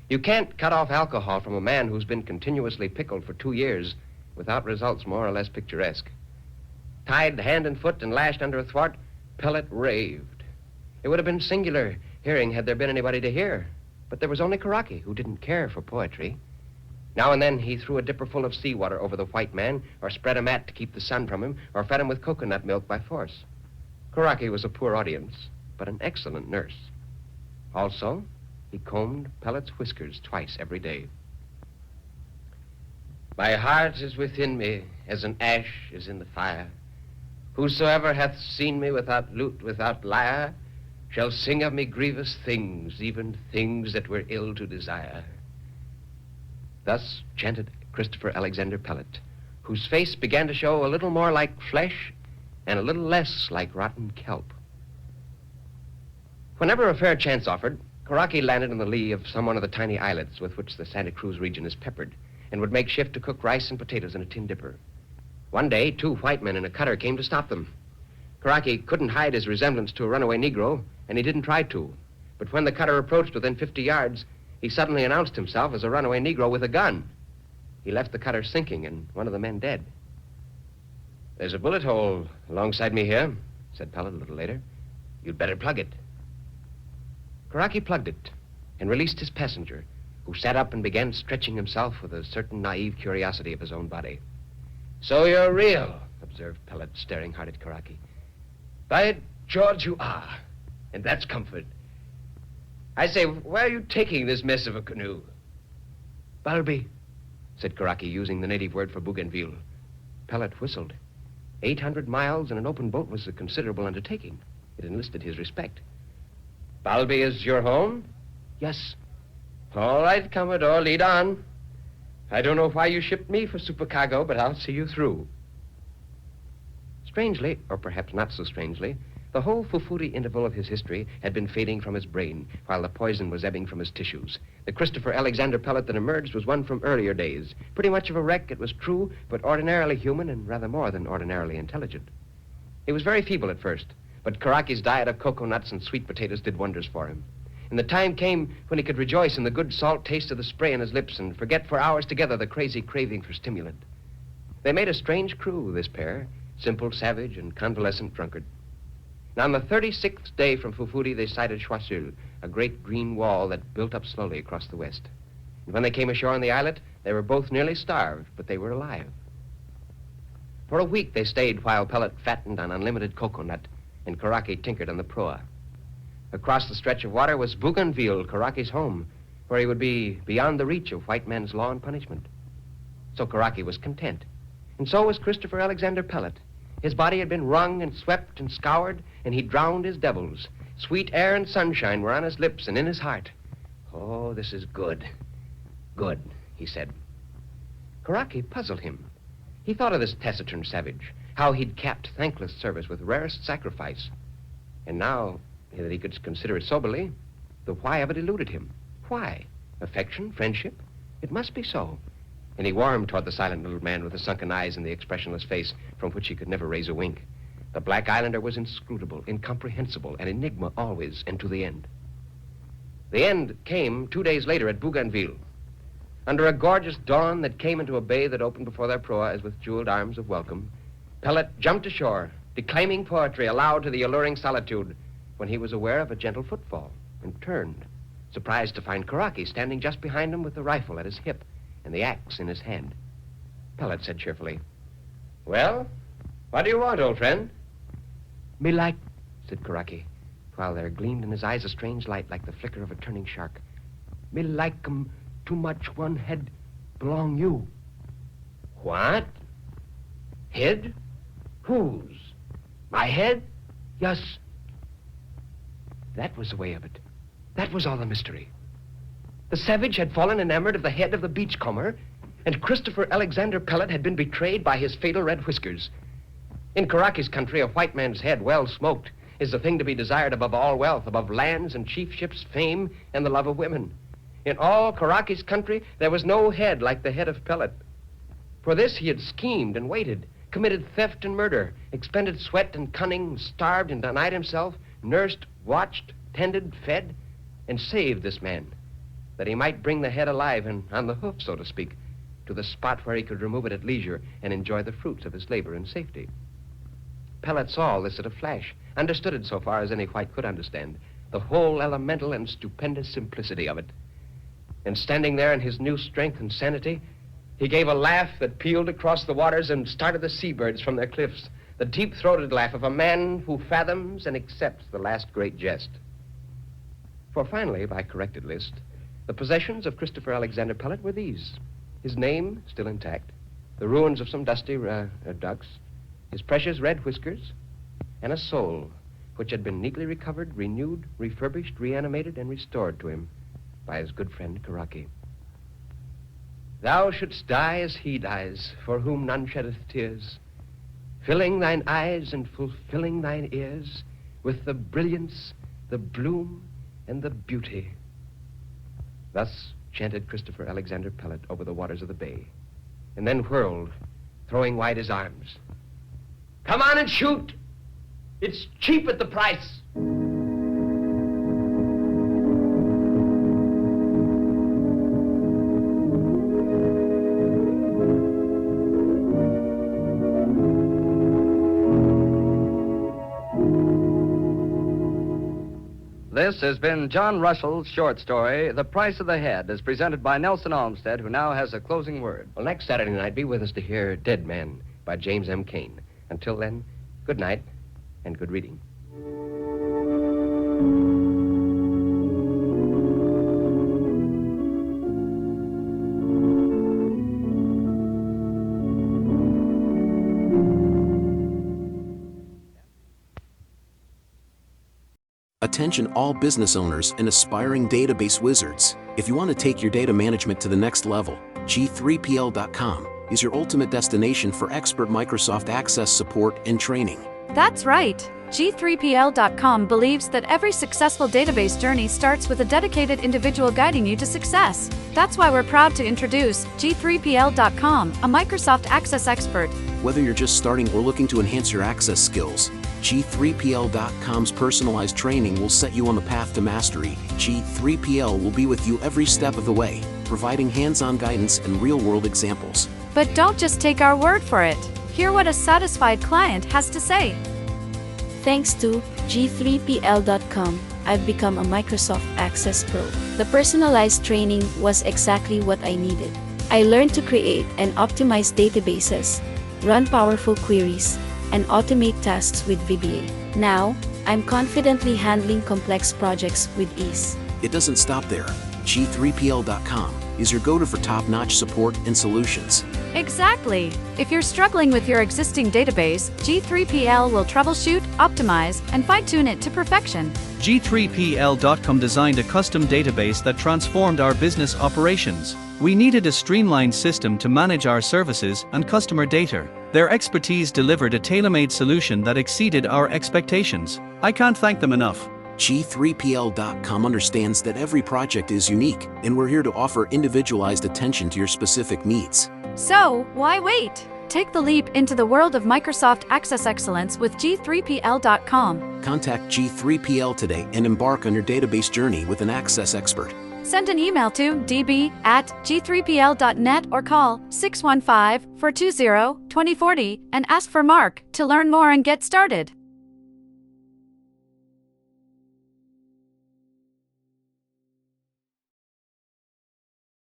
You can't cut off alcohol from a man who's been continuously pickled for 2 years without results more or less picturesque. Tied hand and foot and lashed under a thwart, Pellet raved. It would have been singular hearing had there been anybody to hear, but there was only Karaki, who didn't care for poetry. Now and then he threw a dipper full of seawater over the white man, or spread a mat to keep the sun from him, or fed him with coconut milk by force. Karaki was a poor audience, but an excellent nurse. Also, he combed Pellet's whiskers twice every day. "My heart is within me, as an ash is in the fire. Whosoever hath seen me without lute, without lyre, shall sing of me grievous things, even things that were ill to desire." Thus chanted Christopher Alexander Pellet, whose face began to show a little more like flesh and a little less like rotten kelp. Whenever a fair chance offered, Karaki landed in the lee of some one of the tiny islets with which the Santa Cruz region is peppered, and would make shift to cook rice and potatoes in a tin dipper. One day, 2 white men in a cutter came to stop them. Karaki couldn't hide his resemblance to a runaway Negro, and he didn't try to. But when the cutter approached within 50 yards, he suddenly announced himself as a runaway Negro with a gun. He left the cutter sinking and one of the men dead. "There's a bullet hole alongside me here," said Pellet a little later. "You'd better plug it." Karaki plugged it and released his passenger, who sat up and began stretching himself with a certain naive curiosity of his own body. "So you're real," observed Pellet, staring hard at Karaki. "By George, you are, and that's comfort. I say, where are you taking this mess of a canoe?" "Balby," said Karaki, using the native word for bougainville. Pellet whistled. 800 miles in an open boat was a considerable undertaking. It enlisted his respect. "Balby is your home?" "Yes." "All right, Commodore, lead on. I don't know why you shipped me for supercargo, but I'll see you through." Strangely, or perhaps not so strangely, the whole Fufuri interval of his history had been fading from his brain, while the poison was ebbing from his tissues. The Christopher Alexander Pellet that emerged was one from earlier days. Pretty much of a wreck, it was true, but ordinarily human and rather more than ordinarily intelligent. He was very feeble at first, but Karaki's diet of coconuts and sweet potatoes did wonders for him. And the time came when he could rejoice in the good salt taste of the spray in his lips and forget for hours together the crazy craving for stimulant. They made a strange crew, this pair, simple, savage, and convalescent drunkard. Now, on the 36th day from Fufuri, they sighted Choiseul, a great green wall that built up slowly across the west. And when they came ashore on the islet, they were both nearly starved, but they were alive. For a week they stayed while Pellet fattened on unlimited coconut and Karaki tinkered on the proa. Across the stretch of water was Bougainville, Karaki's home, where he would be beyond the reach of white men's law and punishment. So Karaki was content. And so was Christopher Alexander Pellet. His body had been wrung and swept and scoured, and he drowned his devils. Sweet air and sunshine were on his lips and in his heart. "Oh, this is good. Good," he said. Karaki puzzled him. He thought of this taciturn savage, how he'd capped thankless service with rarest sacrifice. And now that he could consider it soberly, the why of it eluded him. Why? Affection? Friendship? It must be so. And he warmed toward the silent little man with the sunken eyes and the expressionless face from which he could never raise a wink. The Black Islander was inscrutable, incomprehensible, an enigma always, and to the end. The end came 2 days later at Bougainville. Under a gorgeous dawn that came into a bay that opened before their proa as with jeweled arms of welcome, Pellet jumped ashore, declaiming poetry aloud to the alluring solitude, when he was aware of a gentle footfall and turned, surprised to find Karaki standing just behind him with the rifle at his hip and the axe in his hand. Pellet said cheerfully, "Well, what do you want, old friend?" "Me like," said Karaki, while there gleamed in his eyes a strange light like the flicker of a turning shark. "Me like too much one head belong you." "What? Head? Whose? My head?" "Yes." That was the way of it. That was all the mystery. The savage had fallen enamored of the head of the beachcomber, and Christopher Alexander Pellet had been betrayed by his fatal red whiskers. In Karaki's country, a white man's head, well smoked, is the thing to be desired above all wealth, above lands and chiefships, fame, and the love of women. In all Karaki's country, there was no head like the head of Pellet. For this he had schemed and waited, committed theft and murder, expended sweat and cunning, starved and denied himself, nursed, watched, tended, fed, and saved this man, that he might bring the head alive and on the hoof, so to speak, to the spot where he could remove it at leisure and enjoy the fruits of his labor in safety. Pellet saw all this at a flash, understood it so far as any white could understand, the whole elemental and stupendous simplicity of it. And standing there in his new strength and sanity, he gave a laugh that pealed across the waters and started the seabirds from their cliffs, the deep-throated laugh of a man who fathoms and accepts the last great jest. For finally, by corrected list, the possessions of Christopher Alexander Pellet were these: his name still intact, the ruins of some dusty ducks, his precious red whiskers, and a soul which had been neatly recovered, renewed, refurbished, reanimated, and restored to him by his good friend Karaki. Thou shouldst die as he dies, for whom none sheddeth tears, filling thine eyes and fulfilling thine ears with the brilliance, the bloom, and the beauty. Thus chanted Christopher Alexander Pellet over the waters of the bay, and then whirled, throwing wide his arms. "Come on and shoot! It's cheap at the price!" This has been John Russell's short story, The Price of the Head, as presented by Nelson Olmsted, who now has a closing word. Well, next Saturday night, be with us to hear Dead Man by James M. Cain. Until then, good night and good reading. Attention all business owners and aspiring database wizards. If you want to take your data management to the next level, G3PL.com is your ultimate destination for expert Microsoft Access support and training. That's right. G3PL.com believes that every successful database journey starts with a dedicated individual guiding you to success. That's why we're proud to introduce G3PL.com, a Microsoft Access expert. Whether you're just starting or looking to enhance your access skills, G3PL.com's personalized training will set you on the path to mastery. G3PL will be with you every step of the way, providing hands-on guidance and real-world examples. But don't just take our word for it. Hear what a satisfied client has to say. Thanks to G3PL.com, I've become a Microsoft Access Pro. The personalized training was exactly what I needed. I learned to create and optimize databases, run powerful queries, and automate tasks with VBA. Now, I'm confidently handling complex projects with ease. It doesn't stop there. G3PL.com is your go-to for top-notch support and solutions. Exactly. If you're struggling with your existing database, G3PL will troubleshoot, optimize, and fine-tune it to perfection. G3PL.com designed a custom database that transformed our business operations. We needed a streamlined system to manage our services and customer data. Their expertise delivered a tailor-made solution that exceeded our expectations. I can't thank them enough. G3PL.com understands that every project is unique, and we're here to offer individualized attention to your specific needs. So, why wait? Take the leap into the world of Microsoft Access Excellence with G3PL.com. Contact G3PL today and embark on your database journey with an Access expert. Send an email to db@g3pl.net or call 615-420-2040 and ask for Mark to learn more and get started.